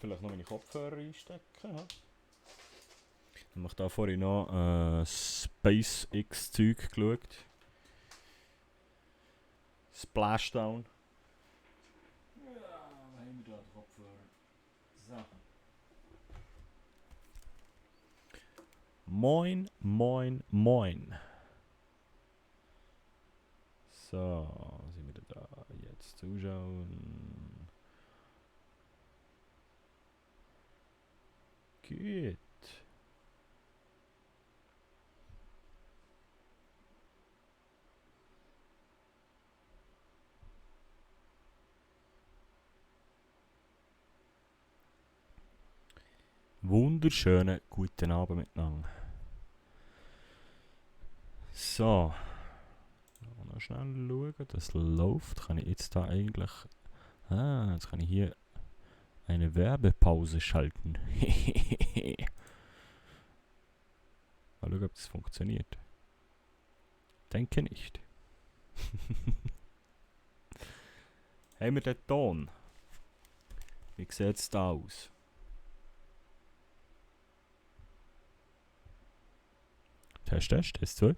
vielleicht noch meine Kopfhörer einstecken. Ja. Ich habe da vorhin noch SpaceX-Zeug geschaut. Splashdown. Ja, wo haben wir da den Kopfhörer? So. Moin, moin, moin. So, sind wir da? Jetzt zuschauen. Gut. Wunderschönen guten Abend miteinander. So. Noch schnell schauen, das läuft. Kann ich jetzt da eigentlich... jetzt kann ich hier eine Werbepause schalten. Mal schauen, ob das funktioniert. Denke nicht. Haben wir den Ton? Wie sieht es da aus? Test, Test 2.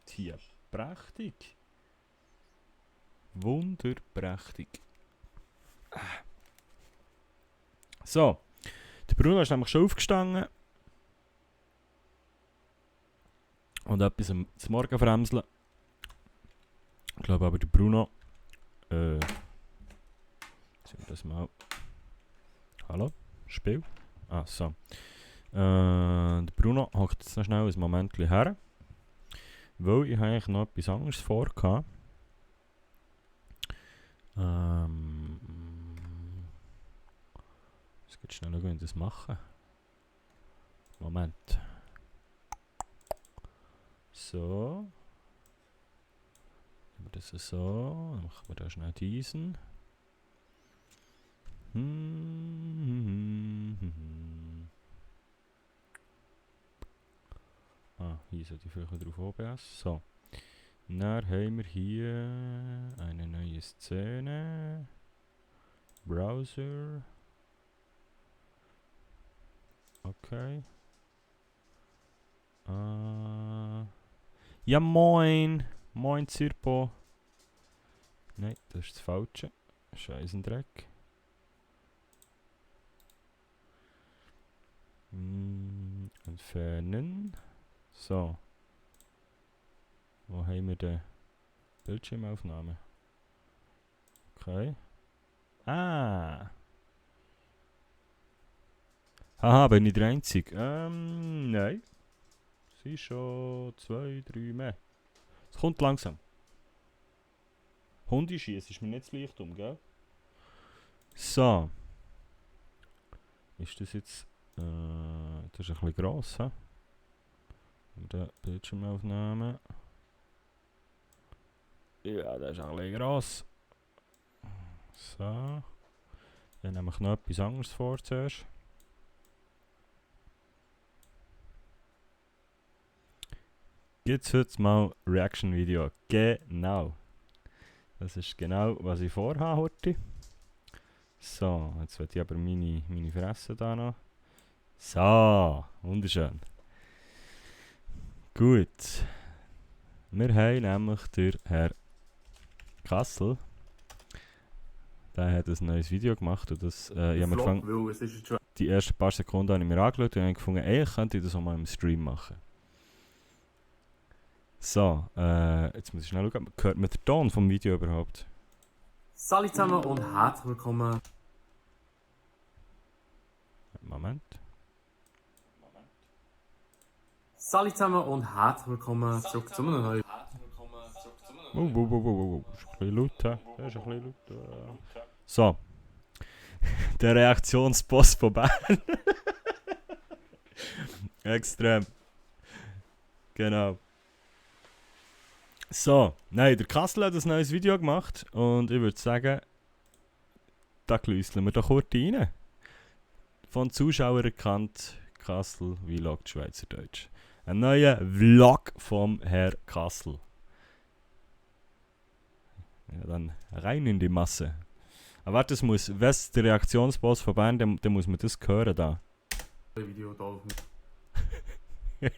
Hier, prächtig. Wunderprächtig. So, der Bruno ist nämlich schon aufgestanden. Und etwas zum Morgen verhämseln. Ich glaube aber der Bruno... Sehen wir das mal... Hallo? Spiel? Ah, so. Der Bruno hockt jetzt noch schnell ein Moment her. Weil ich eigentlich noch etwas anderes vorgehabt. Jetzt geht schnell schauen, wie ich das mache. Moment. So. Machen wir das so. Dann machen wir da schnell diesen. Hier sollte ich vielleicht drauf OBS. So. Dann haben wir hier eine neue Szene. Browser. Okay. Ja, moin. Moin, Zirpo. Nein, das ist das Falsche. Scheissendreck. Entfernen. So. Wo haben wir den Bildschirmaufnahme? Okay. Haha, bin ich der Einzige? Nein. Es sind schon 2, 3 mehr. Es kommt langsam. Hundeschießen ist mir nicht zu leicht gell? So. Ist das jetzt... das ist ein bisschen gross, hä? Der Bildschirmaufnahme. Ja, das ist ein bisschen gross. So. Dann nehme ich noch etwas anderes vor zuerst. Gibt es heute mal Reaction-Video? Genau. Das ist genau, was ich vorhabe heute. So, jetzt werde ich aber meine Fresse da noch. So, wunderschön. Gut. Wir haben nämlich den Herr Kassel. Der hat ein neues Video gemacht und das, ich habe mir gefangen, die ersten paar Sekunden habe ich mir angeschaut und habe gefunden, ich könnte das auch mal im Stream machen. So, jetzt muss ich schnell schauen, hört man den Ton vom Video überhaupt? Salut zusammen und herzlich willkommen. Moment. Salut zusammen und herzlich willkommen zurück zu einem neuen. Das ist ein bisschen laut, hä? Das ist ein bisschen laut. So. Der Reaktionsboss von Bern. Extrem. Genau. So. Nein, der Kassel hat ein neues Video gemacht und ich würde sagen, da klüsseln wir doch kurz rein. Von Zuschauern erkannt, Kassel vloggt Schweizerdeutsch. Ein neuer Vlog vom Herr Kassel. Ja, dann rein in die Masse. Aber warte, wenn es der Reaktionsboss von Bern, dann muss man das hören da. Video da auf dem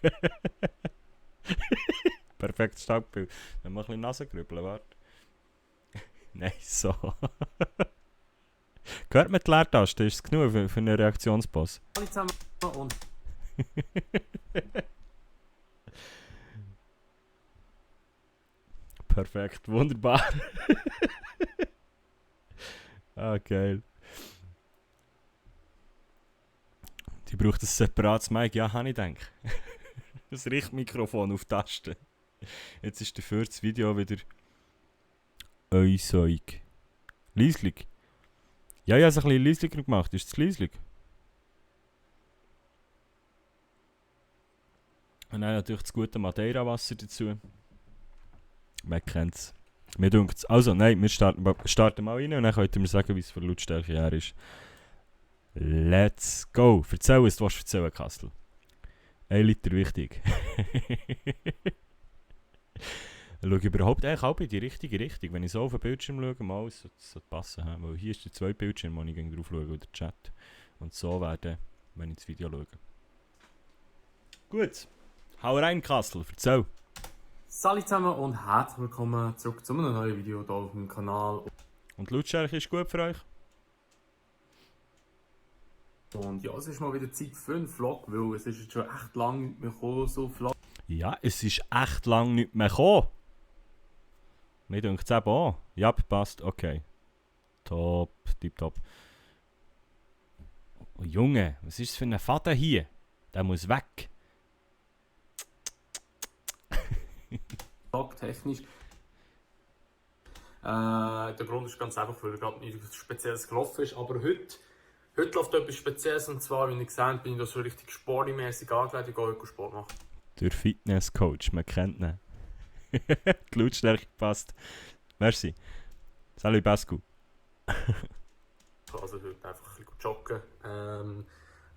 Perfektes Startbild. Dann mal ein bisschen Nase grübeln, warte. Nein, so. Hört man die Leertaste? Ist es genug für einen Reaktionsboss? Hallo zusammen und Perfekt, wunderbar. Ah, geil. Die braucht ein separates Mic. Ja, habe ich gedacht. Das Richtmikrofon auf die Taste. Jetzt ist dafür das Video wieder äußig. Leislig. Ja, ich habe es ein bisschen leislicher gemacht. Ist es leislig? Und dann natürlich das gute Madeira-Wasser dazu. Man kennt es. Mir dunkt es. Also, nein, wir starten mal rein und dann könnt ihr mir sagen, wie es für Lautstärke her ist. Let's go! Erzähl, was du erzählen, Kastel. 1 Liter wichtig. Schau überhaupt eigentlich auch in die richtige Richtung. Wenn ich so auf den Bildschirm schaue, mal sollte passen. Weil hier ist der zweite Bildschirm, wo ich drauf schaue, oder der Chat. Und so werden, wenn ich das Video schaue. Gut. Hau rein, Kastel. Erzähl. Salut zusammen und herzlich willkommen zurück zu einem neuen Video hier auf dem Kanal. Und die Lautstärke ist gut für euch? Und ja, es ist mal wieder Zeit für einen Vlog, weil es ist jetzt schon echt lange nicht mehr gekommen, so Vlog. Ja, es ist echt lang nicht mehr gekommen. Mir denkt es eben auch. Ja, passt, okay. Top, tipptopp. Oh, Junge, was ist das für ein Faden hier? Der muss weg. Vlog-technisch. Der Grund ist ganz einfach, weil gerade nichts Spezielles gelaufen ist. Aber heute läuft etwas Spezielles, und zwar, wie ihr seht, bin ich da so richtig sportmäßig angelegt. Ich gehe heute Sport machen. Der Fitnesscoach, man kennt ihn. Die Lautstärke passt. Merci. Salut Bascu. Also heute einfach ein bisschen joggen.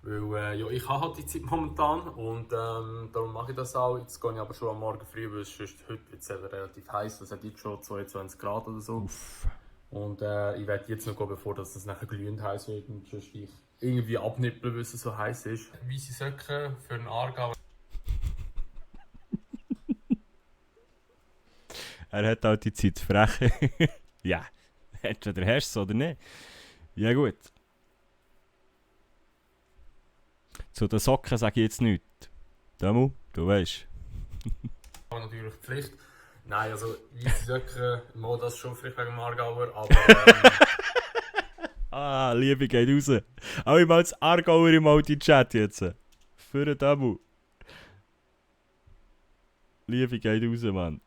Weil ja, ich habe halt die Zeit momentan und darum mache ich das auch. Jetzt gehe ich aber schon am Morgen früh, weil es sonst heute wird es relativ heiß. Es hat jetzt schon 22 Grad oder so. Uff. Und ich werde jetzt noch gehen, bevor das nachher glühend heiß wird und sonst ich irgendwie abnippeln, weil es so heiß ist. Weisse Socken für einen Aargau. Er hat auch die Zeit frech. Ja, entweder hast du es oder nicht. Ja gut. Zu den Socken sage ich jetzt nichts. Damu, du weißt. Natürlich Pflicht. Nein, also weisse Socken, mal das schon vielleicht wegen dem Aargauer, aber Ah, Liebe geht raus. Auch ich mal das Aargauer im Multi-Chat jetzt. Für den Damu. Liebe geht raus, Mann.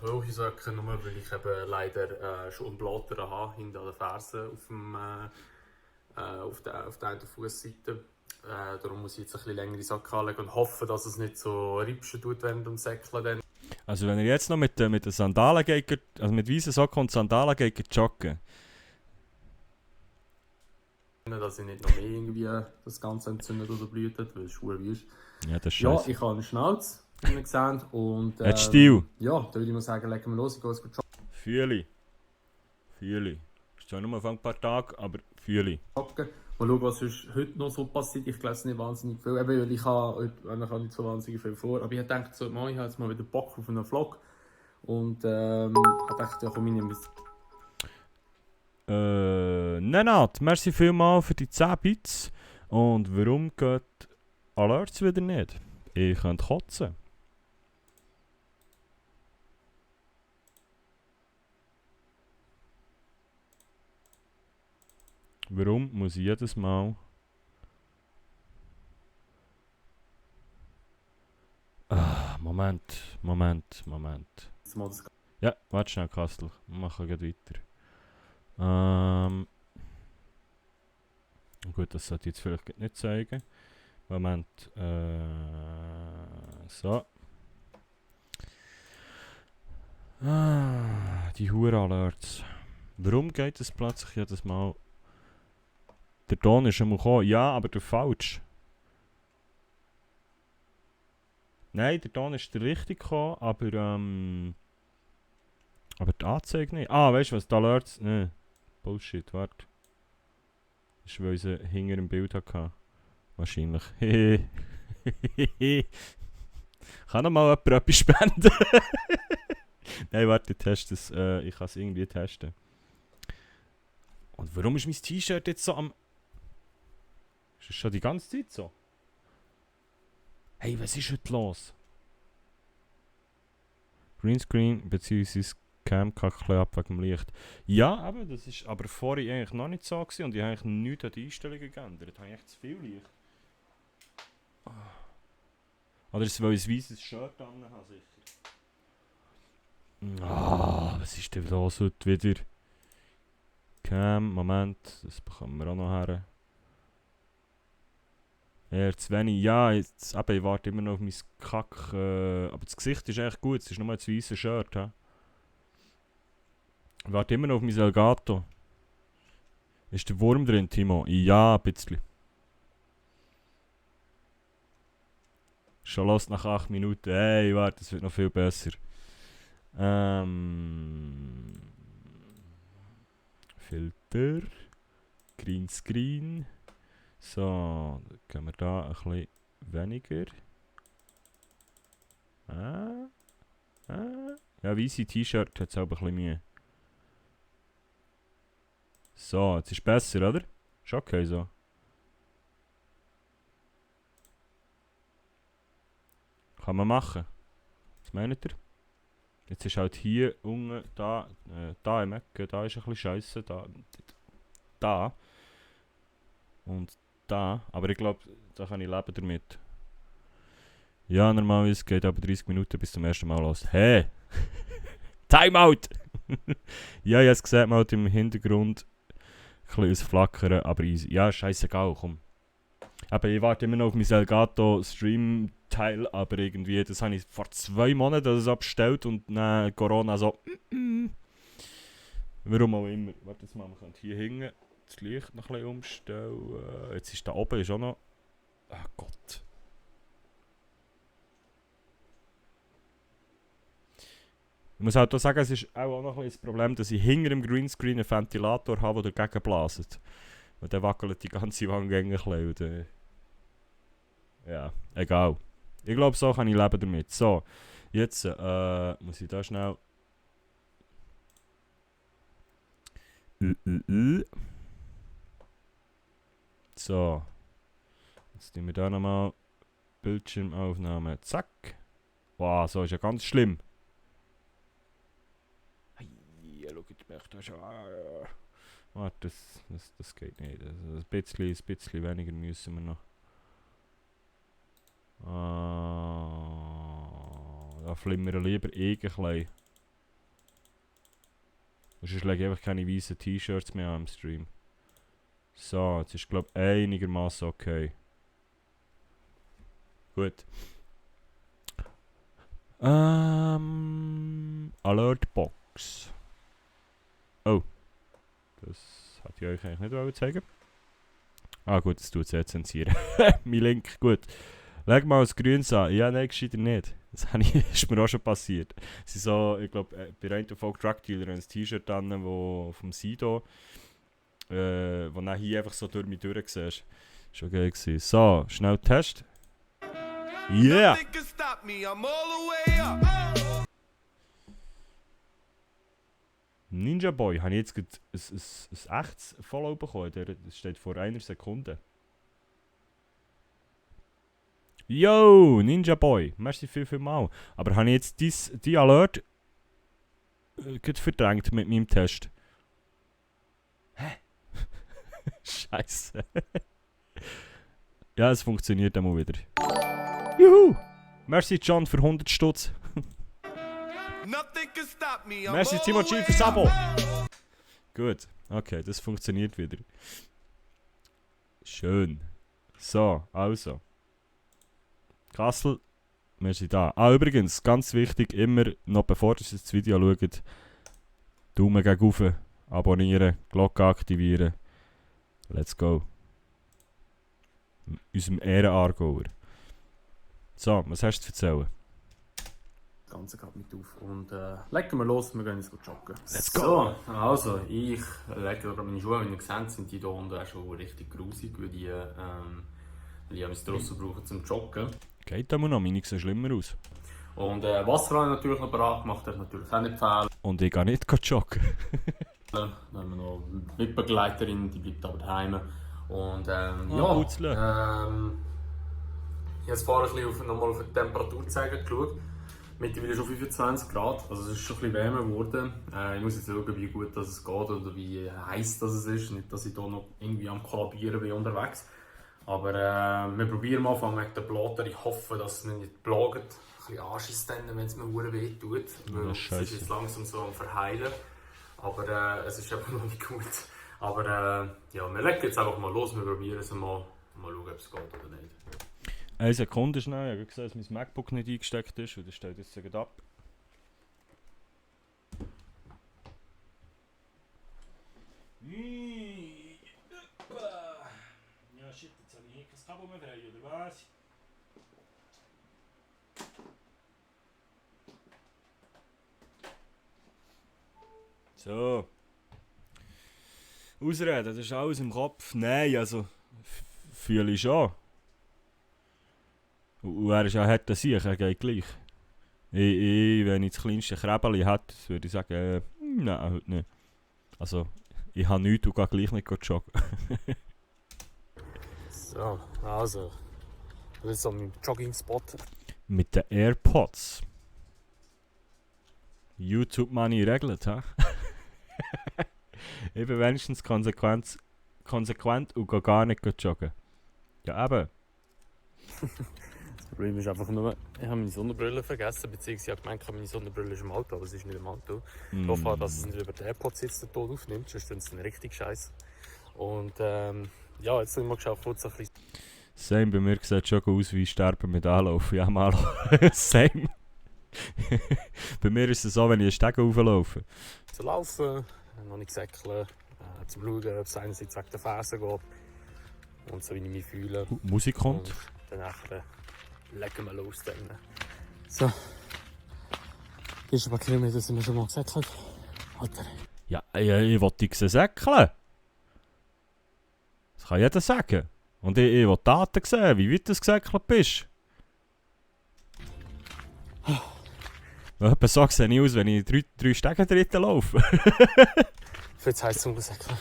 hohe Socken, nur weil ich eben leider schon einen Blattern habe, hinten an den Fersen auf der einen Fußseite. Darum muss ich jetzt ein bisschen längere Socken anlegen und hoffe, dass es nicht so ripschen tut während dem Säckeln. Dann. Also wenn ihr jetzt noch mit den Sandalen geht, also mit weißen Socken und Sandalen geht joggen. Dass ich nicht noch mehr irgendwie das Ganze entzündet oder blutet, weil es schwer ist. Ja, das ist Ja, scheiße. ich habe eine Schnauze, wie ihr seht. Und Hat Stil. ja, da würde ich mal sagen, legen wir los, ich gehe jetzt Fühle. Ist zwar nur auf ein paar Tage, aber fühle. joggen. Mal schauen, was heute noch so passiert. Ich glaube, es ist nicht wahnsinnig viel. Eben, weil ich habe nicht so wahnsinnig viel vor. Aber ich habe gedacht, so, ich habe jetzt mal wieder Bock auf einen Vlog. Und habe gedacht, ja komm, ich nehme Nenad, merci vielmals für die 10 Bits. Und warum geht Alerts wieder nicht? Ich könnte kotzen. Warum muss ich jedes Mal... Ah, Moment. mal das Ja, warte schnell, Kastel. Wir machen gleich weiter. Gut, das sollte ich jetzt vielleicht nicht zeigen. Moment. So. Die Hure-Alerts. Warum geht es plötzlich jedes Mal? Der Ton ist schon mal gekommen. Ja, aber der falsch. Nein, der Ton ist der richtig gekommen, aber Aber die Anzeige nicht. Ah, weißt du was? Die Alerts. Ne. Bullshit, warte. Das ist, weil ich sie hinter dem Bild hatte. Wahrscheinlich. Kann noch mal jemand etwas spenden? Nein, warte, ich teste es. Ich kann es irgendwie testen. Und warum ist mein T-Shirt jetzt so am... Ist das schon die ganze Zeit so? Hey, was ist heute los? Greenscreen bzw. Cam kackt ab wegen dem Licht. Ja, aber das ist aber vorher eigentlich noch nicht so gewesen und ich habe eigentlich nichts an die Einstellungen geändert. Habe ich echt zu viel Licht? Oder ist es, weil ich ein weißes Shirt an habe, sicher? Ah, was ist denn los heute wieder? Cam, Moment, das bekommen wir auch noch her. Eher zu wenig. Ja, jetzt, eben, ich warte immer noch auf mein Kack. Aber das Gesicht ist echt gut, es ist nur ein weißes Shirt. He? Ich warte immer noch auf mein Elgato. Ist der Wurm drin, Timo? Ja, ein bisschen. Schon los nach 8 Minuten. Hey, warte, es wird noch viel besser. Filter. Greenscreen. So, dann gehen wir da ein bisschen weniger. Ja, weiße T-Shirt hat es auch ein bisschen Mühe. So, jetzt ist es besser, oder? Ist okay so. Kann man machen. Was meint ihr? Jetzt ist halt hier unten, da im Ecken, da ist ein bisschen scheiße, da. Und da, aber ich glaube, da kann ich leben damit. Ja, normalerweise geht aber 30 Minuten bis zum ersten Mal los. Hey! Timeout! Ja, jetzt sieht man halt im Hintergrund ein bisschen Flackern, aber easy. Ja, scheißegal, komm. Aber ich warte immer noch auf mein Elgato Stream-Teil, aber irgendwie, das habe ich vor 2 Monaten das abgestellt und dann Corona so. Warum auch immer. Warte jetzt mal, man könnte hier hinten das Licht noch ein bisschen umstellen. Jetzt ist da oben ist auch noch. Ach Gott. Ich muss halt auch sagen, es ist auch noch ein bisschen das Problem, dass ich hinter dem Greenscreen einen Ventilator habe, der dagegen bläst. Und der wackelt die ganze Wand ein bisschen. Ja, egal. Ich glaube, so kann ich leben damit. So, jetzt muss ich da schnell. So. Jetzt nehmen wir da nochmal Bildschirmaufnahme. Zack. Wow, so ist ja ganz schlimm. Hey, schau, ich möchte da schon. Warte, das geht nicht. Also ein bisschen weniger müssen wir noch. Da flimmern lieber ein bisschen. Sonst lege ich einfach keine weißen T-Shirts mehr am Stream. So, jetzt ist glaube ich einigermaßen okay. Gut. Alertbox. Oh. Das hätte ich euch eigentlich nicht zeigen. Ah gut, das tut es jetzt zensieren. Mein Link, gut. Leg mal das Grünes an. Ja, nein, gescheiter nicht. Das ist mir auch schon passiert. Sie so, ich glaube, bei einer Folge Drug Dealer ein T-Shirt an, wo vom Sido, wo dann hier einfach so durch mich durch siehst. Schon geil gewesen. So, schnell Test. Yeah! Ninja Boy, habe ich jetzt gerade ein echtes Follow bekommen? Das steht vor 1 Sekunde. Yo, Ninja Boy, merci viel mal. Aber habe ich jetzt die Alert verdrängt mit meinem Test? Hä? Scheiße. Ja, es funktioniert einmal wieder. Juhu! Merci John für 100 Stutz. Merci Timo G fürs Abo. Gut, okay, das funktioniert wieder. Schön. So, also. Kassel, wir sind da. Ah, übrigens, ganz wichtig, immer noch bevor ihr das Video schaut, Daumen gegen rauf, abonnieren, Glocke aktivieren. Let's go. Unserem Ehrenargauer. So, was hast du zu erzählen? Ganze gerade mit auf. Und legen wir los, wir gehen jetzt joggen. Let's go! So, also ich lege gerade meine Schuhe, wie ihr seht, sind die hier unten auch schon richtig grusig, weil ich habe draussen brauche zum Joggen. Geht aber noch, meine sehen schlimmer aus. Und Wasser habe ich natürlich noch bereit gemacht, darf natürlich auch nicht fehlen. Und ich gehe nicht joggen. Dann haben wir noch eine Mitbegleiterin, die bleibt aber daheim. Und putzle. ich habe jetzt vorher ein bisschen nochmal auf die Temperaturzeiger geschaut. Mittlerweile schon 25 Grad, also es ist schon ein bisschen wärmer geworden. Ich muss jetzt schauen, wie gut das es geht oder wie heiß das es ist. Nicht, dass ich hier noch irgendwie am Kollabieren bin unterwegs. Aber wir probieren mal von wegen der Blader. Ich hoffe, dass es mich nicht plagt. Ein bisschen Anschiss dann, wenn es mir verdammt weh tut. Weil es ist jetzt langsam so am Verheilen. Aber es ist eben noch nicht gut. Aber ja, wir legen jetzt einfach mal los. Wir probieren es mal schauen, ob es geht oder nicht. Eine Sekunde schnell, ich habe gesehen, dass mein MacBook nicht eingesteckt ist und das steht jetzt gerade ab. Ja shit, jetzt habe ich hier kein Kabel mehr frei, oder was? So. Ausreden, das ist alles im Kopf. Nein, also fühle ich schon. Und er ist ja härter Sieg, er geht gleich. Wenn ich das kleinste Krebeli hätte, würde ich sagen, nein, heute nicht. Also, ich habe nichts und gehe gleich nicht joggen. So, also, das ist so mein Jogging-Spot. Mit den AirPods. YouTube-Money regelt, hä? Ich bin wenigstens konsequent und gehe gar nicht joggen. Ja, eben. Das Problem ist einfach nur, ich habe meine Sonnenbrille vergessen, beziehungsweise ich habe gemeint, meine Sonnenbrille ist im Auto, aber es ist nicht im Auto. Ich hoffe, dass es nicht über den AirPods jetzt den Ton aufnimmt, sonst ist es dann richtig scheiße. Und ja, jetzt habe ich mal geschaut, kurz ein bisschen... Same, bei mir sieht schon aus wie Sterben mit Anlaufen. Ja, mal. Same. Bei mir ist es so, wenn ich einen Steg hochlaufe. Zu laufen, noch nicht säckeln, zum schauen, ob es einerseits wegen der Fersen geht und so wie ich mich fühle. Musik kommt. Und danach legen wir los dann. So. Die ersten paar Kilometer sind wir schon mal gesäckelt. Alter. Ja, ich wollte dich säckeln. Das kann jeder sagen. Und ich will Daten sehen, wie weit du gesäckelt bist. Etwa so sehe ich aus, wenn ich 3 Stegentritte laufe. Viel Zeit zum Säckeln.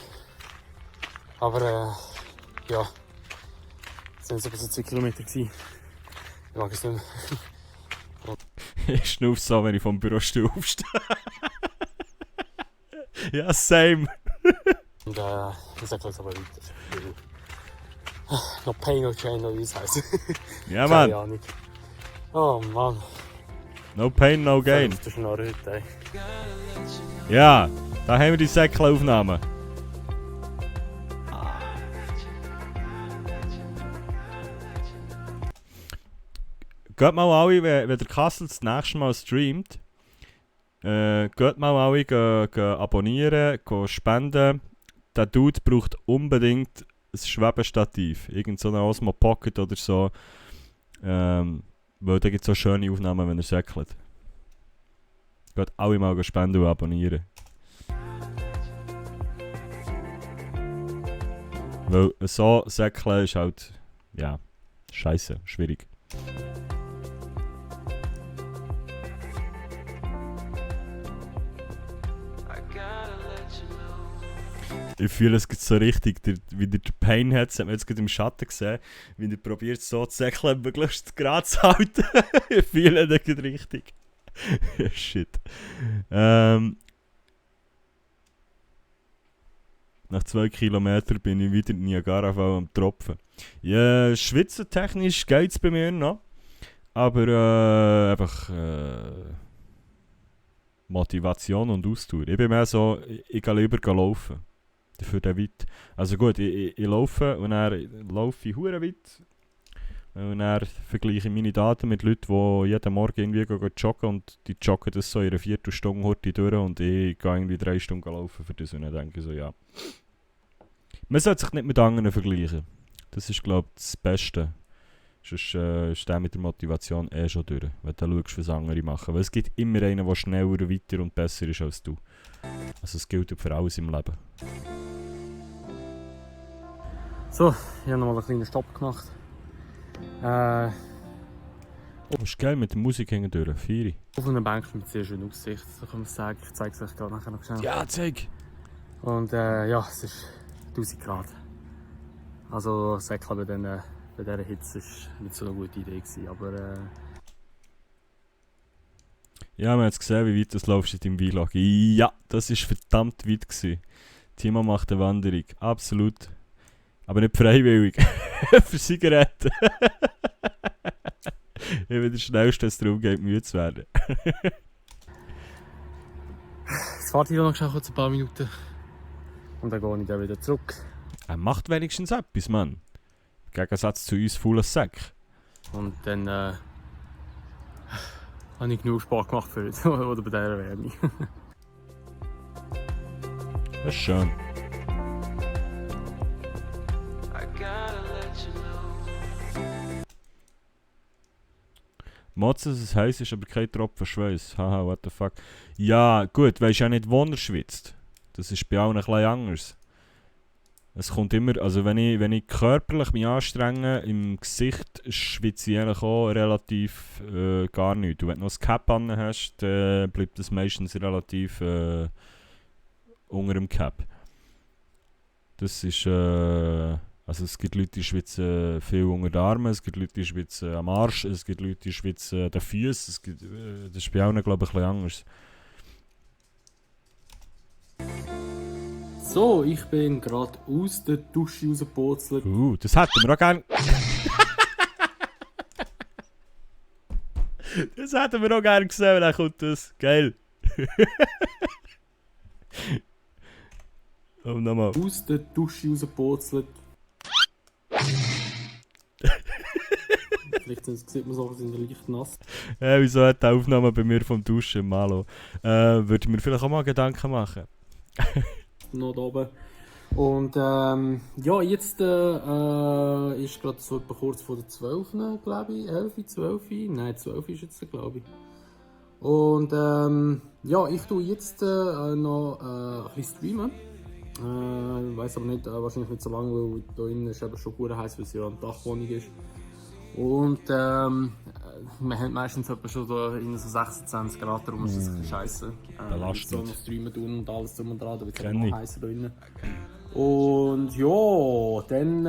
Aber ja. Es waren so 2 Kilometer gewesen. Ich mag es nicht mehr. Ich schnaufe so, wenn ich vom Bürostuhl aufstehe. Ja, same. Und ich säckle jetzt aber weiter. No pain, no gain, no wie es heisst. Ja, Keine Mann. Ahnung. Oh Mann. No pain, no gain. Das ist noch heute, ey. Ja, da haben wir die Säckelaufnahme. Geht mal alle, wenn der Kassel das nächste Mal streamt, geht mal alle abonnieren, spenden. Der Dude braucht unbedingt ein Schwebestativ. Irgend so eine Osmo Pocket oder so. Weil da gibt es so schöne Aufnahmen, wenn er säckelt. Geht alle mal spenden und abonnieren. Weil so säckeln ist halt, ja, scheiße, schwierig. Ich fühle es so richtig, wie der Pain hat, das hat man jetzt gerade im Schatten gesehen, wie er probiert so zu säckeln, möglichst gerade zu halten. Ich fühle das gerade richtig. Shit. Nach 2 Kilometern bin ich wieder in Niagara am Tropfen. Ja, schwitzentechnisch geht es bei mir noch, aber einfach Motivation und Ausdauer. Ich bin mehr so, ich gehe lieber laufen. Für den weit. Also gut, ich laufe und dann laufe ich hure weit. Und dann vergleiche ich meine Daten mit Leuten, die jeden Morgen irgendwie joggen und die joggen das so in einer Viertelstunde heute durch und ich gehe irgendwie 3 Stunden laufen für das und dann denke ich so, ja. Man sollte sich nicht mit anderen vergleichen. Das ist, glaube ich, das Beste. Sonst ist der mit der Motivation schon durch, wenn du schaust, was andere machen. Weil es gibt immer einen, der schneller, weiter und besser ist als du. Also es gilt für alles im Leben. So, ich habe nochmal einen kleinen Stopp gemacht. Das ist geil mit der Musik hängen durch. Vieri. Auf einer Bank mit sehr schöner Aussicht, so kann man sagen. Ich zeige es euch gerade nachher noch schnell. Ja, zeig! Und ja, es ist 1000 Grad. Also Säckle bei dieser Hitze war nicht so eine gute Idee gewesen, aber Ja, wir haben jetzt gesehen, wie weit das läufst in deinem Vlog. Ja, das war verdammt weit gewesen. Timo macht eine Wanderung. Absolut. Aber nicht freiwillig. Für Zigaretten. Ich bin der Schnellste, dass es darum geht, müde zu werden. jetzt warte ich noch schnell kurz ein paar Minuten. Und dann gehe ich dann wieder zurück. Er macht wenigstens etwas, Mann. Im Gegensatz zu uns faules Sack. Und dann habe ich genug Sport gemacht für heute. Oder bei dieser Wärme. Das ist schön. Motzen, dass es heiß ist, aber kein Tropfen Schweiß. Haha, what the fuck. Ja, gut, weisst ja nicht, wo er schwitzt. Das ist bei allen ein bisschen anders. Es kommt immer, also wenn ich körperlich mich anstrenge, im Gesicht schwitze ich eigentlich auch relativ gar nichts. Und wenn du noch ein Cap an hast, dann bleibt das meistens relativ unter dem Cap. Das ist, also es gibt Leute, die schwitzen viel unter den Armen, es gibt Leute, die schwitzen am Arsch, es gibt Leute, die schwitzen an den Füßen, das ist bei allen, glaube ich, ein bisschen anders. So, ich bin gerade aus der Dusche rausgepurzelt. Das hätten wir auch gerne. Das hätten wir auch gerne gesehen, wenn dann kommt das. Geil. Und nochmal. Aus der Dusche rausgepurzelt. Vielleicht sieht man so, sind leicht nass. Wieso hat die Aufnahme bei mir vom Duschen Malo? Würde ich mir vielleicht auch mal Gedanken machen. Noch da oben. Und ja, jetzt ist gerade so etwa kurz vor der 12, glaube ich. 11, 12? Nein, 12 ist jetzt, glaube ich. Und ja, ich tue jetzt noch ein bisschen streamen. Ich weiß aber nicht, wahrscheinlich nicht so lange, weil hier innen ist eben schon gut heiß, weil es ja eine Dachwohnung ist. Und wir haben meistens etwa schon so in so 26 Grad, darum ist das ein bisschen scheisse. So noch streamen tun und alles drum und dran, da wird es noch heißer drinnen. Und ja, dann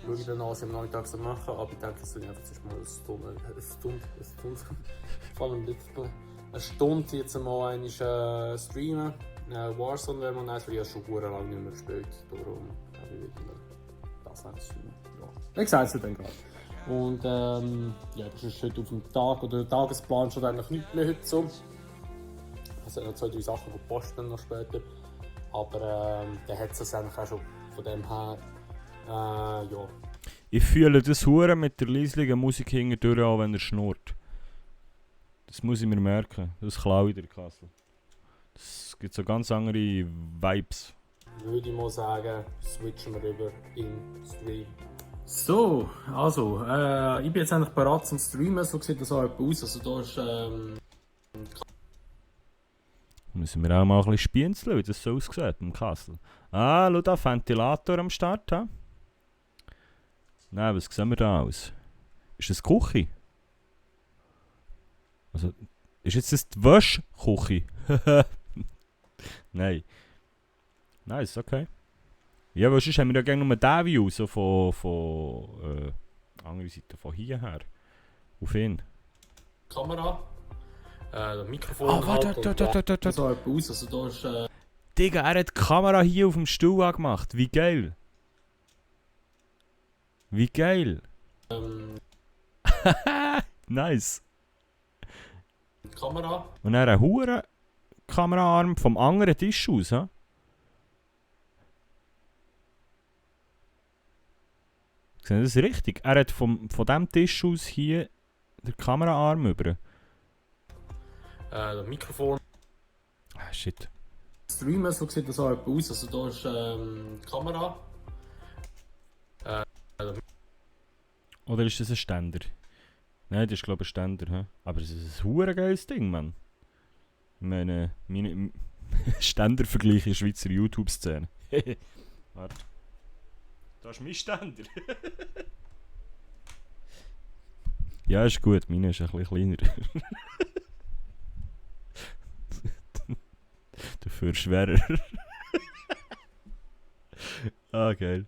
schaue ich dann an, was ich am Nachmittag so machen, aber ich denke, es ist einfach eine Stunde jetzt mal einmal streamen. Warzone wäre mal nice, weil ich schon sehr lange nicht mehr gespielt, darum habe ich wieder das nicht streamen. Ja. Ich sage es dann gerade. Und ja, das ist heute auf dem Tag, oder der Tagesplan steht eigentlich nicht mehr heute so. Es sind noch 2, 3 Sachen, die posten noch später. Aber der hat es eigentlich auch schon von dem her, ja. Ich fühle das Huren mit der leislichen Musik hinterdurch an, wenn er schnurrt. Das muss ich mir merken. Das klaue ich der Kassel. Es gibt so ganz andere Vibes. Würde ich mal sagen, switchen wir rüber in Stream. So, also, ich bin jetzt eigentlich bereit zum Streamen, so sieht das auch aus. Also da ist, müssen wir auch mal ein bisschen spienzeln, wie das so aussieht im Kassel. Ah, schau da, Ventilator am Start. He? Nein, was sehen wir da aus? Ist das Küche? Also, ist jetzt das die Waschküche? Nein. Nice, okay. Ja, aber sonst haben wir ja gerne nur den View, so von andere Seite, von hierher. Auf ihn. Kamera, Mikrofon. Ah, warte. So aus, also da ist, Digga, er hat die Kamera hier auf dem Stuhl angemacht. Wie geil. Wie geil. Nice. Kamera. Und er hat einen hohen Kameraarm vom anderen Tisch aus, hä? Seht ihr das richtig? Er hat von diesem Tisch aus hier den Kameraarm über. Mikrofon. Ah, shit. Streamen, so sieht das auch aus. Also da ist Kamera. Oder ist das ein Ständer? Nein, das ist glaube ich ein Ständer. He? Aber es ist ein hure geiles Ding, Mann. Ich meine, meine Ständervergleich in der Schweizer YouTube-Szene. Warte. Das ist mein Ständer. Ja, ist gut. Meine ist ein bisschen kleiner. Dafür schwerer. Ah, geil.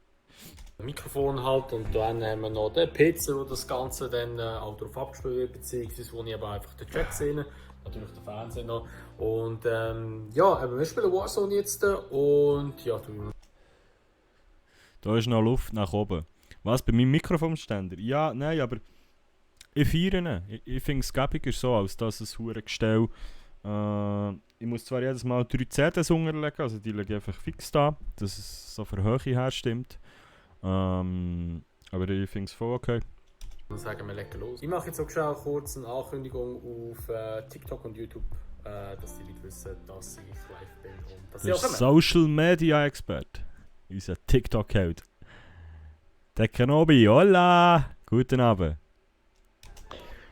Mikrofon halt und dann haben wir noch den PC, wo das Ganze dann auch darauf abgespielt wird, beziehungsweise wo ich aber einfach den Chat sehe, natürlich den Fernseher noch. Und ja, eben, wir spielen Warzone jetzt und ja, Da ist noch Luft nach oben. Was, bei meinem Mikrofonständer? Ja, nein, aber ich feiere ihn. Ich finde es gäbiger so, als dass es hure Gestell. Ich muss zwar jedes Mal 3 CDs unterlegen, also die liegen einfach fix da, dass es so für Höhe her stimmt. Aber ich finde es voll okay. dann sagen wir lecker los. Ich mache jetzt auch schon kurz eine Ankündigung auf TikTok und YouTube, dass die Leute wissen, dass ich live bin und dass ich Der auch komme. Social Media Expert. Unser TikTok-Held. Der Kenobi, hola! Guten Abend.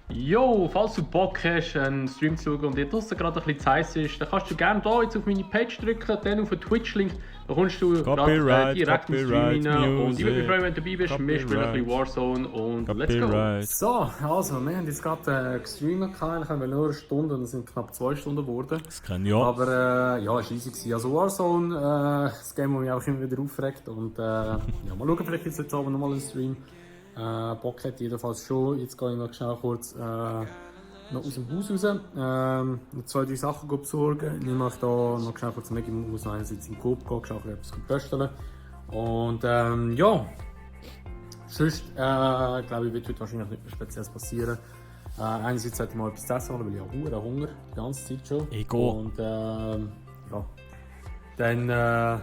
Jo, falls du Bock hast, einen Stream zu schauen und dir draussen gerade ein bisschen zu heiß ist, dann kannst du gerne hier jetzt auf meine Page drücken, dann auf den Twitch-Link, dann kommst du gerade direkt in den Stream rein und ich würde mich freuen, wenn du dabei bist. Wir spielen ein bisschen Warzone und let's go! So, also, wir haben jetzt gerade gestreamt, eigentlich haben wir nur eine Stunde und es sind knapp 2 Stunden geworden. Das kann ich auch. Aber ja, es war easy gewesen. Also Warzone, das Game, das mich auch immer wieder aufregt und ja, mal schauen, vielleicht jetzt heute Abend nochmal einen Stream. Bock hat jedenfalls schon. Jetzt gehe ich noch schnell kurz noch aus dem Haus raus. Noch 2, 3 Sachen besorgen. Ich mache da noch schnell kurz Maggie Maus einerseits in den Coop gehen, schnell etwas basteln. Und ja, sonst glaube ich, wird heute wahrscheinlich nicht mehr Spezielles passieren. Einerseits sollte ich mal etwas zu essen holen, weil ich habe Hunger die ganze Zeit schon. Ich gehe. Und ja, dann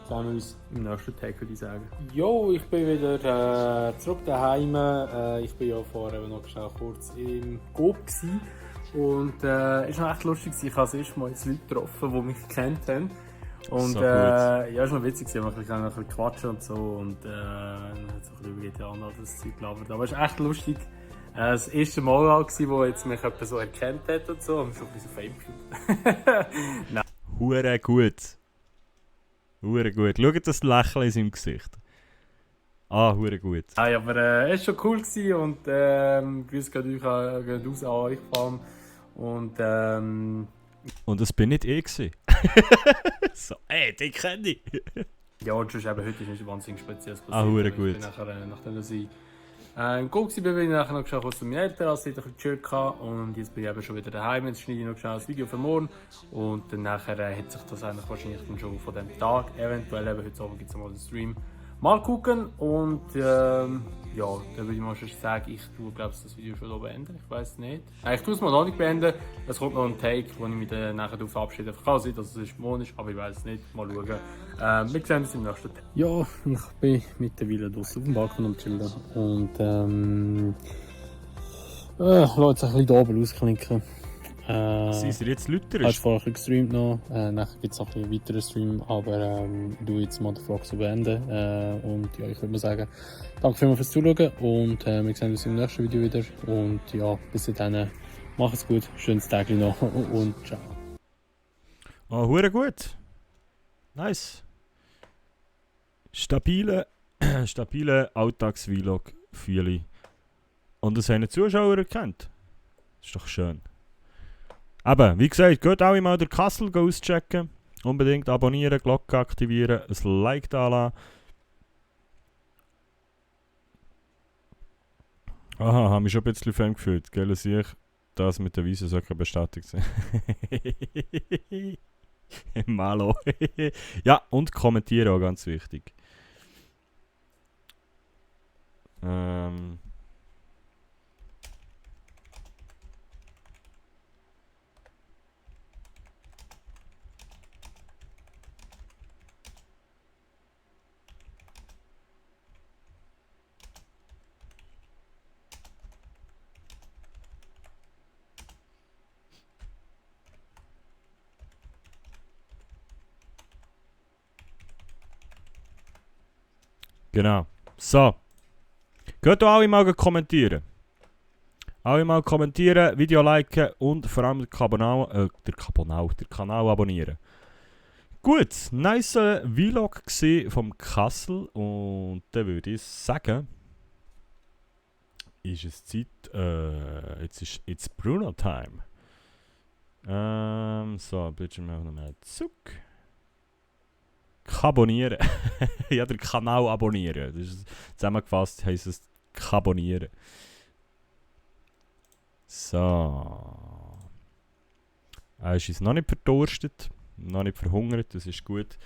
fahren wir uns im nächsten Tag, würde ich sagen. Jo, ich bin wieder zurück daheim. Ich bin ja vorher noch schnell kurz im Coop gsi und es war echt lustig. Ich habe das erste Mal jetzt Leute getroffen, die mich gekannt haben. Und So ja, es war noch witzig, wir haben ein bisschen quatschen und so und dann hat es ein bisschen über GTA und all das Zeug gelabert. Aber es ist echt lustig. Das erste Mal war, wo jetzt mich jemand so erkannt hat und so, und schon ein bisschen Fame gefühlt. Hure gut. Hure gut. Schaut das Lächeln in seinem Gesicht. Ah, hure gut. Nein, aber es war schon cool gewesen und Grüße gehen raus an euch vor allem. Und das bin nicht ich gewesen. So, den kenne ich. ja, und sonst eben, heute ist nicht wahnsinnig spezielles passiert. Ah, hure Ich gut. bin nachher, nachdem ich im Coop war, bin ich nachher noch schnell kurz zu meinen Eltern, als ich ein bisschen gechillt hatte. Und jetzt bin ich eben schon wieder daheim. Jetzt schneide ich noch schnell das Video für morgen. Und dann nachher hat sich das eigentlich wahrscheinlich dann schon von dem Tag, eventuell eben heute Abend gibt es mal einen Stream, mal gucken. Und ja, dann würde ich mal schon sagen, ich tue, glaube ich, das Video schon hier beenden. Ich weiß nicht. Ich tue es mal noch nicht beenden. Es kommt noch ein Take, wo ich mich dann nachher verabschiede. Ich kann sein, dass es ist morgen ist, aber ich weiß es nicht. Mal schauen. Wir sehen uns im nächsten Tag. Ja, ich bin mittlerweile draußen auf dem Balkon und chillen. Und lass jetzt ein bisschen da oben ausklinken. Sind ihr jetzt lauter? Ich habe vorher ein bisschen gestreamt noch. Nachher gibt es noch einen weiteren Stream, aber ich tue jetzt mal den Vlog so beenden. Und ja, ich würde mal sagen, danke vielmals fürs Zuschauen und wir sehen uns im nächsten Video wieder. Und ja, bis dann, macht's gut, schönes Tag noch und ciao. Ah, hure gut. Nice. Stabile Alltags-Vlog fühle ich. Und das haben die Zuschauer erkannt. Das ist doch schön. Aber, wie gesagt, geht auch mal den Kassel auschecken. Unbedingt abonnieren, Glocke aktivieren, ein Like da lassen. Aha, habe mich schon ein bisschen Fan gefühlt. Gell, dass ich das mit der Wiese Söcke bestätigt sind. Malo. Ja, und kommentieren auch ganz wichtig. Genau. So. Geht auch alle mal kommentieren. Alle mal kommentieren, Video liken und vor allem den Kanal abonnieren. Gut, nice Vlog vom Kassel und dann würde ich sagen, ist es Zeit, jetzt ist Bruno Time. So, Bildschirm noch mal zurück. Abonnieren. Ja, den Kanal abonnieren. Das ist, zusammengefasst heisst es abonnieren. So. Er ist jetzt noch nicht verdurstet, noch nicht verhungert, das ist gut.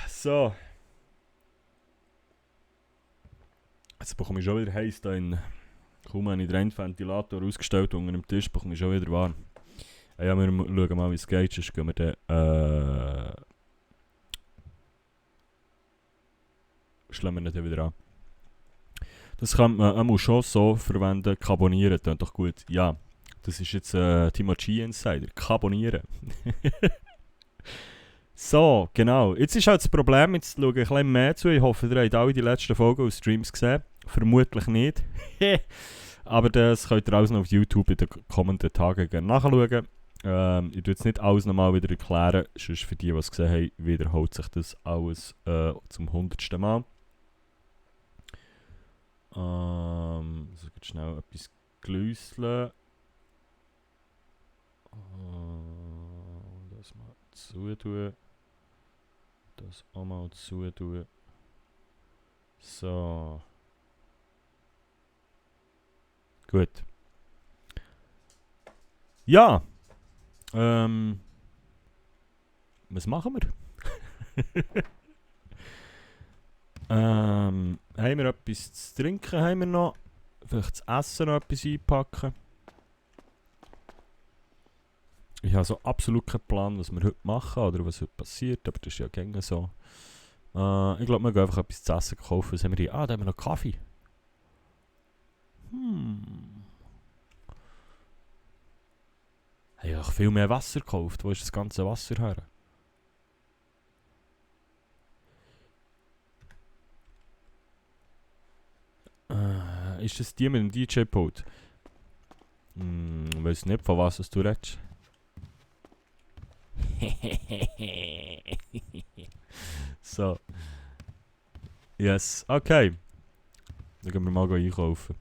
So. Jetzt bekomme ich schon wieder heiß da in. Kaum habe ich den Ventilator ausgestellt unter dem Tisch, bekomme ich schon wieder warm. Ja, wir schauen mal, wie es geht, sonst gehen wir dann. Schlagen wir dann wieder an. Das kann man schon so verwenden, carbonieren, das doch gut. Ja, das ist jetzt Timo G Insider, carbonieren. So, genau. Jetzt ist halt das Problem, jetzt schaue ich ein bisschen mehr zu. Ich hoffe, ihr habt alle die letzten Folgen aus Streams gesehen. Vermutlich nicht. Aber das könnt ihr alles noch auf YouTube in den kommenden Tagen gerne nachschauen. Ich tue jetzt nicht alles nochmal wieder erklären, sonst für die, die es gesehen haben, wiederholt sich das alles zum 100. Mal. So geht schnell etwas glüsseln. Das mal zutun. Das auch mal zutun. So. Gut. Ja. Was machen wir? Haben wir etwas zu trinken? Haben wir noch? Vielleicht zu essen noch etwas einpacken? Ich habe so absolut keinen Plan, was wir heute machen oder was heute passiert, aber das ist ja gerne so. Ich glaube, wir gehen einfach etwas zu essen kaufen. Was haben wir hier? Da haben wir noch Kaffee. Ich habe viel mehr Wasser gekauft. Wo ist das ganze Wasser her? Ist das die mit dem DJ-Pult? Ich weiß nicht, von was du redest. So. Yes, okay. Dann gehen wir mal einkaufen.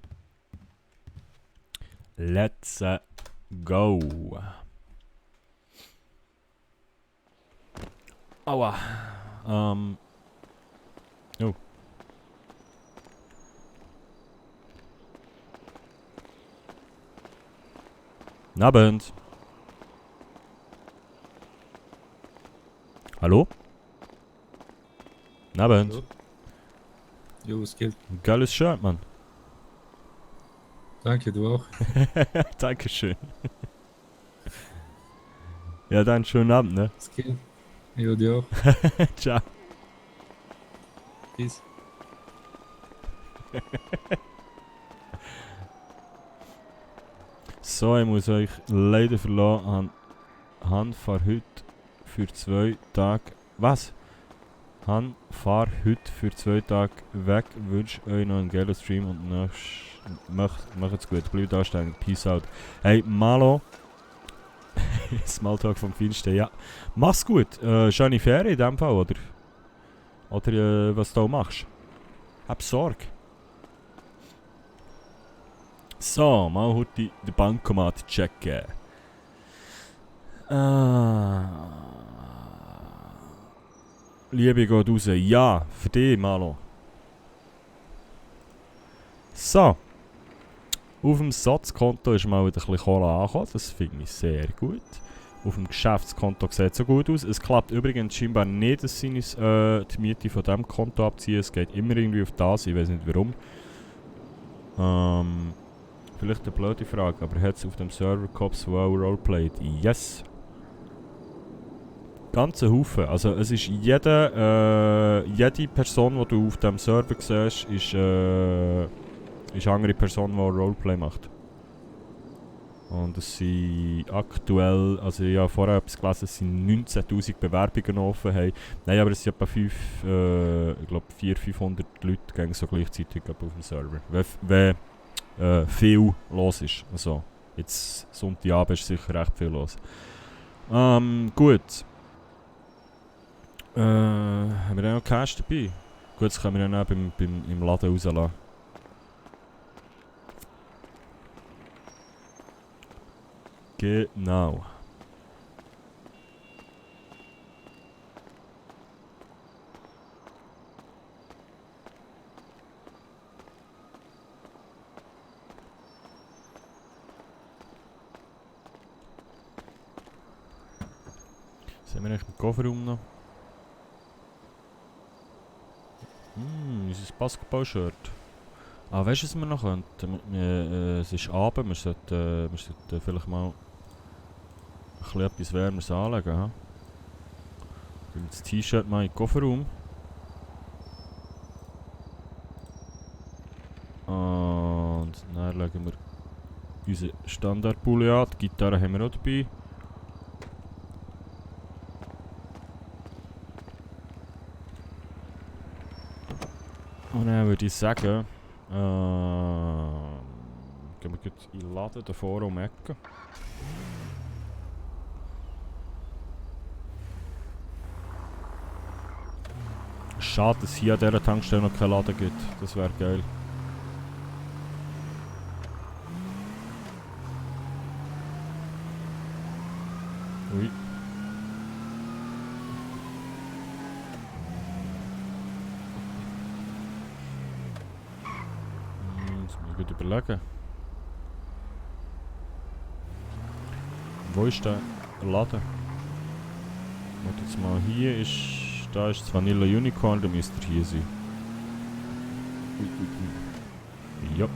Let's go. Aua. Oh. Abend. Hallo? Abend. Hallo? Jo, es geht. Geiles Shirt, Mann. Danke, du auch. Dankeschön. Ja, dann schönen Abend, ne? Es geht. Jo, dir auch. Ciao. Peace. So, ich muss euch leider verlassen. Han fahr heute für 2 Tage. Was? Han fahr heute für 2 Tage weg. Wünsche euch noch einen geilen Stream und macht's gut. Bleibt anständig. Peace out. Hey, Malo. Smalltalk vom Feinsten. Ja. Mach's gut. Schöne Ferien in dem Fall, oder? Oder was du machst. Hab Sorge. So, mal heute den Bankomat checken. Liebe geht raus. Ja, für dich, Malo. So. Auf dem Satzkonto ist mal wieder ein bisschen Kohle angekommen. Das finde ich sehr gut. Auf dem Geschäftskonto sieht es so gut aus. Es klappt übrigens scheinbar nicht, dass sie uns die Miete von diesem Konto abziehen. Es geht immer irgendwie auf das. Ich weiß nicht warum. Vielleicht eine blöde Frage, aber hat es auf dem Server Cops wow roleplayed? Yes. Ganze Haufen. Also es ist jede Person, die du auf dem Server siehst, ist eine andere Person, die Roleplay macht. Und es sind aktuell, also ich habe vorher etwas gelesen, es sind 19'000 Bewerbungen offen. Hey. Nein, aber es sind etwa 400-500 Leute gehen so gleichzeitig auf dem Server. Wenn viel los ist. Also, jetzt Sonntagabend ist sicher recht viel los. Gut. Haben wir noch Cash dabei? Gut, das können wir dann auch im Laden rauslassen. Genau. Was haben wir eigentlich im Kofferraum noch? Unser Basketball-Shirt. Ah, weißt du, was wir noch könnten? Es ist Abend, wir sollten vielleicht mal etwas Wärmeres anlegen. Ha? Das T-Shirt mal in den Kofferraum. Und dann legen wir unsere Standardpulli an. Die Gitarre haben wir auch dabei. Und dann würde ich sagen, gehen wir gleich in den Laden davor um die Ecke. Schade, dass es hier an dieser Tankstelle noch keinen Laden gibt. Das wäre geil. Ui. Jetzt muss ich gut überlegen. Wo ist der Laden? Warte jetzt mal, hier ist... Da ist das Vanilla Unicorn, da müsste er hier sein. Ja.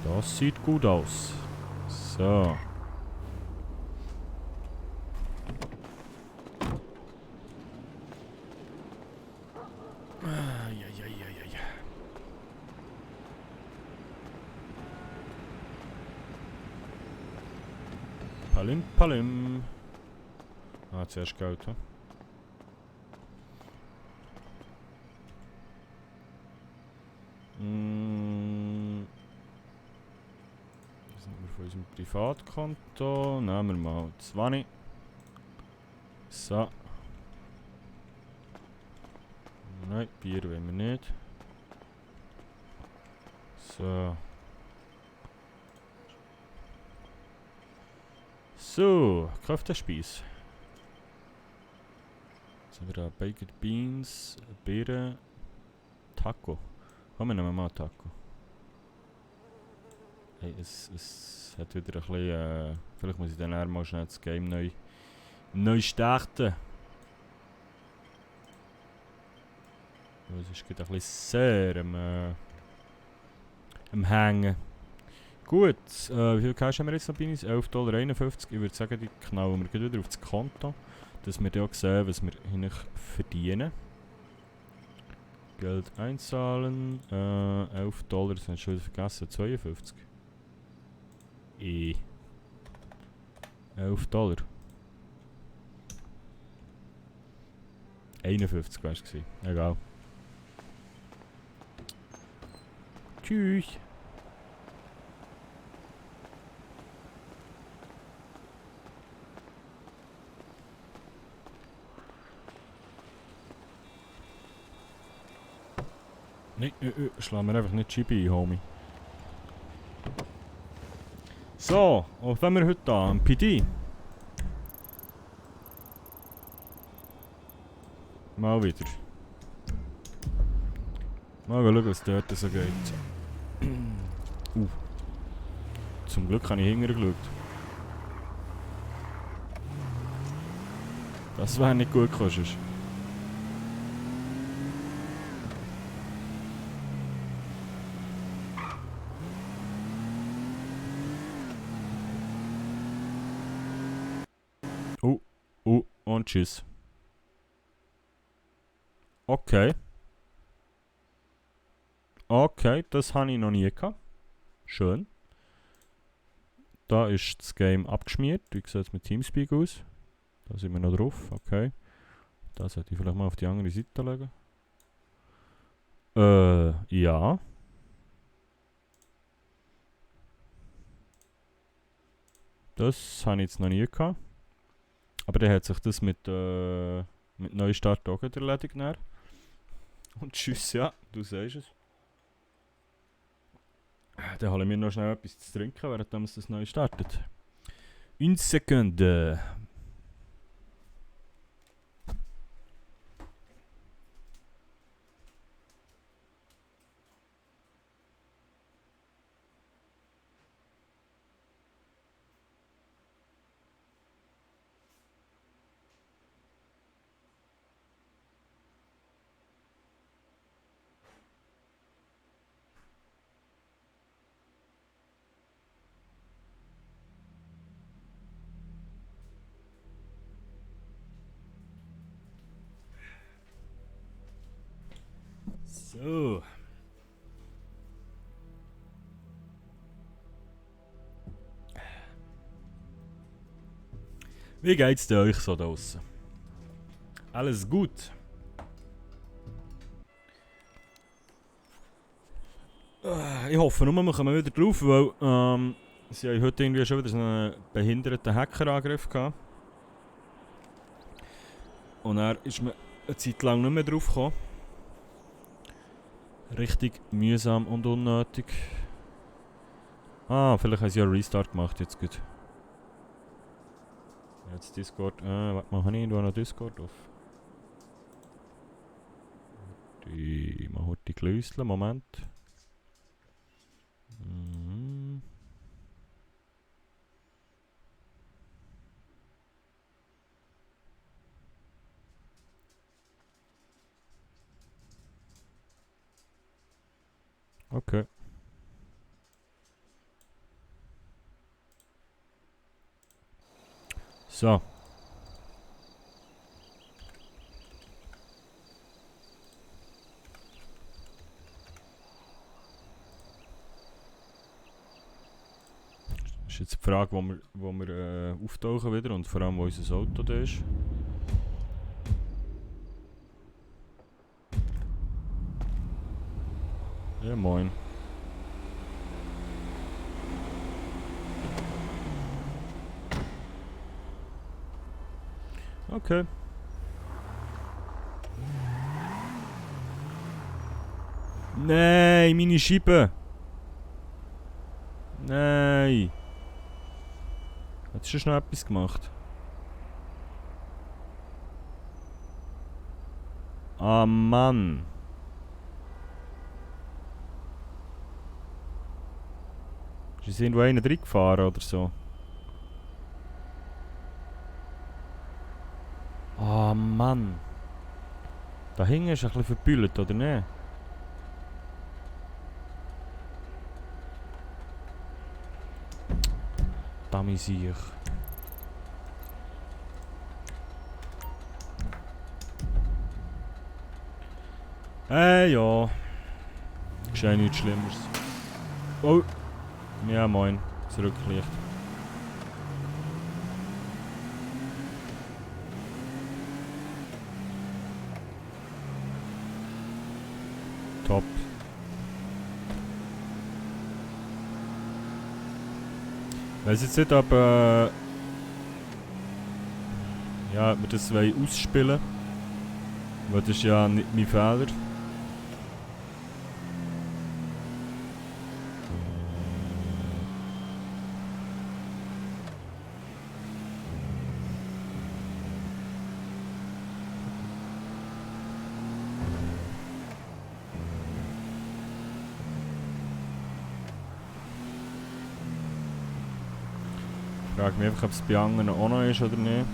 Das sieht gut aus. So. Palim, palim. Ah, zuerst Geld, hm? Das sind wir von unserem Privatkonto. Nehmen wir mal 20. So. Nein, Bier wollen wir nicht. So. So, Köftespieß. Jetzt haben wir da Baked Beans, Beeren, Taco. Komm, wir nehmen mal Taco. Hey, es hat wieder ein bisschen... vielleicht muss ich dann eher mal schnell das Game neu starten. Es ist gerade ein bisschen sehr am Hängen. Gut, wie viel Cash haben wir jetzt noch bei uns? 11,51 $. Ich würde sagen, die knallen wir gleich wieder auf das Konto, dass wir dann auch sehen, was wir eigentlich verdienen. Geld einzahlen, 11 $, das haben wir schon wieder vergessen, 52. 11 $. 51 war es gewesen, egal. Tschüss. Nein, schlagen wir einfach nicht Chibi ein, Homie. So, was haben wir heute da? Ein PD. Mal wieder. Mal schauen, was dort so geht. Zum Glück habe ich hinterher geschaut. Das wäre nicht gut gekommen. Und tschüss. Okay. Okay, das habe ich noch nie gehabt. Schön. Da ist das Game abgeschmiert. Wie sieht es mit Teamspeak aus? Da sind wir noch drauf, okay. Da sollte ich vielleicht mal auf die andere Seite legen. Ja. Das habe ich jetzt noch nie gehabt. Aber dann hat sich das mit Neustart auch wieder erledigt. Dann. Und tschüss, ja, du sagst es. Dann holen wir noch schnell etwas zu trinken, während das neu startet. Une Sekunde. So. Wie geht's denn euch so draussen? Alles gut? Ich hoffe nur, wir kommen wieder drauf, weil sie haben heute irgendwie schon wieder so einen behinderten Hackerangriff gehabt. Und er ist mir eine Zeit lang nicht mehr drauf gekommen. Richtig mühsam und unnötig. Ah, vielleicht haben sie ja einen Restart gemacht jetzt gut. Jetzt Discord. Warte mal, habe ich irgendwo noch Discord auf? Ich mache heute die Glüsseln, Moment. Mhm. Okay. So. Das ist jetzt die Frage, wo wir auftauchen wieder und vor allem, wo unser Auto da ist. Ja, moin. Okay. Nein, meine Scheibe. Nein. Hat schon schnell etwas gemacht? Ah, Mann. Ist irgendwo einer reingefahren oder so? Ah, Mann. Da hinten ist ein bisschen verbüllt, oder nicht? Damisier. Ja. Ist ja nichts Schlimmeres. Oh. Ja, moin. Zurücklicht. Top. Ich weiss jetzt nicht, ob ja, wir das ausspielen wollen. Weil das ist ja nicht mein Fehler. Ich frage mich einfach, ob es bei anderen auch noch ist oder nicht.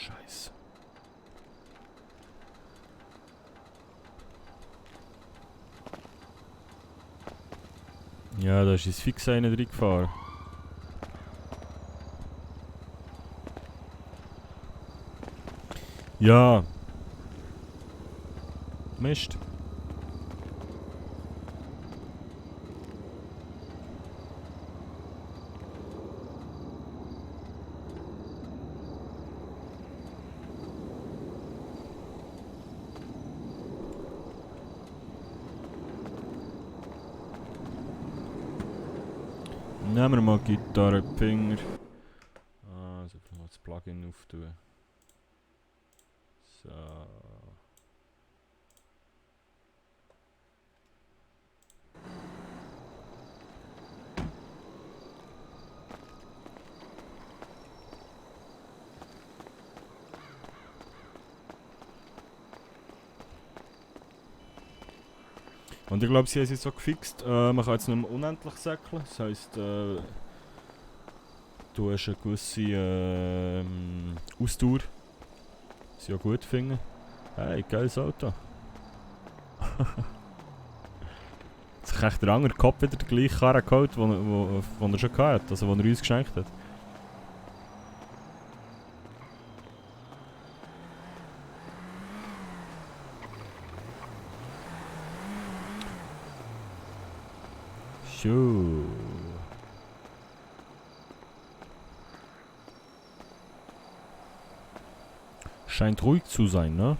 Scheiße. Ja, da ist ins Fix einer reingefahren. Ja. Mist. Nehmen wir mal Gitarre, Finger. Also mal das Plugin auftun. So. Und ich glaube, sie haben es jetzt so gefixt. Man kann jetzt nicht mehr unendlich säckeln. Das heisst, du hast eine gewisse Ausdauer. Was ich auch gut finde. Hey, geiles Auto. Jetzt hat echt der andere Kopf wieder den gleichen Karren geholt, den er schon hatte, also den er uns geschenkt hat. So. Scheint ruhig zu sein, ne?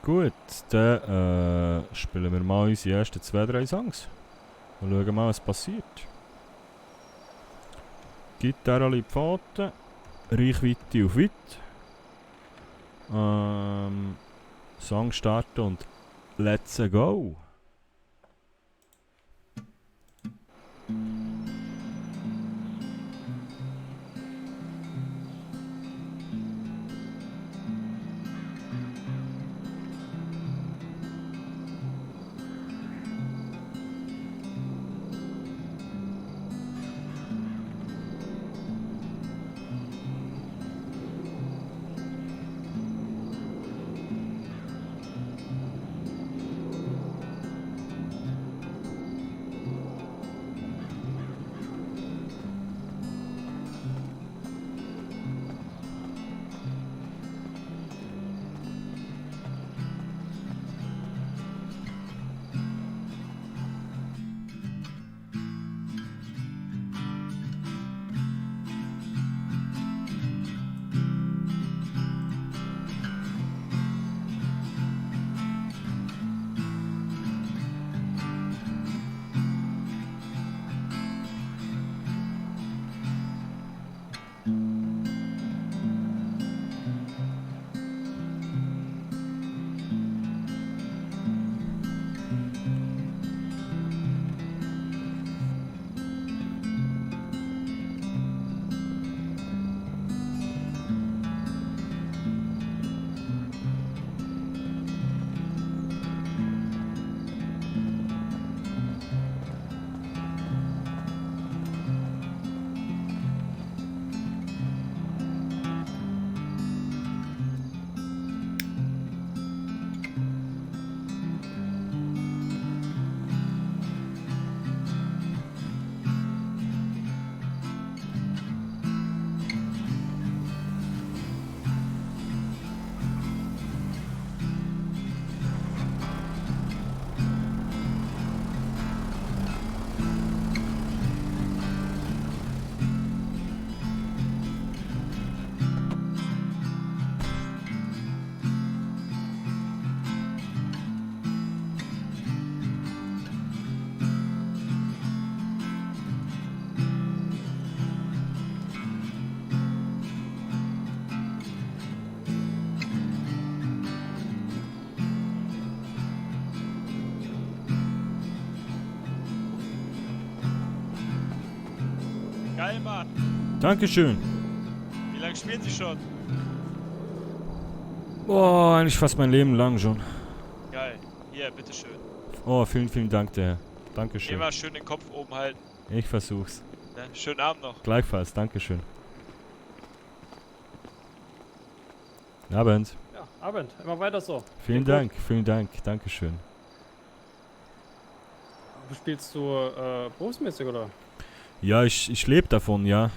Gut, dann spielen wir mal unsere ersten 2-3 Songs. Und schauen mal, was passiert. Gitarre Pfoten, Reichweite auf weit. Song starten und let's go! Geil, Mann. Dankeschön. Wie lange spielt sie schon? Boah, eigentlich fast mein Leben lang schon. Geil. Hier, bitteschön. Oh, vielen, vielen Dank, der Herr. Dankeschön. Immer schön den Kopf oben halten. Ich versuch's. Ne? Schönen Abend noch. Gleichfalls, Dankeschön. Abend. Ja, Abend. Immer weiter so. Vielen Geht Dank, Dankeschön. gut. Spielst du berufsmäßig oder? Ja, ich lebe davon, ja.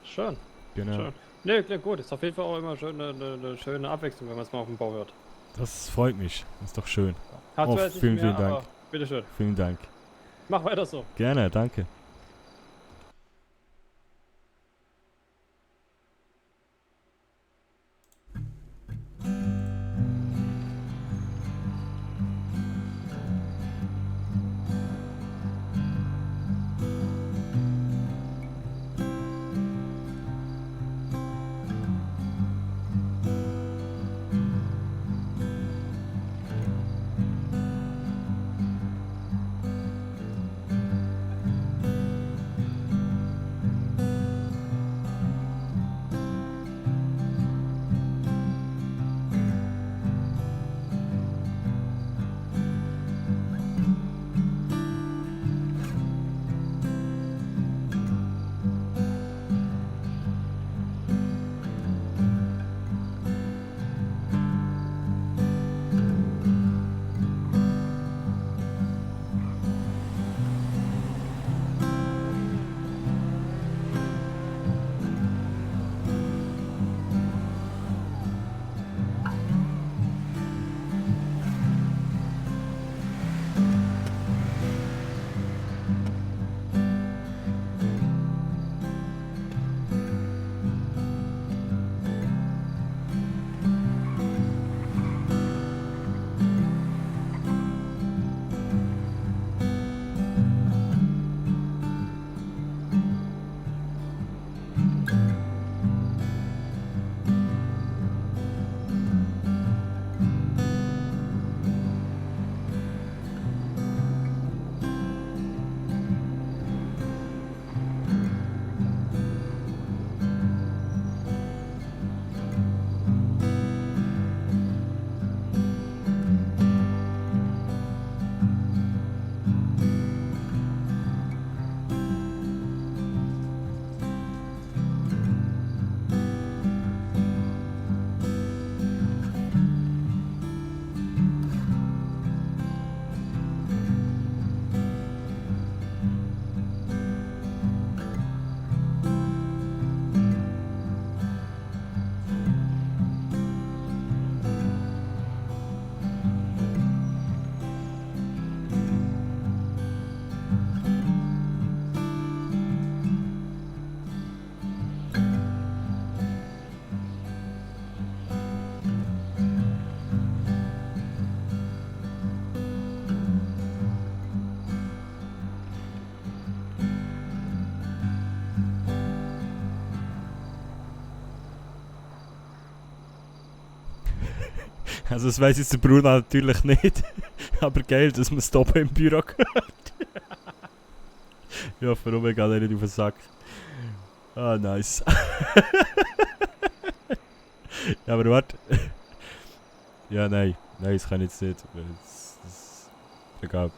Schön. Genau. Schön. Ne, klingt gut. Ist auf jeden Fall auch immer schön, eine schöne Abwechslung, wenn man es mal auf dem Bau hört. Das freut mich. Das ist doch schön. Hat Oh, zwar jetzt nicht vielen, mehr, vielen Dank. aber bitteschön. Vielen Dank. Mach weiter so. Gerne, danke. Also das weiss jetzt der Bruno natürlich nicht. Aber geil, dass man es da oben im Büro gehört. Ja, warum geht er nicht auf den Sack? Ah, nice. Ja, aber warte. Ja, nein. Nein, das kann ich jetzt nicht. Egal.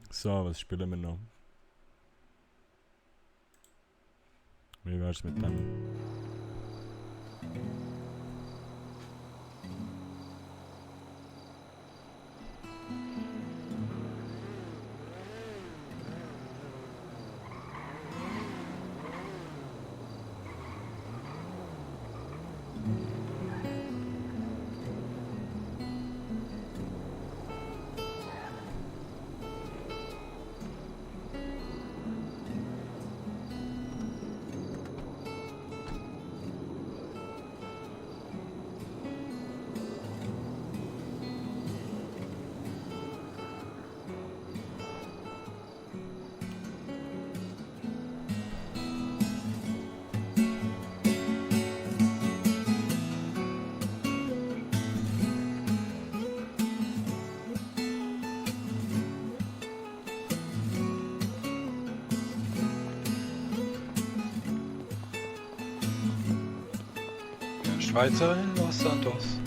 So, was spielen wir noch? Wie wär's mit dem? Schweizer in Los Santos.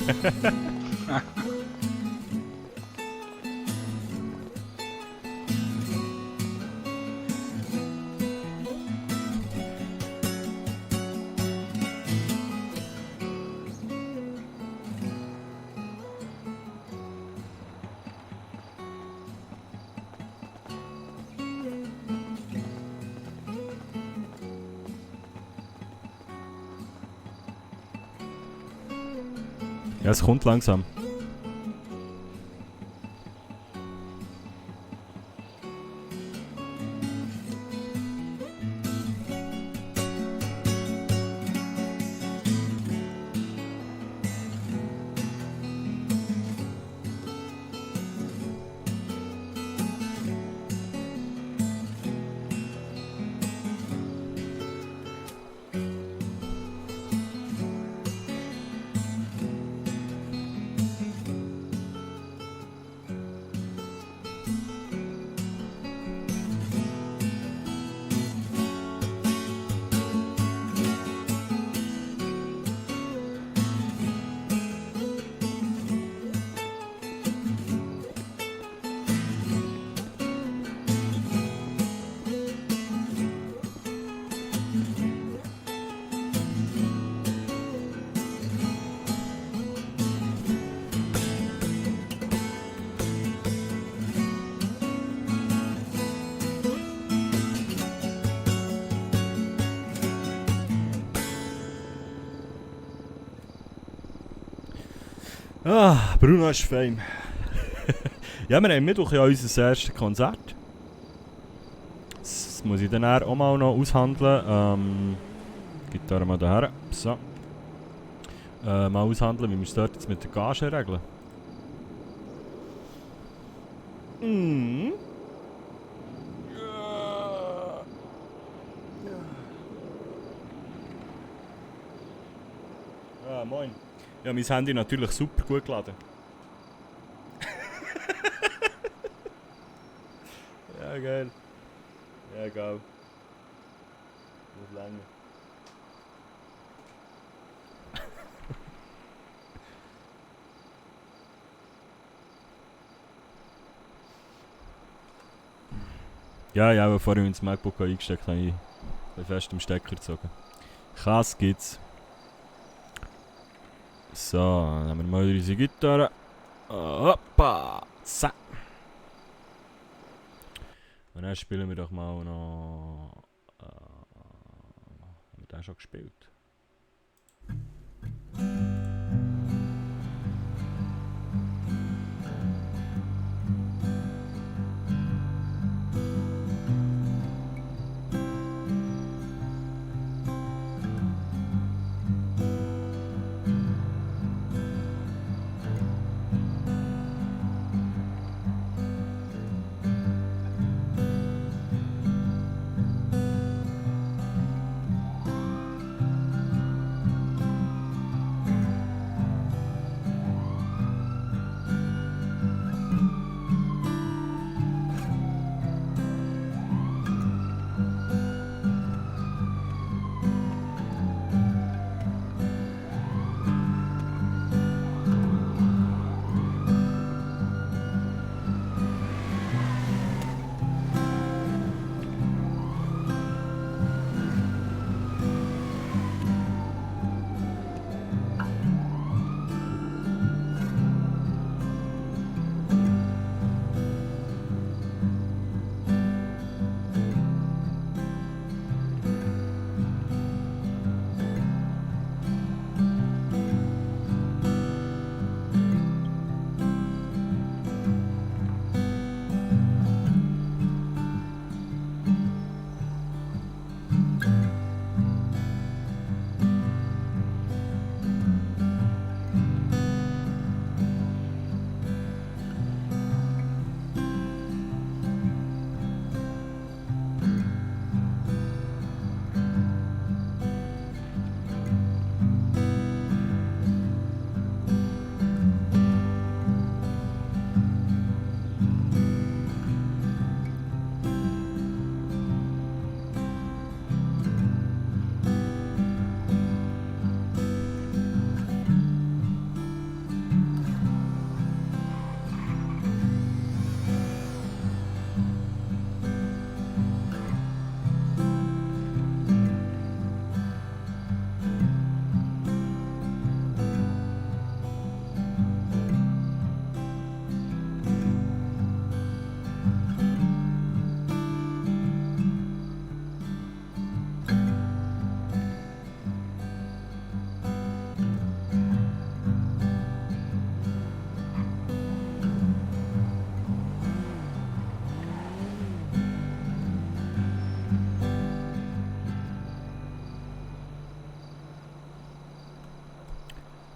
Ja, es kommt langsam. Ah, Bruno ist Fame. Ja, wir haben Mittwoch ja unser erstes Konzert. Das muss ich dann auch mal noch aushandeln. Gitarre mal daher. So. Mal aushandeln, wie wir es dort jetzt mit der Gage regeln. Mhm. Ja, moin. Ja, mein Handy natürlich super gut geladen. Ja, geil. Ja, geil. Muss länger. Ja, ja, bevor ich ins MacBook eingesteckt habe, ich fest im Stecker gezogen. Kass gibt's. So, dann nehmen wir mal unsere Gitarre. Hoppa! Zack! Und dann spielen wir doch mal noch. Haben wir den schon gespielt?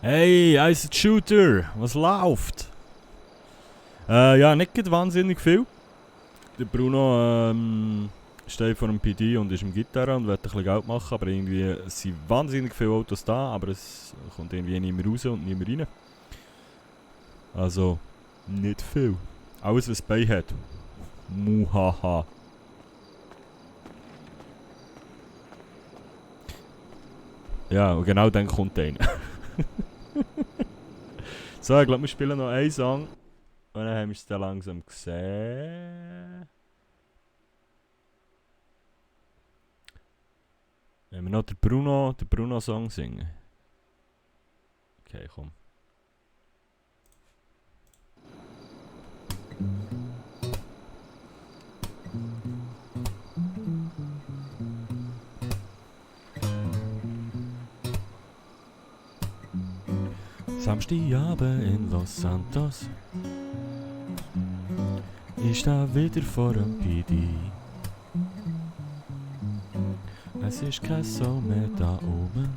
Hey, Ice Shooter, was läuft? Ja, nicht gerade wahnsinnig viel. Der Bruno steht vor dem PD und ist im Gitarre und will ein bisschen Geld machen, aber irgendwie es sind wahnsinnig viele Autos da, aber es kommt irgendwie nicht mehr raus und nicht mehr rein. Also, nicht viel. Alles, was bei hat. Muhaha. Ja, und genau dann kommt einer. So, ich glaube, wir spielen noch einen Song. Und dann haben wir es dann langsam gesehen. Wenn wir noch den Bruno-Song singen. Okay, komm. Samstagabend in Los Santos. Ich stehe wieder vor dem PD. Es ist kein Sau mehr da oben.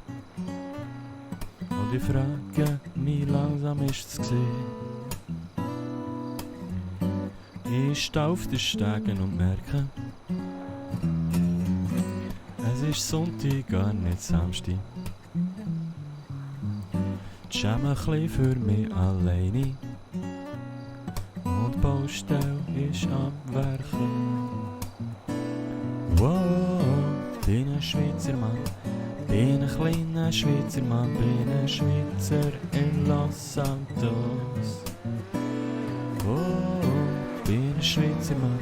Und ich frage mich, langsam ist es gesehen. Ich stehe auf den Stegen und merke, es ist Sonntag, gar nicht Samstag. Die Jam ein bisschen für mich alleine. Und die Baustelle ist am Werken. Wow, bin ein Schweizer Mann, bin ein kleiner Schweizer Mann, bin ein Schweizer in Los Santos. Wow, bin ein Schweizer Mann,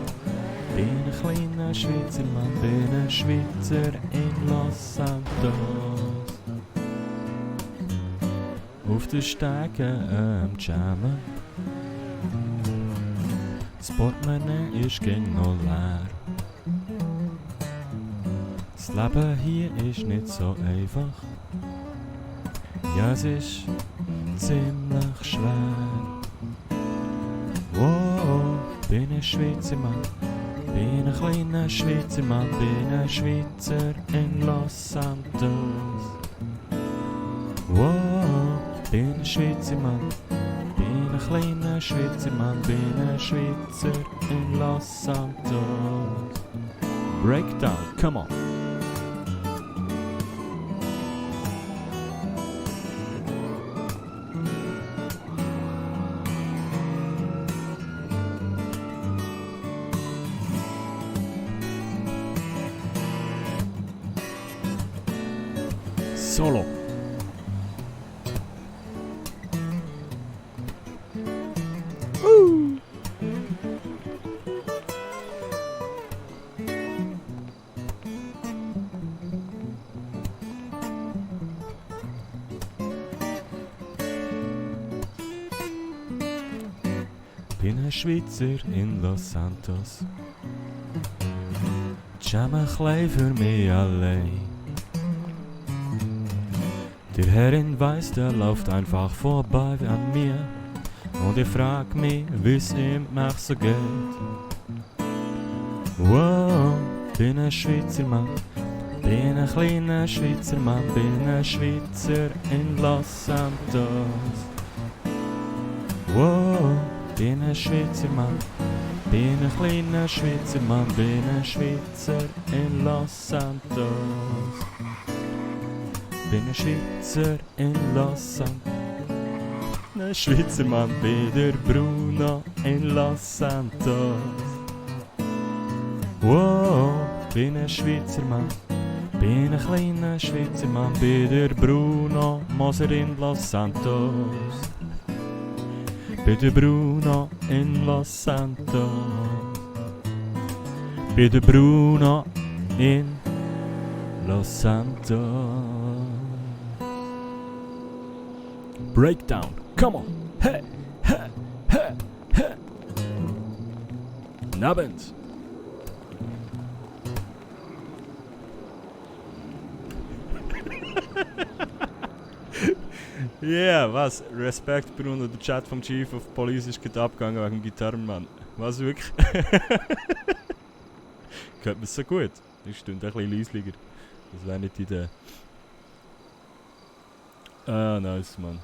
bin ein kleiner Schweizer Mann, bin ein Schweizer in Los Santos. Auf den Stegen am Jammen. Das Portemonnaie ist gegen noch leer. Das Leben hier ist nicht so einfach. Ja, es ist ziemlich schwer. Wow, bin ein Schweizer Mann, bin ein kleiner Schweizer Mann, bin ein Schweizer in Los Santos. Wow, bin ein Schweizer Mann, bin ein kleiner Schweizer Mann, bin ein Schweizer in Los Santos. Breakdown, come on. Solo. Bin ein Schweizer in Los Santos. Jam ein klein für mich allein. Der Herrin weiss, der läuft einfach vorbei an mir. Und ich frag mich, wie's ihm auch so geht. Wow, bin ein Schweizer Mann, bin ein kleiner Schweizer Mann, bin ein Schweizer in Los Santos. Wow, bin ein Schweizer Mann, bin ein kleiner Schweizer Mann, bin ein Schweizer in Los Santos. Bin ein Schweizer in Los Santos. Ein Schweizer Mann, bin der Bruno in Los Santos. Wow, bin ein Schweizer Mann, bin ein kleiner Schweizer Mann, bin der Bruno Moser in Los Santos. Bin der Bruno in Los Santos. Bin der Bruno in Los Santos. Breakdown, come on, hey, hey, hey, hey. Guten Abend. Yeah, was? Respekt, Bruno, der Chat vom Chief of Police ist gerade abgegangen wegen dem Gitarrenmann. Was, wirklich? Hört man so gut? Das stimmt ein bisschen leisliger. Das wäre nicht die Idee. Ah, nice, Mann.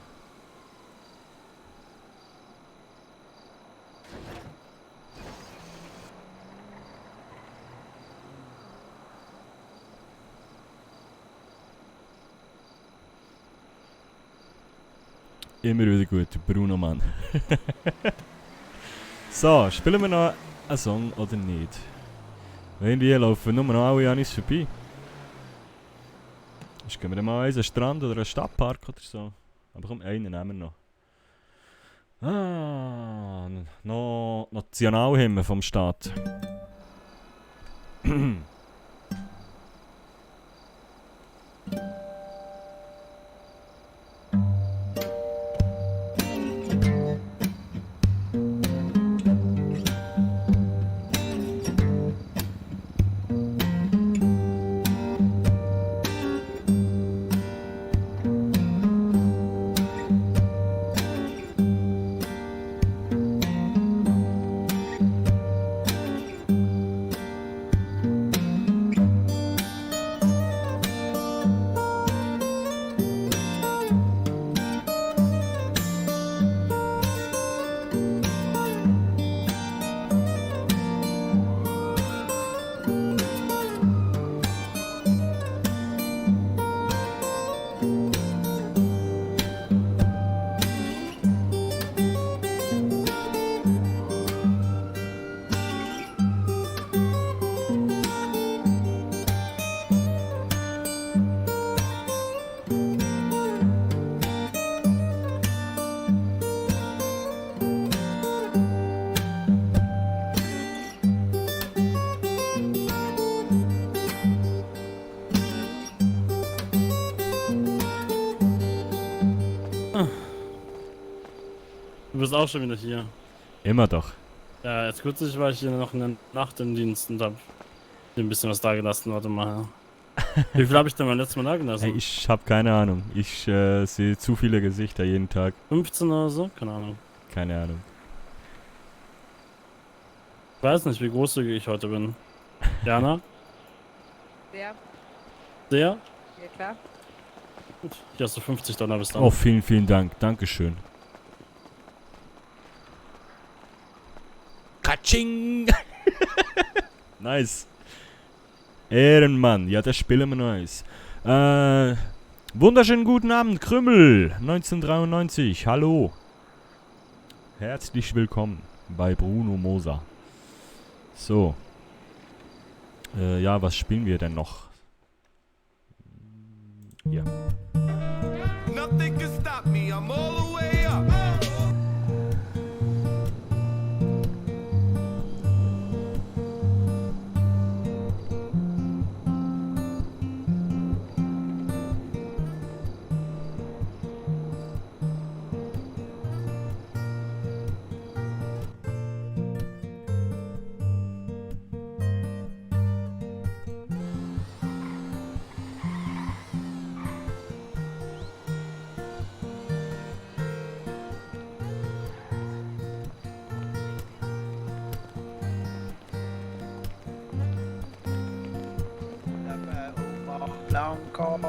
Immer wieder gut, Bruno Mann. So, spielen wir noch einen Song oder nicht? Irgendwie laufen nur noch alle an uns vorbei. Jetzt gehen wir dann mal an einen Strand oder einen Stadtpark oder so. Aber komm, einen nehmen wir noch. Noch Nationalhymne vom Staat. Du bist auch schon wieder hier. Immer doch. Ja, jetzt kürzlich war ich hier noch eine Nacht im Dienst und hab dir ein bisschen was dagelassen. Warte mal. Wie viel habe ich denn beim letzten Mal dagelassen? Hey, ich hab keine Ahnung. Ich sehe zu viele Gesichter jeden Tag. 15 oder so? Keine Ahnung. Keine Ahnung. Ich weiß nicht, wie großzügig ich heute bin. Jana? Sehr, Sehr? ja klar. Gut. Hier hast du $50 bis dann. Oh, vielen, vielen Dank. Dankeschön. Katsching! Nice. Ehrenmann. Ja, das spielen wir noch eins. Wunderschönen guten Abend, Krümmel. 1993. Hallo. Herzlich willkommen bei Bruno Moser. So. Ja, was spielen wir denn noch? Ja. Nothing can stop me, I'm all the way up. Blanco.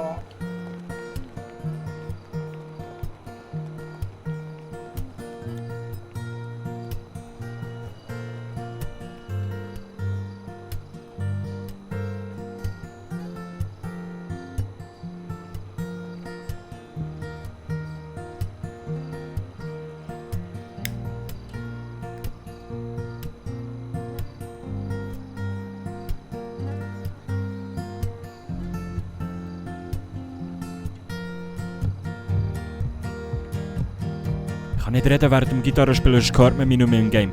Ich kann nicht reden während dem Gitarrespielen, sonst hört man mich nur mehr im Game.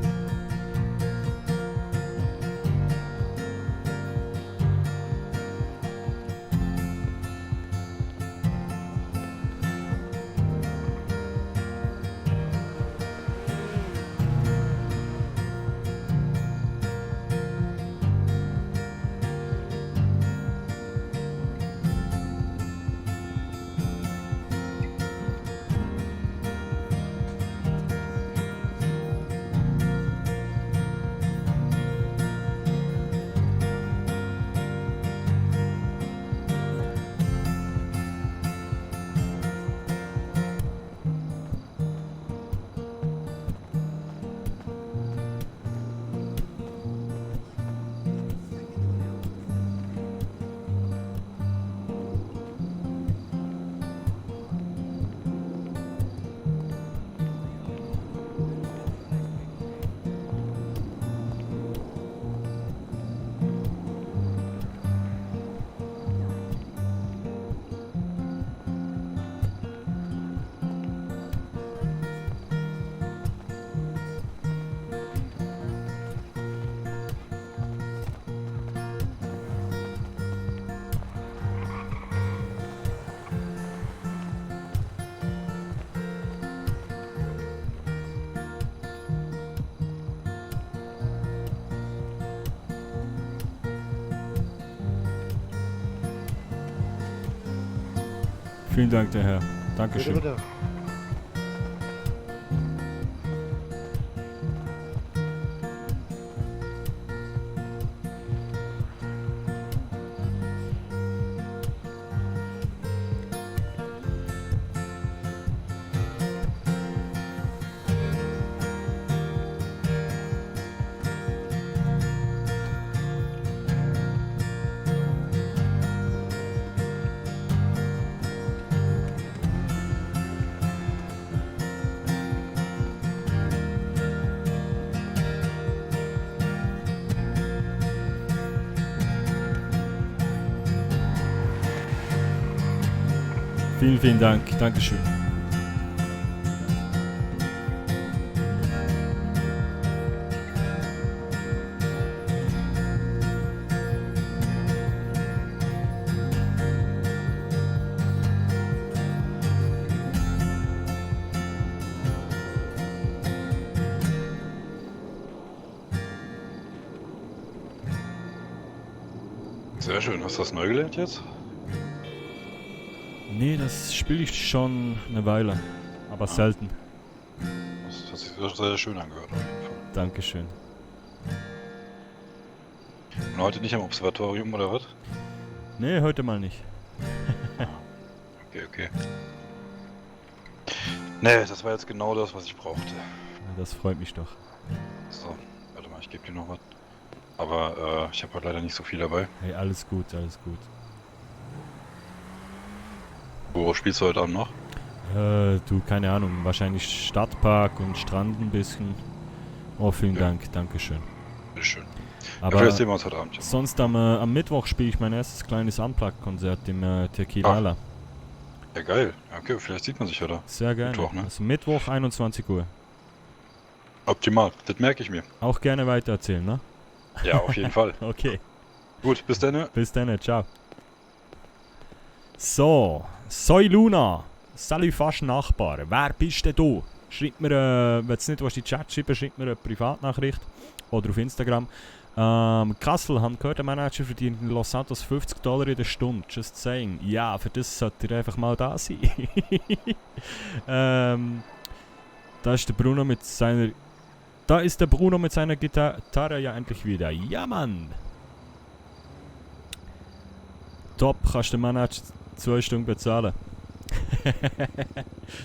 Vielen Dank, der Herr. Dankeschön. Bitte, bitte. Vielen, vielen Dank. Dankeschön. Sehr schön. Hast du das neu gelernt jetzt? Nee, das spiele ich schon eine Weile. Aber selten. Das hat sich sehr, sehr schön angehört auf jeden Fall. Dankeschön. Und heute nicht am Observatorium oder was? Nee, heute mal nicht. Okay, okay. Nee, das war jetzt genau das, was ich brauchte. Das freut mich doch. So, warte mal, ich gebe dir noch was. Aber ich habe heute leider nicht so viel dabei. Hey, alles gut, alles gut. Wo spielst du heute Abend noch? Du, keine Ahnung, wahrscheinlich Stadtpark und Strand ein bisschen. Oh, vielen Dank, Dankeschön. Bitteschön. Aber Dafür sehen wir uns heute Abend. Ja. sonst am Mittwoch spiele ich mein erstes kleines Unplugged-Konzert im Tequila. Ja, geil. Okay, vielleicht sieht man sich ja da. Sehr gerne. Mittwoch, ne? Also Mittwoch, 21 Uhr. Optimal, das merke ich mir. Auch gerne weitererzählen, ne? Ja, auf jeden Fall. Okay. Gut, bis dann. Bis dann, ciao. So, Soy Luna. Salut, fast Nachbar. Wer bist denn du? Schreib mir, wenn du nicht in den Chat schreiben, schreib mir eine Privatnachricht. Oder auf Instagram. Kassel, haben gehört, der Manager verdient in Los Santos $50 in der Stunde. Just saying. Ja, für das sollte ihr einfach mal da sein. Da ist der Bruno mit seiner... Da ist der Bruno mit seiner Gitarre ja endlich wieder. Ja, Mann! Top, kannst du den Manager 2 Stunden bezahlen. Da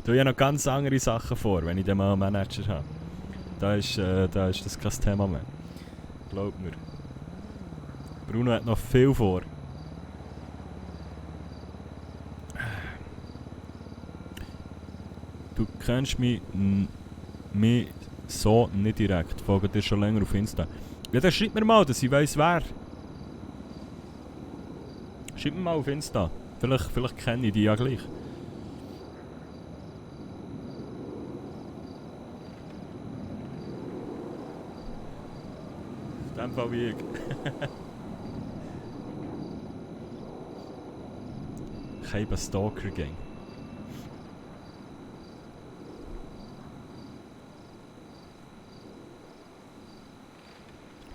habe ich noch ganz andere Sachen vor, wenn ich dann mal einen Manager habe. Da ist das kein Thema mehr. Glaub mir. Bruno hat noch viel vor. Du kennst mich so nicht direkt. Folge dir schon länger auf Insta. Ja, dann schreib mir mal, dass ich weiss wer. Schreib mir mal auf Insta. Vielleicht kenne ich die ja gleich. In dem Fall wie ich. Ich habe einen Stalker-Gang.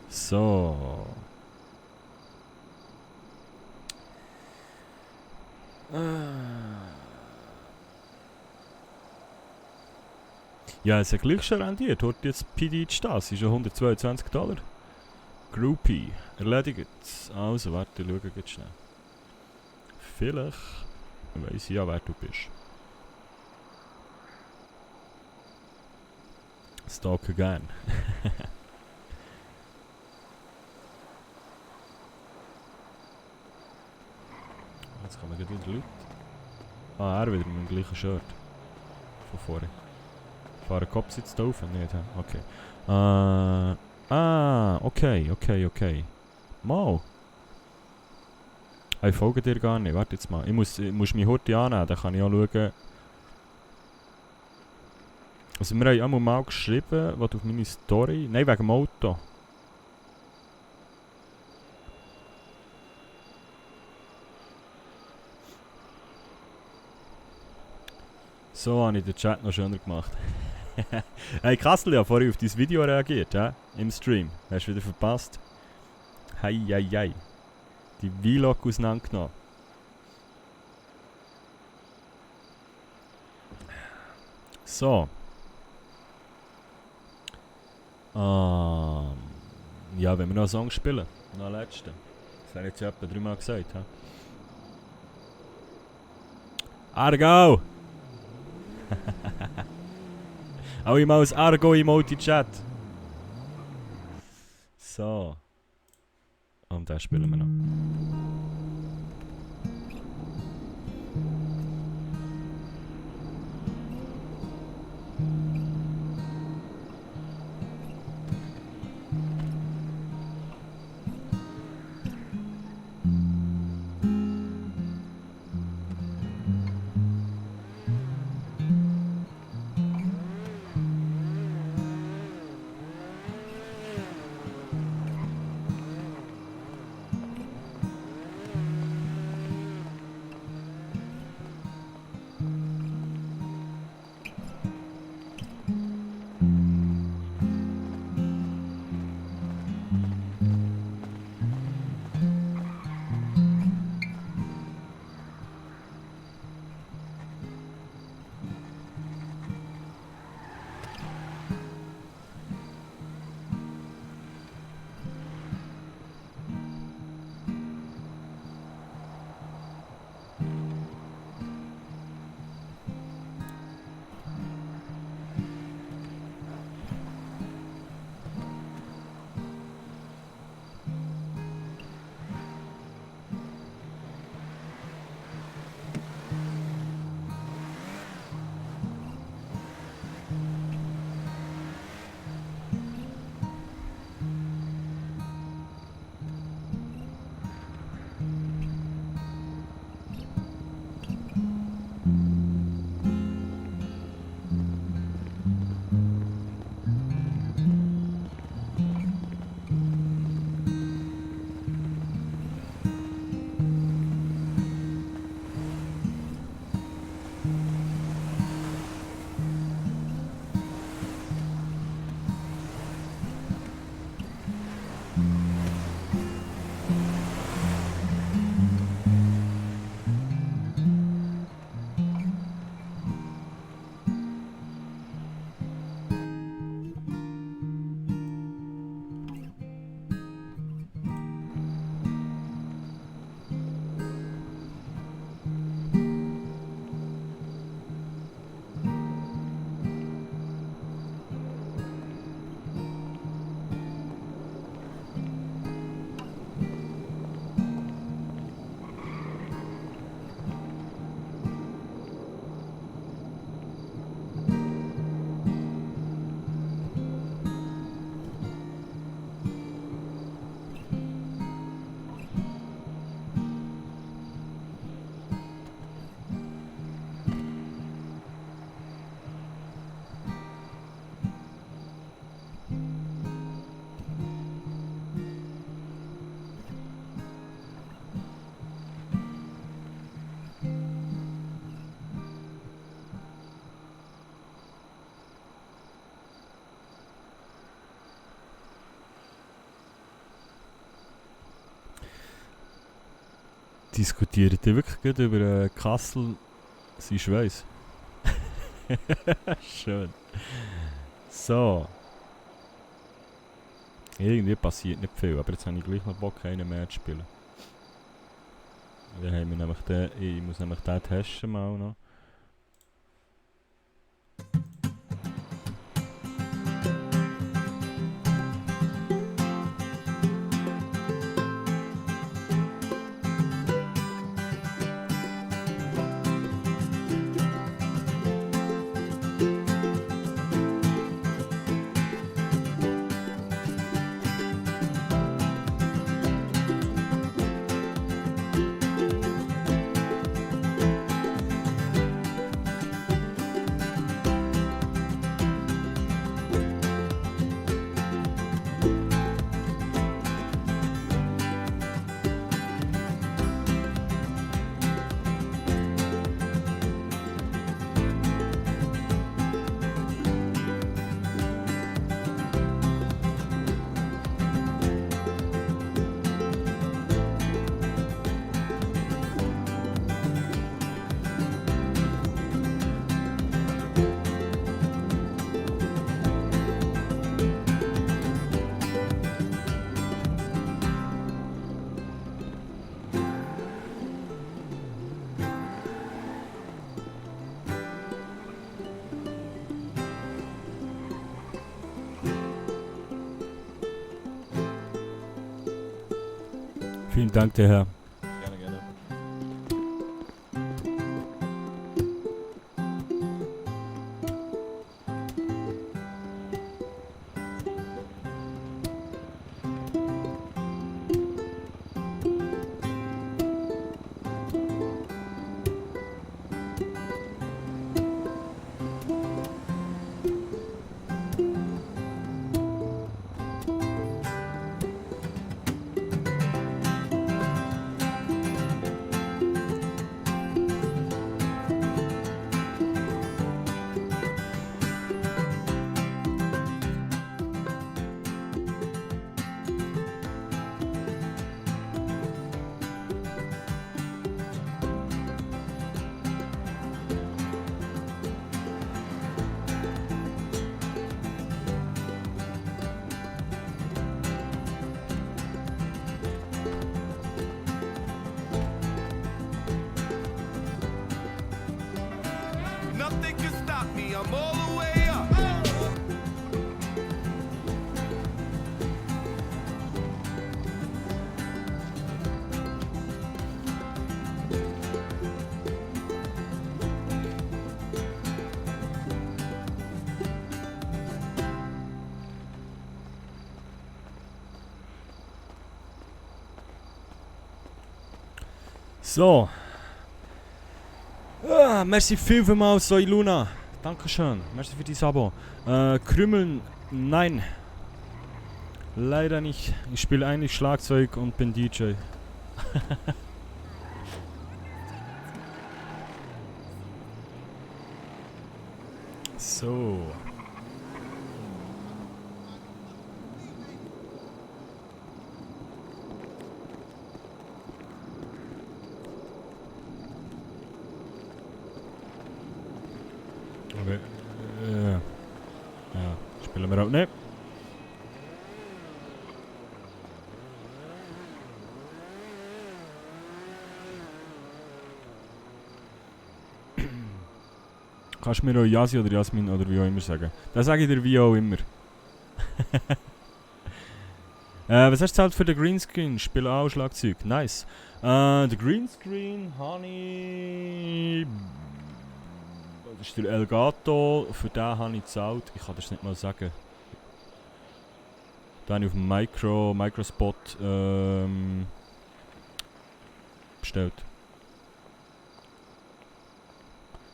So. Ja, es hat gleich schon rendiert. Hört jetzt PD das? Ist ja $122. Groupie. Erledigt. Also, warte, schauen wir jetzt schnell. Vielleicht weiss ich ja, wer du bist. Stalk again. Jetzt kann man gleich wieder Leute. Ah, er wieder mit dem gleichen Shirt. Von vorhin. Fahren Kopf sitzt da oben? Nicht, okay. Okay. Mal. Ich folge dir gar nicht. Warte jetzt mal. Ich muss mich heute annehmen, dann kann ich auch schauen. Also wir haben einmal mal geschrieben, was auf meine Story... Nein, wegen dem Auto. So habe ich den Chat noch schöner gemacht. Hey Kassel, ja vorhin auf dein Video reagiert, ja? Im Stream. Hast du wieder verpasst? Hei. Die Vlog auseinandergenommen. So. Ja, wenn wir noch einen Song spielen. Noch einen letzten. Das habe ich jetzt etwa 3 Mal gesagt. He? Argo! Alle mal ein Argo-Emote in Chat. So. Und den spielen wir noch. Diskutiert ihr wirklich gut über Kassel sein Schweiß? Schön. So. Irgendwie passiert nicht viel, aber jetzt habe ich gleich noch Bock, einen mehr zu spielen. Dann haben wir nämlich den, ich muss nämlich den testen mal noch. Vielen Dank, der Herr. Gerne, gerne. Nothing can stop me, I'm all the way up. So. Ah, merci vielmals, Soy Luna. Dankeschön. Merci für dieses Abo. Krümmeln, nein. Leider nicht. Ich spiele eigentlich Schlagzeug und bin DJ. So. Okay. Ja, spielen wir auch nicht. Kannst du mir auch Yasi oder Jasmin oder wie auch immer sagen? Das sage ich dir wie auch immer. Was hast du halt für den Greenscreen? Ich spiele auch Schlagzeug. Nice. Der Greenscreen habe ich... Das ist der Elgato. Für den habe ich gezahlt. Ich kann das nicht mal sagen. Da habe ich auf dem Microspot bestellt.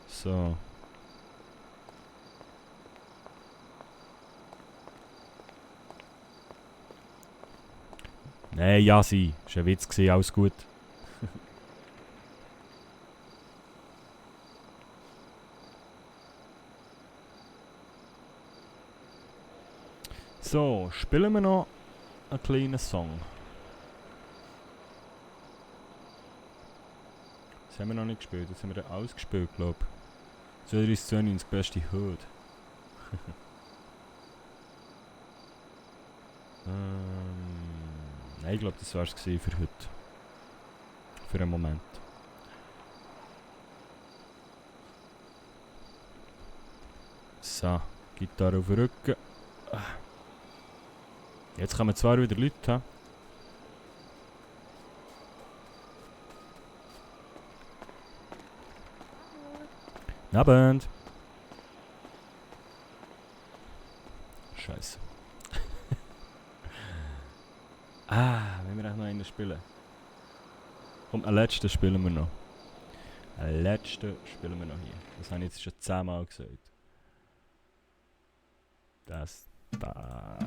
So. Nein, Yasi. Das war ein Witz, alles gut. So, spielen wir noch einen kleinen Song. Das haben wir noch nicht gespielt, das haben wir dann ausgespielt, glaube ich. 3292, beste Hood. Nein, ich glaube, das war es für heute. Für einen Moment. So, Gitarre auf den Rücken. Jetzt kommen zwar wieder Leute. Abend. Scheiße. Wenn wir auch noch einen spielen. Komm, einen letzten spielen wir noch. Einen letzten spielen wir noch hier. Das habe ich jetzt schon 10-mal gesagt. Das da.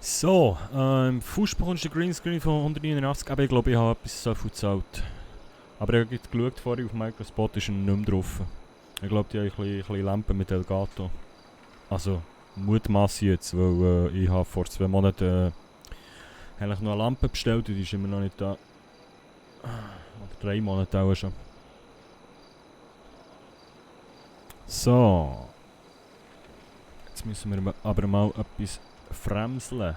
So, im Fuß bekommst du den Greenscreen von 189, aber ich glaube, ich habe etwas so viel gezahlt. Aber ich habe jetzt geschaut, vorher auf Microspot ist er nicht mehr drauf. Ich glaube, die haben ein bisschen Lampen mit Elgato. Also, Mutmasse jetzt, weil ich habe vor 2 Monaten eigentlich noch eine Lampe bestellt und die ist immer noch nicht da. Oder 3 Monate auch schon. So. Jetzt müssen wir aber mal etwas fremseln.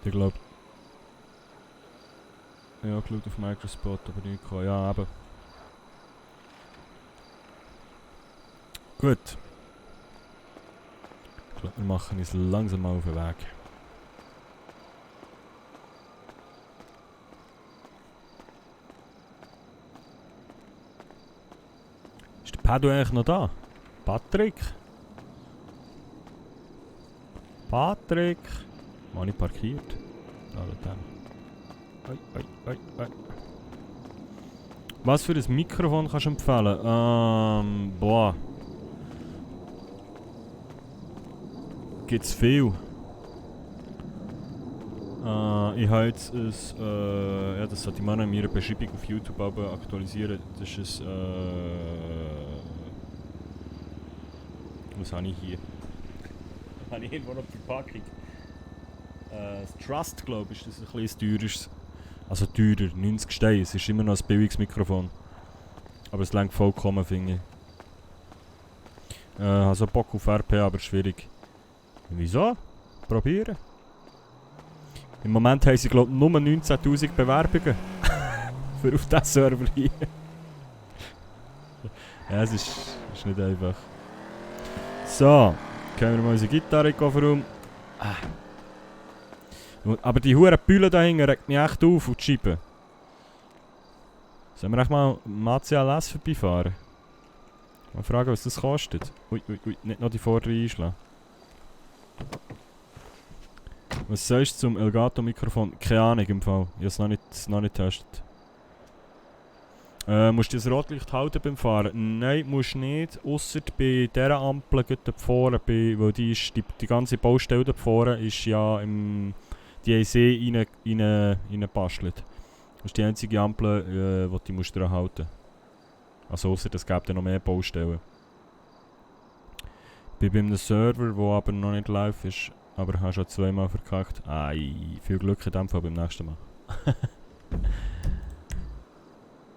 Ich glaube... Ja, geschaut auf Microspot, aber nicht gekommen. Ja, eben. Gut. Ich glaube, wir machen uns langsam mal auf den Weg. Ist der Pedro eigentlich noch da? Patrick? Patrick? Mal nicht parkiert. Da, da. Was für ein Mikrofon kannst du empfehlen? Boah. Gibt's viel. Ich habe jetzt ein, ja, das sollte ich mal in meiner Beschreibung auf YouTube aber aktualisieren. Das ist ein, was habe ich hier? Habe ich irgendwo noch die Verpackung? Das Trust, glaube ich, ist das ein bisschen teureres. Also teurer, 90 Steine. Es ist immer noch ein billiges Mikrofon. Aber es lenkt vollkommen, finde ich. Also Bock auf RP, aber schwierig. Wieso? Probieren. Im Moment haben sie, glaube ich, nur 19'000 Bewerbungen. Für auf diesen Server hier. Ja, es ist nicht einfach. So, können wir mal unsere Gitarre rum. Aber die huren Bühlen da hinten regt mich echt auf und die Scheibe. Sollen wir echt mal am ACLS vorbeifahren? Mal fragen, was das kostet. Ui, nicht noch die vordere einschlagen. Was sagst du zum Elgato-Mikrofon? Keine Ahnung im Fall. Ich habe es noch nicht getestet. Musst du das Rotlicht halten beim Fahren? Nein, musst du nicht. Ausser bei dieser Ampel da vorne, weil die ganze Baustelle da vorne ist ja im... Die haben sie reingepastelt. Das ist die einzige Ampel, die du musst dran halten. Also ausser es gäbe dann noch mehr Baustellen. Ich bin bei einem Server, der aber noch nicht live ist, aber habe schon 2-mal verkackt. Viel Glück in dem Fall beim nächsten Mal.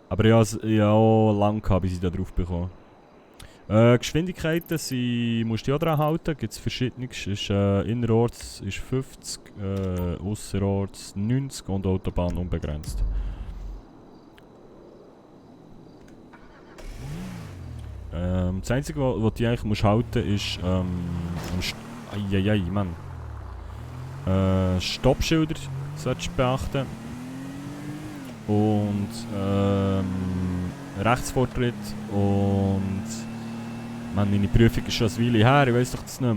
Aber ja, es auch lange gehabt, bis ich da drauf bekomme. Geschwindigkeiten musst du ja dran halten, gibt es verschiedene. Innerorts ist 50, ausserorts 90 und Autobahn unbegrenzt. Das Einzige, was du eigentlich musst halten musst, ist Mann. Stoppschilder solltest du beachten. Und Rechtsvortritt und meine Prüfung ist schon eine Weile her, ich weiss doch das nicht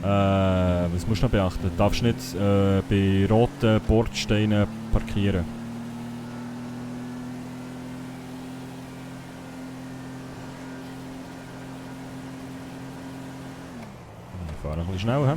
mehr. Was musst du noch beachten? Du darfst nicht bei roten Bordsteinen parkieren. Ich fahre ein bisschen schnell, he?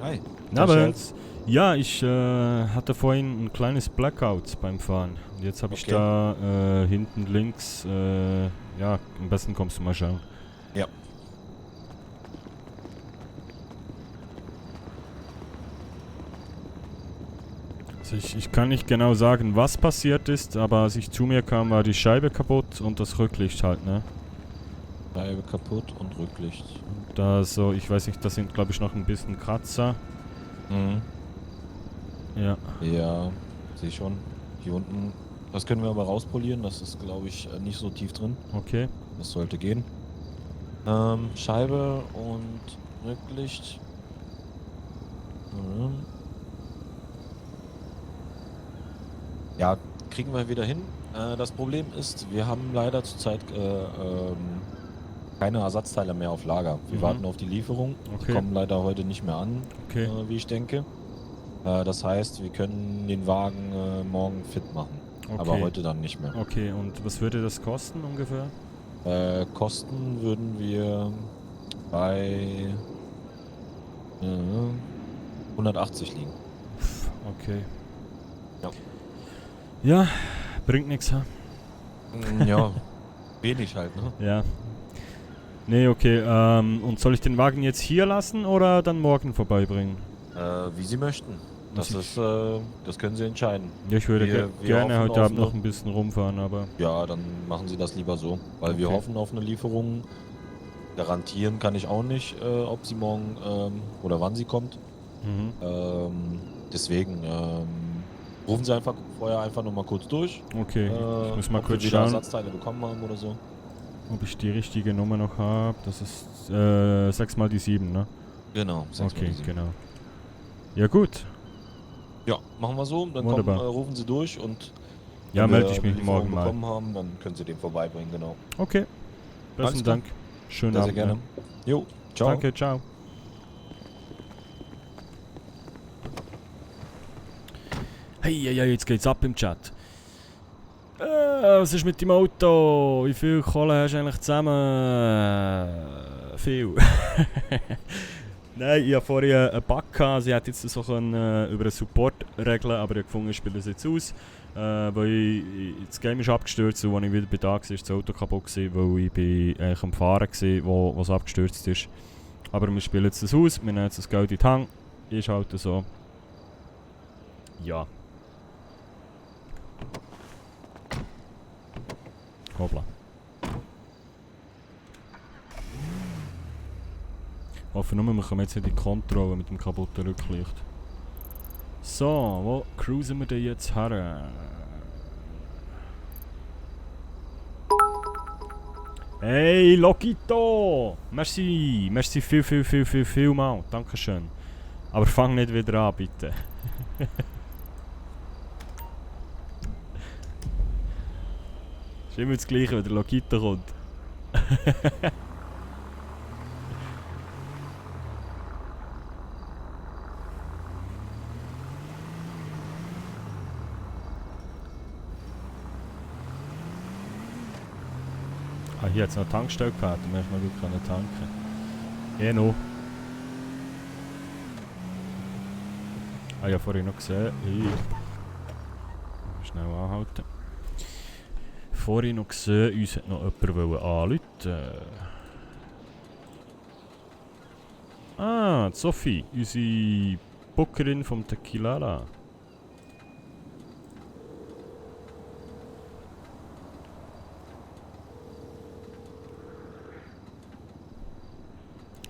Hi. Na, Benz. Ja, ich hatte vorhin ein kleines Blackout beim Fahren. Und jetzt habe ich Okay. da hinten links, ja, am besten kommst du mal schauen. Ja. Also ich kann nicht genau sagen, was passiert ist, aber als ich zu mir kam, war die Scheibe kaputt und das Rücklicht halt, ne? Scheibe kaputt und Rücklicht. Da so, ich weiß nicht, da sind glaube ich noch ein bisschen Kratzer. Mhm. Ja. Ja, sehe schon. Hier unten. Das können wir aber rauspolieren. Das ist, glaube ich, nicht so tief drin. Okay. Das sollte gehen. Scheibe und Rücklicht. Mhm. Ja, kriegen wir wieder hin. Das Problem ist, wir haben leider zurzeit keine Ersatzteile mehr auf Lager. Wir warten auf die Lieferung. Die Okay. kommen leider heute nicht mehr an, Okay. wie ich denke. Das heißt, wir können den Wagen morgen fit machen. Aber Okay. heute dann nicht mehr. Okay, und was würde das kosten ungefähr? Kosten würden wir bei 180 liegen. Okay. Ja. Ja, bringt nichts, ha? Ja, wenig halt, ne? Ja. Nee, okay, und soll ich den Wagen jetzt hier lassen oder dann morgen vorbeibringen? Wie Sie möchten. Das Was das können Sie entscheiden. Ja, ich würde Wir gerne hoffen heute auf Abend noch eine- ein bisschen rumfahren, aber... Ja, dann machen Sie das lieber so. Weil wir Okay. hoffen auf eine Lieferung. Garantieren kann ich auch nicht, ob sie morgen oder wann sie kommt. Mhm. Deswegen rufen Sie vorher einfach nochmal kurz durch. Okay, ich muss mal ob kurz wir wieder schauen, Ersatzteile bekommen haben oder so. ob ich die richtige Nummer noch habe. Das ist 6 mal die 7, ne? Genau. 6 Okay, mal die 7. genau. Ja gut. Ja, machen wir so. Dann Wunderbar. rufen Sie durch und Ja, wenn melde wir ich die mich Lieferung morgen mal. bekommen haben, dann können Sie den vorbeibringen, genau. Okay. Alles Besten klar. Dank. Schönen Sehr, sehr Abend. gerne. Ne? Jo, ciao. Danke, ciao. Hey, jetzt geht's ab im Chat. Was ist mit dem Auto? Wie viel Kohle hast du eigentlich zusammen? Viel. Nein, ich hatte vorhin einen Bug gehabt. Sie hätte jetzt so über einen Support regeln, aber ich habe gefunden, ich spiele das jetzt aus. Weil das Game ist abgestürzt und als ich wieder da war, ist das Auto kaputt gewesen, weil ich bin eigentlich am Fahren war, wo es abgestürzt ist. Aber wir spielen jetzt das aus, wir nehmen jetzt das Geld in die Hand. Ist halt so. Ja. Hoppla. Ich hoffe nur, wir kommen jetzt nicht in die Kontrolle mit dem kaputten Rücklicht. So, wo cruisen wir denn jetzt her? Hey, Lokito! Merci! Merci viel mal. Dankeschön. Aber fang nicht wieder an, bitte. Ist immer das Gleiche, wenn der Lokito kommt. Ah, hier hat es noch eine Tankstelle gehabt, da möchte man gut tanken. Noch. Ah ja, vorhin noch gesehen. Schnell anhalten. Vorhin noch gesehen, uns hat noch jemand anrufen. Ah, die Sophie, unsere Bookerin vom Tequilala.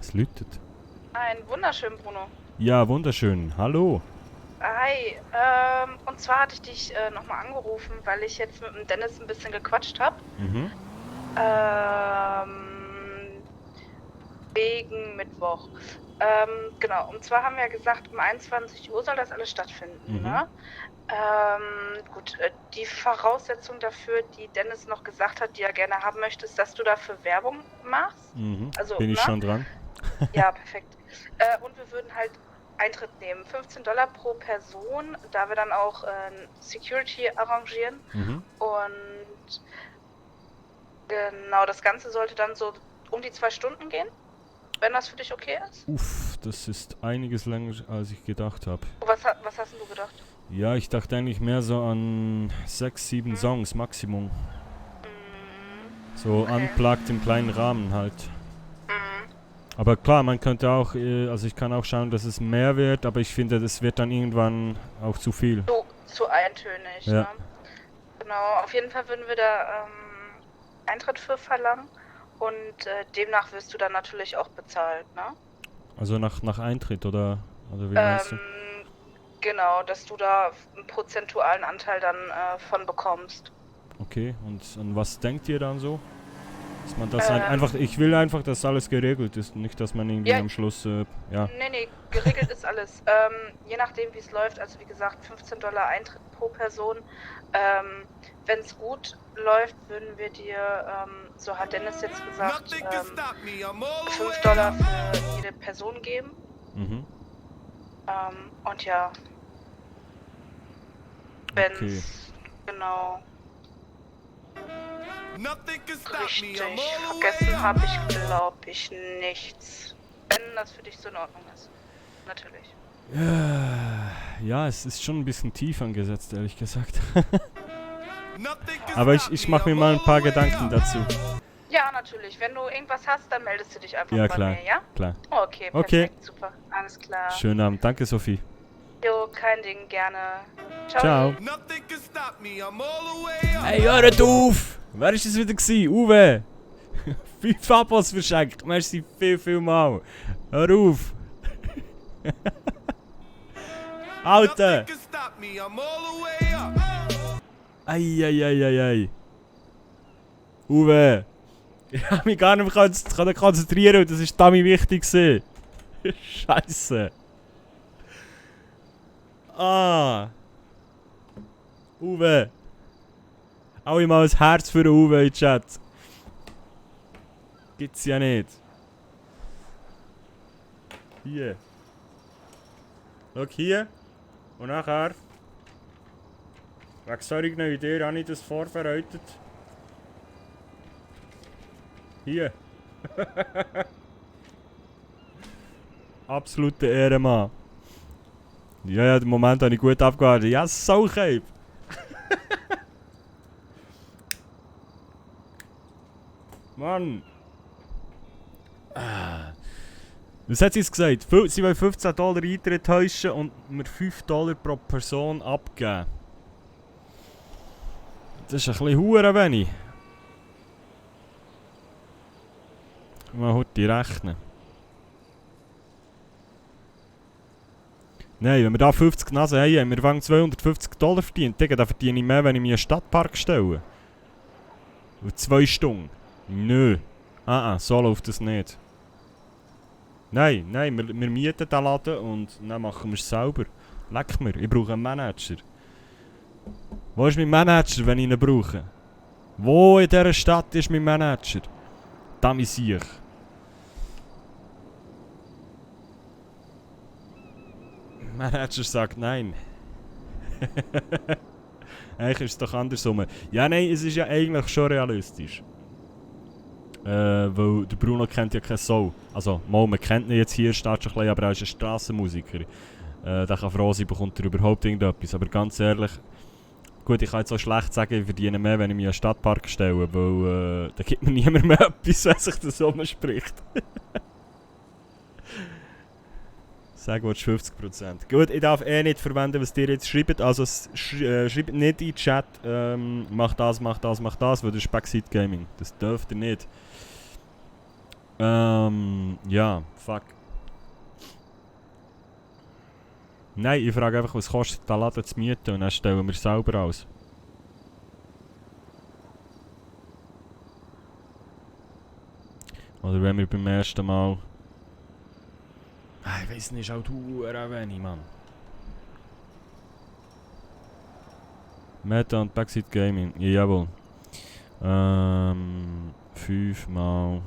Es läutet. Einen wunderschönen, Bruno. Ja, wunderschön. Hallo. Hi, und zwar hatte ich dich nochmal angerufen, weil ich jetzt mit dem Dennis ein bisschen gequatscht habe. Mhm. Wegen Mittwoch. Genau, und zwar haben wir ja gesagt, um 21 Uhr soll das alles stattfinden, Mhm. ne? Gut, die Voraussetzung dafür, die Dennis noch gesagt hat, die er gerne haben möchte, ist, dass du dafür Werbung machst. Mhm. Also, Bin ich ne? schon dran? Ja, perfekt. Und wir würden halt Eintritt nehmen. $15 pro Person, da wir dann auch Security arrangieren. Mhm. Und genau, das Ganze sollte dann so um die 2 Stunden gehen, wenn das für dich okay ist. Uff, das ist einiges länger, als ich gedacht habe. Was hast denn du gedacht? Ja, ich dachte eigentlich mehr so an 6, 7 Songs Maximum. So Okay. unplugged im kleinen Rahmen halt. Aber klar, man könnte auch, also ich kann auch schauen, dass es mehr wird, aber ich finde, das wird dann irgendwann auch zu viel. Zu eintönig, Ja. ne? Genau, auf jeden Fall würden wir da Eintritt für verlangen und demnach wirst du dann natürlich auch bezahlt, ne? Also nach Eintritt oder wie meinst du? Genau, dass du da einen prozentualen Anteil dann von bekommst. Okay, und was denkt ihr dann so? Dass man das einfach, ich will einfach, dass alles geregelt ist, nicht, dass man irgendwie Ja. am Schluss, ja. Nee, geregelt ist alles. Je nachdem, wie es läuft, also wie gesagt, $15 Eintritt pro Person. Wenn es gut läuft, würden wir dir, so hat Dennis jetzt gesagt, Nothing can stop me. I'm all the way $5 up. für jede Person geben. Mhm. Und ja, wenn's genau Nothing can stop me. richtig I'm all the way vergessen up. habe, ich glaube ich nichts. Wenn das für dich so in Ordnung ist. Natürlich. Ja, es ist schon ein bisschen tief angesetzt, ehrlich gesagt. Nothing can Aber stop ich me. mache mir I'm mal all ein paar the way Gedanken up. dazu. Ja, natürlich. Wenn du irgendwas hast, dann meldest du dich einfach Ja, bei klar, mir, ja? klar. Okay, Okay. perfekt, super. Alles klar. Schönen Abend, danke Sophie. Jo, kein Ding, gerne. Ciao. Nothing can stop me. I'm all the way up. Hey, hört auf! Wer ist es wieder gewesen? Uwe! 5 Abos verschenkt. Merci viel mal. Hör auf! Alter! Nothing can stop me. I'm all the way up. Ei. Uwe! Ich hab mich gar nicht mehr konzentrieren und das ist damit wichtig gewesen. Scheiße. Uwe! Alle mal ein Herz für den Uwe im Chat. Gibt's ja nicht. Hier. Schau hier. Und nachher. Wegen solcher Idee habe ich das vorbereitet. Hier. Absolute Ehrenmann. Ja, den Moment habe ich gut abgewartet. Ja, so Cape. Mann. Was hat sie jetzt gesagt? Sie wollen $15 Eintritt täuschen und mir $5 pro Person abgeben. Das ist ein bisschen hure wenig. Mal heute rechnen. Nein, wenn wir da 50 Nasen haben, haben wir $250 verdient. Digga, da verdiene ich mehr, wenn ich mir einen Stadtpark stelle. Und 2 Stunden. Nö. So läuft das nicht. Nein, wir mieten den Laden und dann machen wir es selber. Leck mir, ich brauche einen Manager. Wo ist mein Manager, wenn ich ihn brauche? Wo in dieser Stadt ist mein Manager? Da bin ich. Manager sagt nein. Eigentlich ist es doch andersrum. Ja, nein, es ist ja eigentlich schon realistisch. Weil der Bruno kennt ja keine Sau. Also, man kennt ihn jetzt hier, steht schon ein bisschen, aber er ist ein Strassenmusiker. Der kann froh sein, bekommt er überhaupt irgendetwas. Aber ganz ehrlich, gut, ich kann jetzt auch schlecht sagen, ich verdiene mehr, wenn ich mich in einen Stadtpark stelle, weil da gibt mir niemand mehr etwas, wenn sich das umspricht. Sag, was 50%. Gut, ich darf nicht verwenden, was ihr jetzt schreibt. Also schreibt nicht in den Chat, mach das, weil das ist Backseat Gaming. Das dürft ihr nicht. Ja, fuck. Nein, ich frage einfach, was kostet den Laden zu mieten und dann stellen wir es selber aus. Oder wenn wir beim ersten Mal... Ich weiss nicht, ist halt wenig, Mann. Meta und Backseat Gaming, jawohl. 5 mal...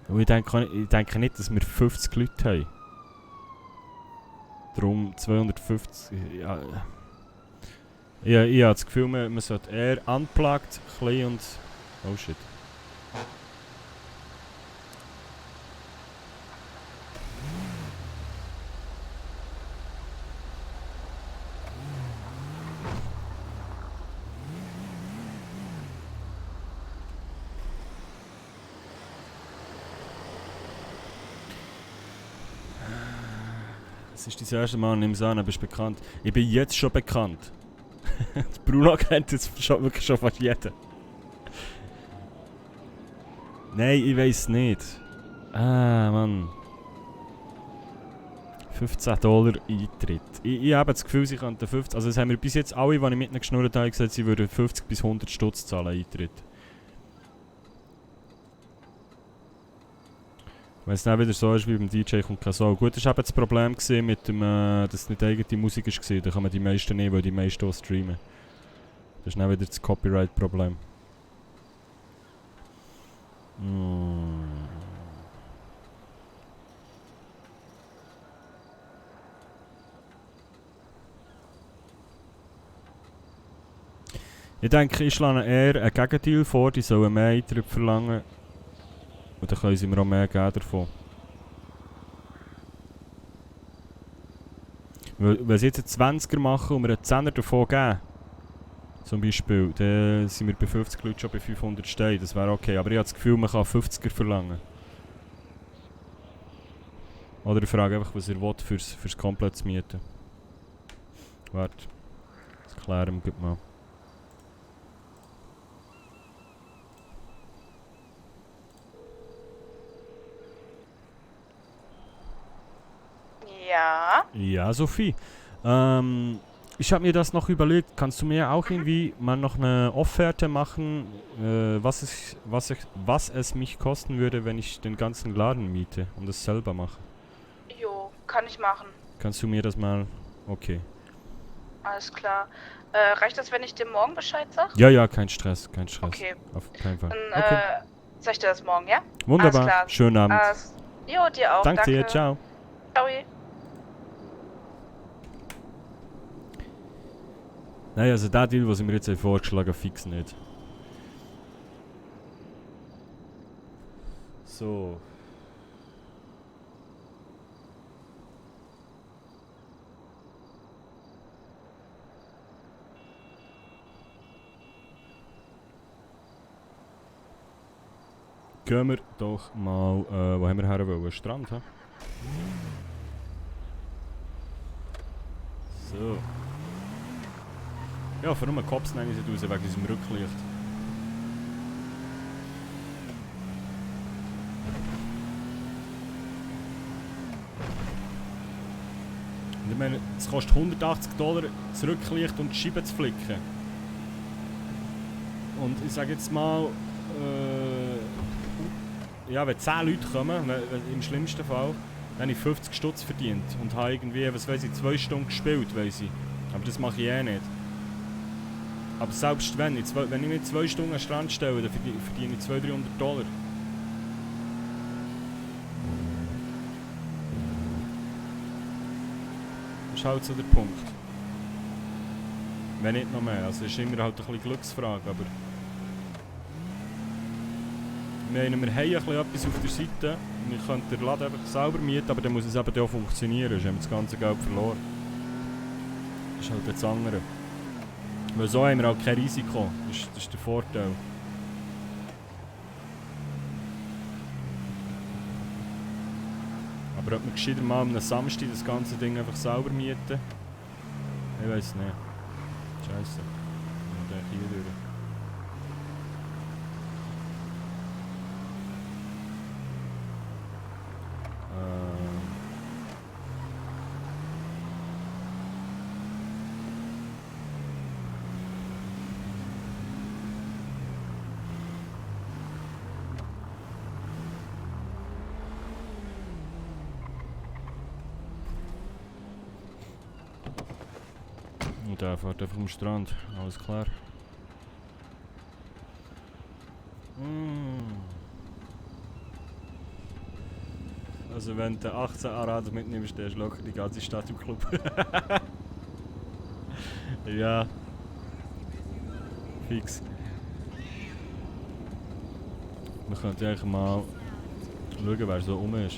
Ich denke nicht, dass wir 50 Leute haben. Darum 250... Ja. Ich habe das Gefühl, man sollte eher unplugged, klein und... Oh shit. Es ist das erste Mal, nimm es an, bist bekannt. Ich bin jetzt schon bekannt. Bruno kennt jetzt schon, wirklich schon fast jeden. Nein, ich weiß nicht. Ah, Mann. $15 Eintritt. Ich habe das Gefühl, sie könnten 50... Also das haben wir bis jetzt alle, die ich mit ihnen geschnurrt habe, gesagt, sie würden 50 bis 100 Stutz zahlen Eintritt. Wenn es dann wieder so ist wie beim DJ, kommt kein Soul. Gut, das war eben das Problem mit dem, dass es nicht eigene Musik war. Da kann man die meisten nehmen, weil die meisten auch streamen. Das ist dann wieder das Copyright-Problem. Ich denke, ich schlage eher einen Gegendeal vor, die sollen mehr Eintritt verlangen. Und dann können sie mir auch mehr geben davon. Wenn sie jetzt einen 20er machen und mir einen 10er davon geben, zum Beispiel, dann sind wir bei 50 Leuten schon bei 500 Steinen. Das wäre okay, aber ich habe das Gefühl, man kann 50er verlangen. Oder ich frage einfach, was ihr wollt fürs komplett mieten. Warte, das klären wir mal. Ja. Ja, Sophie. Ich habe mir das noch überlegt. Kannst du mir auch irgendwie mal noch eine Offerte machen, was es mich kosten würde, wenn ich den ganzen Laden miete und es selber mache? Jo, kann ich machen. Kannst du mir das mal... Okay. Alles klar. Reicht das, wenn ich dir morgen Bescheid sag? Ja, ja, kein Stress, kein Stress. Okay. Auf keinen Fall. Dann Okay. sag ich dir das morgen, ja? Wunderbar. Alles klar. Schönen Abend. Jo, dir auch. Danke dir, ciao. Ciao. Nein, also der Deal, was ich mir jetzt vorgeschlagen habe, fix nicht. So. Gehen wir doch mal, wo haben wir her wollen? Strand, hä? So. Ja, vor allem Cops nehmen sie raus wegen diesem Rücklicht. Und ich meine, es kostet $180 das Rücklicht und die Scheibe zu flicken. Und ich sage jetzt mal, ja, wenn 10 Leute kommen, im schlimmsten Fall, dann habe ich 50 Stutz verdient und habe irgendwie, was weiß ich, 2 Stunden gespielt, weiss ich. Aber das mache ich eh nicht. Aber selbst wenn ich mir 2 Stunden an den Strand stelle, dann verdiene ich $200-300. Das ist halt so der Punkt. Wenn nicht noch mehr. Also es ist immer halt ein bisschen Glücksfrage, aber... Wir haben ein bisschen etwas auf der Seite. Wir können den Laden einfach selber mieten, aber dann muss es eben auch funktionieren, sonst haben wir das ganze Geld verloren. Das ist halt das andere. Weil so haben wir auch kein Risiko. Das ist der Vorteil. Aber ob wir gescheiter mal am Samstag das ganze Ding einfach selber mieten? Ich weiß nicht. Scheiße. Ich bin hier durch. Und der fährt einfach am Strand. Alles klar. Also wenn du 18 Arad mitnimmst, dann ist locker die ganze Stadt im Club. Ja. Fix. Wir könnten eigentlich mal schauen, wer so rum ist.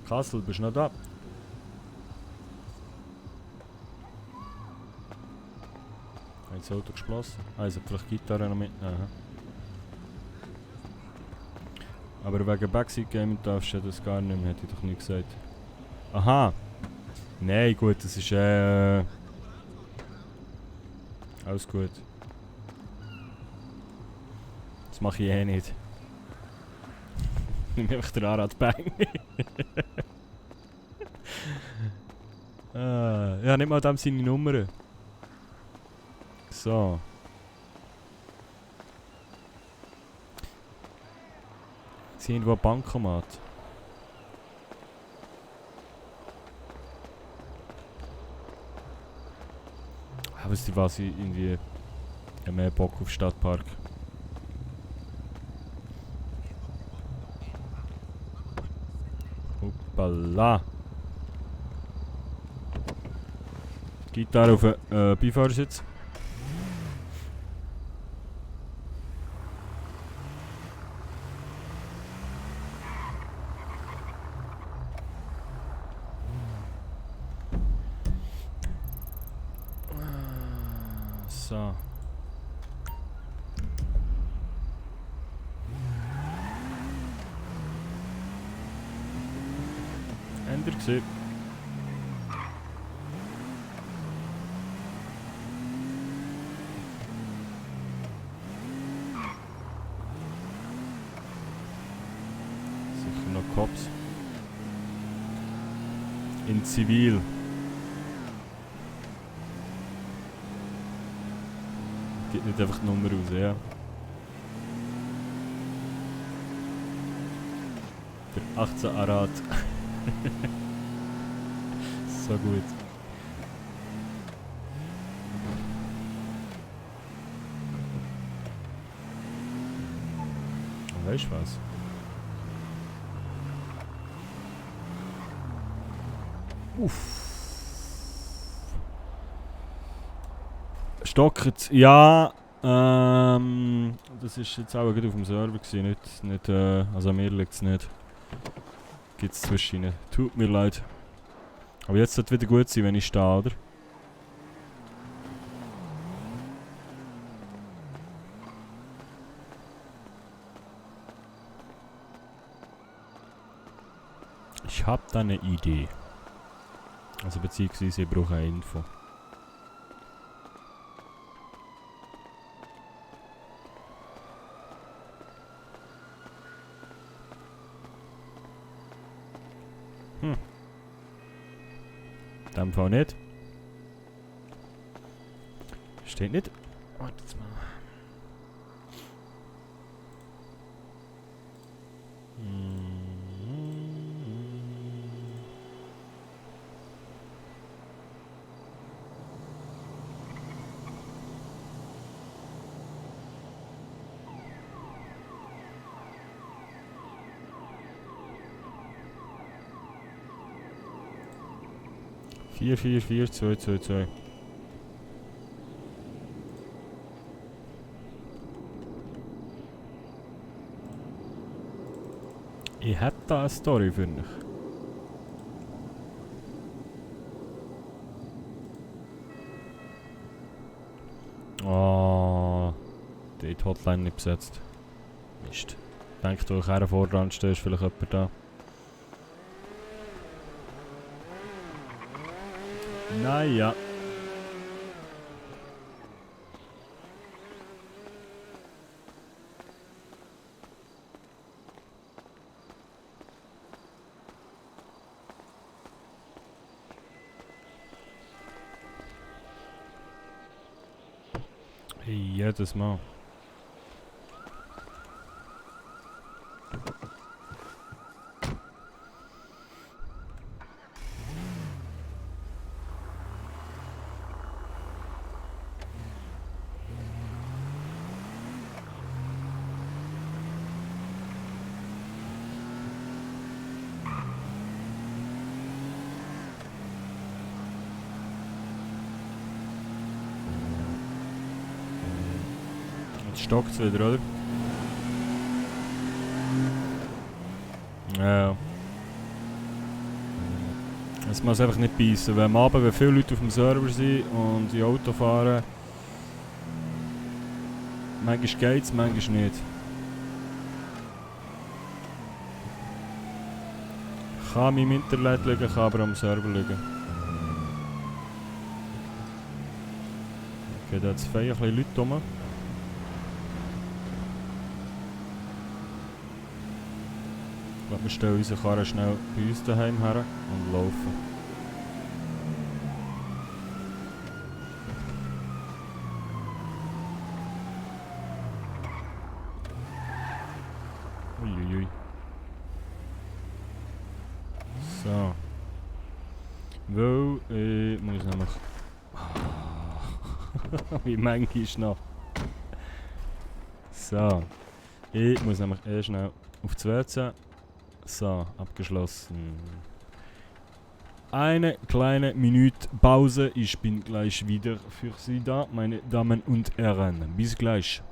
Kassel, bist du noch da? Hat das Auto geschlossen? Also vielleicht Gitarre noch mitnehmen. Aber wegen Backseat Gaming darfst du das gar nicht mehr, hätte ich doch nie gesagt. Aha! Nein, gut, das ist alles gut. Das mache ich eh nicht. Nimm einfach den Anrad Bang. Ja, nicht mal dem seine Nummern. So. Ist irgendwo ein Bankomat? Aber weißt du was, ich irgendwie mehr Bock auf Stadtpark. Hoppala. Gitarre auf den Beifahrersitz. So. Habt ihr gesehen? Sicher noch Cops. In Zivil. Geht nicht einfach die Nummer raus, ja. Der 18 Arad. So gut. Und weißt du was? Uff. Stockert, ja, das ist jetzt auch gut auf dem Server gewesen, nicht also mir liegt es nicht. Gibt's zwischen. Tut mir leid. Aber jetzt sollte wieder gut sein, wenn ich stehe, oder? Ich hab da eine Idee. Also beziehungsweise ich brauche eine Info. In dem Fall nicht. Steht nicht. Wartet mal. Vier, 2, 2, 2. Ich hätte da eine Story für dich. Oh, die Hotline nicht besetzt. Mist. Ich denke, du auch vorne stehst, vielleicht jemand da. Naja. Jedes Mal. Stockt es wieder, oder? Ja. Es muss einfach nicht beißen. Wenn am Abend, wenn viele Leute auf dem Server sind und die Auto fahren, manchmal geht's, manchmal nicht. Ich kann im Internet schauen, kann aber am Server schauen. Okay, da hat es ein bisschen Leute rum. Ich glaube, wir stellen unsere Karre schnell bei uns daheim her und laufen. Uiuiui. So. Weil ich muss nämlich... Wie manchmal noch. So. Ich muss nämlich schnell auf die WC. So, abgeschlossen. Eine kleine Minute Pause. Ich bin gleich wieder für Sie da, meine Damen und Herren. Bis gleich.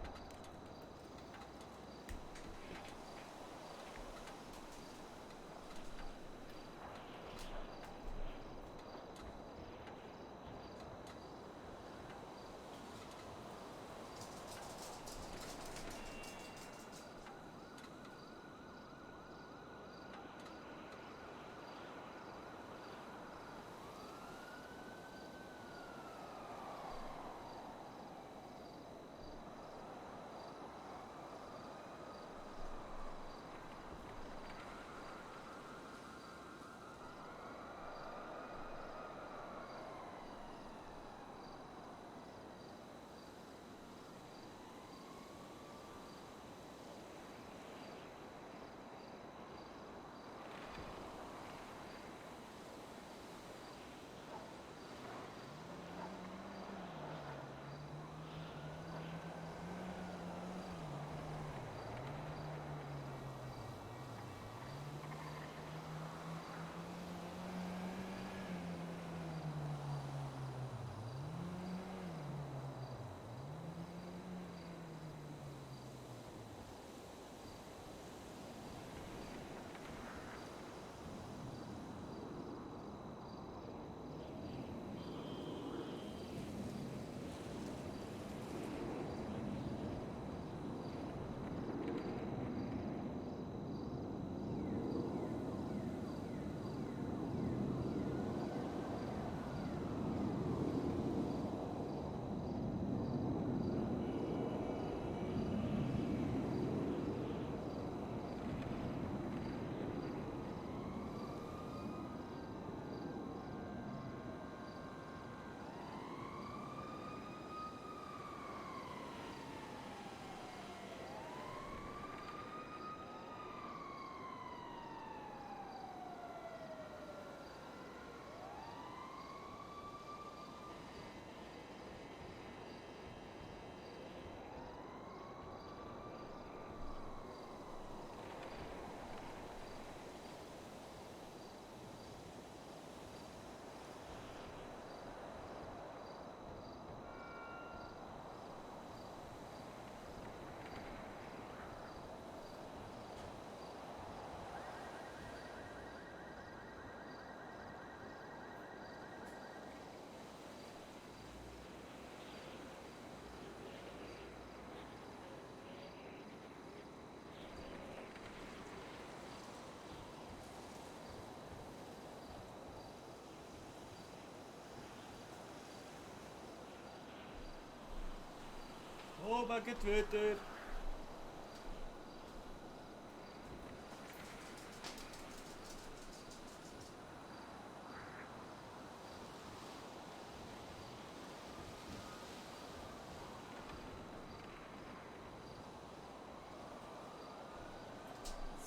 Oben geht weiter.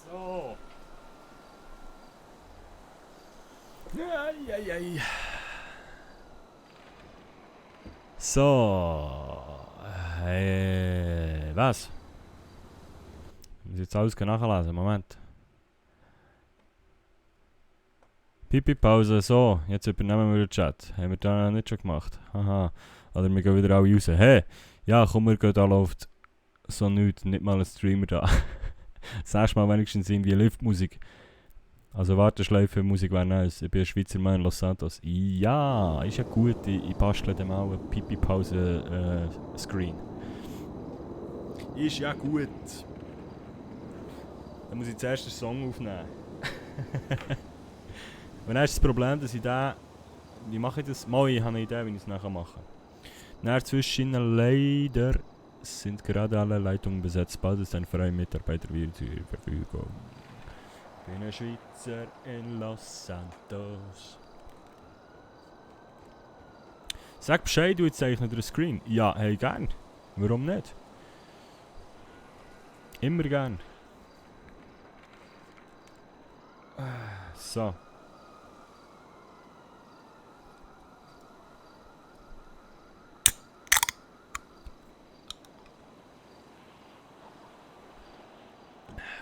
So. Eieiei. So. Was? Ich muss jetzt alles nachlesen. Moment. Pipi-Pause. So, jetzt übernehmen wir den Chat. Haben wir da nicht schon gemacht? Haha. Oder wir gehen wieder alle raus. Hey! Ja, komm, wir gehen, da läuft so nichts. Nicht mal ein Streamer da. Das erste Mal wenigstens irgendwie Liftmusik. Also Warteschleife Musik wäre nice. Ich bin ein Schweizer Mann in Los Santos. Ja, ist ja gut. Ich bastle dem auch eine Pipi-Pause-Screen. Ist ja gut. Dann muss ich zuerst den Song aufnehmen. Und dann ist das Problem, dass ich da... Wie mache ich das? Mal, ich habe eine Idee, wie ich es nachher mache. Dann zwischen leider sind gerade alle Leitungen besetzt. Bald ist ein freier Mitarbeiter wieder zur Verfügung. Ich bin ein Schweizer in Los Santos. Sag Bescheid, du zeichne dir einen Screen. Ja, hey, gern. Warum nicht? Immer gern. So.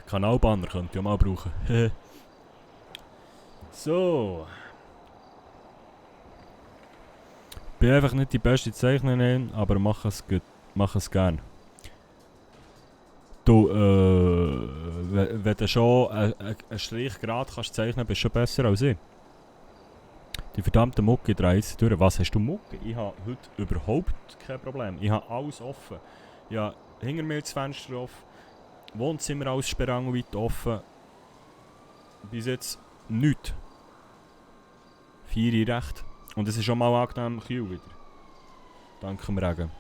Kanalbanner könnte ich mal brauchen. So. Bin einfach nicht die beste Zeichnerin, aber mach es gern. Du, wenn du schon einen Strich gerade kannst zeichnen, bist du schon besser als ich. Die verdammte Mucke dreht sich durch. Was hast du Mucke? Ich habe heute überhaupt kein Problem. Ich habe alles offen. Ich habe hinter mir das Fenster offen. Wohnzimmer alles sperrangelweit offen. Bis jetzt nichts. 4 Uhr recht. Und es ist schon mal angenehm kühl wieder. Dank dem Regen.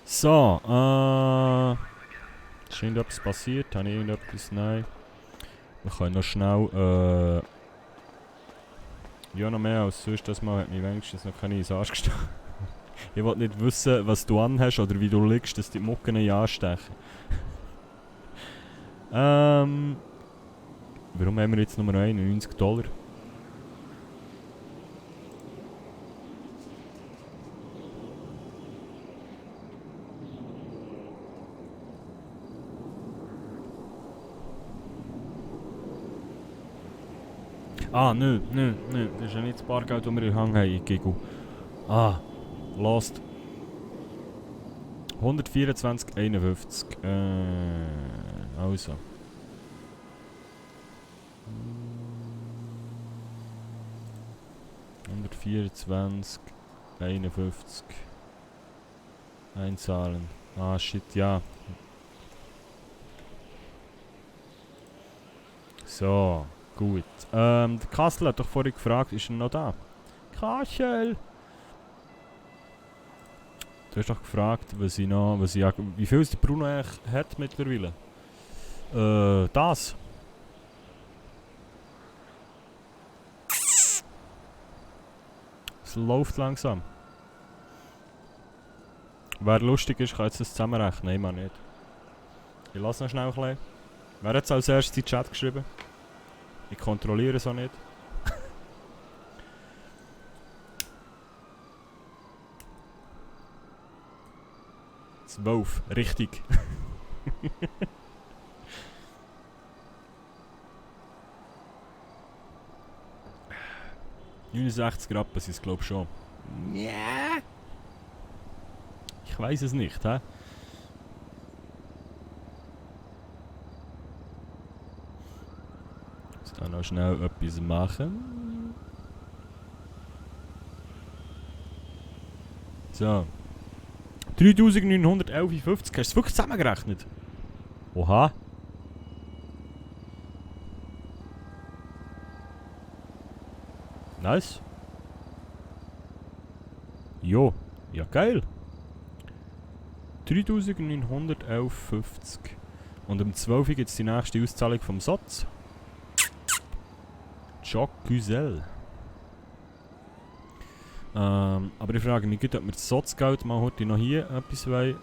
So, ist irgendetwas passiert? Habe ich irgendetwas? Nein. Wir können noch schnell, ja, noch mehr als sonst. Das Mal hat mich wenigstens noch keine ins Arsch gestochen. Ich wollte nicht wissen, was du anhast oder wie du liegst, dass die Mucken nicht anstechen. Warum haben wir jetzt nur noch $91? Ah, nö, das ist ja nicht das Bargeld, das wir in Hang haben, Gigu. Ah, lost. 124,51. Also. $124,51. Einzahlen. Ah, shit, ja. So. Gut. Der Kassel hat doch vorhin gefragt, ist er noch da? Kassel! Du hast doch gefragt, wie viel der Bruno eigentlich hat mittlerweile? Das. Es läuft langsam. Wer lustig ist, kann jetzt das zusammenrechnen. Nein, man nicht. Ich lasse noch schnell ein bisschen. Wer hat es als erstes in den Chat geschrieben? Ich kontrolliere es auch nicht. 12, richtig. 69 Rappen sind es, glaube ich, schon. Yeah. Ich weiß es nicht, hä? Ich muss noch schnell etwas machen. So. 3.911,50. Hast du es wirklich zusammengerechnet? Oha. Nice. Jo. Ja, geil. 3.911,50. Und am 12. gibt es die nächste Auszahlung vom Satz. Jacques. Aber ich frage mich, ob wir das Sotzgeld mal heute noch hier etwas wollen.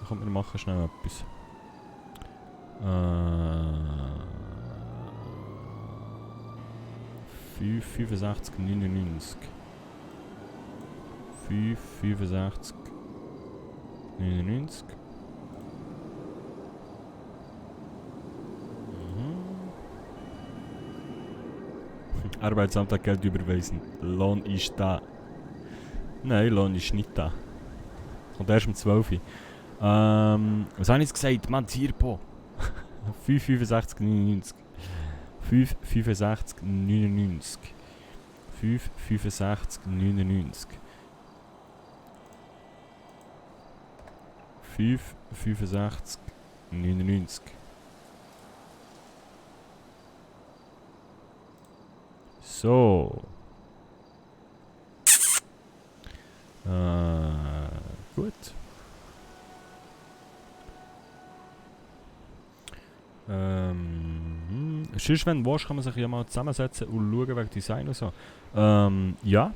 Komm, wir machen schnell etwas. 5,65,99. 5,65,99. Arbeitsamt hat Geld überweisen. Lohn ist da. Nein, Lohn ist nicht da. Kommt erst um 12 Uhr. Was habe ich jetzt gesagt? Mann, Zierpo. 5,65,99. 5, 65, 99. 5, 65, 99. 5, 65, 99. So. Gut. Sonst, wenn du willst, kann man sich ja mal zusammensetzen und schauen wegen Design und so. Ja.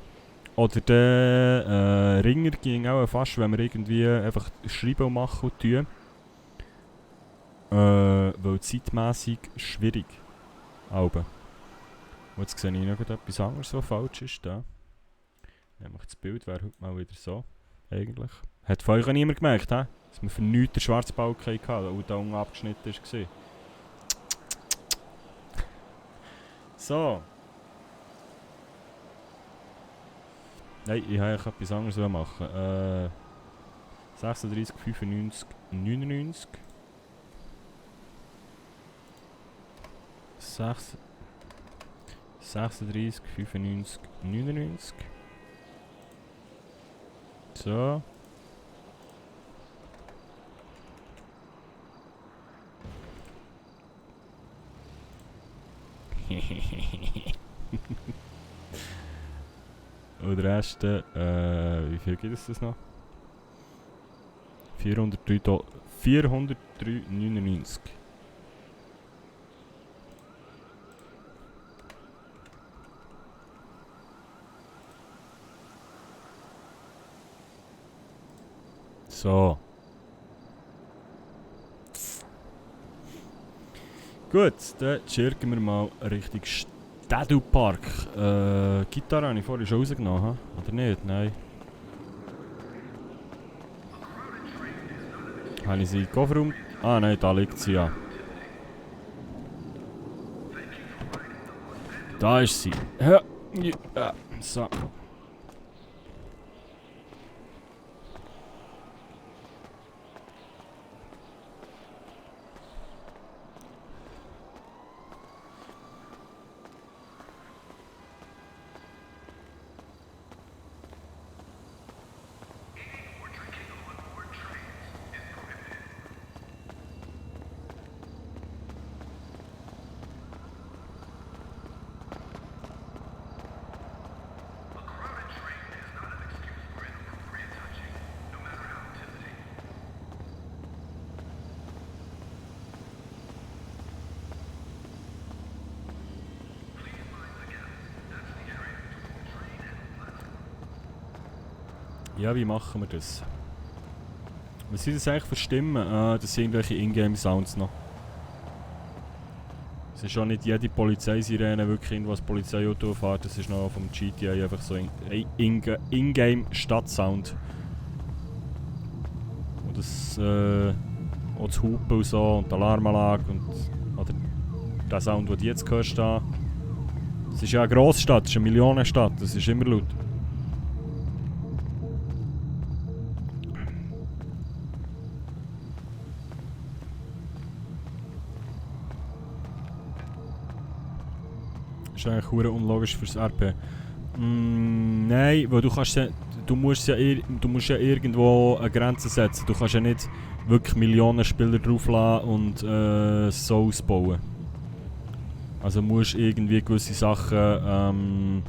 Oder der Ringer ging auch fast, wenn wir irgendwie einfach schreiben und machen und tun. Weil zeitmässig schwierig. Aber. Und jetzt sehe ich noch etwas anderes, was falsch ist. Da. Nämlich das Bild wäre heute mal wieder so. Eigentlich. Hat von euch auch niemand gemerkt, he? Dass wir für nichts den schwarzen Balken hatten und da unten abgeschnitten war. So. Nein, ich habe etwas anderes machen. 36, 95, 99. 36, 95, 99. So. Und der Rest, wie viel gibt es das noch? 403,99. So. Gut, dann chirken wir mal Richtung Städtelpark. Gitarre habe ich vorhin schon rausgenommen, oder nicht? Nein. Habe ich sie in den Kofferraum? Ah nein, da liegt sie ja. Da ist sie. Ja. So. Ja, wie machen wir das? Was sind das eigentlich für Stimmen? Das sind irgendwelche Ingame-Sounds noch. Es ist auch nicht jede Polizeisirene wirklich irgendwo als Polizeiauto fährt. Das ist noch vom GTA einfach so Ingame-Stadtsound. Und das, auch das Hupen und so und die Alarmanlage und oder der Sound, den du jetzt hörst da. Das ist ja eine Grossstadt, das ist eine Millionenstadt, das ist immer laut. Das ist eigentlich verdammt unlogisch fürs RP. Nein, weil du musst ja irgendwo eine Grenze setzen. Du kannst ja nicht wirklich Millionen Spieler draufladen und so ausbauen. Also musst irgendwie gewisse Sachen,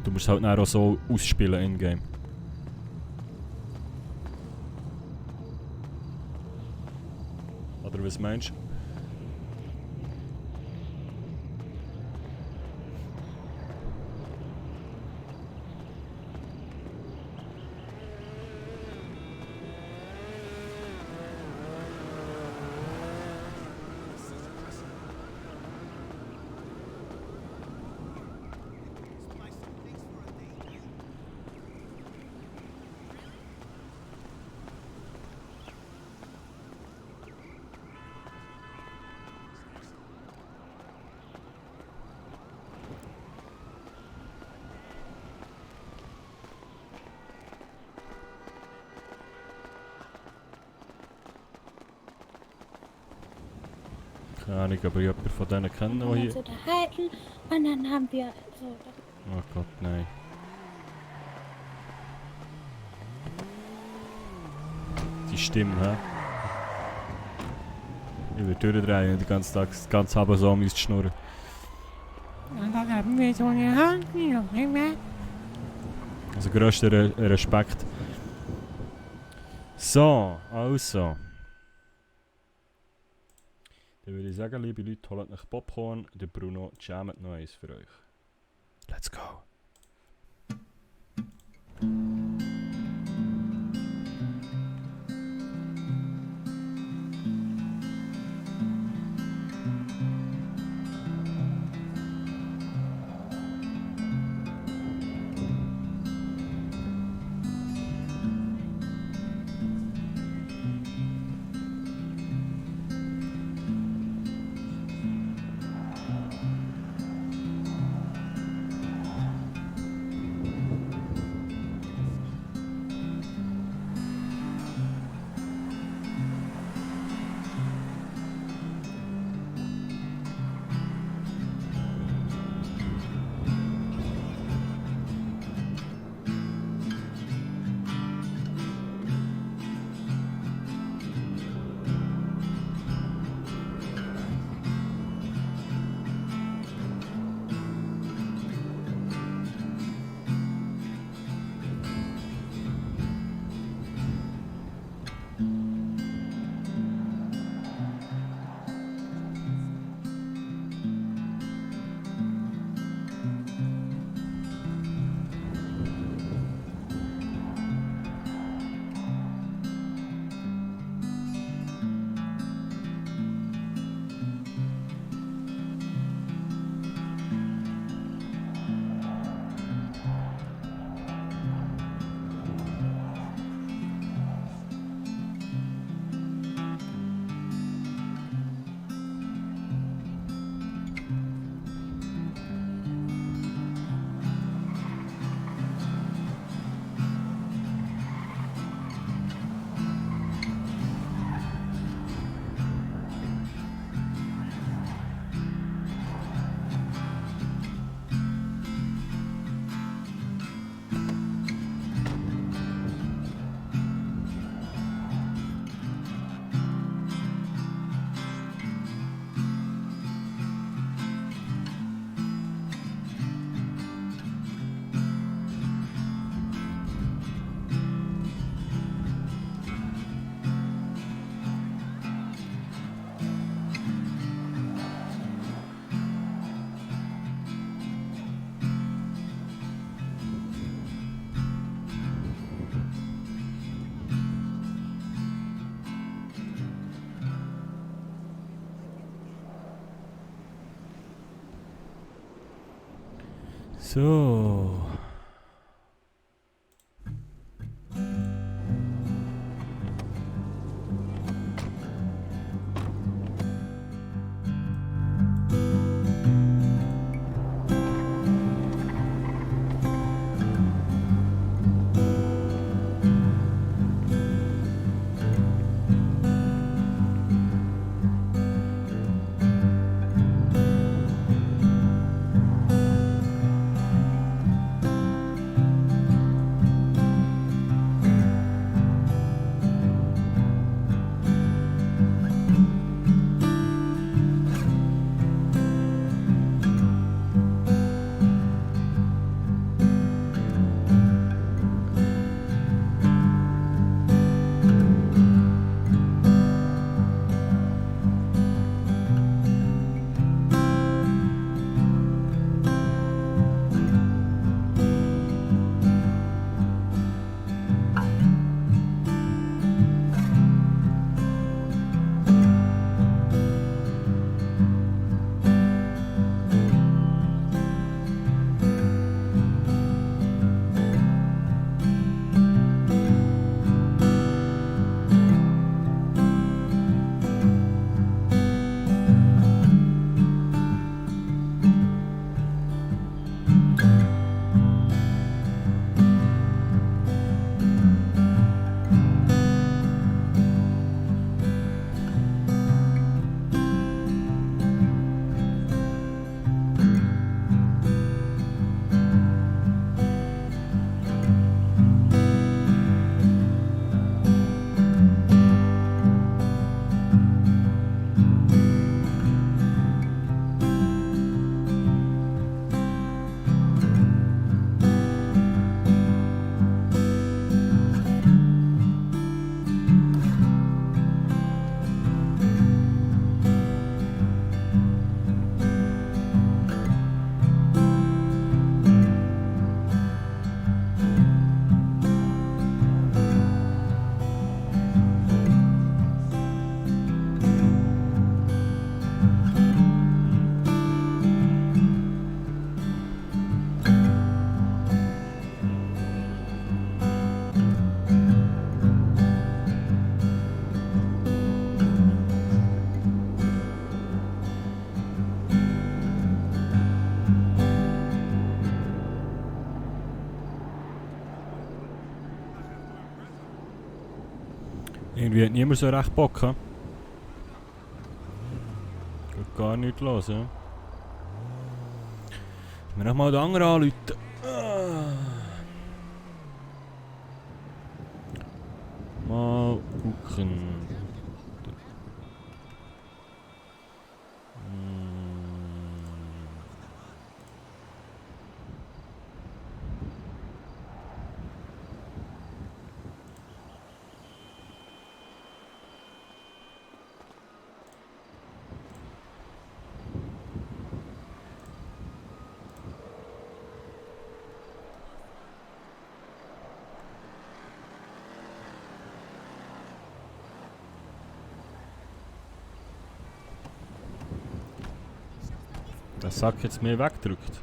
du musst halt auch so ausspielen in-game. Oder was meinst du? Keine Ahnung, aber jemand von denen kennen noch hier. unterhalten und dann haben wir so. Oh Gott, nein. Die Stimme, hä? Ich würde durchdrehen und den ganzen Tag, das ganze Abend so müsste schnurren. Und dann haben wir so eine Hand, Also grösster Respekt. So, also. Dann würde ich sagen, liebe Leute, holt euch Popcorn. Der Bruno jammt noch eins für euch. Let's go. So. Irgendwie hat niemand so recht Bock, ha? Geht gar nicht los, ja? Wir noch mal den anderen anrufen. Mal gucken. Der Sack jetzt mehr wegdrückt.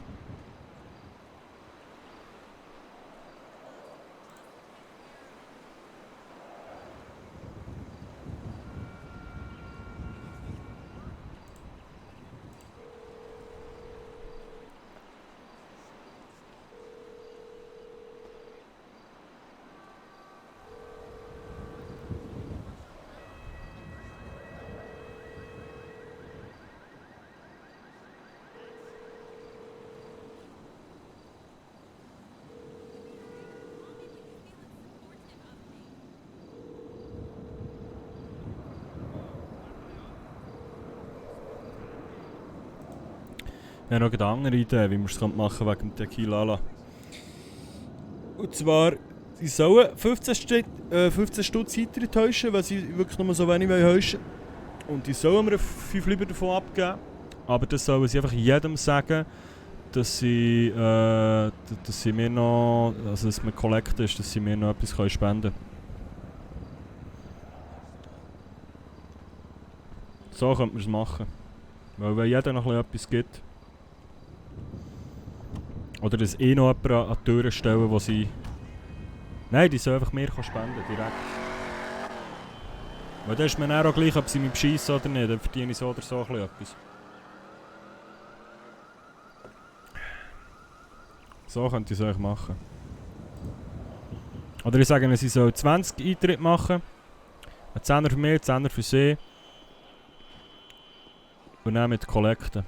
Ich habe noch eine andere Idee, wie wir es machen können wegen dem Tequila. Und zwar, sie sollen 15 Stutz eintäuschen, weil sie wirklich nur so wenig heischen wollen. Und die sollen mir 5 lieber davon abgeben. Aber das sollen sie einfach jedem sagen, dass sie mir noch, also dass man Kollekte ist, dass sie mir noch etwas spenden können. So könnte man es machen. Weil wenn jeder noch etwas gibt. Oder dass noch jemand an die Türen stellen, wo sie... Nein, die sollen einfach mir spenden, direkt. Weil dann ist mir dann auch gleich, ob sie mich beschissen oder nicht, dann verdiene ich so oder so etwas. So könnte ich es euch machen. Oder ich sage ihnen, sie sollen 20 Eintritte machen. Ein 10er für mich, ein 10er für sie. Und dann mit Kollekten.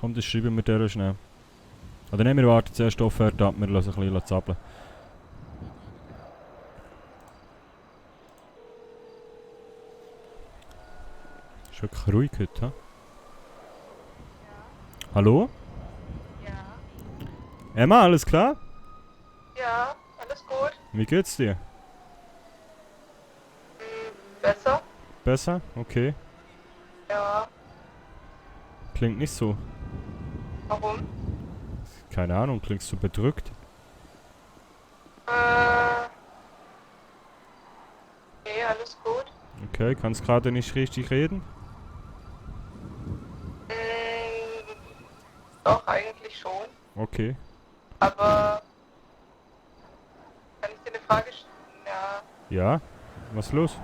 Komm, das schreiben wir dir schnell. Oder nehmen wir warten zuerst auf, wir lassen ein bisschen zappeln. Ist wirklich ruhig heute, ha? Hallo? Ja. Emma, alles klar? Ja, alles gut. Wie geht's dir? Besser? Besser? Okay. Ja. Klingt nicht so. Warum? Keine Ahnung, klingst du bedrückt? Nee, alles gut. Okay, kannst gerade nicht richtig reden? Doch, eigentlich schon. Okay. Aber... Kann ich dir eine Frage stellen? Ja. Ja? Was ist los?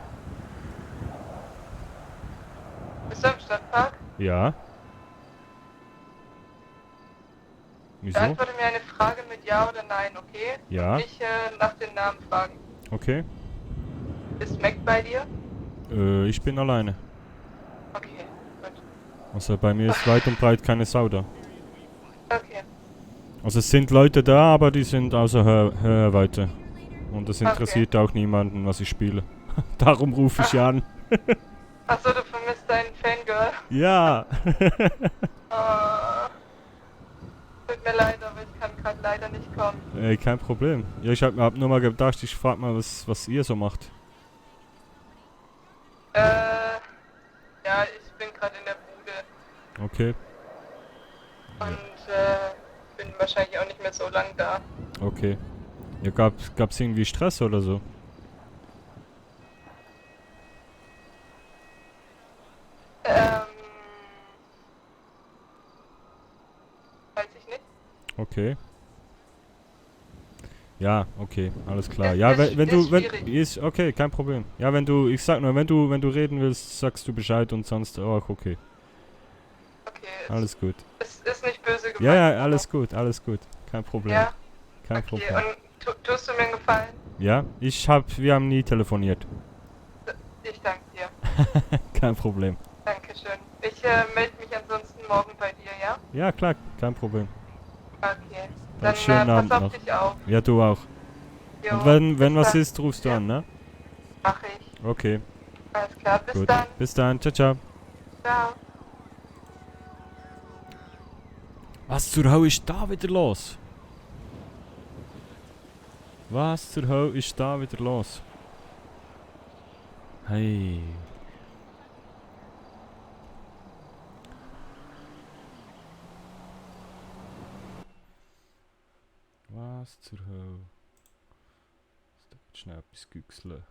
Bist du im Stadtpark? Ja. Wieso? Beantworte mir eine Frage mit Ja oder Nein, okay? Ja. Und nicht nach den Namen fragen. Okay. Ist Mac bei dir? Ich bin alleine. Okay, gut. Also bei mir ist weit und breit keine Sau da. Okay. Also es sind Leute da, aber die sind außer Hörweite. Und es interessiert auch niemanden, was ich spiele. Darum rufe ich an. Achso, du vermisst deinen Fangirl. Ja. Tut mir leid, aber ich kann gerade leider nicht kommen. Ey, kein Problem. Ja, ich hab nur mal gedacht, ich frag mal, was ihr so macht. Ja, ich bin gerade in der Bude. Okay. Und bin wahrscheinlich auch nicht mehr so lang da. Okay. Ja, gab's irgendwie Stress oder so? Weiß ich nicht. Okay. Ja, okay, alles klar. Ist- Ja, ist- wenn du, ist schwierig. ist okay, kein Problem. Ja, ich sag nur, wenn du reden willst, sagst du Bescheid und sonst auch okay. Okay, Alles gut. es ist nicht böse gemeint. Ja, alles gut, kein Problem. Ja, Kein okay. Problem. Und tust du mir einen Gefallen? Ja, wir haben nie telefoniert. Kein Problem. Dankeschön. Ich melde mich ansonsten morgen bei dir, ja? Ja, klar, kein Problem. Okay. Dann schönen Abend pass noch. auf dich auf. Ja, du auch. Jo, Und wenn bis was dann. ist, rufst du an, ne? Mach ich. Okay, Alles klar, bis gut. dann. Bis dann, ciao, ciao. Ciao. Was zur Hölle ist da wieder los? Was zur Hölle ist da wieder los? Hey. Was zur Hölle? Jetzt darf ich schnell etwas güchseln.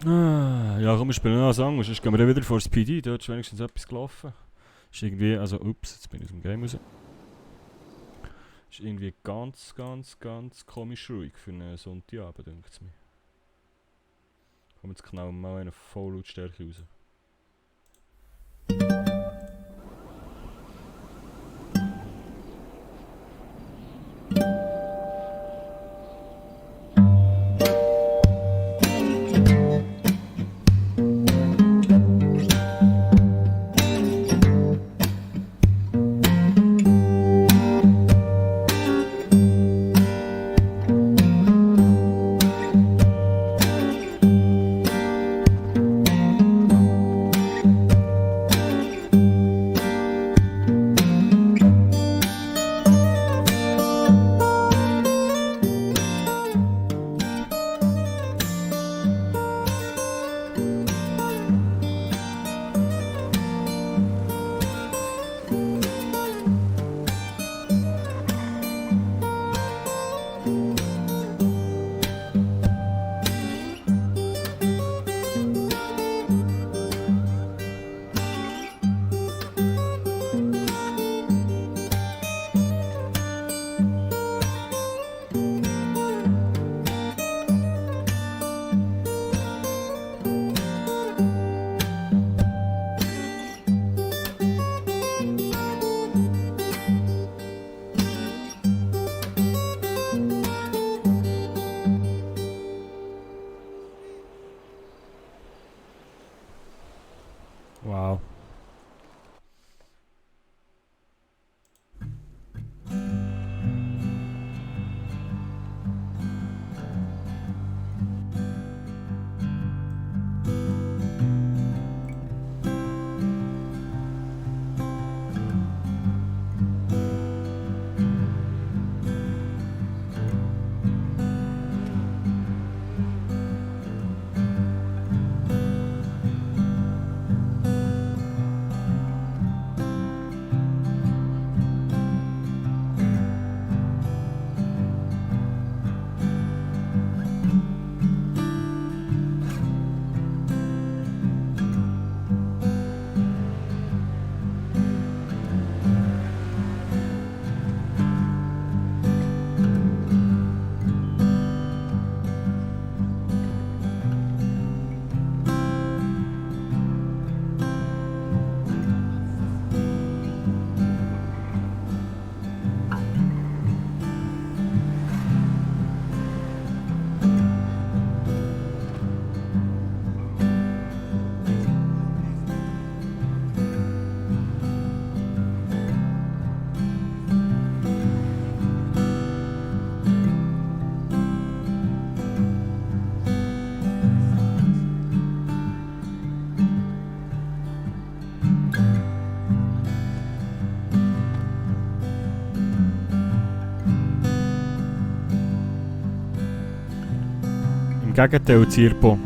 Ja, komm, wir spielen noch einen Song, sonst gehen wir dann wieder vor das PD, dort ist wenigstens etwas gelaufen. Ist irgendwie, also, ups, jetzt bin ich aus dem Game raus. Ist irgendwie ganz komisch ruhig für einen Sonntagabend, denkt es mir. Komm, jetzt knallen wir mal eine Volllautstärke raus. Wow. Im Gegenteil, Zirpo.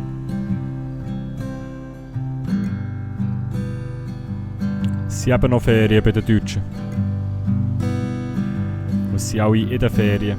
Es sind eben noch Ferien bei den Deutschen. Und sie sind alle in den Ferien.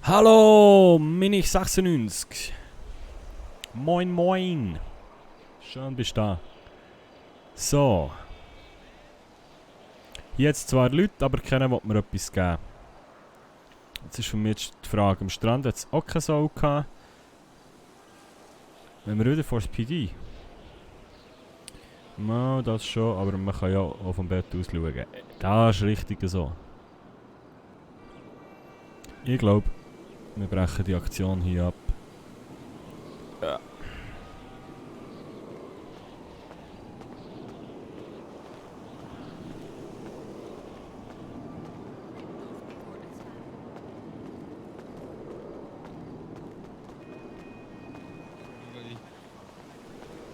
Hallo, Minich 96. Moin, moin. Schön bist du da. So. Jetzt zwar Leute, aber keiner will mir etwas geben. Jetzt ist für mich die Frage, am Strand hat es auch keine Sau gehabt. Wenn wir wieder vor das PD. No, das schon, aber man kann ja auch vom Bett aus schauen. Das ist richtig so. Ich glaube, wir brechen die Aktion hier ab. Ja.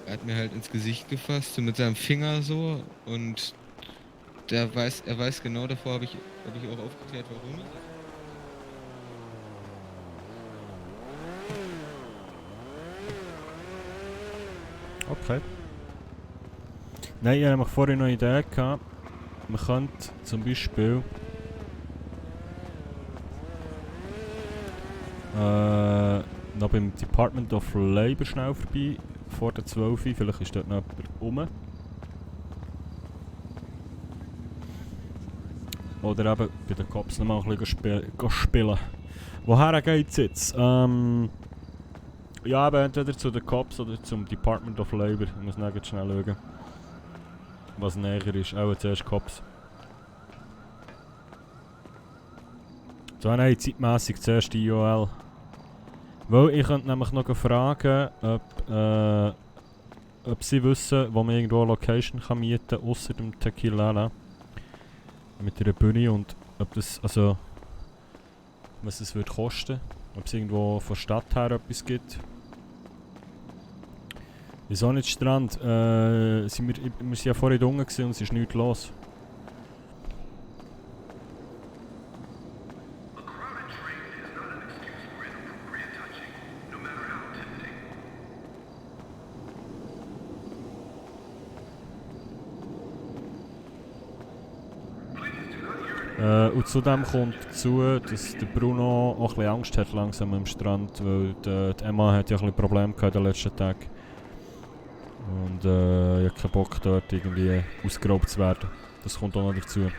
Er hat mir halt ins Gesicht gefasst, so mit seinem Finger so, und er weiß genau, davor habe ich auch aufgeklärt, warum. Okay. Nein, ich hatte nämlich vorhin noch eine Idee gehabt. Man könnte zum Beispiel noch beim Department of Labour schnell vorbei, vor der 12 Uhr, vielleicht ist dort noch jemand rum. Oder eben bei den Cops noch mal ein bisschen spielen. Woher geht's jetzt? Ja, aber entweder zu den Cops oder zum Department of Labour. Ich muss noch schnell schauen, was näher ist. Auch zuerst Cops. So, nein, zeitmässig zuerst die IOL. Weil ich könnte nämlich noch fragen, ob sie wissen, wo man irgendwo eine Location kann mieten kann, ausser dem Tequila. Mit einer Bühne, und ob das, also, was es würde kosten. Ob es irgendwo von der Stadt her etwas gibt. Wieso nicht Strand? Wir waren ja vorhin unten und es ist nichts los. Und zudem kommt dazu, dass der Bruno auch ein bisschen Angst hat langsam am Strand, weil die Emma hat ja ein bisschen Probleme gehabt in den letzten Tagen. Und ich habe keinen Bock, dort irgendwie ausgeraubt zu werden. Das kommt auch noch dazu.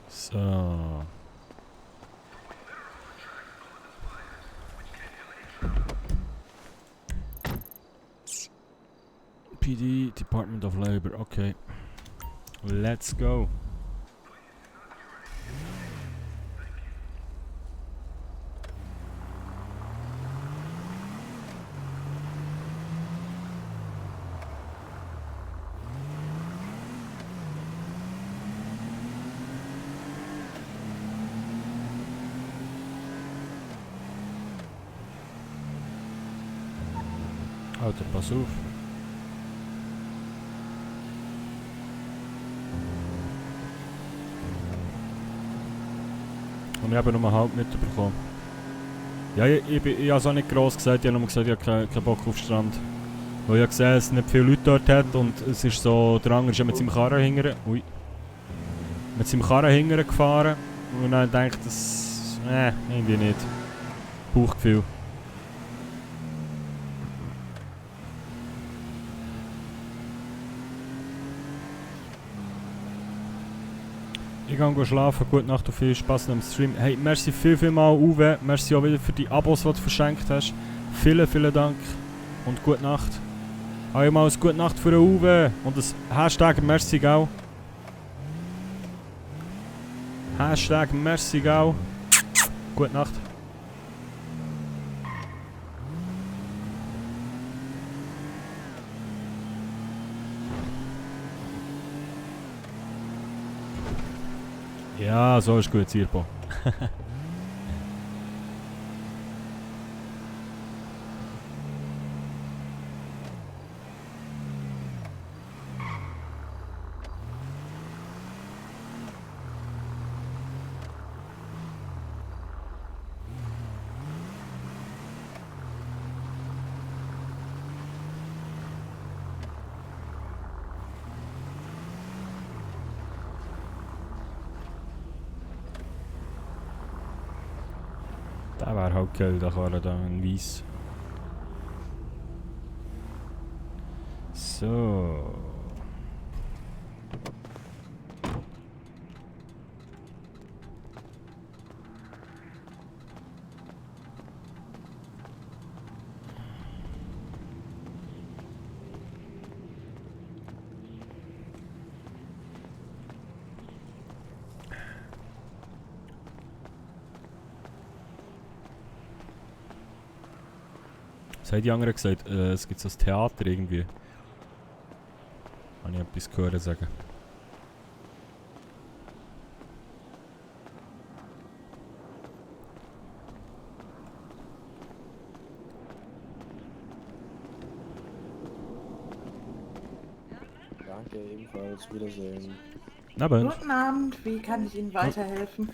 So. PD, Department of Labour, okay. Let's go. Alter, pass auf. Und ich habe nur halb mitbekommen. Ja, ich habe es auch nicht gross gesagt, ich habe nur gesagt, ich habe keinen Bock auf den Strand. Weil ich habe gesehen, dass es nicht viele Leute dort hat und es ist so, der andere ist ja mit seinem Karren hinterher, mit seinem Karren hinterher gefahren und dann denke ich, das, irgendwie nicht. Bauchgefühl. Ich gehe schlafen, gute Nacht und viel Spaß am Stream. Hey, merci viel mal Uwe, merci auch wieder für die Abos, die du verschenkt hast. Vielen Dank und gute Nacht. Einmal eine gute Nacht für den Uwe und das Hashtag merci gau. Hashtag merci gau. Gute Nacht. Ja, so ist gut, Sirpo. Der wäre halt geil, der Karre da in Weiss. So. Was haben die anderen gesagt? Es gibt so ein Theater irgendwie. Kann ich etwas gehört sagen? Danke, ebenfalls. Wiedersehen. Abend. Abend, wie kann ich Ihnen weiterhelfen?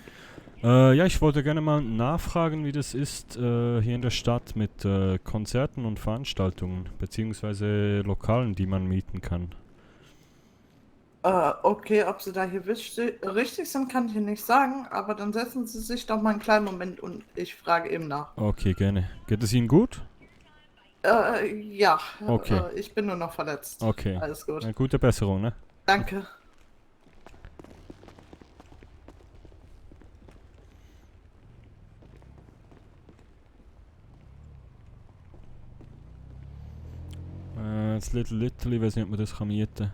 Ja, ich wollte gerne mal nachfragen, wie das ist hier in der Stadt mit Konzerten und Veranstaltungen, beziehungsweise Lokalen, die man mieten kann. Okay, ob Sie da hier richtig sind, kann ich Ihnen nicht sagen, aber dann setzen Sie sich doch mal einen kleinen Moment und ich frage eben nach. Okay, gerne. Geht es Ihnen gut? Ja. Okay. Ich bin nur noch verletzt. Okay. Alles gut. Eine gute Besserung, ne? Danke. Das Little Italy, ich weiß nicht, ob man das kann mieten kann.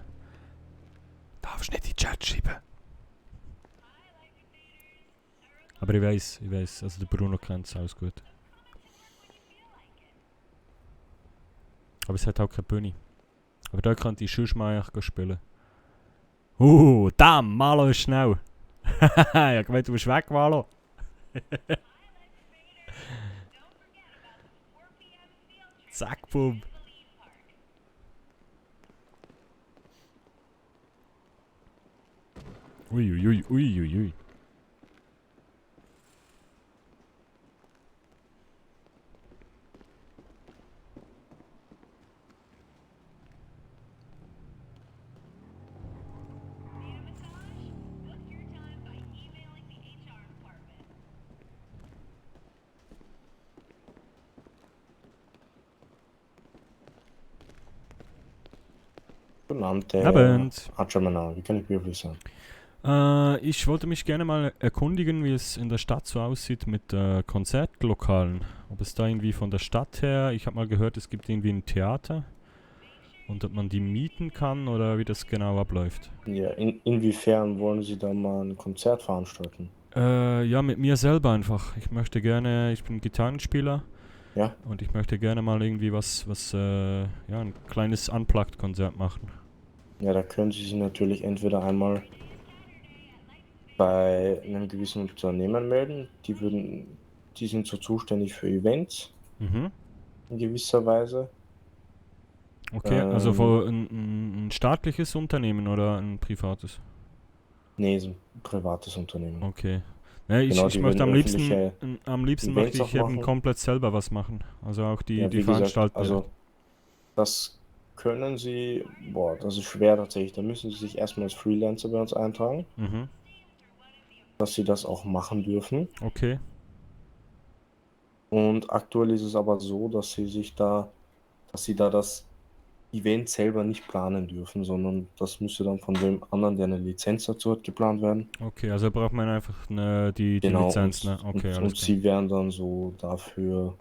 Darfst nicht in den Chat schreiben. Aber ich weiß, also der Bruno kennt es, alles gut. Aber es hat auch keine Bühne. Aber da könnte ich schon mal spielen. Damn, Malo ist schnell. Ja, ich meine, du bist weg, Malo. Zack, Bub. Uiuiui. Guten Abend, Abend. Archermann, wie kann ich behilflich sein? Ich wollte mich gerne mal erkundigen, wie es in der Stadt so aussieht mit Konzertlokalen. Ob es da irgendwie von der Stadt her, ich habe mal gehört, es gibt irgendwie ein Theater und ob man die mieten kann oder wie das genau abläuft. Ja, inwiefern wollen Sie da mal ein Konzert veranstalten? Ja, mit mir selber einfach. Ich bin Gitarrenspieler. Ja. Und ich möchte gerne mal irgendwie ein kleines Unplugged-Konzert machen. Ja, da können Sie sich natürlich entweder einmal bei einem gewissen Unternehmen melden. Die sind so zuständig für Events. Mhm. In gewisser Weise. Okay, also ein staatliches Unternehmen oder ein privates? Nee, ist ein privates Unternehmen. Okay. Nee, ich möchte am liebsten möchte ich eben komplett selber was machen. Also auch die Veranstalter. Also das können Sie, das ist schwer tatsächlich. Da müssen Sie sich erstmal als Freelancer bei uns eintragen. Mhm. Dass Sie das auch machen dürfen. Okay. Und aktuell ist es aber so, dass Sie da das Event selber nicht planen dürfen, sondern das müsste dann von dem anderen, der eine Lizenz dazu hat, geplant werden. Okay, also braucht man einfach die Lizenz, ne? Okay, alles und Sie wären dann so dafür,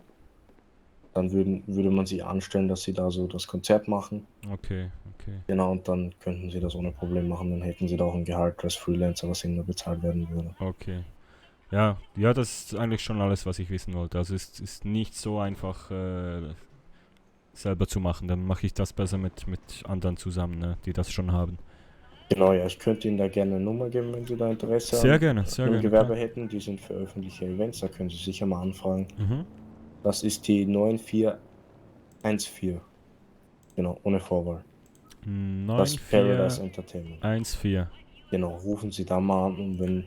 dann würde man Sie anstellen, dass Sie da so das Konzert machen. Okay. Genau, und dann könnten Sie das ohne Problem machen, dann hätten Sie da auch ein Gehalt als Freelancer, was Ihnen da bezahlt werden würde. Okay. Ja, das ist eigentlich schon alles, was ich wissen wollte. Also es ist nicht so einfach selber zu machen. Dann mache ich das besser mit anderen zusammen, ne, die das schon haben. Genau, ja, ich könnte Ihnen da gerne eine Nummer geben, wenn Sie da Interesse sehr an gerne, Gewerbe hätten. Die sind für öffentliche Events, da können Sie sicher mal anfragen. Mhm. Das ist die 9414. Genau, ohne Vorwahl. Das ist Paradise Entertainment. 14. Genau, rufen Sie da mal an und wenn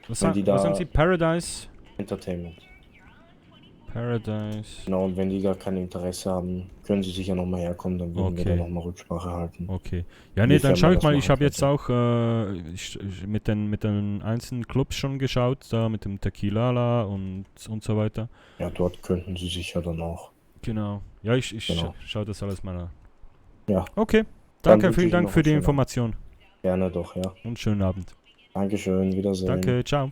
Was die da... sind Sie? Paradise? Entertainment. Paradise. Genau, und wenn die gar kein Interesse haben, können sie sicher nochmal herkommen, dann würden wir Okay. da nochmal Rücksprache halten. Okay. Ja, nee, dann Inwiefern schau man ich das mal. machen Ich habe jetzt könnte. auch mit den einzelnen Clubs schon geschaut, da mit dem Tequilala und so weiter. Ja, dort könnten sie sicher dann auch. Genau. Ja, ich Genau. schau das alles mal an. Ja. Okay. Dann Danke, wünsche vielen ich Dank noch für einen die schönen Information. Gerne doch, ja. Und schönen Abend. Dankeschön, Wiedersehen. Danke, ciao.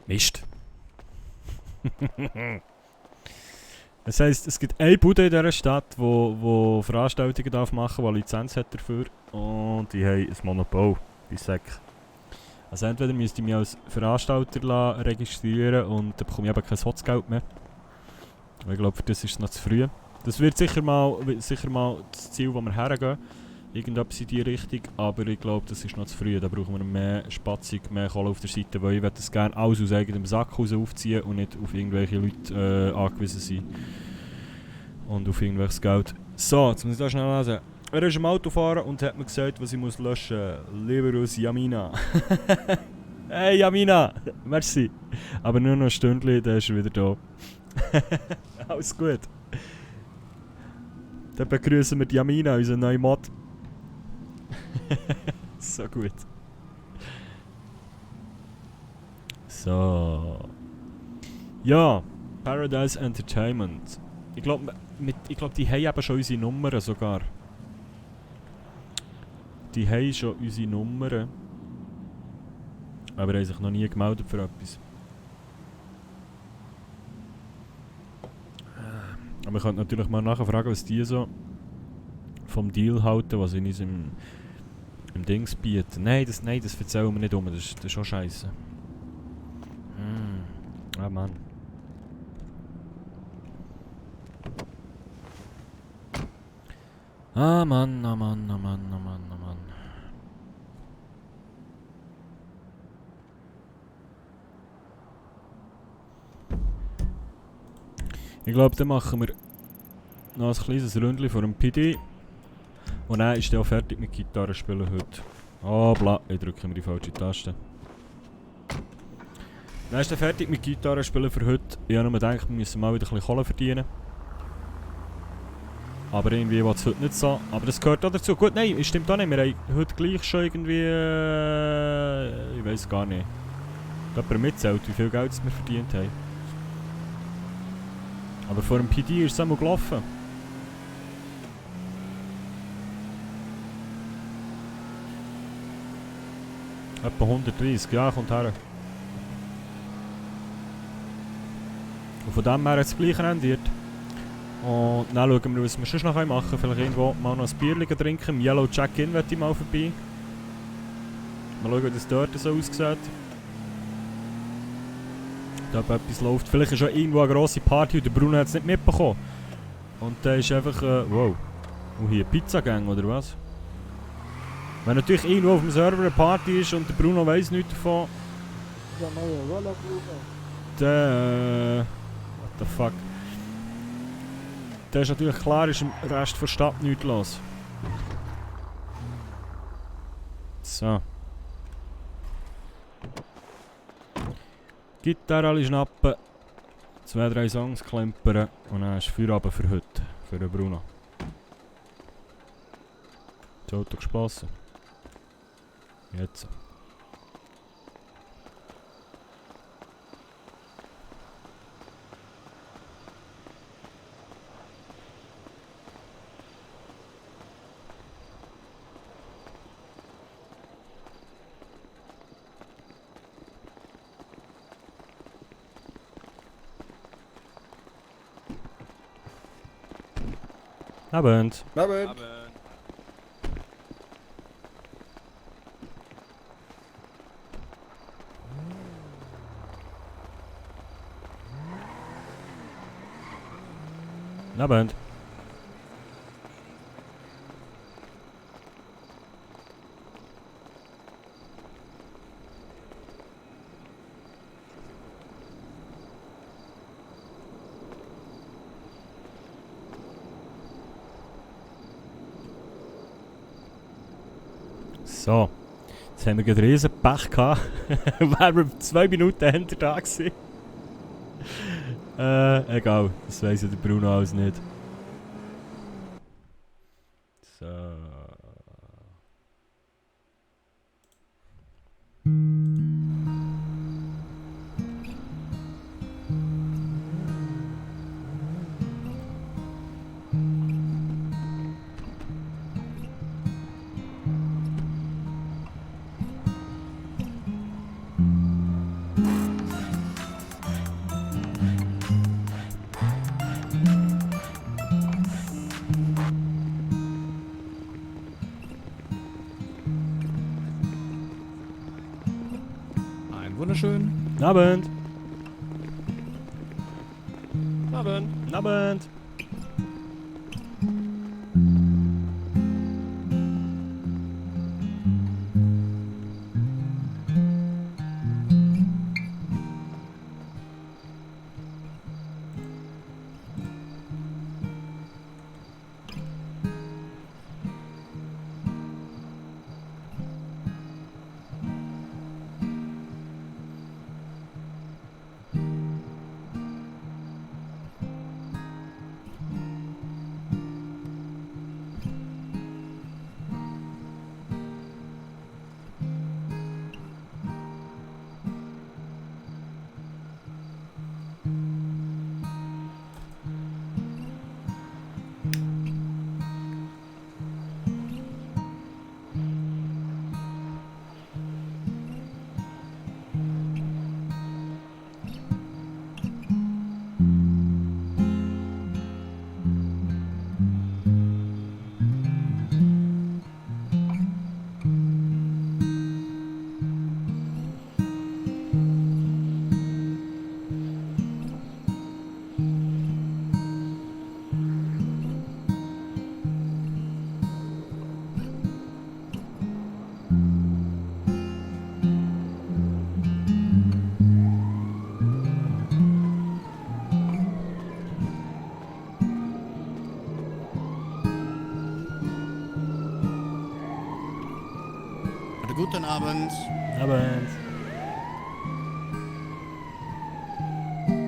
Mist. Das heisst, es gibt eine Bude in dieser Stadt, wo Veranstaltungen machen darf, die Lizenz hat dafür. Und die haben ein Monopol bei SEC. Also entweder müsste ich mich als Veranstalter registrieren und dann bekomme ich eben kein Hotzgeld mehr. Aber ich glaube, für das ist es noch zu früh. Das wird sicher mal das Ziel, wo wir hergehen. Irgendetwas in die Richtung, aber ich glaube, das ist noch zu früh. Da brauchen wir mehr Spatzung, mehr Kohle auf der Seite, weil ich würde das gerne alles aus eigenem Sack raus aufziehen und nicht auf irgendwelche Leute angewiesen sein. Und auf irgendwelches Geld. So, jetzt muss ich da schnell lesen. Er ist am Autofahren und hat mir gesagt, was ich muss löschen muss. Lieber aus Yamina. Hey Yamina! Merci. Aber nur noch ein Stündchen, dann ist er wieder da. Alles gut. Dann begrüßen wir die Yamina, unseren neuen Mod. So gut. So. Ja, Paradise Entertainment. Ich glaube, die haben eben schon unsere Nummern sogar. Die haben schon unsere Nummern. Aber haben sich noch nie gemeldet für etwas. Aber ich könnte natürlich mal nachfragen, was die so vom Deal halten, was in unserem im Dings bieten. Nein, das erzählen wir nicht um, das ist schon scheiße. Ah Mann. Ah Mann, ah Mann, ah Mann, ah Mann, ah Mann. Ich glaube, dann machen wir noch ein kleines Ründchen vor dem PD. Und dann ist er auch fertig mit Gitarre spielen heute. Oh, bla, ich drücke immer die falsche Taste. Dann ist er fertig mit Gitarre spielen für heute. Ich habe nur gedacht, wir müssen mal wieder ein bisschen Kohle verdienen. Aber irgendwie war es heute nicht so. Aber das gehört auch dazu. Gut, nein, es stimmt auch nicht. Wir haben heute gleich schon irgendwie... ich weiß gar nicht. Jemand mitzählt, wie viel Geld wir verdient haben. Aber vor dem PD ist es einmal gelaufen. Etwa 130, ja, kommt her. Und von dem her hat es gleich rendiert. Und dann schauen wir, was wir sonst noch machen können. Vielleicht irgendwo mal noch ein Bier trinken. Im Yellow Check-In möchte ich mal vorbei. Mal schauen, wie das dort so aussieht. Da etwas läuft. Vielleicht ist auch irgendwo eine grosse Party und der Bruno hat es nicht mitbekommen. Und da ist einfach... wow. Und hier Pizzagang oder was? Wenn natürlich irgendwo auf dem Server eine Party ist und der Bruno weiss nichts davon... Dann... what the fuck? Dann ist natürlich klar, ist im Rest der Stadt nichts los. So. Gitarre alle schnappen, 2-3 Songs klempern und dann ist Feierabend für heute, für den Bruno. Das Auto gespassen. Jetzt. Abend. Abend. Abend. So, jetzt haben wir gerade riesen Pech gehabt. Wären wir 2 Minuten hinter da gewesen. Egal, das weiss ja der Bruno alles nicht. So. Wunderschön. Guten Abend. Guten Abend. Guten Abend. Guten Abend. Abend.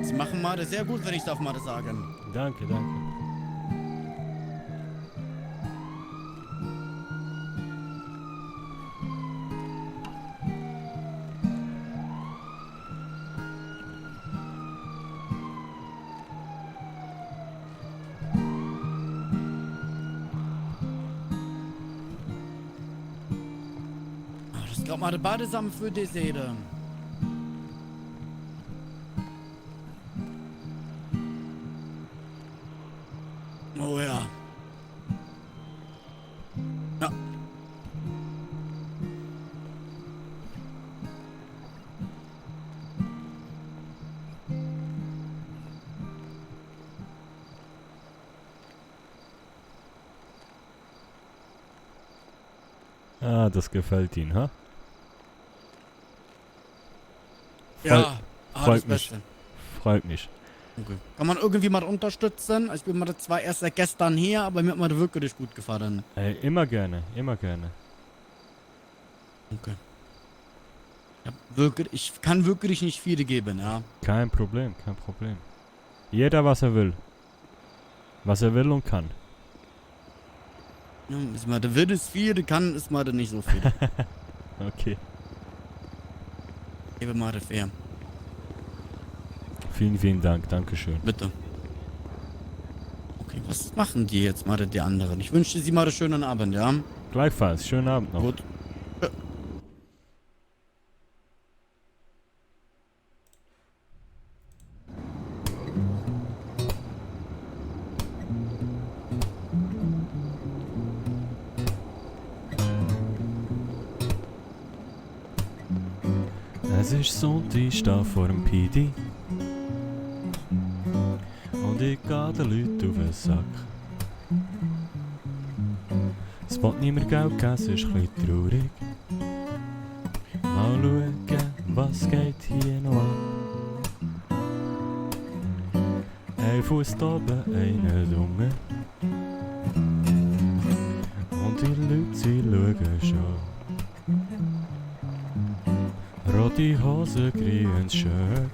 Sie machen Made sehr gut, wenn ich darf Made sagen. Danke, danke. Ich glaube mal, Badesamen für die Seele. Oh ja. Ja. Ah, das gefällt Ihnen, ha? Ja, freut mich. Freut mich. Okay. Kann man irgendwie mal unterstützen? Ich bin mal zwar erst seit gestern hier, aber mir hat mal wirklich gut gefallen. Ey, immer gerne, immer gerne. Okay. Ja, wirklich, ich kann wirklich nicht viele geben, ja. Kein Problem, kein Problem. Jeder, was er will. Was er will und kann. Ja, ist mal, der will ist viel, der kann ist mal nicht so viel. Okay. Gebe mal der fair. Vielen, vielen Dank, Dankeschön. Bitte. Okay, was machen die jetzt mal die anderen? Ich wünsche Sie mal einen schönen Abend, ja? Gleichfalls, schönen Abend noch. Gut. Ja. Es ist Sonntag, ich stehe vor dem PD. Und ich gehe den Leuten auf den Sack. Es will niemand Geld geben, es ist ein bisschen traurig. Mal schauen, was geht hier noch ab. Ein Fuß oben, einer unten. Und die Leute, sie schauen schon. Rote Hose, grünes Shirt.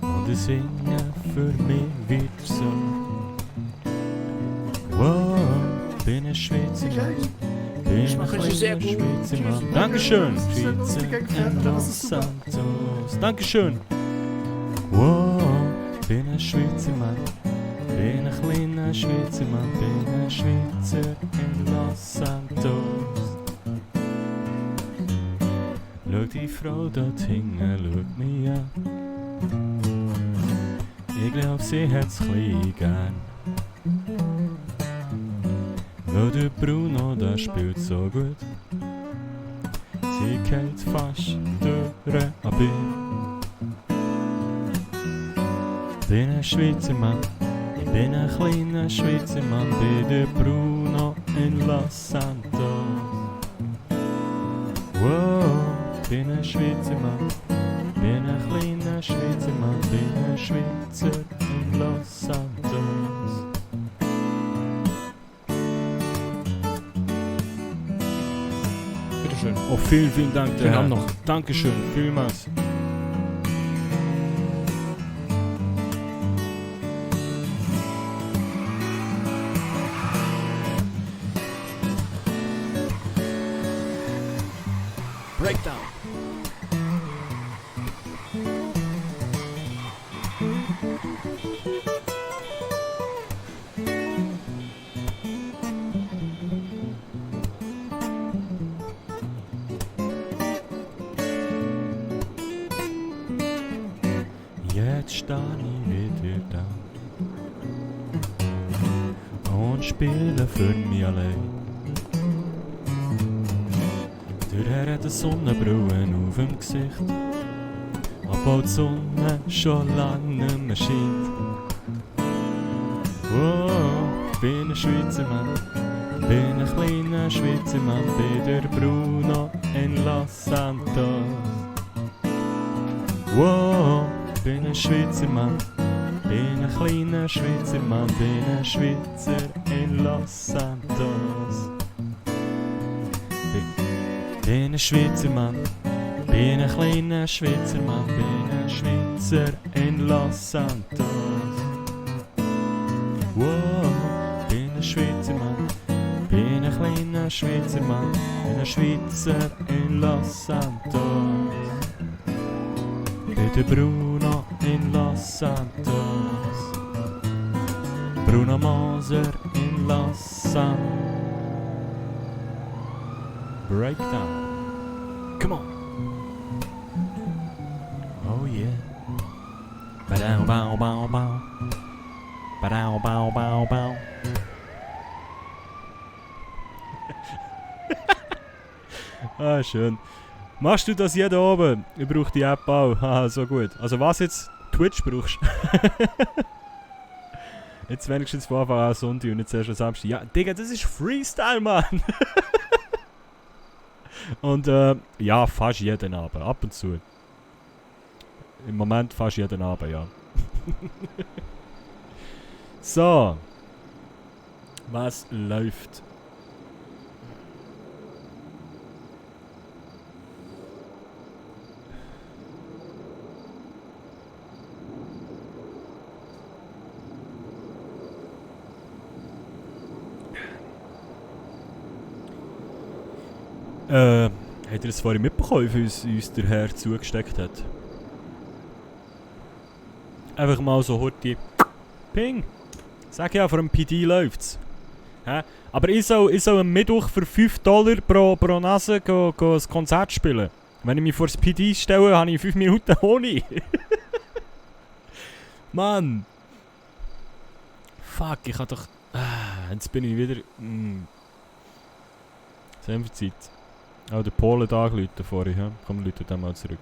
Und und ich singe für mich weiter so. Wow, bin ein Schweizer Mann, bin ein kleiner Schweizer Mann. Dankeschön, Schweizer in Los Santos. Dankeschön. Wow, bin ein Schweizer Mann, bin ein kleiner Schweizer Mann, bin ein Schweizer in Los Santos. Schau die Frau dort hinten, schaut mich an. Ich glaub, sie hat's klein gern. Weil der Bruno, der spielt so gut. Sie geht fast durch, aber ich bin ein Schweizer Mann, ich bin ein kleiner Schweizer Mann, bin der Bruno in Los Santos. Wow, bin ein Schweizer Mann, bin ein kleiner Schweizer Mann, bin ein Schweizer in Los Santos. Bitteschön. Oh, vielen, vielen Dank, der Schönen Herr. Abend noch. Dankeschön, vielmals. Breakdown. Jetzt steh ich wieder da und spiele für mich allein. Der Herr hat eine Sonnenbrille auf dem Gesicht, obwohl die Sonne schon lange nicht mehr scheint. Wow, bin ein Schweizer Mann, bin ein kleiner Schweizer Mann, bin der Bruno in Los Santos. Wow, bin ein Schweizer Mann, bin ein kleiner Schweizer Mann, bin ein Schweizer in Los Santos. Bin ein Schweizer Mann, bin ein kleiner Schweizer Mann, bin ein Schweizer in Los Santos. Wow, bin ein Schweizer Mann, bin ein kleiner Schweizer Mann, bin ein Schweizer in Los Santos. Bin der Bruno in Los Santos, Bruno Moser in Los Santos. Breakdown. Come on. Oh yeah. Ba-dow, bow, bow, bow. Ba-dow, bow, bow, bow. Ah, schön. Machst du das jeden Abend? Ich brauche die App auch. Haha, so gut. Also was jetzt? Twitch brauchst du? Jetzt wenigstens von Anfang an Sonntag und nicht zuerst am Samstag. Ja, Digga, das ist Freestyle, Mann! Und ja, fast jeden Abend, ab und zu. Im Moment fast jeden Abend, ja. So. Was läuft? Habt ihr das vorhin mitbekommen, wie uns der Herr zugesteckt hat? Einfach mal so Horti. Ping! Sag ja, vor dem PD läuft's. Hä? Aber ich soll am Mittwoch für $5 pro Nase go ein Konzert spielen. Wenn ich mich vor das PD stelle, habe ich 5 Minuten Honig. Mann! Fuck, ich kann doch... jetzt bin ich wieder... Jetzt haben wir Zeit. Oh, der Polen da angerufen vorhin, ja? Komm, rufen dann mal zurück.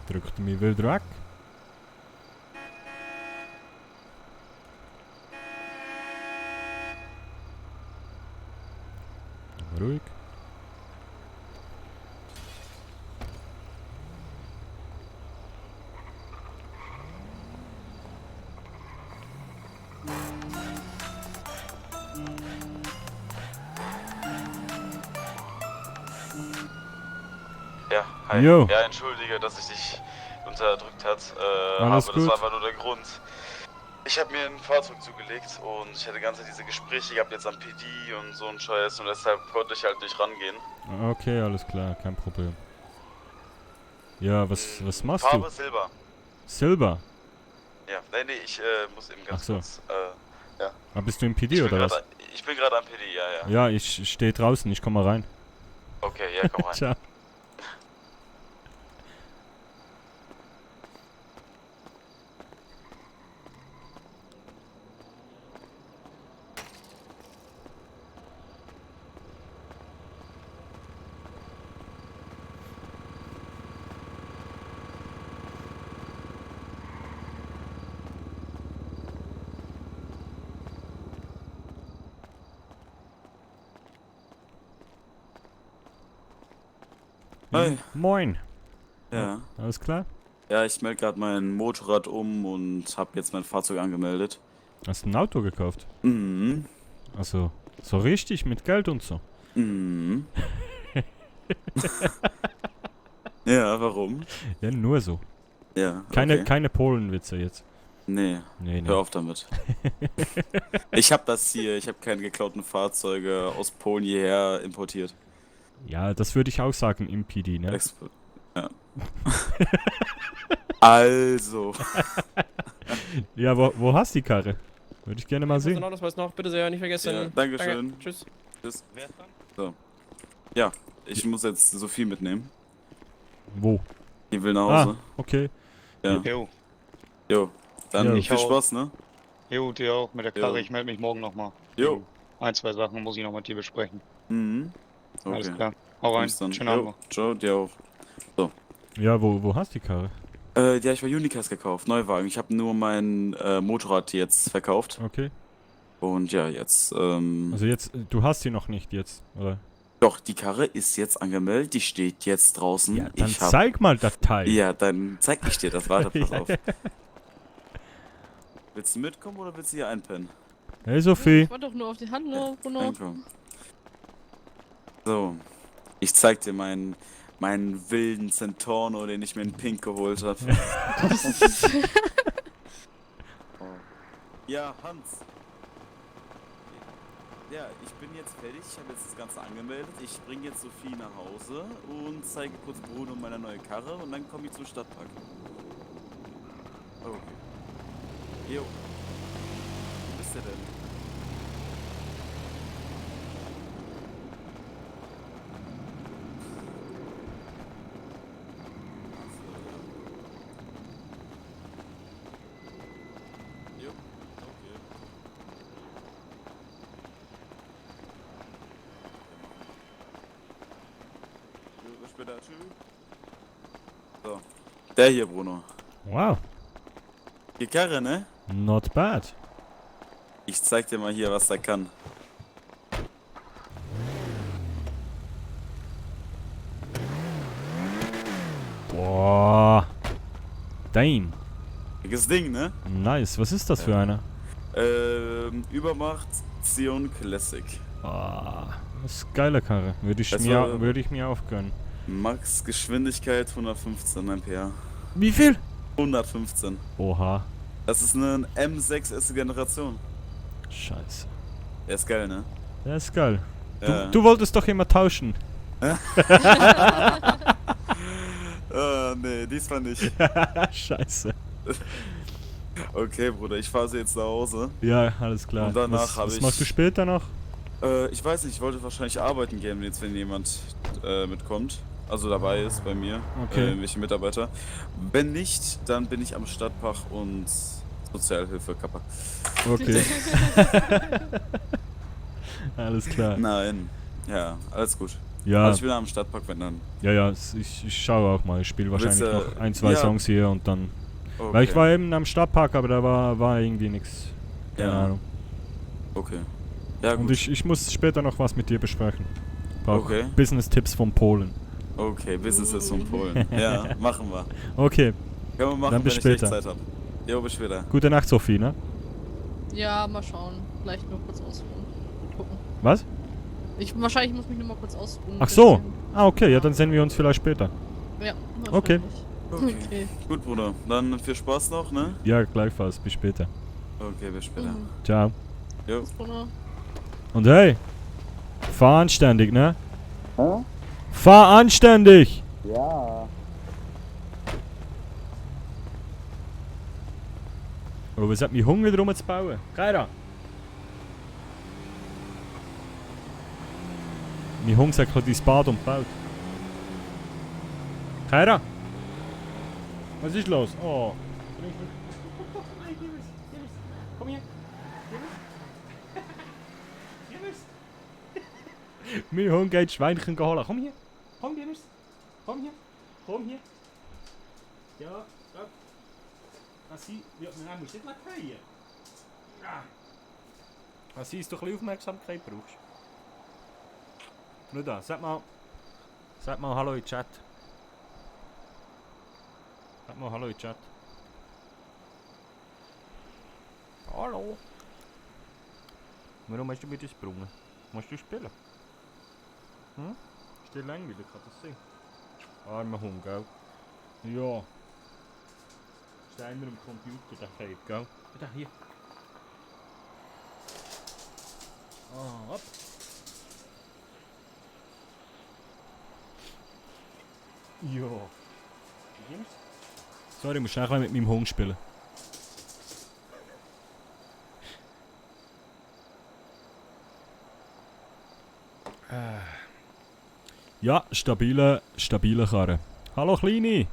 Drückt mich wieder weg. Ruhig. Hi. Jo. Ja, entschuldige, dass ich dich unterdrückt hat. Alles aber gut. das war einfach nur der Grund. Ich habe mir ein Fahrzeug zugelegt und ich hatte die ganze Zeit diese Gespräche gehabt jetzt am PD und so ein Scheiß und deshalb konnte ich halt nicht rangehen. Okay, alles klar, kein Problem. Ja, was machst Farbe du? Silber. Silber? Ja, nee, ich muss eben ganz Ach so. kurz, ja. Ah, bist du im PD oder was? Ich bin gerade am PD, ja. Ja, ich stehe draußen, ich komm mal rein. Okay, ja, komm rein. Ciao. Hi. Moin. Ja. Alles klar? Ja, ich melde gerade mein Motorrad um und habe jetzt mein Fahrzeug angemeldet. Hast du ein Auto gekauft? Mhm. Also, so richtig mit Geld und so? Mhm. Ja, warum? Ja, nur so. Ja, Keine Polenwitze jetzt. Nee, Nee. hör auf damit. Ich habe keine geklauten Fahrzeuge aus Polen hierher importiert. Ja, das würde ich auch sagen im PD, ne? Ja. Also. Ja, wo hast du die Karre? Würde ich gerne mal sehen. Das weiß noch, bitte sehr, nicht vergessen. Ja, Dankeschön. Danke. Tschüss. Tschüss. So. Ja, ich muss jetzt Sophie mitnehmen. Wo? Die will nach Hause. Ah, okay. Ja. Jo. Jo. Dann Ja. viel Ich auch. Spaß, ne? Jo, dir auch mit der Karre. Jo. Ich melde mich morgen nochmal. Jo. Ein, zwei Sachen muss ich noch mit dir besprechen. Mhm. Okay. Alles klar. Hau rein. Bis dann. Schönen Abend Jo. noch. Ciao, dir auch. So. Ja, wo hast du die Karre? Ja, ich war Unicast gekauft, Neuwagen. Ich habe nur mein Motorrad jetzt verkauft. Okay. Und ja, jetzt, Also jetzt, du hast sie noch nicht jetzt, oder? Doch, die Karre ist jetzt angemeldet, die steht jetzt draußen. Ja, dann zeig mal das Teil. Ja, dann zeig ich dir das, warte, pass auf. Willst du mitkommen oder willst du hier einpennen? Hey Sophie. Ich wollte doch nur auf die Hand, ne, Bruno. Einkommen. So, ich zeig dir meinen wilden Centorno, den ich mir in Pink geholt habe. Ja, Hans. Ja, ich bin jetzt fertig. Ich habe jetzt das Ganze angemeldet. Ich bringe jetzt Sophie nach Hause und zeige kurz Bruno meine neue Karre und dann komme ich zum Stadtpark. Okay. Jo. Wo bist du denn? Jo, okay. Bis später, tschüss. So. Der hier, Bruno. Wow. Die Karre, ne? Not bad. Ich zeig dir mal hier, was der kann. Boah. Damn. Dickes Ding, ne? Nice. Was ist das für einer? Übermacht Zion Classic. Das ist eine geile Karre. Würde ich mir aufgönnen. Max Geschwindigkeit 115 mph. Wie viel? 115. Oha. Das ist eine M6 erste Generation. Scheiße. Der ist geil, ne? Der ist geil. Ja. Du wolltest doch immer tauschen. Nee, diesmal nicht. Scheiße. Okay, Bruder, ich fahre sie jetzt nach Hause. Ja, alles klar. Und danach habe was ich... machst du später noch? Ich weiß nicht, ich wollte wahrscheinlich arbeiten gehen, jetzt wenn jemand mitkommt. Also dabei ist bei mir. Okay. Welche Mitarbeiter. Wenn nicht, dann bin ich am Stadtpark und Sozialhilfe Kappa. Okay. Alles klar. Nein. Ja, alles gut. Ja. Also ich bin am Stadtpark, wenn dann. Ja, ich schaue auch mal. Ich spiele wahrscheinlich Willst du- noch ein, zwei ja. Songs hier und dann... Okay. Weil ich war eben am Stadtpark, aber da war irgendwie nichts. Keine Ja. Ahnung. Okay. Ja, gut. Und ich muss später noch was mit dir besprechen. Brauch Okay. Business-Tipps von Polen. Okay, Business ist von Polen. Ja, machen wir. Okay. Können wir machen, Dann bis wenn ich später. echt Zeit habe. Jo, bis später. Gute Nacht, Sophie, ne? Ja, mal schauen. Vielleicht nur kurz ausruhen. Gucken. Was? Wahrscheinlich muss mich nur mal kurz ausruhen. Ach so. Ah, okay. Ja, dann sehen wir uns vielleicht später. Ja, Okay. Okay. Gut, Bruder. Dann viel Spaß noch, ne? Ja, gleichfalls. Bis später. Okay, bis später. Ciao. Jo. Und hey, fahr anständig, ne? Hä? Fahr anständig! Ja. Oh, was hat mich Hunger drum zu bauen? Keira! Mein Hunger hat gerade dein Bad umgebaut. Keira! Was ist los? Oh. Komm hier. Mein Hund geht Schweinchen holen. Komm hier. Komm, Dimmers. Komm hier. Komm hier. Ja, da. Was sie. Ja, nein, musst du nicht fallen. Ja. Was sie, dass du ein bisschen Aufmerksamkeit brauchst. Nur da, sag mal Hallo in den Chat. Sag mal Hallo in den Chat. Hallo. Warum hast du mir das gebrungen? Musst du spielen? Hm? Ist dir langweilig, kann das sein? Armer Hund, gell? Ja. Ist einer am Computer, der Cape, gell? Da, hier. Ah, ab. Ja. Sorry, ich muss schnell mit meinem Hund spielen. Ja, stabile Karre. Hallo Kleine!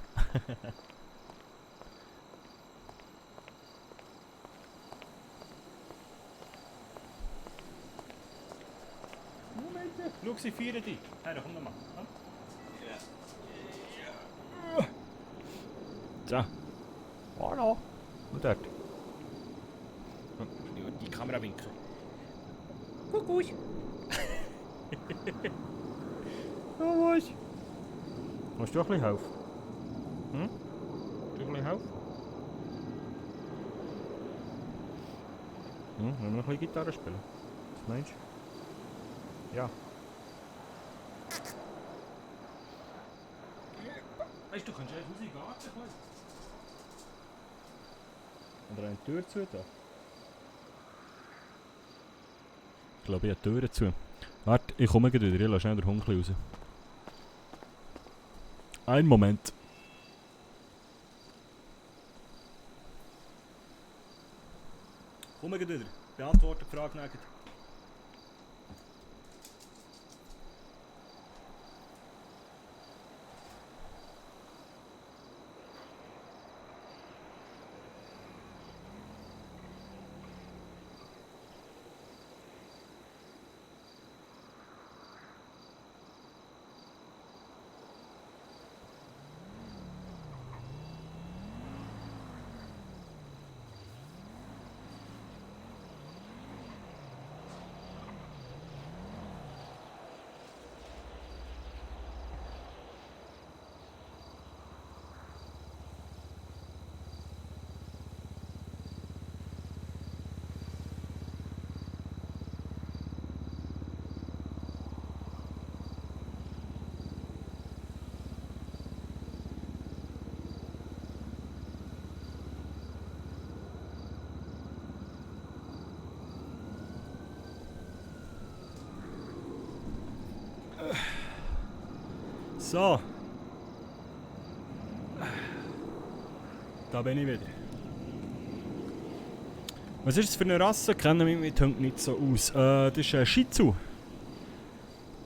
Moment, schau, sie feiern dich. Hey, komm nochmal. So. Hallo. Und dort. Die Kamera winken. Kuckuck. Oh, was? Musst du auch ein bisschen helfen? Hm? Du ein bisschen helfen? Wollen wir noch ein bisschen Gitarre spielen? Was meinst du? Ja. Weißt du, du kannst einfach raus in den Garten. Oder eine Tür zu da? Ich glaube, ich habe die Türen zu. Warte, ich komme gleich wieder. Ich lasse schnell den Hund raus. Einen Moment. Komm gleich wieder. Beantworte die Frage nachher. So. Da bin ich wieder. Was ist das für eine Rasse? Kennen wir mit Hunden nicht so aus. Das ist ein Shih Tzu.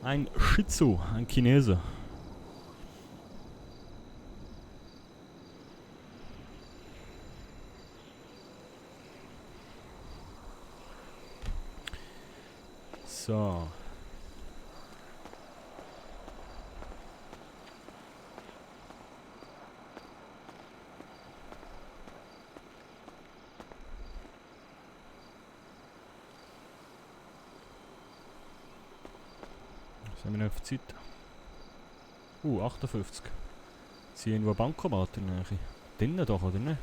Ein Shih Tzu, ein Chinese. So. Sind wir noch auf die Zeit? 58. Sind irgendwo Bankomat in der Nähe? Drinnen doch, oder nicht?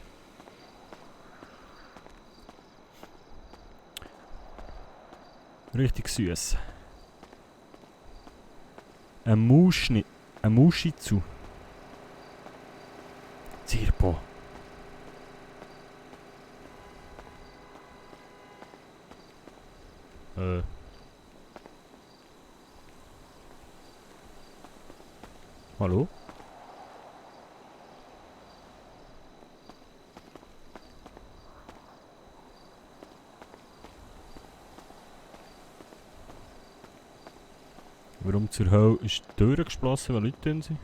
Richtig süß. Ein Mushitsu. Zirpo. Hallo? Warum zur Hölle ist die Tür geschlossen, weil Leute drin sind?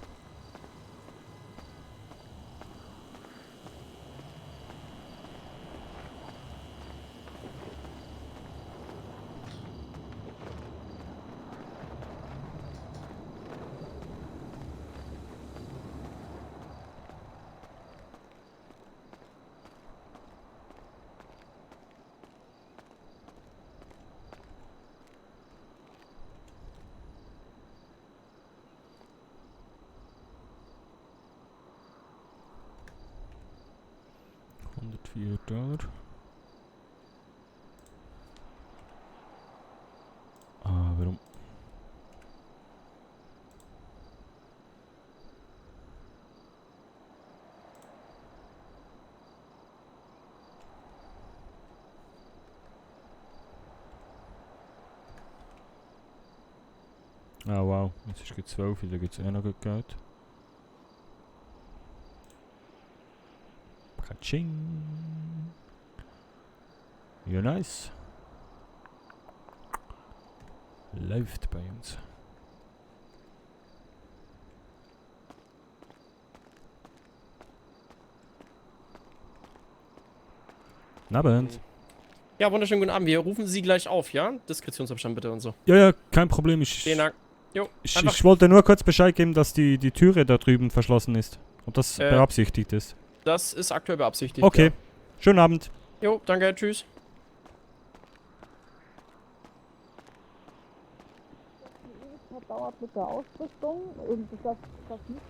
$104. Ah, warum? Ah, wow. Jetzt ist es 12, da gibt es noch gut Geld. Katsching. Ja, nice. Läuft bei uns. Abend. Ja, wunderschönen guten Abend. Wir rufen Sie gleich auf, ja? Diskretionsabstand bitte und so. Ja, ja, kein Problem. Vielen Dank. Jo, Ich wollte nur kurz Bescheid geben, dass die Türe da drüben verschlossen ist. Ob das beabsichtigt ist. Das ist aktuell beabsichtigt. Okay. Ja. Schönen Abend. Jo, danke. Tschüss. Dauert mit der Ausrüstung und das nicht.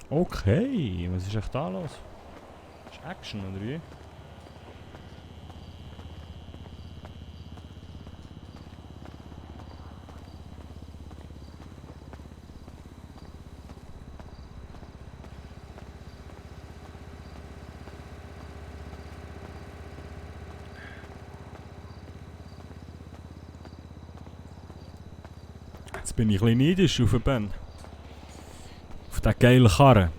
Okay, was ist echt da los? Ist Action oder wie? Jetzt bin ich ein bisschen neidisch auf den Ben. Auf den geilen Karren.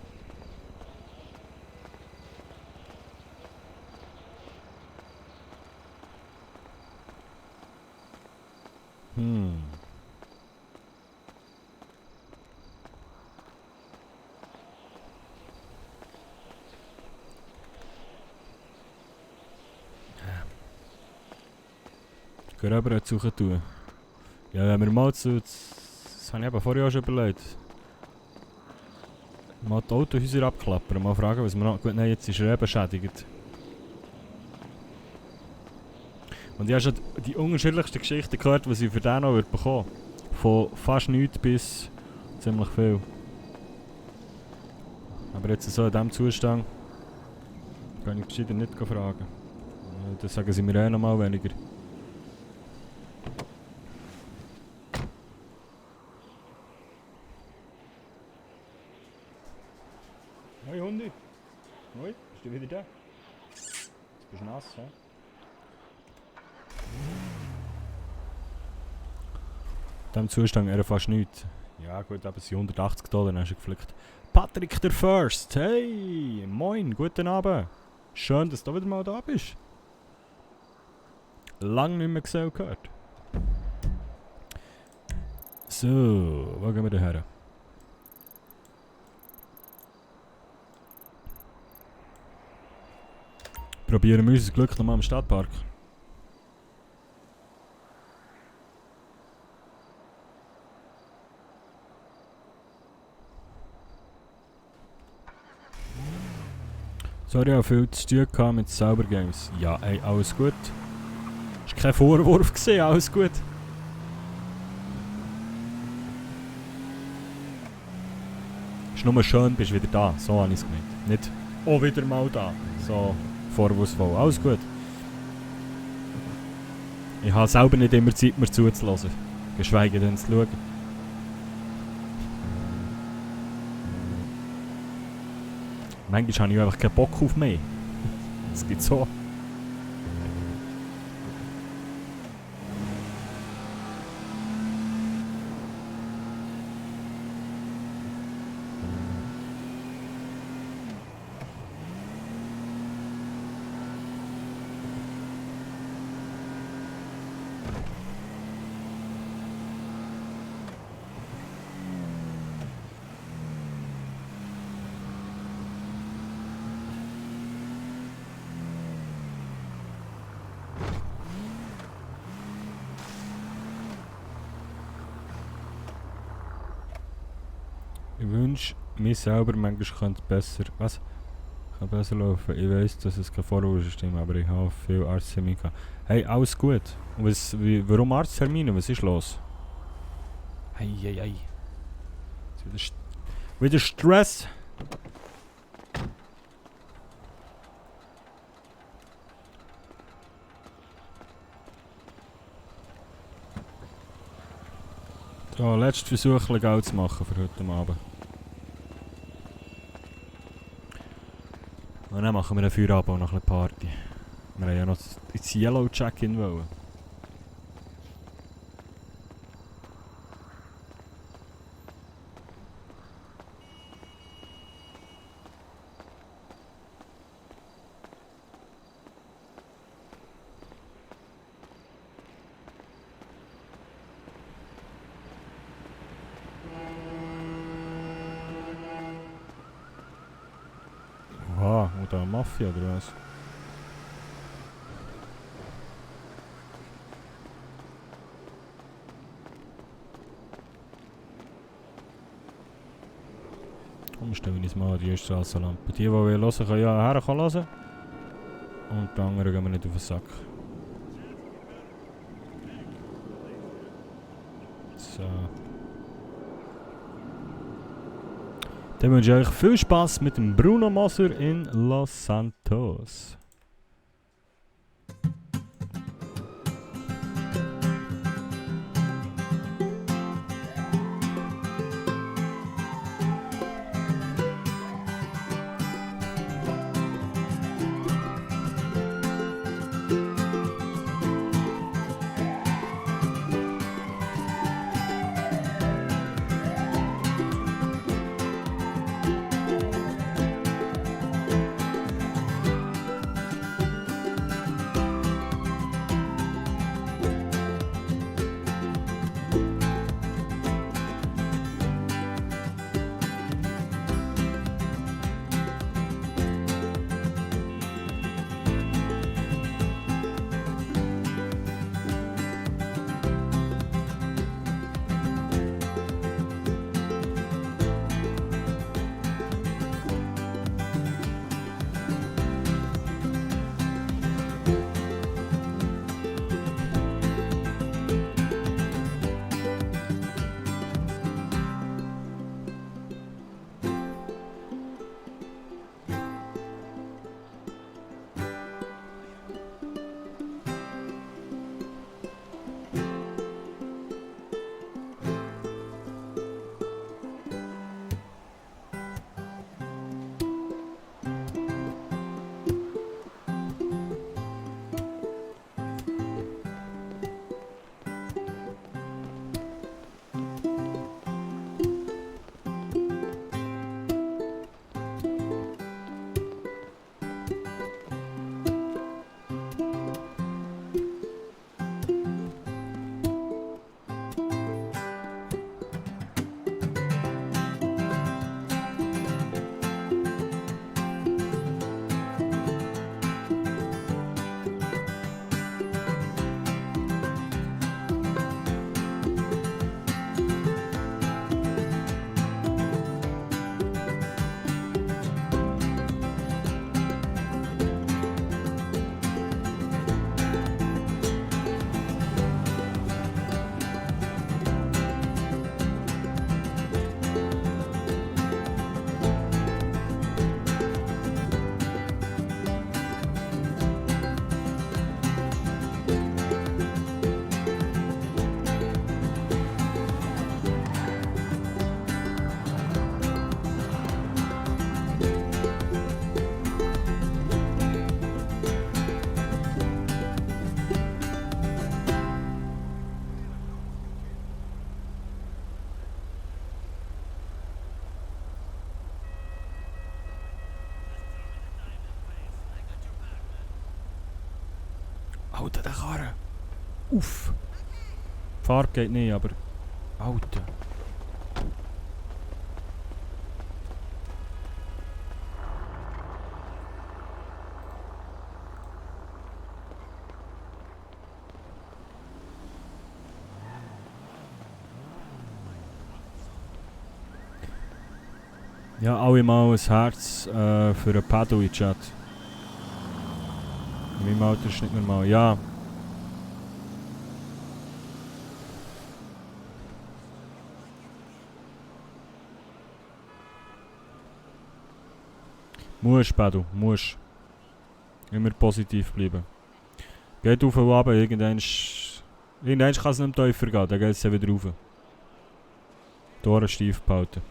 Geh rüber und suchen tun. Ja, wenn wir mal das habe ich eben vorher auch schon überlegt. Mal die Autohäuser abklappern, mal fragen, was wir noch... Gut, nein, jetzt ist er eben beschädigt. Und ich habe schon die unterschiedlichsten Geschichten gehört, was ich für den noch bekommen würde. Von fast nichts bis ziemlich viel. Aber jetzt so in diesem Zustand kann ich gescheiter nicht fragen. Dann sagen sie mir eh noch mal weniger. Hoi Hundi! Hoi, bist du wieder da? Jetzt bist du nass, hä? In diesem Zustand er fast nichts. Ja gut, aber es sind $180, dann hast du geflickt. Patrick der First! Hey! Moin, guten Abend! Schön, dass du wieder mal da bist. Lang nicht mehr gesehen und gehört. So, wo gehen wir denn her? Probieren wir unser Glück nochmal im Stadtpark. Sorry, ich habe viel zu tun gehabt mit Sauber Games. Ja, ey, alles gut. Ist kein Vorwurf gesehen, alles gut. Ist nur schön, bist wieder da. So habe ich es gemeint. Nicht, oh, wieder mal da. So. Vorwurfsvoll. Alles gut. Ich habe selber nicht immer Zeit, mir zuzulassen. Geschweige denn zu schauen. Manchmal habe ich einfach keinen Bock auf mehr. Das geht so. Ich wünsche mir selber, manchmal könnte es besser. Was? Kann besser laufen. Ich weiss, dass es keine Vorausstimmen, aber ich habe viel Arzttermine gehabt. Hey, alles gut. Und warum Arzttermine? Was ist los? Ei. Wieder Stress. Ja, letzter Versuch, legal zu machen für heute Abend. Und dann machen wir einen Feierabend und noch ein bisschen Party. Wir haben ja noch ins Yellow Check-In wollen. Aha, oder Mafia oder was? Komm, stellen wir uns mal an die Straßenlampe. Die hören, können ja herkommen. Und die anderen gehen wir nicht auf den Sack. So. Dann wünsche ich euch viel Spaß mit dem Bruno Moser in Los Santos. Alter, der Karre. Uff. Die Fahrt geht nicht, aber... Alter. Ja, alle mal ein Herz für einen Pedal in Chat. In meinem Alter ist nicht normal. Ja. Musst, Pedal, musst. Immer positiv bleiben. Geht auf und runter, irgendwann kann es nicht tiefer gehen, dann geht es wieder rauf. Die Ohren steif behalten.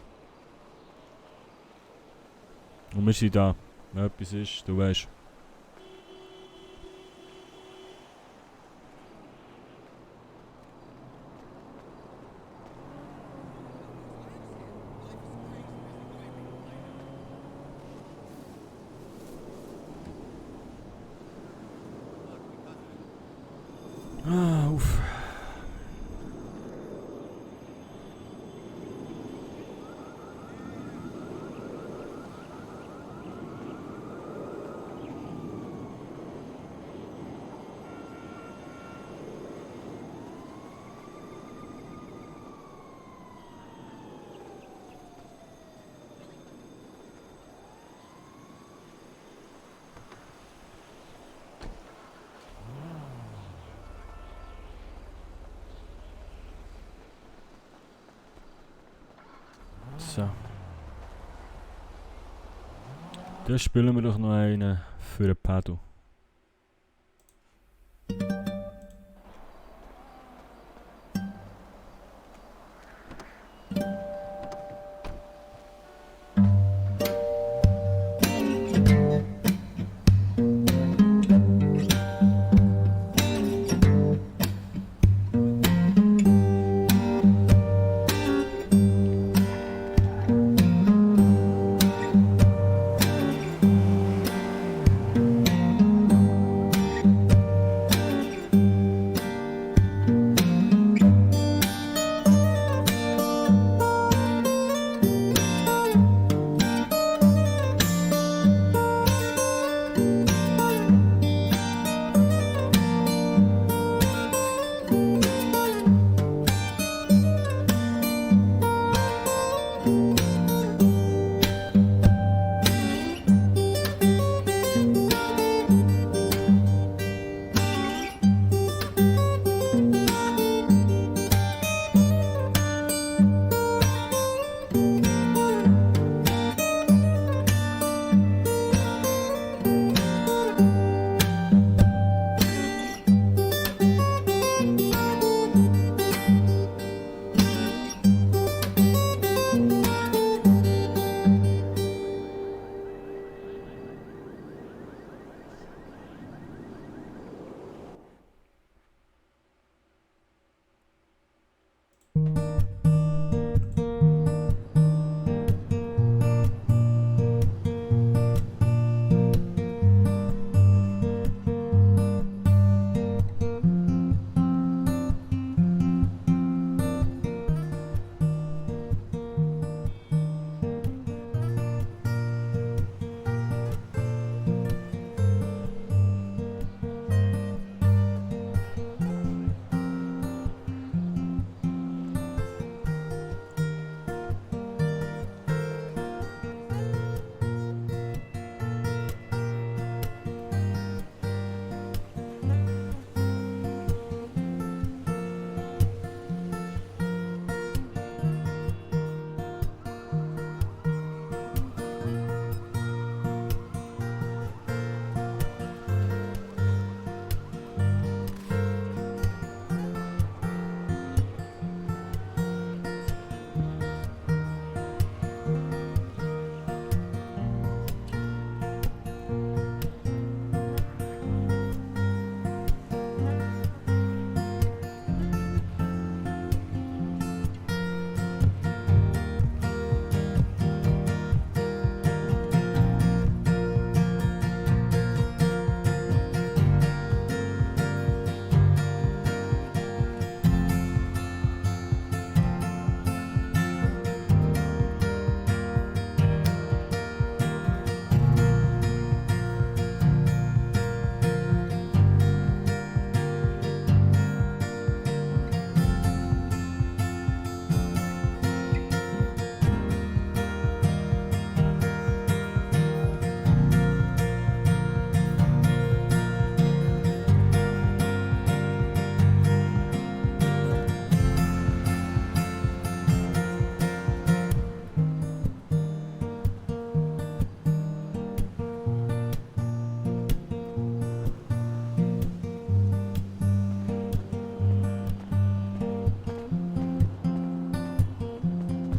Und wir sind da. Wenn etwas ist, du weißt. Uff. So. Dann spielen wir doch noch einen für ein Pedal.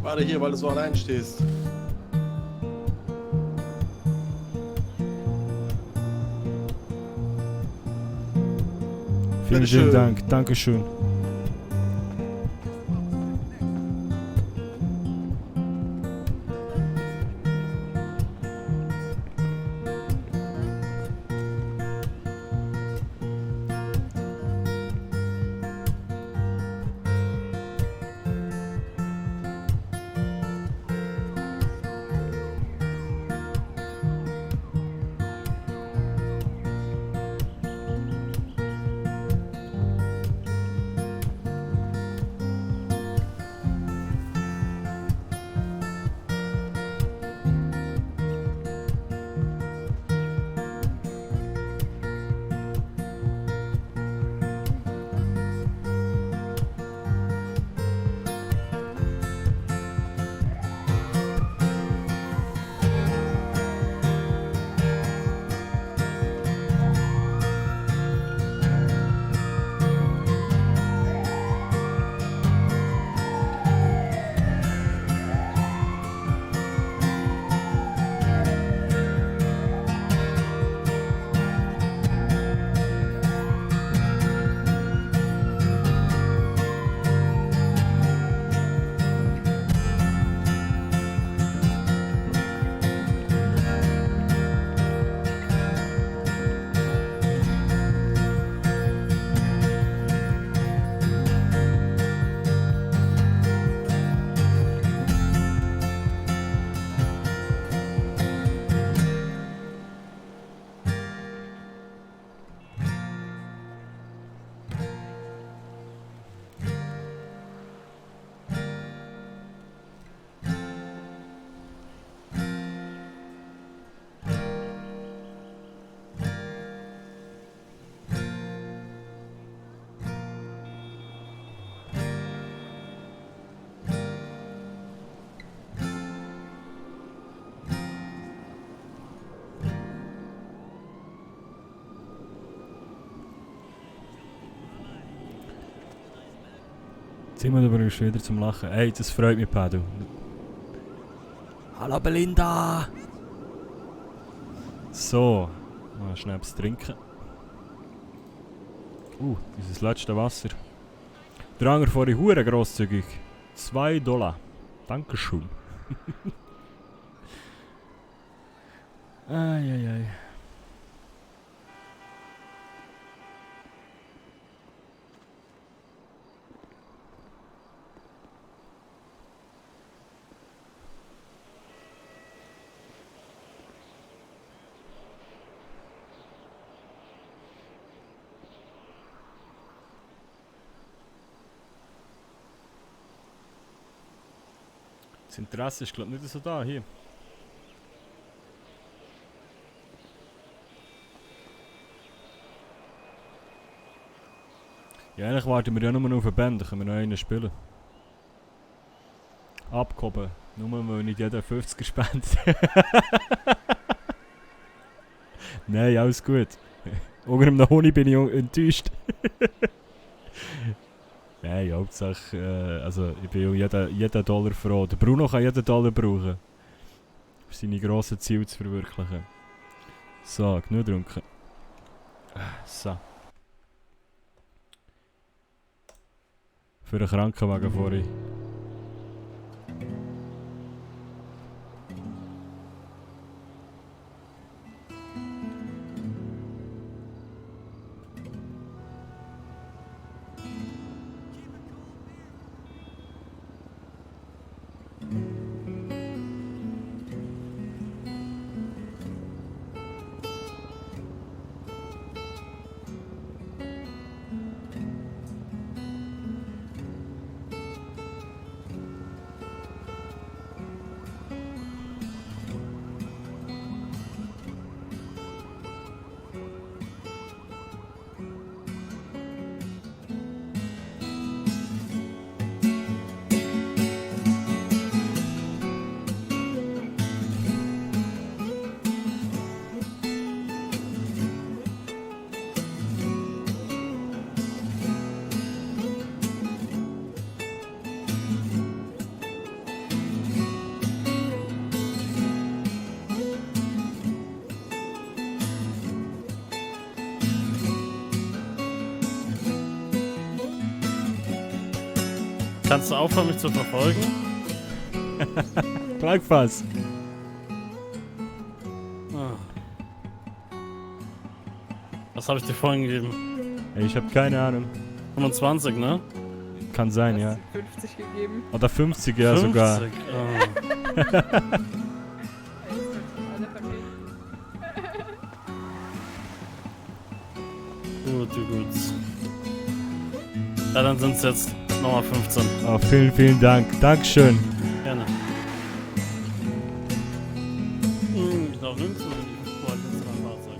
Warte hier, weil du so allein stehst. Vielen schönen Dank. Dankeschön. Simon, du bringst wieder zum Lachen. Ey, das freut mich, Pedro. Hallo Belinda! So, mal schnell etwas trinken. Unser letztes Wasser. Der Anger vorhin hure grosszügig. $2. Dankeschön. Eieiei. Das Interesse ist glaube ich nicht so da hier. Ja, eigentlich warten wir ja nur noch auf eine Band, dann können wir noch einen spielen. Abgehoben. Nur weil nicht jeder 50er spendet. Nein, alles gut. Unter einem Honig bin ich enttäuscht. Nein, Hauptsache, also ich bin jeden Dollar froh. Der Bruno kann jeden Dollar brauchen, um seine grossen Ziele zu verwirklichen. So, genug getrunken. So. Für einen Krankenwagen vorhin. Kannst du aufhören, mich zu verfolgen? Gleichfalls. Was habe ich dir vorhin gegeben? Ich habe keine Ahnung. 25, ne? Kann sein, ja. 50 gegeben. Oder 50, ja 50? sogar. Oh. Gut. Ja, dann sind es jetzt nochmal 15. Oh, vielen Dank. Dankeschön. Gerne. Ich darf nirgends mehr in die Fußballplätze am Fahrzeug.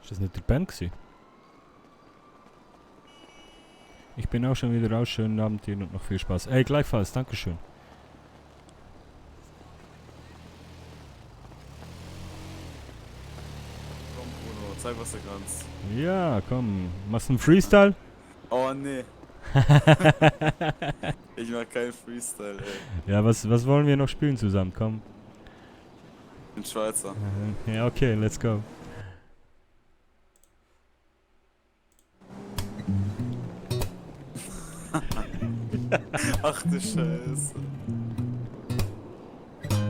Ist das nicht der Band gewesen? Ich bin auch schon wieder raus. Schönen Abend dir und noch viel Spaß. Ey, gleichfalls. Dankeschön. Komm, Bruno, zeig, was du kannst. Ja, komm. Machst du einen Freestyle? Oh, nee. Ich mach keinen Freestyle, ey. Ja, was wollen wir noch spielen zusammen? Komm. Ich bin Schweizer. Ja, okay, let's go. Ach du Scheiße.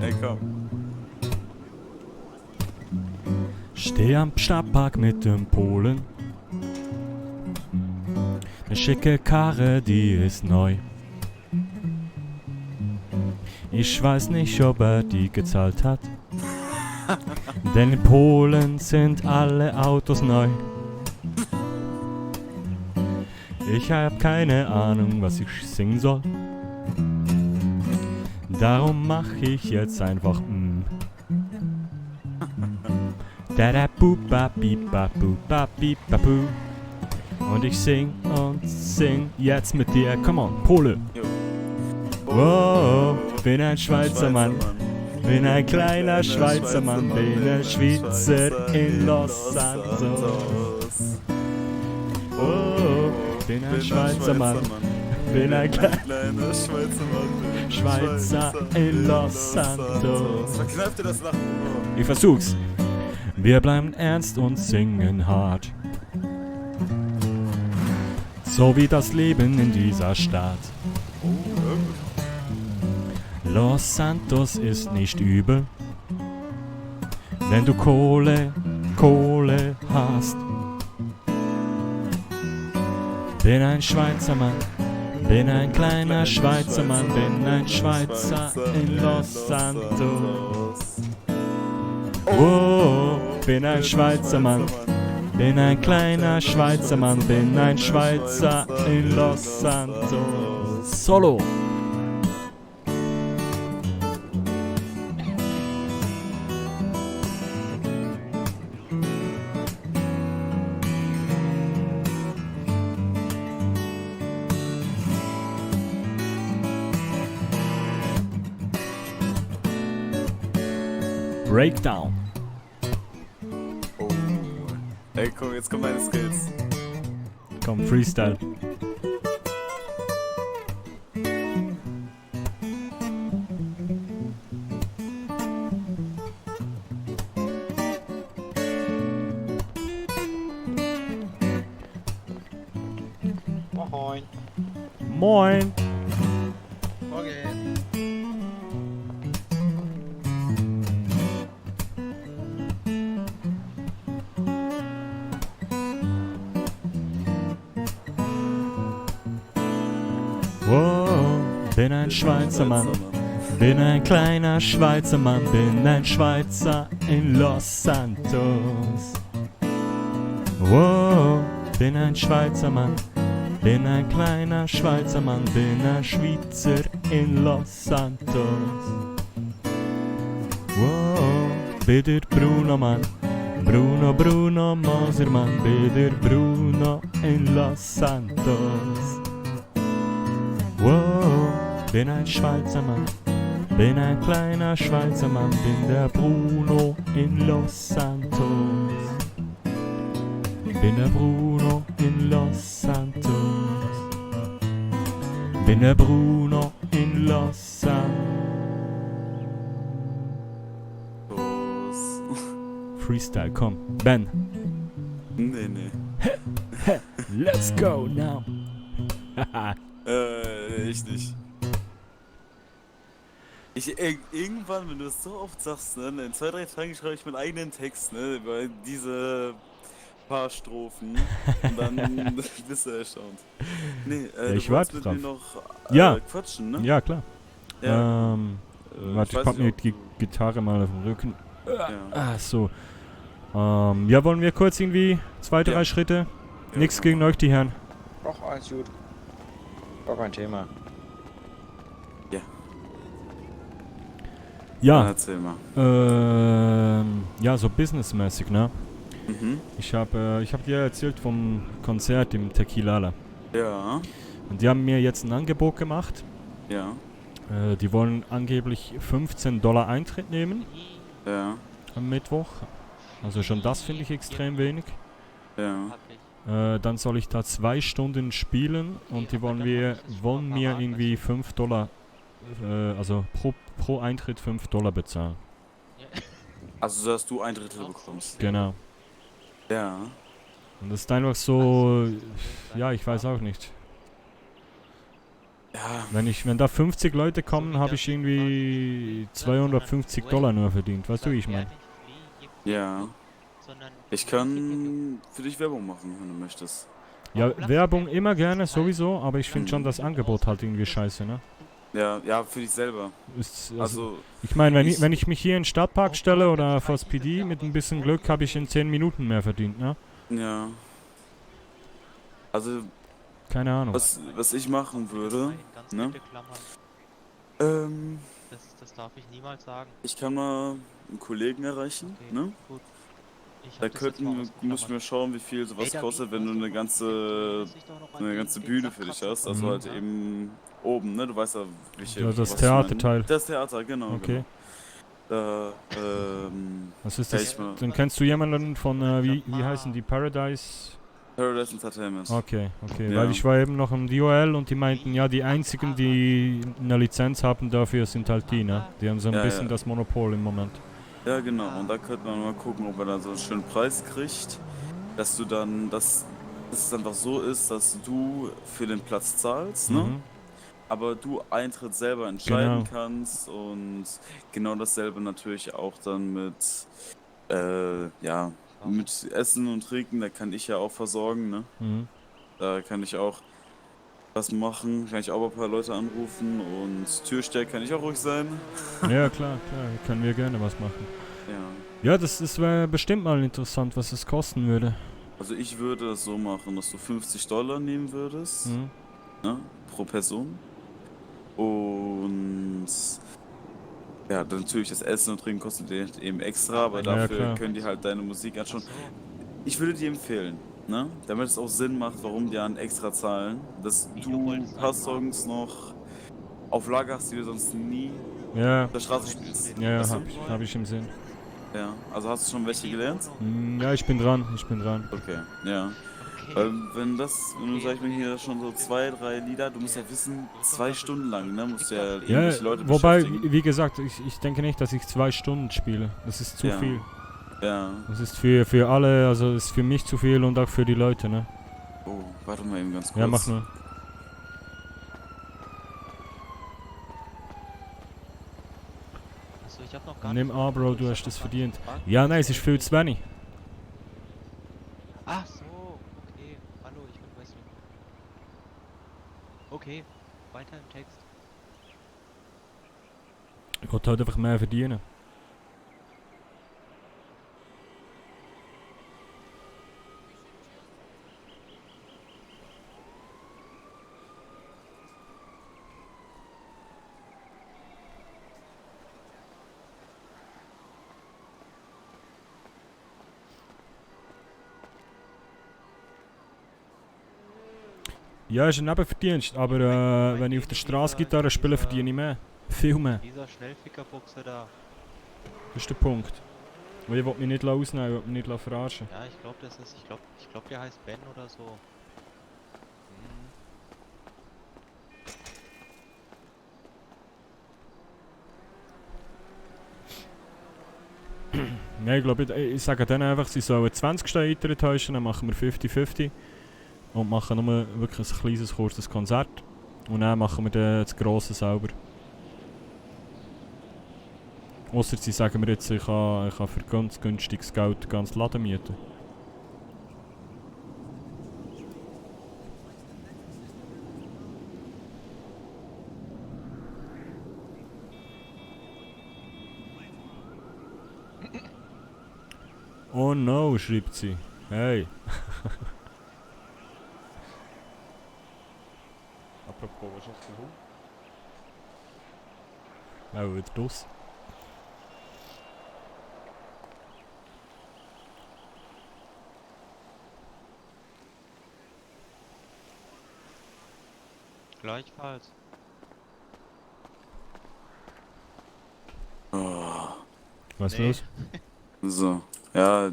Ey, komm. Steh am Stadtpark mit dem Polen. Eine schicke Karre, die ist neu. Ich weiß nicht, ob er die gezahlt hat. Denn in Polen sind alle Autos neu. Ich hab keine Ahnung, was ich singen soll. Darum mach ich jetzt einfach Da da bu ba bi ba bu ba bi ba bu. Und ich sing jetzt mit dir. Come on, Pole. Wow, bin ein Schweizer Mann. Bin ein kleiner Schweizer Mann. Bin ein Schweizer in Los Santos. Oh, bin ein Schweizer Mann. Bin ein kleiner Schweizer Mann. Schweizer in Los Santos. Verkneift dir das Lachen, Bruno. Ich versuch's. Wir bleiben ernst und singen hart. So wie das Leben in dieser Stadt. Los Santos ist nicht übel, wenn du Kohle hast. Bin ein Schweizer Mann, bin ein kleiner Schweizer Mann, bin ein Schweizer in Los Santos. Oh, bin ein Schweizer Mann, bin ein kleiner Schweizer Mann, bin ein Schweizer in Los Santos. Solo! Breakdown. Oh. Ey, komm, jetzt kommen meine Skills. Komm, Freestyle. Moin. Moin. Morgen. bin ein Schweizer Mann. Bin ein kleiner Schweizer Mann, bin ein Schweizer in Los Santos. Wow, bin ein Schweizer Mann, bin ein kleiner Schweizer Mann, bin ein Schweizer in Los Santos. Wow, bin der Bruno Mann, Bruno Mosermann, bin der Bruno in Los Santos. Wow, bin ein Schweizer Mann, bin ein kleiner Schweizer Mann, bin der Bruno in Los Santos. Bin der Bruno in Los Santos. Bin der Bruno in Los Santos. Freestyle, komm. Ben. Nee. Let's go now. Ich nicht. Irgendwann, wenn du es so oft sagst, ne, in 2-3 Tagen schreibe ich meinen eigenen Text, ne, über diese paar Strophen und dann bist du erstaunt. Nee, ich du warte wolltest drauf. mit mir noch Ja. quatschen, ne? Ja, klar. Ja. Warte, ich weiß pack nicht, mir ob die Gitarre mal auf den Rücken. Ja. Ah, so. Ja, wollen wir kurz irgendwie 2-3 Schritte? Nichts gegen euch, die Herren. Ach, alles gut. Gar kein Thema. Ja. Ja. Erzähl mal. Ja, so businessmäßig, ne? Mhm. Ich hab dir erzählt vom Konzert im Tequilala. Ja. Und die haben mir jetzt ein Angebot gemacht. Ja. Die wollen angeblich $15 Eintritt nehmen. Ja. Am Mittwoch. Also schon das finde ich extrem wenig. Ja. Dann soll ich da 2 Stunden spielen und die wollen mir irgendwie $5, also pro Eintritt $5 bezahlen. Also, dass du ein Drittel bekommst. Genau. Ja. Und das ist einfach so, ja, ich weiß auch nicht. Ja. Wenn da 50 Leute kommen, habe ich irgendwie $250 nur verdient. Weißt du, wie ich meine? Ja. Ich kann für dich Werbung machen, wenn du möchtest. Ja, Werbung immer gerne, sowieso, aber ich finde schon das Angebot halt irgendwie scheiße, ne? Ja, für dich selber. Also, ich meine, wenn ich mich hier in den Stadtpark stelle oder vors PD, mit ein bisschen Glück habe ich in 10 Minuten mehr verdient, ne? Ja. Also, keine Ahnung. Was ich machen würde, ne? Das darf ich niemals sagen. Ich kann mal einen Kollegen erreichen, ne? Gut. Da muss mir schauen, wie viel sowas kostet, wenn du eine ganze Bühne für dich hast. Also halt eben oben, ne? Du weißt ja, welche. Ja, das Theaterteil. Das Theater, genau. Okay. Genau. Was ist das? Dann kennst du jemanden von, wie heißen die? Paradise Entertainment. Okay. Ja. Weil ich war eben noch im DOL und die meinten, ja, die einzigen, die eine Lizenz haben dafür, sind halt die, ne? Die haben so ein bisschen das Monopol im Moment. Ja, genau. Und da könnte man mal gucken, ob man da so einen schönen Preis kriegt, dass du dann, dass es einfach so ist, dass du für den Platz zahlst, ne? Aber du Eintritt selber entscheiden kannst und genau dasselbe natürlich auch dann mit, mit Essen und Trinken, da kann ich ja auch versorgen, ne? Da kann ich auch was machen, kann ich auch ein paar Leute anrufen und Türsteher kann ich auch ruhig sein. Ja, klar, können wir gerne was machen. Ja, das wäre bestimmt mal interessant, was es kosten würde. Also ich würde das so machen, dass du $50 nehmen würdest, ne, pro Person. Und ja, dann natürlich das Essen und Trinken kostet dir eben extra, aber dafür können die halt deine Musik anschauen. Ich würde dir empfehlen, ne, damit es auch Sinn macht, warum die an extra zahlen, dass du ein paar Songs noch auf Lager hast, die du sonst nie auf der Straße spielst. Ja, weißt du? hab ich im Sinn. Ja, also hast du schon welche gelernt? Ja, ich bin dran. Okay, ja. Weil wenn du, sag ich mal, hier schon so 2-3 Lieder, du musst ja wissen, 2 Stunden lang, ne, musst du ja irgendwelche Leute wobei, beschäftigen. wie gesagt, ich denke nicht, dass ich 2 Stunden spiele. Das ist zu viel. Ja. Das ist für alle, also ist für mich zu viel und auch für die Leute, ne? Oh, warte mal eben ganz kurz. Ja, mach nur. Ich hab noch gar Nimm A, Bro, du hast das verdient. Ja, nein, es ist viel zu wenig. Ach so, okay. Hallo, ich bin Wesley. Okay, weiter im Text. Ich wollte halt einfach mehr verdienen. Ja, ist ein Nebenverdienst, aber wenn ich auf der Straße Gitarre spiele, verdiene ich mehr. Viel mehr. Dieser Schnellfickerbuchse da. Das ist der Punkt. Weil ich will mich nicht ausnehmen, ich will mich nicht verarschen. Ja, ich glaube, das ist. Ich glaube, der heißt Ben oder so. Nein, ich glaube, ich sage denen einfach, sie sollen 20 Stunden eintäuschen, dann machen wir 50-50. Und machen nur wirklich ein kleines, kurzes Konzert. Und dann machen wir dann das Grosse selber. Ausser sie sagen mir jetzt, ich kann für ganz günstiges Geld ganz Laden mieten. Oh no, schreibt sie. Hey. Apropos, was ist der Hund? Oh, wieder draus. Gleichfalls. Oh. Was ist los? So, ja,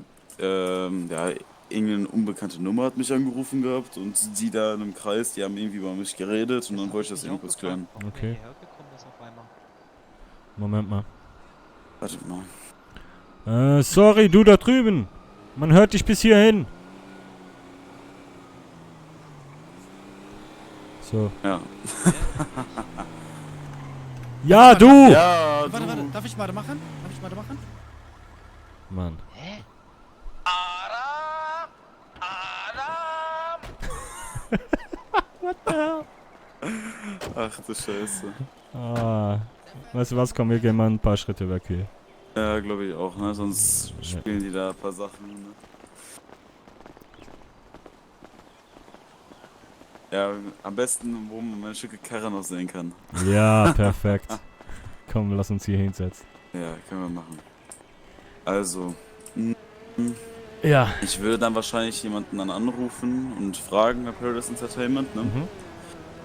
irgendeine unbekannte Nummer hat mich angerufen gehabt und die da in einem Kreis, die haben irgendwie über mich geredet und dann wollte ich das eben kurz klären. Okay. Moment mal. Warte mal. Sorry, du da drüben. Man hört dich bis hierhin. So. Ja. Ja, du! Ja, Warte, darf ich weitermachen? Mann. Hä? What the hell? Ach du Scheiße. Ah. Weißt du was, komm, wir gehen mal ein paar Schritte weg hier. Ja, glaube ich auch, ne? Sonst spielen die da ein paar Sachen, ne? Ja, am besten, wo man meine schicke Karre noch sehen kann. Ja, perfekt. Komm, lass uns hier hinsetzen. Ja, können wir machen. Also, ja. Ich würde dann wahrscheinlich jemanden dann anrufen und fragen bei Paradise Entertainment, ne?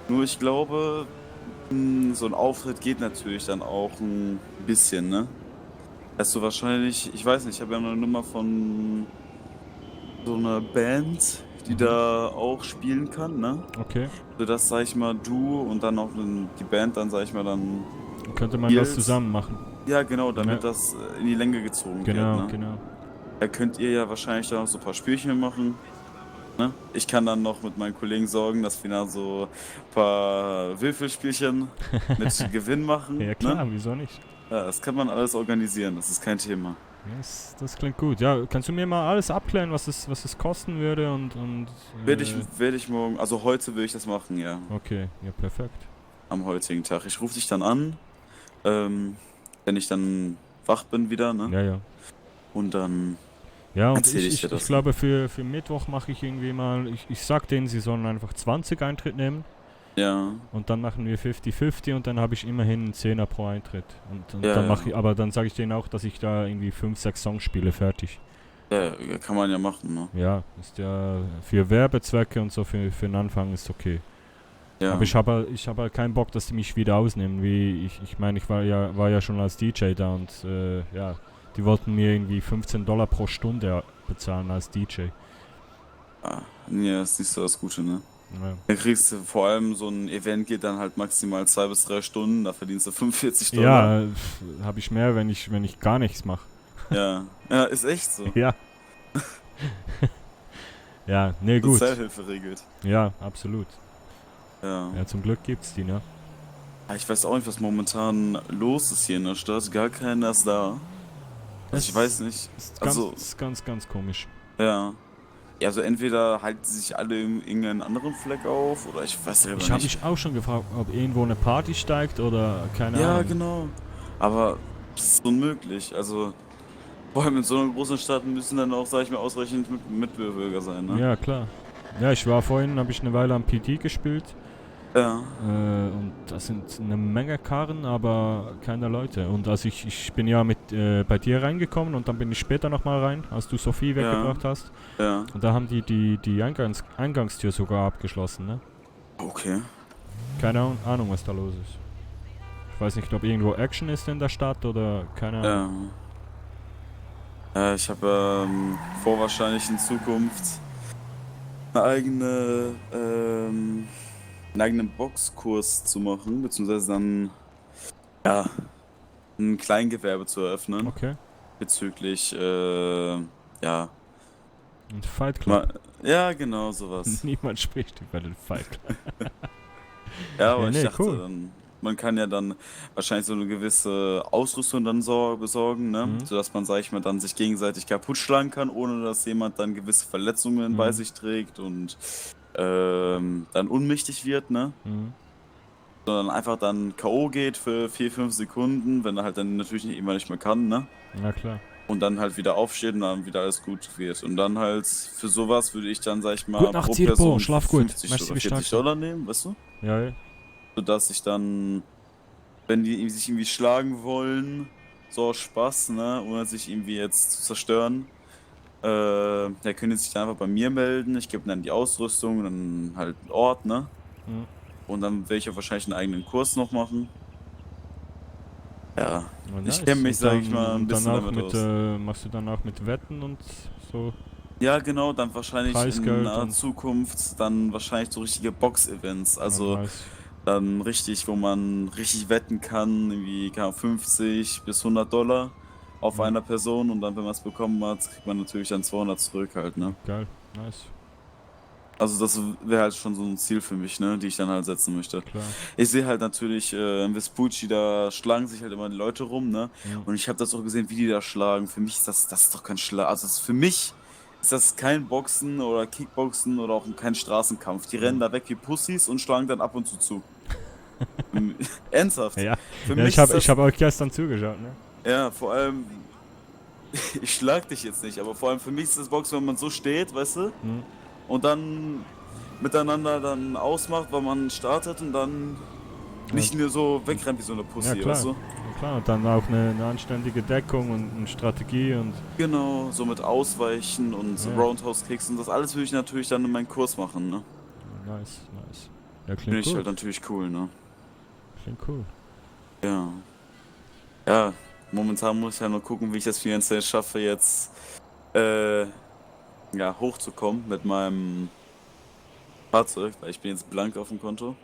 Nur ich glaube, so ein Auftritt geht natürlich dann auch ein bisschen, ne? Hast du wahrscheinlich, ich weiß nicht, ich habe ja noch eine Nummer von so einer Band, die da auch spielen kann, ne? Okay. Sodass, sag ich mal, du und dann auch die Band dann, sag ich mal, dann... Könnte man das zusammen machen. Ja, genau, damit das in die Länge gezogen wird, ne? Genau. Da könnt ihr ja wahrscheinlich dann noch so ein paar Spielchen machen, ne? Ich kann dann noch mit meinen Kollegen sorgen, dass wir dann so ein paar Würfelspielchen mit Gewinn machen. Ja klar, ne? Wieso nicht? Ja, das kann man alles organisieren, das ist kein Thema. Das klingt gut. Ja, kannst du mir mal alles abklären, was es kosten würde und Werde ich morgen, also heute will ich das machen, ja. Okay, ja perfekt. Am heutigen Tag. Ich rufe dich dann an, wenn ich dann wach bin wieder, ne? Ja. Und dann ja, und erzähl ich dir das. Ich glaube für Mittwoch mache ich irgendwie mal, ich sag denen, sie sollen einfach 20 Eintritt nehmen. Ja. Und dann machen wir 50-50 und dann habe ich immerhin einen 10er pro Eintritt. Und Ja, dann ja. aber dann sage ich denen auch, dass ich da irgendwie 5-6 Songs spiele, fertig. Ja, kann man ja machen, ne? Ja, ist ja für Werbezwecke und so für den Anfang ist okay. Ja. Aber ich habe halt keinen Bock, dass die mich wieder ausnehmen, wie ich meine, ich war ja schon als DJ da und ja, die wollten mir irgendwie $15 pro Stunde bezahlen als DJ. Ja, das ist nicht so das Gute, ne? Ja. Da kriegst du vor allem so ein Event geht dann halt maximal 2 bis 3 Stunden, da verdienst du $45. Ja, habe ich mehr, wenn ich gar nichts mache. Ja, ist echt so. Ja. Ja, nee, gut. Sozialhilfe regelt. Ja, absolut. Ja. Ja, zum Glück gibt's die, ne? Ich weiß auch nicht, was momentan los ist hier in der Stadt. Gar keiner ist da. Also ich weiß nicht. Ist ganz komisch. Ja. Ja, also entweder halten sich alle in irgendeinem anderen Fleck auf oder ich weiß selber nicht. Ich habe mich auch schon gefragt, ob irgendwo eine Party steigt oder keine Ahnung. Ja, genau. Aber das ist unmöglich. Also, vor allem in so einer großen Stadt müssen dann auch, sag ich mal, ausreichend Mitbürger sein, ne? Ja, klar. Ja, ich war vorhin, habe ich eine Weile am PD gespielt. Ja. Und das sind eine Menge Karren, aber keine Leute. Und also ich bin ja mit bei dir reingekommen und dann bin ich später nochmal rein, als du Sophie weggebracht hast. Ja. Und da haben die Eingangstür sogar abgeschlossen, ne? Okay. Keine Ahnung, was da los ist. Ich weiß nicht, ob irgendwo Action ist in der Stadt oder keine Ahnung. Ja. Ich habe vor, wahrscheinlich in Zukunft einen eigenen Boxkurs zu machen, beziehungsweise dann ein Kleingewerbe zu eröffnen. Okay. Bezüglich Ein Fight Club. Ja, genau, sowas. Niemand spricht über den Fight Club. Ja, aber nee, ich dachte cool. dann, man kann ja dann wahrscheinlich so eine gewisse Ausrüstung dann besorgen, ne? Sodass man, sag ich mal, dann sich gegenseitig kaputt schlagen kann, ohne dass jemand dann gewisse Verletzungen bei sich trägt und dann unmächtig wird, ne? Sondern einfach dann K.O. geht für 4-5 Sekunden, wenn er halt dann natürlich immer nicht mehr kann, ne? Ja, klar. Und dann halt wieder aufsteht und dann wieder alles gut wird. Und dann halt für sowas würde ich dann, sag ich mal, Gute Nacht, pro Zirpo. Person Schlaf gut. 50 Merci, oder wie stark 40 Dollar nehmen, weißt du? Ja. Sodass ich dann, wenn die sich irgendwie schlagen wollen, so aus Spaß, ne, ohne sich irgendwie jetzt zu zerstören, können die sich dann einfach bei mir melden. Ich gebe dann die Ausrüstung, dann halt einen Ort, ne? Und dann werde ich ja wahrscheinlich einen eigenen Kurs noch machen. Ja, nice. ich kenne mich, Und sag ich dann- mal, ein und bisschen dann auch damit mit, aus. machst du dann auch mit Wetten und so? Ja, genau, dann wahrscheinlich in Preisgeld naher und- Zukunft dann wahrscheinlich so richtige Box-Events. Also nice. dann richtig, wo man richtig wetten kann, irgendwie keine Ahnung, 50 bis 100 Dollar auf einer Person und dann, wenn man es bekommen hat, kriegt man natürlich dann 200 zurück halt, ne? Geil, nice. Also das wäre halt schon so ein Ziel für mich, ne, die ich dann halt setzen möchte. Klar. Ich sehe halt natürlich in Vespucci, da schlagen sich halt immer die Leute rum, ne? Ja. Und ich habe das auch gesehen, wie die da schlagen. Für mich ist das ist doch kein Schlag. Also für mich ist das kein Boxen oder Kickboxen oder auch kein Straßenkampf. Die rennen da weg wie Pussys und schlagen dann ab und zu. Ernsthaft. Ja, Für ja mich ich hab euch gestern zugeschaut, ne? Ja, vor allem, ich schlag dich jetzt nicht, aber vor allem für mich ist das Boxen, wenn man so steht, weißt du? Und dann miteinander dann ausmacht, weil man startet und dann nicht nur so wegrennt wie so eine Pussy, Ja, klar. weißt du? Ja, klar, und dann auch eine anständige Deckung und eine Strategie und... Genau, so mit Ausweichen und so Ja. Roundhouse-Kicks und das alles würde ich natürlich dann in meinen Kurs machen, ne? Nice. Ja, klingt Finde ich cool. halt natürlich cool, ne? Klingt cool. Ja. Ja, momentan muss ich ja nur gucken, wie ich das finanziell schaffe, jetzt hochzukommen mit meinem Fahrzeug, weil ich bin jetzt blank auf dem Konto.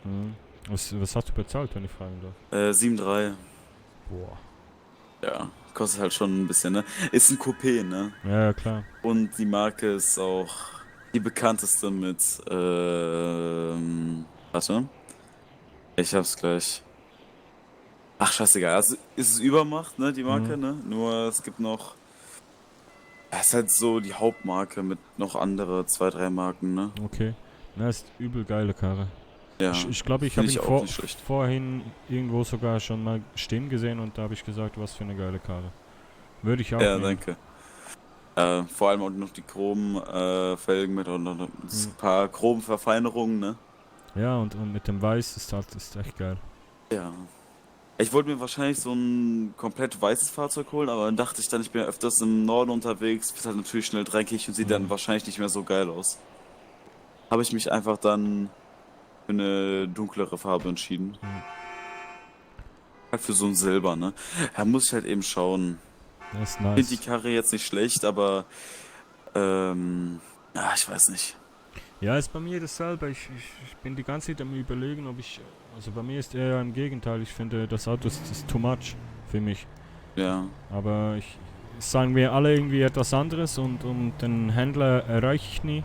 Was hast du bezahlt, wenn ich fragen darf? 7,3. Boah. Ja, kostet halt schon ein bisschen, ne? Ist ein Coupé, ne? Ja, klar. Und die Marke ist auch die bekannteste mit, warte. Ich hab's gleich. Ach, scheißegal. Also ist es Übermacht, ne, die Marke, ne? Nur es gibt noch. Es ist halt so die Hauptmarke mit noch andere 2, 3 Marken, ne? Okay. Na, ist übel geile Karre. Ja, Ich glaube, ich find habe ihn ich auch nicht schlecht. vorhin irgendwo sogar schon mal stehen gesehen und da habe ich gesagt, was für eine geile Karre. Würde ich auch Ja, nehmen. danke. Vor allem auch noch die chromen Felgen mit und noch ein paar chromen Verfeinerungen, ne? Ja, und mit dem Weiß ist echt geil. Ja. Ich wollte mir wahrscheinlich so ein komplett weißes Fahrzeug holen, aber dann dachte ich dann, ich bin ja öfters im Norden unterwegs, wird halt natürlich schnell dreckig und sieht dann wahrscheinlich nicht mehr so geil aus. Habe ich mich einfach dann für eine dunklere Farbe entschieden. Halt für so ein Silber, ne? Da muss ich halt eben schauen. Das ist Ich nice. finde die Karre jetzt nicht schlecht, aber ich weiß nicht. Ja, ist bei mir dasselbe. Ich bin die ganze Zeit am Überlegen, ob ich... Also bei mir ist eher im Gegenteil. Ich finde, das Auto ist too much für mich. Ja. Aber sagen wir alle irgendwie etwas anderes und den Händler erreiche ich nie.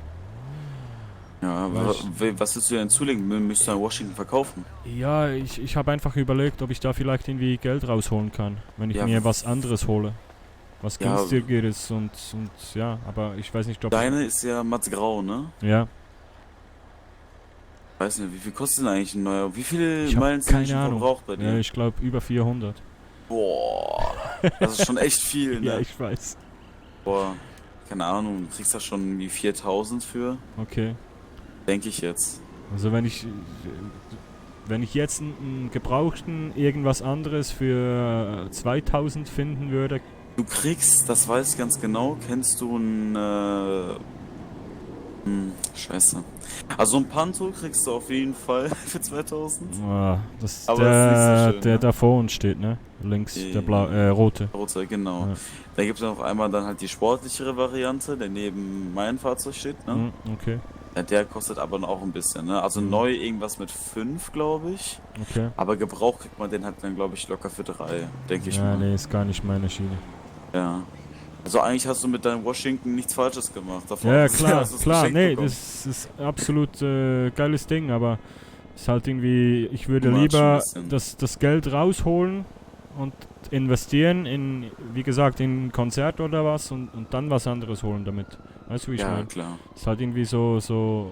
Ja, Weil was willst du denn zulegen? Müsstest du in Washington verkaufen? Ja, ich habe einfach überlegt, ob ich da vielleicht irgendwie Geld rausholen kann, wenn ich Ja, mir was anderes hole. Was Ja. günstiger ist und ja, aber ich weiß nicht, ob... Deine ist ja mattgrau, ne? Ja. Weiß nicht, wie viel kostet denn eigentlich ein neuer? Wie viele Ich habe Meilen sind keine schon Ahnung. verbraucht bei dir? Ja, ich glaube über 400. Boah, das ist schon echt viel, ne? Ja, ich weiß. Boah, keine Ahnung, du kriegst da schon wie 4.000 für. Okay. Denke ich jetzt. Also wenn ich jetzt einen gebrauchten irgendwas anderes für 2000 finden würde. Du kriegst, das weiß ich ganz genau, kennst du ein scheiße. Also ein Panto kriegst du auf jeden Fall für 2000. Das ist Aber der, das ist nicht so schön, der ne? da vor uns steht, ne? Links, der rote. Rote, genau. Ja. Da gibt es noch einmal dann halt die sportlichere Variante, der neben meinem Fahrzeug steht, ne? Okay. Ja, der kostet aber auch ein bisschen, ne? Also neu irgendwas mit 5, glaube ich. Okay. Aber Gebrauch kriegt man den halt dann, glaube ich, locker für 3, denke ich Ja, mal. nee, ist gar nicht meine Schiene. Ja. Also eigentlich hast du mit deinem Washington nichts Falsches gemacht. Davon Ja, klar, hast du es klar. geschenkt Nee, bekommen. das ist absolut geiles Ding, aber ist halt irgendwie, ich würde Immer lieber schon ein bisschen. das Geld rausholen und investieren in, wie gesagt, in ein Konzert oder was und dann was anderes holen damit. Weißt du, wie ich Ja, meine? klar. Ist halt irgendwie so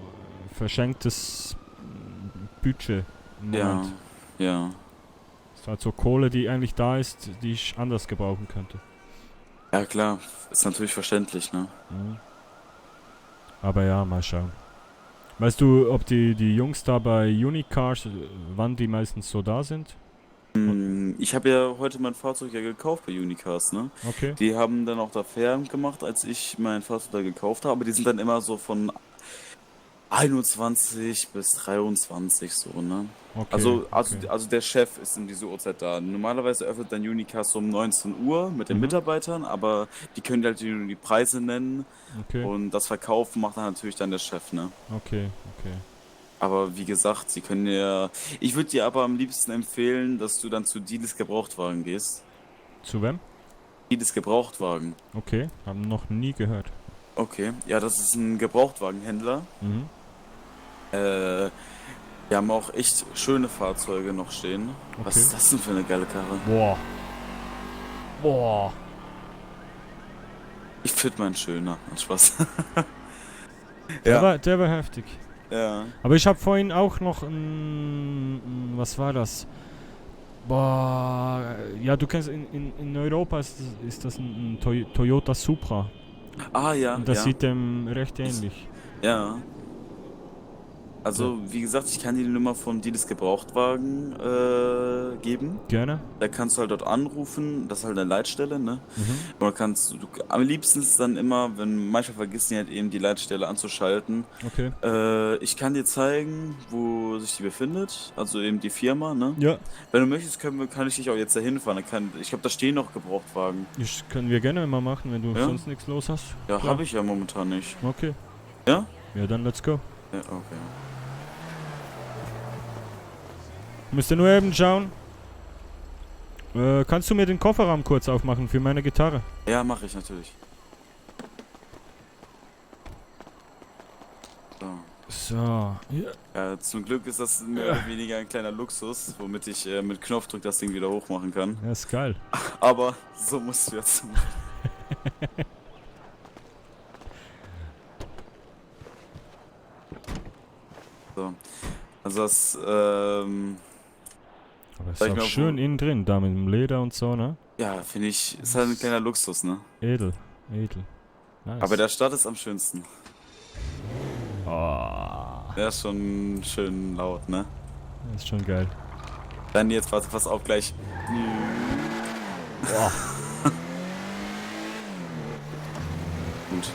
verschenktes Budget im Ja, Moment. ja. Ist halt so Kohle, die eigentlich da ist, die ich anders gebrauchen könnte. Ja, klar. Ist natürlich verständlich, ne? Mhm. Aber ja, mal schauen. Weißt du, ob die Jungs da bei Unicars, wann die meistens so da sind? Ich habe ja heute mein Fahrzeug ja gekauft bei Unicars, ne? Okay. Die haben dann auch da Feierabend gemacht, als ich mein Fahrzeug da gekauft habe. Aber die sind dann immer so von 21 bis 23 so, ne? Okay, Also der Chef ist in dieser Uhrzeit da. Normalerweise öffnet dann Unicars um 19 Uhr mit den Mitarbeitern, aber die können halt nur die Preise nennen. Okay. Und das Verkaufen macht dann natürlich dann der Chef, ne? Okay. Aber wie gesagt, sie können ja... Ich würde dir aber am liebsten empfehlen, dass du dann zu Dielis Gebrauchtwagen gehst. Zu wem? Dielis Gebrauchtwagen. Okay, haben noch nie gehört. Okay, ja, das ist ein Gebrauchtwagenhändler. Mhm. Wir haben auch echt schöne Fahrzeuge noch stehen. Was Okay. ist das denn für eine geile Karre? Boah. Ich finde meinen schöner. Spaß. Der war heftig. Ja. Aber ich habe vorhin auch noch was war das? Boah, ja, du kennst, in Europa ist das ein Toyota Supra. Ah, ja. Und das ja. sieht dem recht ähnlich. Ja. Also, wie gesagt, ich kann dir die Nummer von Dielis Gebrauchtwagen geben. Gerne. Da kannst du halt dort anrufen, das ist halt eine Leitstelle, ne? Mhm. Oder am liebsten ist es dann immer, wenn manchmal vergessen die halt eben die Leitstelle anzuschalten. Okay. Ich kann dir zeigen, wo sich die befindet, also eben die Firma, ne? Ja. Wenn du möchtest, kann ich dich auch jetzt dahin fahren. Ich glaube, da stehen noch Gebrauchtwagen. Das können wir gerne mal machen, wenn du Ja? sonst nichts los hast. Ja, Klar. habe ich ja momentan nicht. Okay. Ja? Ja, dann let's go. Ja, okay. Müsst ihr nur eben schauen. Kannst du mir den Kofferraum kurz aufmachen für meine Gitarre? Ja, mache ich natürlich. So. So. Ja, zum Glück ist das mehr oder weniger ein kleiner Luxus, womit ich mit Knopfdruck das Ding wieder hochmachen kann. Ja, ist geil. Aber so musst du jetzt. So. Also das, Aber ist sag ich auch mal, schön innen drin, da mit dem Leder und so, ne? ja, finde ich, ist halt ein kleiner Luxus, ne? Edel. Nice. Aber der Start ist am schönsten. Oh. Der ist schon schön laut, ne? Das ist schon geil. Dann jetzt pass auf gleich. Boah. Gut.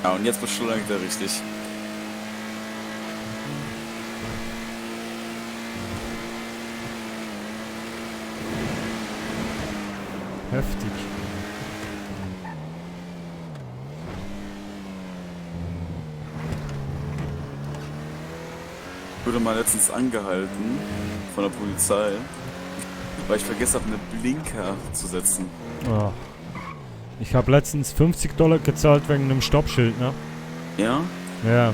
Ja, und jetzt beschleunigt er richtig. Heftig. Ich wurde mal letztens angehalten von der Polizei, weil ich vergessen habe, eine Blinker zu setzen. Oh. Ich habe letztens $50 gezahlt wegen einem Stoppschild, ne? Ja? Ja.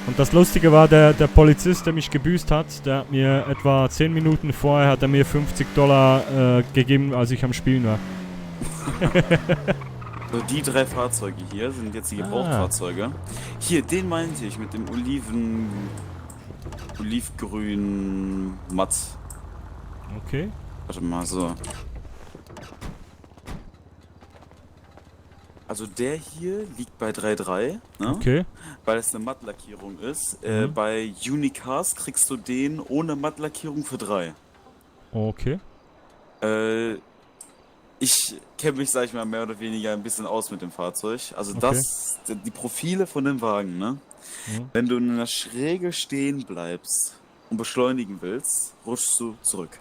Und das Lustige war, der Polizist, der mich gebüßt hat, der hat mir etwa 10 Minuten vorher hat er mir $50 gegeben, als ich am Spielen war. So, die 3 Fahrzeuge hier sind jetzt die Gebrauchtfahrzeuge. Hier, den meinte ich mit dem Oliven... Olivgrün matt. Okay. Warte mal, so. Also der hier liegt bei 3,3, ne? Okay. Weil es eine Mattlackierung ist. Bei Unicars kriegst du den ohne Mattlackierung für 3. Okay. Ich kenne mich, sag ich mal, mehr oder weniger ein bisschen aus mit dem Fahrzeug. Also Okay. die Profile von dem Wagen, ne? Mhm. Wenn du in einer Schräge stehen bleibst und beschleunigen willst, rutschst du zurück.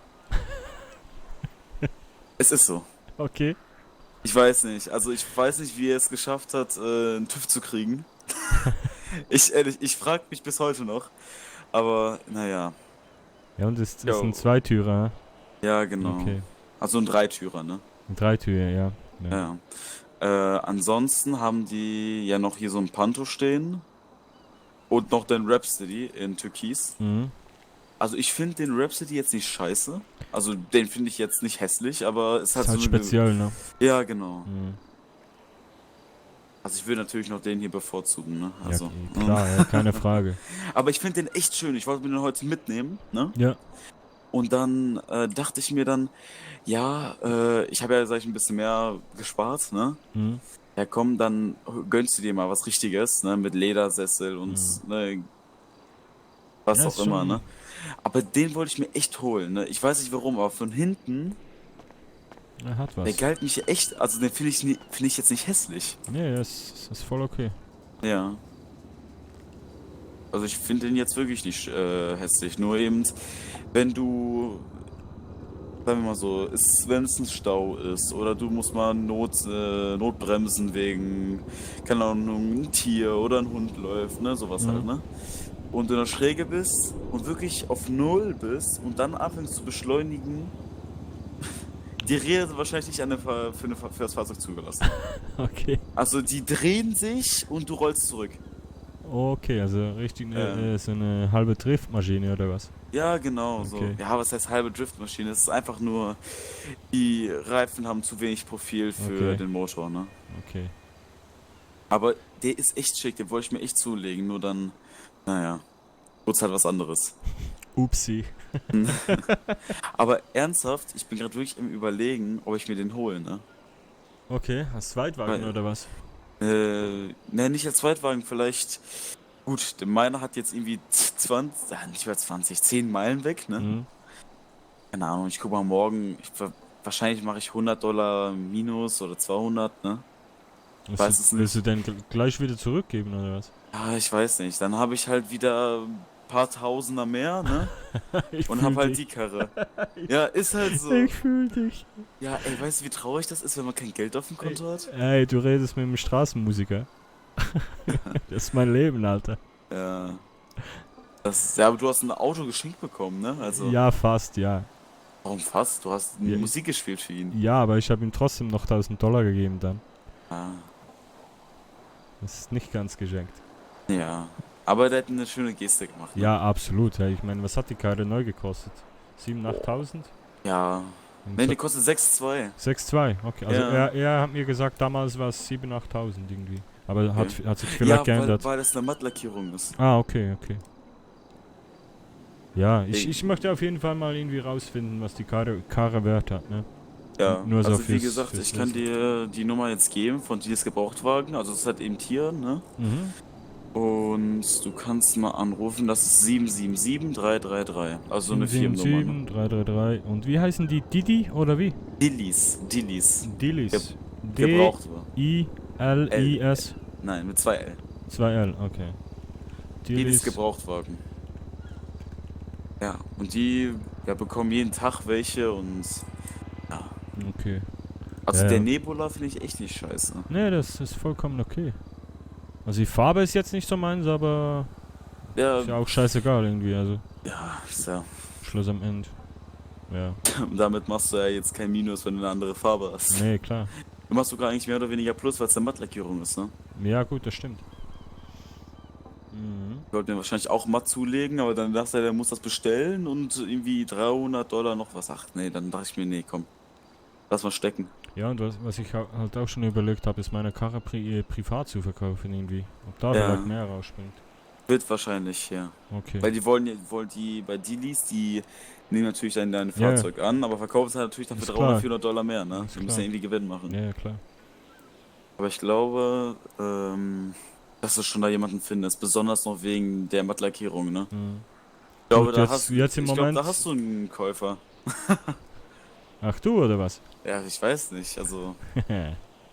Es ist so. Okay. Ich weiß nicht. Also ich weiß nicht, wie er es geschafft hat, einen TÜV zu kriegen. Ich frage mich bis heute noch. Aber naja. Ja, und das ist ein Zweitürer. Ja, genau. Okay. Also ein Dreitürer, ne? Ein Dreitürer, ja. Ja. Ansonsten haben die ja noch hier so ein Panto stehen. Und noch den Rhapsody in Türkis. Mhm. Also ich finde den Rhapsody jetzt nicht scheiße. Also den finde ich jetzt nicht hässlich, aber es hat Ist halt so eine speziell, ne? Ja, genau. Mhm. Also ich würde natürlich noch den hier bevorzugen, ne? Also, Ja, klar, ja, keine Frage. Aber ich finde den echt schön. Ich wollte mir den heute mitnehmen, ne? Ja. Und dann dachte ich mir dann, ja, ich habe ja, sag ich, ein bisschen mehr gespart, ne? Mhm. Ja komm, dann gönnst du dir mal was Richtiges, ne? Mit Ledersessel und ne, was Ja, auch ist immer, schon- ne? Aber den wollte ich mir echt holen, ne? Ich weiß nicht warum, aber von hinten, Er hat was. der galt mich echt, also den finde ich jetzt nicht hässlich. Nee, das ist voll okay. Ja. Also ich finde den jetzt wirklich nicht hässlich, nur eben, wenn du, sagen wir mal so, wenn es ein Stau ist oder du musst mal Notbremsen wegen, keine Ahnung, ein Tier oder ein Hund läuft, ne, sowas halt, ne? Und du in der Schräge bist und wirklich auf Null bist und dann anfängst zu beschleunigen, die Räder sind wahrscheinlich nicht für das Fahrzeug zugelassen. Okay. Also die drehen sich und du rollst zurück. Okay, also richtig so eine halbe Driftmaschine oder was? Ja, genau, so. Okay. Ja, was heißt halbe Driftmaschine? Es ist einfach nur, die Reifen haben zu wenig Profil für Okay. den Motor, ne? Okay. Aber der ist echt schick, den wollte ich mir echt zulegen, nur dann, naja, wird's halt was anderes. Upsi. Aber ernsthaft, ich bin gerade wirklich im Überlegen, ob ich mir den hole, ne? Okay, als Zweitwagen Weil- oder was? Ne, nicht als Zweitwagen, vielleicht. Gut, meiner hat jetzt irgendwie 10 Meilen weg, ne? Mhm. Keine Ahnung, ich guck mal morgen. Wahrscheinlich mache ich $100 minus oder 200, ne? Weiß es Willst du denn gleich wieder zurückgeben oder was? Ja, ich weiß nicht. Dann habe ich halt wieder ein paar Tausender mehr, ne? Ich Und fühl hab halt dich. die Karre. Ja, ist halt so. Ich fühl dich. Ja, ey, weißt du, wie traurig das ist, wenn man kein Geld auf dem Konto hat? Ey, du redest mit einem Straßenmusiker. Das ist mein Leben, Alter. Ja. Ja, aber du hast ein Auto geschenkt bekommen, ne? Also. Ja, fast, ja. Warum fast? Du hast Ja. Musik gespielt für ihn. Ja, aber ich habe ihm trotzdem noch $1000 gegeben dann. Ah. Das ist nicht ganz geschenkt. Ja. Aber der hat eine schöne Geste gemacht. Ne? Ja, absolut. Ja, ich meine, was hat die Karre neu gekostet? 7.000, 8.000? Ja. Und Ne, so- die kostet 6,2. 6,2, okay. Also Ja. er hat mir gesagt, damals war es 7.000, 8.000 irgendwie. Aber Okay. hat sich vielleicht ja, geändert. weil das eine Mattlackierung ist. Ah, okay. Ja, ich möchte auf jeden Fall mal irgendwie rausfinden, was die Karre wert hat, ne? Ja, Nur so also wie fürs- gesagt, fürs ich kann Wissen. dir die Nummer jetzt geben von Tiers Gebrauchtwagen. Also es hat eben Tier, ne? Mhm. Und du kannst mal anrufen, das ist 777-333. Also so eine Firmennummer. 777 333. Und wie heißen die? Didi oder wie? Dillis. Dillis. Gebrauchtwagen. D-I-L-I-S. Nein, mit 2 L. 2L, okay. Dillis Gebrauchtwagen. Ja, und die bekommen jeden Tag welche und ja. Okay. Also Ja, der ja. Nebula finde ich echt nicht scheiße. Nee, das ist vollkommen okay. Also die Farbe ist jetzt nicht so meins, aber Ja. ist ja auch scheißegal irgendwie, also. Ja, ist ja. Schluss am Ende. Ja. Und damit machst du ja jetzt kein Minus, wenn du eine andere Farbe hast. Nee, klar. Du machst sogar eigentlich mehr oder weniger Plus, weil es eine Mattlackierung ist, ne? Ja gut, das stimmt. Mhm. Ich wollte mir wahrscheinlich auch matt zulegen, aber dann dachte er, der muss das bestellen und irgendwie $300 noch was. Ach nee, dann dachte ich mir, nee, komm. Lass mal stecken. Ja, und was ich halt auch schon überlegt habe, ist meine Karre privat zu verkaufen irgendwie. Ob da Ja. vielleicht mehr rausspringt. Wird wahrscheinlich, ja. Okay. Weil die wollen bei Dealies, die nehmen natürlich dann dein Ja. Fahrzeug an, aber verkaufen es halt natürlich dann für Ist 300, klar. 400 Dollar mehr, ne? Ist Die müssen klar. ja irgendwie Gewinn machen. Ja, klar. Aber ich glaube, dass du schon da jemanden findest, besonders noch wegen der Mattlackierung, ne? Ich glaube, Gut, da jetzt- hast, jetzt im ich glaube, Moment- da hast du einen Käufer. Ach du, oder was? Ja, ich weiß nicht, also...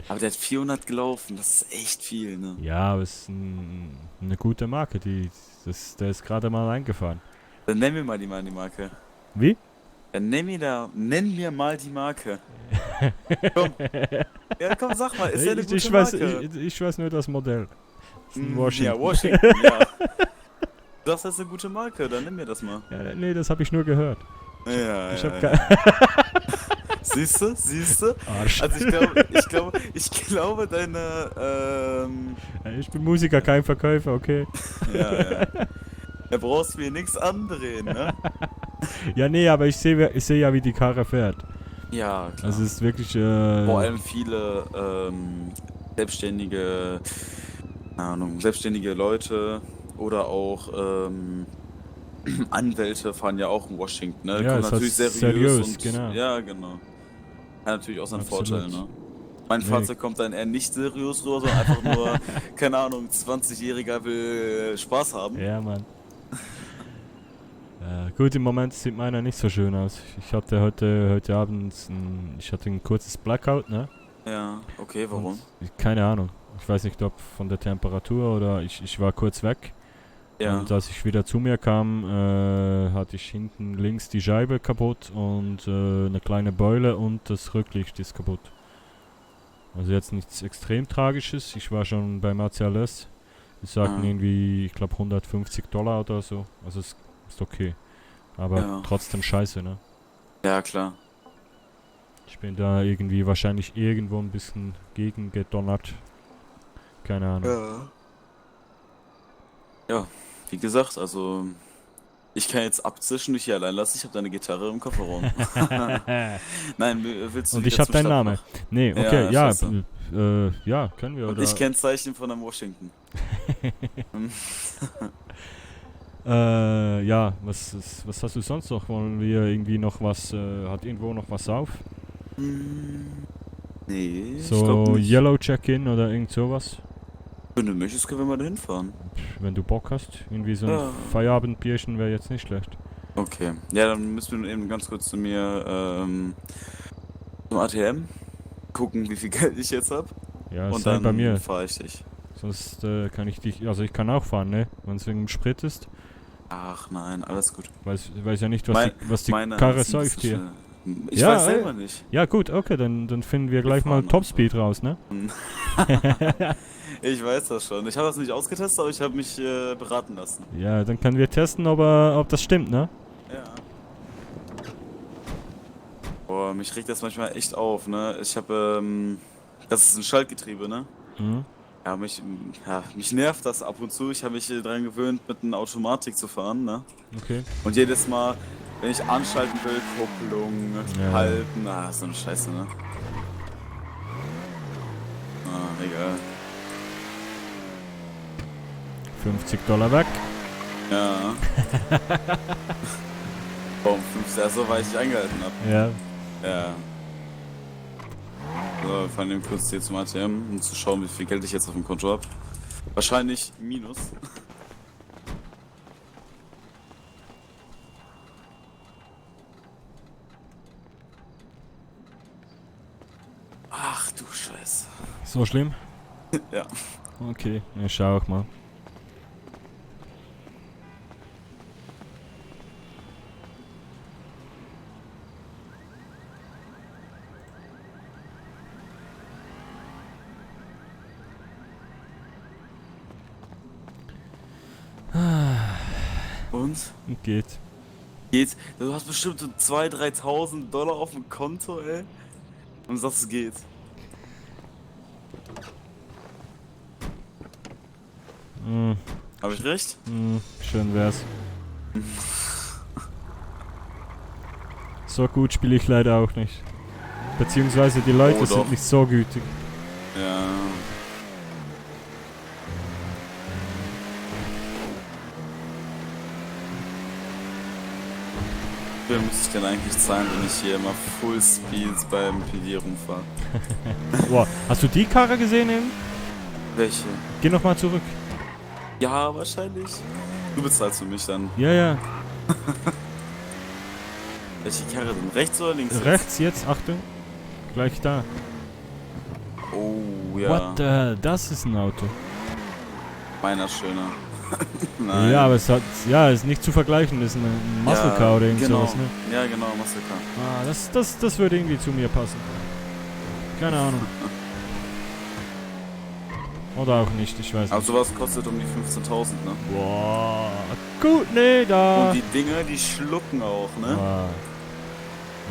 Aber der hat 400 gelaufen, das ist echt viel, ne? Ja, aber es ist eine gute Marke, der ist gerade mal eingefahren. Dann nenn mir mal die Marke. Wie? Dann nenn mir mal die Marke. Komm. Ja, komm, sag mal, ist ja eine gute ich weiß, Marke. ich weiß nur das Modell. Das ist ein Ja, Washington. Washington, ja. Das ist eine gute Marke, dann nimm mir das mal. Ja, nee, das habe ich nur gehört. Ja, ich ja, hab ja. Siehst du? Arsch. Also ich glaube deine, Ich bin Musiker, kein Verkäufer, okay. ja. Da brauchst du mir nichts andrehen, ne? Ja, nee, aber ich sehe ja, wie die Karre fährt. Ja, klar. Also es ist wirklich, Vor allem viele, selbstständige Leute oder auch, Anwälte fahren ja auch in Washington, ne? Ja, Kommen das natürlich heißt seriös seriös, und, genau. Ja, genau. Hat natürlich auch seinen Absolut. Vorteil, ne? Mein Nee. Fahrzeug kommt dann eher nicht seriös rüber, sondern einfach nur, keine Ahnung, 20-Jähriger will Spaß haben. Ja, Mann. Gut, im Moment sieht meiner nicht so schön aus. Ich hatte heute Abend ein kurzes Blackout, ne? Ja, okay, warum? Keine Ahnung. Ich weiß nicht, ob von der Temperatur oder ich war kurz weg. Ja. Und als ich wieder zu mir kam, hatte ich hinten links die Scheibe kaputt und eine kleine Beule und das Rücklicht ist kaputt. Also jetzt nichts extrem Tragisches. Ich war schon beim ACLS. Die sagten irgendwie, ich glaube $150 oder so. Also es ist okay. Aber Ja. trotzdem scheiße, ne? Ja, klar. Ich bin da irgendwie wahrscheinlich irgendwo ein bisschen gegen gedonnert. Keine Ahnung. Ja, wie gesagt, also ich kann jetzt abzischen, dich hier allein lassen. Ich habe deine Gitarre im Kofferraum. Nein, willst du Und wieder ich habe zum deinen Namen. Stadtbach? Nee, okay, ja, scheiße. ja, können wir. Und Oder ich Kennzeichen von einem Washington. Ja, was hast du sonst noch? Wollen wir irgendwie noch was, hat irgendwo noch was auf? Nee, ich So glaub nicht. Yellow Check-In oder irgend sowas? Wenn du möchtest, können wir mal dahin fahren. Wenn du Bock hast. Irgendwie so ein Ja. Feierabendbierchen wäre jetzt nicht schlecht. Okay. Ja, dann müssen wir nun eben ganz kurz zu mir zum ATM gucken, wie viel Geld ich jetzt habe. Ja, und sei dann bei mir. fahre ich dich. Sonst kann ich dich, also ich kann auch fahren, ne? Wenn es wegen dem Sprit ist. Ach nein, alles gut. Weiß ja nicht, was die meine Karre ist ein säuft bisschen hier. schnell. Ich weiß selber nicht. Ja gut, okay, dann finden wir gleich mal fahren Topspeed raus, ne? Ich weiß das schon. Ich habe das nicht ausgetestet, aber ich habe mich beraten lassen. Ja, dann können wir testen, ob das stimmt, ne? Ja. Boah, mich regt das manchmal echt auf, ne? Ich habe, das ist ein Schaltgetriebe, ne? Mhm. Ja, mich nervt das ab und zu. Ich habe mich daran gewöhnt, mit einer Automatik zu fahren, ne? Okay. Und jedes Mal, wenn ich anschalten will, Kupplung, Ja. halten, so eine Scheiße, ne? Egal. $50 weg. Ja. Boom, 5, so weil ich dich eingehalten habe. Ja. Ja. So, wir fahren eben kurz hier zum ATM, um zu schauen, wie viel Geld ich jetzt auf dem Konto habe. Wahrscheinlich minus. Ach du Scheiße. So schlimm? Ja. Okay, ich schau auch mal. Und? Geht. Geht. Du hast bestimmt so 2.000, 3.000 Dollar auf dem Konto, ey. Und sagst, es geht. Hab ich recht? Schön wär's. So gut spiele ich leider auch nicht. Beziehungsweise die Leute Oh, doch. sind nicht so gütig. Ja. Wie viel muss ich denn eigentlich zahlen, wenn ich hier immer Full Speeds beim PD rumfahre? Boah, hast du die Karre gesehen eben? Welche? Geh nochmal zurück. Ja, wahrscheinlich. Du bezahlst für mich dann. Ja, ja. Welche Karre denn? Rechts oder links? Rechts jetzt, Achtung. Gleich da. Oh, ja. What the hell? Das ist ein Auto. Meiner schöner. Nein. Ja, aber es hat, ja, ist nicht zu vergleichen, das ist ein Muscle Car oder irgend genau. sowas, ne? Ja, genau, Muscle Car. Ah, das würde irgendwie zu mir passen. Keine Ahnung. Oder auch nicht, ich weiß nicht. Aber sowas kostet um die 15.000, ne? Boah, gut, ne, da. Und die Dinger, die schlucken auch, ne? Boah.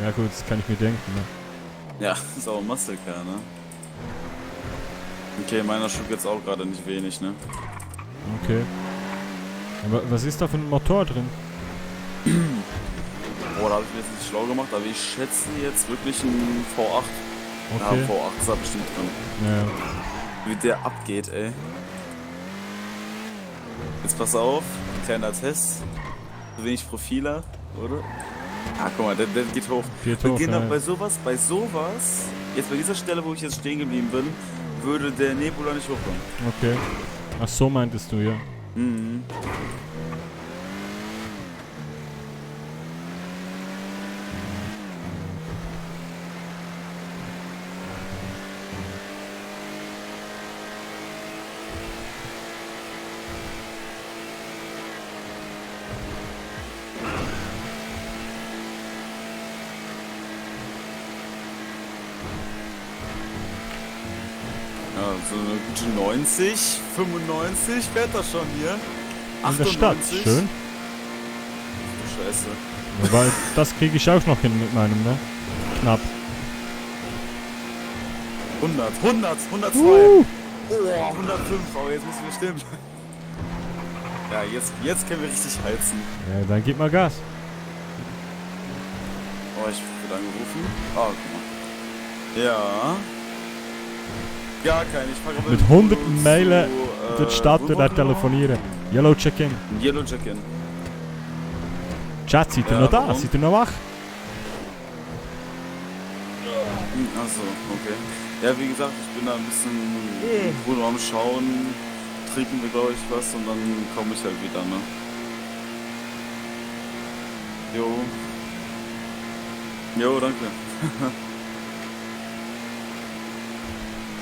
Ja gut, das kann ich mir denken, ne? Ja, ist auch ein Muscle Car, ne? Okay, meiner schluckt jetzt auch gerade nicht wenig, ne? Okay. Aber was ist da für ein Motor drin? Boah, da habe ich mir jetzt nicht schlau gemacht, aber ich schätze jetzt wirklich ein V8. Okay. Ja, V8 ist da bestimmt drin. Ja. Wie der abgeht, ey. Jetzt pass auf, kleiner Test. So wenig Profiler, oder? Ah, guck mal, der geht hoch. Und genau, bei sowas, jetzt bei dieser Stelle, wo ich jetzt stehen geblieben bin, würde der Nebula nicht hochkommen. Okay. Ach, so meintest du, ja. Mhm. Ja, so eine gute 90, 95 fährt das schon hier. In der Stadt, schön. Du Scheiße. Ja, weil das kriege ich auch noch hin mit meinem, ne? Knapp. 102. Oh, 105, aber jetzt müssen wir stimmen. Ja, jetzt können wir richtig heizen. Ja, dann gib mal Gas. Oh, ich wurde angerufen. Oh, guck mal. Ja. Gar kein, ich fahre mit 100 Meilen durch die Stadt oder telefonieren. Yellow Check-in. Yellow Check-in. Chat, seid ihr noch da? Seid ihr noch wach? Achso, okay. Ja, wie gesagt, ich bin da ein bisschen Bruno am Schauen. Trinken wir, glaube ich, was und dann komme ich halt wieder, ne? Jo, danke.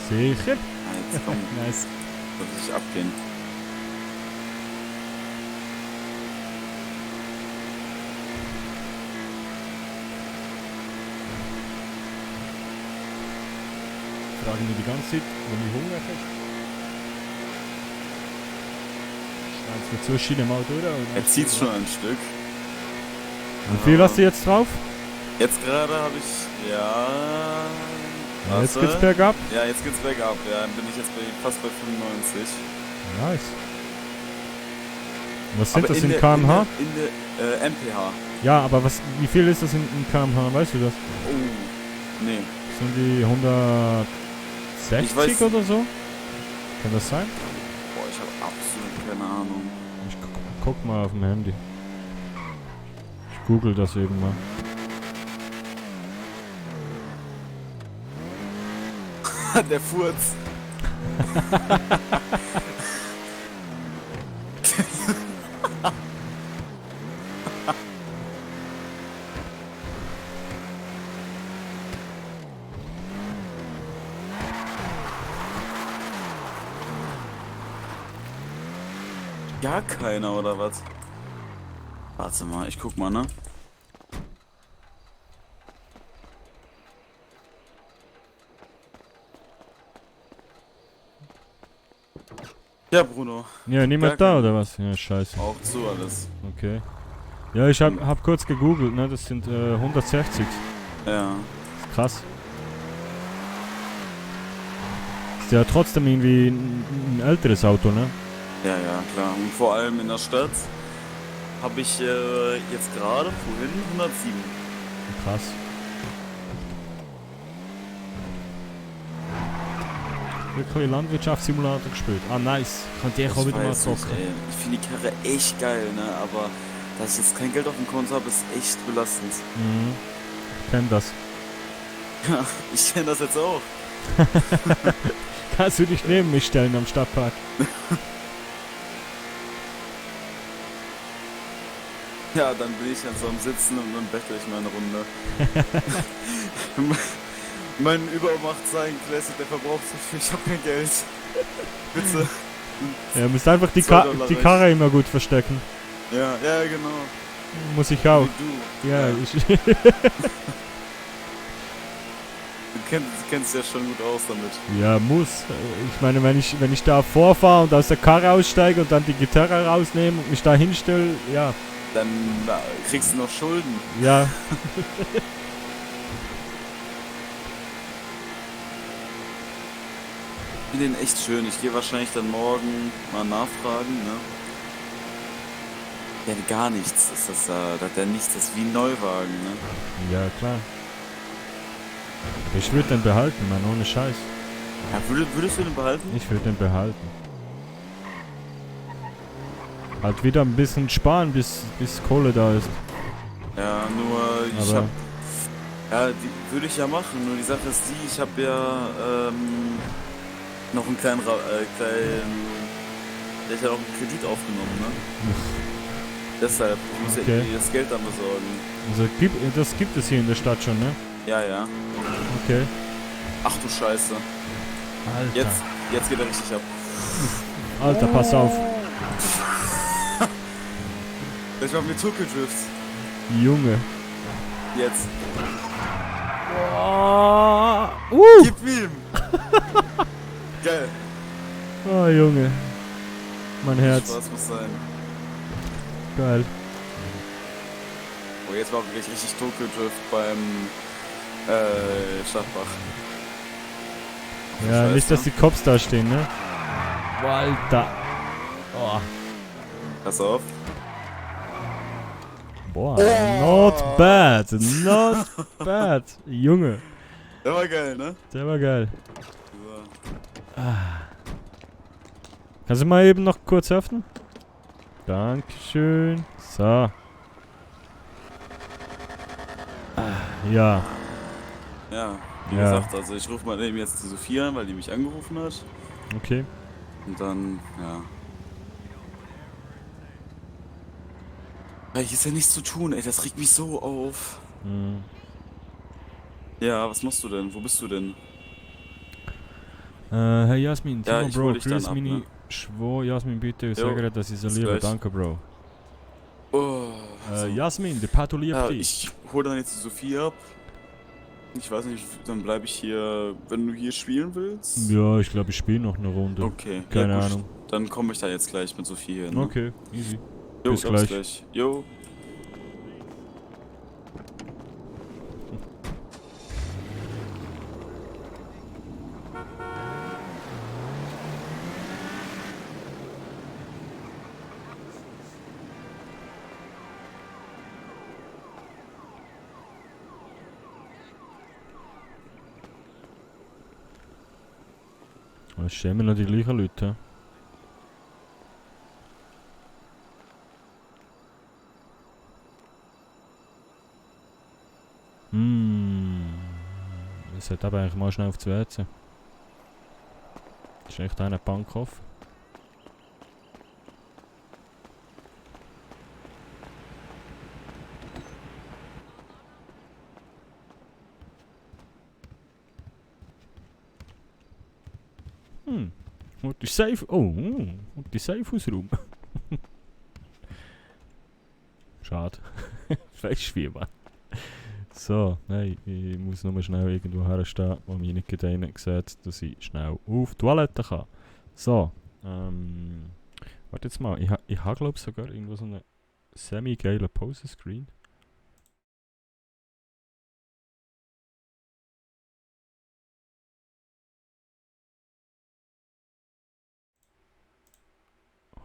Sicher? Jetzt komm. Nice. Wird sich abgehen. Fragen wir die ganze Zeit, wenn ich Hunger habe. Schneid's mir zwischen mal durch. Er zieht schon ein Stück. Wie viel hast du jetzt drauf? Jetzt gerade habe ich, ja... Ja, jetzt geht's bergab? Ja, jetzt geht's bergab. Ja, dann bin ich jetzt fast bei 95. Nice. Was sind das in km/h? In der mph. Ja, aber wie viel ist das in km/h? Weißt du das? Oh, nee. Sind die 160 oder so? Kann das sein? Boah, ich habe absolut keine Ahnung. Ich guck mal auf dem Handy. Ich google das eben mal. Der Furz. Gar keiner, oder was? Warte mal, ich guck mal, ne? Ja, Bruno. Ja, niemand da oder was? Ja, scheiße. Auch zu alles. Okay. Ja, ich hab kurz gegoogelt, ne? Das sind 160. Ja. Das ist krass. Ist ja trotzdem irgendwie ein älteres Auto, ne? Ja, ja, klar. Und vor allem in der Stadt habe ich jetzt gerade vorhin 107. Krass. Wirklich Landwirtschaftssimulator gespielt. Ah, nice. Könnt ihr auch wieder mal zocken. Ich finde die Karre echt geil, ne? Aber dass ich jetzt kein Geld auf dem Konto habe, ist echt belastend. Mhm. Ich kenn das. Ja, ich kenne das jetzt auch. Kannst du dich neben mich stellen am Stadtpark? Ja, dann bin ich dann so am Sitzen und dann bettel ich mal eine Runde. Mein Übermacht sein Classic, der verbraucht so viel, ich hab kein Geld. Bitte. Ja, du musst einfach die $2 Karre immer gut verstecken. Ja, ja, genau. Muss ich auch. Wie du. Ja, Ja. ich. Du kennst ja schon gut aus damit. Ja, muss. Ich meine, wenn ich da vorfahre und aus der Karre aussteige und dann die Gitarre rausnehme und mich da hinstelle, ja. Dann kriegst du noch Schulden. Ja. Ich finde den echt schön. Ich gehe wahrscheinlich dann morgen mal nachfragen, ne? Ja, gar nichts. Das ist der nichts. Das ist wie ein Neuwagen, ne? Ja, klar. Ich würde den behalten, Mann, ohne Scheiß. Ja, würdest du den behalten? Ich würde den behalten. Halt wieder ein bisschen sparen, bis Kohle da ist. Ja, nur ich Aber hab... Ja, die würde ich ja machen. Nur die Sache ist die, ich habe ja noch einen kleinen... Ich habe ja auch einen Kredit aufgenommen, ne? Deshalb, ich muss ja Okay. irgendwie das Geld dann besorgen. Also das gibt es hier in der Stadt schon, ne? Ja, ja. Okay. Ach du Scheiße. Alter. Jetzt geht er richtig ab. Alter, pass auf. Ich mach mir Tokyo Drift. Junge. Jetzt. Gib ihm! Geil. Oh, Junge. Mein Herz. Spaß muss sein. Geil. Oh, jetzt war wirklich richtig Tokyo Drift beim Stadtbach. Ja, Scheiße. nicht, dass die Cops da stehen, ne? Boah, Alter. Oh. Pass auf. Boah, not bad. Not bad. Junge. Der war geil, ne? Der war geil. So. Ah. Kannst du mal eben noch kurz öffnen? Dankeschön. So. Ah, ja. Ja, wie Ja. gesagt, also ich rufe mal eben jetzt die Sophie an, weil die mich angerufen hat. Okay. Und dann, ja. Weil hier ist ja nichts zu tun, ey, das regt mich so auf. Mhm. Ja, was machst du denn? Wo bist du denn? Hey Jasmin, Ja, Timo ich Bro, hol dich dann grüß ab, mich ne? schwor, Jasmin, bitte, Jo, sag dir, dass ich so bis liebe. gleich. Danke, Bro. Oh, so. Jasmin, der Pato liebt Ja, dich. ich hol dann jetzt die Sophie ab. Ich weiß nicht, dann bleibe ich hier, wenn du hier spielen willst. Ja, ich glaube, ich spiele noch eine Runde. Okay, Keine ja, gut. Ahnung. Dann komme ich da jetzt gleich mit Sophie hin. Ne? Okay, easy. Jo, Bis gleich. Jo. Es stehen immer noch die gleichen Leute. Ich sollte aber eigentlich mal schnell aufs WC. Ist echt einer Bankhof. Und die Safe. Oh, und die Safe-Hausraum. Schade. Fest wie man. So, nein, ich muss nur schnell irgendwo herstehen, wo mich nicht einer sieht, dass ich schnell auf die Toilette kann. So, warte jetzt mal, ich habe glaube sogar irgendwo so einen semi-geilen Pose-Screen.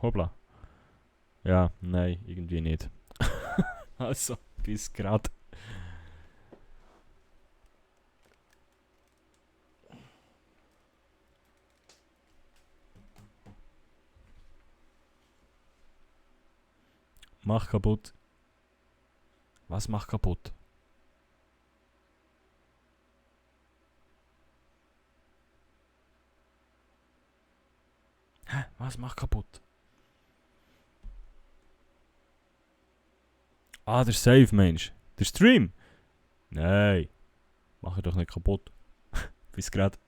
Hoppla. Ja, nein, irgendwie nicht. Also, bis grad. Mach kaputt. Was macht kaputt? Hä? Was macht kaputt? Ah, der Save, Mensch. Der Stream? Nein. Mach ich doch nicht kaputt. Bis grad.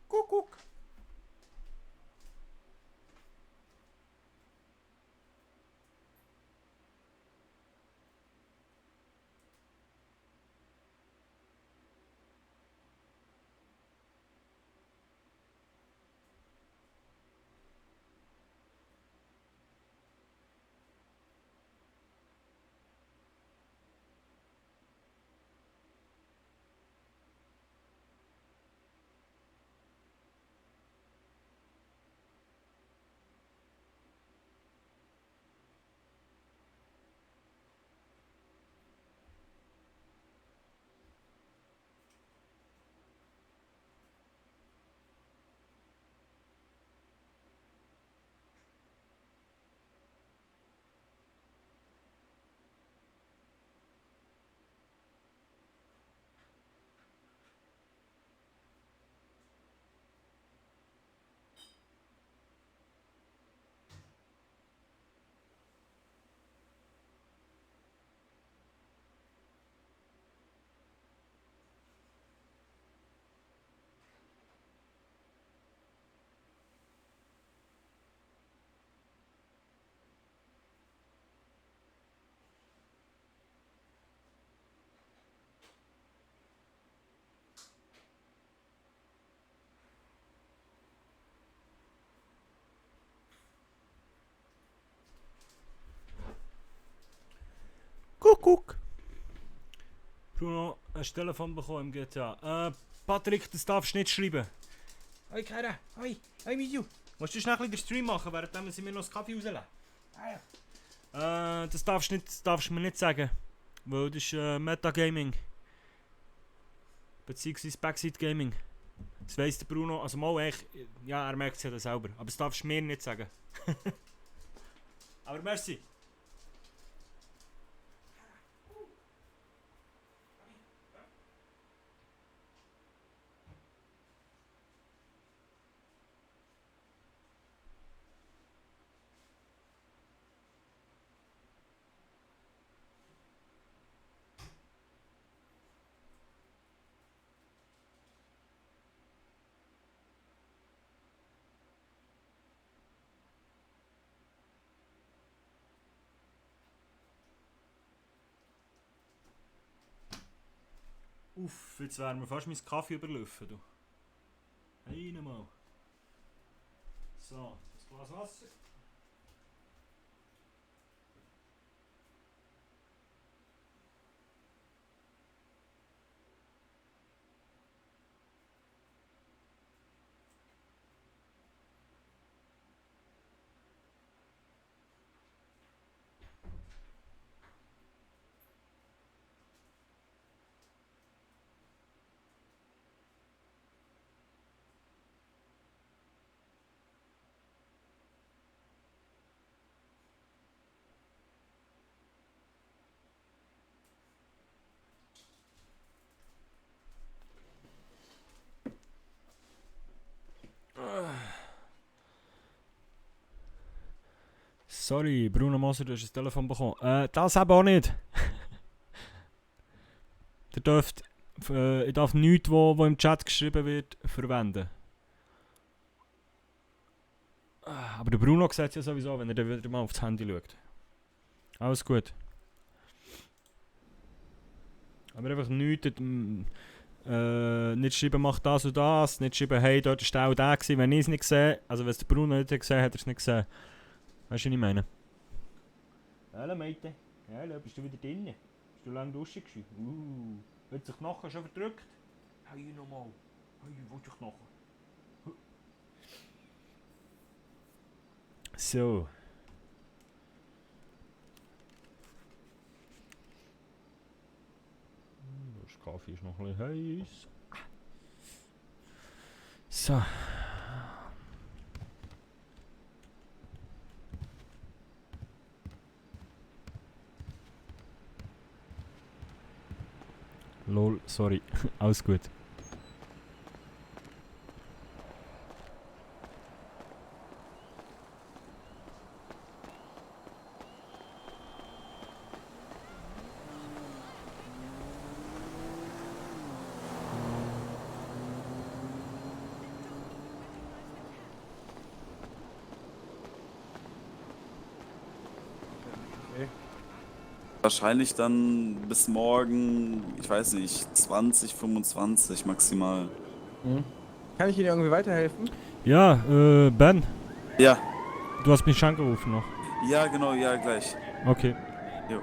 Kuckuck. Kuckuck. Bruno, hast du ein Telefon bekommen im GTA? Patrick, das darfst du nicht schreiben. Hoi, Kara. Hoi. Hoi, Miju. Willst du schnell ein bisschen den Stream machen, während sie mir noch das Kaffee rauslassen? Das darfst du mir nicht sagen. Weil das ist Metagaming. Beziehungsweise Backside Gaming. Das weiss der Bruno. Also mal echt, ja, er merkt es ja selber. Aber das darfst du mir nicht sagen. Aber merci. Uff, jetzt wären wir fast mein Kaffee überlaufen, du. Einmal. So, das Glas Wasser. Sorry, Bruno Moser, du hast ein Telefon bekommen. Das eben auch nicht. Ich darf nichts, was im Chat geschrieben wird, verwenden. Aber der Bruno sieht es ja sowieso, wenn er dann wieder mal aufs Handy schaut. Alles gut. Aber einfach nichts, nicht schreiben, mach das und das, nicht schreiben, hey, dort war der und der gewesen, wenn ich es nicht sehe. Also wenn es der Bruno nicht gesehen hat, hat er es nicht gesehen. Weißt du, was ich meine? Hallo Meite. Hallo, bist du wieder drin? Bist du lange duschen gewesen? Hat sich nachher schon verdrückt? Hey, nochmal. Hey, wo ist dich nachher? So. Der Kaffee ist noch ein bisschen heiß. So. Lol, sorry. Alles gut. Wahrscheinlich dann bis morgen, ich weiß nicht, 20, 25 maximal. Kann ich Ihnen irgendwie weiterhelfen? Ja, Ben. Ja. Du hast mich angerufen noch. Ja, genau, ja, gleich. Okay. Jo.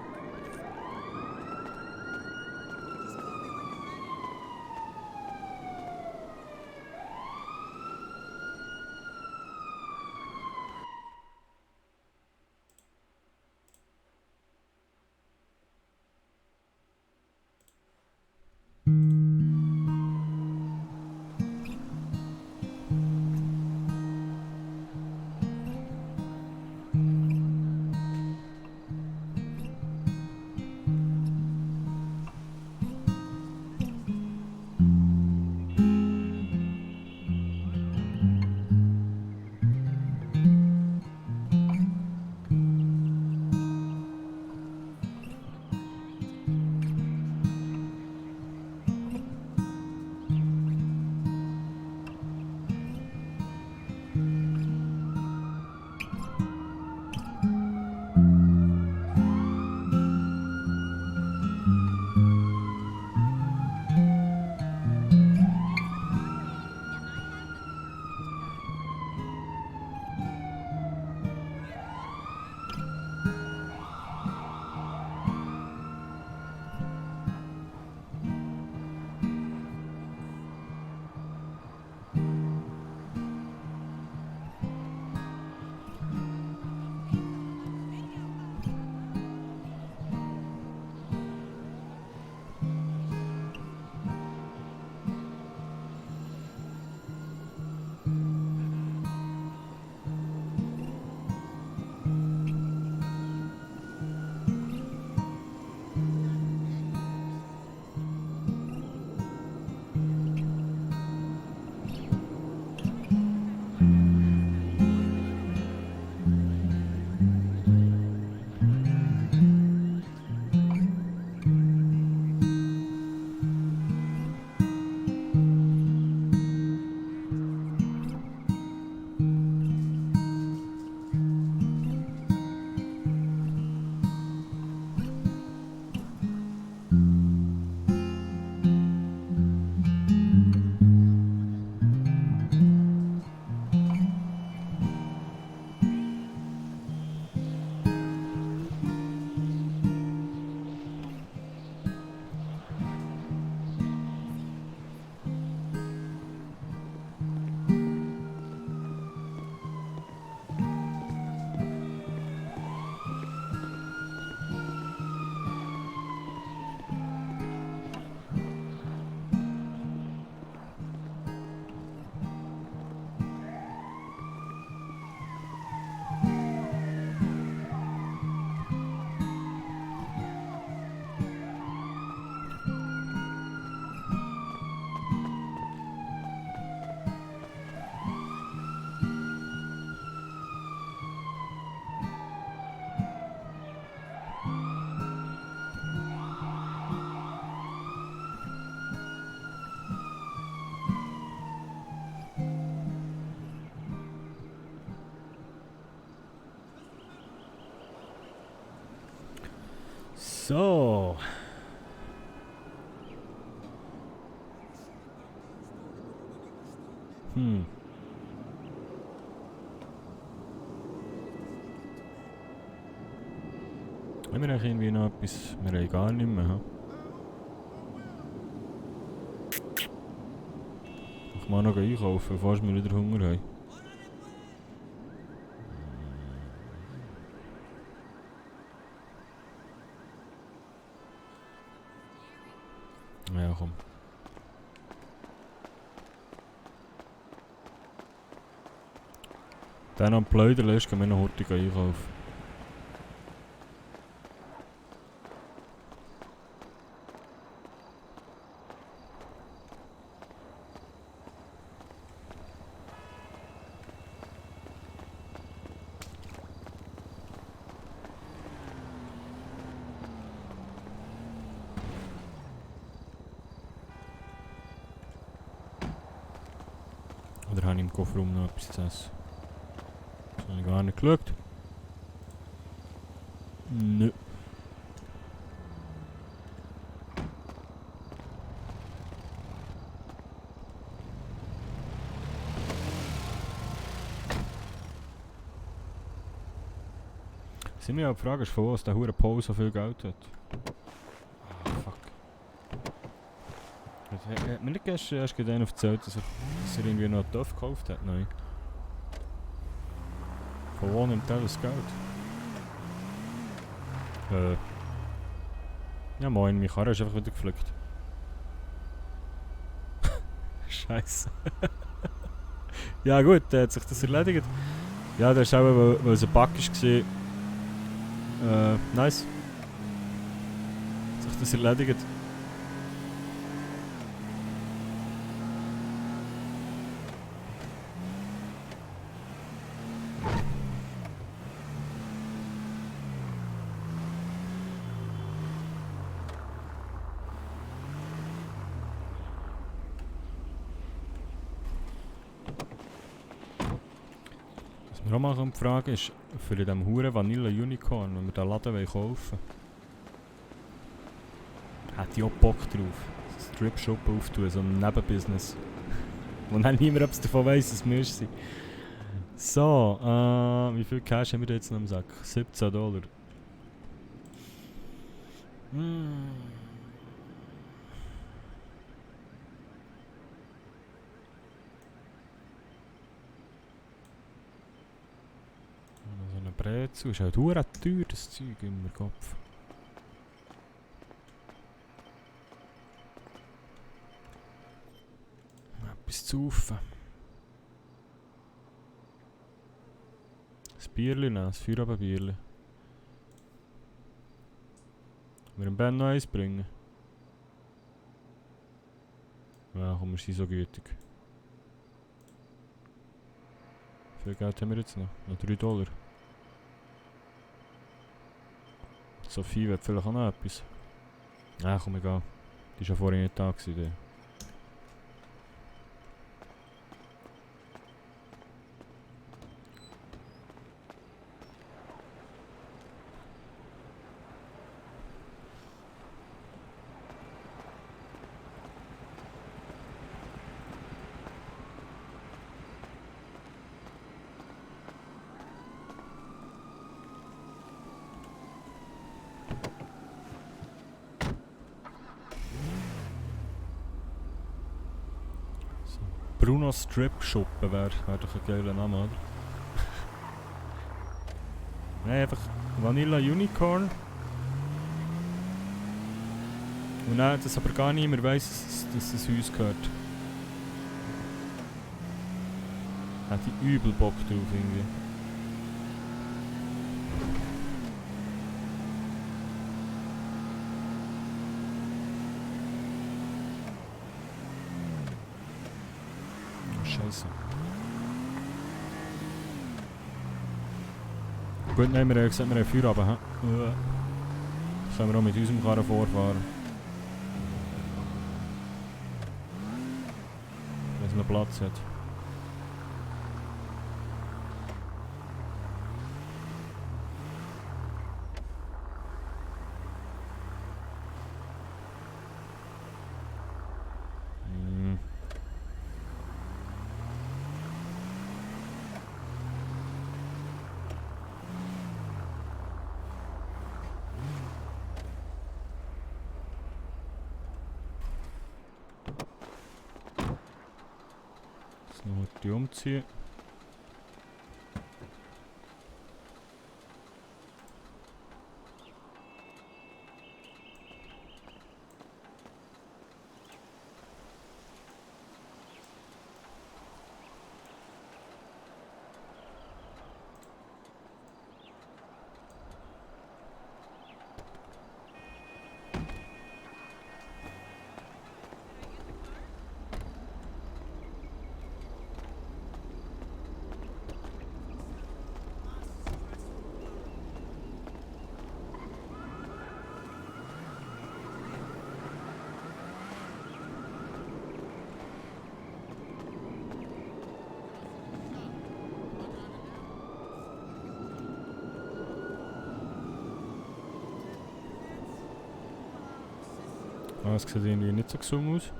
So. Haben wir eigentlich irgendwie noch etwas? Wir haben gar nicht mehr. Ich muss noch einkaufen, bevor wir wieder Hunger haben. Ja, komm. Dann am Pläuder lässt, gehen wir noch hurtig einkaufen. Oder habe ich im Kofferraum noch etwas zu essen? Das habe ich gar nicht geschaut. Nö. Sie mir auch die Frage, von was der hure Paul so viel Geld hat. Ah, fuck. Hat mir nicht gestern erst einen erzählt, dass er irgendwie noch einen Töpf gekauft hat? Nein. Von wo nimmt er das Geld? Ja moin, mein Karre ist einfach wieder gepflückt. Scheiße. Ja gut, hat sich das erledigt. Ja, das ist auch, weil es ein Bug war. Nice. Hat sich das erledigt. Was wir auch mal fragen ist, für den Huren Vanilla Unicorn, wenn wir den Laden kaufen wollen. Hätte ich auch Bock drauf. So einen Strip-Shop auftun, so ein Nebenbusiness. Wo dann niemand etwas davon weiss, dass wir sind. So, wie viel Cash haben wir jetzt noch im Sack? $17. So eine Brezel ist halt verdammt teuer, das Zeug in meinem Kopf. Etwas zu saufen. Ein Bierli nehmen, ein Feierabendbierli. Wir dem Ben noch eins bringen? Ja, komm, wir sind so gütig. Wie viel Geld haben wir jetzt noch? Noch $3. Sophie will vielleicht auch noch etwas. Ja, komm, egal. Die war ja vorhin nicht da gewesen. Bruno Strip Shop wäre doch ein geiler Name, oder? Nein, einfach Vanilla Unicorn. Und dann, dass aber gar niemand weiss, dass es uns gehört. Hätte ich übel Bock drauf irgendwie. Scheiße. Gut, nehmen wir gesagt, wir haben Feierabend. Können wir auch mit unserem Karren vorfahren. Wenn es noch Platz hat. Die umziehen. Das sieht irgendwie nicht so gesund aus.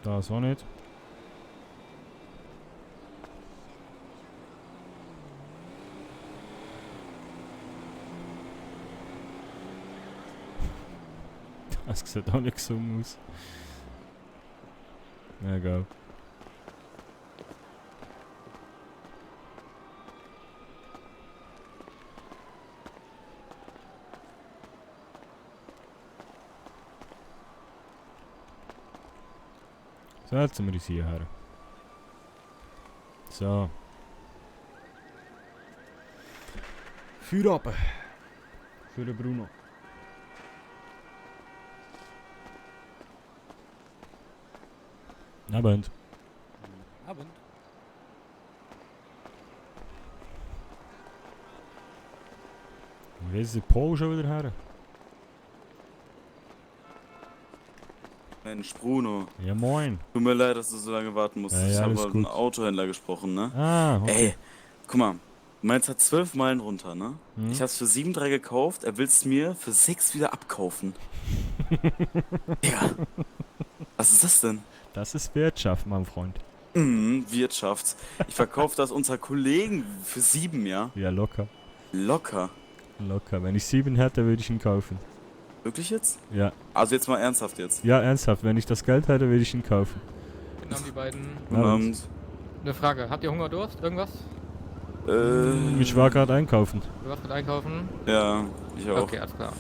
Das auch nicht. Das sieht auch nicht gesund aus. Egal. So, jetzt sind wir uns hierher. So. Feuer runter. Für den Bruno. Abend. Abend. Wie ist der Paul schon wieder her? Mensch, Bruno. Ja, moin. Tut mir leid, dass du so lange warten musst. Ja, ich habe alles mit einem gut. Autohändler gesprochen, ne? Ah, okay. Ey, guck mal. Meins hat 12 Meilen runter, ne? Mhm. Ich hab's für 7,3 gekauft, er will's mir für 6 wieder abkaufen. Ja. Was ist das denn? Das ist Wirtschaft, mein Freund. Wirtschaft. Ich verkaufe das unserer Kollegen für 7, ja? Ja, locker. Locker. Locker. Wenn ich 7 hätte, würde ich ihn kaufen. Wirklich jetzt? Ja. Also jetzt mal ernsthaft jetzt. Ja, ernsthaft. Wenn ich das Geld hätte, würde ich ihn kaufen. Guten Abend, die beiden. Guten Abend. Eine Frage, habt ihr Hunger, Durst, irgendwas? Ich war gerade einkaufen. Du warst gerade einkaufen? Ja, ich auch. Okay, alles klar.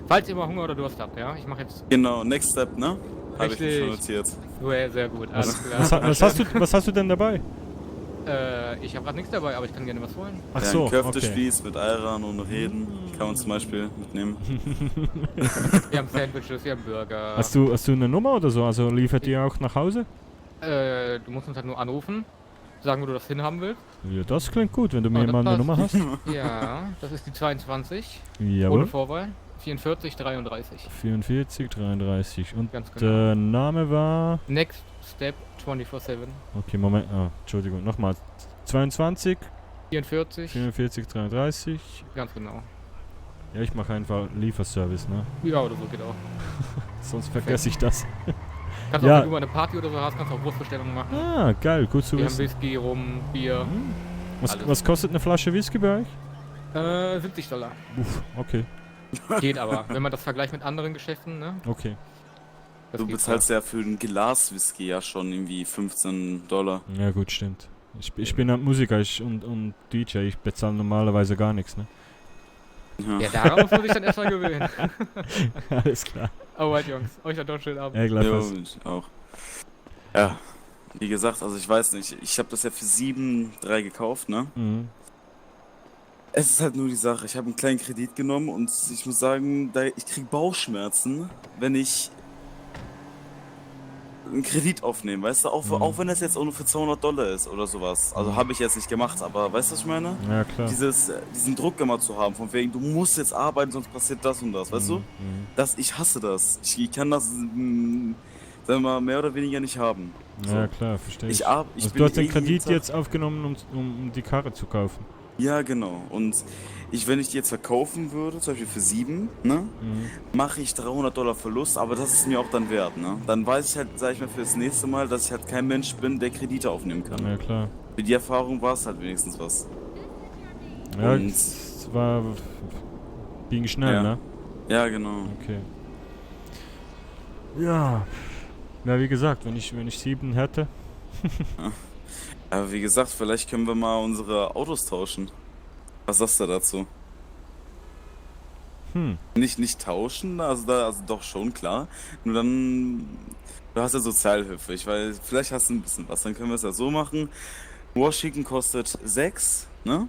Falls ihr mal Hunger oder Durst habt, ja? Ich mache jetzt... Genau, Next Step, ne? Habe ich mir Richtig. schon notiert. Ja, sehr gut, alles klar. Was hast du denn dabei? Ich habe gerade nichts dabei, aber ich kann gerne was holen. Ach Ja, so, ein Köftespieß mit Ayran und Reden kann man zum Beispiel mitnehmen. Wir haben Sandwiches, wir haben Burger. Hast du eine Nummer oder so? Also liefert ihr auch nach Hause? Du musst uns halt nur anrufen, sagen, wo du das hinhaben willst. Ja, das klingt gut, wenn du mir Oh, das mal eine passt. Nummer hast. Ja, das ist die 22. Jawohl. Ohne Vorwahl. 44 33. 44, 33. Und Ganz genau. der Name war... Next Step 24/7. Okay, Moment. Ah, Entschuldigung. Nochmal. 22. 44. 44, 33. Ganz genau. Ja, ich mache einfach Lieferservice, ne? Ja, oder so geht auch. Sonst vergesse ich das. Kannst auch, wenn du mal eine Party oder so hast, kannst du auch Wurstbestellungen machen. Ah, geil. Gut zu Wir haben wissen. Whisky, Rum, Bier. Was kostet eine Flasche Whisky bei euch? $70. Uff, okay. Geht aber, wenn man das vergleicht mit anderen Geschäften, ne? Okay. Das Du geht bezahlst ja für ein Glas Whisky ja schon irgendwie $15. Ja gut, stimmt. Ich bin halt Musiker und DJ, ich bezahle normalerweise gar nichts, ne? Ja, darauf muss ich dann erstmal gewöhnen. Alles klar. Alright, Jungs. Euch dann doch einen schönen Abend. Ja, gleichfalls. Jo, ich auch. Ja, wie gesagt, also ich weiß nicht, ich habe das ja für 7,3 gekauft, ne? Mhm. Es ist halt nur die Sache, ich habe einen kleinen Kredit genommen und ich muss sagen, ich krieg Bauchschmerzen, wenn ich einen Kredit aufnehme, weißt du? Auch wenn das jetzt auch nur für $200 ist oder sowas. Also habe ich jetzt nicht gemacht, aber weißt du, was ich meine? Ja, klar. Diesen Druck immer zu haben, von wegen, du musst jetzt arbeiten, sonst passiert das und das, weißt du? Ich hasse das. Ich kann das, sagen wir mal, mehr oder weniger nicht haben. Ja, klar, verstehe ich. Also Du hast den Kredit jetzt aufgenommen, um die Karre zu kaufen. Ja, genau. Und wenn ich die jetzt verkaufen würde, zum Beispiel für 7, ne, mache ich $300 Verlust, aber das ist mir auch dann wert, ne? Dann weiß ich halt, sag ich mal, für das nächste Mal, dass ich halt kein Mensch bin, der Kredite aufnehmen kann. Ja, klar. Für die Erfahrung war es halt wenigstens was. Ja, Und es ging schnell, ja. ne? Ja, genau. Okay. Ja. Ja, wie gesagt, wenn ich 7 hätte. Aber wie gesagt, vielleicht können wir mal unsere Autos tauschen. Was sagst du dazu? Nicht tauschen, also doch schon, klar. Nur dann, du hast ja Sozialhilfe. Ich weiß, vielleicht hast du ein bisschen was. Dann können wir es ja so machen. Washington kostet 6, ne?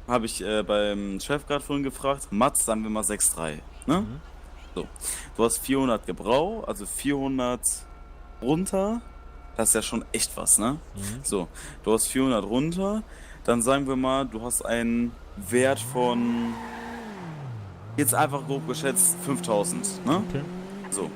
Habe ich beim Chef gerade vorhin gefragt. Mats, sagen wir mal 6,3, ne? So. Du hast 400 Gebrauch, also 400 runter. Das ist ja schon echt was, ne? So, du hast 400 runter. Dann sagen wir mal, du hast einen Wert von, jetzt einfach grob geschätzt, 5.000, ne? Okay. So.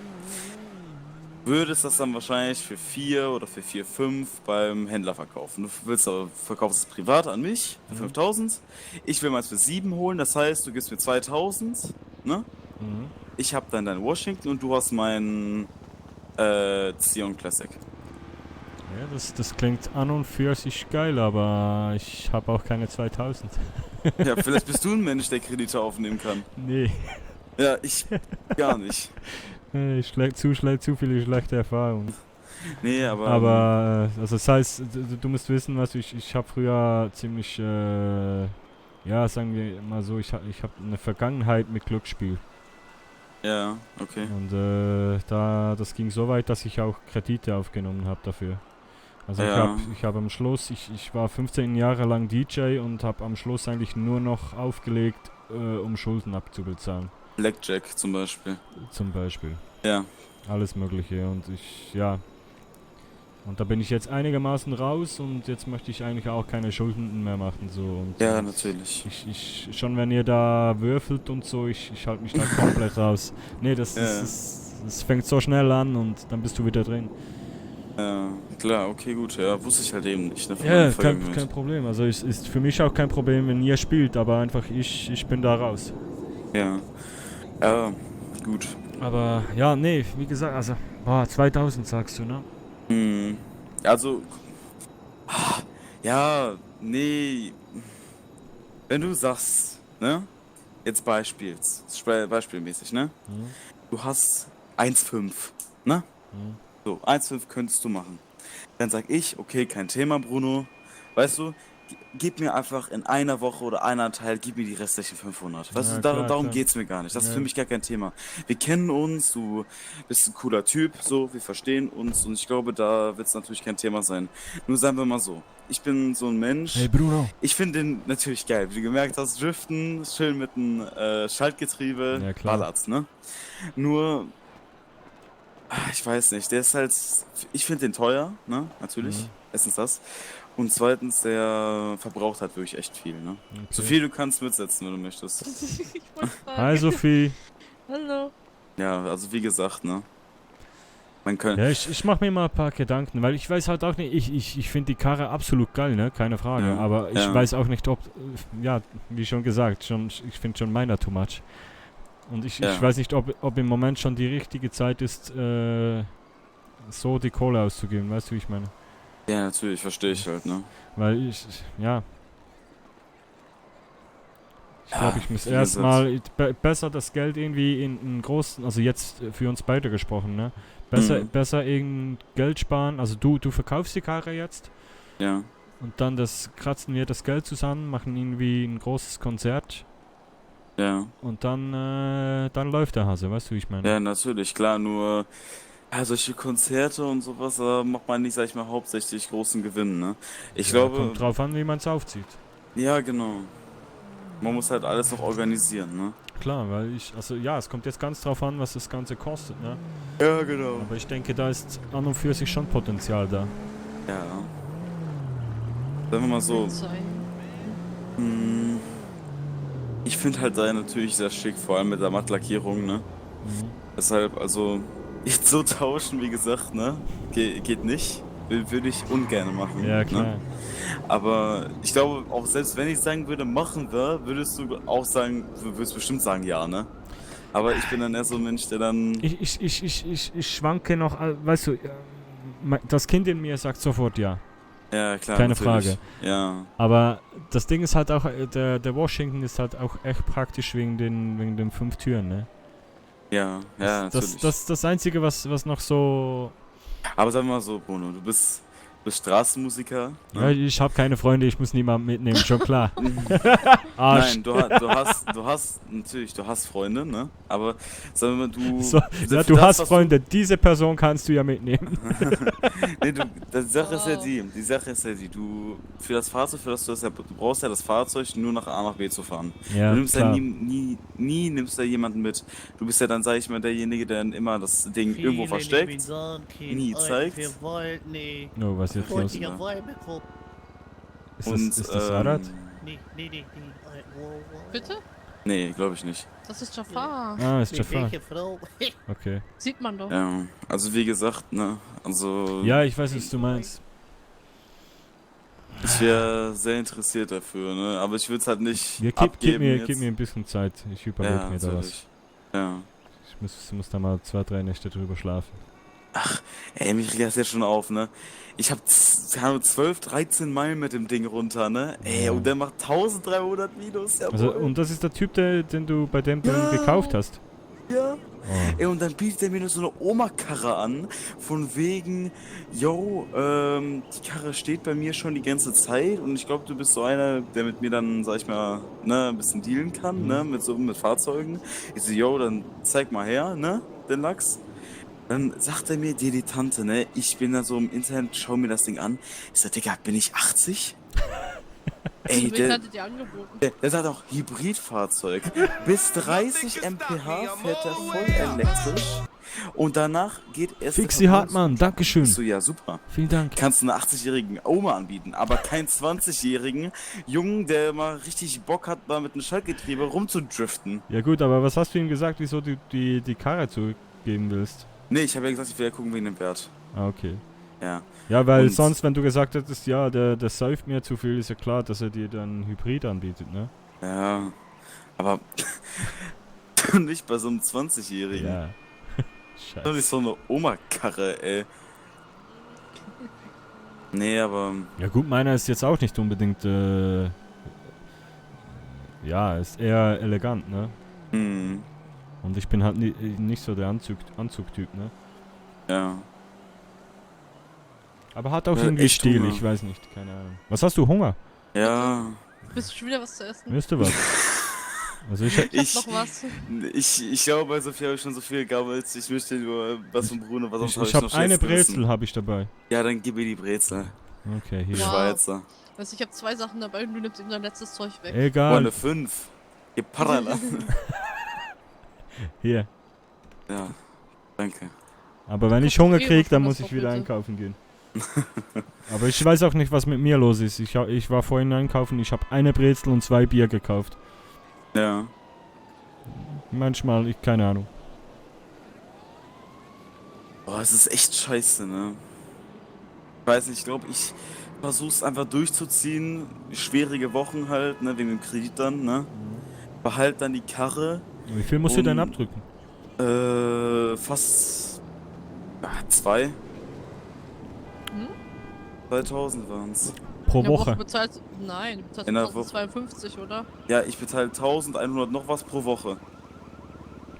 Würdest das dann wahrscheinlich für 4 oder für 4, 5 beim Händler verkaufen. Du verkaufst es privat an mich für 5.000. Ich will meins für 7 holen, das heißt, du gibst mir 2.000, ne? Ich habe dann dein Washington und du hast meinen Zion Classic. Ja, das klingt an und für sich geil, aber ich habe auch keine 2.000. Ja, vielleicht bist du ein Mensch, der Kredite aufnehmen kann. Nee. Ja, ich gar nicht. Zu viele schlechte Erfahrungen. Nee, aber... Aber, also das heißt, du musst wissen, was ich habe früher ziemlich, ja, sagen wir mal so, ich habe eine Vergangenheit mit Glücksspiel. Ja, okay. Und das ging so weit, dass ich auch Kredite aufgenommen habe dafür. Also Ja. ich habe am Schluss, ich war 15 Jahre lang DJ und habe am Schluss eigentlich nur noch aufgelegt, um Schulden abzubezahlen. Blackjack zum Beispiel. Zum Beispiel. Ja. Alles Mögliche und ja. Und da bin ich jetzt einigermaßen raus und jetzt möchte ich eigentlich auch keine Schulden mehr machen. So. Und Ja, natürlich. Schon wenn ihr da würfelt und so, ich halte mich da komplett raus. Nee, das fängt so schnell an und dann bist du wieder drin. Ja, klar, okay, gut. Ja, wusste ich halt eben nicht. Ne, Ja, kein Problem. Also es ist für mich auch kein Problem, wenn ihr spielt, aber einfach ich bin da raus. Ja. Ja, gut. Aber ja, nee, wie gesagt, also 2.000 sagst du, ne? Also, ja, nee. Wenn du sagst, ne? Jetzt beispielmäßig, ne? Du hast 1,5, ne? So, 1,5 könntest du machen. Dann sag ich, okay, kein Thema, Bruno. Weißt du, gib mir einfach in einer Woche oder einer Teil, gib mir die restlichen 500. Weißt Ja, du, klar, darum klar. geht's mir gar nicht. Das ist Ja. für mich gar kein Thema. Wir kennen uns, du bist ein cooler Typ, so, wir verstehen uns und ich glaube, da wird's natürlich kein Thema sein. Nur sagen wir mal so, ich bin so ein Mensch. Hey, Bruno. Ich finde den natürlich geil. Wie du gemerkt hast, Driften, schön mit einem Schaltgetriebe, Ja, klar. ballert's, ne? Nur, ich weiß nicht, der ist halt, ich finde den teuer, ne? Natürlich, erstens das. Und zweitens, der verbraucht halt wirklich echt viel, ne? Okay. So viel du kannst mitsetzen, wenn du möchtest. Ich wollte fragen. Hi Sophie. Hallo. Ja, also wie gesagt, ne? Man könnte... Ja, ich mache mir mal ein paar Gedanken, weil ich weiß halt auch nicht, ich finde die Karre absolut geil, ne? Keine Frage. Ja, Aber ich ja. weiß auch nicht, ob, ja, wie schon gesagt, ich finde schon meiner too much. Und ich weiß nicht, ob im Moment schon die richtige Zeit ist, so die Kohle auszugeben, weißt du, wie ich meine? Ja, natürlich, verstehe ich halt, ne? Weil ich glaube, ich muss wie gesagt. erstmal besser das Geld irgendwie in einen großen, also jetzt für uns beide gesprochen, ne? Besser irgendein Geld sparen, also du verkaufst die Karre jetzt. Ja. Und dann kratzen wir das Geld zusammen, machen irgendwie ein großes Konzert. Ja. Und dann läuft der Hase, weißt du, wie ich meine? Ja, natürlich, klar, nur... Ja, solche Konzerte und sowas, da macht man nicht, sag ich mal, hauptsächlich großen Gewinn, ne? Ich glaube... Kommt drauf an, wie man es aufzieht. Ja, genau. Man muss halt alles noch organisieren, ne? Klar, weil es kommt jetzt ganz drauf an, was das Ganze kostet, ne? Ja, genau. Aber ich denke, da ist an und für sich schon Potenzial da. Ja. Sagen wir mal so. Ich finde halt da natürlich sehr schick, vor allem mit der Mattlackierung, ne? Deshalb, also, jetzt so tauschen, wie gesagt, ne? Geht nicht. Würde ich ungern machen. Ja, klar. Ne? Aber ich glaube, auch selbst wenn ich sagen würde, machen wir, würdest du auch sagen, du würdest bestimmt sagen, ja, ne? Aber ich bin dann eher so ein Mensch, der dann... Ich schwanke noch, weißt du, das Kind in mir sagt sofort ja. Ja, klar, keine natürlich. Frage. Ja. Aber das Ding ist halt auch, der Washington ist halt auch echt praktisch wegen den 5 Türen, ne? Ja, ja, natürlich. Das ist das Einzige, was noch so... Aber sagen wir mal so, Bruno, du bist Straßenmusiker. Ja, Ne? ich habe keine Freunde, ich muss niemanden mitnehmen, schon klar. Arsch. Nein, du hast natürlich, du hast Freunde, ne? Aber sagen wir mal, du... So, ja, du hast Freunde, diese Person kannst du ja mitnehmen. Nee, die Sache ist ja die, du, für das Fahrzeug, für das du brauchst ja das Fahrzeug nur nach A nach B zu fahren. Ja, du nimmst klar. ja nie nimmst da jemanden mit. Du bist ja dann, sag ich mal, derjenige, der dann immer das Ding irgendwo versteckt, nie zeigt. Oh, was ist jetzt los? Ist das Arad? Bitte? Nee, glaube ich nicht. Das ist Jafar. Ah, ist Jafar. Okay. Sieht man doch. Ja, also wie gesagt, ne, also... Ja, ich weiß, was du meinst. Ich wäre sehr interessiert dafür, ne, aber ich würde es halt nicht Ja, gib mir ein bisschen Zeit, ich überlege mir da was. natürlich. Ja. Ich muss da mal 2-3 Nächte drüber schlafen. Ach, ey, mich regt das jetzt schon auf, ne? Ich hab 12, 13 Meilen mit dem Ding runter, ne? Ey, Ja. und der macht 1300 Minus, jawohl. Also, und das ist der Typ, den du bei dem gekauft hast? Ja. Oh. Ey, und dann bietet er mir nur so eine Oma-Karre an, von wegen, yo, die Karre steht bei mir schon die ganze Zeit und ich glaube, du bist so einer, der mit mir dann, sag ich mal, ne, ein bisschen dealen kann, ne, mit Fahrzeugen. Ich so, yo, dann zeig mal her, ne, den Lachs. Dann sagt er mir, die Tante, ne, ich bin da so im Internet, schau mir das Ding an. Ich sag, Digga, bin ich 80? Ey, der sagt auch Hybridfahrzeug. Bis 30 mph fährt er voll elektrisch. Und danach geht es... Fixi Hartmann, dankeschön. So, ja, super. Vielen Dank. Kannst du einen 80-jährigen Oma anbieten, aber keinen 20-jährigen Jungen, der mal richtig Bock hat, mal mit einem Schaltgetriebe rumzudriften. Ja gut, aber was hast du ihm gesagt, wieso du die Karre zurückgeben willst? Nee, ich habe ja gesagt, ich will ja gucken wegen dem Wert. Ah, okay. Ja. Ja, weil Und- sonst, wenn du gesagt hättest, ja, der säuft mir zu viel, ist ja klar, dass er dir dann Hybrid anbietet, ne? Ja, aber nicht bei so einem 20-Jährigen. Ja. Scheiße. Das ist so eine Oma-Karre, ey. Nee, aber... Ja gut, meiner ist jetzt auch nicht unbedingt, ja, ist eher elegant, ne? Mhm. Und ich bin halt nicht so der Anzugtyp, ne? Ja. Aber hat auch Ja, irgendwie echt Stil, Hunger. ich weiß nicht, keine Ahnung. Was hast du, Hunger? Ja. Bist du schon wieder was zu essen? Willst du was? Also ich hab noch was. Ich glaube, bei Sophie habe ich schon so viel gegammelt. Ich möchte nur was von Bruno, was sonst Ich hab habe noch eine schlechtes Brezel Gewissen. habe ich dabei. Ja, dann gib mir die Brezel. Okay, hier. Die Wow. Schweizer. Also ich habe 2 Sachen dabei und du nimmst ihm sein letztes Zeug weg. Egal. Oh, eine 5. Ihr Parala. Hier. Ja, danke. Aber wenn ich Hunger eh krieg, was dann von muss das ich wieder Doppelte. einkaufen gehen. Aber ich weiß auch nicht, was mit mir los ist. Ich war vorhin einkaufen, ich habe eine Brezel und 2 Bier gekauft. Ja. Manchmal, keine Ahnung. Boah, es ist echt scheiße, ne? Ich weiß nicht, ich glaube, ich versuch's einfach durchzuziehen. Schwierige Wochen halt, ne, wegen dem Kredit dann, ne? Behalt dann die Karre. Wie viel musst du denn abdrücken? Fast 2. 2000 waren's. Pro In der Woche? Bezahlst, nein, du bezahlst In der Woche. 1052, oder? Ja, ich bezahle 1100 noch was pro Woche.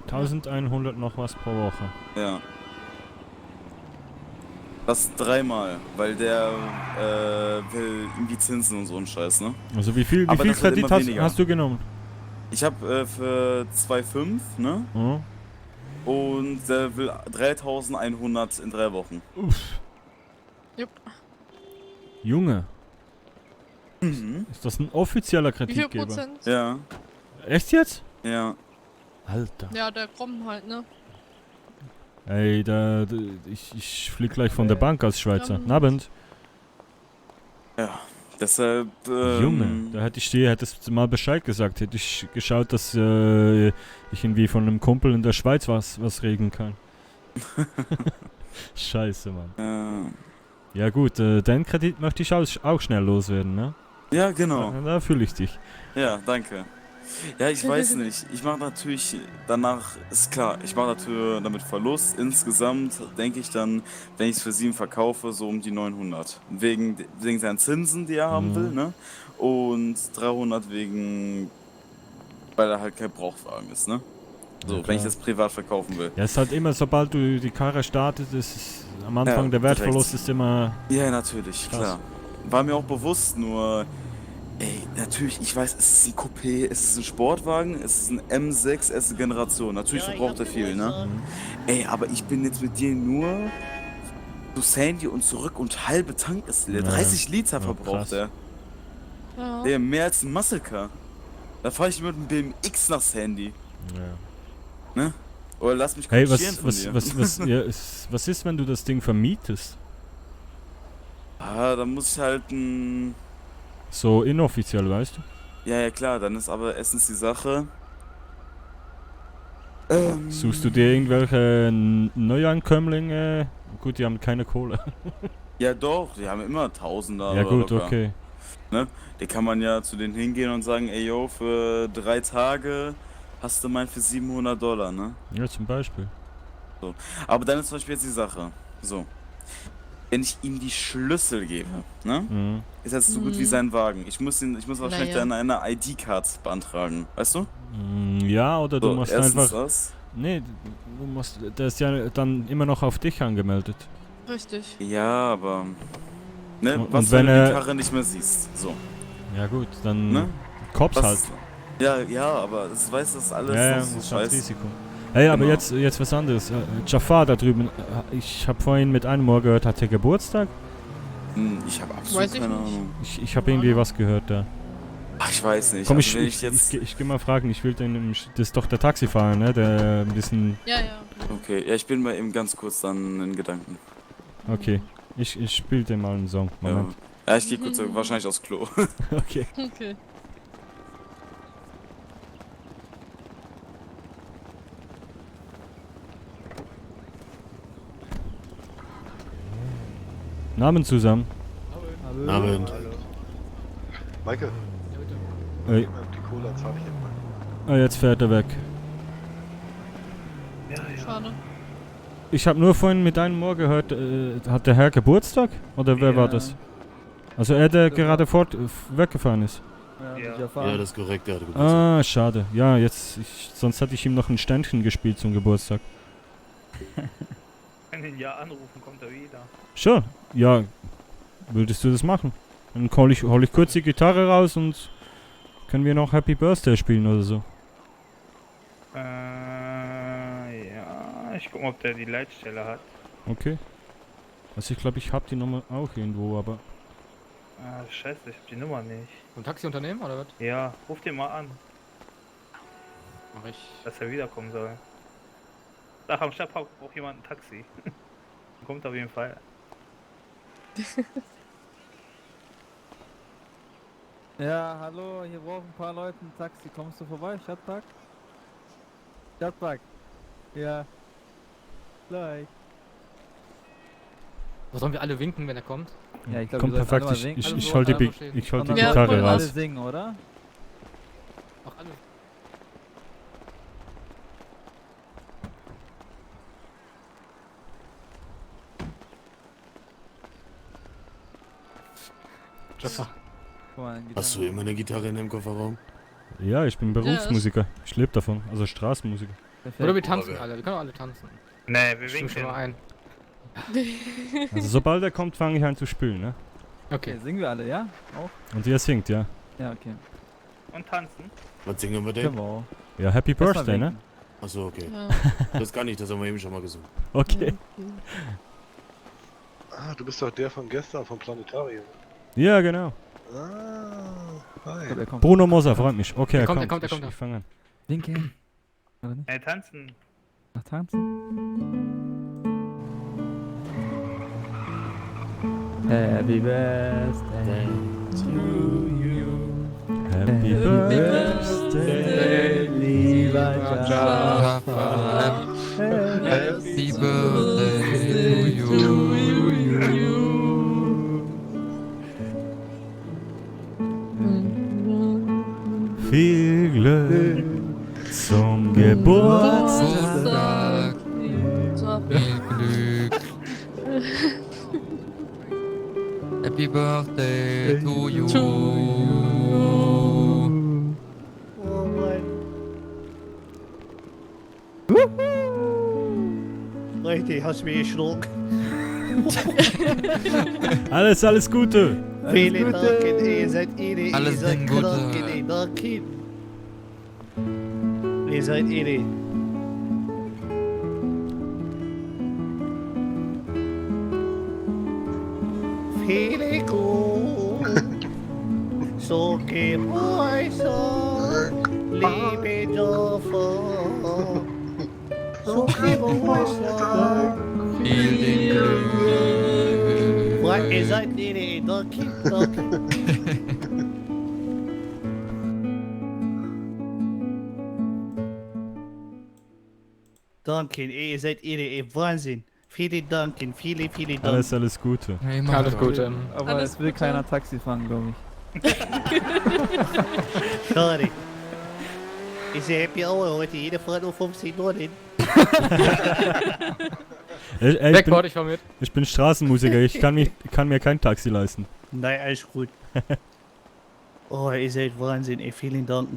1100 noch was pro Woche. Ja. Das 3-mal, weil der will irgendwie Zinsen und so einen Scheiß, ne? Also wie viel Aber das wird Kredit immer weniger. hast du genommen? Ich habe für 2,5, ne? Mhm. Und der will 3100 in 3 Wochen. Uff. Jupp. Junge. Mhm. Ist das ein offizieller Wie viel Kreditgeber? Prozent? Ja. Echt jetzt? Ja. Alter. Ja, der kommt halt, ne? Ey, ich flieg gleich von der Bank als Schweizer. Ja. Guten Abend. Ja, deshalb. Junge, da hättest du mal Bescheid gesagt. Hätte ich geschaut, dass ich irgendwie von einem Kumpel in der Schweiz was regeln kann. Scheiße, Mann. Ja gut, den Kredit möchte ich auch schnell loswerden, ne? Ja, genau. Da fühle ich dich. Ja, danke. Ja, ich weiß nicht. Ich mache natürlich danach, ist klar, ich mache natürlich damit Verlust. Insgesamt denke ich dann, wenn ich es für 7 verkaufe, so um die 900. Wegen seinen Zinsen, die er haben will, ne? Und 300 weil er halt kein Brauchwagen ist, ne? So, Ja, wenn ich klar. das privat verkaufen will. Ja, es ist halt immer, sobald du die Karre startest, ist am Anfang der Wertverlust ist immer... Ja, natürlich, krass. klar. War mir auch bewusst, nur... Ey, natürlich, ich weiß, es ist ein Coupé, es ist ein Sportwagen, es ist ein M6 erste Generation. Natürlich verbraucht er viel, ne? Ey, aber ich bin jetzt mit dir nur zu Sandy und zurück und halbe Tank ist leer. Ja. 30 Liter Ja, verbraucht krass. er. Ja. Ey, mehr als ein Muscle Car. Da fahre ich mit einem BMX nach Sandy. Ja. Ne? Oder lass mich Hey, korrigieren von dir. was ist, wenn du das Ding vermietest? Ah, dann muss ich halt ein... So inoffiziell, weißt du? Ja, ja, klar, dann ist aber erstens die Sache... Suchst du dir irgendwelche Neuankömmlinge? Gut, die haben keine Kohle. Ja doch, die haben immer Tausender. Ja gut, locker. okay. Ne? Die kann man ja zu denen hingehen und sagen, ey yo, für 3 Tage hast du meinen für $700, ne? Ja, zum Beispiel. So. Aber dann ist zum Beispiel jetzt die Sache, so. Wenn ich ihm die Schlüssel gebe, ne? Mhm. Ist das so gut wie sein Wagen. Ich muss wahrscheinlich dann eine ID-Card beantragen, weißt du? Ja, oder du So, musst erstens einfach... das. Nee, du musst... Der ist ja dann immer noch auf dich angemeldet. Richtig. Ja, aber... Ne, Und was, wenn wenn du die er- Karre nicht mehr siehst? So. Ja gut, dann... Ne? Cops Was- halt. Ja, ja, aber das weiß das alles Ja, noch das so ist halt scheiße. Risiko. Hey, aber Genau. jetzt was anderes. Jafar da drüben, ich habe vorhin mit einem Ohr gehört, hat er Geburtstag? Ich habe absolut keine Ahnung. Ich habe irgendwie was gehört da. Ach, ich weiß nicht. Komm, Also, wenn ich geh mal fragen, ich will den... Das ist doch der Taxifahrer, ne? Der ein bisschen... Ja, ja. Okay, ja, ich bin mal eben ganz kurz dann in Gedanken. Okay, ich spiel dir mal einen Song. Moment. Ja, ich gehe kurz wahrscheinlich aufs Klo. Okay. Okay. Namen zusammen. Abend. Michael. Ey. Die Cola zahle ich immer. Ah, jetzt fährt er weg. Schade. Ich habe nur vorhin mit einem Ohr gehört, hat der Herr Geburtstag? Oder wer war das? Also er, der gerade weggefahren ist. Ja, das ist korrekt, der hatte Geburtstag. Ah, schade. Ja, sonst hätte ich ihm noch ein Ständchen gespielt zum Geburtstag. Wenn ihn ja anrufen, kommt er wieder. Schon. Ja, würdest du das machen? Dann hol ich kurz die Gitarre raus und können wir noch Happy Birthday spielen oder so. Ja, ich guck mal, ob der die Leitstelle hat. Okay. Also ich glaube, ich habe die Nummer auch irgendwo, aber... Ah, scheiße, ich hab die Nummer nicht. Ein Taxiunternehmen oder was? Ja, ruf den mal an, Mach ich. dass er wiederkommen soll. Sag, am Stadtpark braucht jemand ein Taxi. Kommt auf jeden Fall. Ja, hallo, hier brauchen ein paar Leute ein Taxi. Kommst du vorbei, Stadtpark? Stadtpark. Ja. Gleich. So, sollen wir alle winken, wenn er kommt? Ja, ich glaube, Kommt wir sollten perfekt, alle mal ich winken. hol die, ich hol die Gitarre alle raus. singen, oder? Auch alle. Jaffa. Guck mal, Hast du immer eine Gitarre in dem Kofferraum? Ja, ich bin Berufsmusiker. Ich lebe davon, also Straßenmusiker. Oder wir tanzen alle, wir können auch alle tanzen. Nee, wir Stimmt schon winken. mal ein. Also sobald er kommt, fange ich an zu spielen, ne? Okay. Singen wir alle, ja? Auch? Und ihr singt, ja? Ja, okay. Und tanzen? Was singen wir denn? Genau. Ja, Happy Erst mal Birthday, ne? winken. Achso, okay. Ja. Das kann ich, das haben wir eben schon mal gesungen. Okay. Ah, du bist doch der von gestern vom Planetarium. Ja, genau. Ah, hi. Ich glaub, er kommt. Bruno Moser freut mich. Okay, Er kommt, er kommt. Ich fange an. Winken. Oder nicht? Tanzen. Ach, tanzen? Happy Birthday to you. Happy Birthday, lieber Jaffa. Happy Birthday to you. Viel Glück zum Geburtstag. Viel Glück. Happy Birthday to you. Leute, hast du mich geschluckt? Alles Gute. Vielen Dank, ihr seid ihre. Alles Ihr seid Gute. krank, danke. Ihr seid ihre. Viele gut. So gib euch so, liebe Dörfer. So gib euch so. Viel Glück. Boah, ihr seid ihre, danke, danke. Danke, ihr seid ihre, Wahnsinn. Vielen Dank, viele Dank. Alles Gute. Hey, Alles Gute. Aber Alles es will Gute. keiner Taxi fahren, glaube ich. Schade. Ist ja Happy Hour heute, jeder fährt nur 15 Uhr hin. Backboard, ich fahr mit. Ich bin Straßenmusiker, ich kann mir kein Taxi leisten. Nein, alles gut. Oh, ihr seid Wahnsinn, ey, vielen Dank.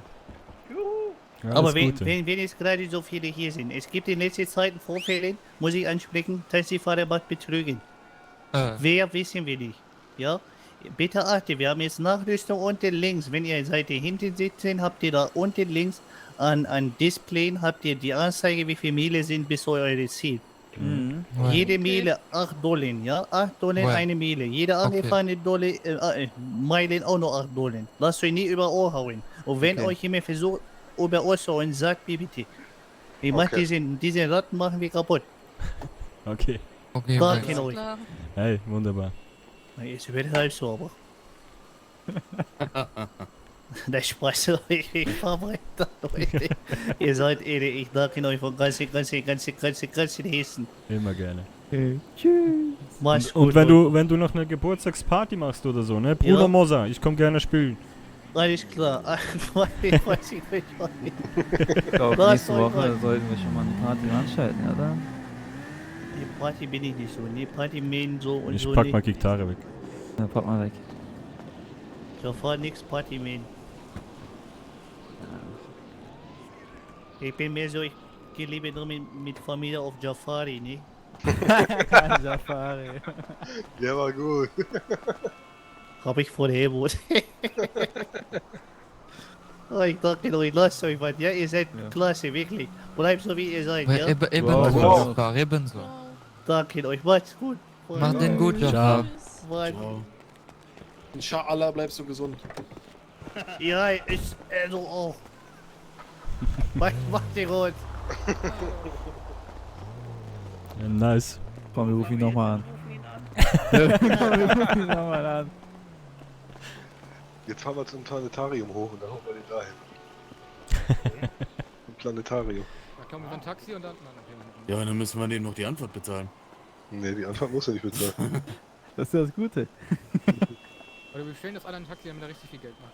Ja, Aber alles Gute. wenn jetzt gerade so viele hier sind, es gibt in letzter Zeit Vorfälle, muss ich ansprechen, Taxifahrer macht betrügen. Wer wissen wir nicht, ja? Bitte achte, wir haben jetzt Nachrüstung unten links. Wenn ihr seid hier hinten sitzen, habt ihr da unten links an Display, habt ihr die Anzeige, wie viele Meile sind bis zu eurem Ziel. Mhm. Jede Meile 8 $, ja? 8 $, Ouais. eine Meile. Jede angefahrene Meilen auch noch 8 $. Lasst euch nie über Ohr hauen. Und wenn euch jemand versucht, über Ohr zu hauen, sagt mir bitte. Ich mach diesen Ratten machen wir kaputt. Okay. Okay, Danke weiß. euch. Hey, wunderbar. Es wird halt so, aber. Der Spaß, ich fahr weiter, Leute. Ihr seid Ehre, ich danke euch von ganzem Hessen. Immer gerne. Tschüss. Mach's Und gut, wenn du noch eine Geburtstagsparty machst oder so, ne? Bruder Ja. Moser, ich komm gerne spielen. Alles klar. Weiß ich nicht. Ich glaube, nächste Woche sollten wir schon mal eine Party veranstalten, oder? Die Party bin ich nicht so. Die Party mähen so und Ich so. pack nicht. mal Gitarre weg. Ja, pack mal weg. Ich fahr nix Party mähen. Ich bin mehr so, ich gehe lieber nur mit Familie auf Jafari, ne? Jafari. Der war gut. Hab ich vorher wohl. Oh, ich danke euch, lasst euch was, ja? Ihr seid klasse, wirklich. Bleibt so wie ihr seid, ja? Ebenso. Danke euch, macht's gut. Macht den gut, Jafar. Inshallah bleibst du gesund. Ja, ich, also auch. Macht den gut. Ja, nice. Komm, wir rufen ihn nochmal an. Wir rufen ihn nochmal an. Jetzt fahren wir zum Planetarium hoch und dann holen wir den dahin. Im Planetarium. Da kommen wir ein Taxi und dann. Ja, dann müssen wir denen noch die Antwort bezahlen. Ne, die Antwort muss er nicht bezahlen. Das ist das Gute. Oder wir stellen das alle in ein Taxi, damit er richtig viel Geld macht.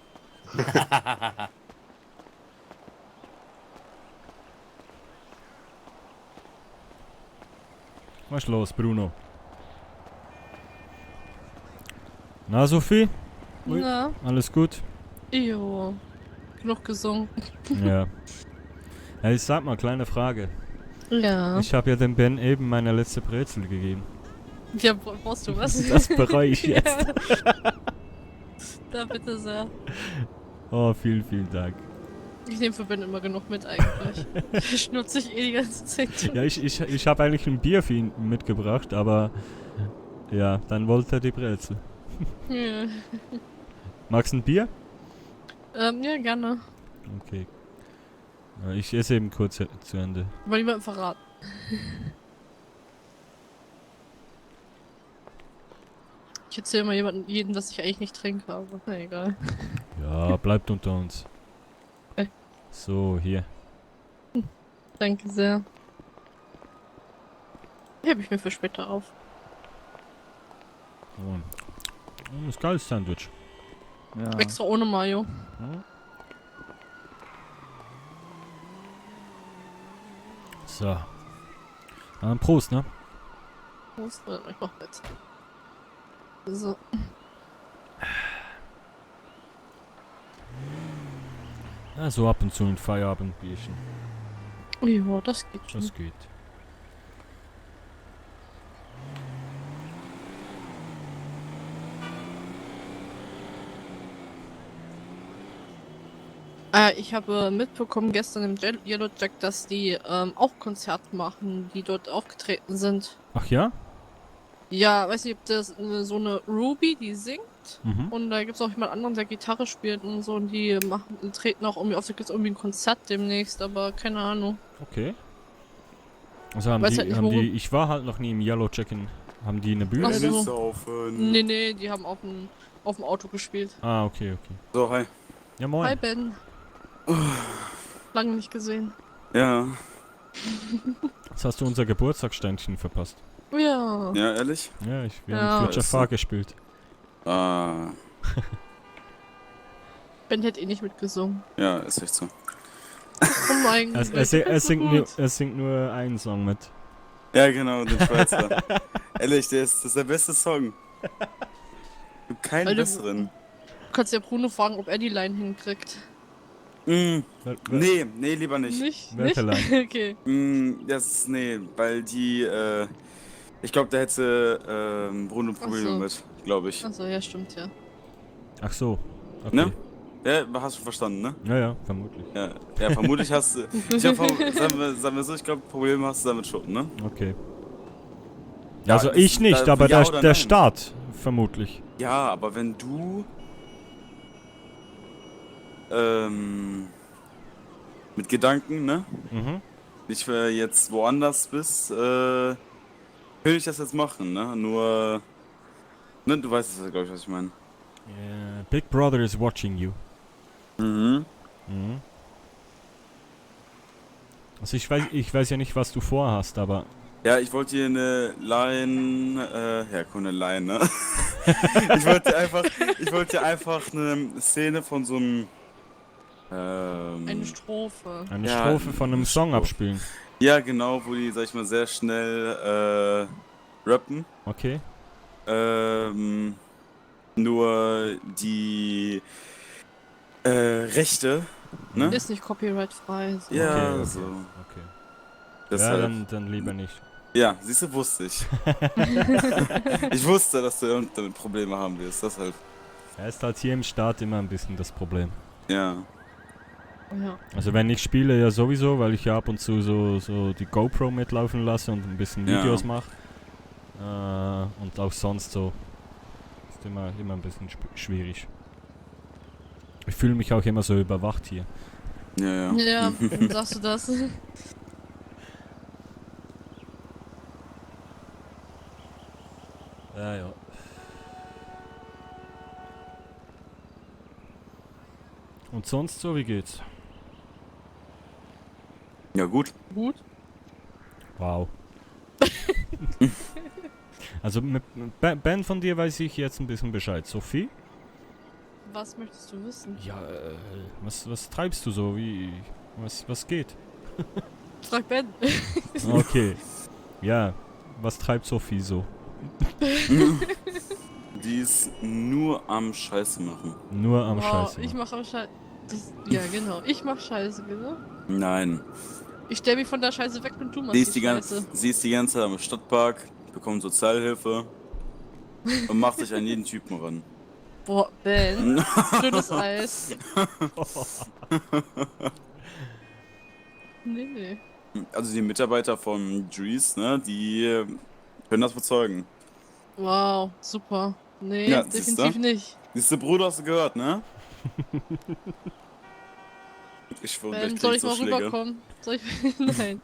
Was ist los, Bruno? Na, Sophie? Na? Alles gut? Jo. Genug gesungen. Ja. Hey, sag mal, kleine Frage. Ja. Ich habe ja dem Ben eben meine letzte Brezel gegeben. Ja, brauchst du was? Das bereue ich jetzt. Da bitte sehr. Oh, vielen Dank. Ich nehme für Ben immer genug mit eigentlich. Schnutze ich eh die ganze Zeit. Ja, ich habe eigentlich ein Bier für ihn mitgebracht, aber ja, dann wollte er die Brezel. Ja. Magst du ein Bier? Ja, gerne. Okay. Ja, ich esse eben kurz zu Ende. Aber niemandem verraten. Ich erzähle mal jedem, dass ich eigentlich nicht trinke, aber na egal. Ja, bleibt unter uns. So, hier. Danke sehr. Hebe ich mir für später auf. Oh. Das ist geiles Sandwich. Ja. Extra ohne Mayo. So. Prost, ne? Prost, ich mach jetzt. So. Ja, so ab und zu ein Feierabendbierchen. Ja, das geht schon. Das geht. Ich habe mitbekommen gestern im Yellow Jack, dass die auch Konzerte machen, die dort aufgetreten sind. Ach ja? Ja, weiß nicht, ob das so eine Ruby, die singt. Mhm. Und da gibt es auch jemand anderen, der Gitarre spielt und so. Und die treten auch irgendwie auf. Da gibt es irgendwie ein Konzert demnächst, aber keine Ahnung. Okay. Also haben Weiß die, halt nicht, haben worum. die, ich war halt noch nie im Yellow Check-In. Haben die eine Bühne? Ach so. Saufen. Nee, die haben auf dem Auto gespielt. Ah, okay. So, hi. Ja, moin. Hi Ben. Lange nicht gesehen. Ja. Jetzt hast du unser Geburtstagsständchen verpasst. Ja. Ja, ehrlich? Ja, wir haben Future Far gespielt. Ah. Ben hätte eh nicht mitgesungen. Ja, ist echt so. Oh mein Gott. Er singt nur einen Song mit. Ja, genau, den Schweizer. Ehrlich, das ist der beste Song. Gibt keinen Alter, besseren. Du kannst ja Bruno fragen, ob er die Line hinkriegt. Nee, lieber nicht. Welche Line? Okay. Nee, weil die, ich glaube, da hätte Bruno Probleme mit, glaube ich. Achso, ja, stimmt, ja. Ach so. Okay. Ne? Ja, hast du verstanden, ne? Ja, vermutlich. Ja, vermutlich hast du. Sagen wir so, ich glaube, Probleme hast du damit schon, ne? Okay. Ja, also ich nicht, aber ja der nein. Staat vermutlich. Ja, aber wenn du mit Gedanken, ne? Mhm. Nicht jetzt woanders bist, will ich das jetzt machen, ne? Nur, ne? Du weißt es, glaube ich, was ich meine. Yeah, Big Brother is watching you. Mhm. Also ich weiß ja nicht, was du vorhast, aber... Ja, ich wollte hier eine Line, eine Line, ne? ich wollte einfach eine Szene von so einem, eine Strophe. Eine Strophe von einem Song abspielen. Ja, genau, wo die, sag ich mal, sehr schnell, rappen. Okay. Nur die, Rechte, ne? Ist nicht copyright-frei. So. Ja, okay. so. Okay. Deshalb. Ja, dann lieber nicht. Ja, siehst du, wusste ich. Ich wusste, dass du damit Probleme haben wirst, deshalb. Er ist halt hier im Staat immer ein bisschen das Problem. Ja. Ja. Also wenn ich spiele, ja sowieso, weil ich ja ab und zu so die GoPro mitlaufen lasse und ein bisschen Videos mache. Und auch sonst so. Ist immer ein bisschen schwierig. Ich fühle mich auch immer so überwacht hier. Ja. Ja, warum sagst du das? Ja. Und sonst so, wie geht's? Ja, gut. Gut? Wow. Also mit Ben von dir weiß ich jetzt ein bisschen Bescheid. Sophie? Was möchtest du wissen? Ja, was treibst du so? Was geht? Frag Ben. Okay. Ja, was treibt Sophie so? Die ist nur am Scheiße machen. Nur am wow, Scheiße ich mach am Scheiße. Ja, genau. Ich mach Scheiße, genau. Nein. Ich stell mich von der Scheiße weg und du machst Sie ist Scheiße. sie ist die ganze Zeit am Stadtpark, bekommt Sozialhilfe und macht sich an jeden Typen ran. Boah, Ben. Schönes Eis. Nee. Also die Mitarbeiter von Dries, ne, die können das bezeugen. Wow, super. Nee, Ja, definitiv nicht. Siehste, Bruder, hast du gehört, ne? Ich schwöre, Ben, gleich soll krieg ich so mal Schläge. rüberkommen? Nein.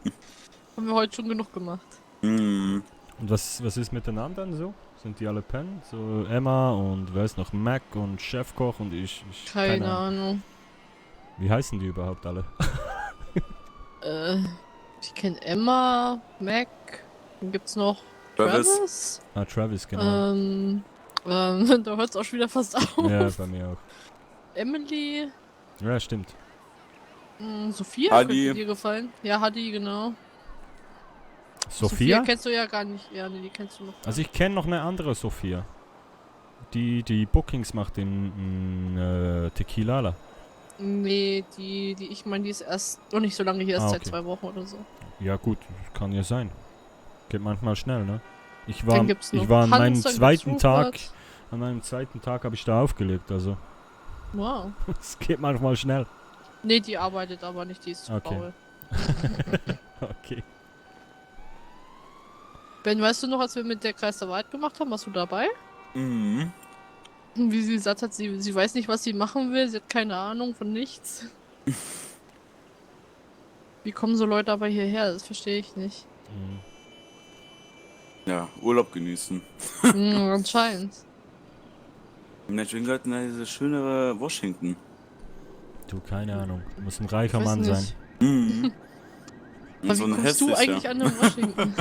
Haben wir heute schon genug gemacht. Mhm. Und was ist mit den anderen so? Sind die alle pennen? So Emma und wer ist noch? Mac und Chefkoch und ich Keine Ahnung. Wie heißen die überhaupt alle? Ich kenne Emma, Mac, dann gibt's noch Travis. Travis. Ah, Travis, genau. Da hört's auch schon wieder fast auf. Ja, bei mir auch. Emily. Ja, stimmt. Sophia Hadi. könnte dir gefallen. Ja, Hadi, genau. Sophia? Kennst du ja gar nicht. Ja, nee, die kennst du noch. Also ich kenne noch eine andere Sophia. Die Bookings macht in Tequilala. Nee, die ich meine, die ist erst noch nicht so lange hier, erst seit okay. 2 Wochen oder so. Ja gut, kann ja sein. Geht manchmal schnell, ne? Ich Dann gibt's noch war an meinem Hans, dann zweiten gibt's Tag, Rupert. habe ich da aufgelegt, also. Wow. Es geht manchmal schnell. Nee, die arbeitet aber nicht, die ist zu Okay. faul. Okay. Ben, weißt du noch, als wir mit der Kreis der Wahrheit gemacht haben, warst du dabei? Mhm. Wie sie gesagt hat, sie weiß nicht, was sie machen will, sie hat keine Ahnung von nichts. Wie kommen so Leute aber hierher? Das verstehe ich nicht. Ja, Urlaub genießen. Anscheinend. Deswegen halt diese schönere Washington. Du, keine Ahnung. Muss ein reicher Ich weiß Mann sein. nicht. Mhm. Aber wie kommst du eigentlich an den Washington?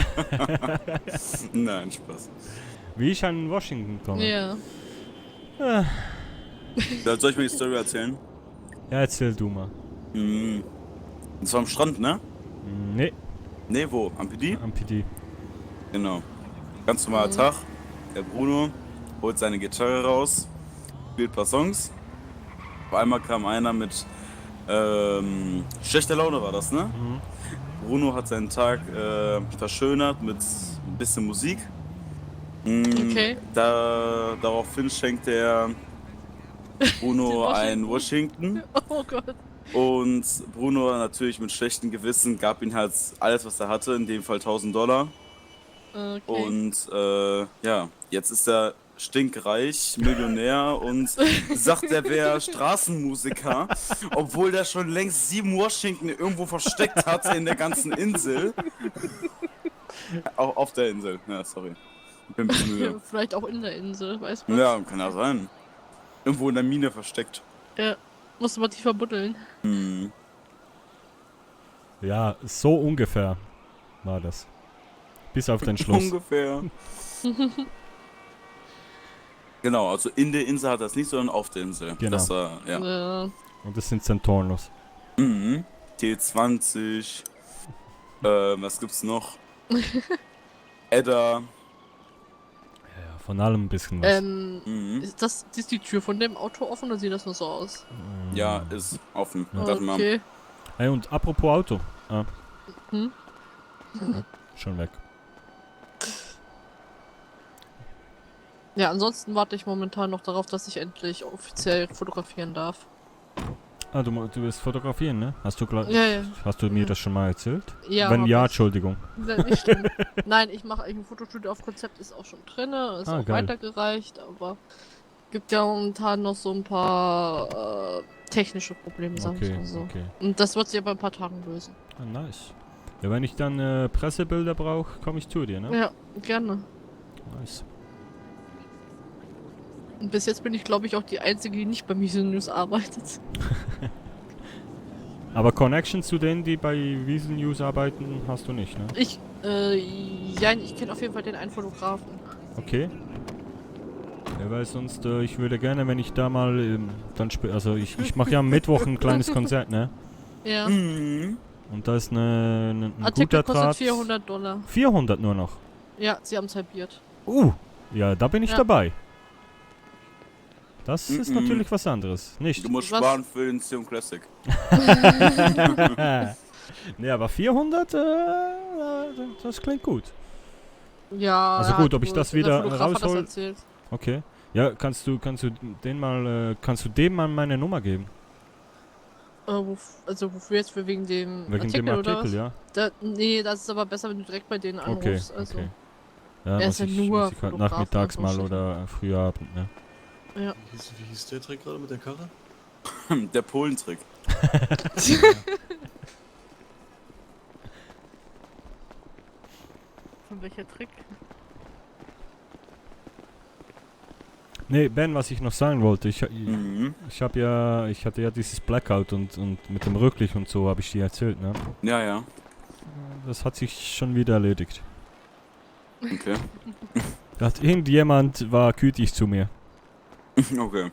Nein, Spaß. Wie ich an Washington komme? Ja. Soll ich mir die Story erzählen? Ja, erzähl du mal. Mhm. Das war am Strand, ne? Nee. Nee, wo? Am PD? Am PD. Genau. Ganz normaler Tag. Der Bruno holt seine Gitarre raus, spielt ein paar Songs. Auf einmal kam einer mit schlechter Laune war das, ne? Bruno hat seinen Tag verschönert mit ein bisschen Musik. Okay. Daraufhin schenkte er Bruno ein Washington. Oh Gott. Und Bruno natürlich mit schlechtem Gewissen gab ihm halt alles, was er hatte, in dem Fall $1000. Okay. Und ja, jetzt ist er stinkreich, Millionär und sagt, er wäre Straßenmusiker, obwohl der schon längst 7 Washington irgendwo versteckt hatte in der ganzen Insel. Auch auf der Insel, ja, sorry. Ich bin ein bisschen müde. Vielleicht auch in der Insel, weiß man. Ja, kann ja sein. Irgendwo in der Mine versteckt. Ja, musst du mal tiefer buddeln. Hm. Ja, so ungefähr war das. Bis auf den Schluss. Ungefähr. Genau, also in der Insel hat er es nicht, sondern auf der Insel. Genau. Das war, ja. Und das sind Centauros. Mhm. T20. Was gibt's noch? Edda. Ja, von allem ein bisschen was. Ist die Tür von dem Auto offen oder sieht das nur so aus? Ja, ist offen. Ja. Warte mal. Okay. Hey, und apropos Auto. Ah, Hm? schon weg. Ja, ansonsten warte ich momentan noch darauf, dass ich endlich offiziell fotografieren darf. Ah, du willst fotografieren, ne? Hast du Ja. Hast du mir das schon mal erzählt? Ja, Wenn hab ja, ich. Entschuldigung. Nicht schlimm. Nein, ich mache ein Fotostudio auf Konzept, ist auch schon drin, ist auch geil. weitergereicht, aber gibt ja momentan noch so ein paar technische Probleme, sagen wir Okay, mal so. okay. Und das wird sich aber in ein paar Tagen lösen. Ah, nice. Ja, wenn ich dann Pressebilder brauche, komme ich zu dir, ne? Ja, gerne. Nice. Und bis jetzt bin ich, glaube ich, auch die Einzige, die nicht bei Wiesel News arbeitet. Aber Connection zu denen, die bei Wiesel News arbeiten, hast du nicht, ne? Ich kenne auf jeden Fall den einen Fotografen. Okay. Ja, weil sonst, ich würde gerne, wenn ich da mal, also ich mache ja am Mittwoch ein kleines Konzert, ne? Ja. Mhm. Und da ist ein Artikel guter kostet Draht. $400. 400 nur noch? Ja, sie haben es halbiert. Ja, da bin ich Ja. dabei. Das ist natürlich was anderes, nicht? Du musst sparen für den Xeon Classic. Ne, aber 400, das klingt gut. Ja. Also gut, ob ich das der wieder Fotograf hat das raushol. erzählt. Okay. Ja, kannst du dem mal meine Nummer geben? Also wofür jetzt? Für wegen dem Wegen Artikel, dem oder Artikel, was? ja. Nee, das ist aber besser, wenn du direkt bei denen Okay, anrufst. Also. okay. Ja, Er muss ist ja ich nur halt Fotograf, nachmittags mal also oder früher Abend, ne? Ja. Wie hieß der Trick gerade mit der Karre? Der Polentrick. Von welcher Trick? Nee, Ben, was ich noch sagen wollte, ich Mhm. hatte ja dieses Blackout und mit dem Rücklicht und so habe ich dir erzählt, ne? Ja, ja. Das hat sich schon wieder erledigt. Okay. Irgendjemand war gütig zu mir. Okay.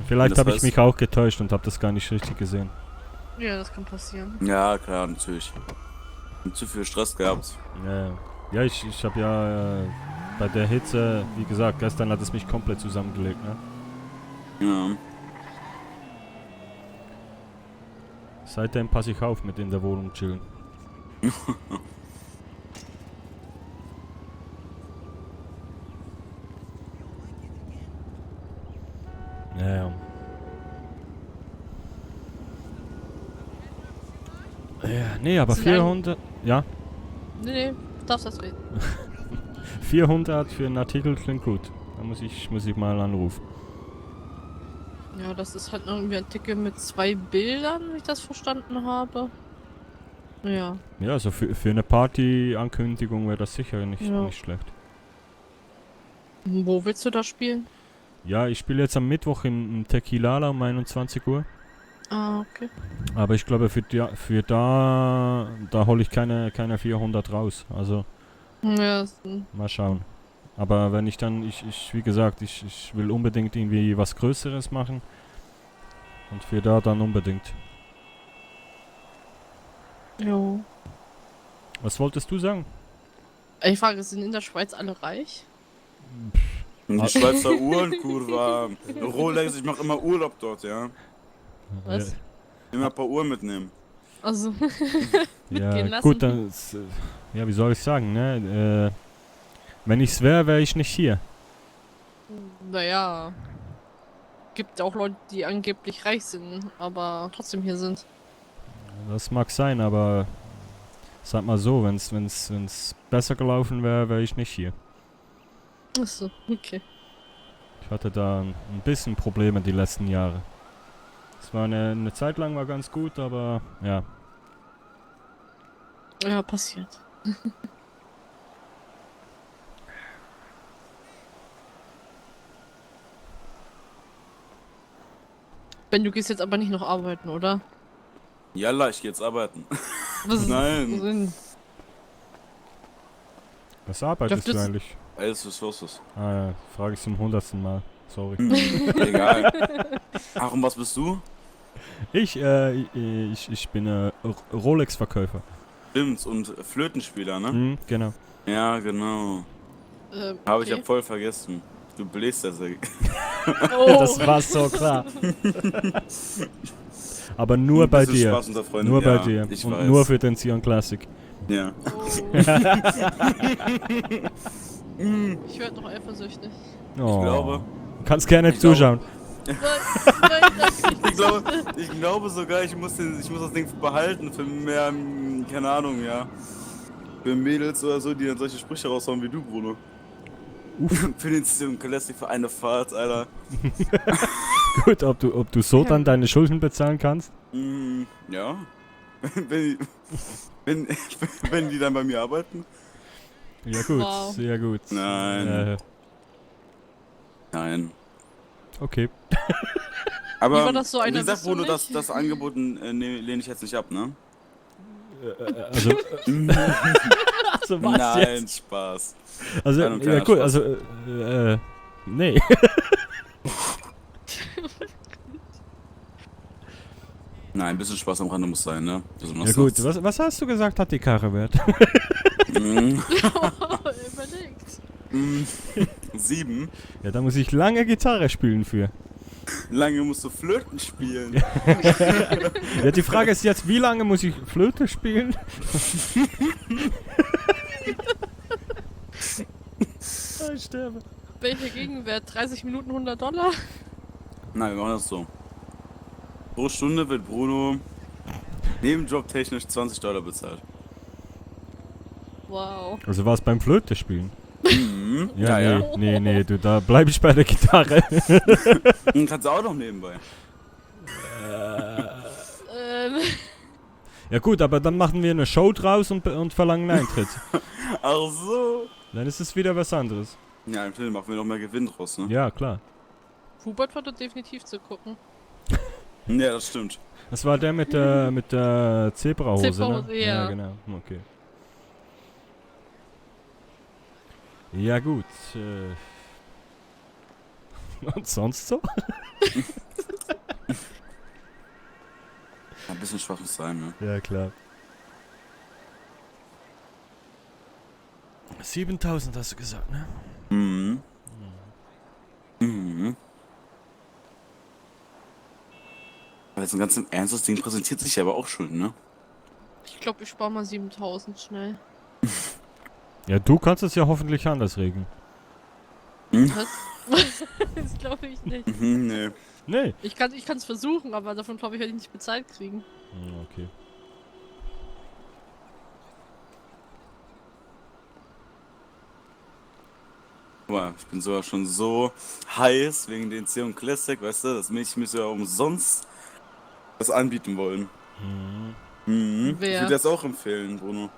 Vielleicht Das habe ich heißt- mich auch getäuscht und habe das gar nicht richtig gesehen. Ja, das kann passieren. Ja, klar, natürlich. Und zu viel Stress gehabt. Ja, ich habe ja bei der Hitze, wie gesagt, gestern hat es mich komplett zusammengelegt, ne? Ja. Seitdem passe ich auf mit in der Wohnung chillen. Ja. Ja, nee, aber Sind ein- 400... Ja, Nee, du darfst das reden. 400 für einen Artikel klingt gut. Da muss ich mal anrufen. Ja, das ist halt irgendwie ein Ticket mit 2 Bildern, wie ich das verstanden habe. Ja. Ja, also für eine Party-Ankündigung wäre das sicher nicht schlecht. Wo willst du da spielen? Ja, ich spiele jetzt am Mittwoch im Tequilala um 21 Uhr. Ah, okay. Aber ich glaube, da hole ich keine 400 raus. Also, Ja, mal schauen. Aber wenn ich dann, wie gesagt, ich will unbedingt irgendwie was Größeres machen. Und für da dann unbedingt. Jo. Was wolltest du sagen? Ich frage, sind in der Schweiz alle reich? Die Schweizer Uhren, kurwa. Rolex, ich mache immer Urlaub dort, ja. Was? Immer ein paar Uhren mitnehmen. Also. Ja, Gehen lassen. gut, dann, ja, wie soll ich sagen, ne? Wenn ich's wäre ich nicht hier. Naja. Gibt auch Leute, die angeblich reich sind, aber trotzdem hier sind. Das mag sein, aber sag mal so, wenn's besser gelaufen wäre ich nicht hier. Achso, okay. Ich hatte da ein bisschen Probleme die letzten Jahre. Es war eine Zeit lang war ganz gut, aber ja. Ja, passiert. Ben, du gehst jetzt aber nicht noch arbeiten, oder? Jalla, ich geh jetzt arbeiten. Was Nein. Was arbeitest du eigentlich? Alles was los ist. Ah ja, frage ich zum 100. Mal. Sorry. Egal. Ach, und was bist du? Ich bin Rolex-Verkäufer. Stimmt, und Flötenspieler, ne? Mhm, genau. Ja, genau. Habe ich ja voll vergessen. Du bläst das ja. Oh. Das war so klar. Aber nur bei dir. Spaß unter Freunden. Nur bei Ja, dir. ich Und weiß. nur für den Sion Classic. Ja. Ich werde noch eifersüchtig. Oh. Ich glaube. Du kannst gerne zuschauen. Ich glaube sogar, ich muss das Ding behalten für mehr, keine Ahnung, ja. Für Mädels oder so, die dann solche Sprüche raushauen wie du, Bruno. Für den Sion Classic für eine Fahrt, Alter. Gut, ob du so dann deine Schulden bezahlen kannst? Ja. Wenn die dann bei mir arbeiten? Ja gut, Wow. sehr gut. Nein. Nein. Okay. Aber Wie war das so wie einer gesagt, bist du Bruno, nicht? das Angebot lehne ich jetzt nicht ab, ne? Also, also was Nein, jetzt? Spaß. Also, Kleiner ja gut, Spaß. also, nee. Nein, ein bisschen Spaß am Rande muss sein, ne? Ja gut, was hast du gesagt, hat die Karre wert? Überlegt. 7. Ja, da muss ich lange Gitarre spielen für. Lange musst du Flöten spielen. Ja, die Frage ist jetzt, wie lange muss ich Flöte spielen? Ich sterbe. Welcher Gegenwert? 30 Minuten $100? Nein, wir machen das so. Pro Stunde wird Bruno nebenjobtechnisch $20 bezahlt. Wow. Also war es beim Flöte spielen? Mhm. Ja, Ja, nee, du, da bleib ich bei der Gitarre. Kannst du auch noch nebenbei. Ja gut, aber dann machen wir eine Show draus und verlangen Eintritt. Ach so. Dann ist es wieder was anderes. Ja, im Film machen wir noch mehr Gewinn draus, ne? Ja, klar. Hubert war dort definitiv zu gucken. Ja, das stimmt. Das war der mit der Zebrahose, ne? Zebrahose, ja. Ja, genau. Okay. Ja gut. Und sonst so? Ein bisschen schwach muss sein, ne? Ja, klar. 7000 hast du gesagt, ne? Mhm. Mhm. Aber jetzt ein ganz im Ernst, das Ding präsentiert sich aber auch schon, ne? Ich glaube, ich spare mal 7000 schnell. Ja, du kannst es ja hoffentlich anders regeln. Was? Das glaube ich nicht. Nee. Nee. Ich kann es versuchen, aber davon glaube ich, werde ich nicht bezahlt kriegen. Okay. Guck mal, ich bin sogar schon so heiß wegen den C&O Classic, weißt du, das Mädchen müsste ja umsonst was anbieten wollen. Mhm. Wer? Ich würde das auch empfehlen, Bruno.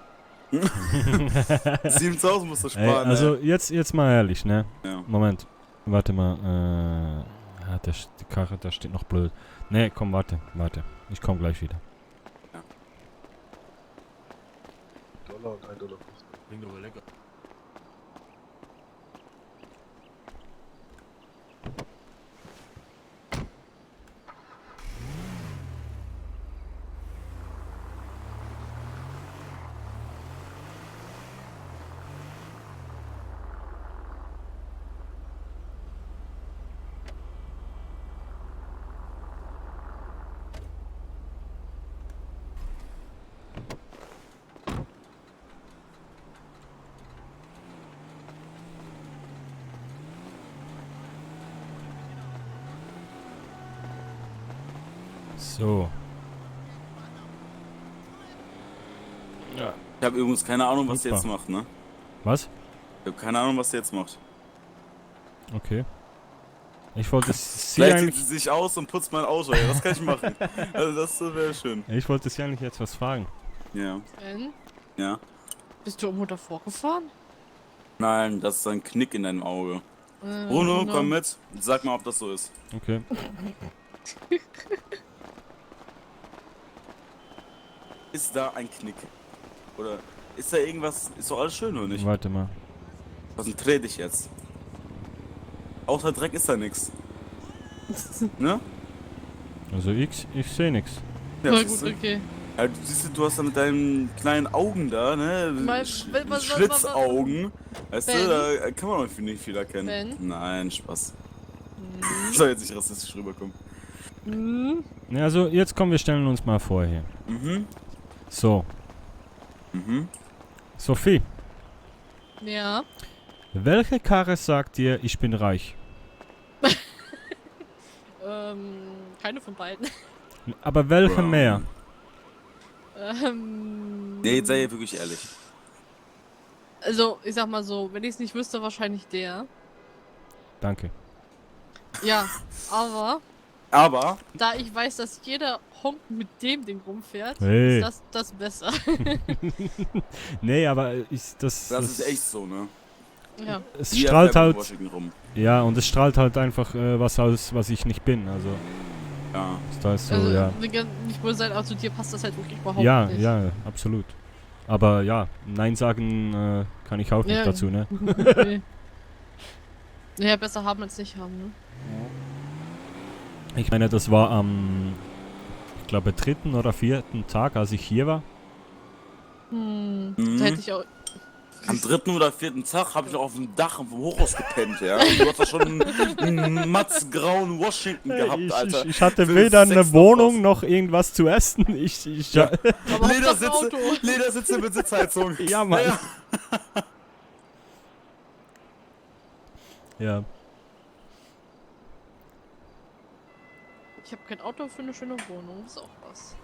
7.000 musst du sparen. Ey, also jetzt mal ehrlich, ne? Ja. Moment, warte mal. Die Karre, da steht noch blöd. Ne, komm, warte. Ich komm gleich wieder. Ja. $1 und $1 kostet. Klingt aber lecker. So. Ja. Ich habe übrigens keine Ahnung, was sie Super. jetzt macht, ne? Was? Ich habe keine Ahnung, was sie jetzt macht. Okay. Ich wollte sie Vielleicht eigentlich... zieht sie sich aus und putzt mein Auto, ja, das kann ich machen. Also das wäre schön. Ich wollte sie eigentlich jetzt was fragen. Ja. Ben? Ja. Bist du irgendwo davor gefahren? Nein, das ist ein Knick in deinem Auge. Bruno, komm mit. Sag mal, ob das so ist. Okay. Ist da ein Knick? Oder ist da irgendwas? Ist doch alles schön, oder nicht? Warte mal. Konzentrier dich jetzt. Außer Dreck ist da nix. Ne? Also ich sehe nichts. Ja, Na siehst gut, du? okay. Ja, du siehst, du hast da mit deinen kleinen Augen da, ne? Schlitzaugen. Weißt Ben? du, da kann man auch nicht viel erkennen. Ben? Nein, Spaß. Soll jetzt nicht rassistisch rüberkommen. Ja, also jetzt kommen wir stellen uns mal vor hier. Mhm. So. Mhm. Sophie, Ja. welche Karre sagt dir, ich bin reich? Keine von beiden. Aber welche Brown. mehr? Nee, jetzt sei ja wirklich ehrlich. Also, ich sag mal so, wenn ich es nicht wüsste, wahrscheinlich der. Danke. Ja, aber Aber da ich weiß, dass jeder Honk mit dem Ding rumfährt, Hey. ist das besser. Nee, aber das ist echt so, ne? Ja. Es Jeder strahlt fährt mit halt. Washington rum. Ja, und es strahlt halt einfach was aus, was ich nicht bin. Also. Ja. Da ist so, Also, ja. nicht böse sein, aber zu dir passt das halt wirklich überhaupt Ja, nicht. ja, absolut. Aber ja, Nein sagen kann ich auch nicht Ja. dazu, ne? Okay. Naja, besser haben als nicht haben, ne? Ich meine, das war am, ich glaube, 3. oder 4. Tag, als ich hier war. Mhm. Da hätte ich auch. Am 3. oder 4. Tag habe ich auf dem Dach vom Hochhaus gepennt, ja. Und du hast doch schon einen matzgrauen Washington gehabt, Alter. Ich hatte Für weder eine 6 Wohnung noch irgendwas zu essen. Ja. Aber Ledersitze mit Sitzheizung. Ja, Mann. Ja. Ich habe kein Auto für eine schöne Wohnung, das ist auch was.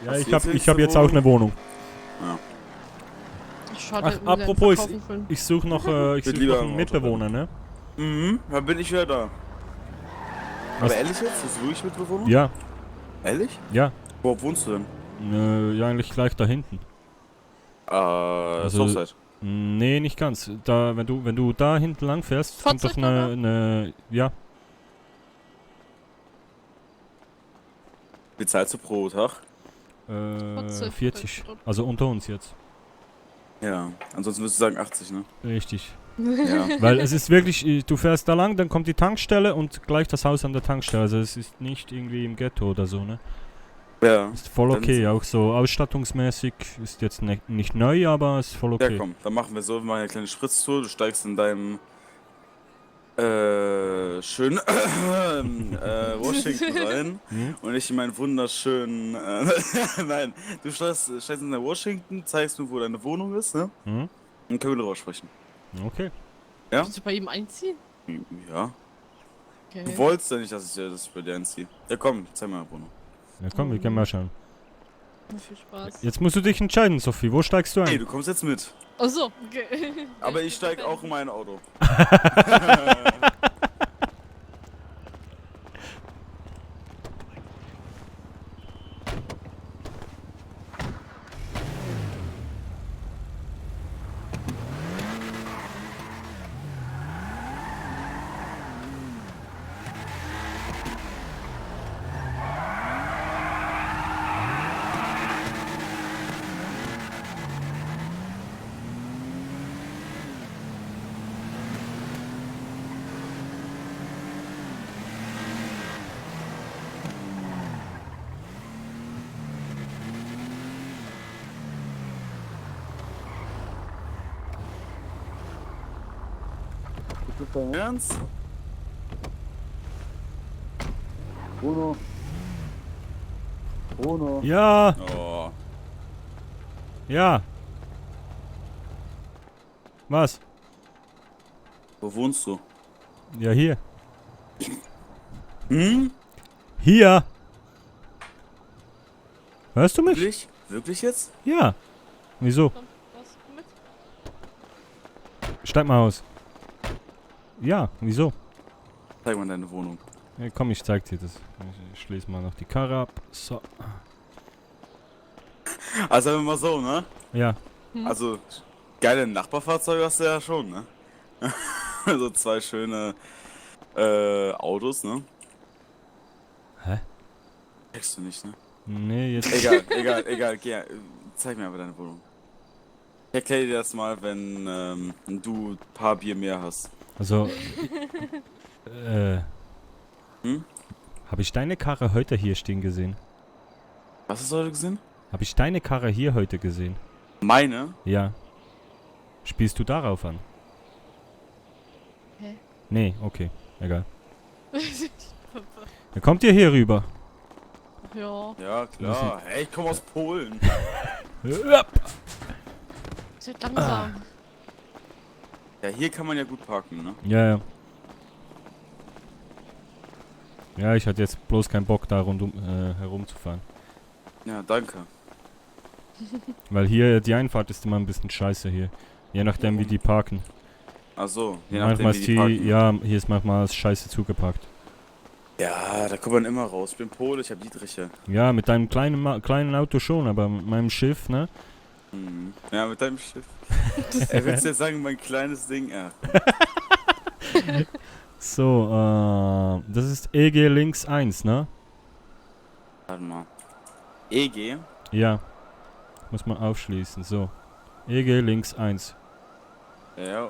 Ja, ich hab jetzt auch eine Wohnung. Ja. Schade, Ach, apropos, ich suche noch, ich such lieber noch einen im Auto Mitbewohner, ne? Mhm, dann bin ich wieder da. Was? Aber ehrlich jetzt? Bist du wirklich Mitbewohner? Ja. Ehrlich? Ja. Wo wohnst du denn? Ja, eigentlich gleich da hinten. Southside. Nee, nicht ganz. Da, wenn du da hinten lang fährst, kommt doch eine, ja. Wie zahlst du pro Tag? 40. Also unter uns jetzt. Ja, ansonsten würdest du sagen 80, ne? Richtig. Ja. Weil es ist wirklich, du fährst da lang, dann kommt die Tankstelle und gleich das Haus an der Tankstelle. Also es ist nicht irgendwie im Ghetto oder so, ne? Ja. Ist voll okay, auch so ausstattungsmäßig. Ist jetzt nicht neu, aber ist voll okay. Ja, komm, dann machen wir so, wir machen eine kleine Spritztour. Du steigst in deinem schönen Washington rein und ich in meinen wunderschönen nein, du steigst in der Washington, zeigst mir, wo deine Wohnung ist, ne? Und können wir darüber sprechen. Okay. Ja? Willst du bei ihm einziehen? Ja. Okay. Du wolltest ja nicht, dass ich bei dir einziehe. Ja komm, zeig mal, Bruno. Ja komm, wir können mal schauen. Viel Spaß. Jetzt musst du dich entscheiden, Sophie. Wo steigst du ein? Hey, du kommst jetzt mit. Achso, okay. Aber ich steig auch in mein Auto. Ist das dein Ernst? Bruno. Bruno. Ja. Oh. Ja. Was? Wo wohnst du? Ja, hier. Hm? Hier. Hörst du mich? Wirklich? Wirklich jetzt? Ja. Wieso? Steig mal aus. Ja, wieso? Zeig mal deine Wohnung. Ja, komm, ich zeig dir das. Ich schließe mal noch die Karre ab. So. Also sagen wir mal so, ne? Ja. Also, geile Nachbarfahrzeuge hast du ja schon, ne? Also 2 schöne Autos, ne? Hä? Checkst du nicht, ne? Nee, jetzt... Egal. Geh, zeig mir aber deine Wohnung. Ich erkläre dir das mal, wenn du ein paar Bier mehr hast. Also... Hm? Habe ich deine Karre heute hier stehen gesehen? Was hast du heute gesehen? Habe ich deine Karre hier heute gesehen? Meine? Ja. Spielst du darauf an? Hä? Nee, okay. Egal. Dann kommt ihr hier rüber. Ja. Ja, klar. Hey, ich komme aus Polen. Seid langsam. Ja, hier kann man ja gut parken, ne? Ja. Ja, ich hatte jetzt bloß keinen Bock, da rundum herumzufahren. Ja, danke. Weil hier die Einfahrt ist immer ein bisschen scheiße hier. Je nachdem, wie die parken. Ach so, je Manchmal nachdem, wie ist die parken. ja, hier ist manchmal scheiße zugeparkt. Ja, da kommt man immer raus. Ich bin Pole, ich hab Dietriche. Ja, mit deinem kleinen Auto schon, aber mit meinem Schiff, ne? Mhm. Ja, mit deinem Schiff. Willst du jetzt sagen, mein kleines Ding? Ja. So, das ist EG links 1, ne? Warte mal. EG? Ja. Muss man aufschließen, so. EG links 1. Ja.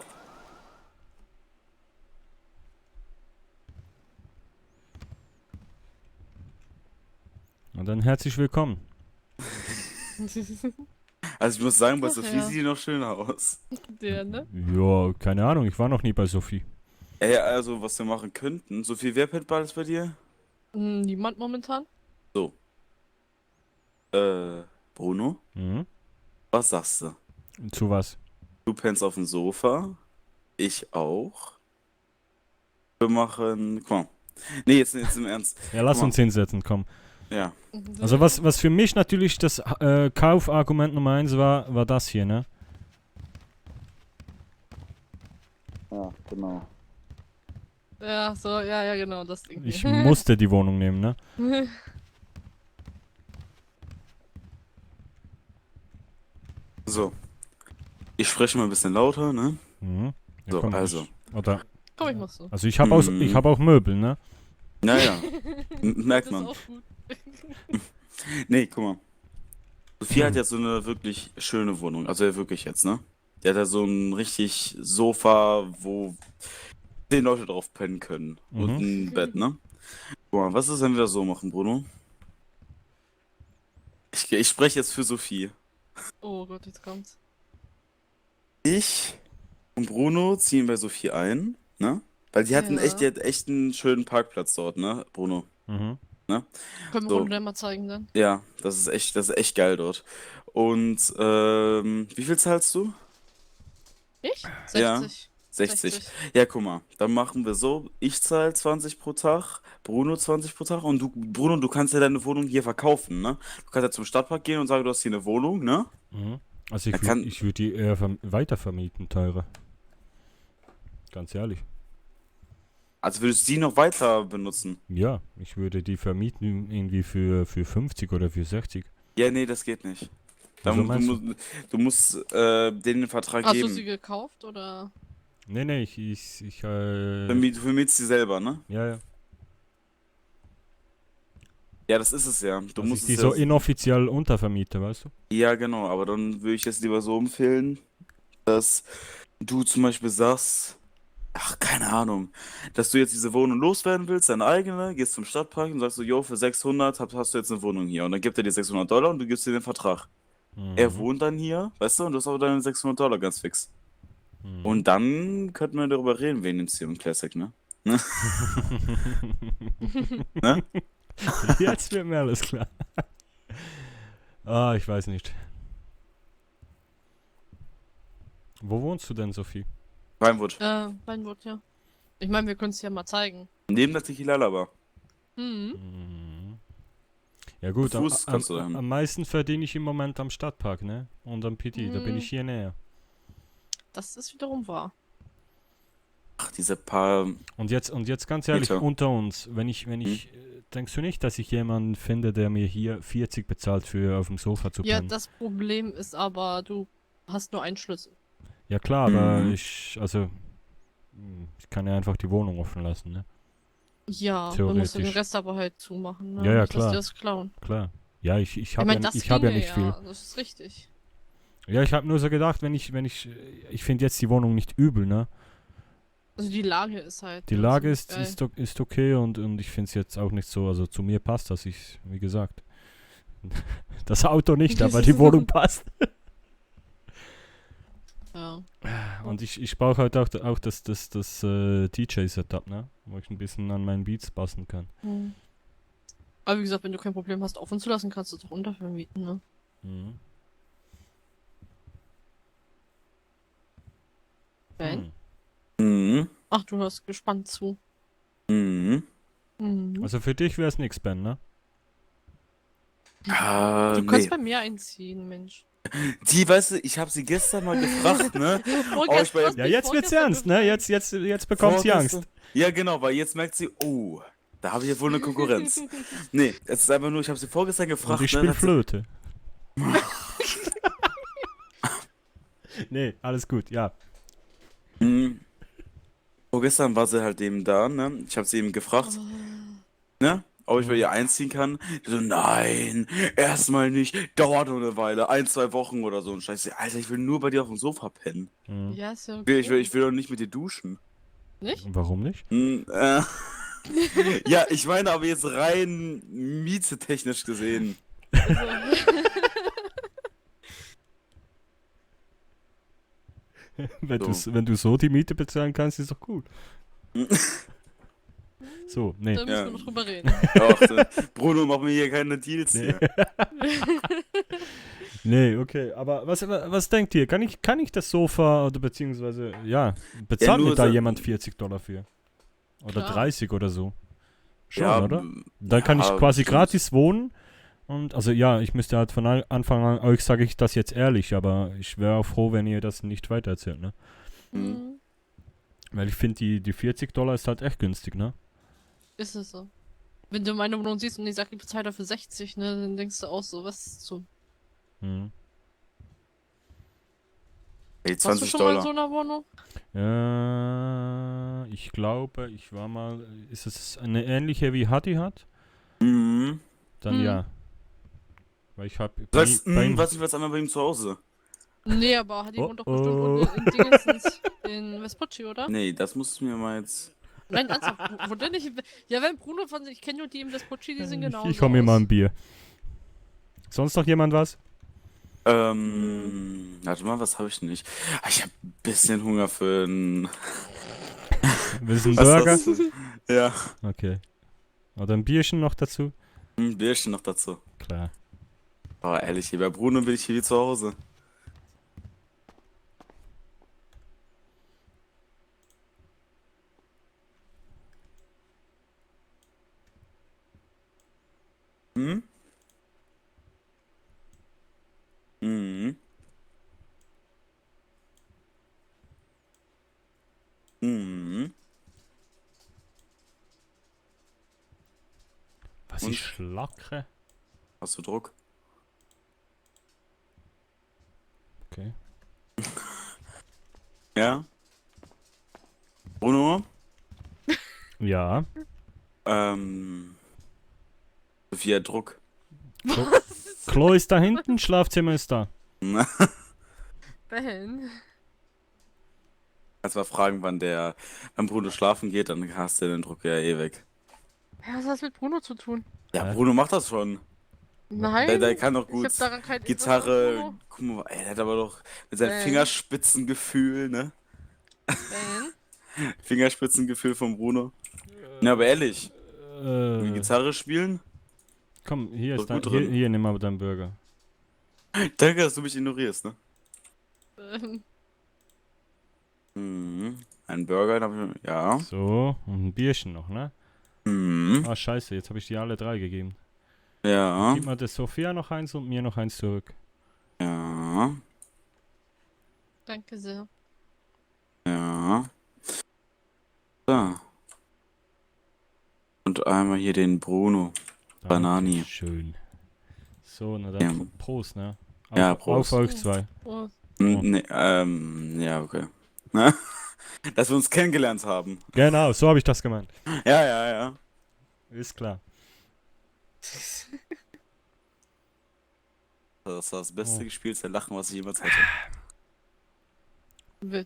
Und dann herzlich willkommen. Also ich muss sagen, bei Ach, Sophie ja. sieht die noch schöner aus. Der, ne? Ja, keine Ahnung, ich war noch nie bei Sophie. Ey, also was wir machen könnten. Sophie, wer pennt bald bei dir? Niemand momentan. So. Bruno? Mhm. Was sagst du? Zu was? Du pennst auf dem Sofa. Ich auch. Wir machen. Guck mal. Nee, jetzt im Ernst. Ja, lass Guck mal. uns hinsetzen, komm. Ja. Also was für mich natürlich das Kaufargument Nummer 1 war das hier, ne? Ja, genau. Ja, so, ja, genau, das Ding. Ich musste die Wohnung nehmen, ne? So. Ich spreche mal ein bisschen lauter, ne? Mhm. Ja, So, komm, also. Oder, Komm, ich mach so. also ich habe auch Möbel, ne? Naja. Merkt Das man. ist auch gut. Nee, guck mal. Sophie hat jetzt so eine wirklich schöne Wohnung. Also ja, wirklich jetzt, ne? Die hat ja so ein richtig Sofa, wo 10 Leute drauf pennen können. Und ein Bett, ne? Guck mal, was ist, wenn wir das so machen, Bruno? Ich spreche jetzt für Sophie. Oh Gott, jetzt kommt's. Ich und Bruno ziehen bei Sophie ein, ne? Weil die hatten Ja. die hat echt einen schönen Parkplatz dort, ne, Bruno? Mhm. Ne? Können wir So. Bruno dann mal zeigen dann? Ja, das ist echt geil dort. Und wie viel zahlst du? Ich? 60. Ja, 60. Ja, guck mal, dann machen wir so, ich zahle 20 pro Tag, Bruno 20 pro Tag und du, Bruno, du kannst ja deine Wohnung hier verkaufen, ne? Du kannst ja zum Stadtpark gehen und sagen, du hast hier eine Wohnung, ne? Mhm. Also ich würd die eher weitervermieten, teurer. Ganz ehrlich. Also würdest du die noch weiter benutzen? Ja, ich würde die vermieten irgendwie für 50 oder für 60. Ja, nee, das geht nicht. Wieso meinst Du musst denen den Vertrag Hast geben. du sie gekauft oder? Nee, ich Du vermietst sie selber, ne? Ja. Ja, das ist es ja. Du Also musst ich die es so ja, inoffiziell untervermiete, weißt du? ja, genau, aber dann würde ich es lieber so empfehlen, dass du zum Beispiel sagst, ach, keine Ahnung, dass du jetzt diese Wohnung loswerden willst, deine eigene, gehst zum Stadtpark und sagst so, yo, für 600 hast du jetzt eine Wohnung hier. Und dann gibt er dir $600 und du gibst dir den Vertrag. Er wohnt dann hier, weißt du, und du hast aber deine $600 ganz fix. Und dann könnten wir darüber reden, wen nimmst du im Classic, ne? Ne? Jetzt wird mir alles klar. Ich weiß nicht. Wo wohnst du denn, Sophie? Weinwood. Weinwood, ja. Ich meine, wir können es ja mal zeigen. Neben der Tequila Bar. Ja gut, Zu Fuß kannst du dahin. am meisten verdiene ich im Moment am Stadtpark, ne? Und am PD, da bin ich hier näher. Das ist wiederum wahr. Ach, diese paar... Und jetzt ganz ehrlich, Meter. unter uns, wenn ich denkst du nicht, dass ich jemanden finde, der mir hier 40 bezahlt für auf dem Sofa zu Ja, pennen? das Problem ist aber, du hast nur einen Schlüssel. Ja klar, aber ich kann ja einfach die Wohnung offen lassen, ne? Ja, du musst den Theoretisch. Rest aber halt zumachen, ne? Ja, Nicht, dass klar. die das klauen. Klar. Ja, ich Ich habe meine, ja, das ich hab ja ginge nicht viel. Das ist richtig. Ja, ich habe nur so gedacht, ich finde jetzt die Wohnung nicht übel, ne? Also die Lage ist halt. Die ne, Lage ziemlich ist, geil. ist okay und ich finde es jetzt auch nicht so, also zu mir passt das, wie gesagt. Das Auto nicht, aber die Wohnung passt. Ja. Und ich brauche halt auch das DJ-Setup, ne? Wo ich ein bisschen an meinen Beats passen kann. Aber wie gesagt, wenn du kein Problem hast, offen zu lassen, kannst du es doch untervermieten, ne? Ben? Ach, du hörst gespannt zu. Also für dich wäre es nix, Ben, ne? Du kannst bei mir einziehen, Mensch. Die, weißt du, ich habe sie gestern mal gefragt, ne? Ja, jetzt wird's ernst, ne? Jetzt bekommt sie Angst. Ja, genau, weil jetzt merkt sie, oh, da habe ich ja wohl eine Konkurrenz. Nee, es ist einfach nur, ich habe sie vorgestern gefragt. Und ich spiele Flöte. Nee, alles gut, ja. Vorgestern war sie halt eben da, ne? Ich habe sie eben gefragt, ne? Ob ich bei ihr einziehen kann. Die so, nein, erstmal nicht, dauert nur eine Weile, 1-2 Wochen oder so. Und scheiße, Alter, ich will nur bei dir auf dem Sofa pennen. Ja, ist ja okay. Ich will doch nicht mit dir duschen. Nicht? Warum nicht? Ja, ich meine aber jetzt rein mietetechnisch gesehen. Wenn du so die Miete bezahlen kannst, ist doch gut. So, nee. Da müssen wir noch drüber reden. Ach, Bruno, mach mir hier keine Deals hier. Nee, okay. Aber was denkt ihr? Kann ich das Sofa oder beziehungsweise, ja, bezahlt mir da jemand $40 für? Oder Klar. 30 oder so? Schon, Ja, oder? Dann kann ich quasi gratis wohnen. Und also ja, ich müsste halt von Anfang an, euch sage ich das jetzt ehrlich, aber ich wäre auch froh, wenn ihr das nicht weitererzählt, ne? Weil ich finde, die $40 ist halt echt günstig, ne? Ist es so. Wenn du meine Wohnung siehst und ich sag, ich bezahle dafür 60, ne, dann denkst du auch so, was ist so. Hey, Warst du schon mal in so einer Wohnung? Ich glaube, ich war mal. Ist es eine ähnliche wie Hatti hat? Mhm. Dann ja. Weil ich habe. Was nicht, was einmal bei ihm zu Hause? Nee, aber Hatti wohnt doch bestimmt in Dingensens in Vespucci, oder? Nee, das musst du mir mal jetzt. Nein, ernsthaft, wo denn nicht? Ja, wenn Bruno von sich, ich kenne nur die im Vespucci, die sind genauso. Ich hol mir mal ein Bier. Sonst noch jemand was? Warte mal, was habe ich nicht? Ich habe ein bisschen Hunger für einen. Willst du einen Burger? Ja. Okay. Oder ein Bierchen noch dazu? Ein Bierchen noch dazu. Klar. Aber ehrlich, hier bei Bruno bin ich hier wie zu Hause. die Schlacke. Hast du Druck? Okay. Ja? Bruno? Ja. Sophia, Druck. Klo ist da hinten, Schlafzimmer ist da. Ben. Kannst mal fragen, wann Bruno schlafen geht, dann hast du den Druck ja eh weg. Ja, was hat das mit Bruno zu tun? Ja, Bruno macht das schon. Nein. Der kann doch gut Ich hab daran kein Gitarre. Interesse an Bruno. Guck mal, ey, der hat aber doch mit seinem Fingerspitzengefühl, ne? Fingerspitzengefühl von Bruno. Ja, aber ehrlich. Wie Gitarre spielen? Komm, hier Doch ist dein, gut drin. hier nimm mal deinen Burger. Danke, dass du mich ignorierst, ne? Ben. Ein Burger, dann hab ich, ja. So, und ein Bierchen noch, ne? Ah, scheiße, jetzt habe ich dir alle 3 gegeben. Ja. Gib mal der Sophia noch eins und mir noch eins zurück. Ja. Danke sehr. Ja. So. Und einmal hier den Bruno. Banani. Schön. So, na dann Ja. Prost, ne? Ja, Prost. Auf euch 2. Prost. Nee, ja, okay. Na? Dass wir uns kennengelernt haben. Genau, so habe ich das gemeint. Ja. Ist klar. Das war das beste gespielte Lachen, was ich jemals hatte.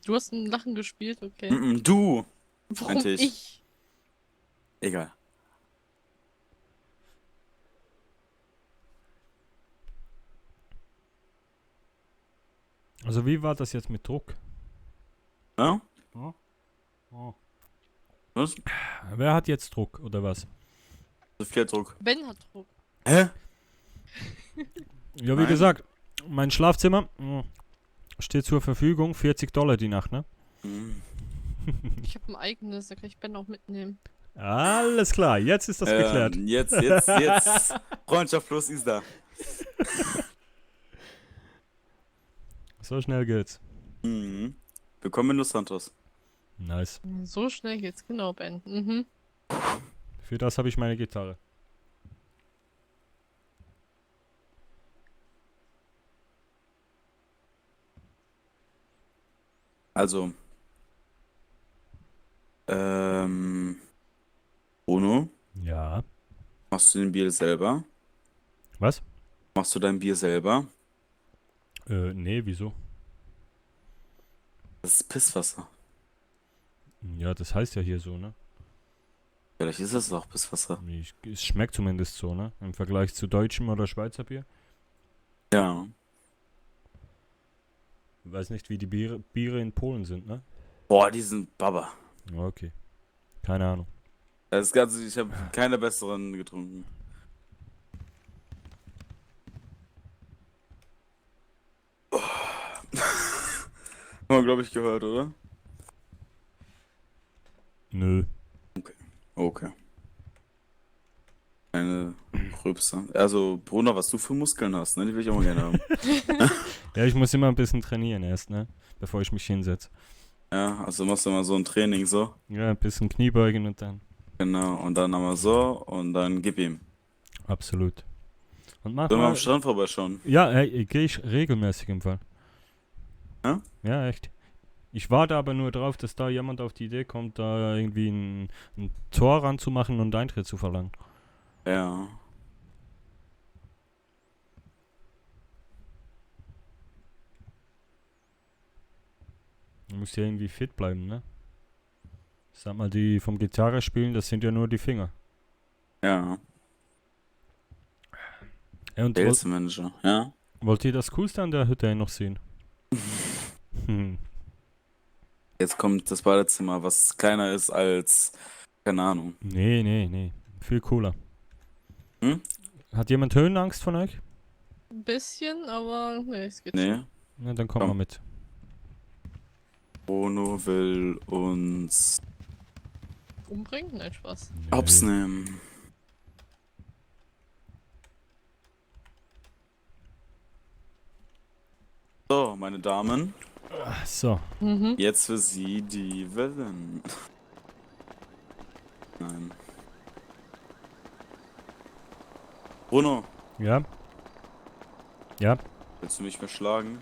Du hast ein Lachen gespielt, okay. Du! Warum meinte ich? Egal. Also wie war das jetzt mit Druck? Ja? Ja. Oh. Was? Wer hat jetzt Druck, oder was? Sophia hat Druck. Ben hat Druck. Hä? Ja, wie Nein. gesagt, mein Schlafzimmer steht zur Verfügung, $40 die Nacht, ne? Ich habe ein eigenes, da kann ich Ben auch mitnehmen. Alles klar, jetzt ist das geklärt. Jetzt. Freundschaft plus ist da. So schnell geht's. Willkommen in Los Santos. Nice. So schnell geht's, genau, Ben. Mhm. Für das habe ich meine Gitarre. Also. Bruno? Ja. Machst du den Bier selber? Was? Machst du dein Bier selber? Nee, wieso? Das ist Pisswasser. Ja, das heißt ja hier so, ne? Vielleicht ist es auch Pisswasser. Es schmeckt zumindest so, ne? Im Vergleich zu deutschem oder Schweizer Bier. Ja. Ich weiß nicht, wie die Biere in Polen sind, ne? Boah, die sind Baba. Okay. Keine Ahnung. Das Ganze, ich habe keine besseren getrunken. Oh. Haben wir, glaube ich, gehört, oder? Nö. Okay. Eine Gröbste. Also, Bruno, was du für Muskeln hast, ne? Die will ich auch mal gerne haben. Ja, ich muss immer ein bisschen trainieren erst, ne? Bevor ich mich hinsetze. Ja, also machst du mal so ein Training so. Ja, ein bisschen Kniebeugen und dann. Genau, und dann einmal so und dann gib ihm. Absolut. Und mach Sollen wir mal. am Strand vorbeischauen? Ja, gehe ich regelmäßig im Fall. Ja? Ja, echt. Ich warte aber nur drauf, dass da jemand auf die Idee kommt, da irgendwie ein Tor ranzumachen und Eintritt zu verlangen. Ja. Du musst ja irgendwie fit bleiben, ne? Sag mal, die vom Gitarre spielen, das sind ja nur die Finger. Ja. Und Sales Manager, ja. Wollt ihr das Coolste an der Hütte noch sehen? Jetzt kommt das Badezimmer, was kleiner ist als, keine Ahnung. Nee. Viel cooler. Hat jemand Höhenangst von euch? Ein bisschen, aber nee, es geht Nee. schon. Na, dann kommt mal mit. Bruno will uns Umbringen? Nein, Spaß. Hops nehmen. So, meine Damen. So. Jetzt für Sie die Wellen. Nein. Bruno. Ja? Ja? Willst du mich mehr schlagen?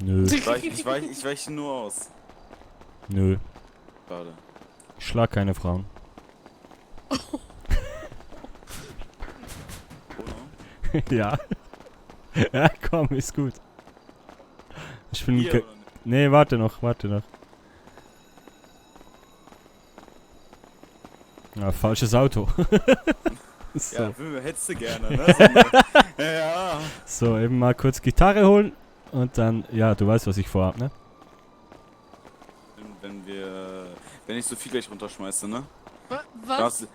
Nö. Ich weiche nur aus. Nö. Schade. Ich schlag keine Frauen. Ja. Ja, komm, ist gut. Ich bin... Hier, Nee, warte noch. Ja, falsches Auto. So. Ja, hättest du gerne, ne? Ja. So, eben mal kurz Gitarre holen und dann... Ja, du weißt, was ich vorhab, ne? Wenn ich so viel gleich runterschmeiße, ne? Was?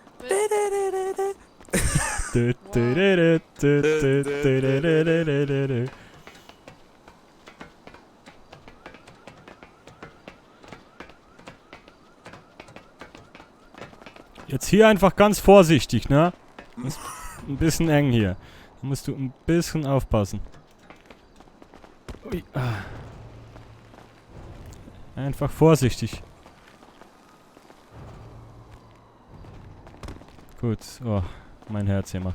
Jetzt hier einfach ganz vorsichtig, ne? Ist ein bisschen eng hier. Da musst du ein bisschen aufpassen. Ui. Einfach vorsichtig. Gut. Oh, mein Herz hier mal.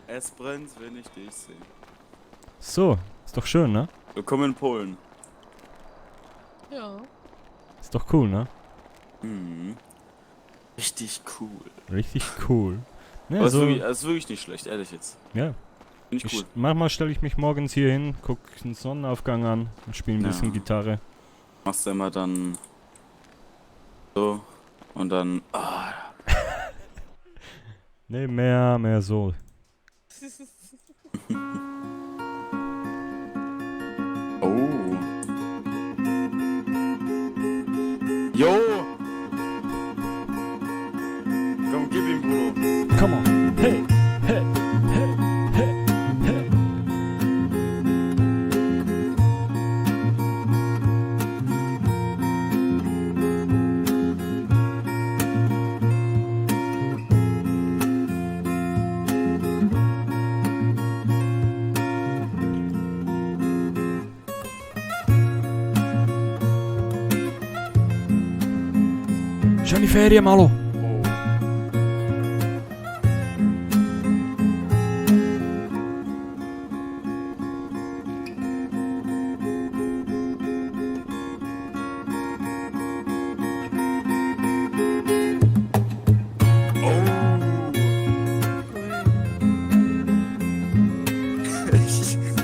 Es brennt, wenn ich dich sehe. So, ist doch schön, ne? Willkommen in Polen. Ja. Ist doch cool, ne? Mhm. Richtig cool. Richtig cool. Ja, aber so ist wirklich nicht schlecht, ehrlich jetzt. Ja. Finde ich cool. Manchmal stelle ich mich morgens hier hin, guck den Sonnenaufgang an und spiele ein bisschen Gitarre. Machst du immer dann so und dann... Nee, mehr so. Oh. Jo! Komm, gib ihm, Bruno. Come on. Hey, hey, hey, hey, hey. Schon die Ferien, Malo.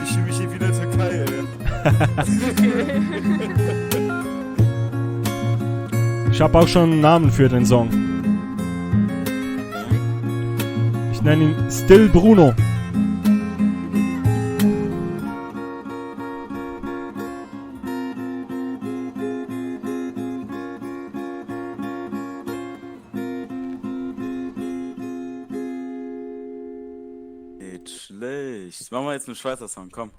Ich fühle mich hier wieder in der Türkei, ey. Ich habe auch schon einen Namen für den Song. Ich nenne ihn Still Bruno. Nicht schlecht. Machen wir jetzt einen Schweizer Song, komm.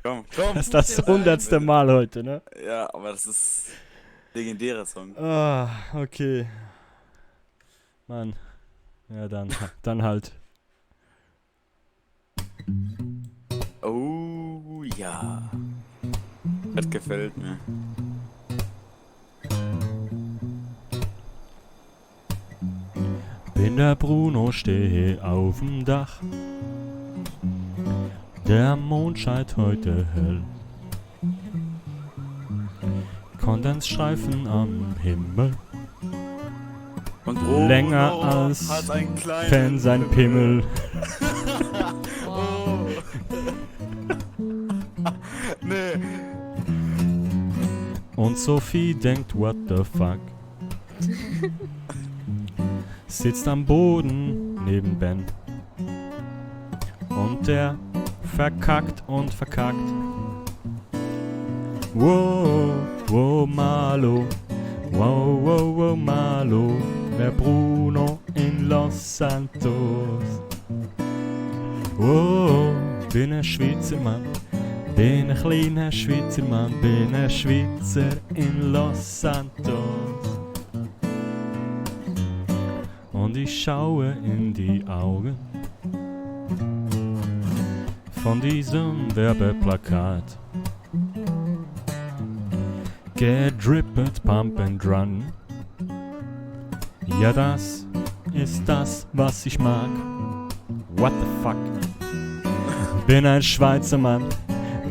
Komm. Das ist das 100. Mal heute, ne? Ja, aber das ist legendärer Song. Ah, okay. Mann. Ja, dann halt. Oh, ja. Das gefällt mir. Bin der Bruno, stehe auf'm Dach. Der Mond scheint heute hell. Kondensstreifen am Himmel. Und Bruno länger als hat einen kleinen Fan sein Pimmel. Oh. Nee. Und Sophie denkt, what the fuck? Sitzt am Boden neben Ben. Und der verkackt und verkackt. Wow, wow, Malo. Wow, wow, wow, Malo. Der Bruno in Los Santos. Wow, bin ein Schweizer Mann. Bin ein kleiner Schweizer Mann. Bin ein Schweizer in Los Santos. Und ich schaue in die Augen von diesem Werbeplakat. Gedrippet, Pump and Run. Ja, das ist das, was ich mag. What the fuck? Bin ein Schweizer Mann,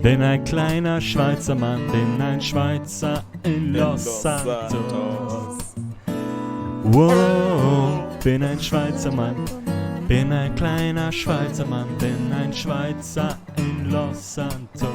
bin ein kleiner Schweizer Mann, bin ein Schweizer in Los Santos. Wow, bin ein Schweizer Mann, bin ein kleiner Schweizer Mann, bin ein Schweizer in Los Santos.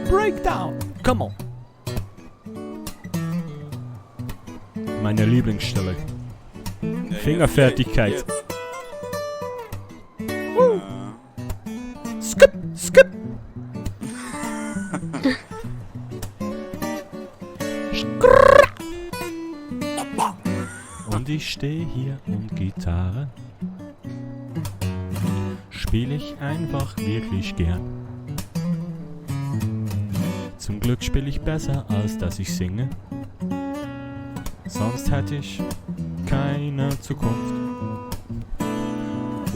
Breakdown, come on. Meine Lieblingsstelle. Ja, Fingerfertigkeit. jetzt. Skip, skip. Und ich stehe hier und Gitarre spiele ich einfach wirklich gern. Zum Glück spiele ich besser, als dass ich singe. Sonst hätte ich keine Zukunft.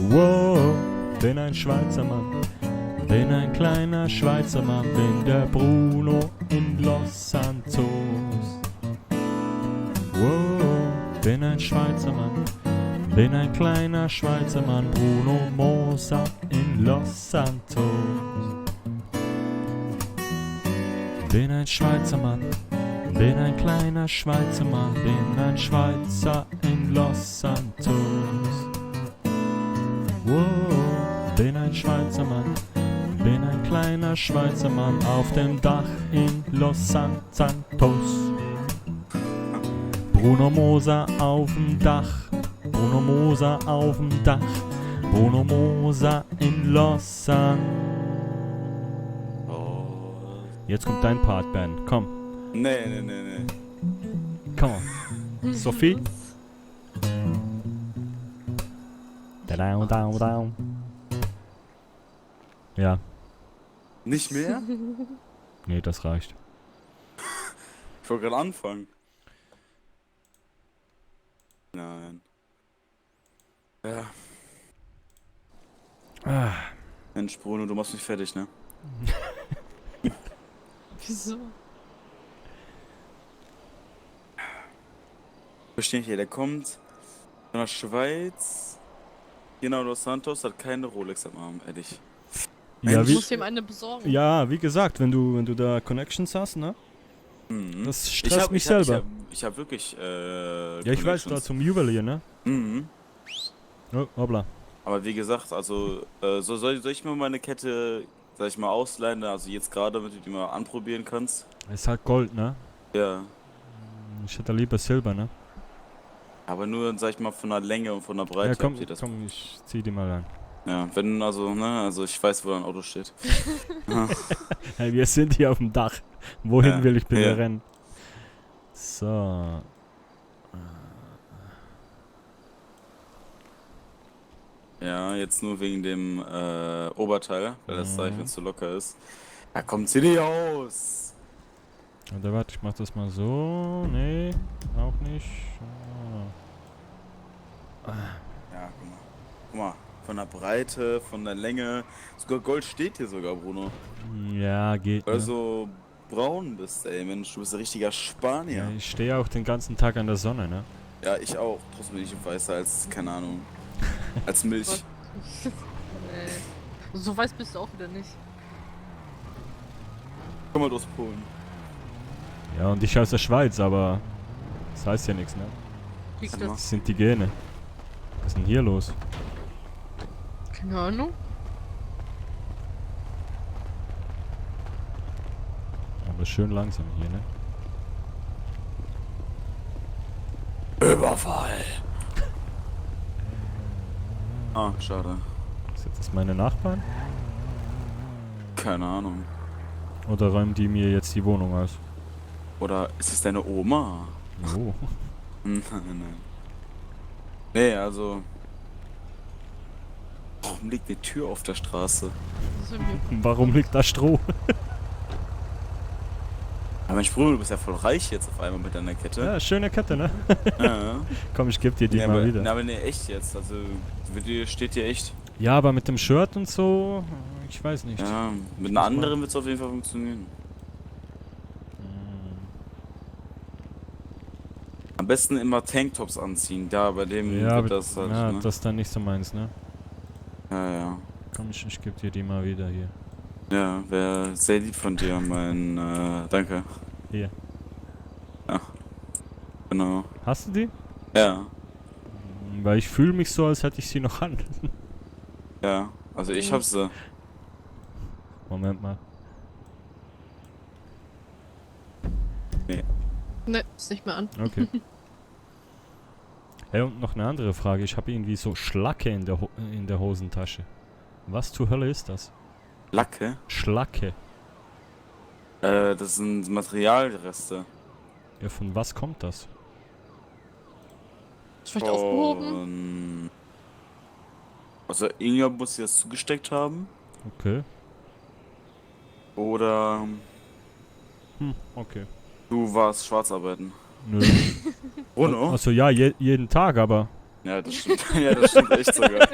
Wow, bin ein Schweizer Mann, bin ein kleiner Schweizer Mann, bin der Bruno in Los Santos. Wow, bin ein Schweizer Mann, bin ein kleiner Schweizer Mann, Bruno Moser in Los Santos. Bin ein Schweizer Mann, bin ein kleiner Schweizer Mann, bin ein Schweizer in Los Santos. Wow, bin ein Schweizer Mann, bin ein kleiner Schweizer Mann auf dem Dach in Los Santos. Bruno Moser auf dem Dach, Bruno Moser auf dem Dach, Bruno Moser in Los Santos. Jetzt kommt dein Part, Ben. Komm. Nee. Komm on. Sophie? Down, down, down. Ja. Nicht mehr? Nee, das reicht. Ich wollte gerade anfangen. Nein. Ja. Ah. Mensch, Bruno, du machst mich fertig, ne? Wieso? Verstehe ich hier, der kommt von der Schweiz. Genau, Los Santos hat keine Rolex am Arm, ehrlich. Ja, Ich muss ihm eine besorgen. Ja, wie gesagt, wenn du da Connections hast, ne? Mhm. Das stresst mich selber. Ich hab wirklich, ja, ich weiß, da zum Juwelier, ne? Mhm. Oh, hoppla. Aber wie gesagt, also, soll ich mir meine Kette, sag ich mal, ausleihen, also jetzt gerade, damit du die mal anprobieren kannst? Ist halt Gold, ne? Ja. Ich hätte lieber Silber, ne? Aber nur, sag ich mal, von der Länge und von der Breite. Ja, komm, habt ihr das. komm, ich zieh die mal an. Ja, wenn, also, ne, also ich weiß, wo dein Auto steht. Hey, wir sind hier auf dem Dach. Wohin Ja, will ich bitte ja. rennen? So. Ja, jetzt nur wegen dem Oberteil, weil das Zeichen zu locker ist. Da kommt sie nicht aus! Oder warte, ich mach das mal so. Nee, auch nicht. Ah. Ja, guck mal. Von der Breite, von der Länge. Sogar Gold steht hier sogar, Bruno. Ja, geht. Weil Ne? du so braun bist, ey, Mensch, du bist ein richtiger Spanier. Ja, ich stehe auch den ganzen Tag an der Sonne, ne? Ja, ich auch. Trotzdem bin ich weißer als, keine Ahnung, als Milch. So weiß bist du auch wieder nicht. Komm mal aus Polen. Ja, und ich aus der Schweiz, aber das heißt ja nichts, ne? Liegt das? Das sind die Gene. Was ist denn hier los? Keine Ahnung. Aber schön langsam hier, ne? Überfall! Ah, schade. Sind das meine Nachbarn? Keine Ahnung. Oder räumen die mir jetzt die Wohnung aus? Oder ist es deine Oma? Oh. Nein. Nee, also... Warum liegt die Tür auf der Straße? Warum liegt da Stroh? Aber Mensch, Bruno, du bist ja voll reich jetzt auf einmal mit deiner Kette. Ja, schöne Kette, ne? Ja. Komm, ich geb dir die Ja, mal aber, wieder. Na, aber ne, echt jetzt. Also, steht dir echt. Ja, aber mit dem Shirt und so, ich weiß nicht. Ja, mit einer anderen wird es auf jeden Fall funktionieren. Am besten immer Tanktops anziehen. Da, bei dem Ja, wird das halt, ja, ne? das ist dann nicht so meins, ne? Ja, ja. Komm, ich geb dir die mal wieder hier. Ja, wäre sehr lieb von dir, mein, danke. Hier. Ja. Genau. Hast du die? Ja. Weil ich fühle mich so, als hätte ich sie noch an. Ja, also ich hab sie. Moment mal. Nee. Ne, ist nicht mehr an. Okay. Hey, und noch eine andere Frage. Ich habe irgendwie so Schlacke in der Hosentasche. Was zur Hölle ist das? Lacke? Schlacke. Das sind Materialreste. Ja, von was kommt das? Ist vielleicht aufgehoben? Also Inga muss sie das zugesteckt haben. Okay. Oder okay. Du warst Schwarzarbeiten. Nö. Bruno? Also ja, jeden Tag, aber... Ja, das stimmt. Ja, das stimmt echt sogar.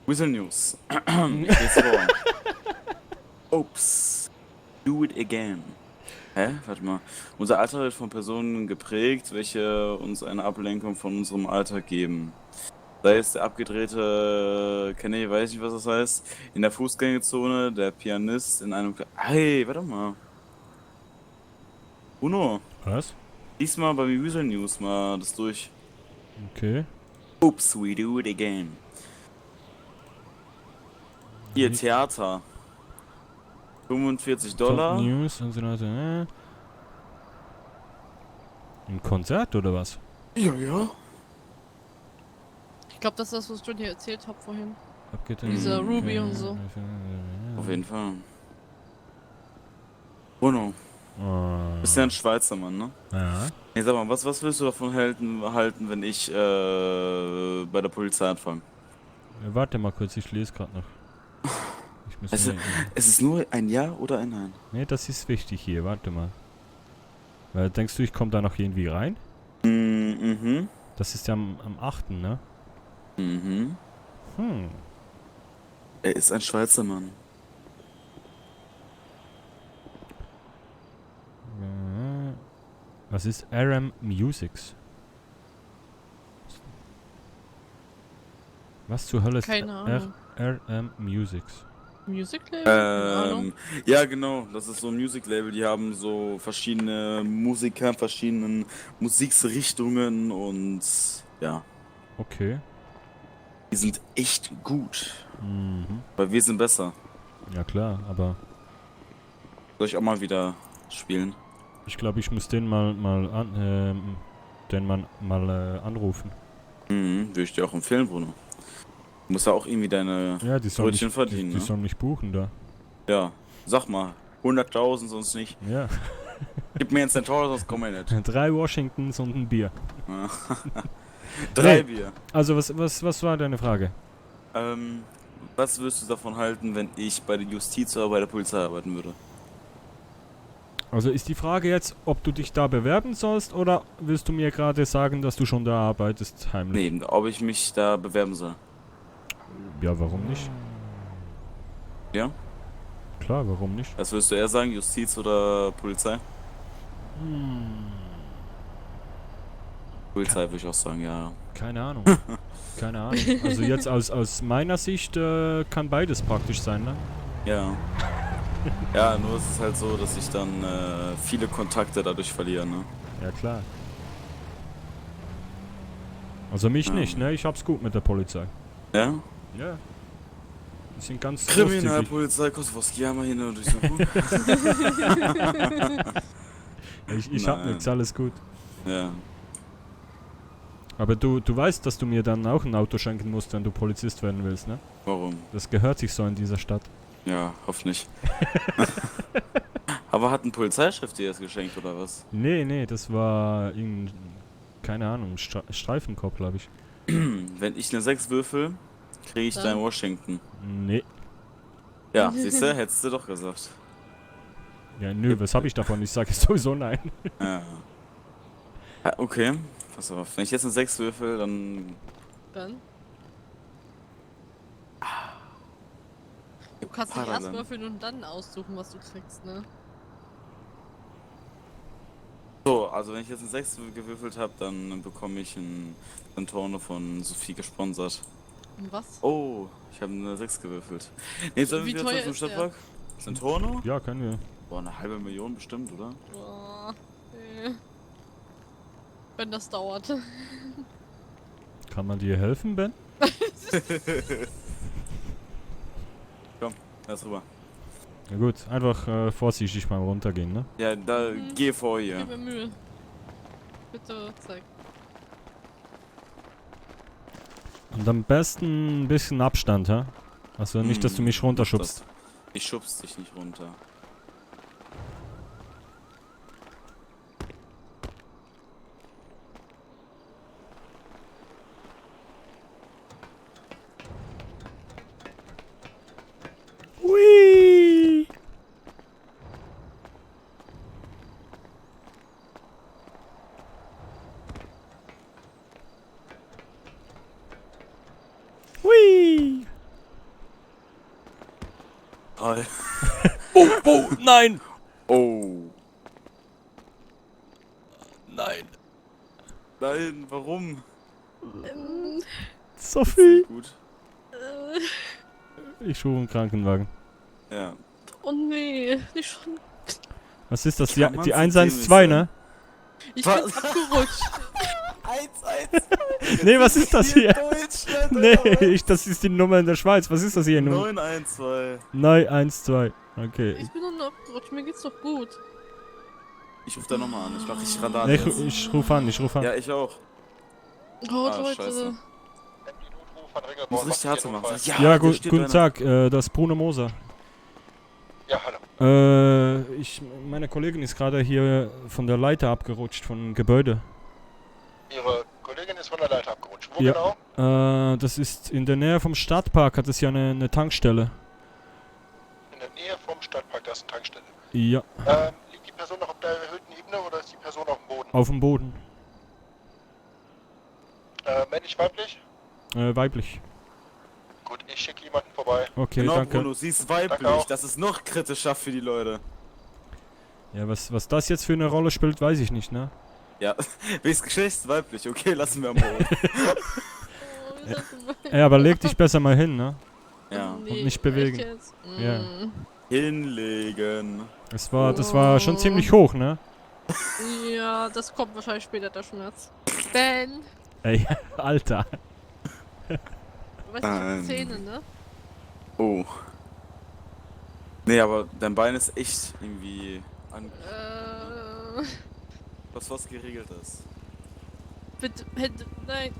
Whistle News. Geht's vor. Oops. Do it again. Hä? Warte mal. Unser Alter wird von Personen geprägt, welche uns eine Ablenkung von unserem Alltag geben. Sei es der abgedrehte, ich weiß nicht, was das heißt, in der Fußgängerzone, der Pianist in einem... Hey, warte mal. Bruno. Was? Lies mal bei Whistle News mal das durch. Okay. Oops, we do it again. Hier, Theater. $45. Top News und so weiter. Ein Konzert oder was? Ja, ja. Ich glaube, das ist das, was ich dir erzählt habe vorhin. Abgetan. Dieser Ruby und so. Auf jeden Fall. Bruno. Bist ja ein Schweizer Mann, ne? Ja. Nee, sag mal, was willst du davon halten, wenn ich bei der Polizei anfange? Ja, warte mal kurz, ich lese gerade noch. Ich muss Also, es ist nur ein Ja oder ein Nein? Nee, das ist wichtig hier, warte mal. Weil, denkst du, ich komme da noch irgendwie rein? Mhm. Das ist ja am 8., ne? Mhm. Er ist ein Schweizer Mann. Was ist RM Musics? Was zur Hölle ist Keine Ahnung. RM Musics? Music Label? Keine Ahnung. Ja, genau. Das ist so ein Music Label. Die haben so verschiedene Musiker, verschiedene Musikrichtungen und ja. Okay. Die sind echt gut. Mhm. Weil wir sind besser. Ja klar, aber... Soll ich auch mal wieder spielen? Ich glaube, ich muss den mal anrufen. Würde ich dir auch empfehlen, Bruno. Du musst ja auch irgendwie deine Brötchen verdienen, die sollen mich buchen da. Ja, sag mal, 100.000 sonst nicht. Ja. Gib mir jetzt 10.000, sonst komm ich nicht. 3 Washingtons und ein Bier. 3 Bier. Also was war deine Frage? Was würdest du davon halten, wenn ich bei der Justiz oder bei der Polizei arbeiten würde? Also ist die Frage jetzt, ob du dich da bewerben sollst oder willst du mir gerade sagen, dass du schon da arbeitest heimlich? Nee, ob ich mich da bewerben soll. Ja, warum nicht? Ja? Klar, warum nicht? Was würdest du eher sagen, Justiz oder Polizei? Polizei würde ich auch sagen, ja. Keine Ahnung. Keine Ahnung. Also jetzt aus meiner Sicht kann beides praktisch sein, ne? Ja. Ja, nur ist es halt so, dass ich dann viele Kontakte dadurch verliere, ne? Ja, klar. Also mich nicht, ne? Ich hab's gut mit der Polizei. Ja? Ja. Die sind ganz Kriminalpolizei Kosowski, haben wir hier eine Durchsuchung. Ich hab nichts, alles gut. Ja. Aber du weißt, dass du mir dann auch ein Auto schenken musst, wenn du Polizist werden willst, ne? Warum? Das gehört sich so in dieser Stadt. Ja, hoffe nicht. Aber hat ein Polizeichef dir das geschenkt, oder was? Nee, das war irgendein, keine Ahnung, Streifenkopf, glaube ich. Wenn ich eine 6 würfel, kriege ich dein Washington. Nee. Ja, siehst du, hättest du doch gesagt. Ja, nö, was habe ich davon? Ich sage sowieso nein. Ja. Okay, pass auf. Wenn ich jetzt eine 6 würfel, dann... Dann? Du kannst nicht erst würfeln und dann aussuchen, was du kriegst, ne? So, also wenn ich jetzt eine 6 gewürfelt habe, dann bekomme ich ein Torno von Sophie gesponsert. Was? Oh, ich habe eine 6 gewürfelt. Nee, sollen wir wieder zum Stadtpark? Torno? Ja, können wir. Boah, 500.000 bestimmt, oder? Boah, nee. Wenn das dauert. Kann man dir helfen, Ben? Komm, lass rüber. Na gut, einfach vorsichtig mal runtergehen, ne? Ja, da geh vor hier. Gib mir Mühe. Bitte, zeig. Und am besten ein bisschen Abstand, hä? Also nicht, dass du mich runterschubst. Ich schubst dich nicht runter. Hui! Hui! Toll. Oh, nein! Oh. Nein. Nein, warum? Sophie! Gut. Ich rufe einen Krankenwagen. Ja. Oh nee, nicht schon. Was ist das? Die 112, ne? Ich bin abgerutscht. 1-1. Nee, was ist das hier? Deutschland, Nee, das ist die Nummer in der Schweiz. Was ist das hier nun? 912. 912. Okay. Ich bin noch abgerutscht, mir geht's doch gut. Ich ruf da nochmal an, ich mach richtig Radar. Ich ruf an. Ja, ich auch. Oh, Leute. Scheiße. Muss richtig hart zu machen. Ja, guten Tag, das ist Bruno Moser. Ja, hallo. Meine Kollegin ist gerade hier von der Leiter abgerutscht, von Gebäude. Ihre Kollegin ist von der Leiter abgerutscht. Wo Ja, genau? das ist in der Nähe vom Stadtpark, hat es ja eine Tankstelle. In der Nähe vom Stadtpark, da ist eine Tankstelle. Ja. Liegt die Person noch auf der erhöhten Ebene oder ist die Person auf dem Boden? Auf dem Boden. Männlich, weiblich? Weiblich. Gut, ich schicke jemanden vorbei. Okay, genau, danke. Bruno, sie ist weiblich, das ist noch kritischer für die Leute. Ja, was das jetzt für eine Rolle spielt, weiß ich nicht, ne? Ja, welches Geschlecht weiblich? Okay, lassen wir mal. Ja, aber leg dich besser mal hin, ne? Ja. Und nicht bewegen. Ja. Hinlegen. Das war schon ziemlich hoch, ne? Ja, das kommt wahrscheinlich später, der Schmerz. Ben! Ey, Alter. Du weißt, ich hab Zähne, ne? Oh. Nee, aber dein Bein ist echt irgendwie was geregelt ist. Bitte, nein,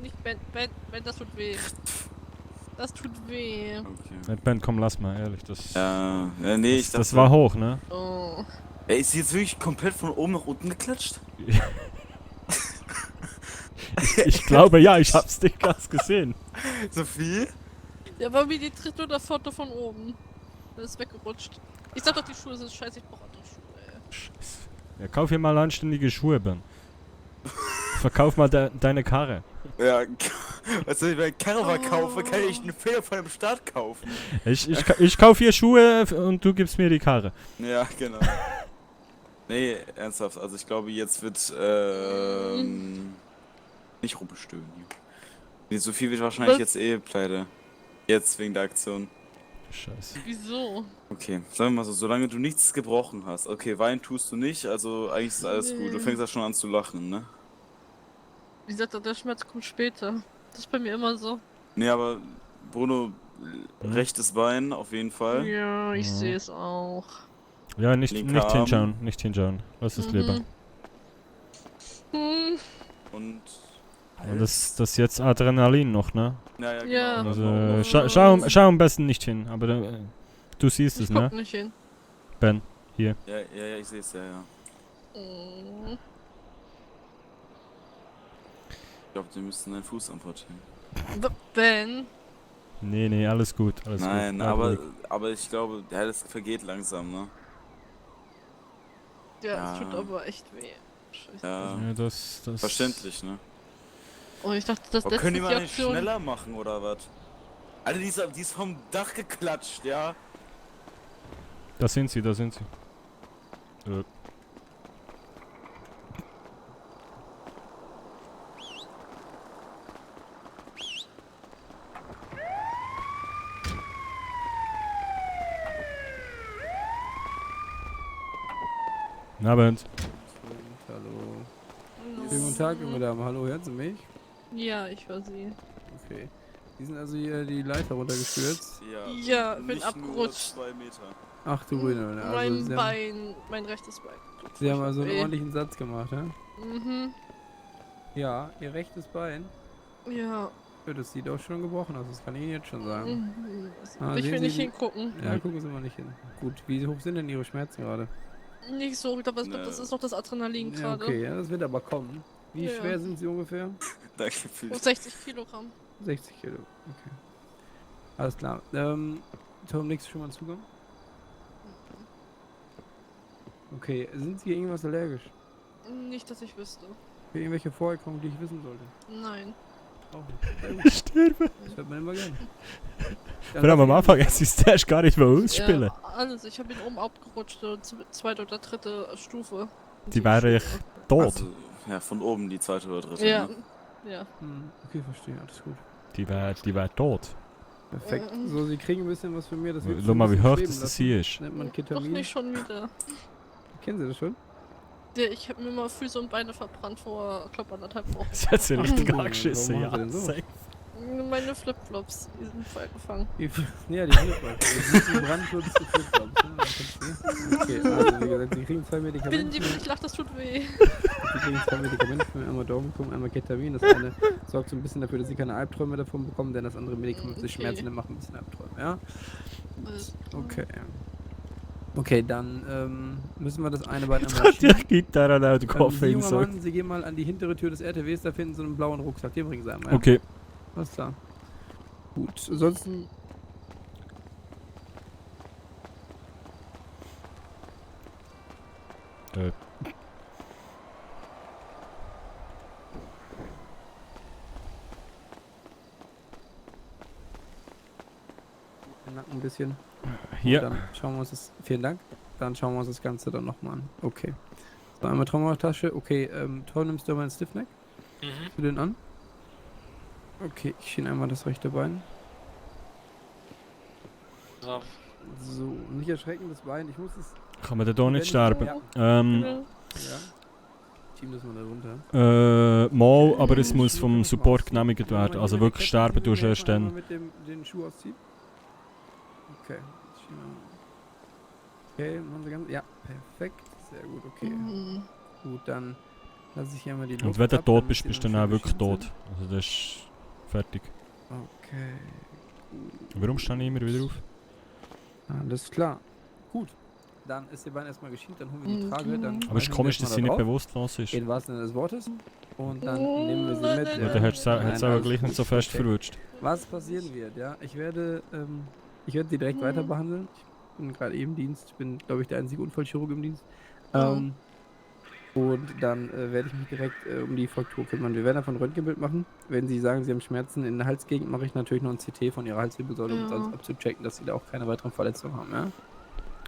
nicht Ben, das tut weh. Das tut weh. Okay. Ben, komm, lass mal, ehrlich, nee, ich dachte, das war hoch, ne? Oh. Ey, ist sie jetzt wirklich komplett von oben nach unten geklatscht? Ich glaube, ja, ich hab's nicht ganz gesehen. Sophie? Ja, aber wie die tritt nur das Foto von oben. Das ist weggerutscht. Ich sag doch, die Schuhe sind scheiße, ich brauch andere Schuhe, ey. Scheiße. Ja, kauf hier mal anständige Schuhe, Ben. Verkauf mal deine Karre. Ja, was soll ich, wenn ich Karre verkaufe, kann ich einen Fehler von dem Staat kaufen. Ich kauf hier Schuhe und du gibst mir die Karre. Ja, genau. Nee, ernsthaft, also ich glaube, jetzt wird, nicht rumpelstöhnen. Nee, Sophie wird wahrscheinlich jetzt pleite. Jetzt wegen der Aktion. Scheiße. Wieso? Okay, sagen wir mal so, solange du nichts gebrochen hast. Okay, weinen tust du nicht, also eigentlich ist alles gut. Du fängst ja schon an zu lachen, ne? Wie gesagt, der Schmerz kommt später. Das ist bei mir immer so. Nee, aber Bruno, rechtes Bein auf jeden Fall. Ja, ich sehe es auch. Ja, nicht hinschauen. Lass es lieber. Und das ist jetzt Adrenalin noch, ne? Ja, genau. Ja. Also, schau am besten nicht hin, aber du siehst es, ne? Guck nicht hin. Ben, hier. Ja, ich sehe es, ja. Ich glaube, die müssten deinen Fuß amputieren. Ben? Nee, alles gut. Nein, gut. aber ich glaube, ja, das vergeht langsam, ne? Ja, es tut aber echt weh. Scheiße. Ja, das... Verständlich, ne? Oh, ich dachte, das Aber können die letzte mal nicht Aktion... schneller machen, oder was? Alter, die ist vom Dach geklatscht, ja? Da sind sie, da sind sie. Abend. Hallo. Schönen guten Tag, Madame. Hallo, hören Sie mich? Ja, ich höre sie. Okay. Sie sind also hier die Leiter runtergestürzt? Ja, bin nicht abgerutscht. Nur 2 Meter. Ach du Grüne. Also Mein Sie Bein, mein rechtes Bein. Haben, Sie haben also einen ordentlichen Satz gemacht, ja? Mhm. Ja, Ihr rechtes Bein? Ja. Ja, das sieht auch schon gebrochen aus, das kann ich Ihnen jetzt schon sagen. Mhm. Ich will nicht hingucken. Ja, gucken Sie mal nicht hin. Gut, wie hoch sind denn Ihre Schmerzen gerade? Nicht so, ich glaube, das ist noch das Adrenalin Ja, gerade. okay, ja, das wird aber kommen. Wie Ja. schwer sind Sie ungefähr? Danke für 60 Kilogramm. 60 Kilo, okay. Alles klar. Tom, legst du schon mal einen Zugang? Okay, sind Sie irgendwas allergisch? Nicht, dass ich wüsste. Für irgendwelche Vorerkrankungen, die ich wissen sollte? Nein. Auch nicht. Sterbe. Das hört man immer gerne. Vor allem am Anfang, jetzt ist der gar nicht mehr ausspielen. Ja, alles. Ich habe ihn oben abgerutscht, so zweite oder dritte Stufe. Die wäre ich tot. Also, ja, von oben die zweite oder dritte. Ja. Ne? Ja. Okay, verstehe, alles gut. Die wär tot. Perfekt. So, Sie kriegen ein bisschen was von mir. Das wird Schau mal, ein wie bisschen hoch schweben das lassen. hier ist. Nennt man Doch Ketamin. nicht schon wieder. Kennen Sie das schon? Ja, ich habe mir mal Füße und Beine verbrannt vor, glaube ich, 1,5 Wochen. Das hat sie richtig Warum angeschissen, machen Sie ja. denn so? Safe. Meine Flipflops, die sind voll gefangen. Ja, die Flipflops. Das ist ein Brandschutz für Flipflops. Okay, also wie gesagt, Sie kriegen 2 Medikamente. Ich lach, das tut weh. Sie kriegen 2 Medikamente von mir, einmal Dormicum, einmal Ketamin. Das eine sorgt so ein bisschen dafür, dass Sie keine Albträume davon bekommen, denn das andere Medikament sich Schmerzen macht ein bisschen Albträume, ja? Okay. Okay, dann müssen wir das eine Bein einmal Die Gitarre an den Kopf junger hinsaugt. Mann, Sie gehen mal an die hintere Tür des RTWs, da finden Sie einen blauen Rucksack, den bringen Sie einmal. Okay. Alles klar. Gut, ansonsten... Den Nacken ein bisschen. Hier. Und dann schauen wir uns das... Vielen Dank. Dann schauen wir uns das Ganze dann nochmal an. Okay. So, einmal Traumatasche. Okay, Tor, nimmst du meinen Stiffneck? Mhm. Du den an? Okay, ich schiene einmal das rechte Bein. So. So, nicht erschrecken, das Bein. Ich muss es... Kann man da doch nicht sterben? Ja. Ja. Team das mal da runter. Mal, aber es muss vom Support genehmigt werden. Also wirklich sterben tust du erst dann. Mit den Schuh ausziehen. Okay. Okay, machen Sie ganz... Ja, perfekt. Sehr gut, okay. Gut, dann lasse ich hier mal die Luft Und wenn du ab, tot damit bist, Sie bist du dann dann auch schön wirklich geschützt tot. Also das ist fertig. Okay. Warum stehe ich immer wieder auf? Alles klar. Gut. Dann ist Ihr Bein erstmal geschielt, dann holen wir die Trage. Dann Aber es ist komisch, dass sie nicht bewusstlos ist. In wahrsten Sinne des Wortes. Und dann nehmen wir sie mit. Ja, dann hättest du es aber gleich nicht so fest verrutscht. Was passieren wird, ja? Ich werde sie direkt weiter behandeln. Ich bin gerade eben im Dienst. Ich bin, glaube ich, der einzige Unfallchirurg im Dienst. Und dann werde ich mich direkt um die Fraktur kümmern. Wir werden davon ein Röntgenbild machen. Wenn Sie sagen, Sie haben Schmerzen in der Halsgegend, mache ich natürlich noch ein CT von Ihrer Halswirbelsäule, um sonst abzuchecken, dass Sie da auch keine weiteren Verletzungen haben, ja?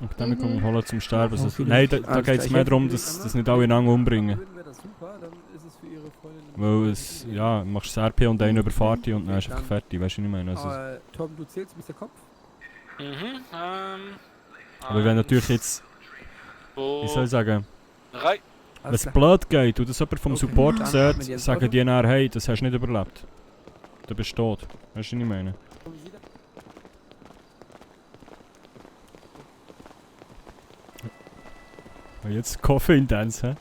Und dann kommen wir holen zum Sterben. Oh, Also, nein, da geht es mehr darum, dass nicht alle einander umbringen. Wäre das super, dann ist es für Ihre Freundin... Weil es, ja, machst das RP und einen überfahrt die und dann ist einfach fertig, weißt du, was ich meine? Also, Tom, du zählst bis der Kopf? Mhm, aber wenn natürlich jetzt, wie soll ich sagen, 3. wenn es blöd geht und das jemand vom Support Dann sieht, mit Jens sagen Otto. die nachher, hey, das hast du nicht überlebt. Du bist tot. Weißt du, was ich meine? Und jetzt Koffein-Dance, hä?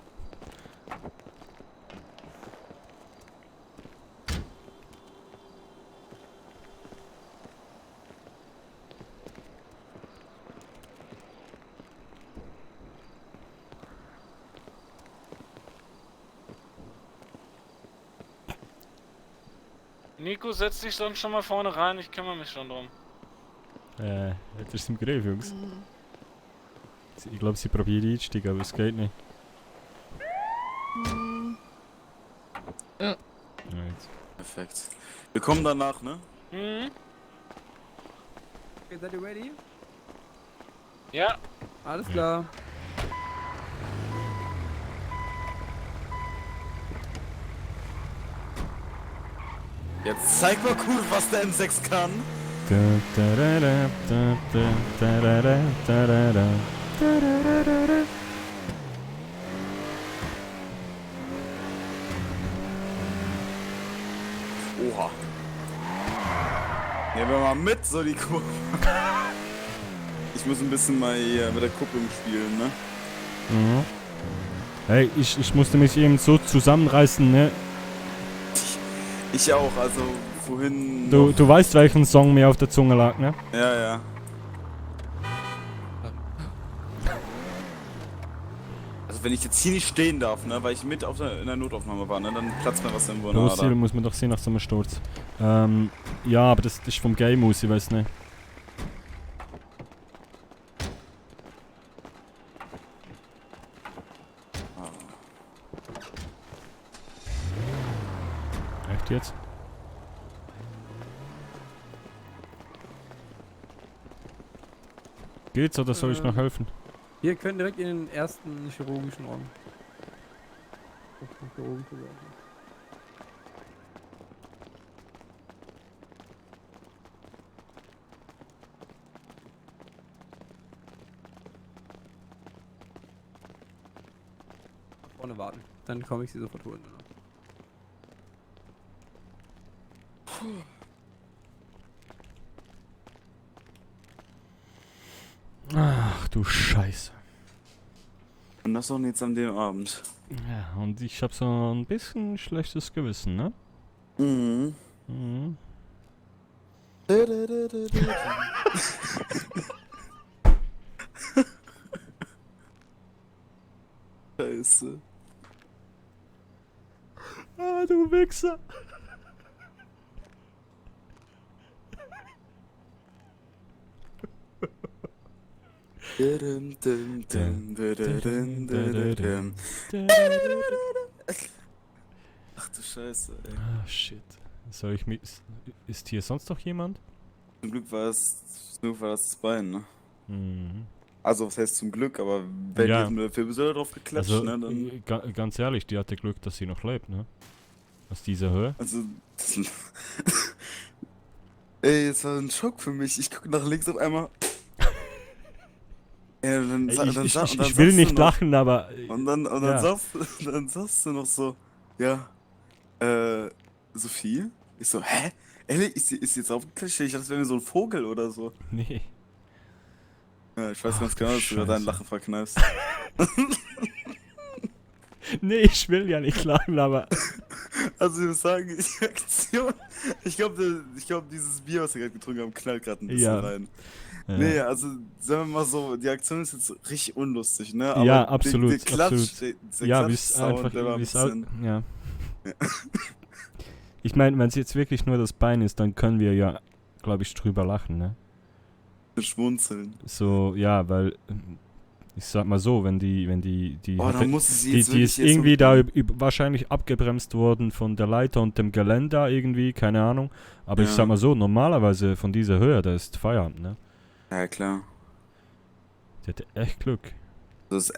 Nico, setz dich sonst schon mal vorne rein, ich kümmere mich schon drum. Jetzt ist es im Griff, Jungs. Ich glaube, sie probiert einzusteigen, aber es geht nicht. Ja. Perfekt. Wir kommen danach, ne? Okay, seid ihr ready? Ja. Alles klar. Jetzt zeig mal cool, was der M6 kann. Oha. Nehmen wir mal mit, so die Kurve. Ich muss ein bisschen mal hier mit der Kupplung spielen, ne? Mhm. Hey, ich musste mich eben so zusammenreißen, ne? Ich auch, also vorhin... Du weißt, welchen Song mir auf der Zunge lag, ne? Ja, ja. Also wenn ich jetzt hier nicht stehen darf, ne, weil ich mit in der Notaufnahme war, ne, dann platzt mir was im Wunder. Los, hier muss man doch sehen nach so einem Sturz. Ja, aber das ist vom Game aus, ich weiß nicht. Echt jetzt? Geht's oder soll ich noch helfen? Wir können direkt in den ersten chirurgischen Raum. Vorne warten, dann komme ich sie sofort holen. Ach du Scheiße. Und das auch jetzt an dem Abend. Ja, und ich hab so ein bisschen schlechtes Gewissen, ne? Mhm. Mhm. Scheiße. Ah, du Wichser. Ach du Scheiße, ey. Ah, shit. Soll ich mich... Ist hier sonst noch jemand? Zum Glück war das Bein, ne? Mhm. Also, was heißt zum Glück, aber wenn Ja. jetzt mit der Filmsäule drauf geklatscht, Also, ne, dann... ganz ehrlich, die hatte Glück, dass sie noch lebt, ne? Aus dieser Höhe. Also, ey, jetzt war ein Schock für mich. Ich gucke nach links auf einmal... Ja, dann, Ey, dann, ich will nicht lachen, aber... Und dann ja. sagst du noch so, ja, Sophie? Ich so, hä? Ehrlich, ist sie jetzt aufgeklatscht? Ich dachte, das wäre so ein Vogel oder so. Nee. Ja, ich weiß ganz genau, dass du über dein Lachen verkneifst. Nee, ich will ja nicht lachen, aber... Also ich muss sagen, die Aktion... Ich glaube, dieses Bier, was wir gerade getrunken haben, knallt gerade ein bisschen rein. Ja. Nee, also sagen wir mal so, die Aktion ist jetzt richtig unlustig, ne? Aber ja, absolut, der Klatsch, absolut. Der Ja, wie Klatsch es einfach... der war ein wie's bisschen... ja. Ich meine, wenn es jetzt wirklich nur das Bein ist, dann können wir ja, glaube ich, drüber lachen, ne? Schmunzeln. So, ja, weil... Ich sag mal so, wenn die dann muss sie jetzt die ist irgendwie da wahrscheinlich abgebremst worden von der Leiter und dem Geländer irgendwie, keine Ahnung. Aber ich sag mal so, normalerweise von dieser Höhe, da ist Feierabend, ne? Ja, klar. Die hatte echt Glück. Also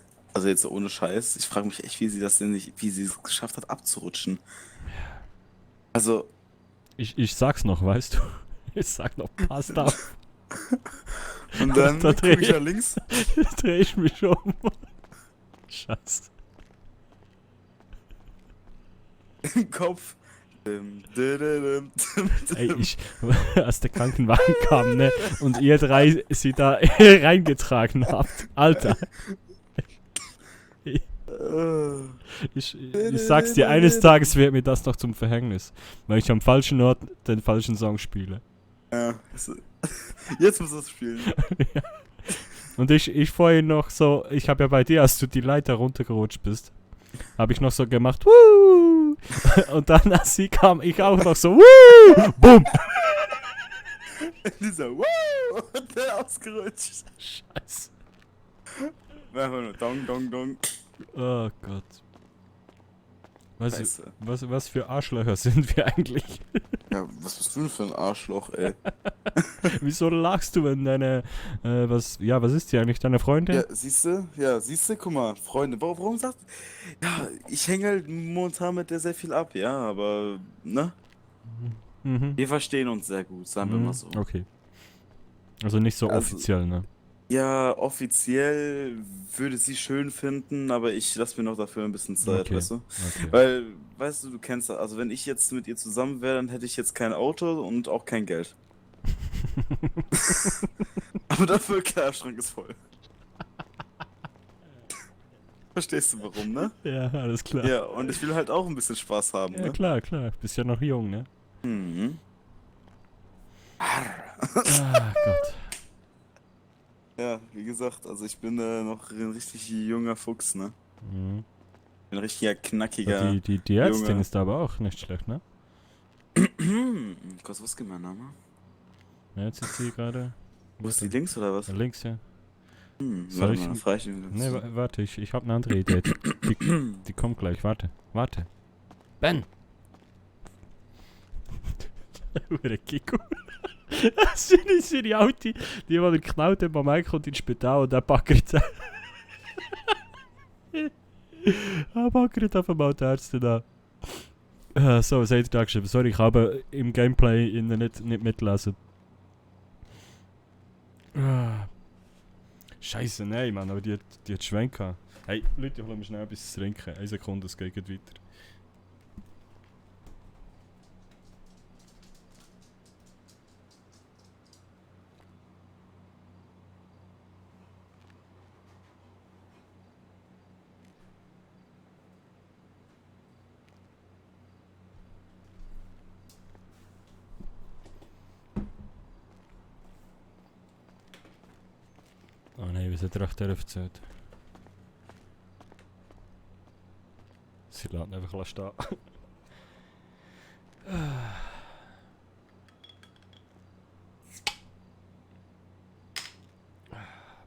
jetzt ohne Scheiß, ich frage mich echt, wie sie es geschafft hat, abzurutschen. Also... Ich sag's noch, weißt du? Ich sag noch, passt auf. Und dann da guck ich nach links. Dreh ich mich um. Scheiße. Im Kopf. Ey, als der Krankenwagen kam, ne? Und ihr drei sie da reingetragen habt. Alter. Ich sag's dir, eines Tages wird mir das noch zum Verhängnis. Weil ich am falschen Ort den falschen Song spiele. Ja, jetzt muss es spielen. Ja. Und ich vorhin noch so, ich habe ja bei dir, als du die Leiter runtergerutscht bist, habe ich noch so gemacht, Wuh! Und dann, als sie kam, ich auch noch so, Wuh! Bumm! Dieser Wuh! Und der ausgerutscht. Scheiße. Machen wir nur Dong, Dong, Dong. Oh Gott. Was für Arschlöcher sind wir eigentlich? Ja, was bist du denn für ein Arschloch, ey? Wieso lachst du, wenn deine, was ist die eigentlich, deine Freundin? Ja, siehste, guck mal, Freunde, warum sagst du? Ja, ich hänge halt momentan mit der sehr viel ab, ja, aber, ne? Mhm. Wir verstehen uns sehr gut, sagen wir mal so. Okay. Also nicht so offiziell, ne? Ja, offiziell würde sie schön finden, aber ich lasse mir noch dafür ein bisschen Zeit, Okay, weißt du? okay. Weil, weißt du kennst das, also wenn ich jetzt mit ihr zusammen wäre, dann hätte ich jetzt kein Auto und auch kein Geld. Aber dafür der Kleiderschrank ist voll. Verstehst du warum, ne? Ja, alles klar. Ja, und ich will halt auch ein bisschen Spaß haben, Ja, ne? klar. Bist ja noch jung, ne? Mhm. Ah, Gott. Ja, wie gesagt, also ich bin noch ein richtig junger Fuchs, ne? Mhm. Ein richtiger, knackiger Die Ärztin Junge. ist aber auch nicht schlecht, ne? Kurz, was ist mein Name? Ja, jetzt ist sie gerade. Wo ist die, links oder was? Links, ja. Soll Soll ich ich... mal freichen? Nee, warte, ich habe eine andere Idee. Die kommt gleich, warte. Ben! Hure Kiko. Seine Alte, die er geknallt hat, Mike kommt ins Spital und er packert er packert auf einmal die Ärzte an. So, was hat er da geschrieben? Sorry, ich habe im Gameplay nicht mitlesen. Scheiße, nein, Mann, aber die hat Schwenk gehabt. Hey, Leute, ich hole mir schnell etwas zu trinken. 1 Sekunde, es geht weiter. Oh nein, was hat er euch erzählt? Sie lässt einfach stehen.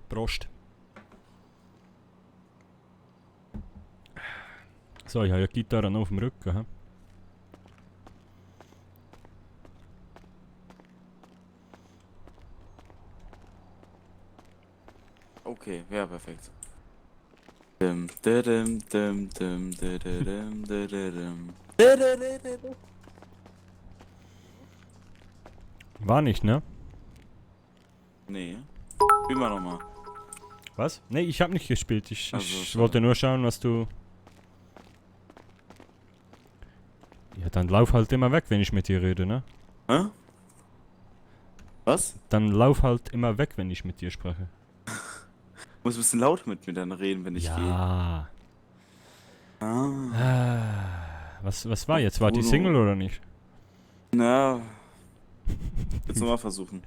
Prost. So, ich habe ja die Gitarre noch auf dem Rücken. He? Okay, ja, perfekt. War nicht, ne? Nee. Spiel mal nochmal. Was? Nee, ich habe nicht gespielt. Ich Also, wollte nur schauen, was du... Ja, dann lauf halt immer weg, wenn ich mit dir rede, ne? Hä? Was? Dann lauf halt immer weg, wenn ich mit dir spreche. Muss ein bisschen laut mit mir dann reden, wenn ich gehe. Ja. Was war Ach, jetzt? War die Bruno. Single oder nicht? Na. Willst du mal versuchen?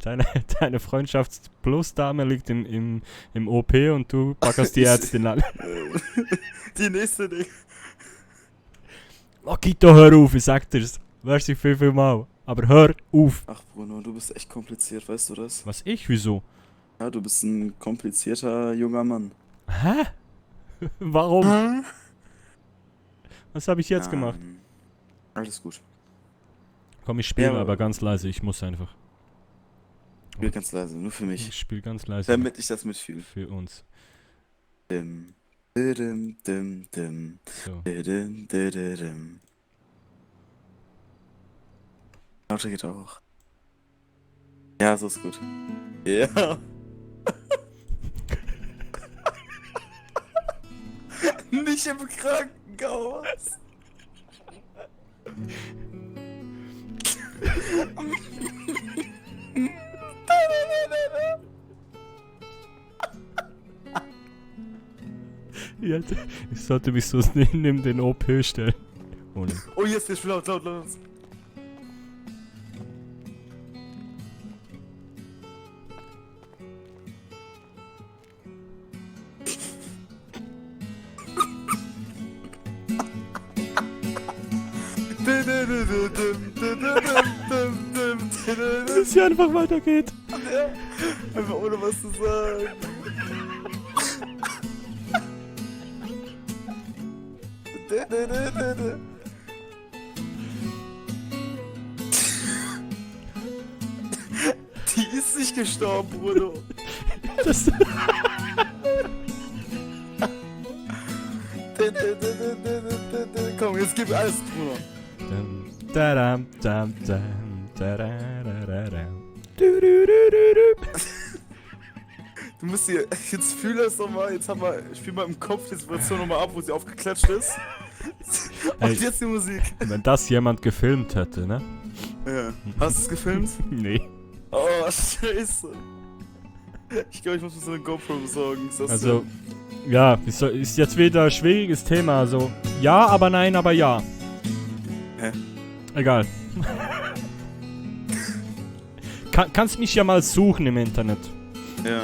Deine Freundschafts-Plus-Dame liegt im OP und du packerst die Ärztin an. Die nächste Ding. Makito, hör auf, ich sag dir's. Wärst du viel mal. Aber hör auf. Ach Bruno, du bist echt kompliziert, weißt du das? Was ich? Wieso? Ja, du bist ein komplizierter junger Mann. Hä? Warum? Was habe ich jetzt gemacht? Alles gut. Komm, ich spiele Ja, aber ganz leise, ich muss einfach. Spiel ganz leise, nur für mich. Ich spiele ganz leise. Damit ich das mitfühle. Für uns. Dim, dim. So. Dim. Lauter geht auch. Ja, so ist gut. Ja. Nicht im Krankenhaus. Ja, ich sollte mich so neben den OP stellen. Ohne. Oh, jetzt ist laut. Dass es hier einfach weitergeht. Einfach ohne was zu sagen. Die ist nicht gestorben, Bruno. Das Komm, jetzt gib alles, Bruno. Dadam, dam, dam, dadadadadam. Du musst hier, jetzt fühl das nochmal, jetzt spiel mal im Kopf die Situation nochmal ab, wo sie aufgeklatscht ist. Und Ey, jetzt die Musik. wenn das jemand gefilmt hätte, ne? Ja. Hast du es gefilmt? Nee. Oh, scheiße. Ich glaube, ich muss mir so eine GoPro besorgen. Ist das Also, ja, ist jetzt wieder ein schwieriges Thema. Also, ja, aber nein, aber ja. Hä? Egal. Kannst mich ja mal suchen im Internet. Ja.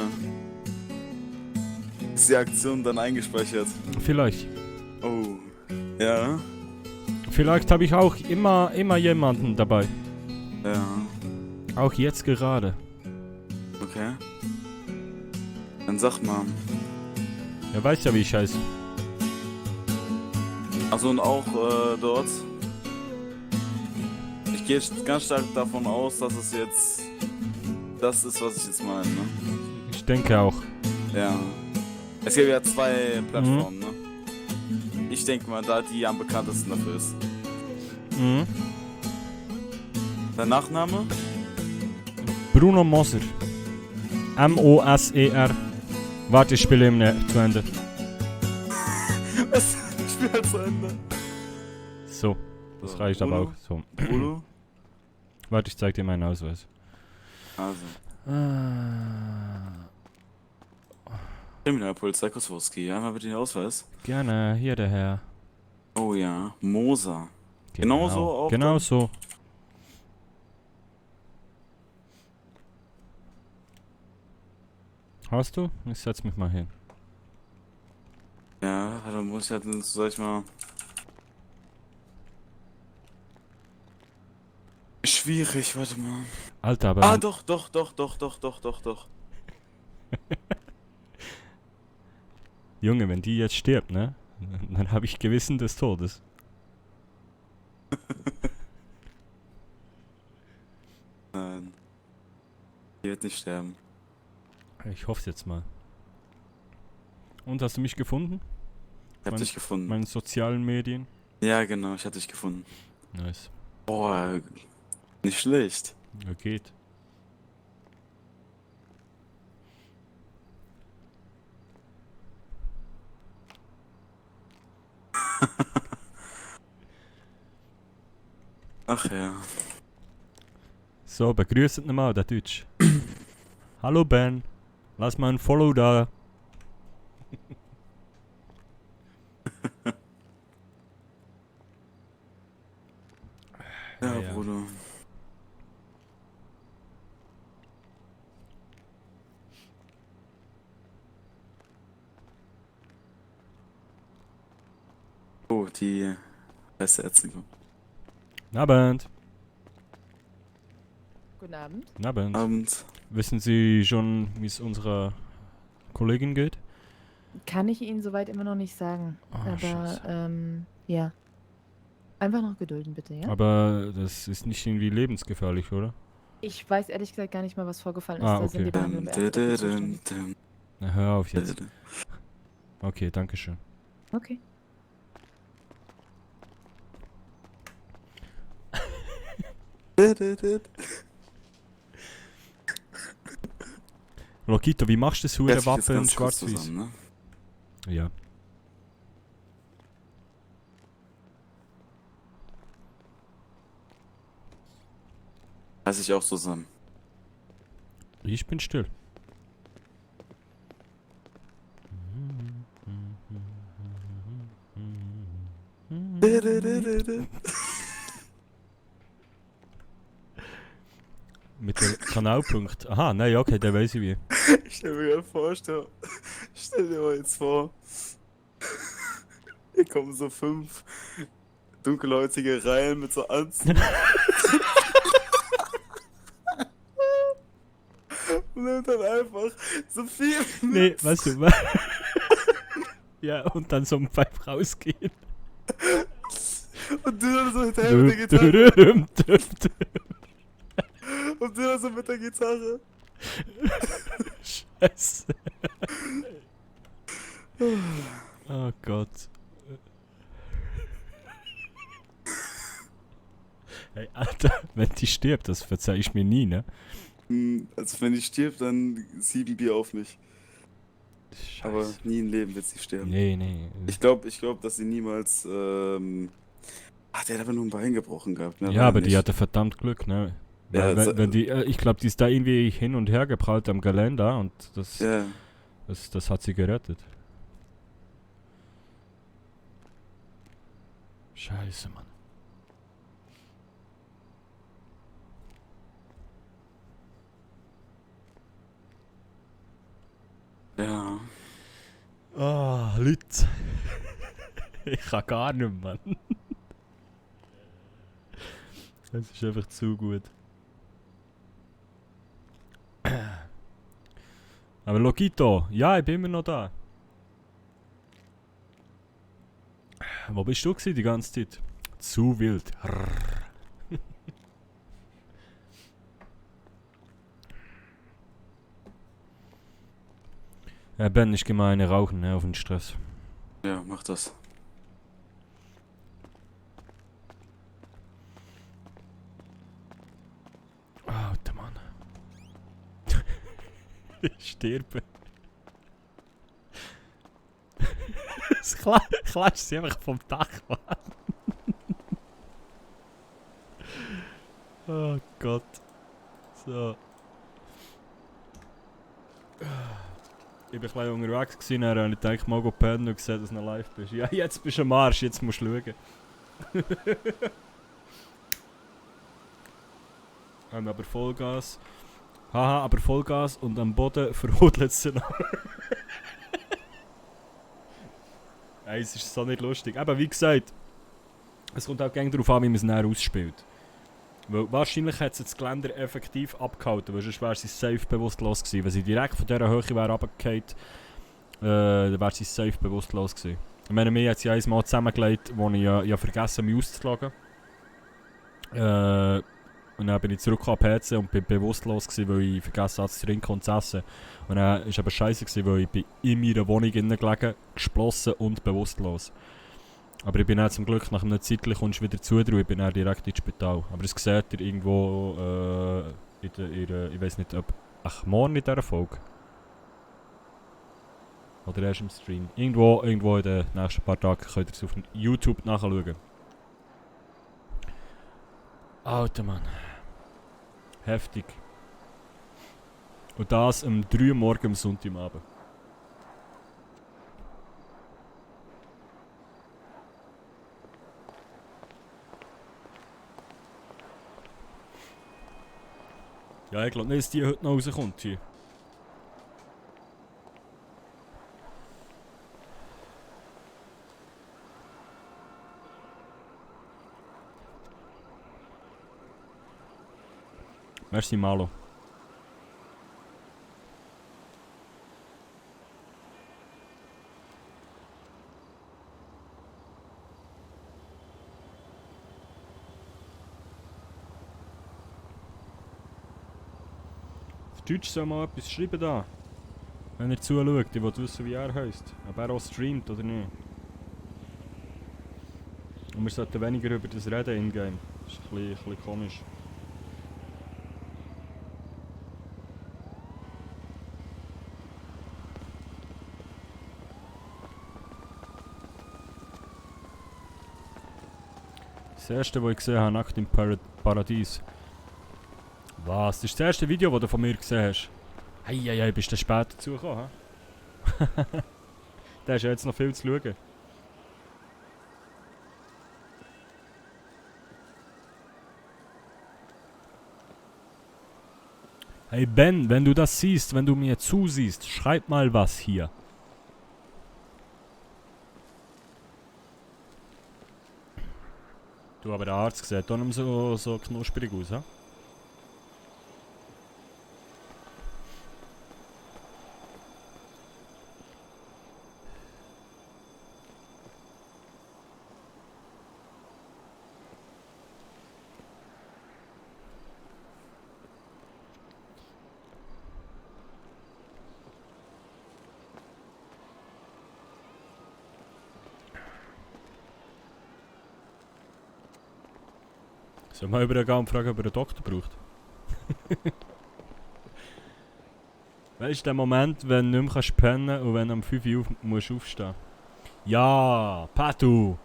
Ist die Aktion dann eingespeichert? Vielleicht. Oh. Ja. Vielleicht habe ich auch immer jemanden dabei. Ja. Auch jetzt gerade. Okay. Dann sag mal. Er weiß ja, wie ich heiße. Achso, und auch dort. Ich gehe ganz stark davon aus, dass es jetzt das ist, was ich jetzt meine, ne? Ich denke auch. Ja. Es gibt ja 2 Plattformen, ne? Ich denke mal, da die am bekanntesten dafür ist. Mhm. Dein Nachname? Bruno Moser. M-O-S-E-R. Warte, ich spiele ihm zu Ende. Was? Ich spiele halt zu Ende. So, das reicht aber auch. So. Bruno? Warte, ich zeig dir meinen Ausweis. Also. Kriminalpolizei Kosowski, einmal bitte den Ausweis. Gerne, hier der Herr. Oh ja, Moser. Genauso auch. Genau so. Hast du? Ich setz mich mal hin. Ja, dann muss ich halt, sag ich mal. Schwierig, warte mal. Alter, aber. Ah, doch. Junge, wenn die jetzt stirbt, ne? Dann habe ich Gewissen des Todes. Nein. Die wird nicht sterben. Ich hoffe jetzt mal. Und hast du mich gefunden? Ich hab dich gefunden. Meinen sozialen Medien? Ja, genau, ich hab dich gefunden. Nice. Boah, nicht schlecht. Ja, geht. Ach ja. So, begrüßt ihn mal, der Deutsch. Hallo Ben, lass mal ein Follow da. Ja, Bruder. Oh, die beste Erziehung. Guten Abend. Guten Abend. Guten Abend. Abend. Wissen Sie schon, wie es unserer Kollegin geht? Kann ich Ihnen soweit immer noch nicht sagen. Aber, ja. Einfach noch gedulden, bitte, ja? Aber das ist nicht irgendwie lebensgefährlich, oder? Ich weiß ehrlich gesagt gar nicht mal, was vorgefallen ist. Ah, Da sind die okay. Behandlung erst zuständig. Na, hör auf jetzt. Okay, danke schön. Okay. Lokito, wie machst du das Jetzt Wappen in ganz kurz schwarz-weiß? zusammen, ne? Ja. Reiß ich auch zusammen. Ich bin still. Mit dem Kanalpunkt. Aha, nein, okay, der weiß ich wie. Ich stell mir gerade vor, stell dir mal jetzt vor. Hier kommen so 5 dunkelhäutige Reihen mit so Anzügen. Und nimmt dann einfach so viel Nee, mit. weißt du, was? Ja, und dann so ein Pipe rausgehen. dann so hinterher mit der Gitarre. Und der so mit der Gitarre. Scheiße. Oh Gott. Hey, Alter, wenn die stirbt, das verzeih ich mir nie, ne? Also wenn die stirbt, dann 7 Bier auf mich. Scheiße. Aber nie im Leben wird sie sterben. Nee. Ich glaube, dass sie niemals, der hat aber nur ein Bein gebrochen gehabt, ne? Ja, aber die hatte verdammt Glück, ne? Ja, wenn die, ich glaube, die ist da irgendwie hin und her geprallt am Geländer und das hat sie gerettet. Scheiße, Mann. Ja. Ah, Leute. Ich kann gar nicht, Mann. Das ist einfach zu gut. Aber Logito, ja, ich bin immer noch da. Wo bist du gewesen die ganze Zeit? Zu wild. Ja, Ben, ich geh mal eine rauchen, ne, auf den Stress. Ja, mach das. Alter Mann. Ich sterbe. Es klatscht sie einfach vom Dach, Mann. Oh Gott. So. Ich war ein bisschen unterwegs gewesen, dann habe ich gedacht, mal pennen und gesehen, dass du noch live bist. Ja, jetzt bist du am Arsch, jetzt musst du schauen. Aber Vollgas. Haha, aber Vollgas und am Boden verhudelt sie noch. Nein, es ist so nicht lustig. Aber wie gesagt, es kommt auch gerne darauf an, wie man es näher ausspielt. Weil wahrscheinlich hat sie das Geländer effektiv abgehalten, weil sonst wäre sie safe bewusstlos gewesen. Wenn sie direkt von dieser Höhe wäre runtergefallen, dann wäre sie safe bewusstlos gewesen. Ich meine, mir hat sie einmal zusammengelegt, wo ich ja vergessen mich auszuloggen. Und dann bin ich zurück am PC und bin bewusstlos gewesen, weil ich vergessen habe zu trinken und zu essen. Und dann war es aber scheiße gewesen, weil ich bin in meiner Wohnung innen gelegen, gesplossen und bewusstlos. Aber ich bin dann zum Glück nach einer Zeit kommst du wieder zu dir und ich bin dann direkt ins Spital. Aber das seht ihr irgendwo ich weiß nicht, ob... Ach, morgen in dieser Folge? Oder erst im Stream. Irgendwo in den nächsten paar Tagen könnt ihr es auf YouTube nachschauen. Alter Mann. Heftig. Und das um 3 Uhr morgens am Sonntagabend. Ja, ich glaube nicht, dass die heute noch rauskommt hier. Merci Malo. Auf Deutsch soll mal etwas schreiben da. Wenn er zuschaut, ich will wissen, wie er heisst. Ob er auch streamt oder nicht. Und wir sollten weniger über das reden in-game. Das ist ein bisschen komisch. Das erste, was ich gesehen habe, nackt im Paradies. Was? Das ist das erste Video, das du von mir gesehen hast? Eieiei, bist du später dazugekommen, hä? Da ist ja jetzt noch viel zu schauen. Hey Ben, wenn du das siehst, wenn du mir zusiehst, schreib mal was hier. Du, aber der Arzt sieht doch nicht so knusprig aus, hä? Soll mal übergehen und fragen, ob er einen Doktor braucht? Weißt du, der Moment, wenn du nicht mehr pennen kannst und wenn du um 5 Uhr musst aufstehen. Ja, Patu!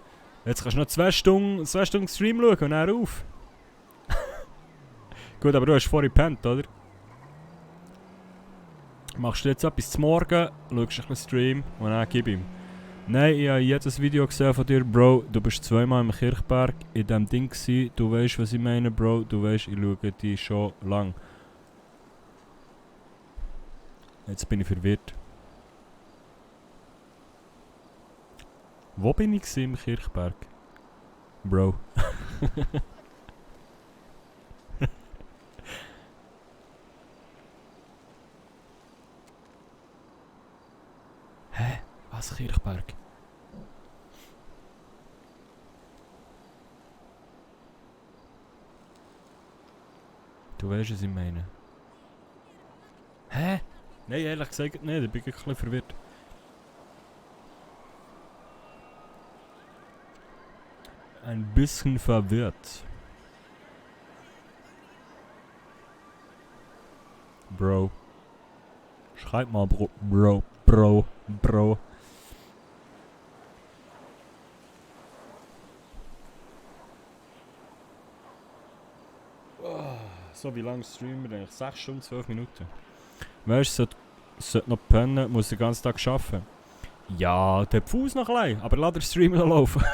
Jetzt kannst du noch 2 Stunden Stream schauen und dann auf. Gut, aber du hast vorhin gepennt, oder? Machst du jetzt etwas zum Morgen, schaust ein bisschen Stream und dann gib ihm. Nein, ich habe jedes Video gesehen von dir, Bro. Du bist zweimal im Kirchberg in diesem Ding gewesen. Du weißt, was ich meine, Bro. Du weißt, ich schaue dich schon lang. Jetzt bin ich verwirrt. Wo bin ich im Kirchberg? Bro. Hä? Was Kirchberg? Du weißt, was ich meine. Hä? Nein, ehrlich gesagt nicht. Ich bin ein bisschen verwirrt. Ein bisschen verwirrt. Bro. Schreib mal, Bro. Bro. So, wie lange streamen wir eigentlich? 6 Stunden, 12 Minuten. Weißt du, sollte noch pennen, muss den ganzen Tag arbeiten. Ja, der Fuß noch klein, aber lass den Stream noch laufen.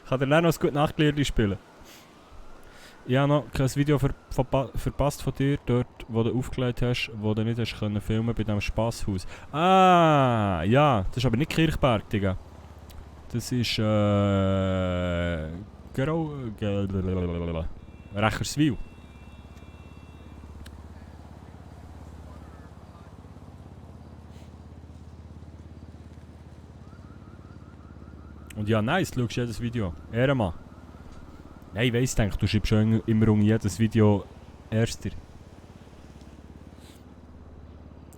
Kann er dann noch ein gutes Nachtlied spielen? Ich habe noch kein Video verpasst von dir, dort, wo du aufgelegt hast, wo du nicht hast können filmen bei diesem Spasshaus. Ah, ja, das ist aber nicht Kirchberg, Digga. Das ist, Recherswil. Und ja, nice, du schaust jedes Video. Ehrenmann. Nein, ich weiss, du schreibst schon immer um jedes Video Erster.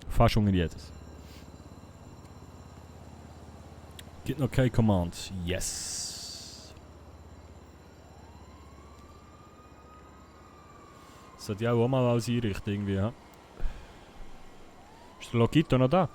Fast unter jedes. Gibt noch keine Commands. Yes. Sollte ich auch mal alles einrichten irgendwie, ja? Ist der Logito noch da?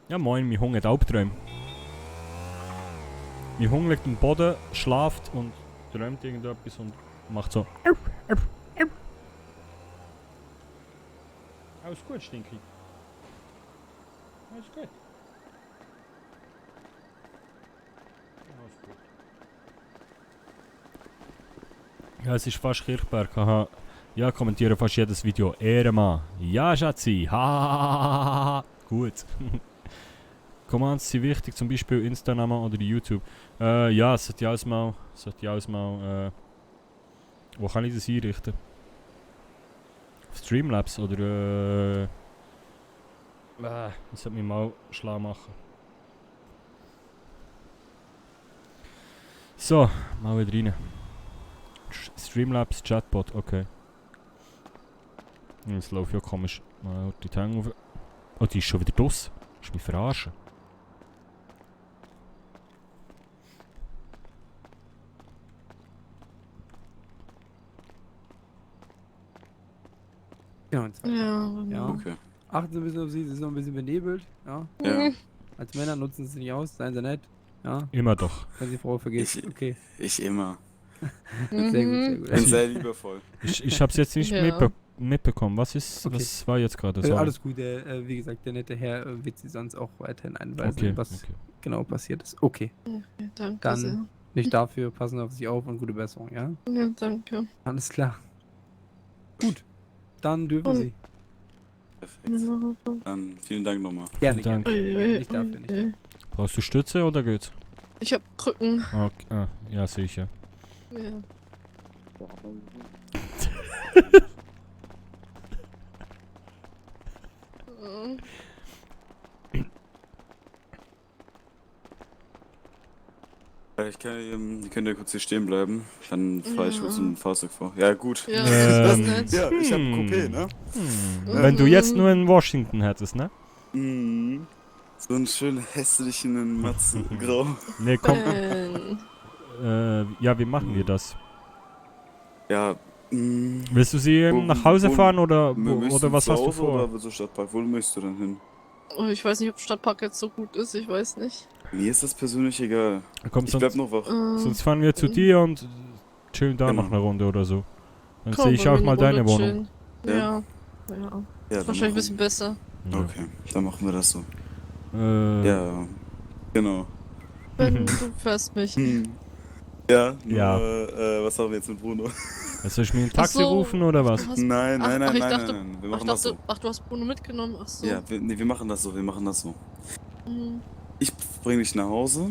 Ja moin, mein Hund hat Albträume. Mein Hund liegt am Boden, schlaft und träumt irgendetwas und macht so. Alles gut, Stinky. Alles gut. Alles gut. Ja, es ist fast Kirchberg. Aha. Ja, kommentiere fast jedes Video. Ehrenmann. Ja, Schatzi. Ha. Gut. Commands sind wichtig, zum Beispiel Insta-Namen oder YouTube. Ja, sollte ich alles mal. Wo kann ich das einrichten? Auf Streamlabs oder das sollte mich mal schlau machen. So, mal wieder rein. Streamlabs Chatbot, okay. Jetzt läuft ja komisch. Mal die Tange auf. Oh, die ist schon wieder draus. Willst du mich verarschen? Ja. Okay. Achten Sie ein bisschen auf Sie sind noch ein bisschen benebelt. Ja. Ja. Als Männer nutzen Sie nicht aus, seien Sie nett. Ja. Immer doch. Wenn Sie Frau vergessen. Okay. Ich immer. Sehr gut, sehr gut. Bin sehr liebevoll. Ich hab's jetzt nicht mitbekommen. Was war jetzt gerade? Alles gut, wie gesagt, der nette Herr wird Sie sonst auch weiterhin einweisen, was genau passiert ist. Okay. Danke Dann sehr. nicht dafür, passen auf sich auf und gute Besserung, ja? Ja, danke. Alles klar. Gut. Dann dürfen Sie. Perfekt. Dann vielen Dank nochmal. Gerne, Dank. gerne. Nicht dafür, nicht dafür. Brauchst du Stütze oder geht's? Ich hab Krücken. Okay. Ah, ja, sicher. Ja. Die können ja kurz hier stehen bleiben. Dann fahre ich kurz ein Fahrzeug vor. Ja, gut. Ja, das ist nett. Ja, ich hab ein Coupé, ne? Wenn du jetzt nur in Washington hättest, ne? So einen schönen hässlichen Matzengrau. Ne, komm. Ja, wie machen wir das? Ja, willst du sie nach Hause fahren oder was hast du vor? Oder willst du Stadtpark? Wo möchtest du denn hin? Oh, ich weiß nicht, ob Stadtpark jetzt so gut ist, ich weiß nicht. Mir ist das persönlich egal. Komm, ich bleib noch wach. Sonst fahren wir zu dir und chillen da noch eine Runde oder so. Dann sehe ich auch mal deine Wohnung. Ja. Wahrscheinlich ein bisschen besser. Okay, dann machen wir das so. Ja, genau. Wenn du fährst mich. Ja, was haben wir jetzt mit Bruno? Soll ich mir ein Taxi rufen oder was? Nein. Wir machen das so. Ach, du hast Bruno mitgenommen? Ach so. Ja, wir machen das so, Mhm. Ich bringe dich nach Hause.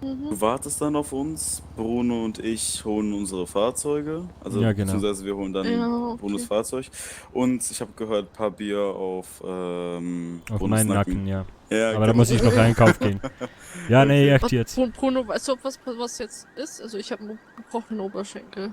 Du wartest dann auf uns. Bruno und ich holen unsere Fahrzeuge. Also, ja, genau. Beziehungsweise wir holen dann Brunos Fahrzeug. Und ich habe gehört, ein paar Bier auf meinen Nacken, ja. Ja, aber da muss ich noch einkaufen gehen. Ja, nee, echt jetzt. Bruno, weißt du, was jetzt ist? Also ich habe einen gebrochenen Oberschenkel.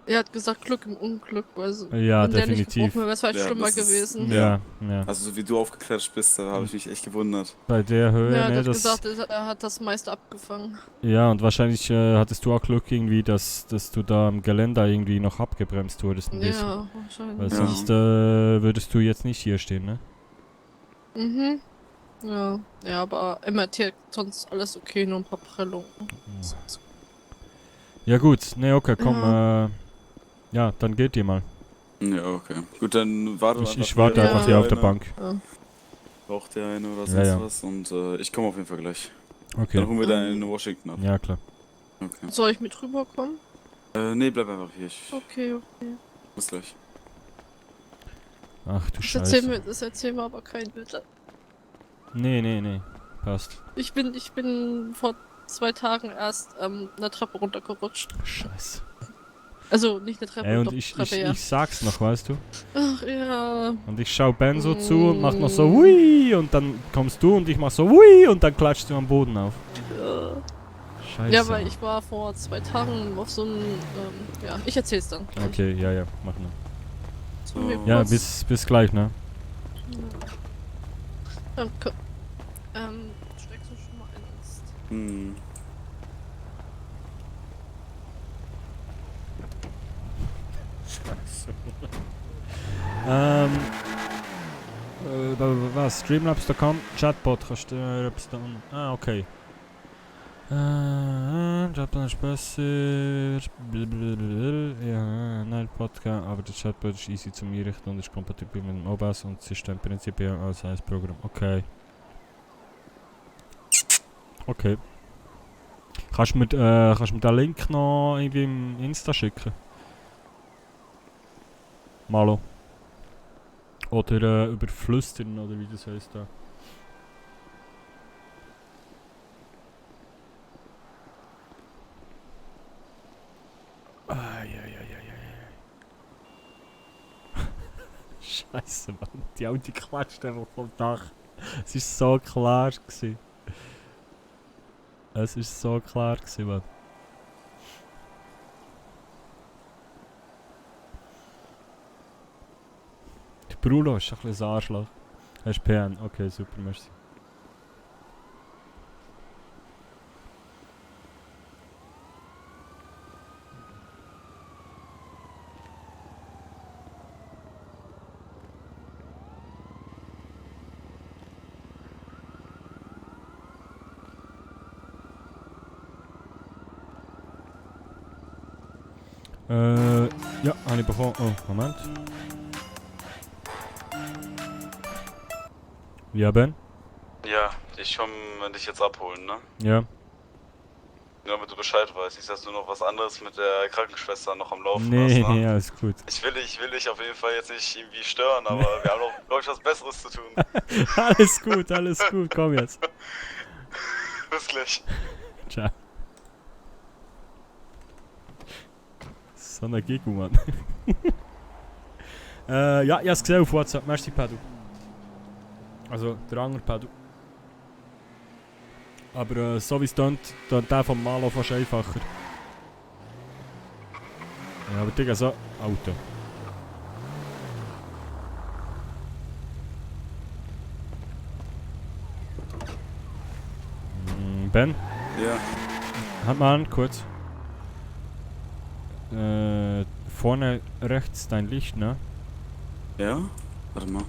Er hat gesagt, Glück im Unglück. Also, ja, wenn definitiv. Der nicht gebrochen wäre, wäre es halt schlimmer gewesen. Ja. Also so wie du aufgeklatscht bist, da habe ich mich echt gewundert. Bei der Höhe, ja, ne? Er hat gesagt, er hat das meiste abgefangen. Ja, und wahrscheinlich hattest du auch Glück irgendwie, dass du da am Geländer irgendwie noch abgebremst wurdest ein bisschen. Ja, wahrscheinlich. Weil sonst würdest du jetzt nicht hier stehen, ne? Mhm. Ja, aber MRT sonst alles okay, nur ein paar Prellungen. Ja gut, ne, okay, komm, ja, dann geht ihr mal. Ja, okay. Gut, dann warte ich warte einfach hier auf der Bank. Ja. Raucht der eine oder sonst was und ich komme auf jeden Fall gleich. Okay. Dann holen wir dann in Washington ab. Ja, klar. Okay. Soll ich mit rüberkommen? Nee, bleib einfach hier. Okay. Bis gleich. Ach du Scheiße. Das erzählen wir aber kein Bild. Nee. Passt. Ich bin vor 2 Tagen erst eine Treppe runtergerutscht. Scheiße. Also nicht eine Treppe, und ich sag's noch, weißt du? Ach ja. Und ich schau Ben so zu und mach noch so Hui und dann kommst du und ich mach so Hui und dann klatschst du am Boden auf. Ja. Scheiße. Ja, weil ich war vor 2 Tagen auf so einem, ich erzähl's dann gleich. Okay, ja, mach nur. So. Ja, bis gleich, ne? Danke. Steckst du schon mal ein? Scheiße. Was? Streamlabs.com? Chatbot, kannst du etwas da unten? Ah, okay. Chatbot ist besser. Ja, nein, Podcast, aber der Chatbot ist easy zum Einrichten und ist kompatibel mit dem OBS und System prinzipiell als ein Programm. Okay. Okay. Kannst du mir den Link noch irgendwie im Insta schicken? Malo. Oder über Flüstern, oder wie das heißt da. Scheiße, Mann. Die Audi klatscht einfach vom Dach. Es war so klar gewesen. Es war so klar gewesen, Mann. Der Bruno ist ein bisschen ein Arschloch. Hast du PN? Okay, super, merci. Ja, habe ich bekommen. Oh, Moment. Ja, Ben? Ja, ich komme dich jetzt abholen, ne? Ja. Nur damit du Bescheid weißt, nicht, dass du noch was anderes mit der Krankenschwester noch am Laufen Nee, hast, ne? ja, ist gut. Ich will dich auf jeden Fall jetzt nicht irgendwie stören, aber wir haben noch, glaube ich, was Besseres zu tun. Alles gut, komm jetzt. Bis gleich. Ciao. So eine Gegu, Mann. Ja, ich habe es gesehen auf WhatsApp. Merci, Pedro. Also, der andere Pedro. Aber so wie es klingt, der vom Malo fast einfacher. Ja, aber Digga, so Auto. Ben? Ja. Halt mal an, kurz. Vorne rechts dein Licht, ne? Ja? Warte mal.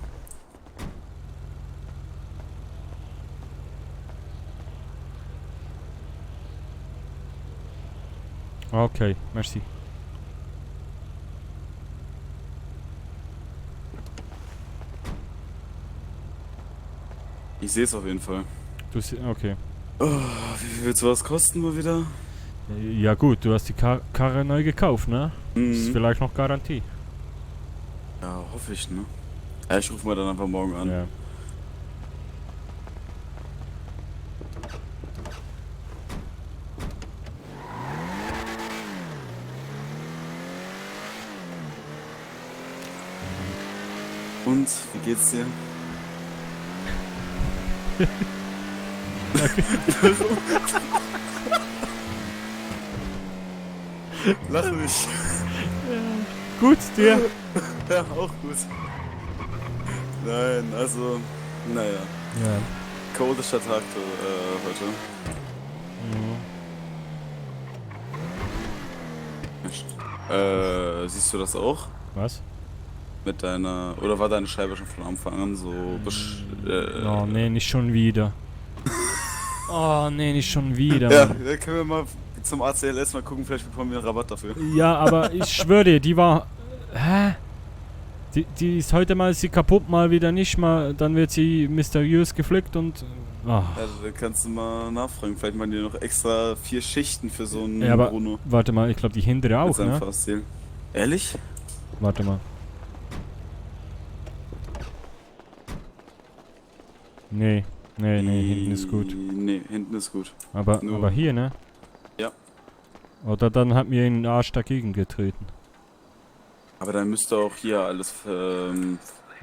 Okay, merci. Ich sehe es auf jeden Fall. Okay. Oh, wie viel wird sowas kosten mal wieder? Ja gut, du hast die Karre neu gekauft, ne? Mhm. Ist vielleicht noch Garantie. Ja, hoffe ich, ne? Ja, ich rufe mal dann einfach morgen an. Ja. Und, wie geht's dir? Lach mich. Gut, dir? Ja, auch gut. Nein, also, naja. Ja. Chaotischer Tag heute. Siehst du das auch? Was? Mit deiner... Oder war deine Scheibe schon von Anfang an so... Oh nee, nicht schon wieder. Oh nee, nicht schon wieder. Ja, Mann. dann können wir mal zum ACLS mal gucken, vielleicht bekommen wir einen Rabatt dafür. Ja, aber ich schwöre dir, die war... Hä? Die ist heute mal sie kaputt, mal wieder nicht, mal dann wird sie mysteriös geflickt und... Ja, da kannst du mal nachfragen, vielleicht machen die noch extra 4 Schichten für so einen Ja, aber Bruno. warte mal, ich glaube die hintere auch, ne? Fahrstil. Ehrlich? Warte mal. Nee, hinten ist gut. Nee, hinten ist gut. Aber hier, ne? Ja. Oder dann hat mir einen Arsch dagegen getreten. Aber dann müsste auch hier alles...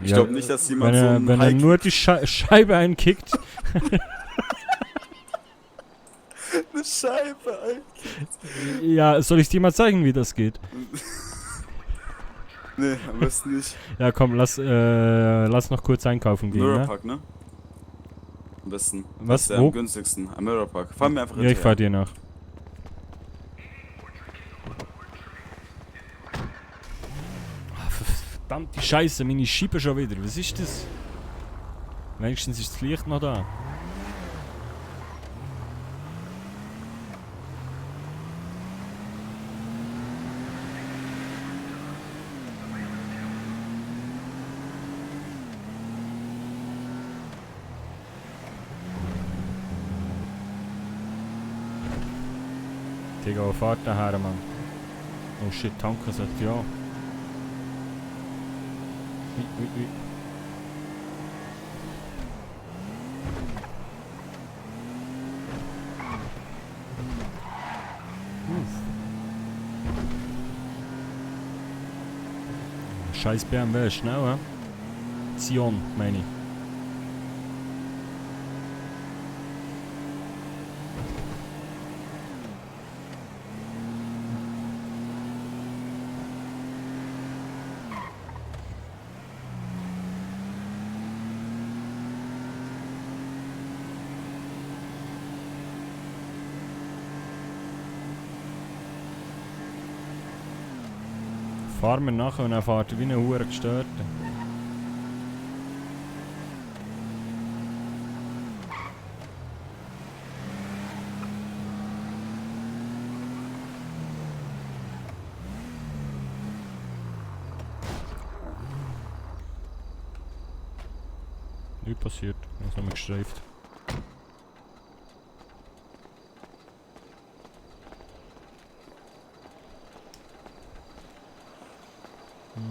ich Ja, glaube nicht, dass jemand so einen wenn er nur die Scheibe einkickt. Eine Scheibe einkickt. Ja, soll ich dir mal zeigen, wie das geht? Nee, am besten nicht. Ja, komm, lass noch kurz einkaufen gehen, Mirror ne? Park, ne? Am besten. Was? Das ist ja Wo? am günstigsten. Am Mirror Park. Fahren wir einfach Ja, ich fahr dir nach. Verdammt die Scheiße, meine Scheibe schon wieder. Was ist das? Wenigstens ist das Licht noch da. Digga, wo fahrt der her, Mann? Oh shit, Tanker sagt ja. Ui. Scheiß BMW ist schnell, hä? Zion, meine ich. Fahren wir nachher und er fährt wie eine Hure gestört. Nichts passiert, das haben wir gestreift.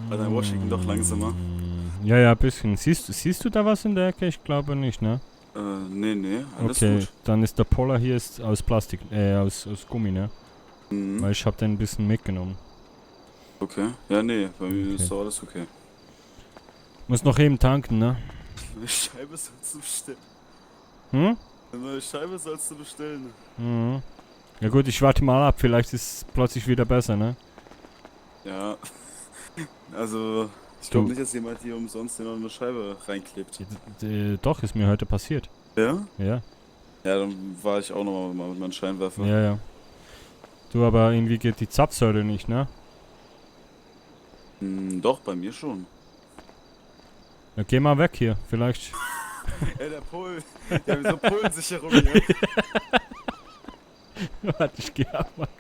Bei deinem Washington doch langsamer. Ja, ein bisschen. Siehst du da was in der Ecke? Ich glaube nicht, ne? Nee, alles okay, gut. dann ist der Poller hier ist aus Plastik, aus Gummi, ne? Mhm. Weil ich hab den ein bisschen mitgenommen. Okay, ja nee, bei mir ist doch alles okay. Muss noch eben tanken, ne? Die Scheibe ist zum Stimmen. Hm? Eine neue Scheibe sollst du bestellen. Mhm. Ja gut, ich warte mal ab, vielleicht ist es plötzlich wieder besser, ne? Ja. Also, ich glaube nicht, dass jemand hier umsonst noch eine Scheibe reinklebt. Doch, ist mir heute passiert. Ja? Ja. Ja, dann war ich auch nochmal mit meinem Scheinwerfer. Ja, ja. Du, aber irgendwie geht die Zapfsäule nicht, ne? Doch, bei mir schon. Ja, geh mal weg hier, vielleicht. Ey, der Pol. Die haben so Polensicherung hier. Warte, ich geh ab, Marco.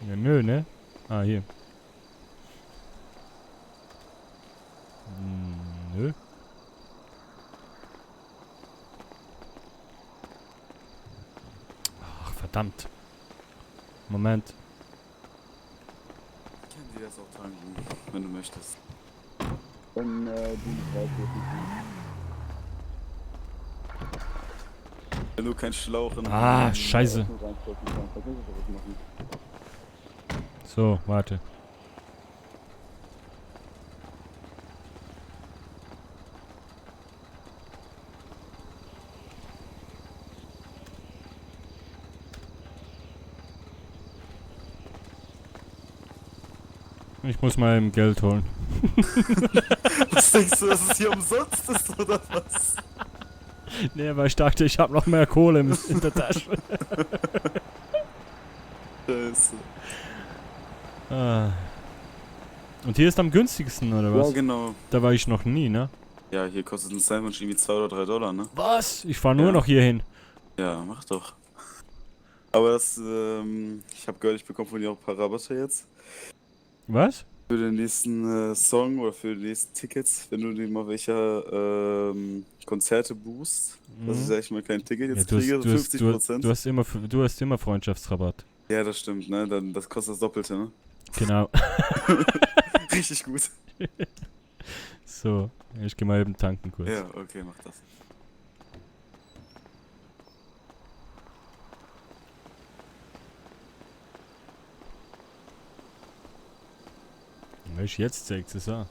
Ja, nö, ne? Ah, hier. Nö. Ach, verdammt. Moment. Ich kann dir das auch tanken, wenn du möchtest. Dann, die 3 Wenn du keinen Schlauch in Ah, scheiße. So, warte. Ich muss mal eben Geld holen. Was denkst du, dass es hier umsonst ist, oder was? Nee, weil ich dachte, ich habe noch mehr Kohle in der Tasche. Scheiße. Ah. Und hier ist am günstigsten, oder was? Ja, genau. Da war ich noch nie, ne? Ja, hier kostet ein Sandwich irgendwie 2 oder 3 Dollar, ne? Was? Ich fahr nur noch hier hin. Ja, mach doch. Aber das, ich habe gehört, ich bekomme von dir auch ein paar Rabatte jetzt. Was? Für den nächsten Song oder für die nächsten Tickets, wenn du dir mal welche Konzerte buchst. Das ist ja echt mal kein Ticket jetzt kriege, so 50%. Du hast immer Freundschaftsrabatt. Ja, das stimmt, ne? Dann, das kostet das Doppelte, ne? Genau. Richtig gut. So, ich geh mal eben tanken kurz. Ja, okay, mach das. Weißt du, jetzt zeigt es an.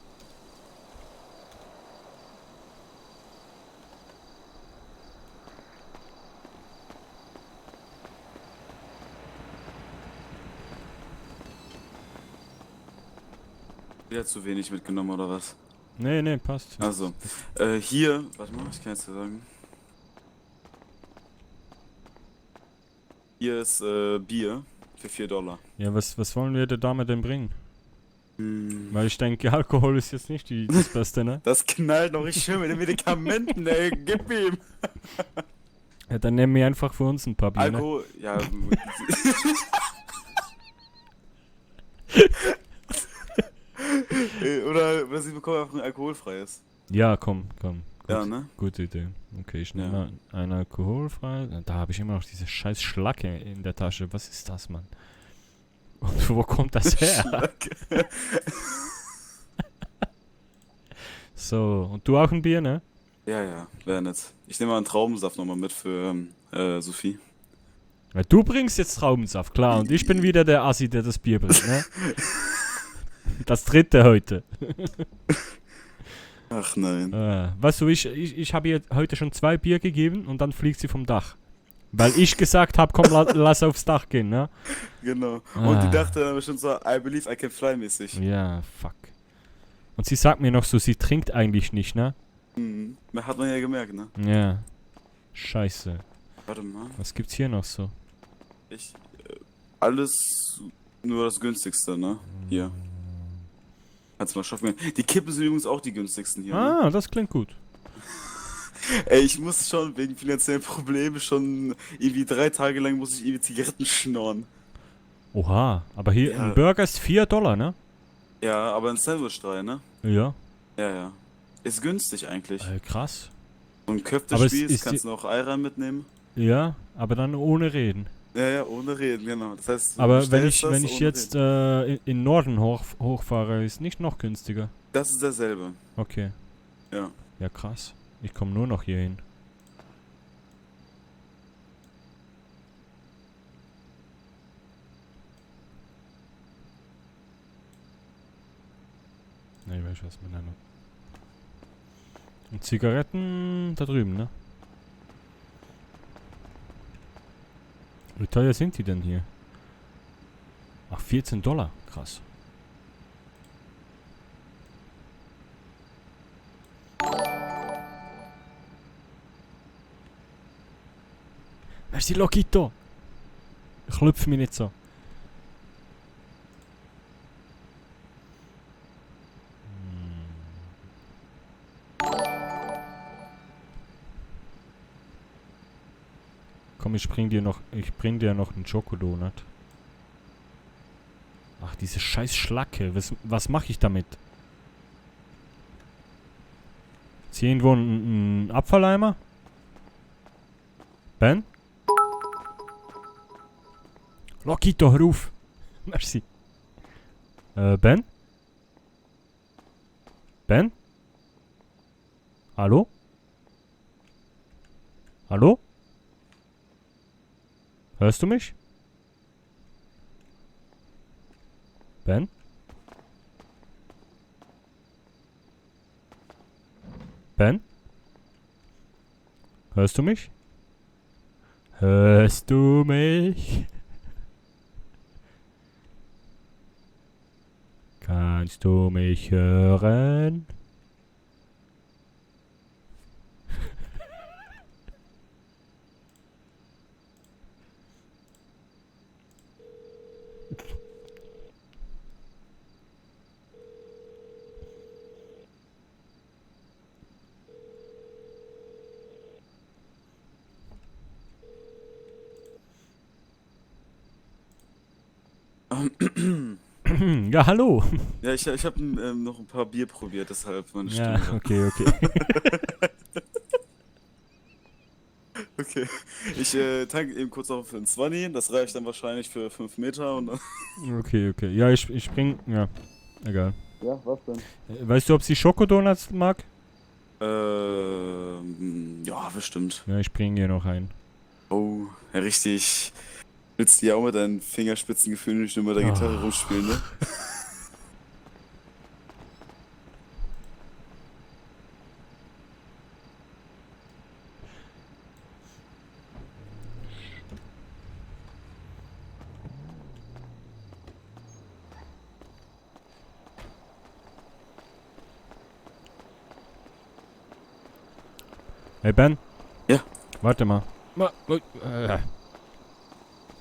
Wieder zu wenig mitgenommen, oder was? Nee, nee, passt. Also, hier, warte mal, ich kann jetzt sagen. Hier ist Bier für 4 Dollar. Ja, was wollen wir der Dame denn bringen? Weil ich denke, Alkohol ist jetzt nicht das Beste, ne? Das knallt noch richtig schön mit den Medikamenten, ey, gib ihm! Ja, dann nehmen wir einfach für uns ein paar Bier, Alkohol, ne? ja. Oder sie bekommen einfach ein alkoholfreies. Ja, komm. Gut, Ja, ne? Gute Idee. Okay, ich nehme mal ein alkoholfreies. Da habe ich immer noch diese scheiß Schlacke in der Tasche. Was ist das, Mann? Und wo kommt das her? Schlacke. So, und du auch ein Bier, ne? Ja, wäre nett. Ich nehme mal einen Traubensaft nochmal mit für Sophie. Ja, du bringst jetzt Traubensaft, klar. Und ich bin wieder der Assi, der das Bier bringt, ne? Das dritte heute. Ach nein. Weißt du, ich habe ihr heute schon 2 Bier gegeben und dann fliegt sie vom Dach. Weil ich gesagt habe, komm, lass aufs Dach gehen, ne? Genau. Und die dachte dann bestimmt so, I believe I can fly mäßig. Ja, fuck. Und sie sagt mir noch so, sie trinkt eigentlich nicht, ne? Mhm. Hat man ja gemerkt, ne? Ja. Scheiße. Warte mal. Was gibt's hier noch so? Alles nur das günstigste, ne? Hier. Kannst du mal schaffen. Die Kippen sind übrigens auch die günstigsten hier. Ah, ne? das klingt gut. Ey, ich muss schon wegen finanziellen Problemen schon irgendwie 3 Tage lang muss ich irgendwie Zigaretten schnorren. Oha, aber hier ein Burger ist 4 Dollar, ne? Ja, aber ein Sandwich 3, ne? Ja. Ja. Ist günstig eigentlich. Krass. So ein Aber Köftespieß, kannst du noch Ei rein mitnehmen. Ja, aber dann ohne Reden. Ja, ohne Reden, genau. Das heißt, aber wenn ich jetzt in Norden hochfahre, ist nicht noch günstiger. Das ist derselbe. Okay. Ja. Ja, krass. Ich komme nur noch hier hin. Nee, weißt du was, miteinander. Und Zigaretten da drüben, ne? Wie teuer sind die denn hier? Ach, $14. Krass. Merci, Lokito. Klopf mich nicht so. Komm, ich bring dir noch einen Schokodonut. Ach, diese scheiß Schlacke. Was mache ich damit? Ist hier irgendwo ein Abfalleimer? Ben? Lokito, hör auf. Merci. Ben? Ben? Hallo? Hallo? Hörst du mich? Ben? Ben? Hörst du mich? Hörst du mich? Kannst du mich hören? Ja, hallo. Ja, ich habe noch ein paar Bier probiert, deshalb meine Ja, Stimme. okay. Okay. Ich tanke eben kurz auf für ein 20, das reicht dann wahrscheinlich für 5 Meter und dann... Okay. Ja, ich spring. Ja, egal. Ja, was denn? Weißt du, ob sie Schokodonuts mag? Ja, bestimmt. Ja, ich bring ihr noch ein. Oh, ja, richtig. Willst du ja auch mit deinen Fingerspitzengefühlen nicht nur mit der Gitarre rumspielen, ne? Hey Ben? Ja? Warte mal.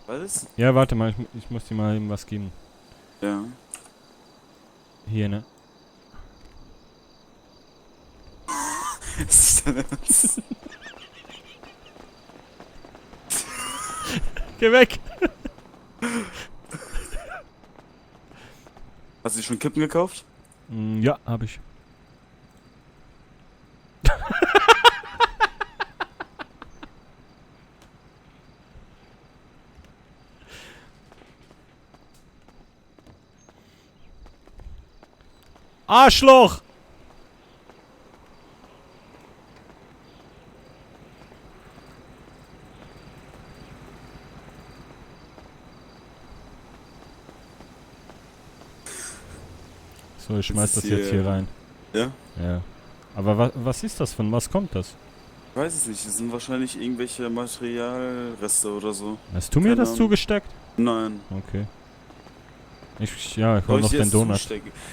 Was? Ja, warte mal, ich muss dir mal eben was geben. Ja. Hier, ne? Das ist dein Ernst? Geh weg! Hast du schon Kippen gekauft? Ja, hab ich. Arschloch! So, ich schmeiß das jetzt hier rein. Ja? Ja. Aber was ist das? Von was kommt das? Ich weiß es nicht, das sind wahrscheinlich irgendwelche Materialreste oder so. Hast du mir das zugesteckt? Nein. Okay. Ich hol noch den Donut.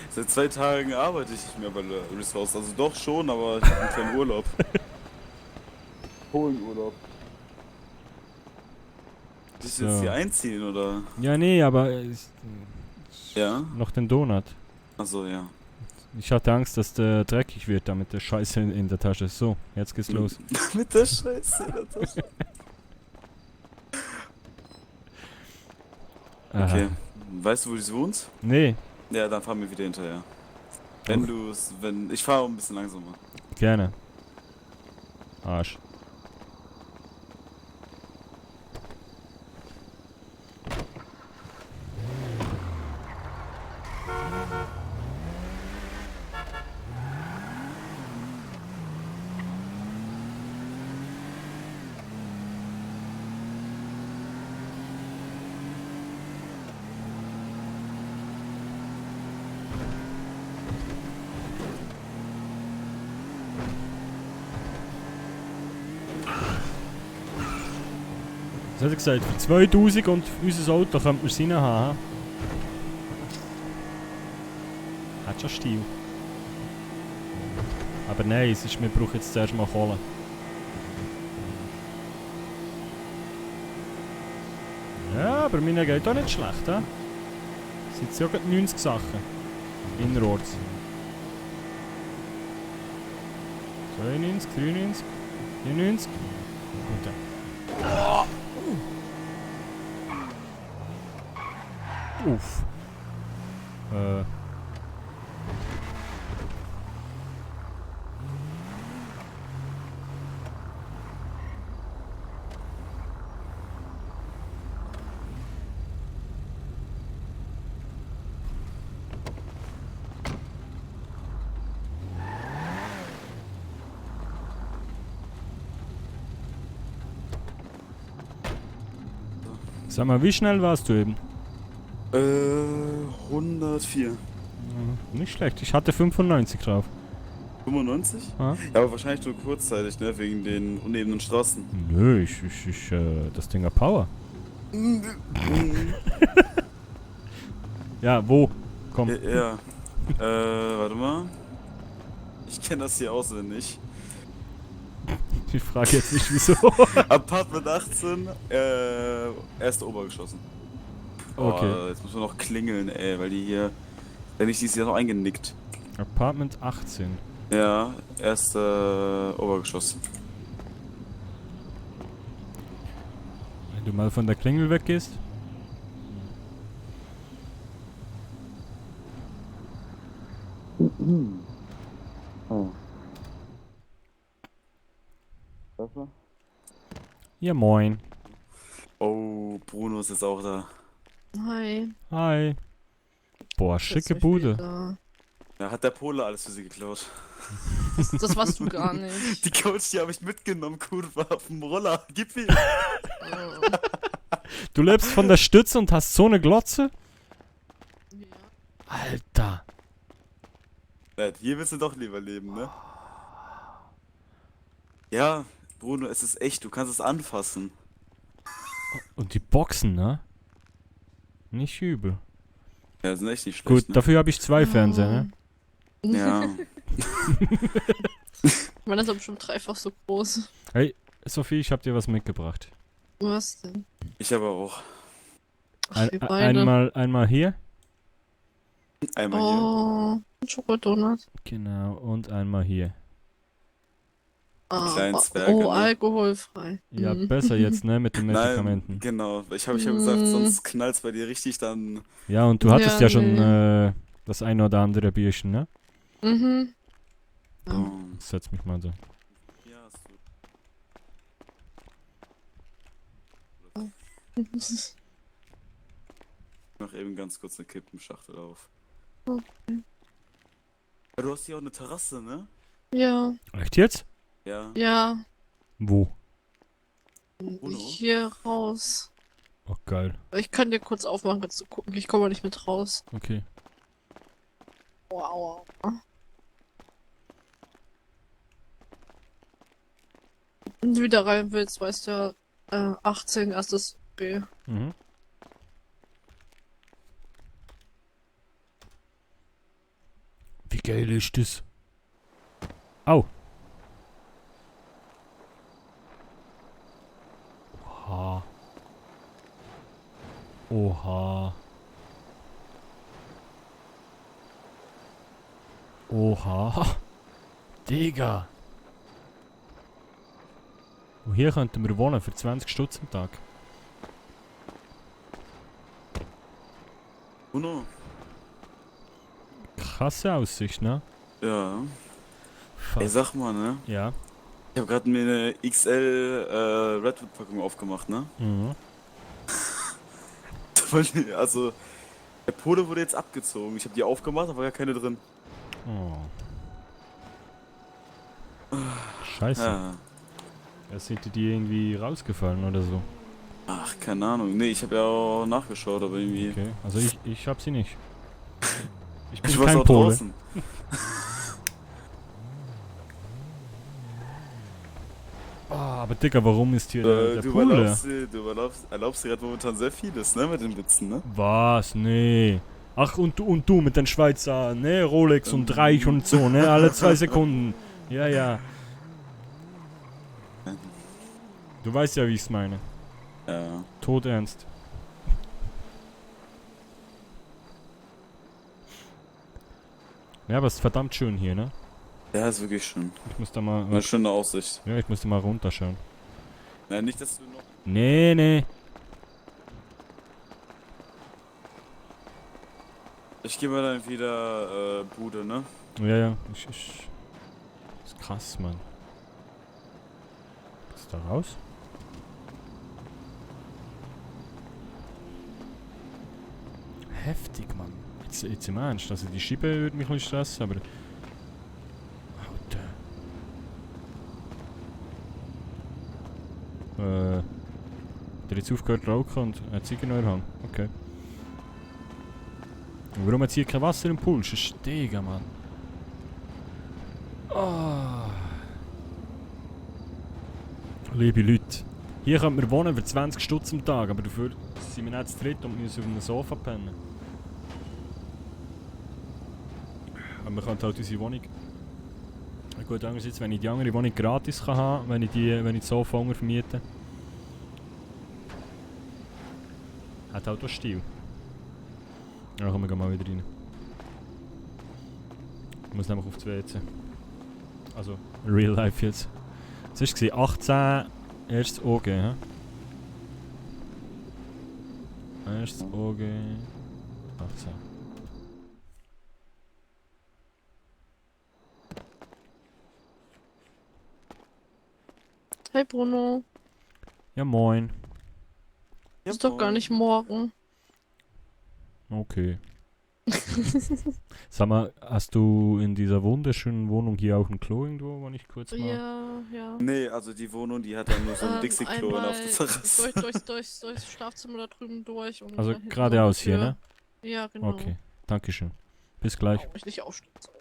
Seit 2 Tagen arbeite ich nicht mehr bei der Resource. Also doch schon, aber ich habe keinen Urlaub. Polenurlaub. Willst du jetzt hier einziehen, oder? Ja, nee, aber... Ja? Noch den Donut. Achso, ja. Ich hatte Angst, dass der dreckig wird, damit der Scheiße in der Tasche ist. So, jetzt geht's los. Mit der Scheiße in der Tasche. Okay. Weißt du, wo du wohnst? Nee. Ja, dann fahren wir wieder hinterher. Ich fahre ein bisschen langsamer. Gerne. Arsch. Was hat er gesagt? Für 2000 und unser Auto könnte man es rein haben. Hat schon Stil. Aber nein, es ist, wir brauchen jetzt zuerst mal Kohle. Ja, aber meine geht auch nicht schlecht, hä? Sind ja gerade 90 Sachen. Innerorts. 92, 93, 94. Gut, ja. Uff. Sag mal, wie schnell warst du eben? 104. Nicht schlecht, ich hatte 95 drauf. 95? Ah. Ja, aber wahrscheinlich nur kurzzeitig, ne? Wegen den unebenen Straßen. Nö, das Ding hat Power. Ja, wo? Komm. Ja. Warte mal. Ich kenne das hier auswendig. Ich frage jetzt nicht wieso. Apartment 18, erste Obergeschossen. Okay. Oh, jetzt müssen wir noch klingeln, ey, weil die hier. Wenn ich die ist ja noch eingenickt. Apartment 18. Ja, erste Obergeschoss. Wenn du mal von der Klingel weggehst. Oh. Ja, moin. Oh, Bruno ist jetzt auch da. Hi. Hi. Boah, schicke Bude. Ja, hat der Pole alles für sie geklaut. Das warst du gar nicht. Die Coach, die habe ich mitgenommen, Kurva, auf dem Roller. Gib ihm. Du lebst von der Stütze und hast so eine Glotze? Ja. Alter. Ja, hier willst du doch lieber leben, ne? Ja, Bruno, es ist echt, du kannst es anfassen. Und die Boxen, ne? Nicht übel. Ja, sind echt nicht schlecht. Gut, ne? dafür habe ich 2 Fernseher, ne? Ja. Ich meine, das ist bestimmt dreifach so groß. Hey, Sophie, ich habe dir was mitgebracht. Was denn? Ich aber auch. Ach, wir beide. Einmal hier. Einmal hier. Ein Schokodonut. Genau, und einmal hier. Kleinen Zwerge, ne? alkoholfrei. Ja, besser jetzt, ne, mit den Medikamenten. Nein, genau. Ich habe ja gesagt, sonst knallt's bei dir richtig dann. Ja, und du hattest ja schon das eine oder andere Bierchen, ne? Mhm. Ja. Setz mich mal so. Ja, ist Ich mach eben ganz kurz eine Kippenschachtel auf. Okay. Ja, du hast hier auch eine Terrasse, ne? Ja. Echt jetzt? Ja. Ja. Wo? Hier raus. Oh, geil. Ich kann dir kurz aufmachen, kannst du gucken. Ich komme nicht mit raus. Okay. Wow. Wenn du wieder rein willst, weißt du ja, 18, erstes B. Mhm. Wie geil ist das? Au. Oha. Oha. Oha. Digga. Und hier könnten wir wohnen für 20 Stutz am Tag. Bruno. Krasse Aussicht, ne? Ja. Fuck. Ey, sag mal, ne? Ja. Ich habe gerade mir eine XL Redwood-Packung aufgemacht, ne? Mhm. Also, der Pole wurde jetzt abgezogen. Ich habe die aufgemacht, da war ja keine drin. Oh. Scheiße. Ja. Sind die irgendwie rausgefallen oder so? Ach, keine Ahnung. Nee, ich habe ja auch nachgeschaut, aber irgendwie... Okay, also ich hab sie nicht. Ich bin Ich war kein auch Pole. draußen. Oh, aber Digga, warum ist hier der du Pool leer? erlaubst dir gerade momentan sehr vieles, ne, mit den Witzen, ne? Was? Nee. Ach, und du mit den Schweizer, ne, Rolex und Reich und so, ne, alle 2 Sekunden. Ja, ja. Du weißt ja, wie ich's meine. Ja. Todernst. Ja, aber es ist verdammt schön hier, ne? Ja, ist wirklich schön. Ich muss da mal... Eine schöne Aussicht. Ja, ich muss da mal runterschauen. Nein, nicht, dass du noch... Nee, nee. Ich geh mal dann wieder, Bude, ne? Ja, ja. Das ist krass, Mann. Ist da raus? Heftig, Mann. Jetzt im Ernst. Also die Schiebe würde mich ein bisschen stressen, aber... Alter. Der jetzt aufgehört rauchen und hat Ziege neu Hang. Okay. Und warum hat hier kein Wasser im Pool? Das ist Digga, Mann. Oh. Liebe Leute. Hier könnte man wohnen für 20 Stutz am Tag, aber dafür sind wir nicht zu dritt und müssen auf einem Sofa pennen. Aber man könnte halt unsere Wohnung... Gut, andererseits, wenn ich die andere Wohnung gratis kann haben, wenn ich das Sofa vermiete. Hat halt auch Stil. Ja, komm, wir gehen mal wieder rein. Ich muss nämlich auf das WC. Also, real life jetzt. Es war 18, erstes OG, hä? Erstes OG, 18. Hey Bruno. Ja, moin. Ist doch gar nicht morgen. Okay. Sag mal, hast du in dieser wunderschönen Wohnung hier auch ein Klo irgendwo, wo ich kurz mal... Ja, ja. Nee, also die Wohnung, die hat dann nur so ein Dixie-Klo auf der Terrasse. Durchs Schlafzimmer da drüben durch. Und Also da hinten geradeaus noch hier, Tür. ne? Ja, genau. Okay, dankeschön. Bis gleich. Ich nicht aufstehen soll.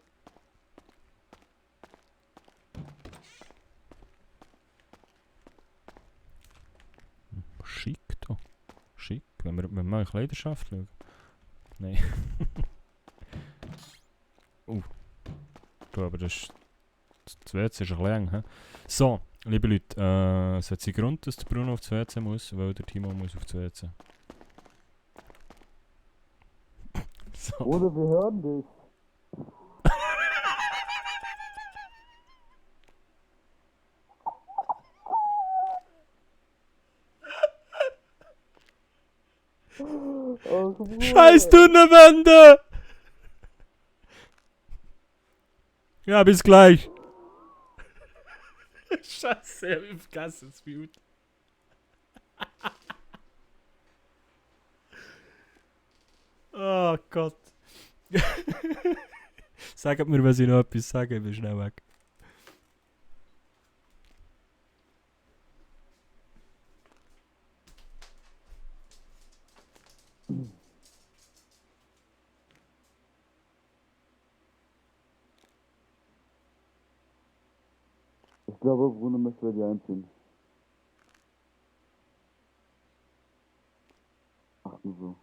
Schick doch. Schick. Wenn wir mal in Kleiderschaft schauen. Nein. Du, aber das WC ist ein bisschen lang, hä? So, liebe Leute, es hat seinen Grund, dass der Bruno auf das WC muss, weil der Timo muss auf das WC. So. Oder wir hören dich. Scheiß dünne Wände! Ja, bis gleich. Scheiße, ich hab vergessen das Mute. Oh Gott. Sagt mir, was ich noch etwas sage, ich bin schnell weg. Ich glaube, Bruno möchte bei dir einziehen. Ach nur so.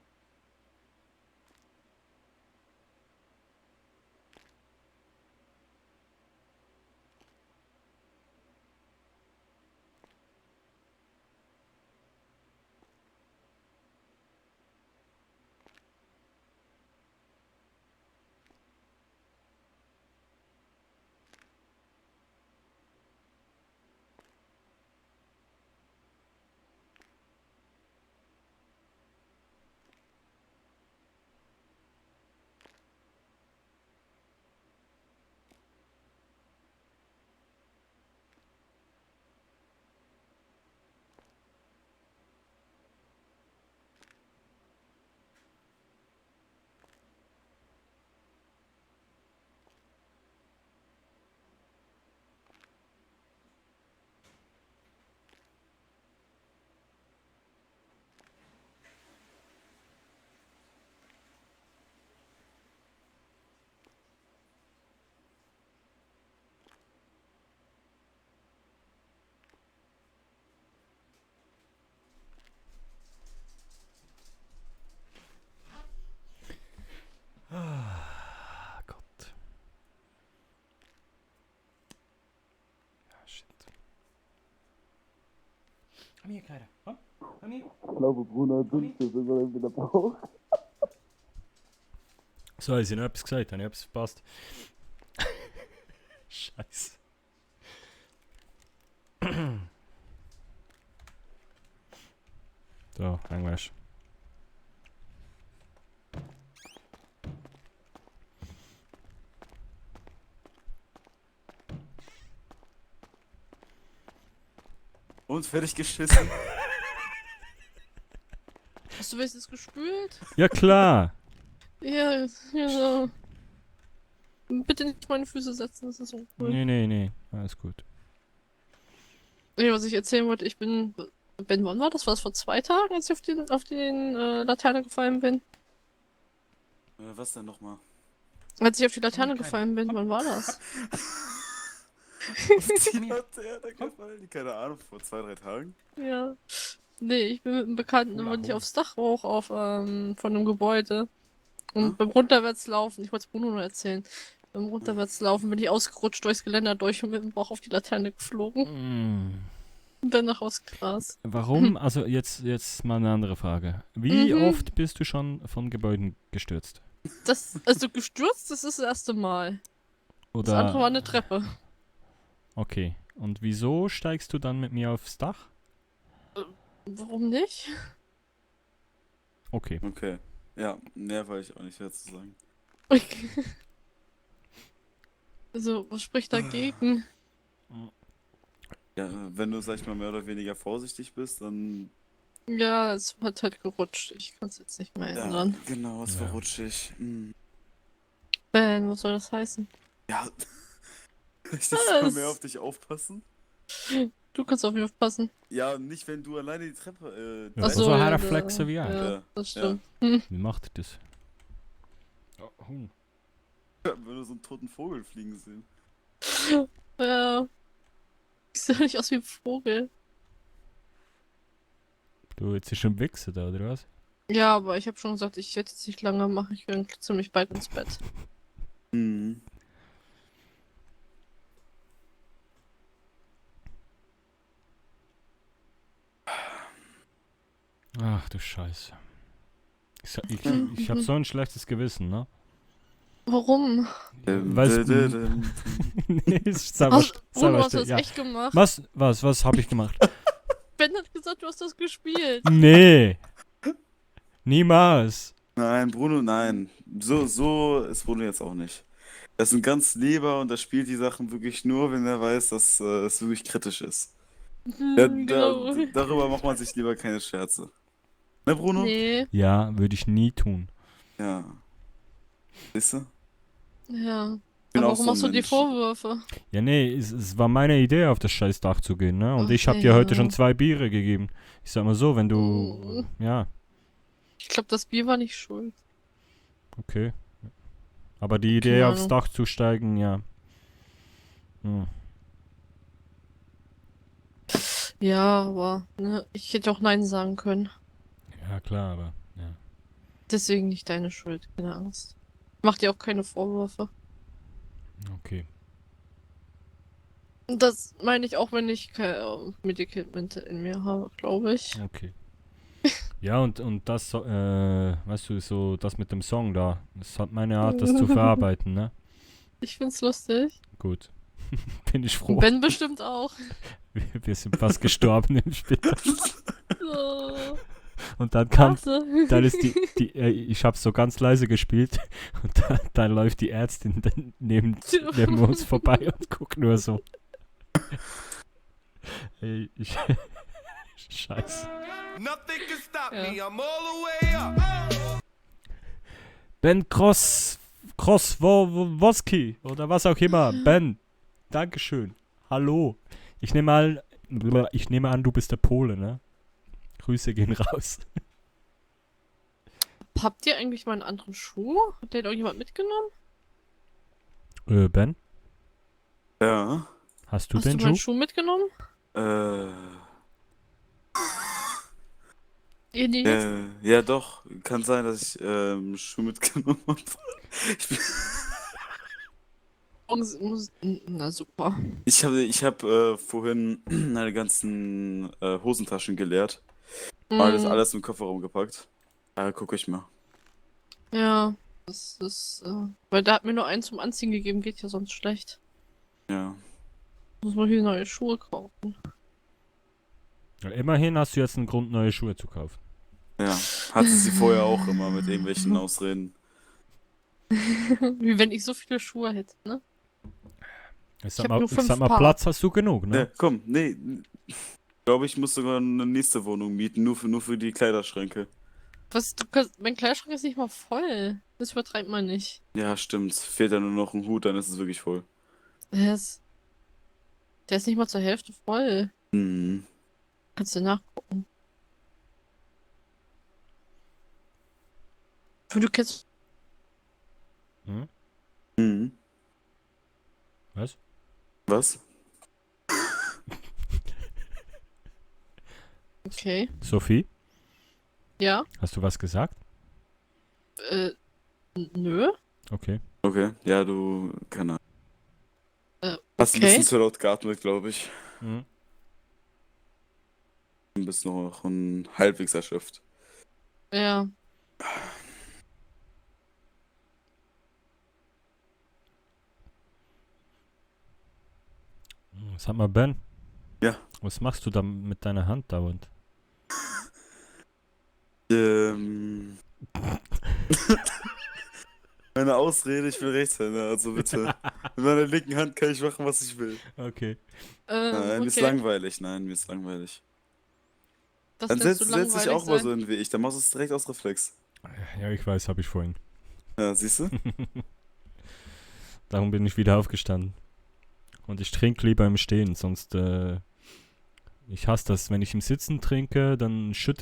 Komm hier, Kleiner. Komm hier. Ich glaube, Bruno hat Wünsche, wenn man ihn wieder braucht. So, habe ich noch etwas gesagt? Habe ich etwas verpasst? Scheiße. So, Englisch. Und fertig geschissen. Hast du wenigstens gespült? Ja, klar. Ja, so. Bitte nicht auf meine Füße setzen, das ist uncool. Nee. Alles gut. Nee, was ich erzählen wollte, ich bin... Ben, wann war das? War das vor 2 Tagen, als ich auf den Laterne gefallen bin? Was denn nochmal? Als ich auf die Laterne gefallen bin, wann war das? Die Laterne gefallen? Keine Ahnung, vor 2, 3 Tagen? Ja. Nee, ich bin mit einem Bekannten, wollte ich aufs Dach hoch von einem Gebäude. Und beim Runterwärtslaufen, ich wollte es Bruno nur erzählen, beim Runterwärtslaufen bin ich ausgerutscht durchs Geländer durch und mit dem Bauch auf die Laterne geflogen. Und dann noch aus Gras. Warum? Also jetzt mal eine andere Frage. Wie oft bist du schon von Gebäuden gestürzt? Also gestürzt, das ist das erste Mal. Oder... Das andere war eine Treppe. Okay. Und wieso steigst du dann mit mir aufs Dach? Warum nicht? Okay. Okay. Ja, mehr wollte ich auch nicht mehr zu sagen. Okay. Also, was spricht dagegen? Ja, wenn du, sag ich mal, mehr oder weniger vorsichtig bist, dann... Ja, es hat halt gerutscht. Ich kann es jetzt nicht mehr ändern. Ja, genau, es war rutschig. Ben, was soll das heißen? Ja. Ich mal mehr auf dich aufpassen? Du kannst auf mich aufpassen. Ja, nicht wenn du alleine die Treppe... Achso, so hat er Flexe wie er. Ja, das stimmt. Wie macht er das? Wenn du so einen toten Vogel fliegen sehen. Ja. Ich sehe nicht aus wie ein Vogel. Du, jetzt ist schon Wichse da, oder was? Ja, aber ich habe schon gesagt, ich werde jetzt nicht lange machen. Ich gehe ziemlich bald ins Bett. Mhm. Ach du Scheiße. Ich hab so ein schlechtes Gewissen, ne? Warum? Weißt du... Nee, Bruno, hast du das echt gemacht? Was hab ich gemacht? Ben hat gesagt, du hast das gespielt. Nee. Niemals. Nein, Bruno, nein. So ist Bruno jetzt auch nicht. Er ist ein ganz lieber und er spielt die Sachen wirklich nur, wenn er weiß, dass es wirklich kritisch ist. Genau. Darüber macht man sich lieber keine Scherze. Ne, Bruno? Nee. Ja, würde ich nie tun. Ja. Siehst du? Ja. bin Aber auch warum so ein machst du die Mensch. Vorwürfe? Ja, nee, es war meine Idee, auf das scheiß Dach zu gehen, ne? Und Ach, ich hab dir heute ja. schon 2 Biere gegeben. Ich sag mal so, wenn du... Ja, Ich glaube, das Bier war nicht schuld. okay. Aber die Idee, Keine aufs Ahnung. Dach zu steigen, ja. Ja, aber ne, ich hätte auch Nein sagen können. Ja, klar, aber... Ja. Deswegen nicht deine Schuld, keine Angst. Mach dir auch keine Vorwürfe. Okay. Und das meine ich auch, wenn ich keine Medikamente in mir habe, glaube ich. Okay. Ja, und das, weißt du, so das mit dem Song da, das hat meine Art, das zu verarbeiten, ne? Ich find's lustig. Gut. Bin ich froh. Ben bestimmt auch. Wir sind fast gestorben im Spiel. So. Und dann kam, Warte. dann ist ich hab's so ganz leise gespielt und dann läuft die Ärztin dann neben uns vorbei und guckt nur so. Ey, Scheiße. Nothing can stop me, I'm all the way up. Ben Woski oder was auch immer. Ben, Dankeschön. Hallo. Ich nehme an, du bist der Pole, ne? Grüße gehen raus. Habt ihr eigentlich mal einen anderen Schuh? Hat der irgendjemand mitgenommen? Ben? Ja. Hast du Hast den du meinen Schuh? Schuh mitgenommen? Ihr nicht? Ja doch, kann sein, dass ich Schuh mitgenommen habe. Na super. Ich hab vorhin meine ganzen Hosentaschen geleert. Alles im Kofferraum gepackt. Guck ich mal. Ja, das ist, weil da hat mir nur einen zum Anziehen gegeben, geht ja sonst schlecht. Ja. Muss man hier neue Schuhe kaufen. Ja, immerhin hast du jetzt einen Grund, neue Schuhe zu kaufen. Ja, hatte sie vorher auch immer mit irgendwelchen Ausreden. Wie wenn ich so viele Schuhe hätte, ne? Ich sag mal, Platz hast du genug, ne? Ja, komm, nee. Ich glaube, ich muss sogar eine nächste Wohnung mieten, nur für die Kleiderschränke. Mein Kleiderschrank ist nicht mal voll. Das übertreibt man nicht. Ja, stimmt. Fehlt ja nur noch ein Hut, dann ist es wirklich voll. Der ist nicht mal zur Hälfte voll. Mhm. Kannst du nachgucken. Du kennst. Mhm. Was? Was? Okay. Sophie? Ja? Hast du was gesagt? Nö. Okay. Okay, ja, du, keine Ahnung. Hast ein Okay. bisschen zu laut geatmet, glaube ich. Mhm. Du bist noch halbwegs erschöpft. Ja. Sag mal, Ben. Ja. Was machst du da mit deiner Hand dauernd? Meine Ausrede, ich bin Rechtshänder, also bitte. Mit meiner linken Hand kann ich machen, was ich will. Okay. Nein, mir ist langweilig. Das Dann nennst setzt du dich auch mal so hin wie ich, dann machst du es direkt aus Reflex. Ja, ich weiß, habe ich vorhin. Ja, siehst du? Darum bin ich wieder aufgestanden. Und ich trinke lieber im Stehen, sonst ich hasse das. Wenn ich im Sitzen trinke, dann schütt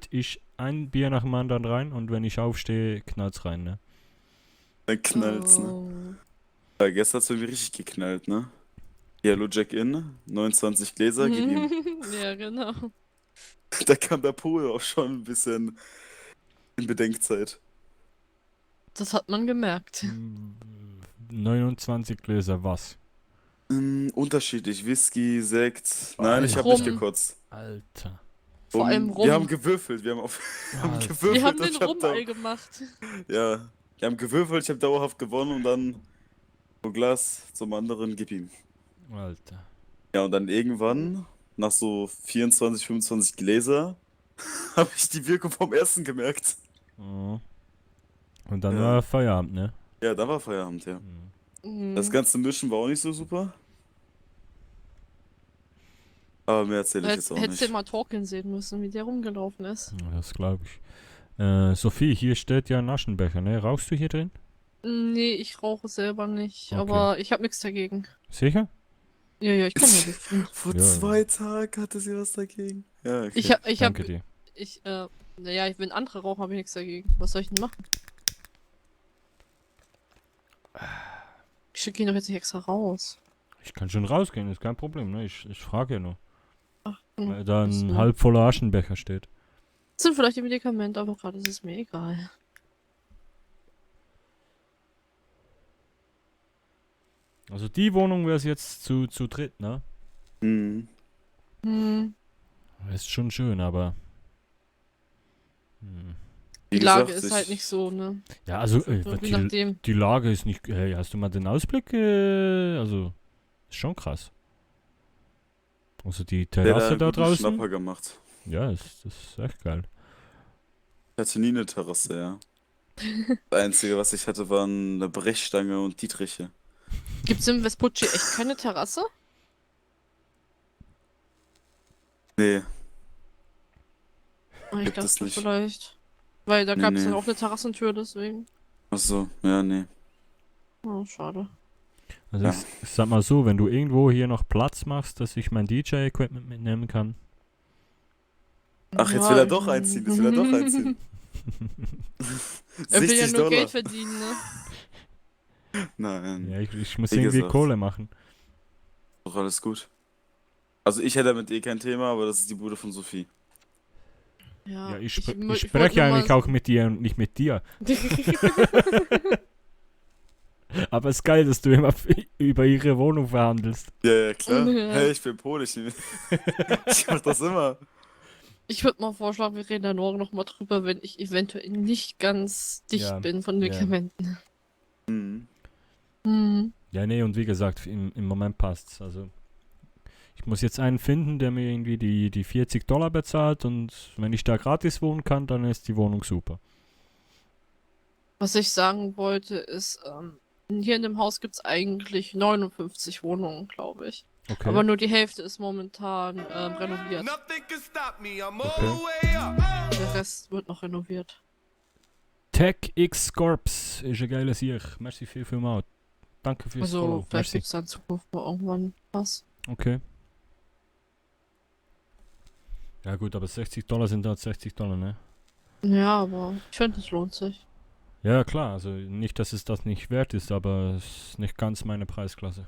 ich ein Bier nach dem anderen rein und wenn ich aufstehe, knallt's rein, ne? Dann knallt's, ne? Ja, gestern hat's irgendwie richtig geknallt, ne? Yellow Jack In, 29 Gläser, gib ihm. Ja, genau. Da kam der Pol auch schon ein bisschen in Bedenkzeit. Das hat man gemerkt. 29 Gläser, was? Unterschiedlich, Whisky, Sekt. Nein, ich habe nicht gekotzt. Alter. Vor allem Rum. Wir haben gewürfelt, wir haben gewürfelt. Wir haben und den ich hab Rum gemacht. Ja, wir haben gewürfelt, ich habe dauerhaft gewonnen und dann ein Glas zum anderen, gib ihm. Alter. Ja, und dann irgendwann, nach so 24, 25 Gläser, habe ich die Wirkung vom ersten gemerkt. Oh. Und dann war Feierabend, ne? Ja, da war Feierabend, ja. Mhm. Das ganze Mischen war auch nicht so super. Aber mehr erzähle ich jetzt auch Hättest du nicht. mal Torkin sehen müssen, wie der rumgelaufen ist. Ja, das glaube ich. Sophie, hier steht ja ein Aschenbecher, ne? Rauchst du hier drin? Nee, ich rauche selber nicht, Okay. aber ich habe nichts dagegen. Sicher? Ja, ich kann ja lüften. Vor Ja. 2 Tagen hatte sie was dagegen. Ja, okay. Danke dir. Naja, wenn andere rauchen, habe ich nichts dagegen. Was soll ich denn machen? Ich schicke ihn doch jetzt nicht extra raus. Ich kann schon rausgehen, ist kein Problem, ne? Ich frage ja nur. Weil Hm, da ein so. halb voller Aschenbecher steht. Das sind vielleicht die Medikamente, aber gerade ist es mir egal. Also die Wohnung wäre es jetzt zu dritt, ne? Mhm. Hm. Ist schon schön, aber... Die Lage ist halt nicht so, ne? Ja, also Je nachdem. die Lage ist nicht... Hey, hast du mal den Ausblick? Also, ist schon krass. Also die Terrasse da draußen. Schnapper gemacht. Ja, das ist echt geil. Ich hatte nie eine Terrasse, ja. Das Einzige, was ich hatte, waren eine Brechstange und Dietriche. Gibt's im Vespucci echt keine Terrasse? Nee. Ich Gibt es dachte nicht. vielleicht. Weil da Nee, gab es nee. dann auch eine Terrassentür, deswegen. Achso, ja, nee. Oh, schade. Also Ja. ich sag mal so, wenn du irgendwo hier noch Platz machst, dass ich mein DJ-Equipment mitnehmen kann. Ach, jetzt will er doch einziehen, jetzt will er doch einziehen. Er will ja 60 nur $. Geld verdienen, ne? Nein. Ja, ich muss Wie irgendwie gesagt. Kohle machen. Doch alles gut. Also ich hätte damit kein Thema, aber das ist die Bude von Sophie. Ja, ich wollte spreche nur eigentlich mal- auch mit dir und nicht mit dir. Aber es ist geil, dass du immer über ihre Wohnung verhandelst. Ja, klar. Ja. Hey, ich bin Polisch. Ich mach das immer. Ich würde mal vorschlagen, wir reden da morgen noch mal drüber, wenn ich eventuell nicht ganz dicht bin von Medikamenten. Mhm. Mhm. Ja, nee, und wie gesagt, im Moment passt's. Also, ich muss jetzt einen finden, der mir irgendwie die $40 bezahlt und wenn ich da gratis wohnen kann, dann ist die Wohnung super. Was ich sagen wollte, ist, hier in dem Haus gibt es eigentlich 59 Wohnungen, glaube ich. Okay. Aber nur die Hälfte ist momentan renoviert. Okay. Der Rest wird noch renoviert. Tech X Corps ist ein geiler Sieg. Merci vielmals. Danke fürs Also, Follow. vielleicht Merci. gibt es da in Zukunft mal irgendwann was. Okay. Ja gut, aber $60 sind halt $60, ne? Ja, aber ich finde, es lohnt sich. Ja, klar. Also nicht, dass es das nicht wert ist, aber es ist nicht ganz meine Preisklasse.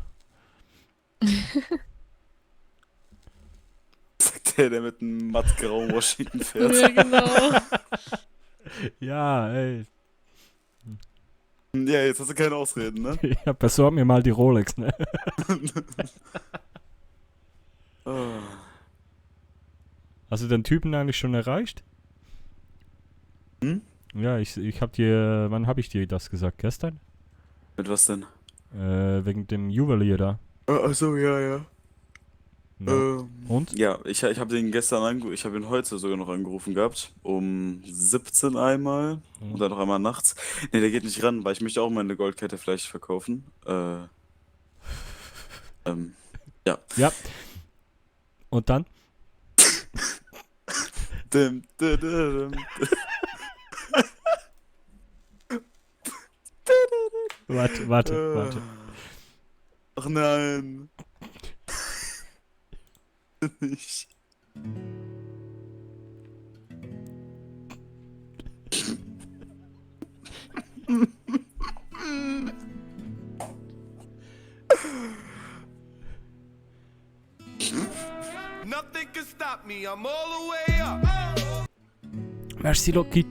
Sagt der mit einem mattgrauen Washington fährt. Ja, genau. Ja, ey. Ja, jetzt hast du keine Ausreden, ne? Ja, besorg mir mal die Rolex, ne? Oh. Hast du den Typen eigentlich schon erreicht? Hm? Ja, ich hab dir, wann hab ich dir das gesagt? Gestern? Mit was denn? Wegen dem Juwelier da. Achso, ja. Und? Ja, ich habe den gestern angerufen, ich habe ihn heute sogar noch angerufen gehabt, um 17 einmal und dann noch einmal nachts. Ne, der geht nicht ran, weil ich möchte auch meine Goldkette vielleicht verkaufen. Ja. Ja. Und dann? Warte. Ach nein. Nicht. Nothing can stop me, I'm all the way up. Merci, Loki.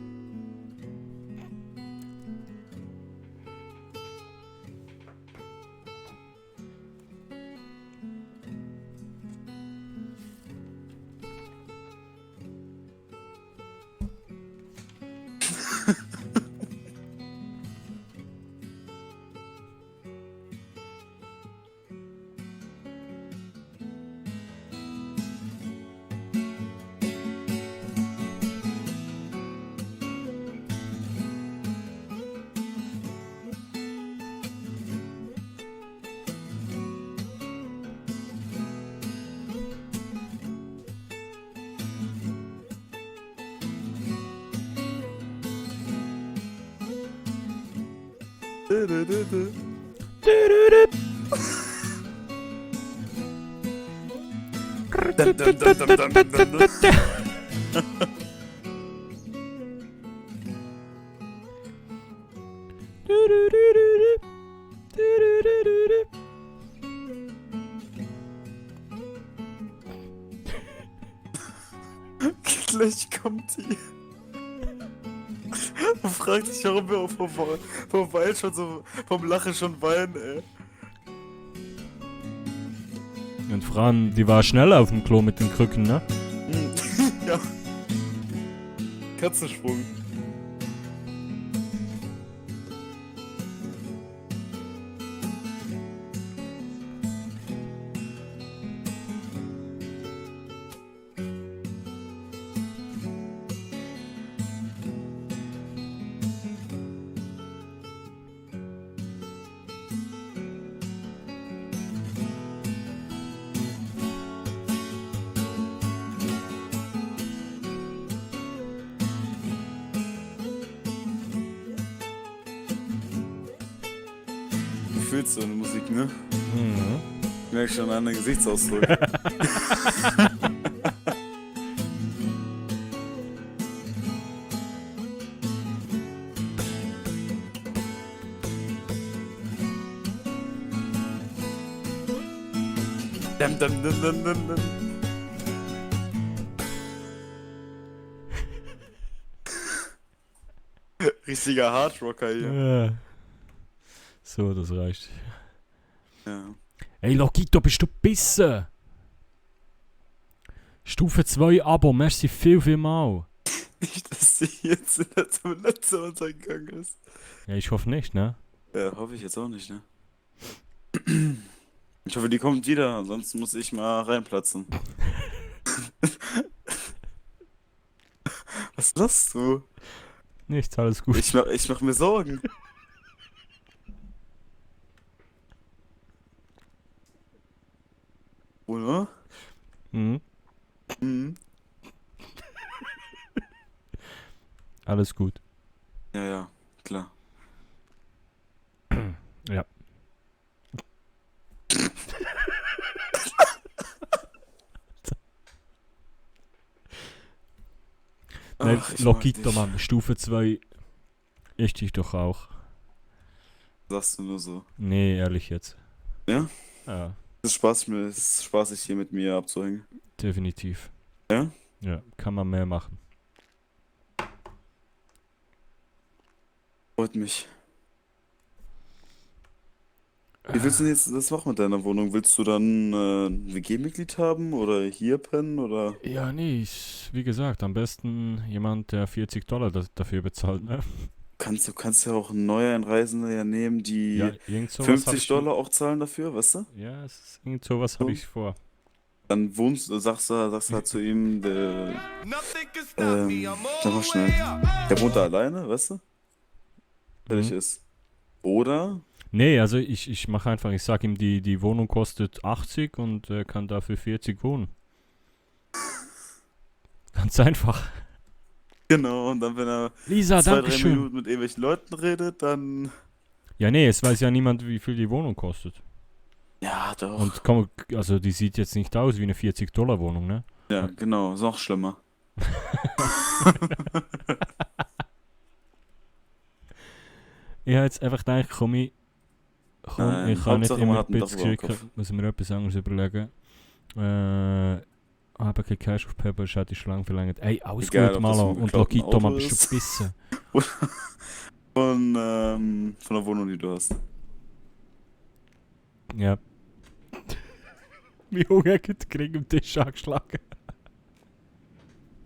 Gleich kommt die. Man fragt sich, warum wir vom Wein schon so, vom Lachen schon weinen, ey. Und Fran, die war schneller auf dem Klo mit den Krücken, ne? Ja. Katzensprung. Du fühlst so eine Musik, ne? Mhm. Ich merke schon einen anderen Gesichtsausdruck. Dum. Richtiger Hardrocker hier. Ja. So, das reicht. Ja. Ey, Logito, bist du bissen? Stufe 2 Abo, merci viel mal. Nicht, dass sie jetzt in der letzten untergegangen ist. Ja, ich hoffe nicht, ne? Ja, hoffe ich jetzt auch nicht, ne? Ich hoffe, die kommt wieder, ansonsten muss ich mal reinplatzen. Was lachst du? Nichts, alles gut. Ich mach mir Sorgen. Oder? Mhm. Mhm. Alles gut. Ja, klar. Ja. Nein, Ach, ich Logito, mag dich. Mann, Stufe 2. Ich dich doch auch. Sagst du nur so. Nee, ehrlich jetzt. Ja? Ja, Es ist spaßig hier mit mir abzuhängen. definitiv. Ja? Ja, kann man mehr machen. Freut mich. Wie willst du denn jetzt das machen mit deiner Wohnung? Willst du dann ein WG-Mitglied haben oder hier pennen oder? Ja, nee, wie gesagt, am besten jemand, der $40 dafür bezahlt, ne? Du kannst ja auch einen Neueinreisenden ja nehmen, die Ja, irgend sowas hab ich $50 auch zahlen dafür, weißt du? Ja, es ist irgend sowas habe ich vor. Dann sagst du halt zu ihm, sag mal schnell, der wohnt da alleine, weißt du? Fertig ist. Oder? Nee, also ich mache einfach, ich sag ihm, die Wohnung kostet 80 und er kann dafür 40 wohnen. Ganz einfach. Genau, und dann, wenn er Lisa, 2-3 Dankeschön. Minuten mit irgendwelchen Leuten redet, dann. Ja, nee, es weiß ja niemand, wie viel die Wohnung kostet. Ja, doch. Und komm, also die sieht jetzt nicht aus wie eine $40 Wohnung, ne? Ja, genau, ist noch schlimmer. Ich habe jetzt einfach gedacht, komm, ich kann nicht Hauptsache, man immer hat ein ein Dach bisschen über dem kriegen, Kopf. muss ich mir etwas anderes überlegen. Habe kein Cash auf PayPal, hat die Schlange verlängert. Ey, alles Egal, gut, ob das Malo. vom Und geklauten Logito, man, Auto bist ist. du bissen. Von der Wohnung, die du hast. Ja. Wie Hunger gekriegt am Tisch angeschlagen.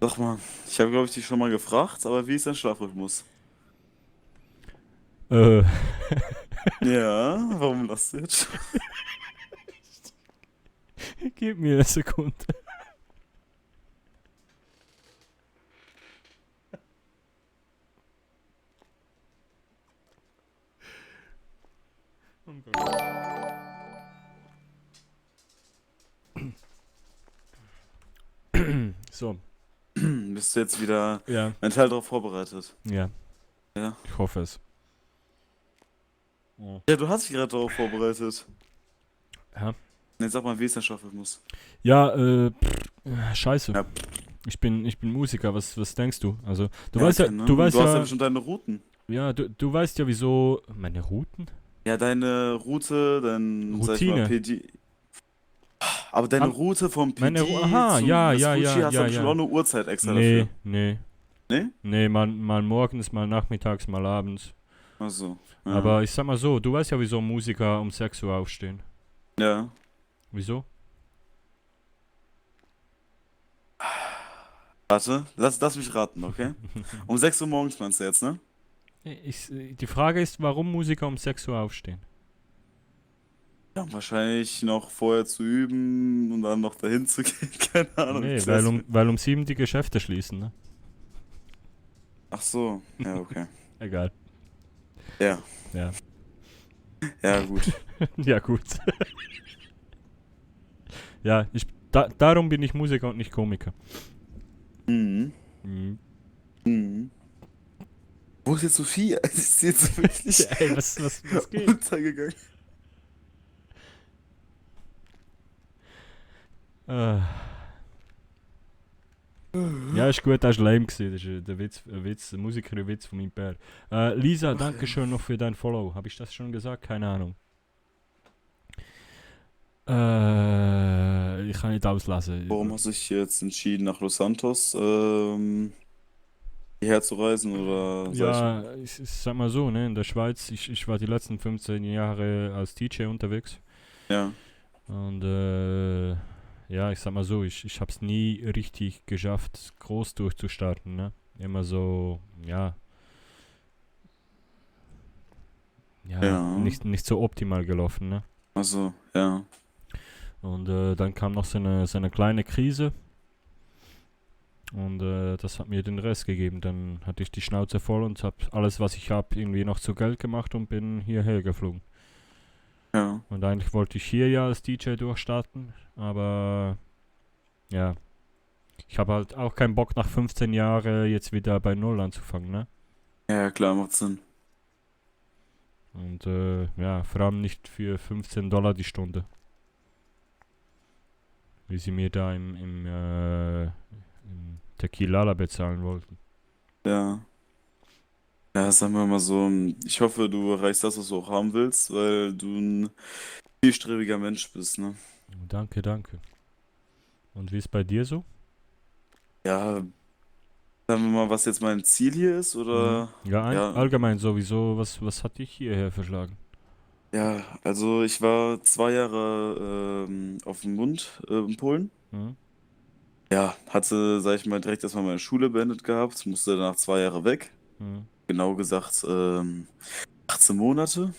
Sag mal, ich habe, glaube ich, dich schon mal gefragt, aber wie ist dein Schlafrhythmus? Ja, warum lachst du jetzt? Gib mir eine Sekunde. So. Bist du jetzt wieder Ja. mental darauf vorbereitet? Ja. Ja. Ich hoffe es. Ja, du hast dich gerade darauf vorbereitet. Ja. Jetzt sag mal, wie ist dein Schlafrhythmus? Ja, scheiße. Ja. Ich bin Musiker, was denkst du? Also, du weißt ja, du hast ja ja schon deine Routen. Ja, du weißt ja wieso. Meine Routen? Ja, deine Route, dein Routine. Sag ich mal, PD. Aber deine Route vom PD aha, zum ja, Vespucci ja, hast du schon auch eine Uhrzeit extra dafür. Nee. Nee? Nee, mal morgens, mal nachmittags, mal abends. Ach so. Ja. Aber ich sag mal so, du weißt ja, wieso Musiker um 6 Uhr aufstehen. Ja. Wieso? Warte, lass mich raten, okay? Um 6 Uhr morgens meinst du jetzt, ne? Die Frage ist, warum Musiker um 6 Uhr aufstehen? Ja, wahrscheinlich noch vorher zu üben und dann noch dahin zu gehen, keine Ahnung. Nee, weil um 7 die Geschäfte schließen, ne? Ach so, ja, okay. Egal. Ja. Ja. Ja, gut. Ja, gut. Ja, darum bin ich Musiker und nicht Komiker. Mhm. Mhm. Wo ist jetzt Sophie? Ist sie jetzt wirklich Ey, was geht? untergegangen? Ja, ist gut, das war lame gewesen. Das ist der Musiker-Witz von meinem Pär. Lisa, danke schön noch für dein Follow. Habe ich das schon gesagt? Keine Ahnung. Ich kann nicht auslesen. Warum hast du dich jetzt entschieden, nach Los Santos hierher zu reisen oder Ja, ich sag mal so, ne, in der Schweiz, ich war die letzten 15 Jahre als DJ unterwegs. Ja. Und ja, ich sag mal so, ich hab's nie richtig geschafft, groß durchzustarten, ne? Immer so, ja, Ja. nicht so optimal gelaufen, ne? Also, ja. Und dann kam noch so eine kleine Krise. Und das hat mir den Rest gegeben. Dann hatte ich die Schnauze voll und habe alles, was ich habe, irgendwie noch zu Geld gemacht und bin hierher geflogen. Ja. Und eigentlich wollte ich hier ja als DJ durchstarten, aber ja, ich habe halt auch keinen Bock nach 15 Jahren jetzt wieder bei Null anzufangen, ne? Ja, klar, macht Sinn. Und ja, vor allem nicht für $15 die Stunde. Wie sie mir da im Tequila bezahlen wollten. Ja. Ja, sagen wir mal so, ich hoffe, du erreichst das, was du auch haben willst, weil du ein zielstrebiger Mensch bist, ne? Danke, danke. Und wie ist bei dir so? Ja, sagen wir mal, was jetzt mein Ziel hier ist, oder? Ja, allgemein sowieso, was hat dich hierher verschlagen? Ja, also ich war 2 Jahre auf dem Bund in Polen. Mhm. Ja, hatte, sag ich mal, direkt erstmal meine Schule beendet gehabt, musste danach 2 Jahre weg. Mhm. Genau gesagt 18 Monate,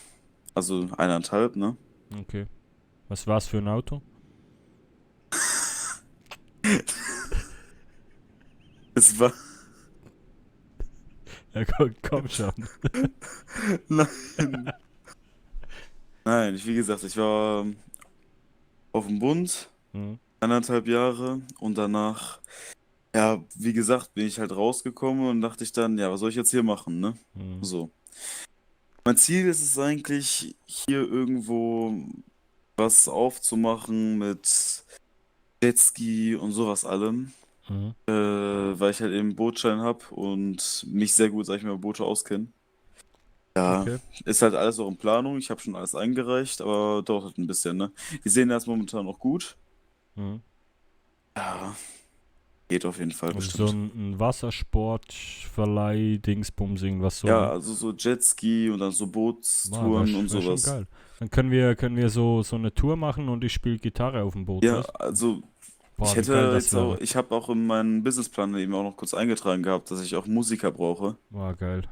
also 1,5, ne? Okay. Was war's für ein Auto? Es war... Ja, komm schon. Nein. Nein, wie gesagt, ich war auf dem Bund, 1,5 Jahre und danach, ja, wie gesagt, bin ich halt rausgekommen und dachte ich dann, ja, was soll ich jetzt hier machen, ne? So. Mein Ziel ist es eigentlich, hier irgendwo was aufzumachen mit Jetski und sowas allem. Weil ich halt eben einen Bootsschein habe und mich sehr gut, sag ich mal, mit Boote auskenne. Ja, Okay. ist halt alles auch in Planung. Ich habe schon alles eingereicht, aber dauert halt ein bisschen, ne? Die sehen das momentan noch gut. Mhm. Ja, geht auf jeden Fall Also bestimmt. so ein Wassersportverleih, Dingsbums, irgendwas so. Ja, ne? also so Jetski und dann so Bootstouren und wär schon sowas. geil. Dann können wir so eine Tour machen und ich spiele Gitarre auf dem Boot. Ja, weißt du? also Boah, ich wie geil hätte das jetzt auch, wäre. ich habe auch in meinen Businessplan eben auch noch kurz eingetragen gehabt, dass ich auch Musiker brauche. War geil.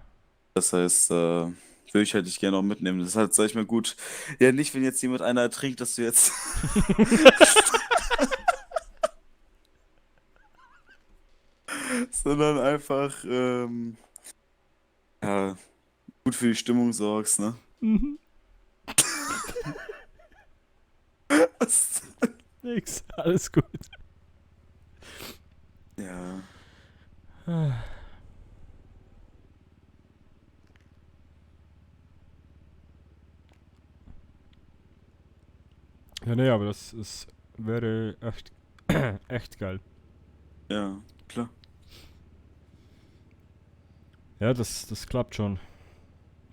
Das heißt, würde ich halt dich gerne auch mitnehmen. Das ist halt, sag ich mal, gut. Ja, nicht, wenn jetzt jemand einer ertrinkt, dass du jetzt. Sondern einfach, ja, gut für die Stimmung sorgst, ne? Mhm. Was? Nix, alles gut. Ja. Ja, nee, aber wäre echt, echt geil. Ja, klar. Ja, das klappt schon.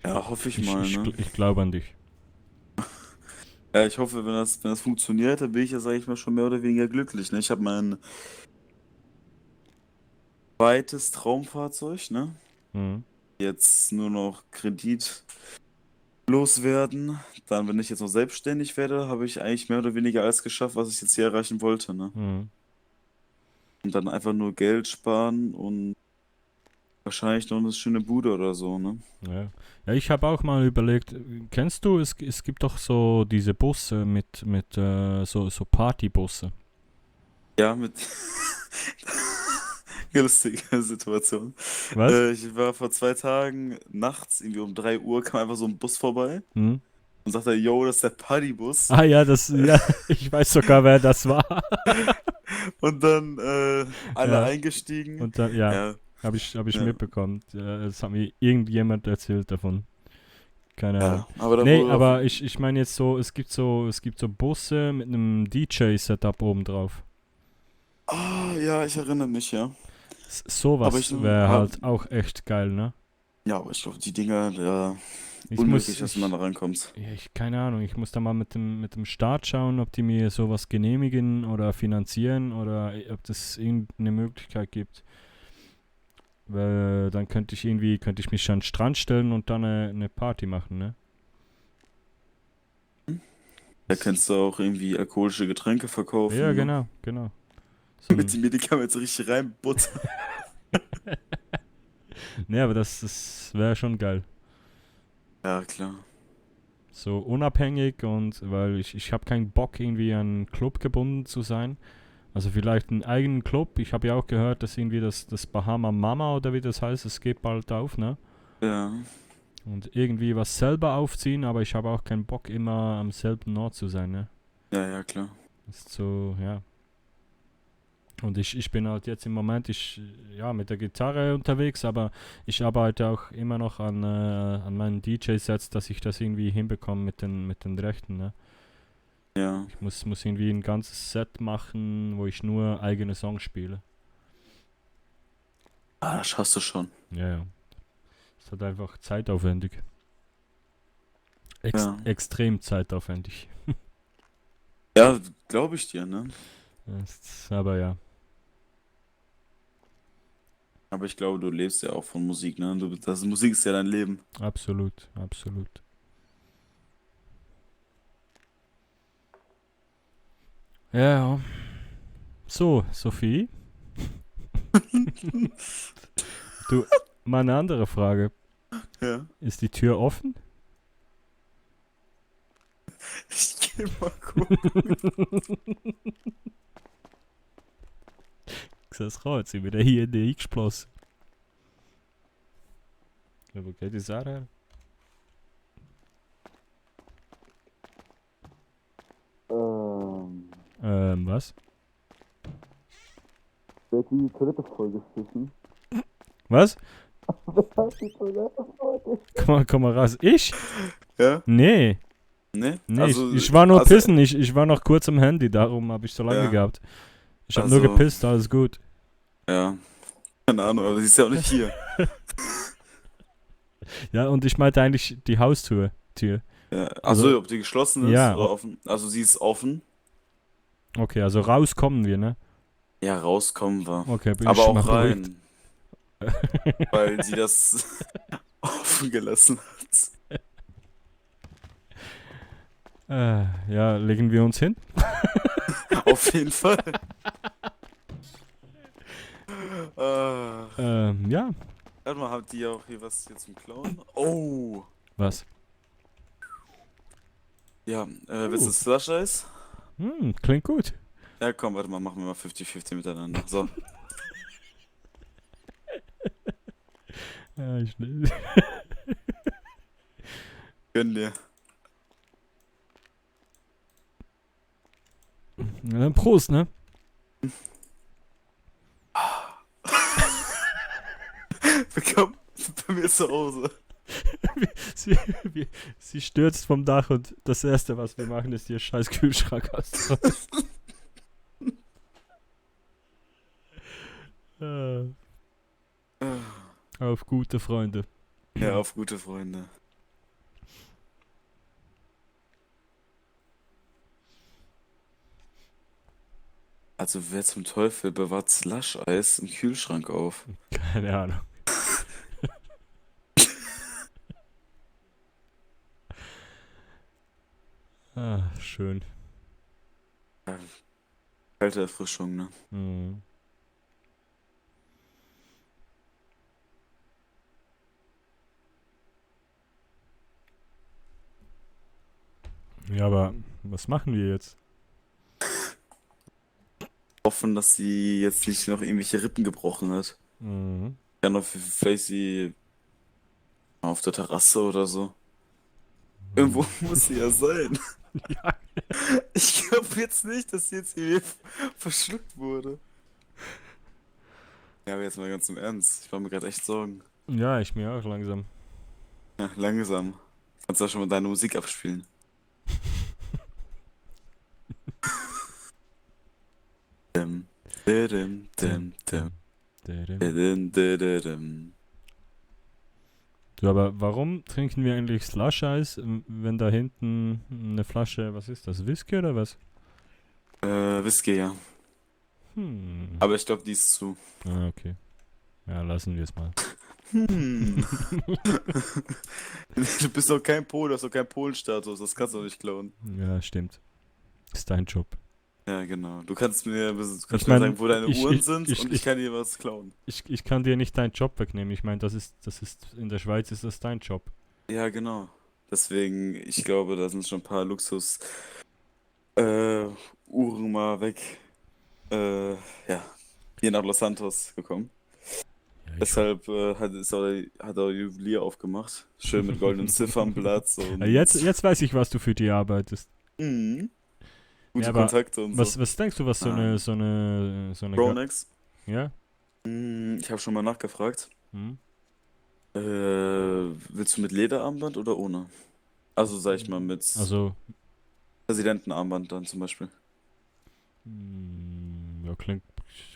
Ja, hoffe ich mal, ne? Ich glaube an dich. Ja, ich hoffe, wenn das funktioniert, dann bin ich ja, sag ich mal, schon mehr oder weniger glücklich, ne? Ich habe mein zweites Traumfahrzeug, ne? Mhm. Jetzt nur noch Kredit loswerden. Dann, wenn ich jetzt noch selbstständig werde, habe ich eigentlich mehr oder weniger alles geschafft, was ich jetzt hier erreichen wollte, ne? Mhm. Und dann einfach nur Geld sparen und wahrscheinlich noch eine schöne Bude oder so, ne? Ja, ja, ich habe auch mal überlegt, kennst du, es gibt doch so diese Busse mit so Partybusse. Ja, mit lustige Situation. Was? Ich war vor 2 Tagen nachts, irgendwie um 3 Uhr, kam einfach so ein Bus vorbei Mhm. und sagte, yo, das ist der Partybus. Ah ja, ja, ich weiß sogar, wer das war. Und dann alle Ja. eingestiegen. Und dann, ja. Habe ich Ja. mitbekommen. Es hat mir irgendjemand erzählt davon. Keine Ja, Ahnung. aber da Nee, wurde aber auch- ich meine jetzt so, es gibt so Busse mit einem DJ-Setup oben drauf. Ah, ja, ich erinnere mich, ja. Aber Sowas ich- wäre ah, halt auch echt geil, ne? Ja, aber ich glaube, die Dinger, ja, Ich unmöglich, dass man da reinkommt. Ja, keine Ahnung, ich muss da mal mit dem Staat schauen, ob die mir sowas genehmigen oder finanzieren oder ob das irgendeine Möglichkeit gibt. Weil dann könnte ich mich an den Strand stellen und dann eine Party machen, ne? Da kannst du auch irgendwie alkoholische Getränke verkaufen. Ja, ne? genau. Mit den Medikamenten richtig reinbuttern. Ne, aber das wäre schon geil. Ja, klar. So unabhängig und weil ich habe keinen Bock irgendwie an einen Club gebunden zu sein. Also vielleicht einen eigenen Club. Ich habe ja auch gehört, dass irgendwie das Bahama Mama oder wie das heißt, es geht bald auf, ne? Ja. Und irgendwie was selber aufziehen, aber ich habe auch keinen Bock immer am selben Ort zu sein, ne? Ja, klar. Das ist so, ja. Und ich bin halt jetzt im Moment, mit der Gitarre unterwegs, aber ich arbeite auch immer noch an meinen DJ-Sets, dass ich das irgendwie hinbekomme mit den Rechten, ne? Ja. Ich muss irgendwie ein ganzes Set machen, wo ich nur eigene Songs spiele. Ah, das schaffst du schon. Ja. Ist halt einfach zeitaufwendig. Extrem zeitaufwendig. Ja, glaube ich dir, ne? Aber ja. Aber ich glaube, du lebst ja auch von Musik, ne? Musik ist ja dein Leben. Absolut. Ja. So, Sophie. Du, mal eine andere Frage. Ja. Ist die Tür offen? Ich geh mal gucken. Das kann jetzt wieder hier in die eingeschlossen. Ja, wo geht die Sarah? Was? Wer hat die Toilette vollgeschmissen? Was? Wer hat die Toilette vollgeschmissen? Komm mal raus. Ich? Ja? Nee. Nee? Also, ich war nur pissen. Ich war noch kurz am Handy, darum habe ich so lange gehabt. Ich habe nur gepisst, alles gut. Ja. Keine Ahnung, aber sie ist ja auch nicht hier. Ja, und ich meinte eigentlich die Haustür. Ja. Also, ob die geschlossen ist oder offen? Also, sie ist offen. Okay, also rauskommen wir, ne? Ja, rauskommen wir. Okay, bin aber ich auch mal rein. Weil sie das offen gelassen hat. Ja, legen wir uns hin? Auf jeden Fall. Ja. Warte mal, habt ihr auch hier was hier zum Klauen? Oh! Was? Ja, willst du Slush-Eis? Klingt gut. Ja, komm, warte mal, machen wir mal 50-50 miteinander. So. Ja, schnell. Gönn dir. Na dann Prost, ne? Willkommen bei mir zu Hause. Sie stürzt vom Dach und das erste, was wir machen, ist ihr scheiß Kühlschrank auszuräumen. Auf gute Freunde. Ja, auf gute Freunde. Also wer zum Teufel bewahrt Slush-Eis im Kühlschrank auf? Keine Ahnung. Schön. Ja, kalte Erfrischung, ne? Mhm. Ja, aber was machen wir jetzt? Hoffen, dass sie jetzt nicht noch irgendwelche Rippen gebrochen hat. Mhm. Ja, noch vielleicht sie auf der Terrasse oder so. Irgendwo muss sie ja sein. Ja. Ich glaube jetzt nicht, dass sie jetzt irgendwie verschluckt wurde. Ja, aber jetzt mal ganz im Ernst. Ich mache mir gerade echt Sorgen. Ja, ich mir auch langsam. Ja, langsam. Kannst du auch schon mal deine Musik abspielen. Du, aber warum trinken wir eigentlich Slush-Eis, wenn da hinten eine Flasche, was ist das, Whisky oder was? Whisky, ja. Aber ich glaube, die ist zu. Ah, okay. Ja, lassen wir es mal. Du bist doch kein Pole, du hast doch keinen Polenstatus, das kannst du doch nicht klauen. Ja, stimmt. Ist dein Job. Ja, genau. Du kannst mir Ich mir mein, sagen, wo deine ich- Uhren ich- sind ich- und ich kann dir was klauen. Ich kann dir nicht deinen Job wegnehmen. Ich meine, das ist, in der Schweiz ist das dein Job. Ja, genau. Deswegen, ich glaube, da sind schon ein paar Luxus Uhren mal weg. Ja, hier nach Los Santos gekommen. Deshalb hat er Juwelier aufgemacht. Schön mit goldenen Ziffernblatt. Und Ja, jetzt weiß ich, was du für die arbeitest. Mhm. Gute Ja, aber Kontakte und was, so. was denkst du, was so eine Ronex? Ja? Ich habe schon mal nachgefragt. Mhm. Willst du mit Lederarmband oder ohne? Also sag ich mal mit Also, Präsidentenarmband dann zum Beispiel. ja, klingt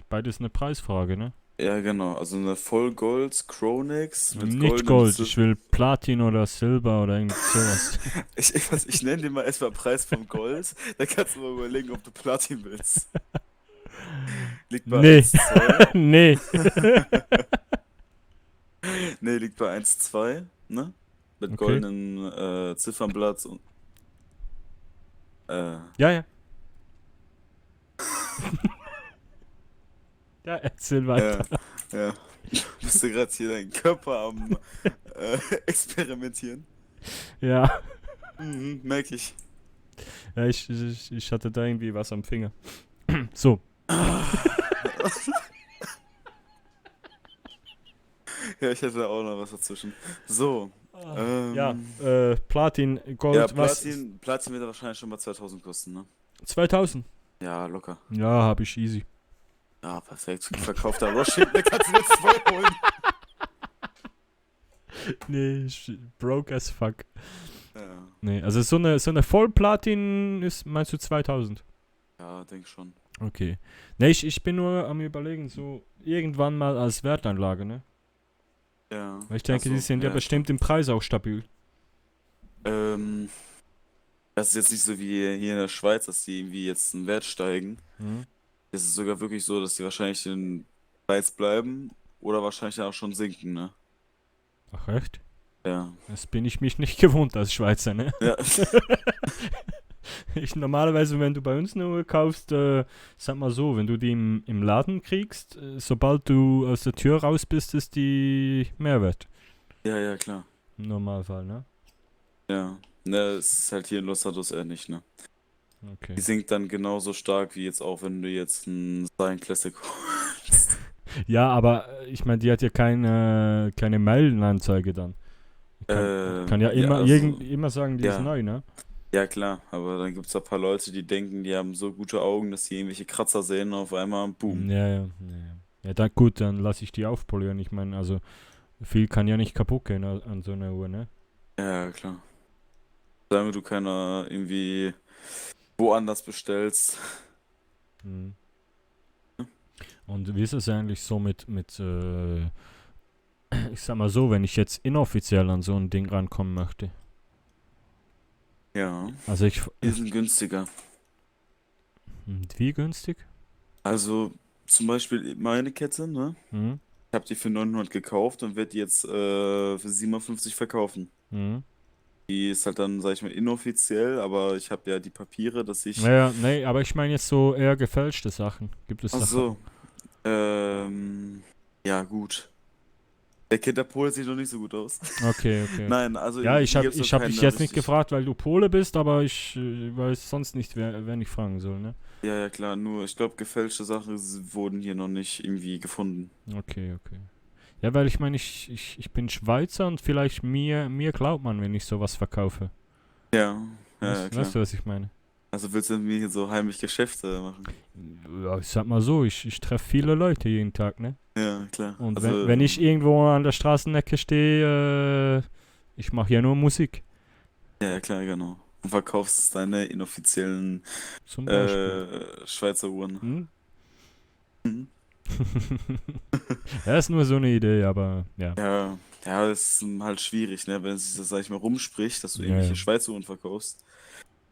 beides eine Preisfrage, ne? Ja, genau. Also eine Vollgold Chronix mit Nicht goldenem Gold, Ziff- ich will Platin oder Silber oder irgend sowas. Ich nenne dir mal erstmal Preis vom Gold, dann kannst du mal überlegen, ob du Platin willst. Liegt bei Nee. 1,2. Nee. Nee, liegt bei 1,2, ne? Mit Okay. goldenen Ziffernblatt und. Ja, ja. Ja, erzähl weiter. Ja. Bist du gerade hier deinen Körper am experimentieren? Ja. Merke ich. Ja, ich hatte da irgendwie was am Finger. So. Ja, ich hätte auch noch was dazwischen. So. Ja, Platin, Gold, Ja, was? Platin wird wahrscheinlich schon mal 2000 kosten, ne? 2000? Ja, locker. Ja, hab ich easy. Ja, perfekt. Verkaufter Roshi, da kannst du jetzt 2 holen. Nee, broke as fuck. Ja. Nee, also so eine Vollplatin ist, meinst du 2000? Ja, denk schon. Okay. Nee, ich bin nur am Überlegen, so irgendwann mal als Wertanlage, ne? Ja. Weil ich denke, Ach so, die sind ja ja, bestimmt im Preis auch stabil. Das ist jetzt nicht so wie hier in der Schweiz, dass die irgendwie jetzt einen Wert steigen. Mhm. Es ist sogar wirklich so, dass die wahrscheinlich den Preis bleiben oder wahrscheinlich dann auch schon sinken, ne? Ach echt? Ja. Das bin ich mich nicht gewohnt als Schweizer, ne? Ja. Normalerweise, wenn du bei uns eine Uhr kaufst, sag mal so, wenn du die im Laden kriegst, sobald du aus der Tür raus bist, ist die Mehrwert. Ja, ja, klar. Im Normalfall, ne? Ja. Ne, es ist halt hier in Los Santos eher nicht, ne? Okay. Die sinkt dann genauso stark wie jetzt auch, wenn du jetzt einen Stein Classic holst. Ja, aber ich meine, die hat ja keine Meilenanzeige dann. Kann ja immer, also, immer sagen, die ja. ist neu, ne? Ja, klar, aber dann gibt es ein paar Leute, die denken, die haben so gute Augen, dass sie irgendwelche Kratzer sehen und auf einmal boom. Ja. Ja, dann, gut, dann lasse ich die aufpolieren. Ich meine, also viel kann ja nicht kaputt gehen an so einer Uhr, ne? Ja, klar. Solange du keiner irgendwie woanders bestellst. Mhm. Und wie ist es eigentlich so mit ich sag mal so, wenn ich jetzt inoffiziell an so ein Ding rankommen möchte? Ja. Also Die sind günstiger. Wie günstig? Also zum Beispiel meine Kette, ne? Mhm. Ich habe die für 900 gekauft und werde die jetzt für 750 verkaufen. Mhm. Die ist halt dann, sag ich mal, inoffiziell, aber ich habe ja die Papiere, dass ich... Naja, nee, aber ich meine jetzt so eher gefälschte Sachen. Gibt es Ach Sachen? so. Ja, gut. Der Kinderpol sieht noch nicht so gut aus. Okay. Nein, also ja, ich hier hab gibt's noch dich keine jetzt nicht richtig- gefragt, weil du Pole bist, aber ich weiß sonst nicht, wer ich fragen soll, ne? Ja, ja, klar, nur ich glaube, gefälschte Sachen wurden hier noch nicht irgendwie gefunden. Okay. Ja, weil ich meine, ich bin Schweizer und vielleicht mir glaubt man, wenn ich sowas verkaufe. Ja, klar. Weißt du, was ich meine? Also willst du mit mir hier so heimlich Geschäfte machen? Ja, ich sag mal so, ich treffe viele Leute jeden Tag, ne? Ja, klar. Und Also, wenn ich irgendwo an der Straßenecke stehe, ich mache ja nur Musik. Ja, klar, genau. Und verkaufst deine inoffiziellen Zum Beispiel. Schweizer Uhren. Mhm. Ja, ist nur so eine Idee, aber ja. Ja, das ist halt schwierig, ne, wenn es sich das, sag ich mal, rumspricht, dass du Ja, irgendwelche ja. Schweizer Uhren verkaufst.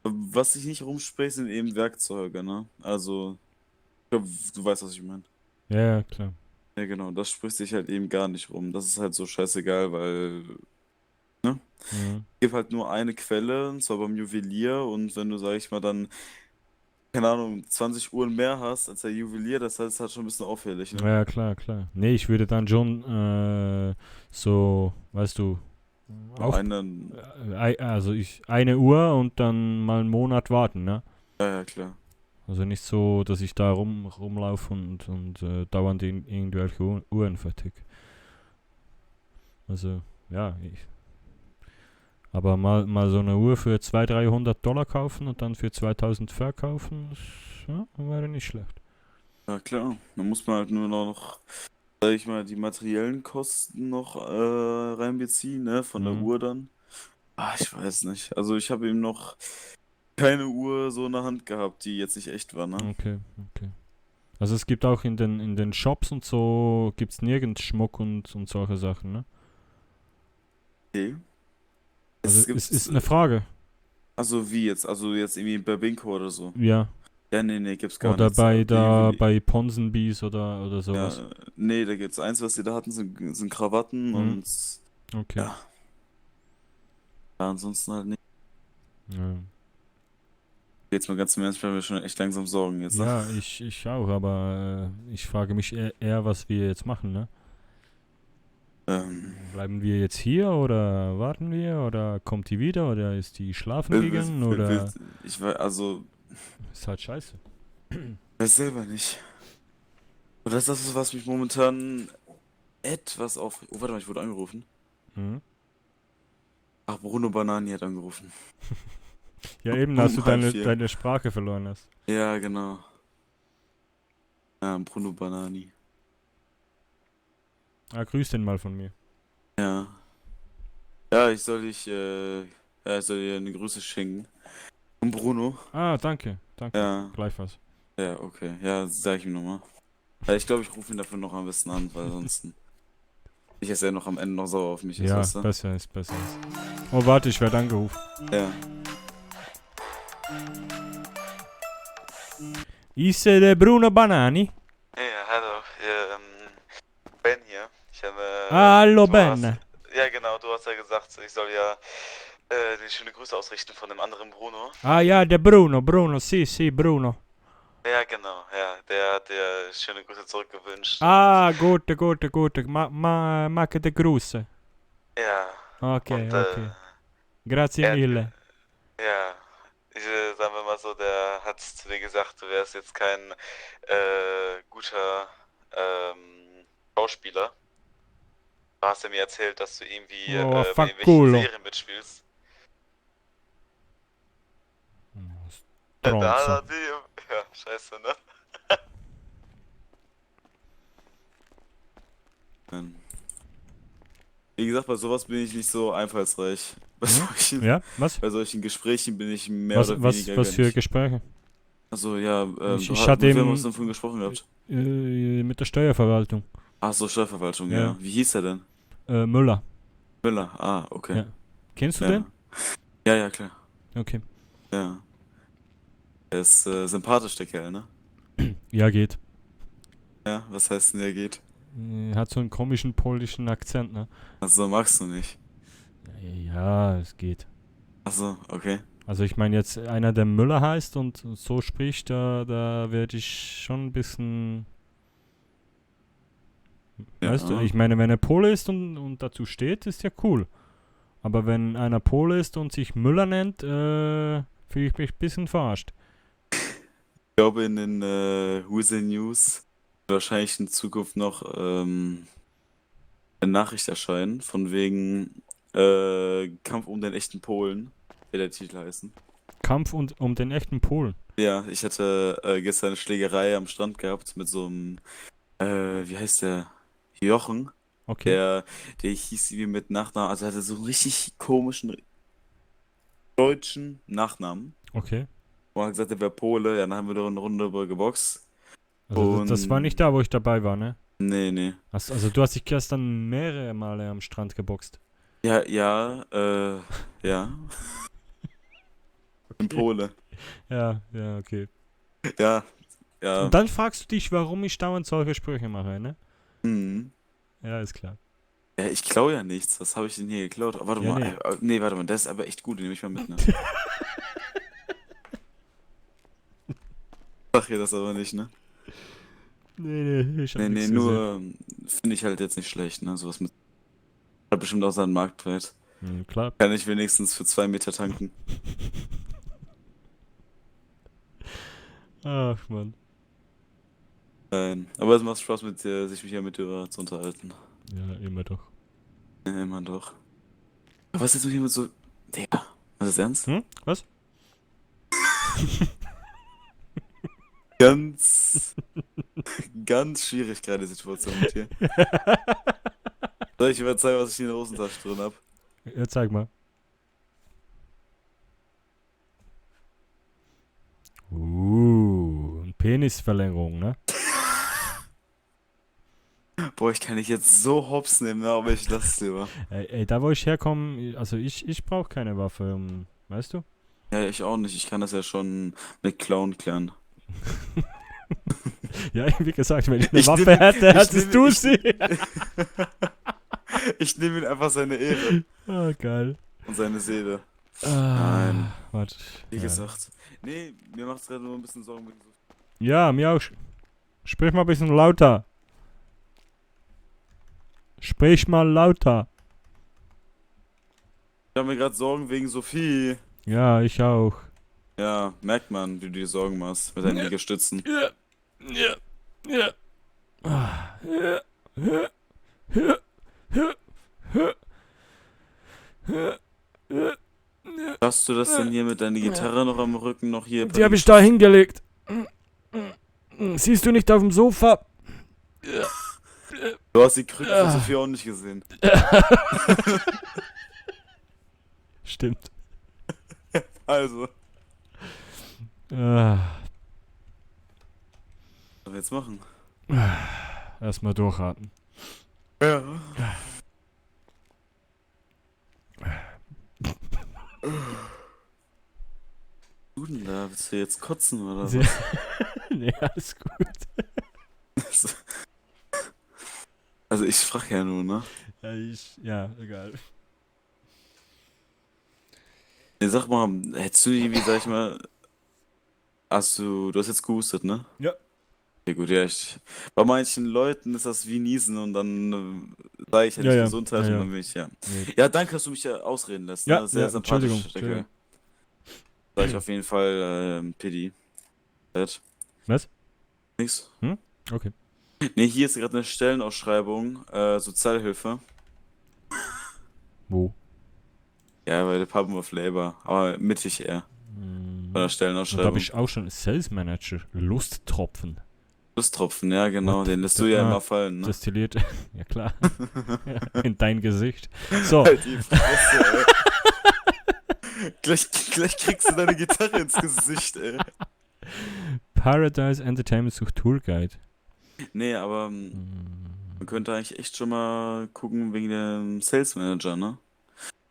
Was sich nicht rumspricht, sind eben Werkzeuge, ne? Also, ich glaube, du weißt, was ich meine. Ja, klar. Ja, genau, das spricht sich halt eben gar nicht rum. Das ist halt so scheißegal, weil, ne? Mhm. Es gibt halt nur eine Quelle, und zwar beim Juwelier. Und wenn du, sag ich mal, dann, keine Ahnung, 20 Uhren mehr hast als der Juwelier, das heißt, halt schon ein bisschen auffällig, ne? Ja, klar, klar. Nee, ich würde dann schon so, weißt du, Nur eine Uhr und dann mal einen Monat warten, ne? Ja, klar. Also nicht so, dass ich da rumlaufe und dauernd irgendwelche Uhren fertig. Also, ja, aber mal so eine Uhr für $200-300 kaufen und dann für 2000 verkaufen, das wäre nicht schlecht. Ja, klar. Dann muss man halt nur noch, sag ich mal, die materiellen Kosten noch reinbeziehen, ne? Von der Uhr dann. Ich weiß nicht. Also ich habe eben noch keine Uhr so in der Hand gehabt, die jetzt nicht echt war, ne? Okay. Also es gibt auch in den Shops und so, gibt's nirgends Schmuck und solche Sachen, ne? Okay. Also es ist eine Frage. Also wie jetzt? Also jetzt irgendwie bei Binko oder so? Ja. Ja, nee, gibt's gar Oder nichts. bei Ponsenbees oder sowas. Ja, nee, da gibt's eins, was die da hatten, sind Krawatten und Okay. ja, ansonsten halt nicht. Ja. Jetzt mal ganz im Ernst, ich mache mir schon echt langsam Sorgen jetzt. Ne? Ja, ich auch, aber ich frage mich eher, was wir jetzt machen, ne? Bleiben wir jetzt hier oder warten wir oder kommt die wieder oder ist die schlafen gegangen oder? Ich weiß, also. Ist halt scheiße. Weiß selber nicht. Und das ist das, was mich momentan etwas auf. Oh, warte mal, ich wurde angerufen. Mhm. Ach, Bruno Banani hat angerufen. Ja, eben, als du deine Sprache verloren hast. Ja, genau. Ja, Bruno Banani. Grüß den mal von mir. Ja. Ja, ich soll dir eine Grüße schenken. Und Bruno. Danke. Ja. Gleichfalls. Ja, okay. Ja, sag ich ihm nochmal. Ja, ich glaube, ich rufe ihn dafür noch am besten an, weil sonst. Ich ist ja noch am Ende noch sauer auf mich. Ja, weißt du? besser ist. Oh, warte, ich werde angerufen. Ja. Ist der Bruno Banani? Ja, hallo. Ben hier. Ich habe. Hallo, Ben. Ja, genau, du hast ja gesagt, ich soll ja die schöne Grüße ausrichten von dem anderen Bruno. Ja, der Bruno, sì, Bruno. Ja, genau, ja. Der hat dir schöne Grüße zurückgewünscht. Gut. Macke die Grüße. Ja. Okay. Grazie mille. Ja. Sagen wir mal so, der hat zu dir gesagt, du wärst jetzt kein guter Schauspieler. Du hast ja mir erzählt, dass du irgendwie bei irgendwelchen Serien mitspielst. Ja, scheiße, ne? Wie gesagt, bei sowas bin ich nicht so einfallsreich. Bei solchen Gesprächen bin ich mehr oder weniger Was für Gespräche? Also ja, ich hatte eben... Mit wem hast du davon gesprochen gehabt? Mit der Steuerverwaltung. Ach so, Steuerverwaltung, ja. Wie hieß er denn? Müller. Müller, okay. Ja. Kennst du den? Ja, klar. Okay. Ja. Er ist sympathisch, der Kerl, ne? Ja, geht. Ja, was heißt denn, der geht? Hat so einen komischen polnischen Akzent, ne? Also magst du nicht? Ja, es geht. Ach so, okay. Also ich meine jetzt, einer, der Müller heißt und so spricht, da werde ich schon ein bisschen... Ja. Weißt du, ich meine, wenn er Pole ist und dazu steht, ist ja cool. Aber wenn einer Pole ist und sich Müller nennt, fühle ich mich ein bisschen verarscht. Ich glaube, in den Huse News wird wahrscheinlich in Zukunft noch eine Nachricht erscheinen, von wegen Kampf um den echten Polen, wird der Titel heißen. Kampf um den echten Polen? Ja, ich hatte gestern eine Schlägerei am Strand gehabt mit so einem, wie heißt der? Jochen. Okay. Der hieß wie mit Nachnamen, also hatte so einen richtig komischen deutschen Nachnamen. Okay. Und hat gesagt, er wäre Pole, ja, dann haben wir da eine Runde über geboxt. Also das war nicht da, wo ich dabei war, ne? Nee. Also du hast dich gestern mehrere Male am Strand geboxt. Ja. Im Pole. Ja, okay. Ja. Und dann fragst du dich, warum ich dauernd solche Sprüche mache, ne? Mhm. Ja, ist klar. Ja, ich klaue ja nichts. Was habe ich denn hier geklaut? Oh, warte Ja, mal. nee. Nee, warte mal. Das ist aber echt gut. Den nehme ich mal mit, ne? Sag hier das aber nicht, ne? Nee, ich hab Nee, nichts nur finde ich halt jetzt nicht schlecht, ne? Sowas mit. Hat bestimmt auch seinen Marktwert. Klar. Kann ich wenigstens für 2 Meter tanken. Ach, Mann. Nein. Aber es macht Spaß, sich hier mit dir zu unterhalten. Ja, immer doch. Ja, immer doch. Aber was ist jetzt mit jemand so. Digga, was ist ernst? Was? Ganz schwierig gerade die Situation mit dir. Soll ich dir mal zeigen, was ich hier in der Hosentasche drin hab? Ja, zeig mal. Penisverlängerung, ne? Boah, ich kann dich jetzt so hops nehmen, ne? Aber ich lasse es lieber. Ey, da wo ich herkomme, also ich brauche keine Waffe, weißt du? Ja, ich auch nicht. Ich kann das ja schon mit Clown klären. Ja, wie gesagt, wenn ich eine Waffe hätte, hättest du sie. Ich nehme ihm einfach seine Ehre. Ah, geil. Und seine Seele. Nein. Warte. Wie gesagt. Nee, mir macht's gerade nur ein bisschen Sorgen wegen so. Ja, mir auch. Sprich mal ein bisschen lauter. Sprich mal lauter. Ich habe mir gerade Sorgen wegen Sophie. Ja, ich auch. Ja, merkt man, wie du dir Sorgen machst mit deinen Liegestützen. Ja. Hast du das denn hier mit deiner Gitarre noch am Rücken noch hier? Die habe ich da hingelegt. Siehst du nicht auf dem Sofa? Du hast die Krücke von Sophie auch nicht gesehen. Stimmt. Also. Was sollen wir jetzt machen? Erstmal durchatmen. Ja. Du denn da? Willst du jetzt kotzen oder was? Nee, alles gut. Also ich frage ja nur, ne? Ja, egal. Nee, sag mal, hättest du irgendwie, sag ich mal, du hast jetzt gehustet, ne? Ja. Okay, gut, ja, bei manchen Leuten ist das wie Niesen und dann sage ich ja nicht Gesundheit und dann bin ich, Nee. Ja, danke, dass du mich ja ausreden lässt, Ja, ne? Sehr sympathisch. Entschuldigung. Sag ich auf jeden Fall, Pidi. Was? Nix. Okay. Ne, hier ist gerade eine Stellenausschreibung, Sozialhilfe. Wo? Ja, bei der Department of Labor, aber mittig eher. Bei der Stellenausschreibung. Da habe ich auch schon Sales Manager. Lusttropfen. Lusttropfen, ja genau, den lässt du ja immer fallen, ne? Destilliert, ja klar. In dein Gesicht. So. Halt die Fresse, ey. Gleich kriegst du deine Gitarre ins Gesicht, ey. Paradise Entertainment sucht Tourguide. Nee, aber man könnte eigentlich echt schon mal gucken wegen dem Sales Manager, ne?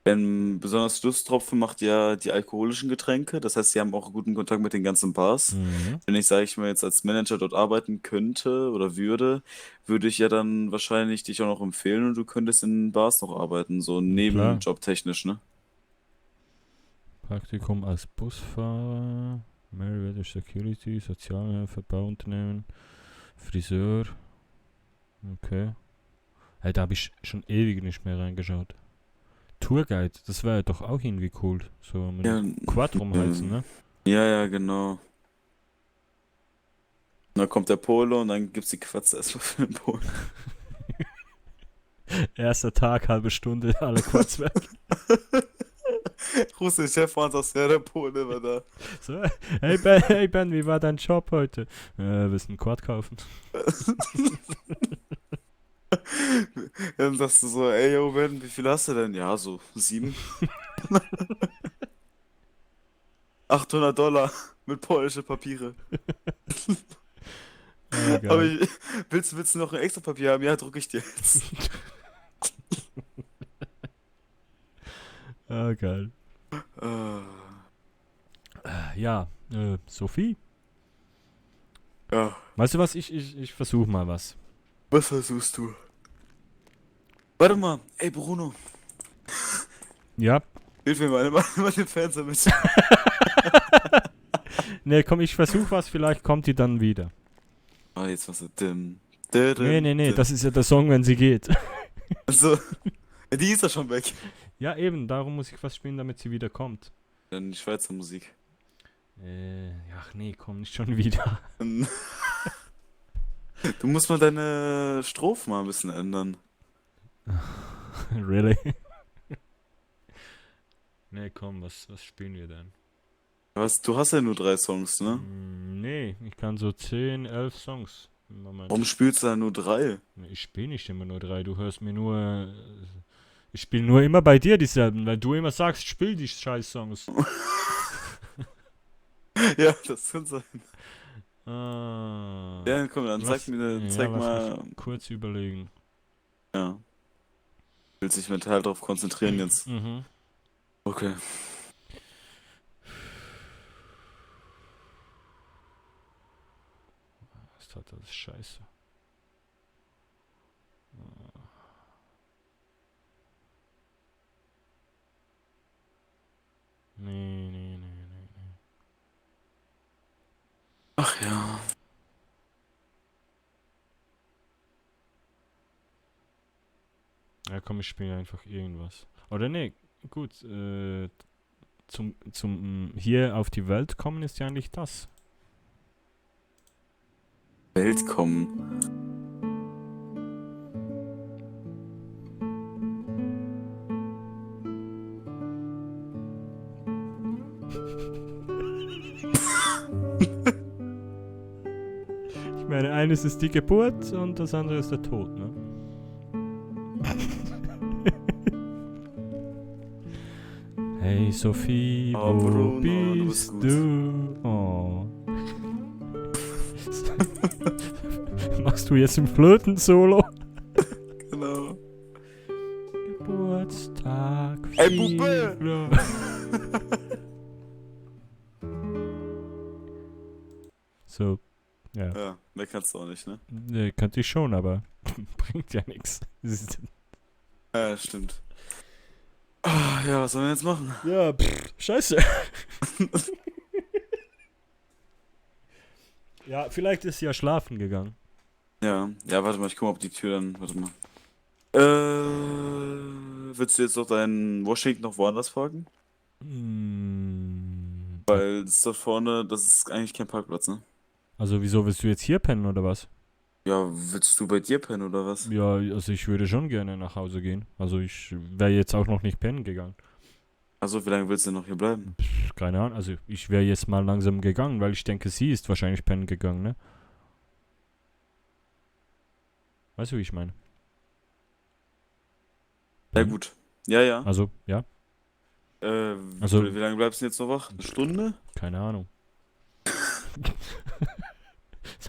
Denn besonders Lusttropfen macht ja die alkoholischen Getränke, das heißt, sie haben auch guten Kontakt mit den ganzen Bars. Wenn ich, sage ich mal, jetzt als Manager dort arbeiten könnte oder würde ich ja dann wahrscheinlich dich auch noch empfehlen und du könntest in Bars noch arbeiten, so nebenjobtechnisch, ne? Praktikum als Busfahrer, Meriwether Security, Sozialhilfe, Bauunternehmen, Friseur. Okay. Hey, da habe ich schon ewig nicht mehr reingeschaut. Tourguide, das wäre doch auch irgendwie cool. So mit einem Quad rumheizen, ne? Ja, genau. Und dann kommt der Polo und dann gibt's die Quatsch erstmal für den Polo. Erster Tag, halbe Stunde, alle Quads weg. Rufst den Chef an und sagst, ja, der Pole war da. So, hey Ben, wie war dein Job heute? Willst du einen Quad kaufen? Dann sagst du so, ey, yo, Ben, wie viel hast du denn? Ja, so 7. $800 mit polnische Papiere. Ja, aber willst du noch ein extra Papier haben? Ja, drucke ich dir jetzt. Ah, geil. Ja, Sophie? Ja. Weißt du was, ich versuche mal was. Was versuchst du? Warte mal, ey Bruno. Ja? Hilf mir mal den Fernseher mit. Ne, komm, ich versuch was, vielleicht kommt die dann wieder. Oh, jetzt was so dim. Nee, das ist ja der Song, wenn sie geht. Also, die ist ja schon weg. Ja, eben, darum muss ich was spielen, damit sie wieder kommt. Dann die Schweizer Musik. Ach nee, komm nicht schon wieder. Du musst mal deine Strophen mal ein bisschen ändern. Really? Nee, komm, was spielen wir denn? Du hast ja nur 3 Songs, ne? Nee, ich kann so 10, 11 Songs. Moment. Warum spielst du da nur 3? Ich spiele nicht immer nur 3, du hörst mir nur... Ich spiele nur immer bei dir dieselben, weil du immer sagst, spiel die scheiß Songs. Ja, das kann sein. Ah, Ja, komm, dann zeig mal. Kurz überlegen. Ja. Willst dich mental darauf konzentrieren jetzt? Mhm. Okay. Was hat das Scheiße? Nee. Ach ja. Ja, komm, ich spiele einfach irgendwas. Oder nee, gut, zum hier auf die Welt kommen ist ja eigentlich das. Welt kommen. Ich meine, eines ist die Geburt und das andere ist der Tod, ne? Hey Sophie, Oh, wo Bruno, bist du bist du? Oh. Machst du jetzt ein Flöten-Solo? Genau. Geburtstag. Ey, Bube! So, ja. Ja, mehr kannst du auch nicht, ne? Ne, könnte ich schon, aber bringt ja nichts. Ja, stimmt. Ah, ja, was sollen wir jetzt machen? Ja, scheiße. Ja, vielleicht ist sie ja schlafen gegangen. Ja, warte mal, ich guck mal, ob die Tür dann. Warte mal. Willst du jetzt noch deinen Washington noch woanders parken? Weil das dort vorne, das ist eigentlich kein Parkplatz, ne? Also, wieso willst du jetzt hier pennen oder was? Ja, willst du bei dir pennen oder was? Ja, also ich würde schon gerne nach Hause gehen. Also ich wäre jetzt auch noch nicht pennen gegangen. Also, wie lange willst du denn noch hier bleiben? Keine Ahnung, also ich wäre jetzt mal langsam gegangen, weil ich denke, sie ist wahrscheinlich pennen gegangen, ne? Weißt du, wie ich meine? Ja, gut. Ja. Also, ja. Also, wie lange bleibst du denn jetzt noch wach? Eine Stunde? Keine Ahnung.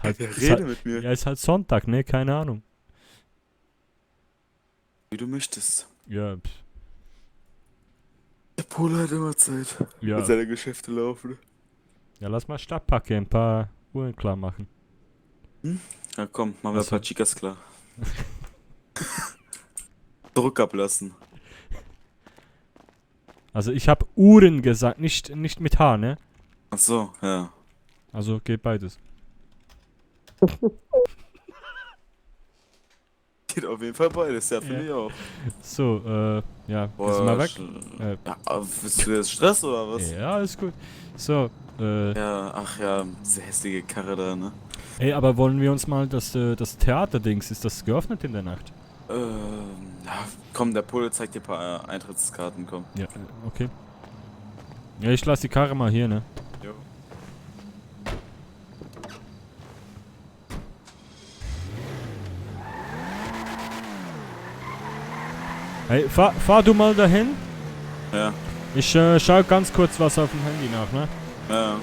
Rede mit mir. Ja, ist halt Sonntag, ne? Keine Ahnung. Wie du möchtest. Ja, Der Polo hat immer Zeit. Ja. Wenn seine Geschäfte laufen. Ja, lass mal Stadtpacke, ein paar Uhren klar machen. Ja, komm, machen wir ein paar Chicas klar. Druck ablassen. Also ich habe Uhren gesagt, nicht mit H, ne? Ach so, ja. Also geht beides. Geht auf jeden Fall beides, ja, finde ich auch. So, ja, Boah, ist mal weg. Ja, bist du jetzt Stress oder was? Ja, alles gut. So, Ja, ach ja, diese hässliche Karre da, ne? Ey, aber wollen wir uns mal das Theaterdings, ist das geöffnet in der Nacht? Ja, komm, der Pole zeigt dir ein paar Eintrittskarten, komm. Ja, okay. Ja, ich lasse die Karre mal hier, ne? Jo. Hey, fahr du mal dahin. Ja. Ich schau ganz kurz was auf dem Handy nach, ne? Ja.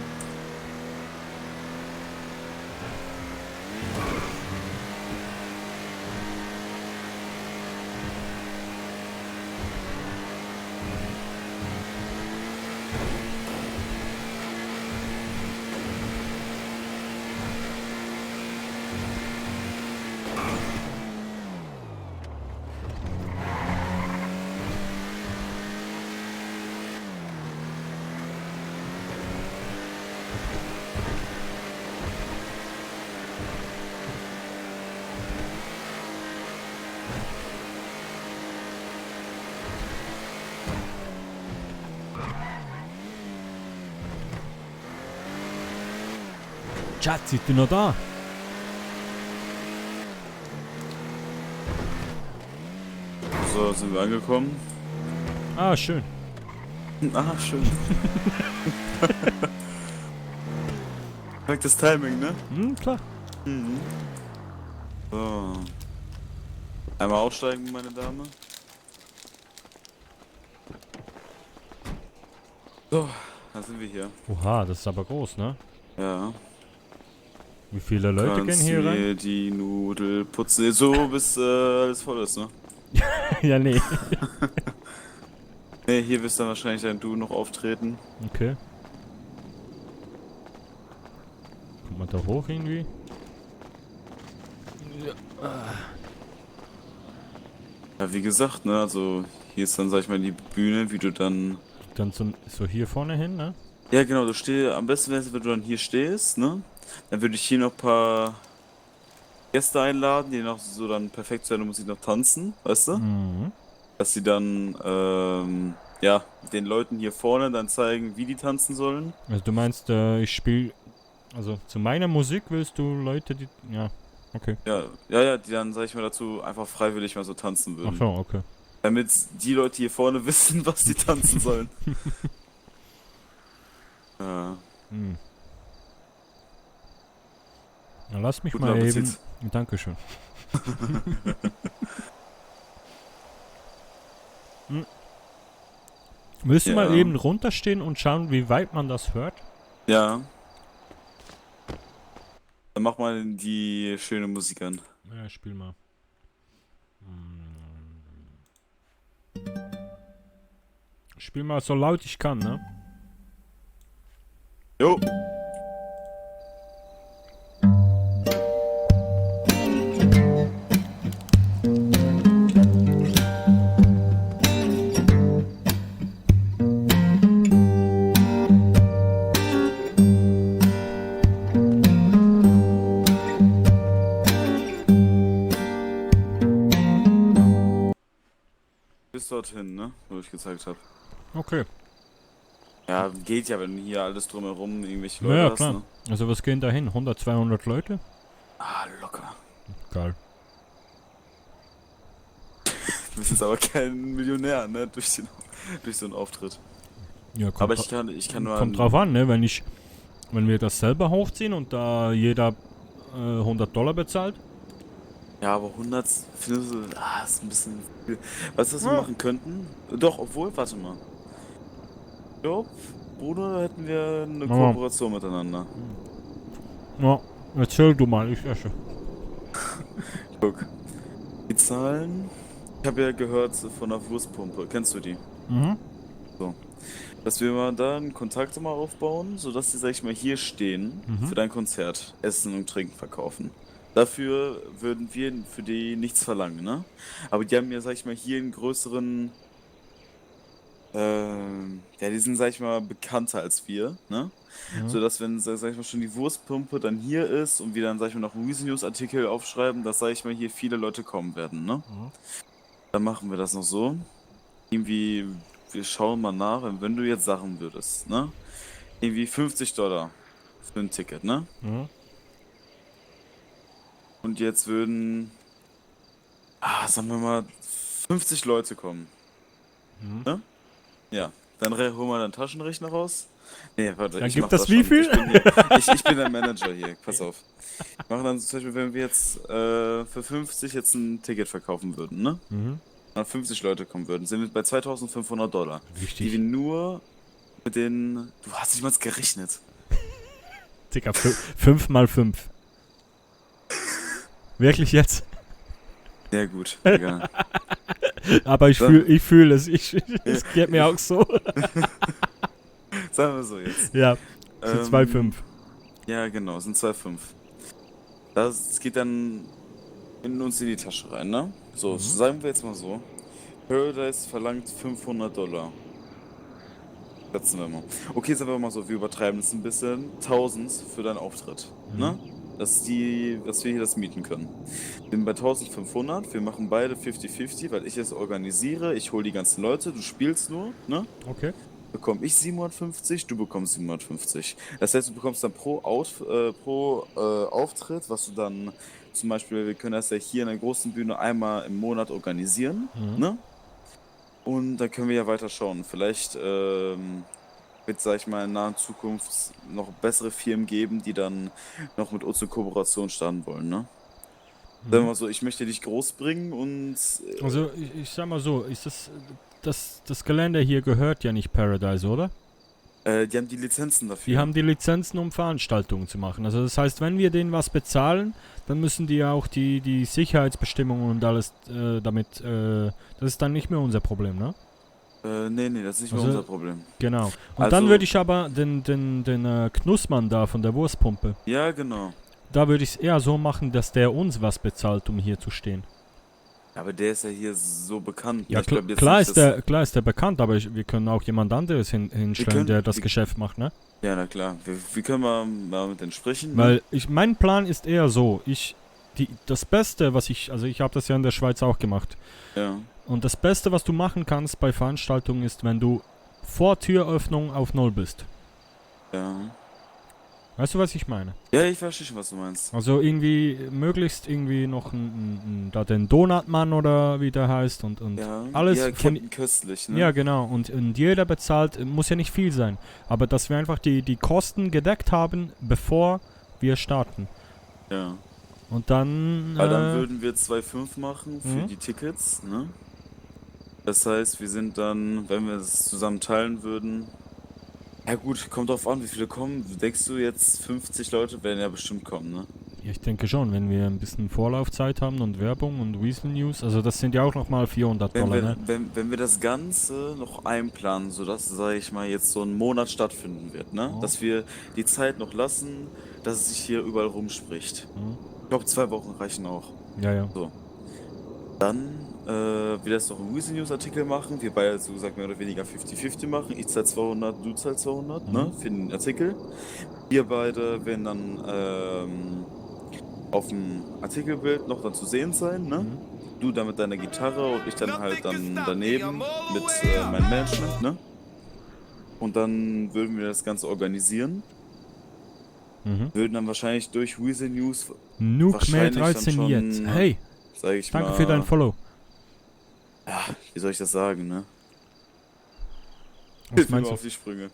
Schatz, ist du noch da? So, sind wir angekommen. Ah, schön. Ah, schön. Perfektes Timing, ne? Klar. Mhm. So. Einmal aussteigen, meine Dame. So, da sind wir hier. Oha, das ist aber groß, ne? Ja. Wie viele Leute gehen hier rein? Mir die Nudel putzen. So, bis alles voll ist, ne? Ja, nee. Ne, hier wirst dann wahrscheinlich dein Du noch auftreten. Okay. Kommt man da hoch irgendwie? Ja, wie gesagt, ne, also hier ist dann, sag ich mal, die Bühne, wie du dann... Dann so hier vorne hin, ne? Ja, genau, du stehst, am besten wäre es, wenn du dann hier stehst, ne? Dann würde ich hier noch ein paar Gäste einladen, die noch so dann perfekt zu deiner Musik noch tanzen, weißt du? Mhm. Dass sie dann, ja, den Leuten hier vorne dann zeigen, wie die tanzen sollen. Also du meinst, ich spiele... Also zu meiner Musik willst du Leute, die... Ja, okay. Ja, die dann, sag ich mal, dazu einfach freiwillig mal so tanzen würden. Ach so, okay. Damit die Leute hier vorne wissen, was sie tanzen sollen. Ja. Hm. Na, lass mich Guten mal Appetit. eben... Dankeschön. Willst du mal eben runterstehen und schauen, wie weit man das hört? Ja. Dann mach mal die schöne Musik an. Ja, spiel mal. Spiel mal so laut ich kann, ne? Jo. Bis dorthin, ne? Wo ich gezeigt habe. Okay. Ja, geht ja, wenn du hier alles drumherum irgendwelche Leute Ja, hast, klar. ne? Also was gehen da hin? 100, 200 Leute? Ah, locker. Geil. Du bist jetzt aber kein Millionär, ne? Durch so einen Auftritt. Ja, aber ich kann nur... Kommt drauf an, ne? Wenn wir das selber hochziehen und da jeder $100 bezahlt. Ja, aber 100, findest du, ist ein bisschen viel. Weißt du, was wir machen könnten? Doch, obwohl, warte mal. Ich glaube, Bruder, da hätten wir eine Kooperation miteinander. Ja, erzähl du mal, ich esse. Guck. Die Zahlen, ich habe ja gehört von der Wurstpumpe, kennst du die? Mhm. So. Dass wir mal da einen Kontakt mal aufbauen, sodass die, sag ich mal, hier stehen für dein Konzert, Essen und Trinken verkaufen. Dafür würden wir für die nichts verlangen, ne? Aber die haben ja, sag ich mal, hier einen größeren, ja, die sind, sag ich mal, bekannter als wir, ne? Ja. Sodass, wenn, sag ich mal, schon die Wurstpumpe dann hier ist und wir dann, sag ich mal, noch einen News-Artikel aufschreiben, dass, sag ich mal, hier viele Leute kommen werden, ne? Mhm. Dann machen wir das noch so. Irgendwie, wir schauen mal nach, wenn du jetzt sagen würdest, ne? Irgendwie $50 für ein Ticket, ne? Mhm. Und jetzt würden, sagen wir mal, 50 Leute kommen. Mhm. Ne? Ja, dann holen wir deinen Taschenrechner raus. Nee, warte, Dann ich gibt mach das wie schon. viel? Ich bin der Manager hier, pass auf. Ich mache dann zum Beispiel, wenn wir jetzt für 50 jetzt ein Ticket verkaufen würden, ne? Mhm. Dann 50 Leute kommen würden, sind wir bei $2.500. Richtig. Die wir nur mit den, du hast nicht mal gerechnet. Digga, 5 mal 5. Wirklich jetzt? Sehr gut, egal. Aber ich fühl es. Es geht mir auch so. Sagen wir so jetzt. Ja, sind 2,5. Ja, genau, sind 2,5. Das geht dann in uns in die Tasche rein, ne? So, sagen wir jetzt mal so. Paradise verlangt $500. Setzen wir mal. Okay, sagen wir mal so, wir übertreiben es ein bisschen. 1000 für deinen Auftritt, ne? Dass wir hier das mieten können. Wir sind bei 1500, wir machen beide 50-50, weil ich es organisiere, ich hole die ganzen Leute, du spielst nur, ne? Okay. bekomme ich 750, du bekommst 750. Das heißt, du bekommst dann pro Auftritt, was du dann zum Beispiel, wir können das ja hier in der großen Bühne einmal im Monat organisieren, ne? Und dann können wir ja weiter schauen. Vielleicht wird, sag ich mal, in naher Zukunft noch bessere Firmen geben, die dann noch mit uns eine Kooperation starten wollen, ne? Sagen wir mal so, ich möchte dich groß bringen und... Also, ich sag mal so, ist das Gelände hier gehört ja nicht Paradise, oder? Die haben die Lizenzen dafür. Die haben die Lizenzen, um Veranstaltungen zu machen. Also das heißt, wenn wir denen was bezahlen, dann müssen die auch die Sicherheitsbestimmungen und alles damit, das ist dann nicht mehr unser Problem, ne? Nee, das ist nicht mehr unser Problem. Genau. Und Also, dann würde ich aber den Knussmann da von der Wurstpumpe. Ja, genau. Da würde ich es eher so machen, dass der uns was bezahlt, um hier zu stehen. Aber der ist ja hier so bekannt. Ja, ich glaub jetzt klar nicht, ist der bekannt, aber wir können auch jemand anderes hinstellen, der das Geschäft macht, ne? Ja, na klar. Wie können wir mal mit denen sprechen? Weil mein Plan ist eher so, das Beste, ich habe das ja in der Schweiz auch gemacht. Ja. Und das Beste, was du machen kannst bei Veranstaltungen ist, wenn du vor Türöffnung auf 0 bist. Ja. Weißt du, was ich meine? Ja, ich verstehe schon, was du meinst. Also möglichst noch da den Donutmann oder wie der heißt und ja, alles ja, von köstlich, ne? Ja, genau. Und jeder bezahlt, muss ja nicht viel sein. Aber dass wir einfach die Kosten gedeckt haben, bevor wir starten. Ja. Und dann... Weil dann würden wir 2,5 machen für die Tickets, ne? Das heißt, wir sind dann, wenn wir es zusammen teilen würden... Ja gut, kommt drauf an, wie viele kommen. Denkst du jetzt, 50 Leute werden ja bestimmt kommen, ne? Ja, ich denke schon, wenn wir ein bisschen Vorlaufzeit haben und Werbung und Weasel News, also das sind ja auch nochmal $400, ne? Wenn wir das Ganze noch einplanen, sodass, sage ich mal, jetzt so ein Monat stattfinden wird, ne? Oh. Dass wir die Zeit noch lassen, dass es sich hier überall rumspricht. Ich glaube, 2 Wochen reichen auch. Ja. So. Dann will das noch einen Weasel News Artikel machen. Wir beide, so gesagt, mehr oder weniger 50-50 machen. Ich zahle 200, du zahlst 200, ne? Für den Artikel. Wir beide werden dann auf dem Artikelbild noch dann zu sehen sein, ne? Du dann mit deiner Gitarre und ich dann halt dann daneben mit meinem Management, ne? Und dann würden wir das Ganze organisieren. Würden dann wahrscheinlich durch Weasel News Nuke mehr 13 jetzt. Hey, sag ich danke mal, für dein Follow. Ja, wie soll ich das sagen, ne? Was meinst du? Auf die Sprünge.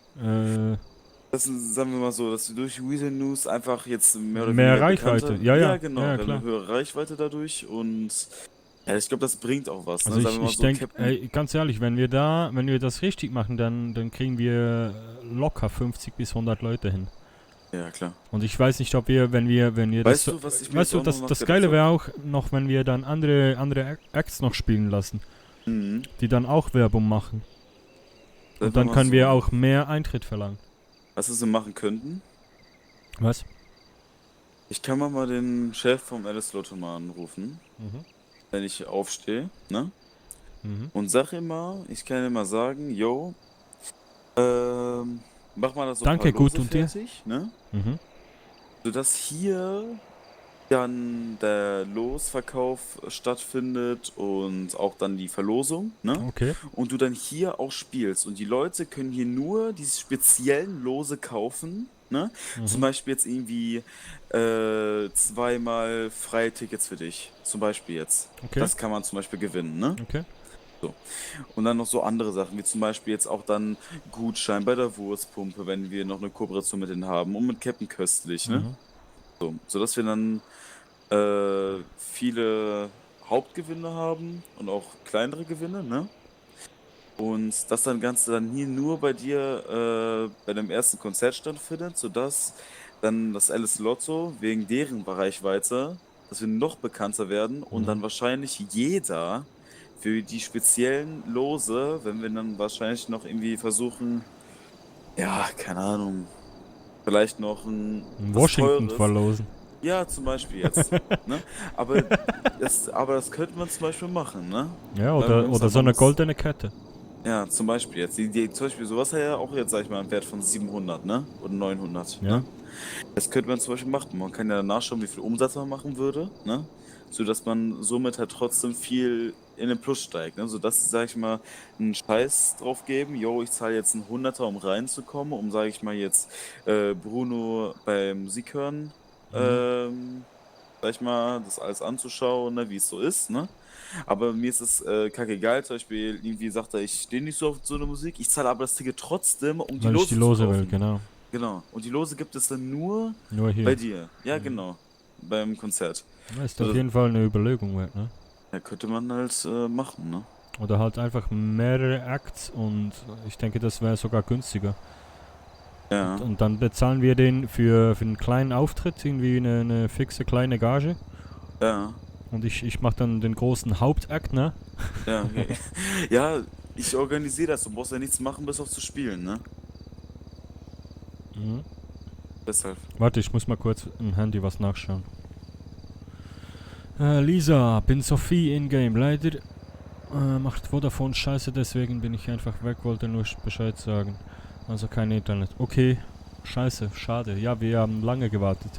Das ist, sagen wir mal so, dass du durch Weasel News einfach jetzt mehr oder mehr weniger Reichweite. Ja, genau. Ja, wir haben klar. eine höhere Reichweite dadurch und ja, ich glaube, das bringt auch was. Also ne? ich denke, ganz ehrlich, wenn wir das richtig machen, dann kriegen wir locker 50 bis 100 Leute hin. Ja, klar. Und ich weiß nicht, ob wenn wir weißt das... du, was ich mir weißt du, jetzt auch noch das gedacht Geile hab? wäre auch noch, wenn wir dann andere Acts noch spielen lassen. Die dann auch Werbung machen. Und dann können wir auch mehr Eintritt verlangen. Was wir so machen könnten? Was? Ich kann mal den Chef vom Alice Lotto mal anrufen, wenn ich aufstehe, ne? Und sag ihm mal, ich kann ihm mal sagen, yo, mach mal das so Danke, gut und dir? fertig, ne? Sodass hier dann der Losverkauf stattfindet und auch dann die Verlosung, ne? Okay. Und du dann hier auch spielst und die Leute können hier nur diese speziellen Lose kaufen, ne? Zum Beispiel jetzt irgendwie 2-mal freie Tickets für dich, zum Beispiel jetzt. Okay. Das kann man zum Beispiel gewinnen, ne? Okay. So. Und dann noch so andere Sachen, wie zum Beispiel jetzt auch dann Gutschein bei der Wurstpumpe, wenn wir noch eine Kooperation mit denen haben und mit Captain Köstlich, ne? So dass wir dann viele Hauptgewinne haben und auch kleinere Gewinne, ne? Und das dann Ganze dann hier nur bei dir bei dem ersten Konzert stattfindet, sodass dann das Alice Lotto wegen deren Reichweite, dass wir noch bekannter werden und dann wahrscheinlich jeder für die speziellen Lose, wenn wir dann wahrscheinlich noch irgendwie versuchen, ja, keine Ahnung, vielleicht noch ein Washington verlosen. Ja, zum Beispiel jetzt. Ne? Aber das könnte man zum Beispiel machen, ne? Ja, oder so eine goldene Kette. Ja, zum Beispiel jetzt. Zum Beispiel sowas hat ja auch jetzt, sag ich mal, einen Wert von 700, ne? Oder 900. Ja. Ne? Das könnte man zum Beispiel machen. Man kann ja nachschauen, wie viel Umsatz man machen würde, ne? sodass man somit halt trotzdem viel in den Plus steigt, ne? Sodass sie, sag ich mal, einen Scheiß drauf geben, yo, ich zahle jetzt einen 100er, um reinzukommen, um, sag ich mal, jetzt Bruno beim Musik hören, sag ich mal, das alles anzuschauen, ne, wie es so ist, ne? Aber mir ist es kackegal, zum Beispiel, irgendwie sagt er, ich stehe nicht so auf so eine Musik, ich zahle aber das Ticket trotzdem, um die Weil Lose ich die Lose zu kaufen. will, genau. Genau. Und die Lose gibt es dann nur Hier. bei dir. Ja, genau. Beim Konzert. Ja, ist auf jeden Fall eine Überlegung wert, ne? Ja, könnte man halt machen, ne? Oder halt einfach mehrere Acts und ich denke, das wäre sogar günstiger. Ja. Und dann bezahlen wir den für einen kleinen Auftritt, irgendwie eine fixe kleine Gage. Ja. Und ich mache dann den großen Hauptakt, ne? Ja, okay. Ja, ich organisiere das. Du brauchst ja nichts machen, bis auf zu spielen, ne? Mhm. Deshalb. Warte, ich muss mal kurz im Handy was nachschauen. Lisa, bin Sophie in-game. Leider macht Vodafone Scheiße, deswegen bin ich einfach weg, wollte nur Bescheid sagen. Also kein Internet. Okay, scheiße, schade. Ja, wir haben lange gewartet.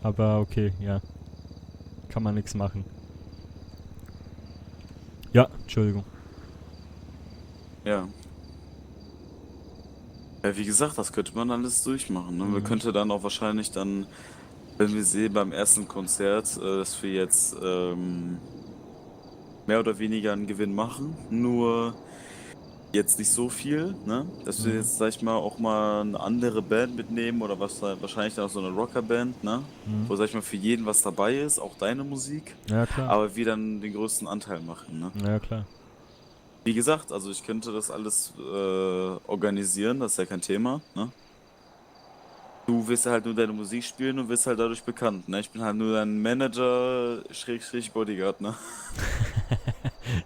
Aber okay, ja. Kann man nichts machen. Ja, Entschuldigung. Ja. Ja, wie gesagt, das könnte man alles durchmachen, ne? Wir könnten dann auch wahrscheinlich dann, wenn wir sehen beim ersten Konzert, dass wir jetzt mehr oder weniger einen Gewinn machen, nur jetzt nicht so viel, ne? Dass wir jetzt, sag ich mal, auch mal eine andere Band mitnehmen oder was wahrscheinlich dann auch so eine Rockerband, ne? Wo, sag ich mal, für jeden was dabei ist, auch deine Musik. Ja, klar. Aber wir dann den größten Anteil machen, ne? Ja, klar. Wie gesagt, also ich könnte das alles organisieren, das ist ja kein Thema, ne? Du wirst halt nur deine Musik spielen und wirst halt dadurch bekannt, ne? Ich bin halt nur dein Manager, / Bodyguard, ne?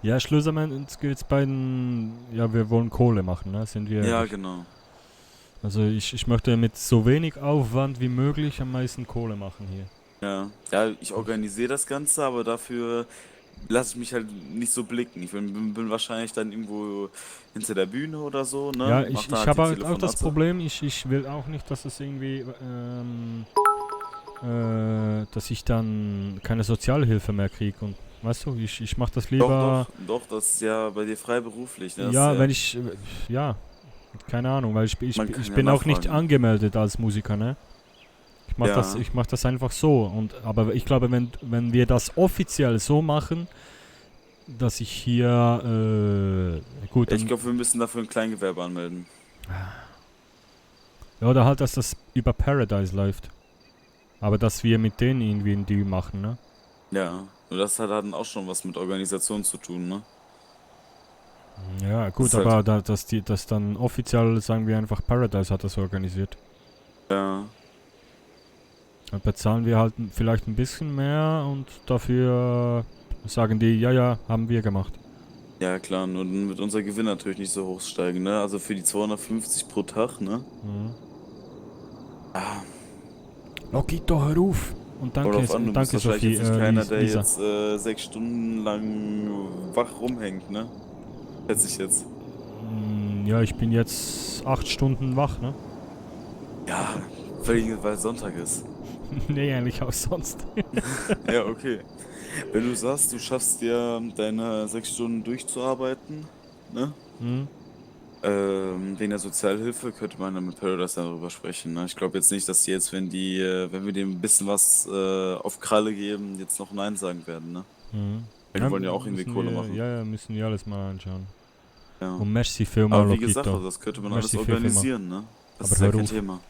Ja, schlussendlich geht's beiden, ja, wir wollen Kohle machen, ne? Sind wir. Ja, genau. Also ich möchte mit so wenig Aufwand wie möglich am meisten Kohle machen hier. Ja, ja, ich organisiere das Ganze, aber dafür lasse ich mich halt nicht so blicken. Ich bin wahrscheinlich dann irgendwo hinter der Bühne oder so, ne? Ja, ich habe halt auch das Problem, ich will auch nicht, dass es irgendwie, dass ich dann keine Sozialhilfe mehr kriege und, weißt du, ich mach das lieber... Doch, das ist ja bei dir freiberuflich, ne? Ja, wenn ich, ja, keine Ahnung, weil ich bin auch nicht angemeldet als Musiker, ne? Ich mach das einfach so. Aber ich glaube, wenn wir das offiziell so machen, dass ich hier gut. Ich glaube, wir müssen dafür ein Kleingewerbe anmelden. Ja, oder halt, dass das über Paradise läuft. Aber dass wir mit denen irgendwie einen Deal machen, ne? Ja, und das hat dann auch schon was mit Organisation zu tun, ne? Ja, gut, aber halt dass dann offiziell, sagen wir einfach, Paradise hat das organisiert. Ja. Dann bezahlen wir halt vielleicht ein bisschen mehr und dafür sagen die, ja, haben wir gemacht. Ja, klar, nur dann wird unser Gewinn natürlich nicht so hoch steigen, ne? Also für die 250 pro Tag, ne? Ah. Lokito, hör auf! Und danke, danke Sophie. Jetzt nicht keiner, der jetzt 6 Stunden lang wach rumhängt, ne? Schätze ich jetzt. Ja, ich bin jetzt 8 Stunden wach, ne? Ja, weil Sonntag ist. Nee, eigentlich auch sonst. Ja, okay. Wenn du sagst, du schaffst dir deine 6 Stunden durchzuarbeiten, ne? Wegen der Sozialhilfe könnte man dann mit Paradise darüber sprechen, ne? Ich glaube jetzt nicht, dass die jetzt, wenn wir dem ein bisschen was auf Kralle geben, jetzt noch Nein sagen werden, ne? Wir wollen ja auch irgendwie Kohle machen. Ja, müssen wir alles mal anschauen. Ja. Und merci vielmal, aber wie Lokito. gesagt, also das könnte man alles organisieren, ne? Das ist ja kein Thema.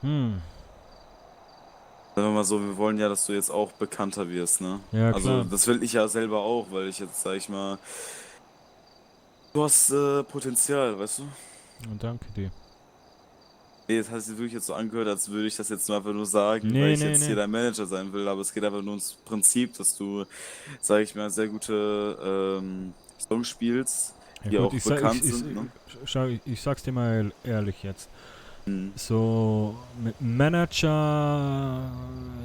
Sagen wir mal so, wir wollen ja, dass du jetzt auch bekannter wirst, ne? Ja, also klar. das will ich ja selber auch, weil ich jetzt, sag ich mal, du hast Potenzial, weißt du? Und danke dir. Nee, das hat sich wirklich jetzt so angehört, als würde ich das jetzt nur einfach nur sagen, Nee, weil ich nee, jetzt nee. hier dein Manager sein will, aber es geht einfach nur ums Prinzip, dass du, sag ich mal, sehr gute Songs spielst, die Ja, auch gut, bekannt sind, ne? Schau, ich sag's dir mal ehrlich jetzt. So, mit Manager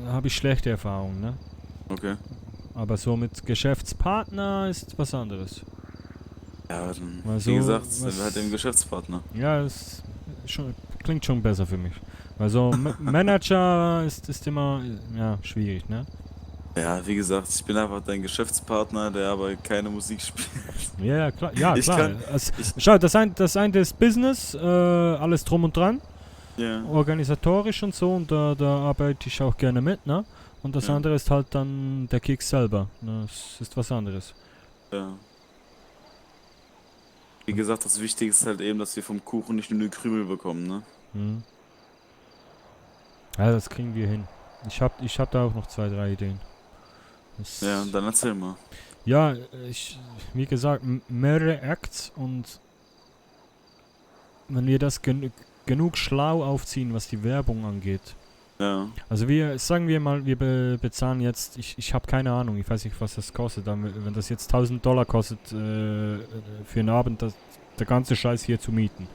habe ich schlechte Erfahrungen, ne? Okay. Aber so mit Geschäftspartner ist was anderes. Ja, dann, Weil wie gesagt, sind wir halt dem Geschäftspartner. Ja, klingt schon besser für mich. Also Manager ist immer ja, schwierig, ne? Ja, wie gesagt, ich bin einfach dein Geschäftspartner, der aber keine Musik spielt. Ja, klar. Ja, Ich klar. kann- Schau, das eine ist Business, alles drum und dran. Ja. Organisatorisch und so, und da arbeite ich auch gerne mit, ne? Und das Ja. andere ist halt dann der Kick selber. Ne? Das ist was anderes. Ja. Wie gesagt, das Wichtige ist halt eben, dass wir vom Kuchen nicht nur die Krümel bekommen, ne? Mhm. Ja, das kriegen wir hin. Ich hab da auch noch 2, 3 Ideen. Das Ja, dann erzähl mal. Ja, wie gesagt, mehrere Acts, und wenn wir das genug schlau aufziehen, was die Werbung angeht. Ja. Also sagen wir mal, wir bezahlen jetzt, ich habe keine Ahnung, ich weiß nicht, was das kostet, aber wenn das jetzt $1000 kostet, für einen Abend, der ganze Scheiß hier zu mieten.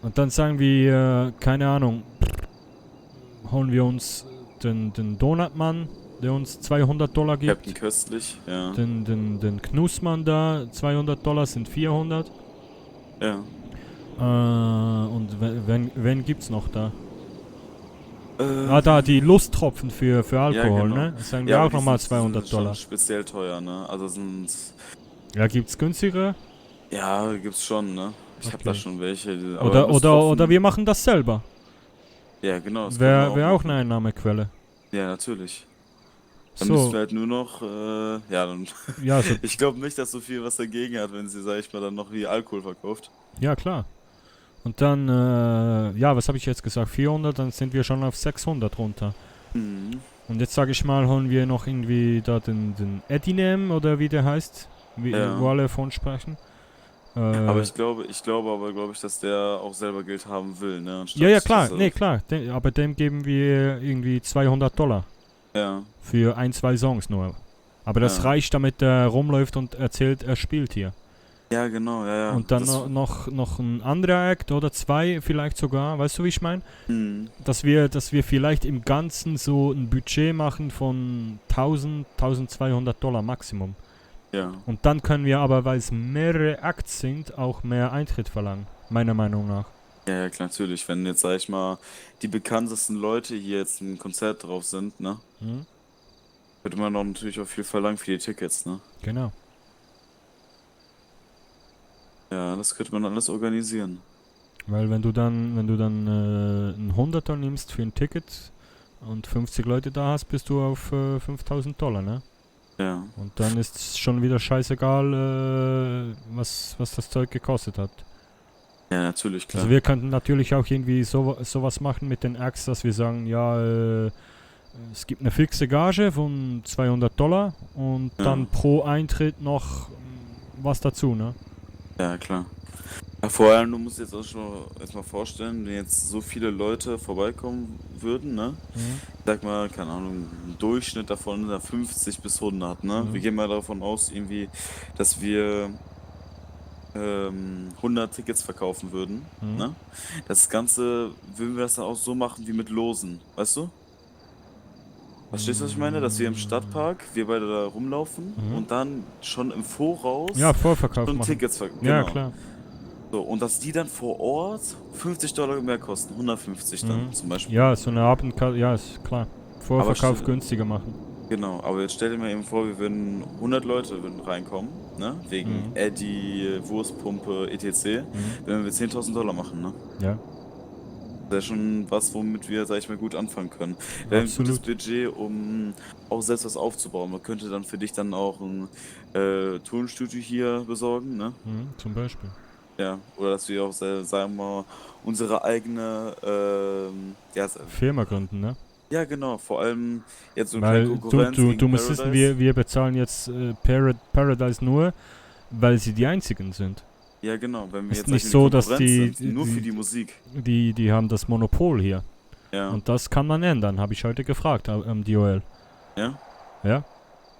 Und dann sagen wir, keine Ahnung, holen wir uns den Donutmann, der uns $200 gibt. Captain Köstlich, ja. Den Knussmann da, $200 sind 400. Ja. Und wen gibt's noch da? Da, die Lusttropfen für Alkohol, ja, genau. ne? Das sagen wir Ja, aber auch die nochmal sind $200. schon speziell teuer, ne? Also sind... Ja, gibt's günstigere? Ja, gibt's schon, ne? Ich hab da Okay. schon welche. Aber Oder wir machen das selber. Ja, genau. das Wäre können wir auch machen. eine Einnahmequelle. Ja, natürlich. Dann So. müssen wir halt nur noch, ja, dann... Ja, so- Ich glaube nicht, dass so viel was dagegen hat, wenn sie, sag ich mal, dann noch wie Alkohol verkauft. Ja, klar. Und dann, ja, was habe ich jetzt gesagt? 400, dann sind wir schon auf 600 runter. Mhm. Und jetzt sage ich mal, holen wir noch irgendwie da den Edinem, oder wie der heißt, Ja. wo alle von sprechen. Aber ich glaube, dass der auch selber Geld haben will, ne? Anstatt Ja, klar, dass er- nee, klar. Aber dem geben wir irgendwie $200. Ja. Für 1, 2 Songs nur. Aber das Ja. reicht, damit er rumläuft und erzählt, er spielt hier. Ja, genau, ja. Und dann Das- noch ein anderer Act oder 2 vielleicht sogar, weißt du, wie ich meine? Mhm. Dass wir vielleicht im Ganzen so ein Budget machen von $1.200 Maximum. Ja. Und dann können wir aber, weil es mehrere Acts sind, auch mehr Eintritt verlangen, meiner Meinung nach. Ja, klar, natürlich. Wenn jetzt, sag ich mal, die bekanntesten Leute hier jetzt im Konzert drauf sind, ne? Mhm. Könnte man auch natürlich auch viel verlangen für die Tickets, ne? Genau. Ja, das könnte man alles organisieren. Weil wenn du dann einen 100er nimmst für ein Ticket und 50 Leute da hast, bist du auf $5.000, ne? Ja. Und dann ist es schon wieder scheißegal, was das Zeug gekostet hat. Ja, natürlich, klar. Also wir könnten natürlich auch irgendwie sowas machen mit den Acts, dass wir sagen, ja, es gibt eine fixe Gage von $200 und Ja. dann pro Eintritt noch was dazu, ne? Ja, klar. Ja, vor allem, du musst jetzt auch schon erstmal vorstellen, wenn jetzt so viele Leute vorbeikommen würden, ne? Mhm. Sag mal, keine Ahnung, ein Durchschnitt davon sind 50 bis 100, ne? Mhm. Wir gehen mal davon aus, irgendwie, dass wir 100 Tickets verkaufen würden, Mhm. ne? Das Ganze würden wir das dann auch so machen wie mit Losen, weißt du? Verstehst du, was ich meine? Dass wir im Stadtpark, wir beide da rumlaufen Mhm. und dann schon im Voraus Ja, Vorverkauf schon machen. Tickets verkaufen. Ja, klar. So, und dass die dann vor Ort $50 mehr kosten, 150 dann Mhm. zum Beispiel. Ja, so eine Abendkarte, ja, ist klar. Vorverkauf stell- günstiger machen. Genau, aber jetzt stell dir mal eben vor, wir würden 100 Leute würden reinkommen, ne? Wegen Mhm. Eddy, Wurstpumpe, etc. Wenn wir $10.000 machen, ne? Ja. Das ist schon was, womit wir, sag ich mal, gut anfangen können. Wir haben ein gutes Absolut. Budget, um auch selbst was aufzubauen. Man könnte dann für dich dann auch ein Tonstudio hier besorgen, ne? Mhm, zum Beispiel. Ja, oder dass wir auch, sagen wir mal, unsere eigene, ja, Firma gründen, ne? ja, genau, vor allem jetzt so eine Weil kleine Konkurrenz du gegen musst wissen, Paradise. wir bezahlen jetzt Paradise nur, weil sie die einzigen sind. Ja, genau, wenn wir Ist jetzt nicht sag ich so, mal, dass Konkurrenz die sind, nur für die Musik. Die haben das Monopol hier. Ja. Und das kann man ändern, habe ich heute gefragt am DOL. Ja? Ja.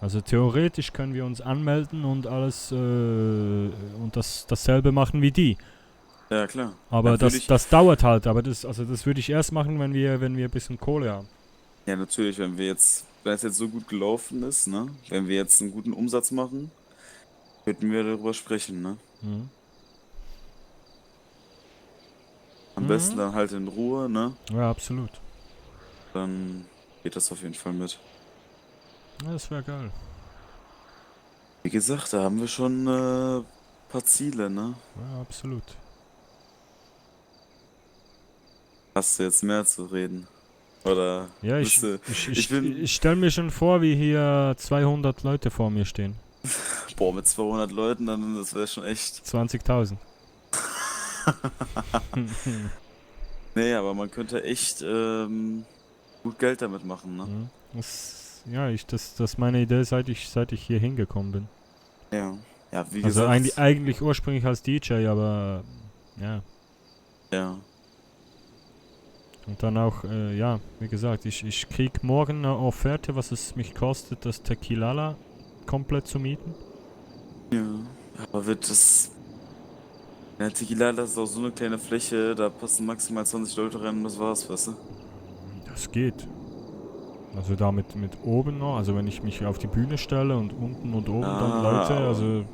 Also theoretisch können wir uns anmelden und alles und dasselbe machen wie die. Ja, klar. Aber Dann würd das dauert halt, aber das würde ich erst machen, wenn wir ein bisschen Kohle haben. Ja, natürlich, wenn es jetzt so gut gelaufen ist, ne? Wenn wir jetzt einen guten Umsatz machen, könnten wir darüber sprechen, ne? Mhm. Am besten dann halt in Ruhe, ne? Ja, absolut. Dann geht das auf jeden Fall mit. Ja, das wäre geil. Wie gesagt, da haben wir schon ein paar Ziele, ne? Ja, absolut. Hast du jetzt mehr zu reden? Oder Ja, bist du- ich stelle mir schon vor, wie hier 200 Leute vor mir stehen. Boah, mit 200 Leuten, dann das wäre schon echt. 20.000. Nee, aber man könnte echt gut Geld damit machen, ne? Das ist meine Idee, seit ich hier hingekommen bin. Ja. Ja, wie Also gesagt. eigentlich ursprünglich als DJ, aber ja. Ja. Und dann auch, ja, wie gesagt, ich krieg morgen eine Offerte, was es mich kostet, das Tequilala komplett zu mieten. Ja. Aber wird das. Ja, Tequila, das ist auch so eine kleine Fläche, da passen maximal 20 Leute rein und das war's, weißt du? Das geht. Also da mit oben noch, also wenn ich mich auf die Bühne stelle und unten und oben dann Leute, also.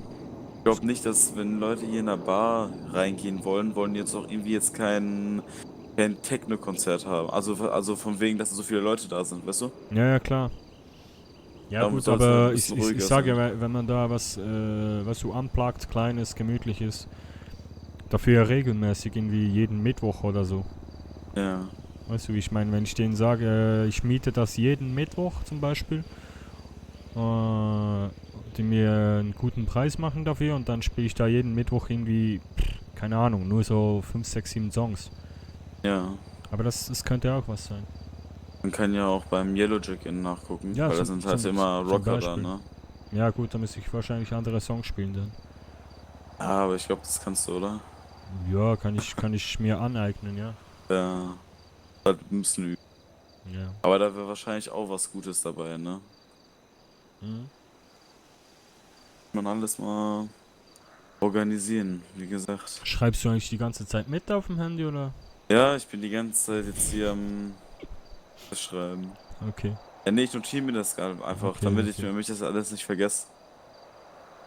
Ich glaube nicht, dass wenn Leute hier in der Bar reingehen wollen die jetzt auch irgendwie jetzt kein Techno-Konzert haben. Also von wegen, dass so viele Leute da sind, weißt du? Ja, klar. Ja Da gut, muss das aber ein ich bisschen ruhiger sage sein. ja, wenn man da was so unplugged, kleines, gemütliches, dafür ja regelmäßig irgendwie jeden Mittwoch oder so. Ja. Weißt du, wie ich meine, wenn ich denen sage, ich miete das jeden Mittwoch zum Beispiel, die mir einen guten Preis machen dafür und dann spiele ich da jeden Mittwoch irgendwie, keine Ahnung, nur so 5, 6, 7 Songs. Ja. Aber das könnte auch was sein. Man kann ja auch beim Yellow Jacket nachgucken, Ja, weil da sind halt immer zum Rocker da, Beispiel. ne? Ja gut, da müsste ich wahrscheinlich andere Songs spielen dann. Ja, aber ich glaube, das kannst du, oder? Ja, kann ich mir aneignen, ja. Ja. Halt müssen üben. Ja. Aber da wäre wahrscheinlich auch was Gutes dabei, ne? Mhm. Man alles mal organisieren, wie gesagt. Schreibst du eigentlich die ganze Zeit mit auf dem Handy oder? Ja, ich bin die ganze Zeit jetzt hier am Schreiben. Okay. Ja, nee, ich notiere mir das einfach, Okay, damit ich okay. mir das alles nicht vergesse.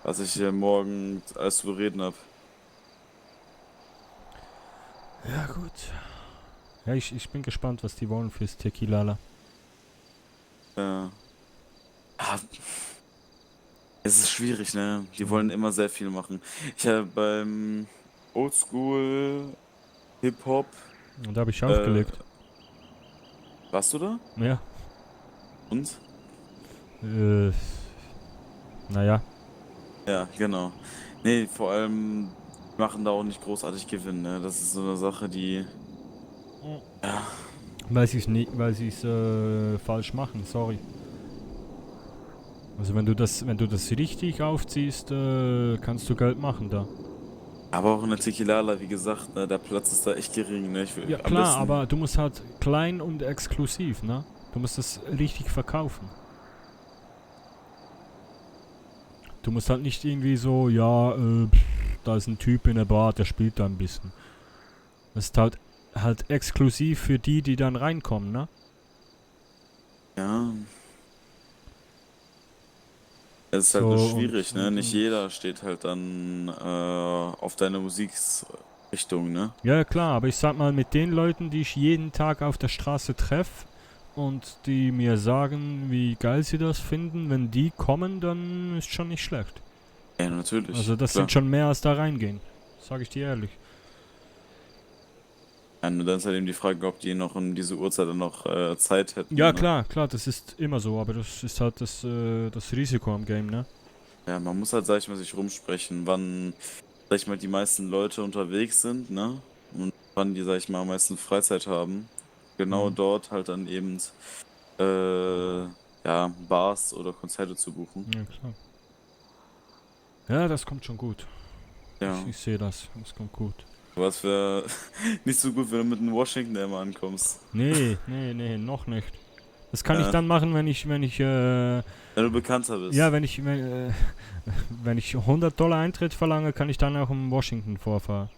Was ich hier morgen alles zu bereden habe. Ja, gut. Ja, ich bin gespannt, was die wollen fürs Tequilala. Ja. Ah, es ist schwierig, ne? Die wollen immer sehr viel machen. Ich habe beim Oldschool Hip-Hop. Und da habe ich aufgelegt. Warst du da? Ja. Und? Naja. Ja, genau. Nee, vor allem machen da auch nicht großartig Gewinn, ne? Das ist so eine Sache, die. Ja. Weil sie es falsch machen, sorry. Also wenn du das richtig aufziehst, kannst du Geld machen da. Aber auch in der Tequilala, wie gesagt, ne, der Platz ist da echt gering, ne? Ja klar, aber du musst halt klein und exklusiv, ne? Du musst das richtig verkaufen. Du musst halt nicht irgendwie so, ja, da ist ein Typ in der Bar, der spielt da ein bisschen. Das ist halt exklusiv für die dann reinkommen, ne? Ja. Es ist halt So, nur schwierig, ne? Nicht jeder steht halt dann auf deine Musikrichtung, ne? Ja klar, aber ich sag mal, mit den Leuten, die ich jeden Tag auf der Straße treffe und die mir sagen, wie geil sie das finden, wenn die kommen, dann ist schon nicht schlecht. Ja, natürlich. Also das klar. sind schon mehr als da reingehen. Sag ich dir ehrlich. Ja, nur dann ist halt eben die Frage, ob die noch um diese Uhrzeit dann noch Zeit hätten. Ja ne? klar, das ist immer so, aber das ist halt das Risiko am Game, ne? Ja, man muss halt, sag ich mal, sich rumsprechen, wann, sag ich mal, die meisten Leute unterwegs sind, ne? Und wann die, sag ich mal, am meisten Freizeit haben. Genau dort halt dann eben, ja, Bars oder Konzerte zu buchen. Ja, klar. Ja, das kommt schon gut. Ja. Ich sehe das kommt gut. Was wäre nicht so gut, wenn du mit einem Washington immer ankommst. Nee, noch nicht. Das kann ich dann machen, wenn ich wenn du bekannter bist. Ja, wenn ich $100 Eintritt verlange, kann ich dann auch in Washington vorfahren.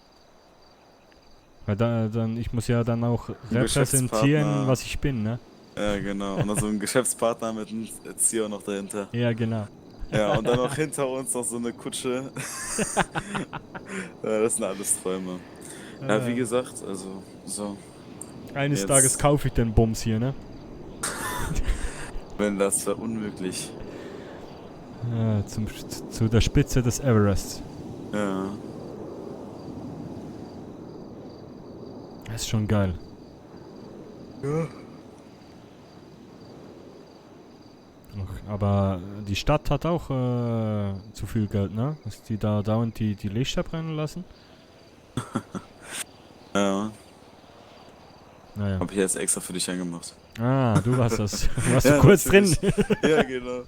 Weil ich muss ja dann auch repräsentieren, was ich bin, ne? Ja, genau. Und dann so ein Geschäftspartner mit einem Erzieher noch dahinter. Ja, genau. Ja, und dann noch hinter uns noch so eine Kutsche. Ja, das sind alles Träume. Ja, wie gesagt, also, so. Eines Jetzt- Tages kaufe ich den Bums hier, ne? Wenn das wäre unmöglich. Ja, zu der Spitze des Everests. Ja. Das ist schon geil. Ja. Aber die Stadt hat auch zu viel Geld, ne? Dass die da dauernd die Lichter brennen lassen. Ja. Naja. Hab ich jetzt extra für dich angemacht. Ah, du warst das. Warst Ja, du kurz natürlich. drin? Ja, genau.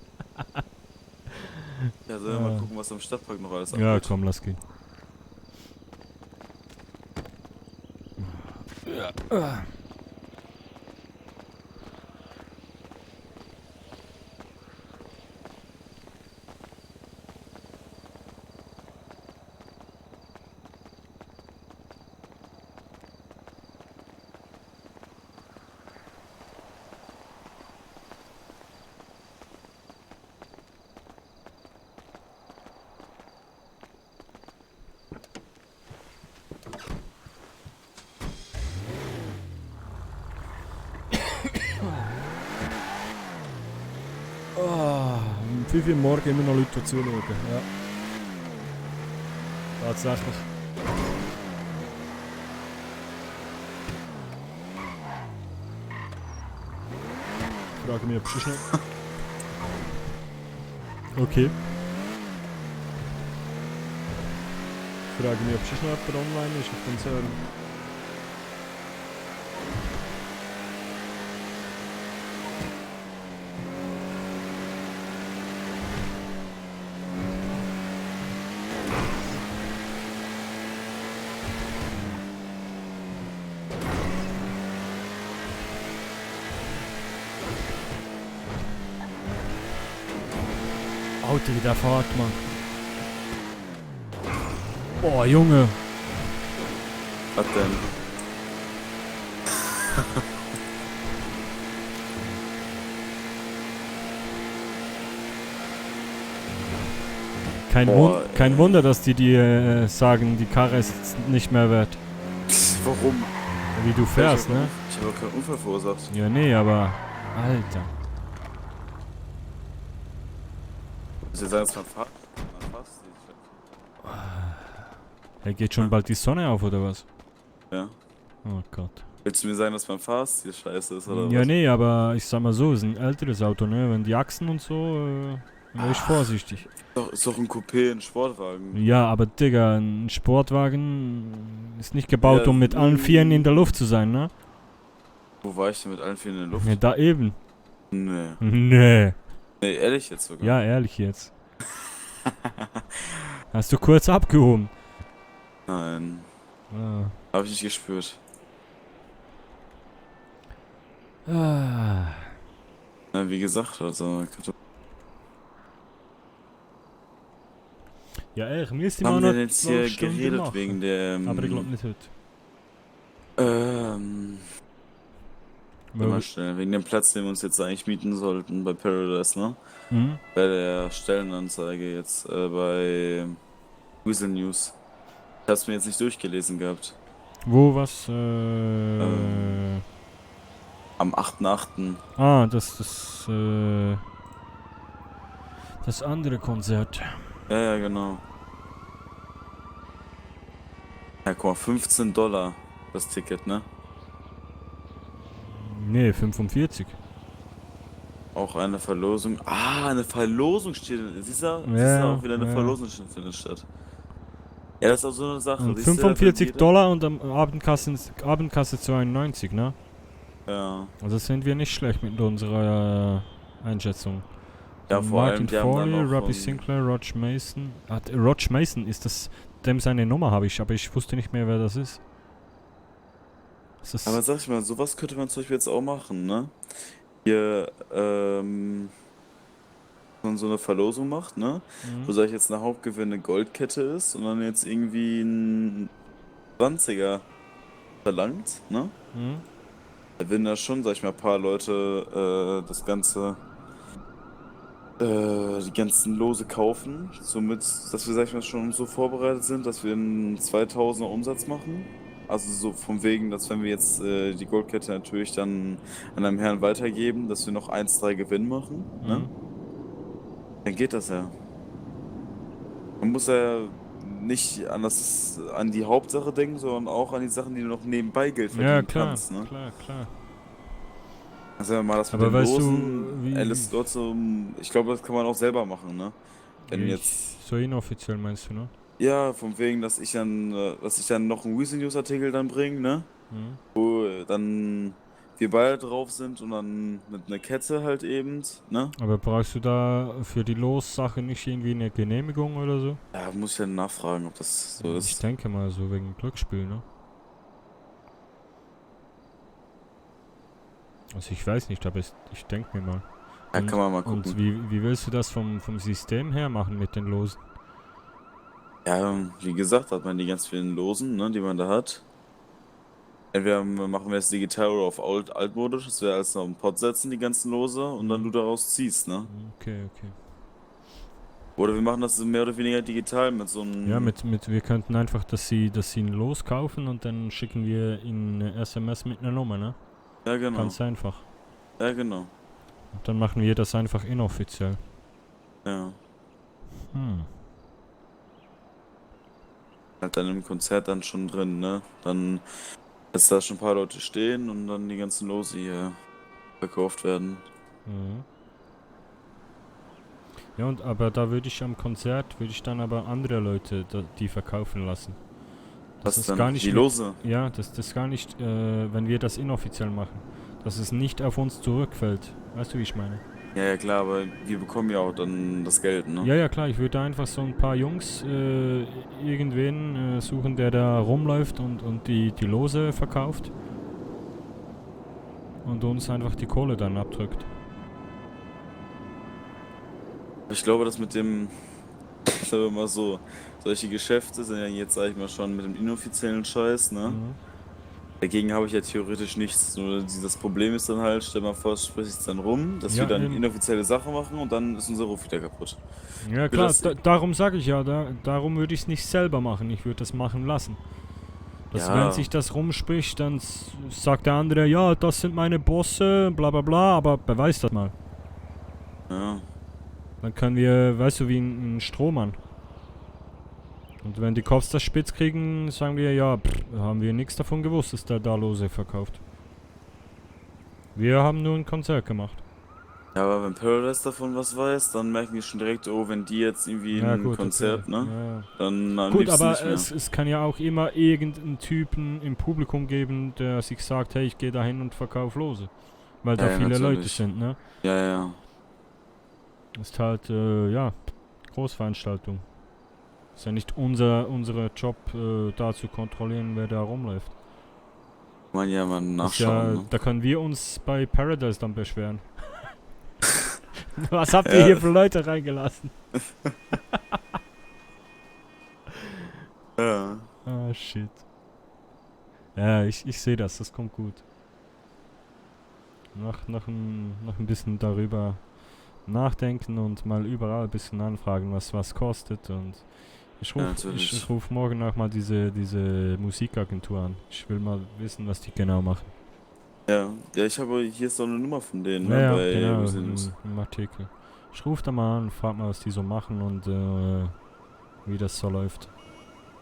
Ja, sollen wir mal gucken, was am Stadtpark noch alles Ja, abgeht. komm, lass gehen. Ja. Um 5 Uhr morgen immer noch Leute zuschauen. Ja. Tatsächlich. Ich frage mich, ob sie schnell. Okay. Ich frage mich, ob sie schnell jemand online ist auf dem Server. Auto wieder fahrt, Mann. Boah, Junge. Was denn? Kein Wunder, dass die sagen, die Karre ist jetzt nicht mehr wert. Warum? Wie du fährst, ne? Ich habe keinen Unfall verursacht. Ja, nee, aber... Alter. Muss ich sagen, dass man fast Ja, geht schon bald die Sonne auf, oder was? Ja. Oh Gott. Willst du mir sagen, dass mein Fahrstil scheiße ist, oder Ja, was? nee, aber ich sag mal so, ist ein älteres Auto, ne? Wenn die Achsen und so, wäre ich vorsichtig. Ist doch ein Coupé, ein Sportwagen. Ja, aber Digga, ein Sportwagen ist nicht gebaut, Ja, um mit allen Vieren in der Luft zu sein, ne? Wo war ich denn mit allen Vieren in der Luft? Ja, da eben. Nee. Nee. Nee, ehrlich jetzt sogar. Ja, ehrlich jetzt. Hast du kurz abgehoben? Nein. Ah. Hab ich nicht gespürt. Ah. Na, wie gesagt, also... Ja, ehrlich, mir ist immer Haben noch wir jetzt hier 12 Stunden geredet machen. wegen der... Aber ich glaube nicht heute. Mal schnell, wegen dem Platz, den wir uns jetzt eigentlich mieten sollten bei Paradise, ne? Mhm. Bei der Stellenanzeige jetzt bei Weasel News. Ich hab's mir jetzt nicht durchgelesen gehabt. Wo, was? Am 8.8. Ah, das andere Konzert. Ja, genau. Ja, guck mal, $15 das Ticket, ne? Nee, 45. Auch eine Verlosung. Ah, eine Verlosung steht. Siehst du? Ja, Auch wieder eine ja. Verlosung findet statt. Ja, das ist auch so eine Sache. Und siehst du, $45 und am Abendkasse 92, ne? Ja. Also sind wir nicht schlecht mit unserer Einschätzung. Ja, vor allem, Martin die haben dann Foley, noch Robbie von- Sinclair, Roger Mason. Roger Mason ist das, dem seine Nummer habe ich, aber ich wusste nicht mehr, wer das ist. Aber sag ich mal, sowas könnte man zum Beispiel jetzt auch machen, ne? Hier, man so eine Verlosung macht, ne? Mhm. Wo, sag ich jetzt, eine Hauptgewinn eine Goldkette ist und dann jetzt irgendwie ein 20er verlangt, ne? Mhm. Da werden da schon, sag ich mal, ein paar Leute das Ganze, die ganzen Lose kaufen, somit, dass wir, sag ich mal, schon so vorbereitet sind, dass wir einen 2000er Umsatz machen. Also so von wegen, dass wenn wir jetzt die Goldkette natürlich dann an einem Herrn weitergeben, dass wir noch 1-3 Gewinn machen, ne? Dann geht das ja. Man muss ja nicht an die Hauptsache denken, sondern auch an die Sachen, die du noch nebenbei Geld verdienen kannst. Ne? Klar. Also wenn man mal das mit Aber den weißt Losen, du, wie... Alice dort ich glaube, das kann man auch selber machen, ne? Wenn jetzt... So inoffiziell meinst du, ne? Ja, von wegen, dass ich dann noch einen Weasley News Artikel dann bringe, ne? Wo dann wir beide drauf sind und dann mit einer Kette halt eben, ne? Aber brauchst du da für die Los-Sache nicht irgendwie eine Genehmigung oder so? Ja, muss ich dann nachfragen, ob das so ist. Ich denke mal so wegen Glücksspiel, ne? Also ich weiß nicht, aber ich denke mir mal. Ja, kann man mal gucken. Und wie willst du das vom System her machen mit den Losen? Ja, wie gesagt, hat man die ganz vielen Losen, ne, die man da hat. Entweder machen wir es digital oder auf altmodisch, dass wir alles noch im Pot setzen, die ganzen Lose, und dann du daraus ziehst, ne? Okay. Oder wir machen das mehr oder weniger digital mit so einem... Ja, wir könnten einfach, dass sie ein Los kaufen und dann schicken wir ihnen eine SMS mit einer Nummer, ne? Ja, genau. Ganz einfach. Ja, genau. Und dann machen wir das einfach inoffiziell. Ja. Halt dann im Konzert dann schon drin, ne? Dann, dass da schon ein paar Leute stehen und dann die ganzen Lose hier verkauft werden. Ja, aber da würde ich am Konzert, dann aber andere Leute die verkaufen lassen. Das ist gar nicht die Lose? Ja, das gar nicht, wenn wir das inoffiziell machen. Dass es nicht auf uns zurückfällt. Weißt du, wie ich meine? Ja, klar, aber wir bekommen ja auch dann das Geld, ne? Ja, klar, ich würde einfach so ein paar Jungs irgendwen suchen, der da rumläuft und die Lose verkauft. Und uns einfach die Kohle dann abdrückt. Ich glaube, das mit dem, ich sage mal so, solche Geschäfte sind ja jetzt, sag ich mal, schon mit dem inoffiziellen Scheiß, ne? Dagegen habe ich ja theoretisch nichts. Nur das Problem ist dann halt, stell mal vor, es spricht sich dann rum, dass wir dann inoffizielle Sachen machen und dann ist unser Ruf wieder kaputt. Ja klar, darum sage ich ja, darum würde ich es nicht selber machen, ich würde das machen lassen. Wenn sich das rumspricht, dann sagt der andere, ja, das sind meine Bosse, bla bla bla, aber beweis das mal. Ja. Dann können wir, weißt du, wie ein Strohmann. Und wenn die Cops das spitz kriegen, sagen wir, ja, haben wir nichts davon gewusst, dass der da Lose verkauft. Wir haben nur ein Konzert gemacht. Ja, aber wenn Paradise davon was weiß, dann merken die schon direkt, oh, wenn die jetzt irgendwie ein Konzert, ne? Ja. Dann am gut, aber nicht mehr. Es kann ja auch immer irgendeinen Typen im Publikum geben, der sich sagt, hey, ich gehe da hin und verkaufe Lose. Weil da viele Leute sind, ne? Ja. Ist halt, Großveranstaltung. Ist ja nicht unser Job, da zu kontrollieren, wer da rumläuft. Kann man ja mal nachschauen. Ne? Da können wir uns bei Paradise dann beschweren. Was habt ihr hier für Leute reingelassen? Ja. Ah, shit. Ja, ich sehe das kommt gut. Noch ein bisschen darüber nachdenken und mal überall ein bisschen anfragen, was kostet, und ich ruf morgen auch mal diese Musikagentur an. Ich will mal wissen, was die genau machen. Ja, ich habe hier ist so eine Nummer von denen, ja, bei genau, im Artikel. Ich ruf da mal an, frag mal, was die so machen und wie das so läuft.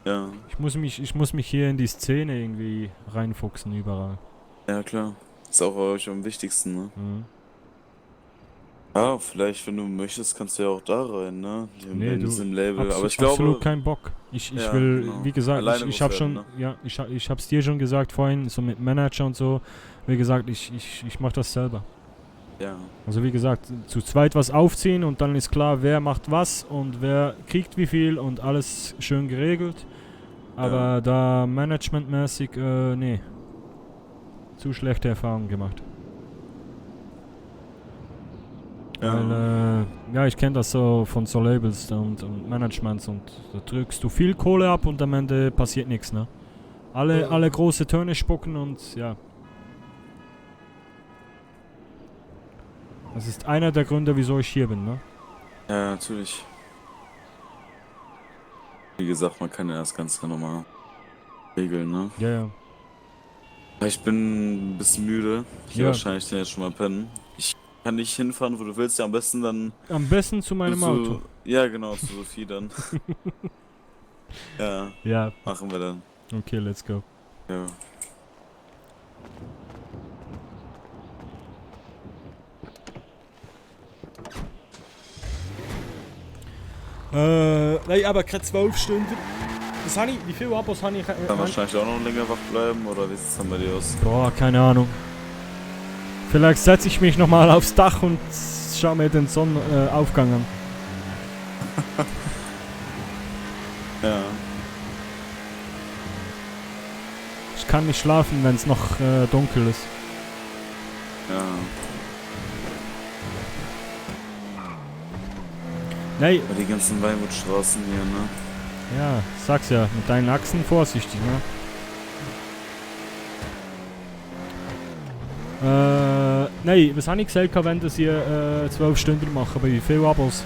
Ja. Ich muss mich hier in die Szene irgendwie reinfuchsen überall. Ja, klar. Ist auch euch am wichtigsten, ne? Ja, vielleicht, wenn du möchtest, kannst du ja auch da rein, ne? Nee, du, im Label. Aber ich glaube, absolut keinen Bock. Ich will, wie gesagt, ich habe schon, ne? Ich hab's dir schon gesagt vorhin, so mit Manager und so. Wie gesagt, ich mach das selber. Ja. Also wie gesagt, zu zweit was aufziehen und dann ist klar, wer macht was und wer kriegt wie viel und alles schön geregelt. Aber da managementmäßig, nee. Zu schlechte Erfahrungen gemacht. Weil, ich kenne das so von so Labels und Managements, und da drückst du viel Kohle ab und am Ende passiert nichts, ne? Alle große Töne spucken und ja. Das ist einer der Gründe, wieso ich hier bin, ne? Ja, natürlich. Wie gesagt, man kann ja das Ganze nochmal Regeln, ne? Ja, ja. Ich bin ein bisschen müde. Ich Ja. wahrscheinlich dann jetzt schon mal pennen. Ich kann nicht hinfahren, wo du willst. Ja, am besten dann... Am besten zu meinem Auto. Ja, genau, zu Sophie dann. Ja. Ja. Machen wir dann. Okay, let's go. Ja. Nein, aber keine 12 Stunden. Was habe ich? Wie viele Abos habe ich? Kann wahrscheinlich auch noch länger wach bleiben, oder wie sieht es dann bei dir aus? Boah, keine Ahnung. Vielleicht setze ich mich nochmal aufs Dach und schaue mir den Sonnenaufgang an. Ja. Ich kann nicht schlafen, wenn es noch dunkel ist. Ja. Nein. Bei die ganzen Weinwoodstraßen hier, ne? Ja, sag's ja, mit deinen Achsen vorsichtig, ne? Nein, was habe ich gesagt, wenn das hier 12 Stunden machen, bei wie viele Abos?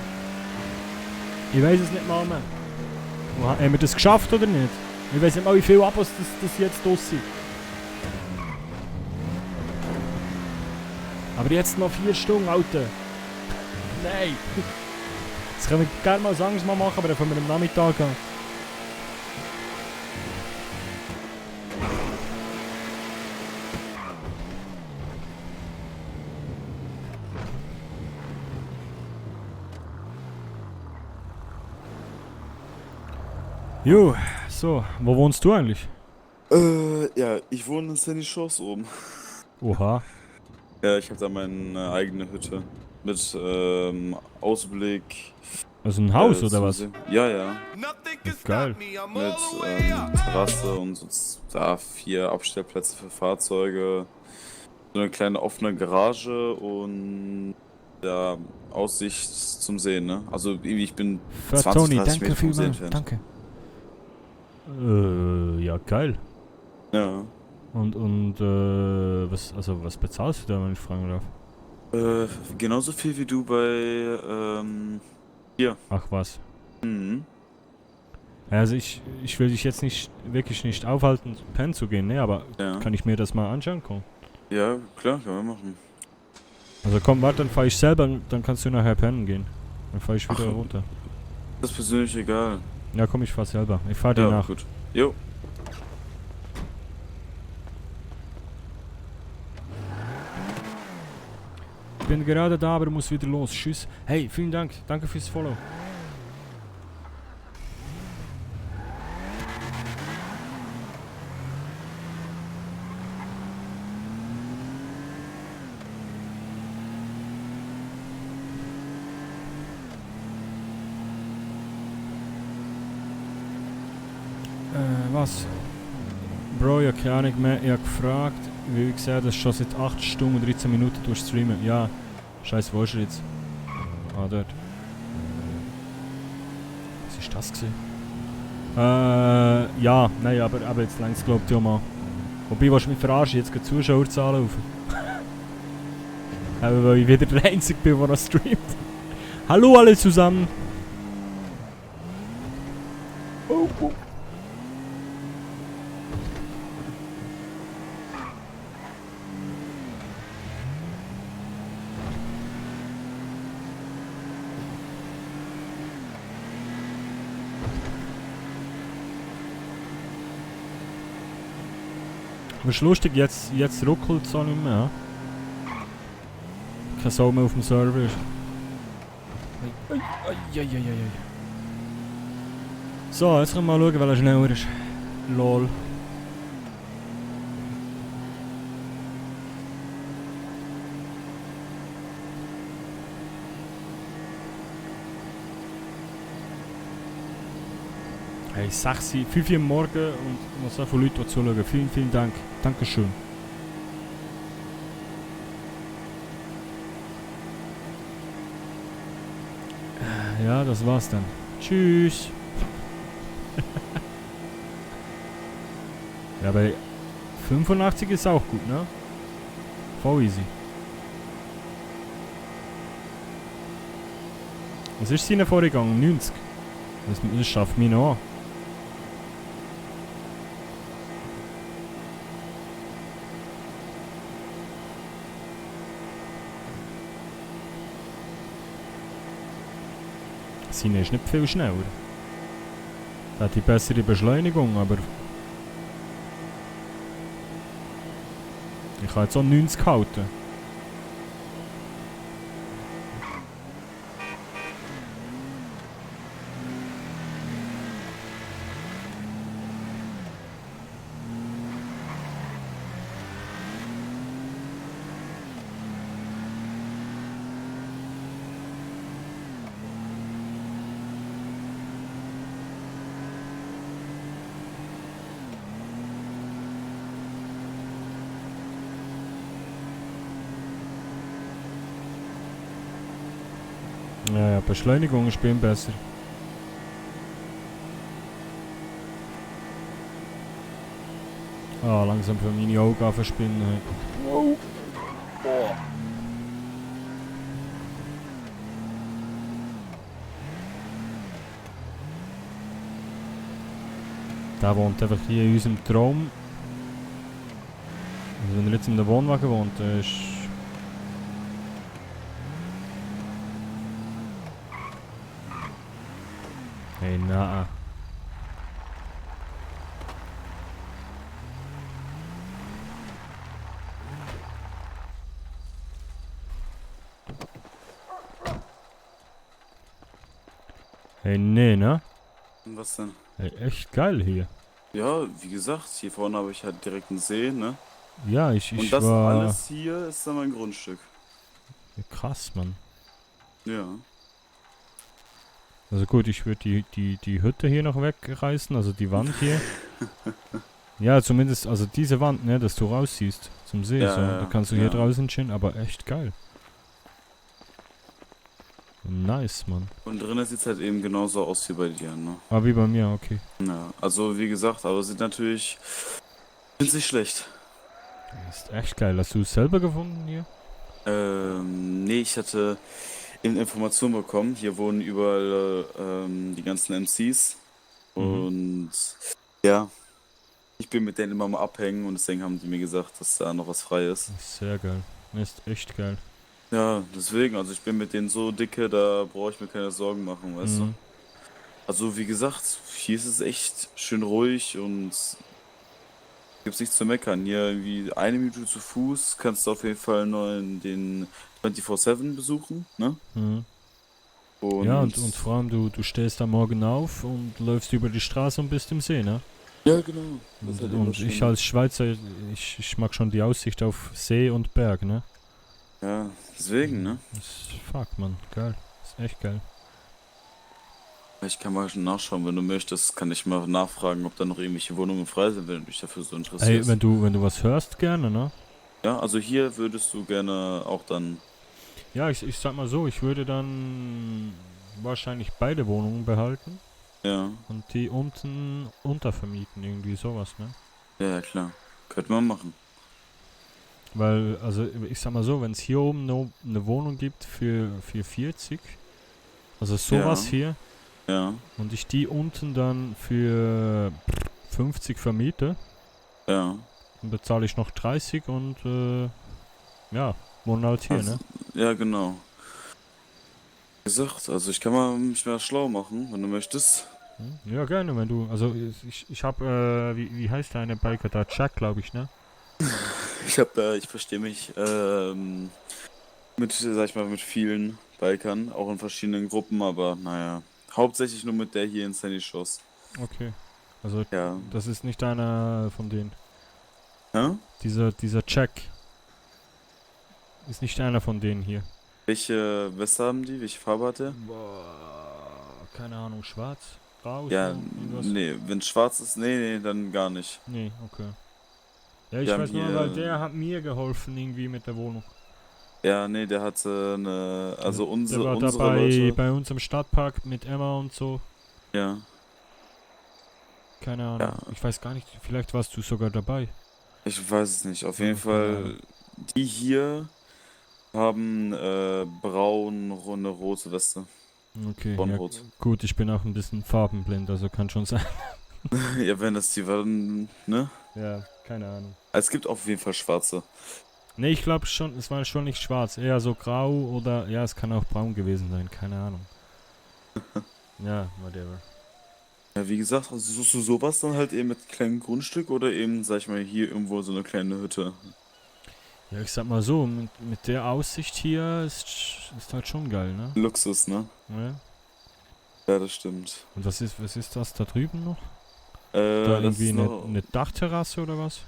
Ich weiß es nicht mal mehr. Haben wir das geschafft oder nicht? Ich weiß nicht mal, wie viele Abos das jetzt draus sind. Aber jetzt noch 4 Stunden, Alter. Nein. Das können wir gerne mal sagen, mal machen, aber dann können wir am Nachmittag an. Jo, so, wo wohnst du eigentlich? Ja, ich wohne in Sandy Shores oben. Oha. Ja, ich habe da meine eigene Hütte. Mit Ausblick. Also ein Haus oder was? Ja, ja. Geil. Mit Terrasse und so, da 4 Abstellplätze für Fahrzeuge. So eine kleine offene Garage und ja, Aussicht zum Sehen, ne? Also ich bin 20, 30 Meter vom See entfernt. Danke. Ja, geil. Ja. Und was bezahlst du da, wenn ich fragen darf? Genauso viel wie du bei hier. Ach was. Mhm. Also ich will dich jetzt wirklich nicht aufhalten, pennen zu gehen, ne? Aber Ja. kann ich mir das mal anschauen, komm? Ja, klar, können wir machen. Also komm, warte, dann fahr ich selber, dann kannst du nachher pennen gehen. Dann fahr ich wieder runter. Das ist persönlich egal. Ja komm, ich fahr selber. Ich fahr dir Ja, nach. gut. Jo. Ich bin gerade da, aber muss wieder los. Tschüss. Hey, vielen Dank. Danke fürs Follow. Was? Bro, ja keine Ahnung mehr. Ich hab gefragt, wie gesagt, das schon seit 8 Stunden und 13 Minuten durchstreamen. Ja, scheiße, wo ist er jetzt? Ah, dort. Was ist das gewesen? Ja, nein, aber jetzt längst glaubt ja mal. Wobei, was mich verarschen, jetzt gehen Zuschauerzahlen auf. Aber weil ich wieder der Einzige bin, der noch streamt. Hallo alle zusammen! Oh, oh. Das ist lustig, jetzt ruckelt es auch nicht mehr. Kein Sau mehr auf dem Server ist. So, jetzt können wir mal schauen, welcher schneller ist. Lol. Hey, 5 Uhr am Morgen und noch so viele Leute, die zuschauen. Vielen, vielen Dank. Dankeschön. Ja, das war's dann. Tschüss. Ja, bei 85 ist auch gut, ne? Voll easy. Was ist seine Vorgegangen? 90. Das schafft mich noch. Seine ist nicht viel schneller. Er hat die bessere Beschleunigung, aber... Ich kann jetzt auch 90 halten. Ja, Beschleunigung spielen besser. Ah, langsam für meine Augen anfangen zu spinnen. Wow. Oh. Der wohnt einfach hier in unserem Traum. Also wenn er jetzt in der Wohnwagen wohnt, ist... Hey, na. Hey, nee, ne? Was denn? Hey, echt geil hier. Ja, wie gesagt, hier vorne habe ich halt direkt einen See, ne? Ja, ich Und das war... alles hier ist dann mein Grundstück. Ja, krass, Mann. Ja. Also gut, ich würde die Hütte hier noch wegreißen, also die Wand hier. Ja, zumindest, also diese Wand, ne, dass du raussiehst zum See, Ja, so. ja, Da kannst du hier ja. draußen chillen, aber echt geil. Nice, Mann. Und drinnen sieht es halt eben genauso aus wie bei dir, ne? Ah, wie bei mir, okay. Ja, also wie gesagt, aber sieht natürlich nicht schlecht. Ist echt geil. Hast du es selber gefunden hier? Nee, ich hatte eben Informationen bekommen. Hier wohnen überall die ganzen MCs. Und ja, ich bin mit denen immer mal abhängen und deswegen haben die mir gesagt, dass da noch was frei ist. Sehr geil. Ist echt geil. Ja, deswegen, also ich bin mit denen so dicke, da brauche ich mir keine Sorgen machen, weißt du? Also wie gesagt, hier ist es echt schön ruhig und gibt's nichts zu meckern. Hier irgendwie 1 Minute zu Fuß kannst du auf jeden Fall noch in den 24/7 besuchen, ne? Und Ja, und vor allem du stehst am Morgen auf und läufst über die Straße und bist im See, ne? Ja, genau. Das ist halt immer Und schön. ich als Schweizer, ich mag schon die Aussicht auf See und Berg, ne? Ja, deswegen, ne? Fuck, Mann, geil. Ist echt geil. Ich kann mal schon nachschauen, wenn du möchtest, kann ich mal nachfragen, ob da noch irgendwelche Wohnungen frei sind, wenn du dich dafür so interessierst. Ey, wenn du was hörst, gerne, ne? Ja, also hier würdest du gerne auch dann... Ja, ich sag mal so, ich würde dann wahrscheinlich beide Wohnungen behalten. Ja. Und die unten untervermieten, irgendwie sowas, ne? Ja, klar. Könnte man machen. Weil, also ich sag mal so, wenn es hier oben eine Wohnung gibt für 40, also sowas hier, ja. Und ich die unten dann für 50 vermiete, ja. Dann bezahle ich noch 30 und ja, wohnen halt hier, also, ne? Ja, genau. Wie gesagt, also ich kann mich mal schlau machen, wenn du möchtest. Ja, gerne, wenn du, also ich habe, wie heißt der eine Biker da? Jack, glaube ich, ne? Ich verstehe mich sag ich mal, mit vielen Bikern, auch in verschiedenen Gruppen, aber naja, hauptsächlich nur mit der hier in Sandy Shows. Okay, also ja. Das ist nicht einer von denen. Hä? Dieser Jack ist nicht einer von denen hier. Welche Weste haben die? Welche Farbe hat der? Boah, keine Ahnung, schwarz? Grau? Ja, irgendwas? nee, wenn schwarz ist, nee, dann gar nicht. Nee, okay. Ja, ich Wir weiß haben nur, hier- weil der hat mir geholfen irgendwie mit der Wohnung. Ja, nee, der hatte eine, also Der unsere war Leute. dabei bei uns im Stadtpark mit Emma und so. Ja. Keine Ahnung. Ja. Ich weiß gar nicht, vielleicht warst du sogar dabei. Ich weiß es nicht. Auf jeden Fall, die hier haben braun, eine rote Weste. Okay, ja, Braunrot. gut, ich bin auch ein bisschen farbenblind, also kann schon sein. Ja, wenn das die waren, ne? Ja, keine Ahnung. Es gibt auf jeden Fall schwarze. Ne, ich glaube schon, es war schon nicht schwarz, eher so grau oder, ja, es kann auch braun gewesen sein, keine Ahnung. Ja, whatever. Ja, wie gesagt, also suchst du sowas dann halt eben mit kleinem Grundstück oder eben, sag ich mal, hier irgendwo so eine kleine Hütte? Ja, ich sag mal so, mit der Aussicht hier ist halt schon geil, ne? Luxus, ne? Ja. Ja, das stimmt. Und was ist das da drüben noch? Das Da irgendwie ist noch... eine Dachterrasse oder was?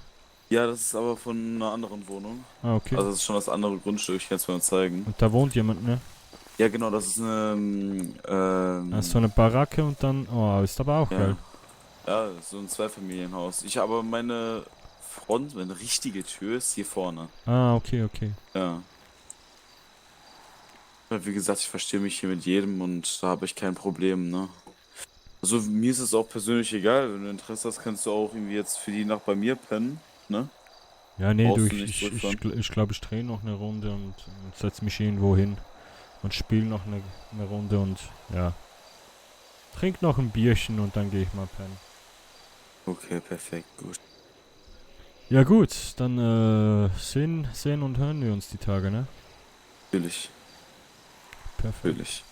Ja, das ist aber von einer anderen Wohnung. Ah, okay. Also das ist schon das andere Grundstück, ich kann es mal zeigen. Und da wohnt jemand, ne? Ja, genau, das ist eine... So eine Baracke und dann... Oh, ist aber auch ja. geil. Ja, so ein Zweifamilienhaus. Ich habe meine Front, meine richtige Tür ist hier vorne. Ah, okay. Ja. Weil, wie gesagt, ich verstehe mich hier mit jedem und da habe ich kein Problem, ne? Also mir ist es auch persönlich egal, wenn du Interesse hast, kannst du auch irgendwie jetzt für die Nacht bei mir pennen, ne? Ja, nee, Brauchst du, du nicht zurückfahren. ich glaube, ich drehe noch eine Runde und setze mich irgendwo hin und spiele noch eine Runde und ja. Trink noch ein Bierchen und dann gehe ich mal pennen. Okay, perfekt, gut. Ja gut, dann sehen und hören wir uns die Tage, ne? Natürlich. Perfekt. Natürlich.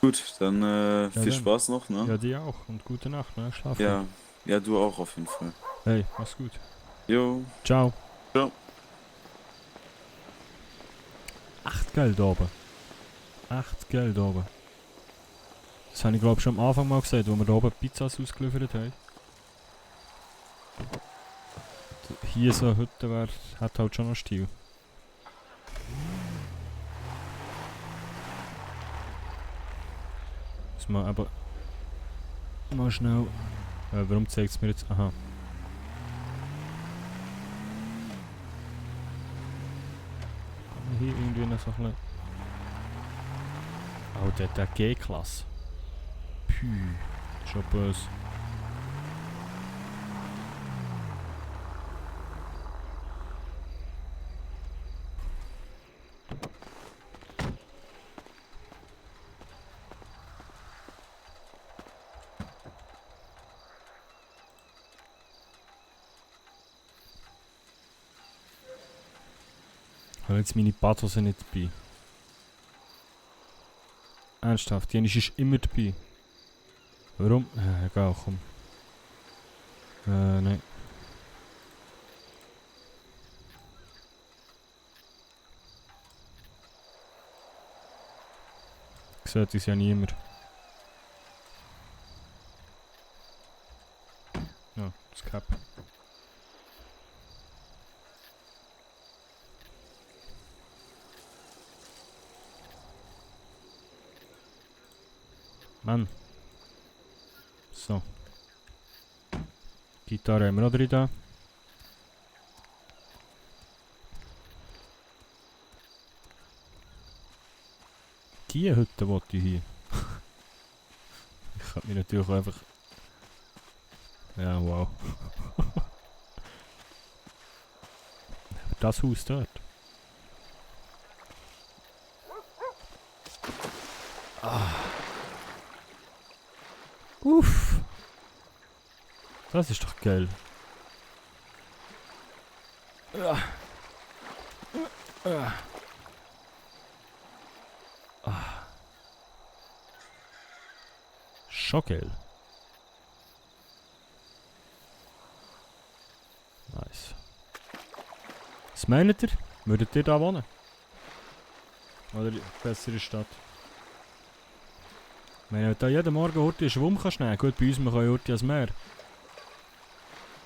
Gut, dann Ja, viel dann. Spaß noch, ne? Ja, dir auch und gute Nacht, ne? Schlaf Ja, gut. ja, du auch auf jeden Fall. Hey, mach's gut. Jo. Ciao. Ciao. 8 Geld oben. 8 Geld oben. Das habe ich glaube schon am Anfang mal gesagt, wo wir da oben Pizzas ausgeliefert haben. Hier so eine Hütte hat halt schon noch Stil. Muss man aber mal schnell... warum zeigt es mir jetzt... Aha. Kann man hier irgendwie noch so ein bisschen... Oh, der G-Klasse. Puh, schon böse. Weil jetzt meine Pathos nicht dabei. Ernsthaft, die ist immer dabei. Warum? Egal, komm. Nein. Ich sehe das ja niemand. Ja, das Cap. Mann. So. Gitarre haben wir noch drin da. Die Hütte wollte ich hier. Ich kann mich natürlich auch einfach... Ja, wow. Das Haus dort. Ah. Uff. Das ist doch geil. Schon geil. Nice. Was meint ihr? Würdet ihr da wohnen? Oder bessere Stadt? Wenn du da jeden Morgen Horti Schwumm kannst nehmen, gut, bei uns wir können Horti ans Meer.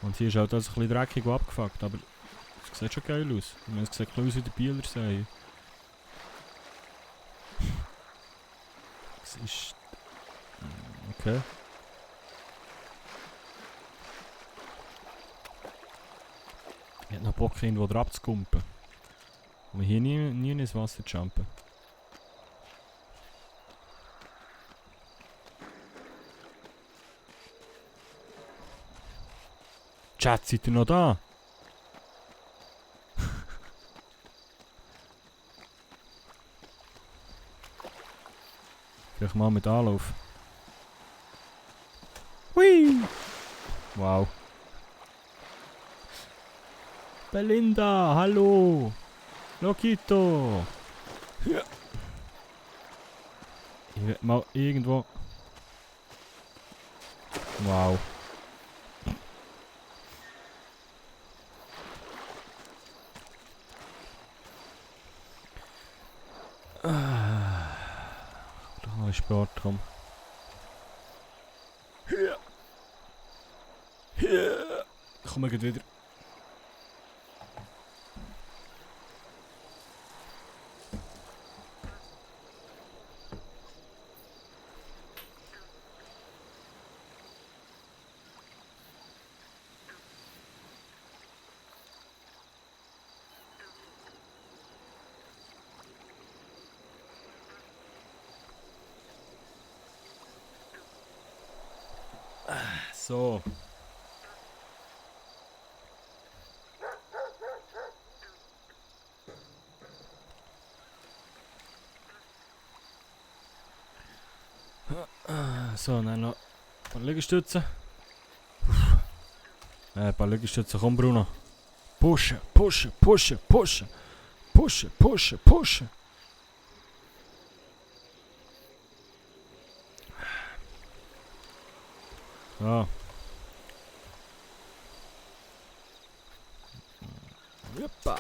Und hier ist halt das ein bisschen dreckig und abgefuckt, aber es sieht schon geil aus. Ich meine, es sieht aus wie der Bielersee. Es ist... Okay. Ich hätte noch Bock, irgendwo drauf zu kumpen. Aber hier nie ins Wasser jumpen. Chat, seid ihr noch da? Vielleicht mal mit Anlauf. Hui! Wow. Belinda, hallo! Lokito! Ja. Ich will mal irgendwo... Wow. Da ist Sport drum. Hier. Hier. Komm mal wieder. So. So, dann noch ein paar Liegestützen. Ein paar Liegestützen, komm Bruno. Pushen, pushen, pushen, pushen. Pushen, pushen, pushen. So. Joppa.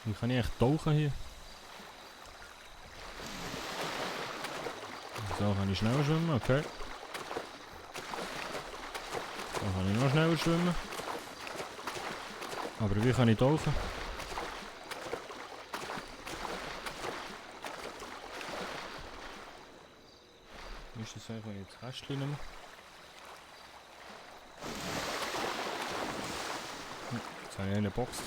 Wie kann ich echt tauchen hier? So kann ich schneller schwimmen, okay. So kann ich noch schneller schwimmen. Aber wie kann ich tauchen? Wie ist das eigentlich, wenn ich das Kästchen nehme? Jetzt habe ich eine Box.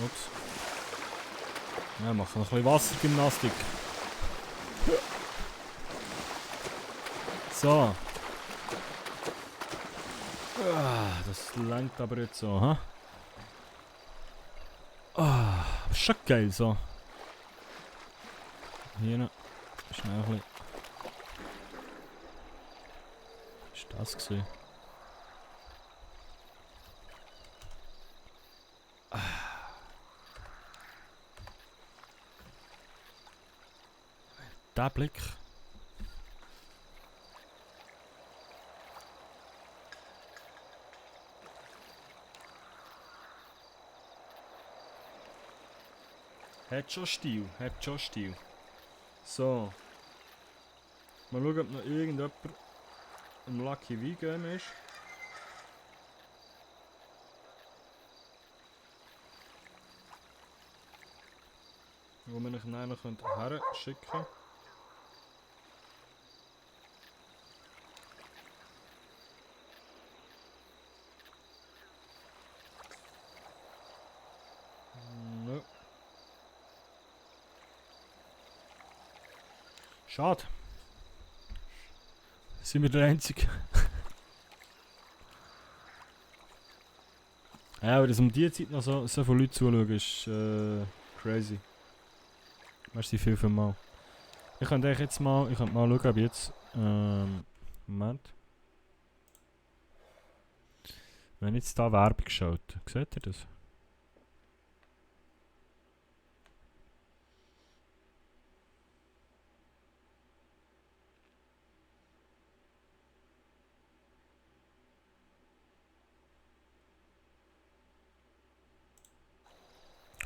Ups. Ja, mach noch ein bisschen Wassergymnastik. So. Das langt aber jetzt so, ha? Ist schon geil so. Hier noch. Schnell ein bisschen. Was war das gewesen? Der Blick. Hat schon Stil, hat schon Stil. So. Mal schauen, ob noch irgendjemand im Lucky V-Game ist. Wo wir euch nachher noch her schicken können. Nö. Schade. Sind wir der Einzige? Ja, aber dass um die Zeit noch so viele Leute zuschauen, ist crazy. Merci viel für mal. Ich könnte jetzt mal, schauen, ob jetzt, Moment. Wenn jetzt da Werbung schaut, seht ihr das?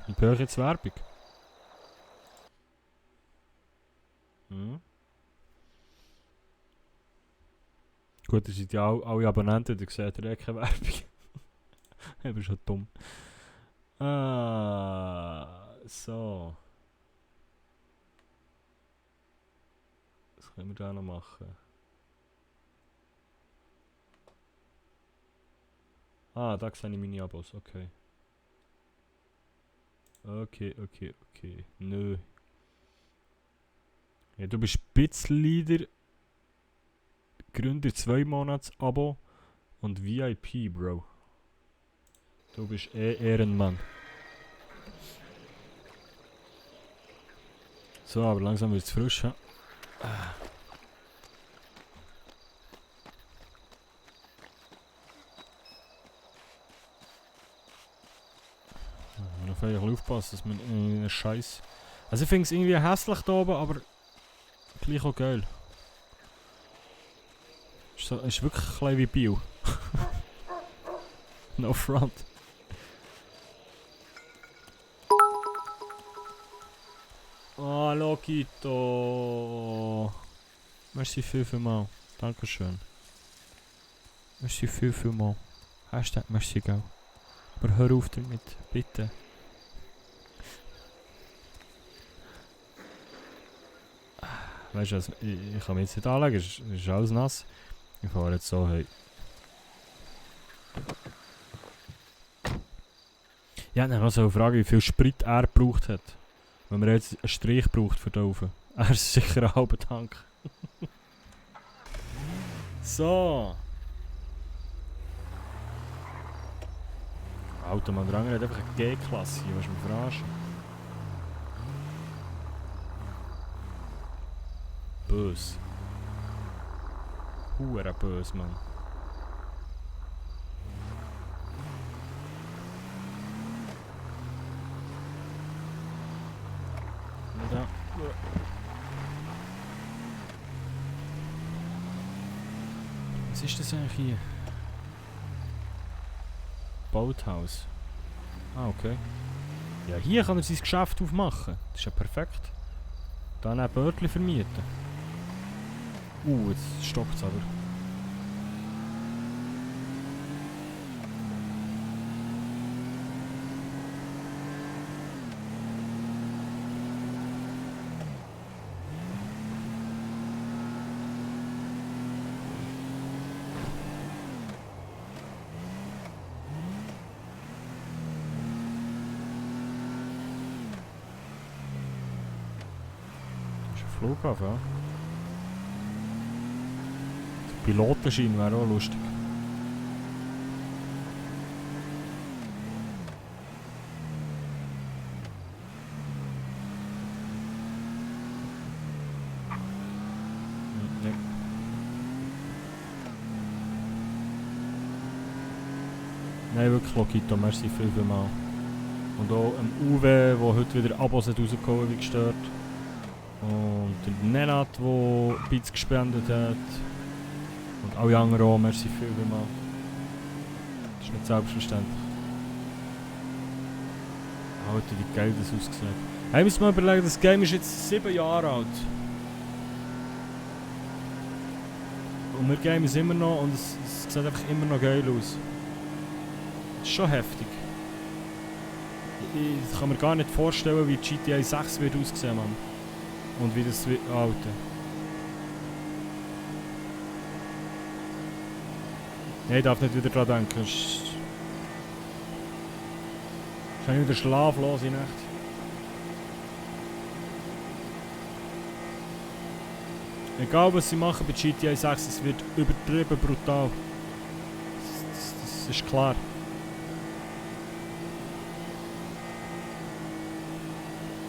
Ich höre jetzt Werbung. Hm. Gut, ihr seid ja alle Abonnenten, ihr seht ja keine Werbung. Ich bin schon dumm. So. Was können wir da noch machen? Da sehe ich meine Abos, okay. Okay. Nö. Ja, du bist Spitzleader, Gründer 2 Monats Abo und VIP, Bro. Du bist Ehrenmann. So, aber langsam wird es frisch, ha? Okay, ich will aufpassen, dass man einen Scheiß. Also ich finde es irgendwie hässlich da oben, aber gleich auch geil. Ist wirklich ein bisschen wie Bio. No front. Oh, Lokito. Merci vielmal. Dankeschön. Merci vielmal. Hashtag merci, gell. Aber hör auf damit, bitte. Weißt du, ich kann mich jetzt nicht anlegen, es ist alles nass. Ich fahre jetzt so, hey. Ja, dann noch so eine Frage, wie viel Sprit er gebraucht hat. Wenn man jetzt einen Strich braucht für den Ofen. Er ist sicher ein halber Tank. So. Alter Mann, der andere hat einfach eine G-Klasse hier, willst du mich verarschen? Bös. Hure bös, Mann. Da. Was ist das eigentlich hier? Boathaus. Ah, okay. Ja, hier kann er sein Geschäft aufmachen. Das ist ja perfekt. Dann ein Börtchen vermieten. Jetzt stockt es aber. Flughafen, ja. Der Pilotenschein wäre auch lustig. Nee. Nein, wirklich, Lokito, merci vielmal. Und auch ein Uwe, der heute wieder Abos hat rausgekommen, wie gestört. Und der Nenad, der Bits gespendet hat. Und alle anderen auch, merci vielmals. Das ist nicht selbstverständlich. Alter, wie geil das aussieht. Hey, müssen wir mal überlegen, das Game ist jetzt 7 Jahre alt. Und wir gamen es immer noch und es sieht einfach immer noch geil aus. Das ist schon heftig. Ich kann mir gar nicht vorstellen, wie GTA 6 wird aussehen, Mann. Und wie das wird. Alter. Nein, ich darf nicht wieder dran denken. Es ist wieder schlaflose Nacht. Egal was sie machen bei GTA 6, es wird übertrieben brutal. Das ist klar.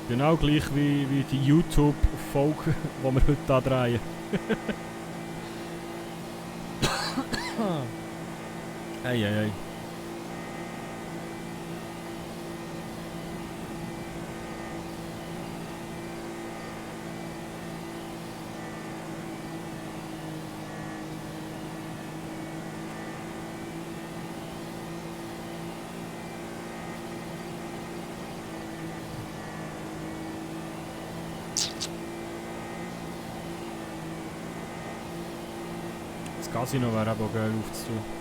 Genau gleich wie die YouTube-Folge, die wir heute hier drehen. Ei. Das Casino wäre aber geil aufzutun.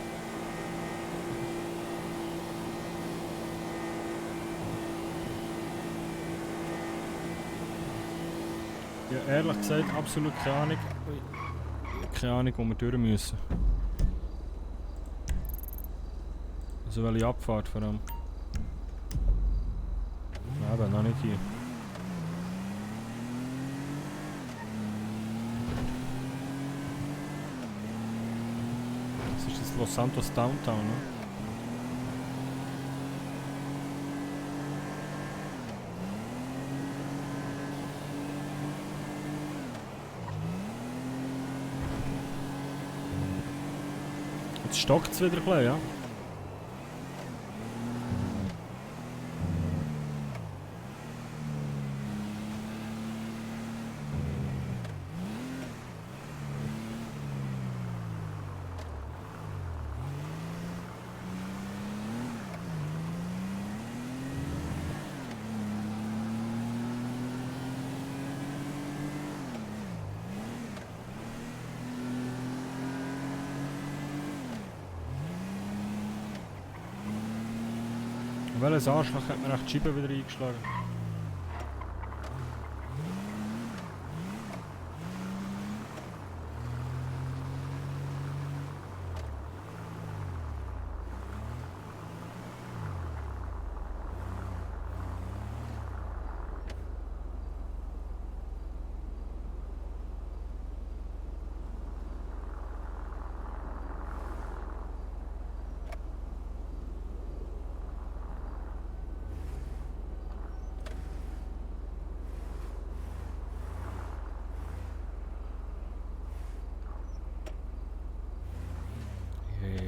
Ja, ehrlich gesagt, absolut keine Ahnung. Keine Ahnung, wo wir durch müssen. Also welche Abfahrt vor allem. Eben, noch nicht hier. Das ist das Los Santos Downtown, ne? Jetzt stockt es wieder ein bisschen, ja? welches Arschloch hat mir echt die Scheibe wieder eingeschlagen?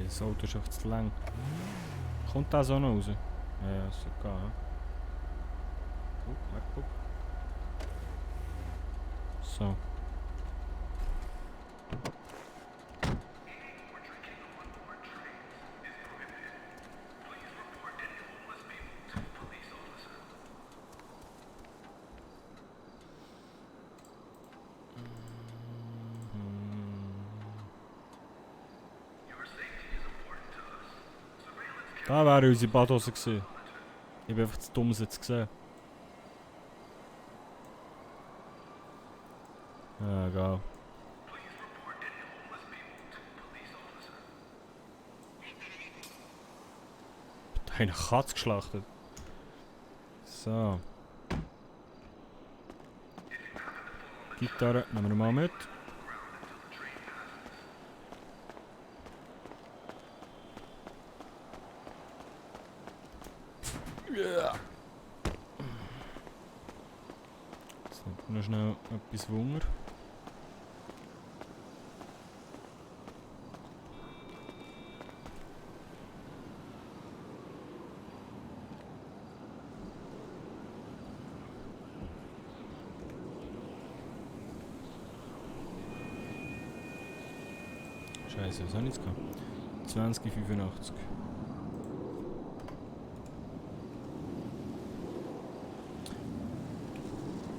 Das Auto ist echt zu lang. Kommt das auch noch raus? Ja, sogar. Guck. So. Da wäre unsere Badhose gewesen. Ich bin einfach zu dumm, sie zu sehen. Ja, egal. Da habe ich eine Katze geschlachtet. So. Gitarre nehmen wir mal mit. Jetzt nimmt noch schnell etwas Wunder. Scheiße, was habe ich jetzt gehabt? 20,85.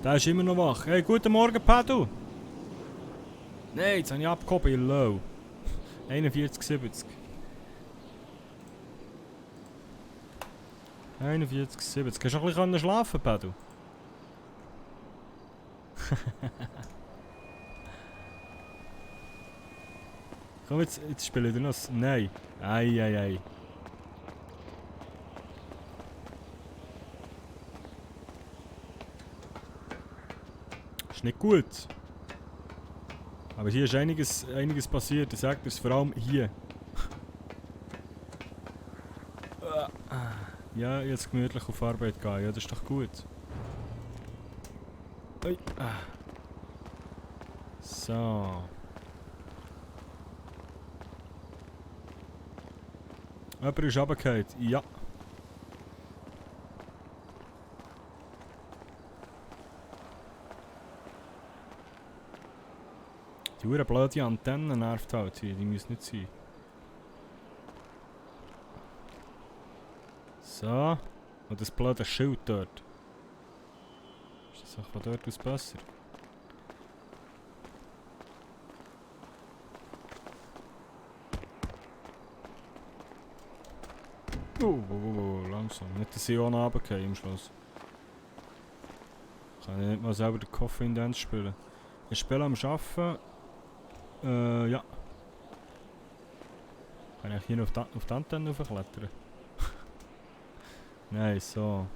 Der ist immer noch wach. Hey, guten Morgen, Padu! Nein, jetzt habe ich abgehoben, ihr Low. 41,70. 41,70. Kannst du noch ein bisschen schlafen, Padu? Komm, jetzt spiele ich noch. Nein. Ei. Ist nicht gut. Aber hier ist einiges passiert. Ich sag das vor allem hier. Ja, jetzt gemütlich auf Arbeit gehen. Ja, das ist doch gut. So. Jemand ist runtergefallen. Ja. Die blöde Antenne nervt halt hier, die müssen nicht sein. So. Und das blöde Schild dort. Ist das auch von dort aus besser? Langsam. Nicht, dass ich auch noch runtergehe im Schluss. Kann ich nicht mal selber den Coffin Dance spielen. Ich spiele am Arbeiten. Ja. Kann ich hier auf die Antenne hochklettern? Nein, so.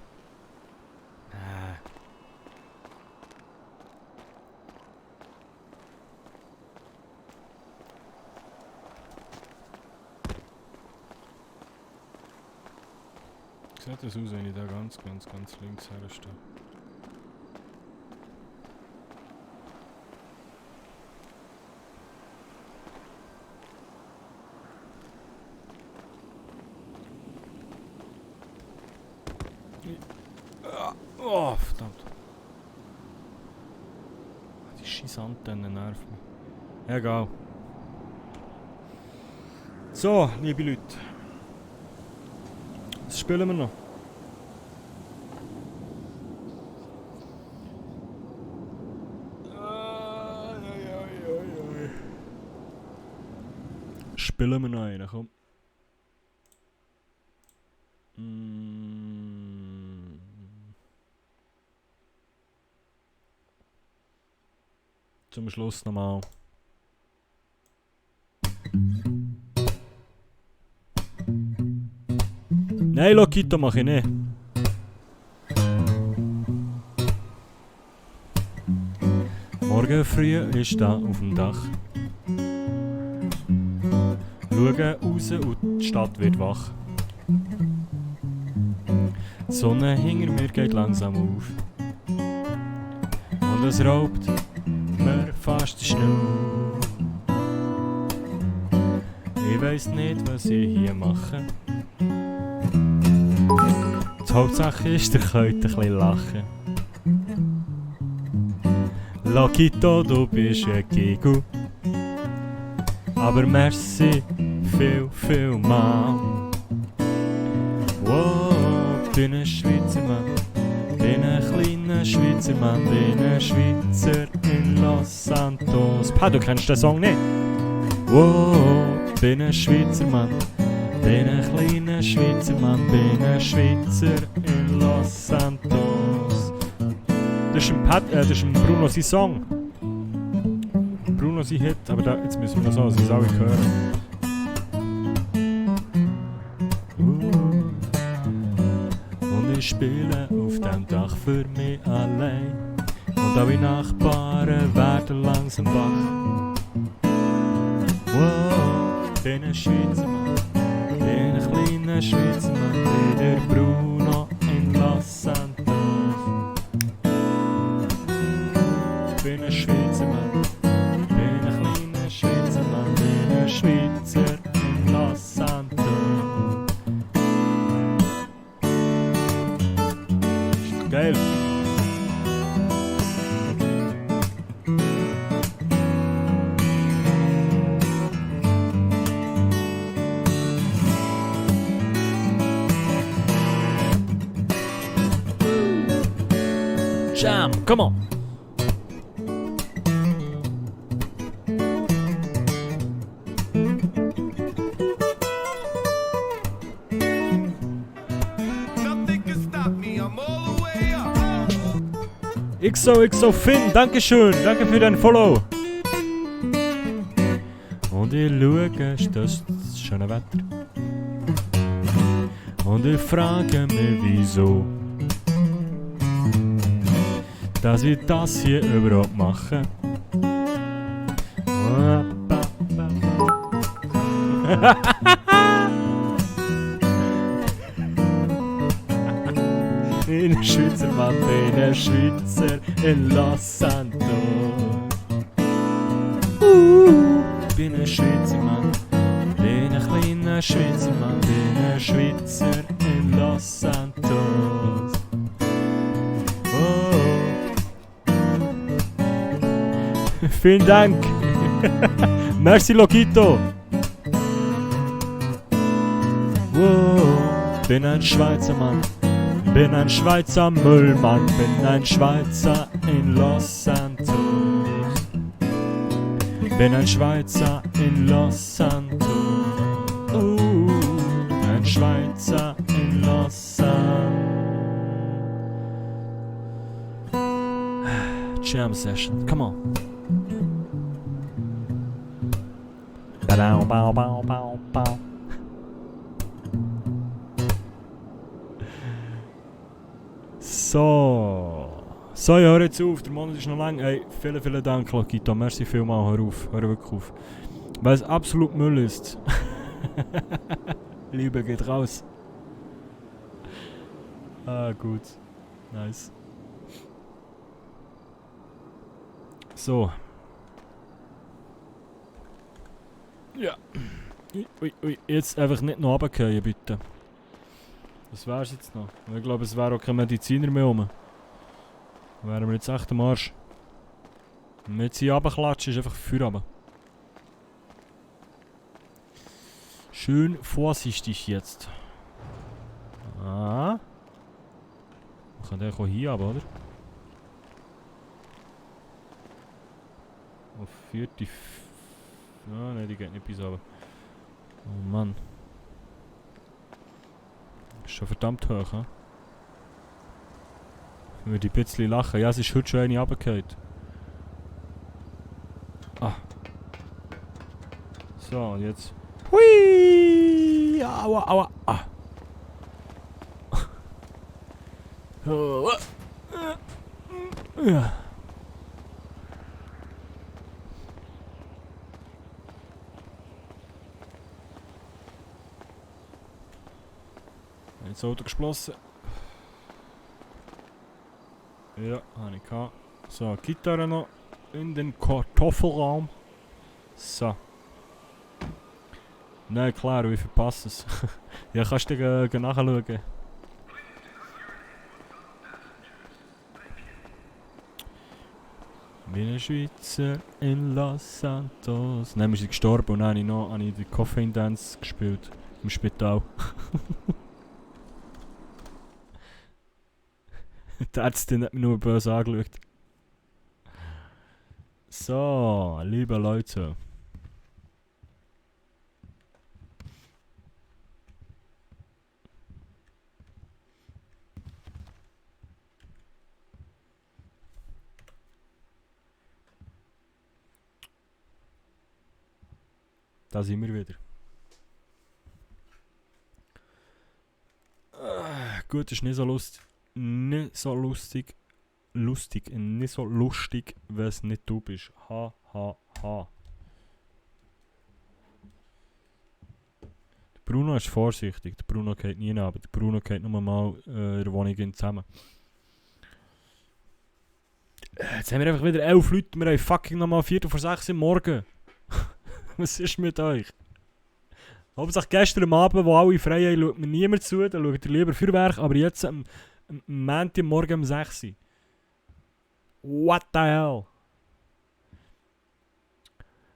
Wie sieht das aus, wenn ich da ganz links herstehe? Oh, verdammt. Die scheiß Antenne nervt mich. Egal. So, liebe Leute. Was spielen wir noch? Spielen wir noch einen, komm. zum Schluss nochmal. Nein, Lokito mach ich nicht. Morgen früh ist da auf dem Dach. Schauen raus und die Stadt wird wach. Die Sonne hinter mir geht langsam auf. Und es raubt mir fast den Schnur. Ich weiss nicht, was ich hier mache. Die Hauptsache ist, ihr könnt ein bisschen lachen. Lokito, du bist ein Gigu. Aber merci viel mal. Wow, bin ein Schweizer Mann. Bin ein kleiner Schweizer Mann. Bin ein Schweizer in Los Santos. Pa, du kennst den Song nicht? Wow, bin ein Schweizer Mann. Bin ein kleiner Schweizer Mann. Bin ein Schweizer in Los Santos. Das ist ein Bruno sein Song. Bruno sein Hit, aber da, jetzt müssen wir noch so, dass wir es alle hören. Und ich spiele auf dem Dach für mich allein. Und alle Nachbarn werden langsam wach. Wow, bin ein Schweizer Mann. Bin ein kleiner Schweizer Mann. Bin der Bruno in Los Santos. Bin ein Schweizer Mann, bin ein kleiner Schweizer Mann, bin ein Schweizer in Los Santos. Ist doch geil. Jam, come on. XO Finn, Dankeschön, danke für dein Follow. Und ich schaue, ist das schöne Wetter. Und ich frage mich, wieso, dass ich das hier überhaupt mache. Bin ein Schweizer Mann, bin ein Schweizer in Los Santos. Bin ein Schweizer Mann, bin ein kleiner Schweizer Mann, bin ein Schweizer in Los Santos. Vielen Dank. Merci Lokito. Bin ein Schweizer Mann. Bin ein Schweizer Müllmann, bin ein Schweizer in Los Santos. Bin ein Schweizer in Los Santos. Ein Schweizer in Los Santos. Jam Session, come on. Ba-dau, bau, bau, bau, bau. So, ja, hör jetzt auf, der Monat ist noch lang. Hey, vielen Dank, Lokito, merci vielmal, hör auf, hör wirklich auf. Weil es absolut Müll ist. Liebe geht raus. Ah, gut. Nice. So. Ja. Ui, jetzt einfach nicht noch runterfallen, bitte. Das wär's jetzt noch. Ich glaube, es wäre auch kein Mediziner mehr rum. Dann wären wir jetzt echt am Arsch. Wenn wir jetzt hier runterklatschen, ist einfach Feuer runter. Schön vorsichtig jetzt. Ah. Man kann den auch hier runter, oder? Auf 4. Ah, nein, die geht nicht bis runter. Oh Mann. Ist schon verdammt hoch, hm? Würde ich ein bisschen lachen. Ja, es ist heute schon eine runtergefallen. So, und jetzt. Hui! Aua, aua. Ah. Ja. Jetzt das Auto geschlossen. Ja, habe ich gehabt. So, Gitarre noch in den Kartoffelraum. So. Nein, klar, wir verpassen es. Ja, kannst du nachschauen. Wie ein Schweizer in Los Santos. Nein, wir sind gestorben und dann habe ich den Coffin Dance gespielt. Im Spital. Die Ärztin hat mich nur böse angeschaut. So, liebe Leute. Da sind wir wieder. Gut, ist nicht so lustig. Nicht so lustig. Nicht so lustig, wenn es nicht du bist. Ha, ha, ha. Der Bruno ist vorsichtig. Der Bruno geht nie runter, aber der Bruno geht nur mal in der Wohnung zusammen. Jetzt haben wir einfach wieder 11 Leute. Wir haben fucking nochmal 4:45 Uhr morgen. Was ist mit euch? Hauptsache gestern am Abend, wo alle frei haben, schaut mir niemand zu, dann schaut ihr lieber Feuerwerk, aber jetzt am Montagmorgen um 6 Uhr. What the hell?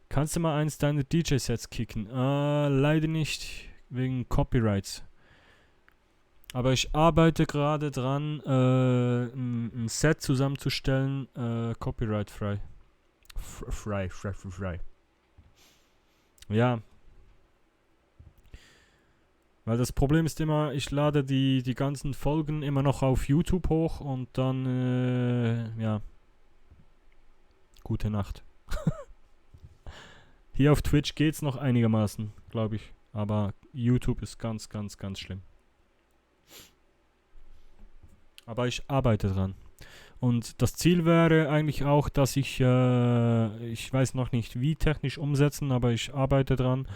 Kannst du mal eins deiner DJ-Sets kicken? Leider nicht, wegen Copyrights. Aber ich arbeite gerade dran, ein Set zusammenzustellen, copyright-frei. Frei. Ja. Weil das Problem ist immer, ich lade die ganzen Folgen immer noch auf YouTube hoch und dann, ja. Gute Nacht. Hier auf Twitch geht's noch einigermaßen, glaube ich. Aber YouTube ist ganz, ganz, ganz schlimm. Aber ich arbeite dran. Und das Ziel wäre eigentlich auch, dass ich weiß noch nicht wie technisch umsetzen, aber ich arbeite dran,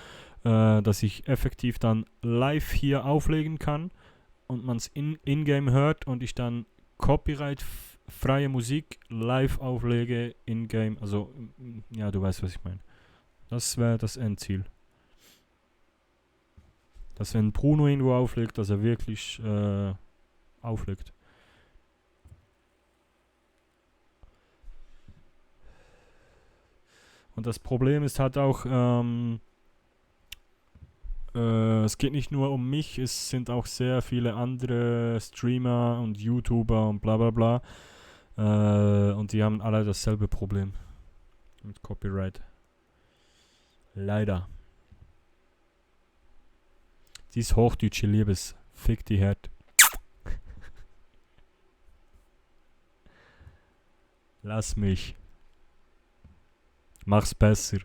dass ich effektiv dann live hier auflegen kann und man es in-game hört und ich dann copyright-freie Musik live auflege in-game. Also, ja, du weißt, was ich meine. Das wäre das Endziel. Dass wenn Bruno irgendwo auflegt, dass er wirklich auflegt. Und das Problem ist halt auch, es geht nicht nur um mich, es sind auch sehr viele andere Streamer und YouTuber und bla bla bla. Und die haben alle dasselbe Problem mit Copyright. Leider. Dies hochdeutsche Liebes. Fick die Herd. Lass mich. Mach's besser.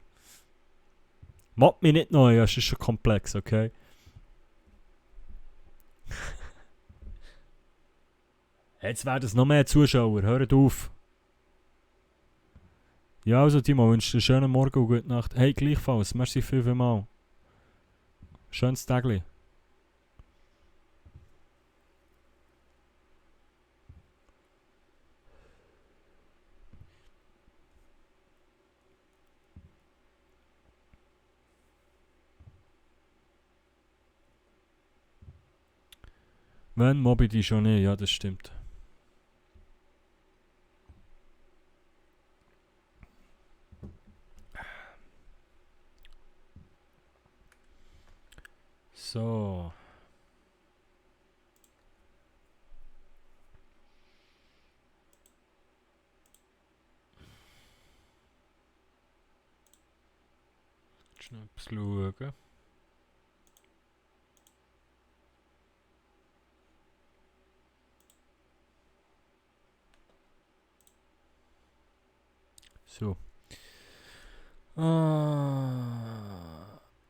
Mobb mich nicht neu, das ist schon komplex, okay? Jetzt werden es noch mehr Zuschauer, hört auf. Ja, also Timo, wünsche dir einen schönen Morgen und gute Nacht. Hey, gleichfalls, merci vielmal. Schönes Tagli. Wenn mobbe ich die schon nicht, ja, das stimmt. So. Schnell ein bisschen schauen. So.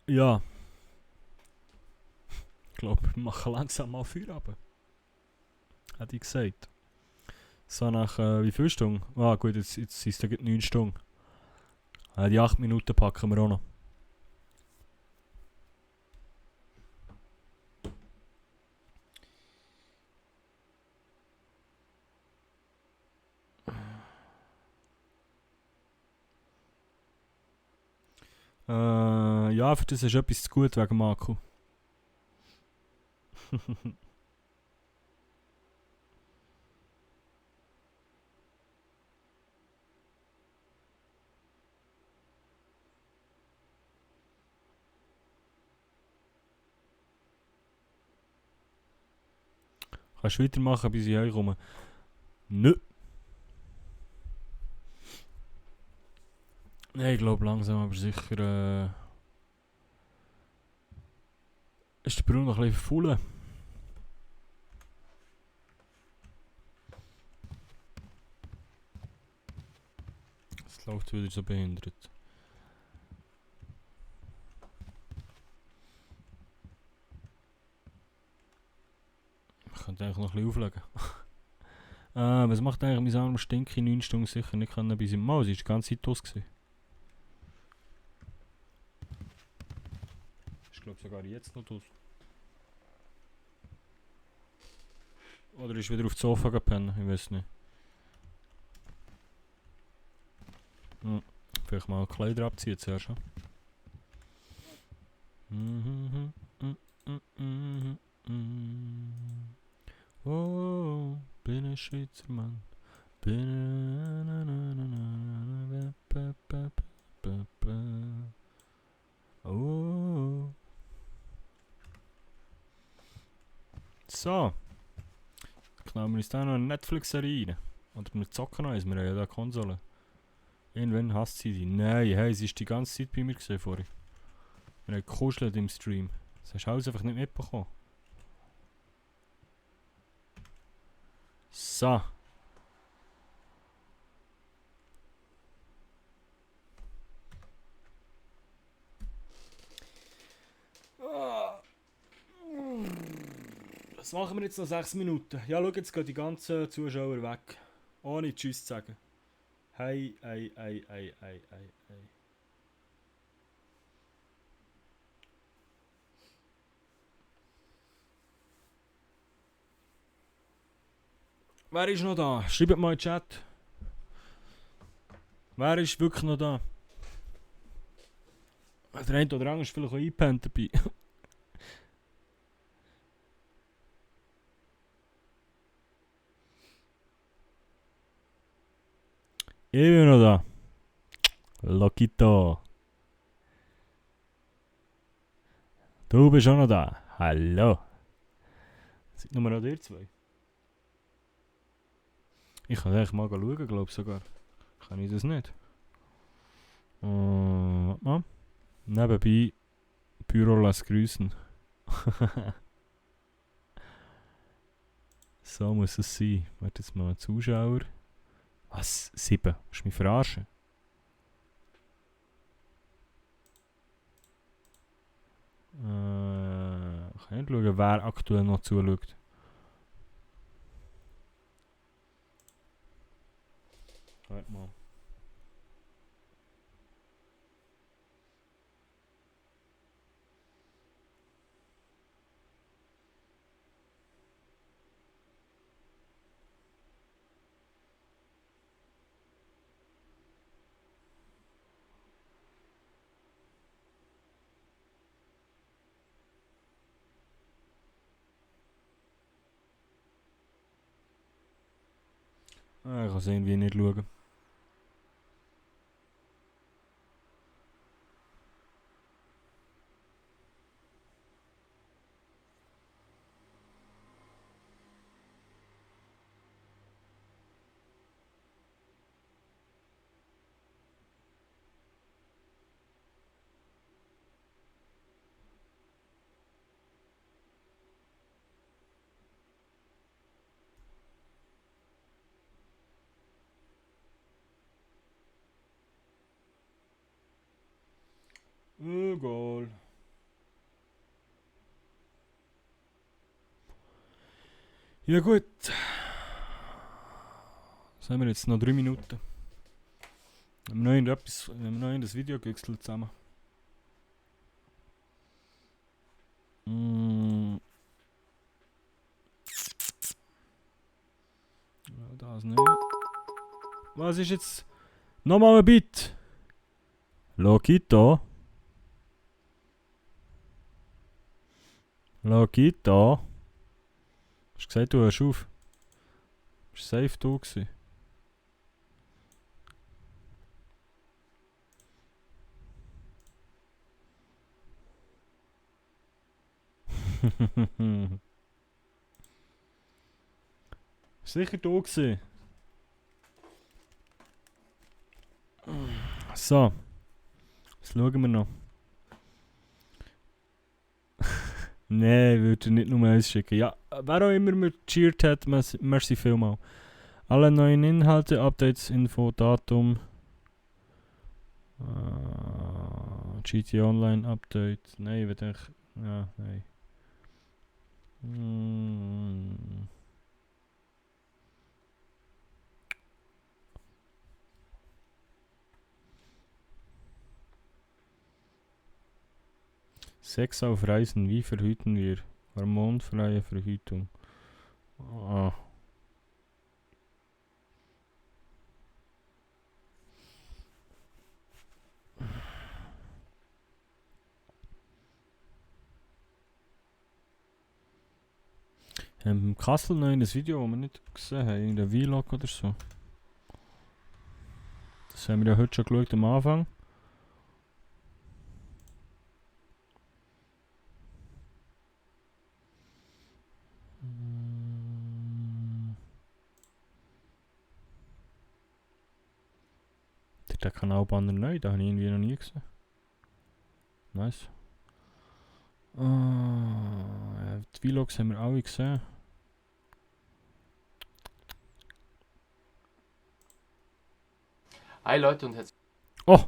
Ja. Ich glaube, wir machen langsam mal Feierabend. Hätte ich gesagt. So nach, wie viel Stunden? Ah gut, jetzt sind es 9 Stunden. Die 8 Minuten packen wir auch noch. Ja, für das ist etwas zu gut wegen Marco. Kannst du weitermachen, bis ich herkomme? Nö. Nein, ich glaube langsam, aber sicher ist der Bruno noch ein bisschen voll. Es läuft wieder so behindert. Ich könnte eigentlich noch ein bisschen auflegen. Was macht eigentlich mein armer Stinky 9 Stunden sicher nicht können bis im Mal? Sie war die ganze Zeit aus. Ich glaube sogar jetzt noch aus. Oder ist wieder auf das Sofa gepennt? Ich weiß nicht. Vielleicht mal Kleider abziehen zuerst. Oh, bin ein Schweizer Mann. Oh. So. Knallen wir uns da noch eine Netflix-Serie rein. Oder wir zocken noch eins, wir haben ja da Konsole. Irgendwann hasst sie die. Nein, hey, sie ist die ganze Zeit bei mir gesehen vorhin. Wir haben gekuschelt im Stream. Das hast du alles einfach nicht mitbekommen. So. Was machen wir jetzt noch 6 Minuten? Ja, schau, jetzt gehen die ganzen Zuschauer weg. Ohne Tschüss zu sagen. Hey, hey, hey, hey, hey, hey, hey. Wer ist noch da? Schreibt mal in den Chat. Wer ist wirklich noch da? Der eine oder andere ist vielleicht auch eingepennt dabei. Ich bin noch da. Lokito. Du bist auch noch da. Hallo. Sind nur noch ihr zwei? Ich kann eigentlich mal schauen, glaube ich sogar. Kann ich das nicht? Warte mal. Nebenbei Büro lässt grüßen. So muss es sein. Warte jetzt mal, Zuschauer. Was? 7? Willst du mich verarschen? Ich kann nicht schauen, wer aktuell noch zuschaut. Warte mal. Ich kann es irgendwie nicht schauen. Goal. Ja gut. Was haben wir jetzt? Noch 3 Minuten. Haben wir noch in das Video gewechselt zusammen. Ja, das nicht. Was ist jetzt? Nochmal ein Bit. Lokito. Lokito. Hast du gesagt, du hörst auf? Ist safe du gewesen? Sicher du gewesen. So. Was schauen wir noch? Nein, würde nicht nur eins schicken. Ja, wer auch immer mir gecheert hat, merci vielmal. Alle neuen Inhalte, Updates, Info, Datum. GTA Online Update. Nein, ich denke. Ja, nein. Mm. Sex auf Reisen, wie verhüten wir? Hormonfreie Verhütung. Ah. Im Kassel noch in das Video, das wir nicht gesehen haben, in der Vlog oder so. Das haben wir ja heute schon geschaut am Anfang. Der Kanalbanner neu, da habe ich irgendwie noch nie gesehen. Nice. Ja, die Vlogs haben wir alle gesehen. Hi Leute und herzlich. Oh!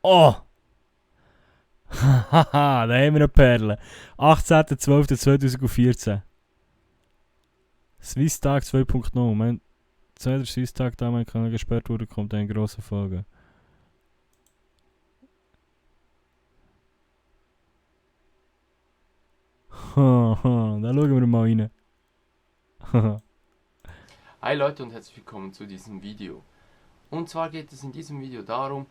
Oh! Haha, da haben wir eine Perle. 18.12.2014. Swiss Tag 2.0. Mein zweiter Swiss Tag, da mein Kanal gesperrt wurde, kommt eine große Folge. Da schauen wir mal rein. Hi Leute und herzlich willkommen zu diesem Video. Und zwar geht es in diesem Video darum,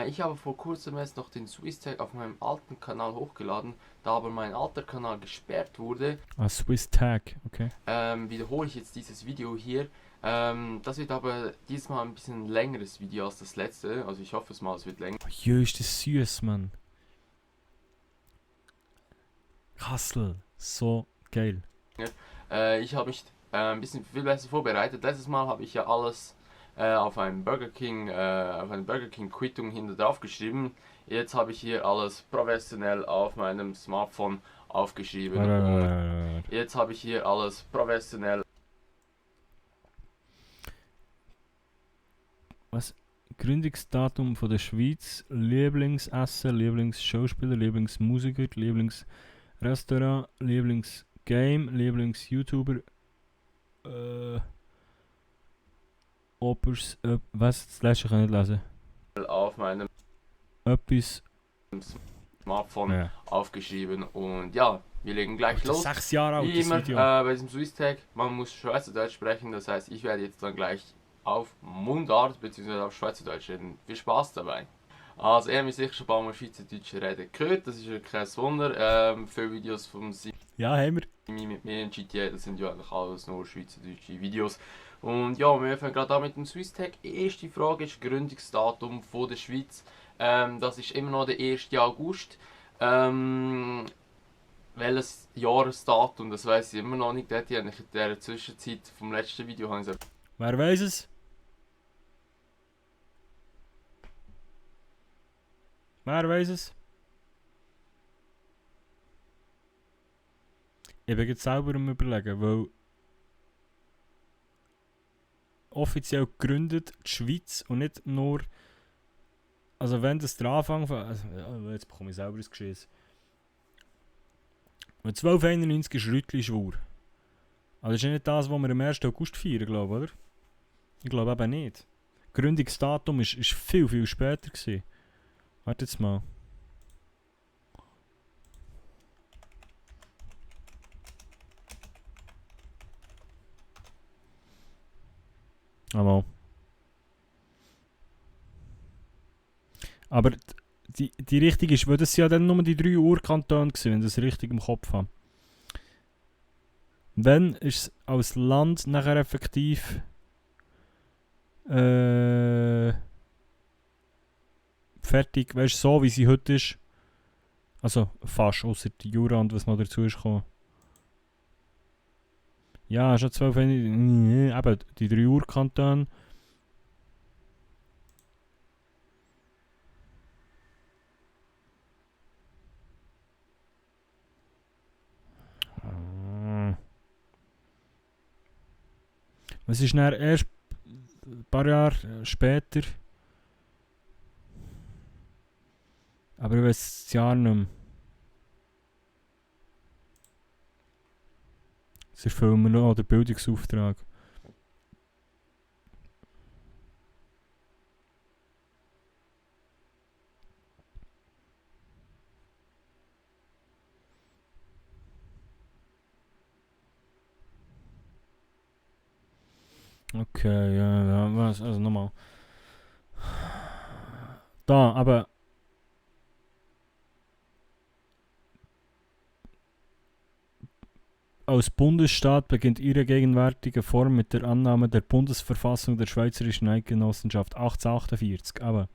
ich habe vor kurzem erst noch den Swiss Tag auf meinem alten Kanal hochgeladen, da aber mein alter Kanal gesperrt wurde. Swiss Tag, okay. Wiederhole ich jetzt dieses Video hier. Das wird aber diesmal ein bisschen längeres Video als das letzte, also ich hoffe es mal, es wird länger. Oh, jö, ist das süß, Mann. Kassel, so geil. Ich habe mich ein bisschen viel besser vorbereitet. Letztes Mal habe ich ja alles auf einem Burger King Quittung hinter drauf geschrieben. Jetzt habe ich hier alles professionell auf meinem Smartphone aufgeschrieben. Jetzt habe ich hier alles professionell. Was? Gründungsdatum von der Schweiz, Lieblingsessen, Lieblingsschauspieler, Lieblingsmusiker, Lieblingsrestaurant, Lieblingsgame, Lieblings-YouTuber, was? Das letzte kann ich nicht lesen. Auf meinem Smartphone aufgeschrieben und ja, wir legen gleich los. 6 Jahre alt, wie immer das Video. bei diesem Swiss Tag, man muss Schweizerdeutsch sprechen, das heißt, ich werde jetzt dann gleich auf Mundart bzw. auf Schweizerdeutsch reden. Viel Spaß dabei. Also, ihr habt mich sicher schon ein paar Mal Schweizerdeutsch reden gehört, das ist ja kein Wunder. Viele Videos vom Ja, haben wir. Mit mir in GTA, das sind ja eigentlich alles nur schweizerdeutsche Videos. Und ja, wir fangen gerade an mit dem Swiss Tag. Erste Frage ist Gründungsdatum von der Schweiz. Das ist immer noch der 1. August. Welches Jahresdatum, das weiß ich immer noch nicht. Das hätte ich in der Zwischenzeit vom letzten Video gesagt. Wer weiß es? Wer weiß es? Ich bin jetzt selber am Überlegen, weil offiziell gegründet die Schweiz und nicht nur. Also, wenn das der Anfang von. Also, jetzt bekomme ich selber das Geschiss. Und 1291 ist Rüttli-Schwur. Aber das ist ja nicht das, was wir am 1. August feiern, glaube ich, oder? Ich glaube eben nicht. Gründungsdatum ist viel, viel später gewesen. Warte jetzt mal. Aber die Richtung ist, weil das ja dann nur die 3 Urkantone gewesen, wenn ich das richtig im Kopf habe. Wenn ist es als Land nachher effektiv fertig, weißt du, so wie sie heute ist. Also fast, außer die Jura und was noch dazu ist gekommen. Ja, schon 12 eben die 3 Urkantone. Es ist dann erst ein paar Jahre später. Aber ich weiß das Jahr nicht mehr. Das erfüllen wir noch den Bildungsauftrag. Okay, ja, was? Also nochmal. Da, aber. Als Bundesstaat beginnt ihre gegenwärtige Form mit der Annahme der Bundesverfassung der Schweizerischen Eidgenossenschaft 1848. Aber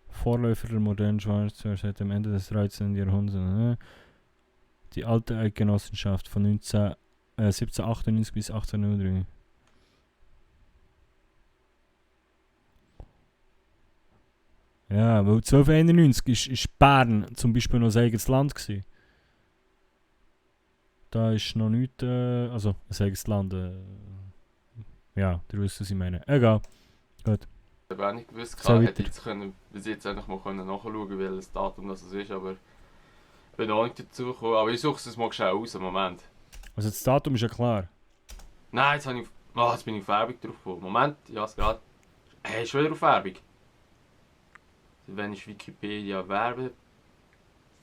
Vorläufer der modernen Schweiz seit dem Ende des 13. Jahrhunderts. Die alte Eidgenossenschaft von 1798 bis 1803. Ja, weil 1291 ist Bern zum Beispiel noch ein eigenes Land gewesen. Da ist noch nichts, also ein eigenes Land. Ja, ihr wisst, was ich meine. Egal. Gut. Wenn ich gewusst hätte, hätte ich bis jetzt eigentlich mal nachschauen, welches Datum das ist, aber ich bin auch nicht dazu gekommen. Aber ich suche es mal schnell aus, im Moment. Also das Datum ist ja klar. Nein, jetzt, jetzt bin ich auf Werbung drauf gekommen. Moment, ja, es gerade. Hey, schon wieder auf Werbung. Wenn ich Wikipedia Werbe...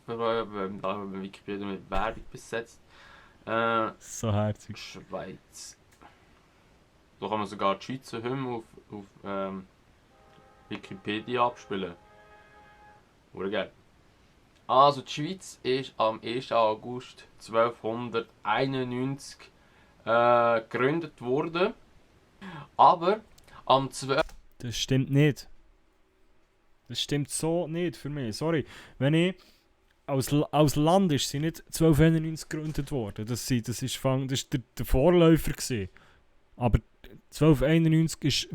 Wenn Wikipedia mit Werbung besetzt. So herzig. Schweiz. Da kann man sogar die Schweizer Hymne auf Wikipedia abspielen. Oder geil. Also die Schweiz ist am 1. August 1291 gegründet worden. Aber am 12. Das stimmt nicht. Das stimmt so nicht für mich. Sorry. Wenn ich... Als Land ist sie nicht 1291 gegründet worden. Das ist der Vorläufer gewesen. Aber 1291 ist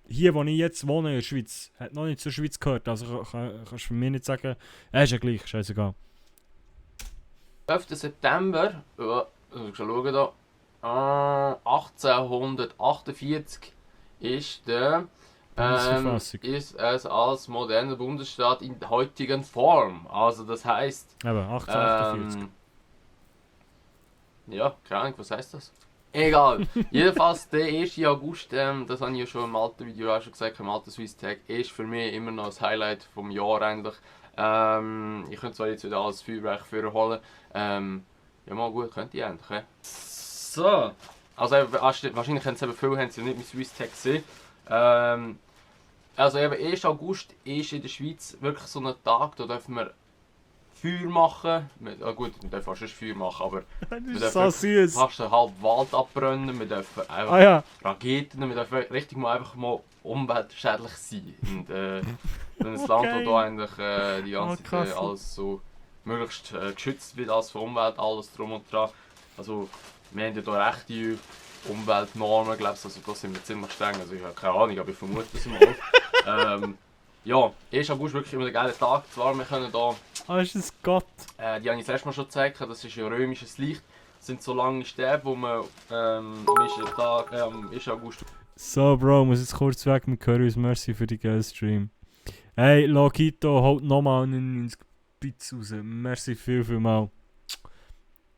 hier, wo ich jetzt wohne, in der Schweiz, hat noch nicht zur Schweiz gehört. Also kannst du für mich nicht sagen, ist ja gleich, scheißegal. 12. September, ich schauen da, 1848 ist der ist es als moderner Bundesstaat in der heutigen Form. Also das heißt... Eben, 1848. Ja, keine Ahnung, was heißt das? Egal. Jedenfalls der 1. August, das habe ich ja schon im alten Video auch schon gesagt, im alten Swiss Tag, ist für mich immer noch das Highlight vom Jahr eigentlich. Ich könnte zwar jetzt wieder alles Feuerwerk vorholen. Ja mal gut, könnte ich eigentlich. So. Also wahrscheinlich haben sie eben viele haben sie nicht mit Swiss Tag gesehen. Also eben 1. August ist in der Schweiz wirklich so ein Tag, da dürfen wir Feuer machen. Gut, wir dürfen fast nicht Feuer machen, aber wir dürfen fast einen halben Wald abbrennen, wir dürfen einfach Raketen, wir dürfen richtig mal einfach mal umweltschädlich sein. Und ein Land, wo da eigentlich die ganze Zeit alles so möglichst geschützt wird als für Umwelt, alles drum und dran. Also wir haben ja da rechte Umweltnormen, glaube ich, also da sind wir ziemlich streng, also ich habe keine Ahnung, aber ich vermute es mal. Ja, 1. August wirklich immer ein geiler Tag, zwar wir können da... ist es Gott? Die habe ich das letzte Mal schon gezeigt, das ist ja römisches Licht, das sind so lange Stäbe, wo man am 1. August... So Bro, muss jetzt kurz weg mit Currys, merci für die geile Stream. Hey, Lokito, haut nochmal 99 Bits raus, merci viel mal.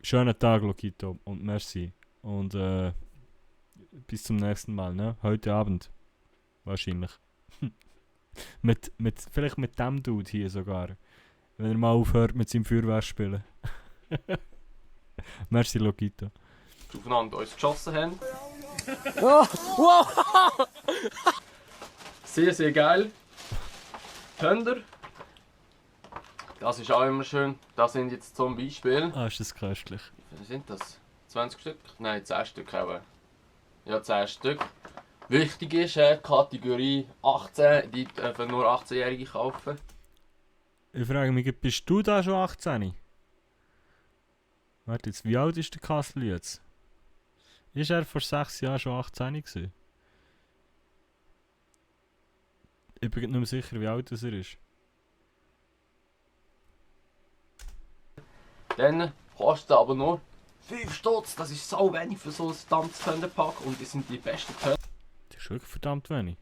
Schönen Tag Lokito und merci. Und bis zum nächsten Mal, ne? Heute Abend. Wahrscheinlich. Vielleicht mit dem Dude hier sogar. Wenn er mal aufhört mit seinem Feuerwehr spielen. Merci, Logito. Aufeinander uns geschossen haben. Oh, wow! Sehr, sehr geil. Hönder. Das ist auch immer schön. Das sind jetzt zum Beispiel. Ah, ist das köstlich. Wie viele sind das? 20 Stück? Nein, 10 Stück auch. Ja, 10 Stück. Wichtig ist, Kategorie 18, die dürfen nur 18-Jährige kaufen. Ich frage mich, bist du da schon 18? Warte jetzt, wie alt ist der Kassel jetzt? Ist er vor 6 Jahren schon 18 gewesen? Ich bin nicht mehr sicher, wie alt er ist. Dann kostet er aber nur 5 Stutz. Das ist so wenig für so ein verdammtes Thunderpack und die sind die besten Thunder. Das ist wirklich verdammt wenig.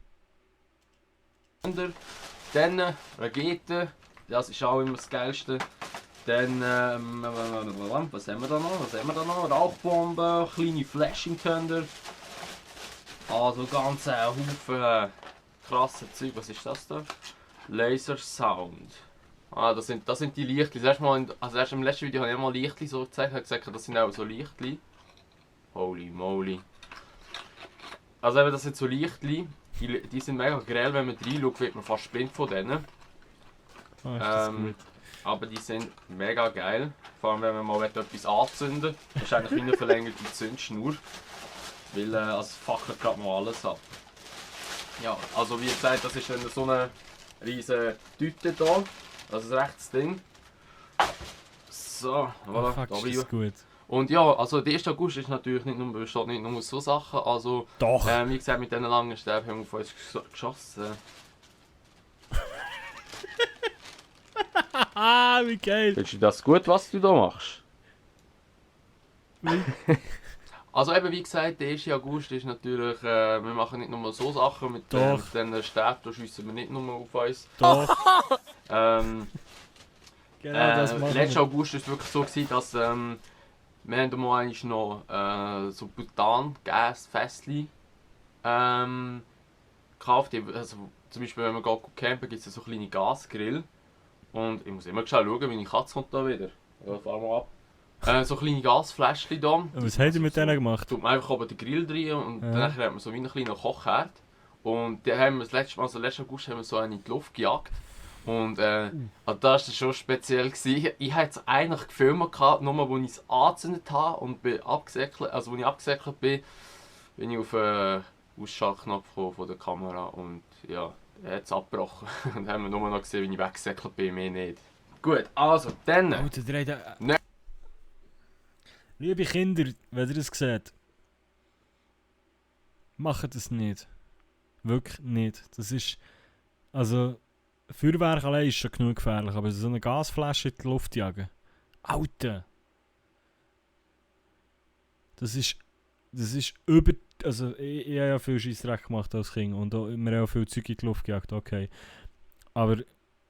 Dann Raketen, das ist auch immer das Geilste. Dann, was haben wir da noch? Rauchbomben, kleine Flashing Thunder. Also ganz Haufen krasse Zeug. Was ist das da? Laser Sound. Ah, das sind die Lichtli. Erst im letzten Video habe ich mal Lichtli so gezeigt. Ich habe gesagt, das sind auch so Lichtli. Holy moly. Also eben, das sind so Lichtli. Die sind mega grell, wenn man reinschaut, wird man fast blind von denen. Oh, ist das gut. Aber die sind mega geil. Vor allem wenn man mal etwas anzünden will. Das ist eigentlich wie eine verlängerte Zündschnur. Weil es fackelt gerade mal alles ab. Ja, also wie gesagt, das ist dann so eine riesige Tüte hier. Das ist rechtes Ding. So, voilà, fuck, ist das gut. Und ja, also der 1. August ist natürlich nicht nur, besteht nicht nur aus so Sachen. Also, doch. Wie gesagt, mit diesen langen Stäben haben wir auf uns geschossen. Wie geil! Findest du das gut, was du da machst? Also eben wie gesagt, der 1. August ist natürlich, wir machen nicht nur so Sachen, mit den Stäben, da schiessen wir nicht nur auf uns. Doch! Genau, das machen wir. Letzten August war es wirklich so, gewesen, dass wir haben mal eigentlich noch so Butan-Gas-Fässchen gekauft. Also, zum Beispiel wenn man geht campen, gibt es so kleine Gasgrill. Und ich muss immer schauen, meine Katze kommt da wieder. Ja, fahr mal ab. So kleine Gasfläschchen da. Was habt ihr mit denen gemacht? Tut man einfach oben den Grill rein und dann hat man so wie einen kleinen Kochherd. Und dann haben wir das letzte Mal, also letzten August, haben wir so eine in die Luft gejagt. Und also das war schon speziell gewesen. Ich hatte es eigentlich gefilmt, nur als ich es angezündet habe und bin abgesäckelt, also als ich abgesäckelt bin ich auf den Ausschaltknopf von der Kamera und ja, er hat es abgebrochen. Und dann haben wir nur noch gesehen, wie ich weggesäckelt bin, mehr nicht. Gut, also, dann... Alter, Liebe Kinder, wenn ihr das seht, macht das nicht. Wirklich nicht. Das ist... Also... Feuerwerk allein ist schon genug gefährlich, aber so eine Gasflasche in die Luft jagen. Alter! Das ist über... Also ich habe ja viel Scheissdreck gemacht als Kind und auch, wir haben auch viel Zeug in die Luft gejagt, okay. Aber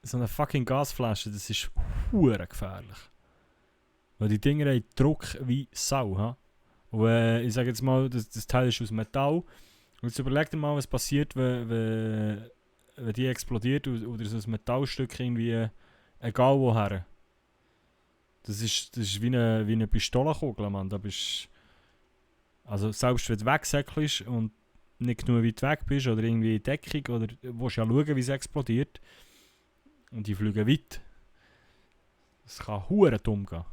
so eine fucking Gasflasche, das ist hure gefährlich. Weil die Dinger haben Druck wie Sau, ha? Und ich sage jetzt mal, das Teil ist aus Metall. Und jetzt überleg dir mal, was passiert, wenn die explodiert oder so ein Metallstück irgendwie, egal woher. Das ist wie eine Pistolenkugel, Mann. Da bist, also selbst wenn du wegsäckelst und nicht genug weit weg bist oder irgendwie in Deckung oder willst ja schauen, wie es explodiert. Und die fliegen weit. Das kann hure dumm gehen.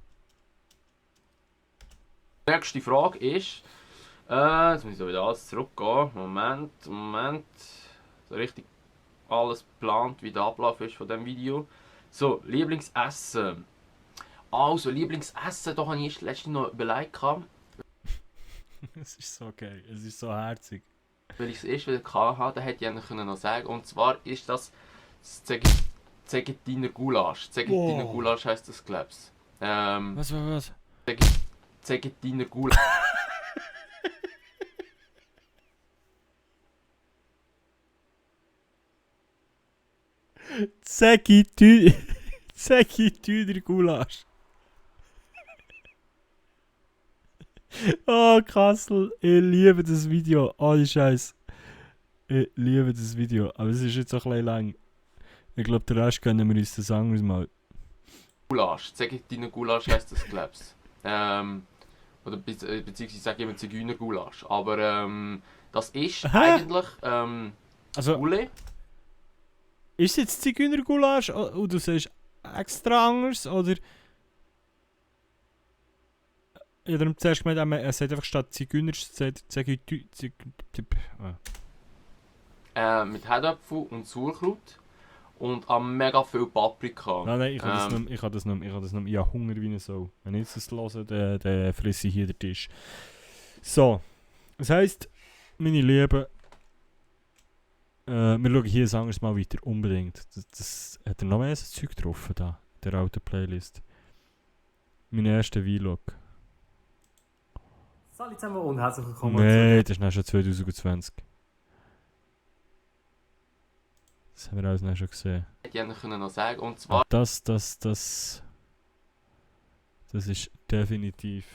Die nächste Frage ist, jetzt muss ich wieder alles zurückgehen. Moment. So richtig alles geplant, wie der Ablauf ist von diesem Video. So, Lieblingsessen. Also, Lieblingsessen, da habe ich erst letztens noch überlegt. Es ist so geil, es ist so herzig. Weil ich es erst wieder hatte, dann hätte ich noch sagen können. Und zwar ist das Zegetiner Gulasch. Zegetiner Gulasch heisst das, glaube ich. Was? Zegetiner Gulasch. Zegetiner Gulasch. Oh, Kassel, ich liebe das Video. Oh, Scheiß. Ich liebe das Video. Aber es ist jetzt auch ein bisschen lang. Ich glaube, den Rest können wir uns das anderes mal. Gulasch. Zegetiner Gulasch heisst das, glaub's. Oder beziehungsweise ich sage immer Zigeuner Gulasch. Aber das ist eigentlich also, Poulet. Ist es jetzt Zigeuner Gulasch oder du sagst extra anders? Oder? Ich habe zuerst gemeint, er sagt einfach statt Zigeuner, mit Herdöpfel und Sauerkraut und mega viel Paprika. Nein, ich kann das nicht mehr. Ich habe Hunger wie eine Sau. Wenn ich das höre, dann fresse ich hier den Tisch. So, das heisst, meine Lieben, wir schauen hier ein anderes Mal weiter, unbedingt. Das hat er noch mehr so Zeug drauf, da, der alten Playlist. Mein erster Vlog. Salut zusammen und herzlich willkommen. Nein, das ist dann schon 2020. Das haben wir alles noch schon gesehen. Die können noch sagen, und zwar... Das ist definitiv...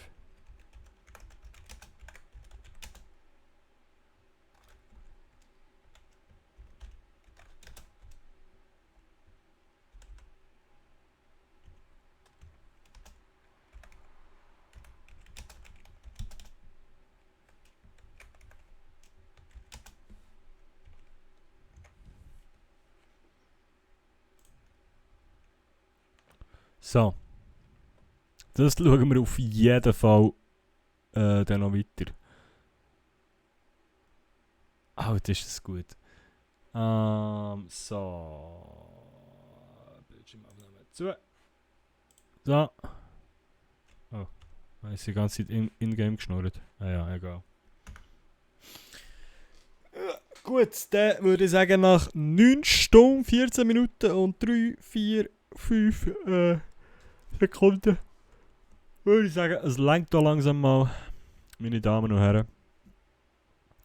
So. Das schauen wir auf jeden Fall dann noch weiter. Oh, das ist gut. So. Bildschirmaufnahme zu. So. Oh. Ist die ganze Zeit in-game geschnurrt. Ah ja, egal. Gut, dann würde ich sagen, nach 9 Stunden, 14 Minuten und 3, 4, 5 Sekunden würde ich sagen, es reicht hier langsam mal, meine Damen und Herren.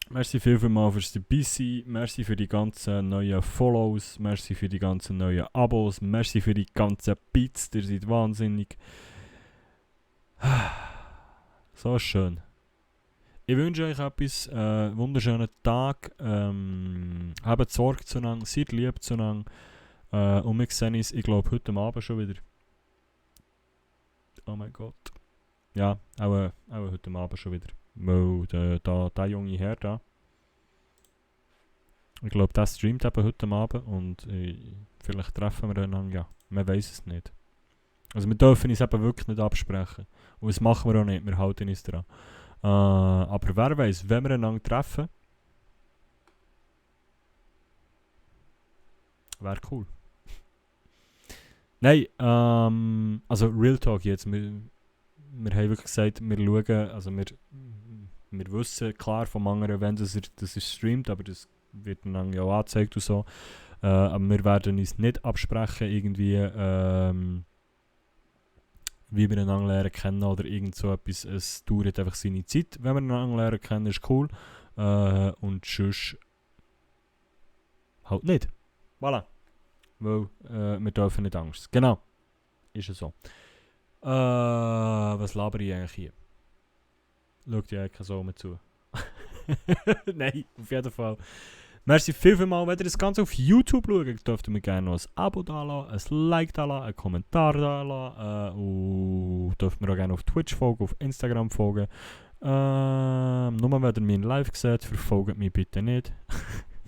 Merci vielmals fürs dabei sein, merci für die ganzen neuen Follows, merci für die ganzen neuen Abos, merci für die ganzen Beats, ihr seid wahnsinnig. So schön. Ich wünsche euch etwas, wunderschönen Tag, habt Sorge zueinander, seid lieb zueinander und wir sehen uns, ich glaube, heute Abend schon wieder. Oh mein Gott. Ja, auch heute Abend schon wieder. Weil der junge Herr da, ich glaube, der streamt eben heute Abend und vielleicht treffen wir einander, ja. Man weiß es nicht. Also wir dürfen uns eben wirklich nicht absprechen. Und das machen wir auch nicht, wir halten uns dran. Aber wer weiß, wenn wir einander treffen, wäre cool. Nein, also Real Talk jetzt. Wir haben wirklich gesagt, wir schauen, also wir wissen klar vom anderen, wenn das streamt, aber das wird dann ja auch angezeigt und so. Aber wir werden uns nicht absprechen, irgendwie, wie wir einander lernen kennen oder irgend so etwas. Es dauert einfach seine Zeit. Wenn wir einander lernen kennen, ist cool. Und sonst halt nicht. Voilà. Weil wir dürfen nicht Angst. Genau. Ist es so. Was laber ich eigentlich hier? Schaut ja eigentlich so mit zu. Nein, auf jeden Fall. Merci vielmals, wenn ihr das Ganze auf YouTube schaut, dürft ihr mir gerne noch ein Abo da lassen, ein Like da lassen, einen Kommentar da lassen. Und dürft mir auch gerne auf Twitch folgen, auf Instagram folgen. Nur wenn ihr mich live seht, verfolgt mich bitte nicht.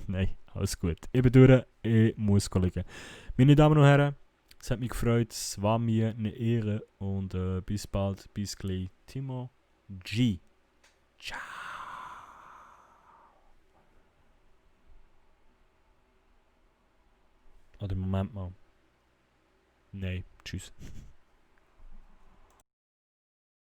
Nein, alles gut. Ich bin durch, ich muss liegen. Meine Damen und Herren, es hat mich gefreut, es war mir eine Ehre und bis bald, bis gleich. Timo G. Ciao. Oder Moment mal. Nein, tschüss.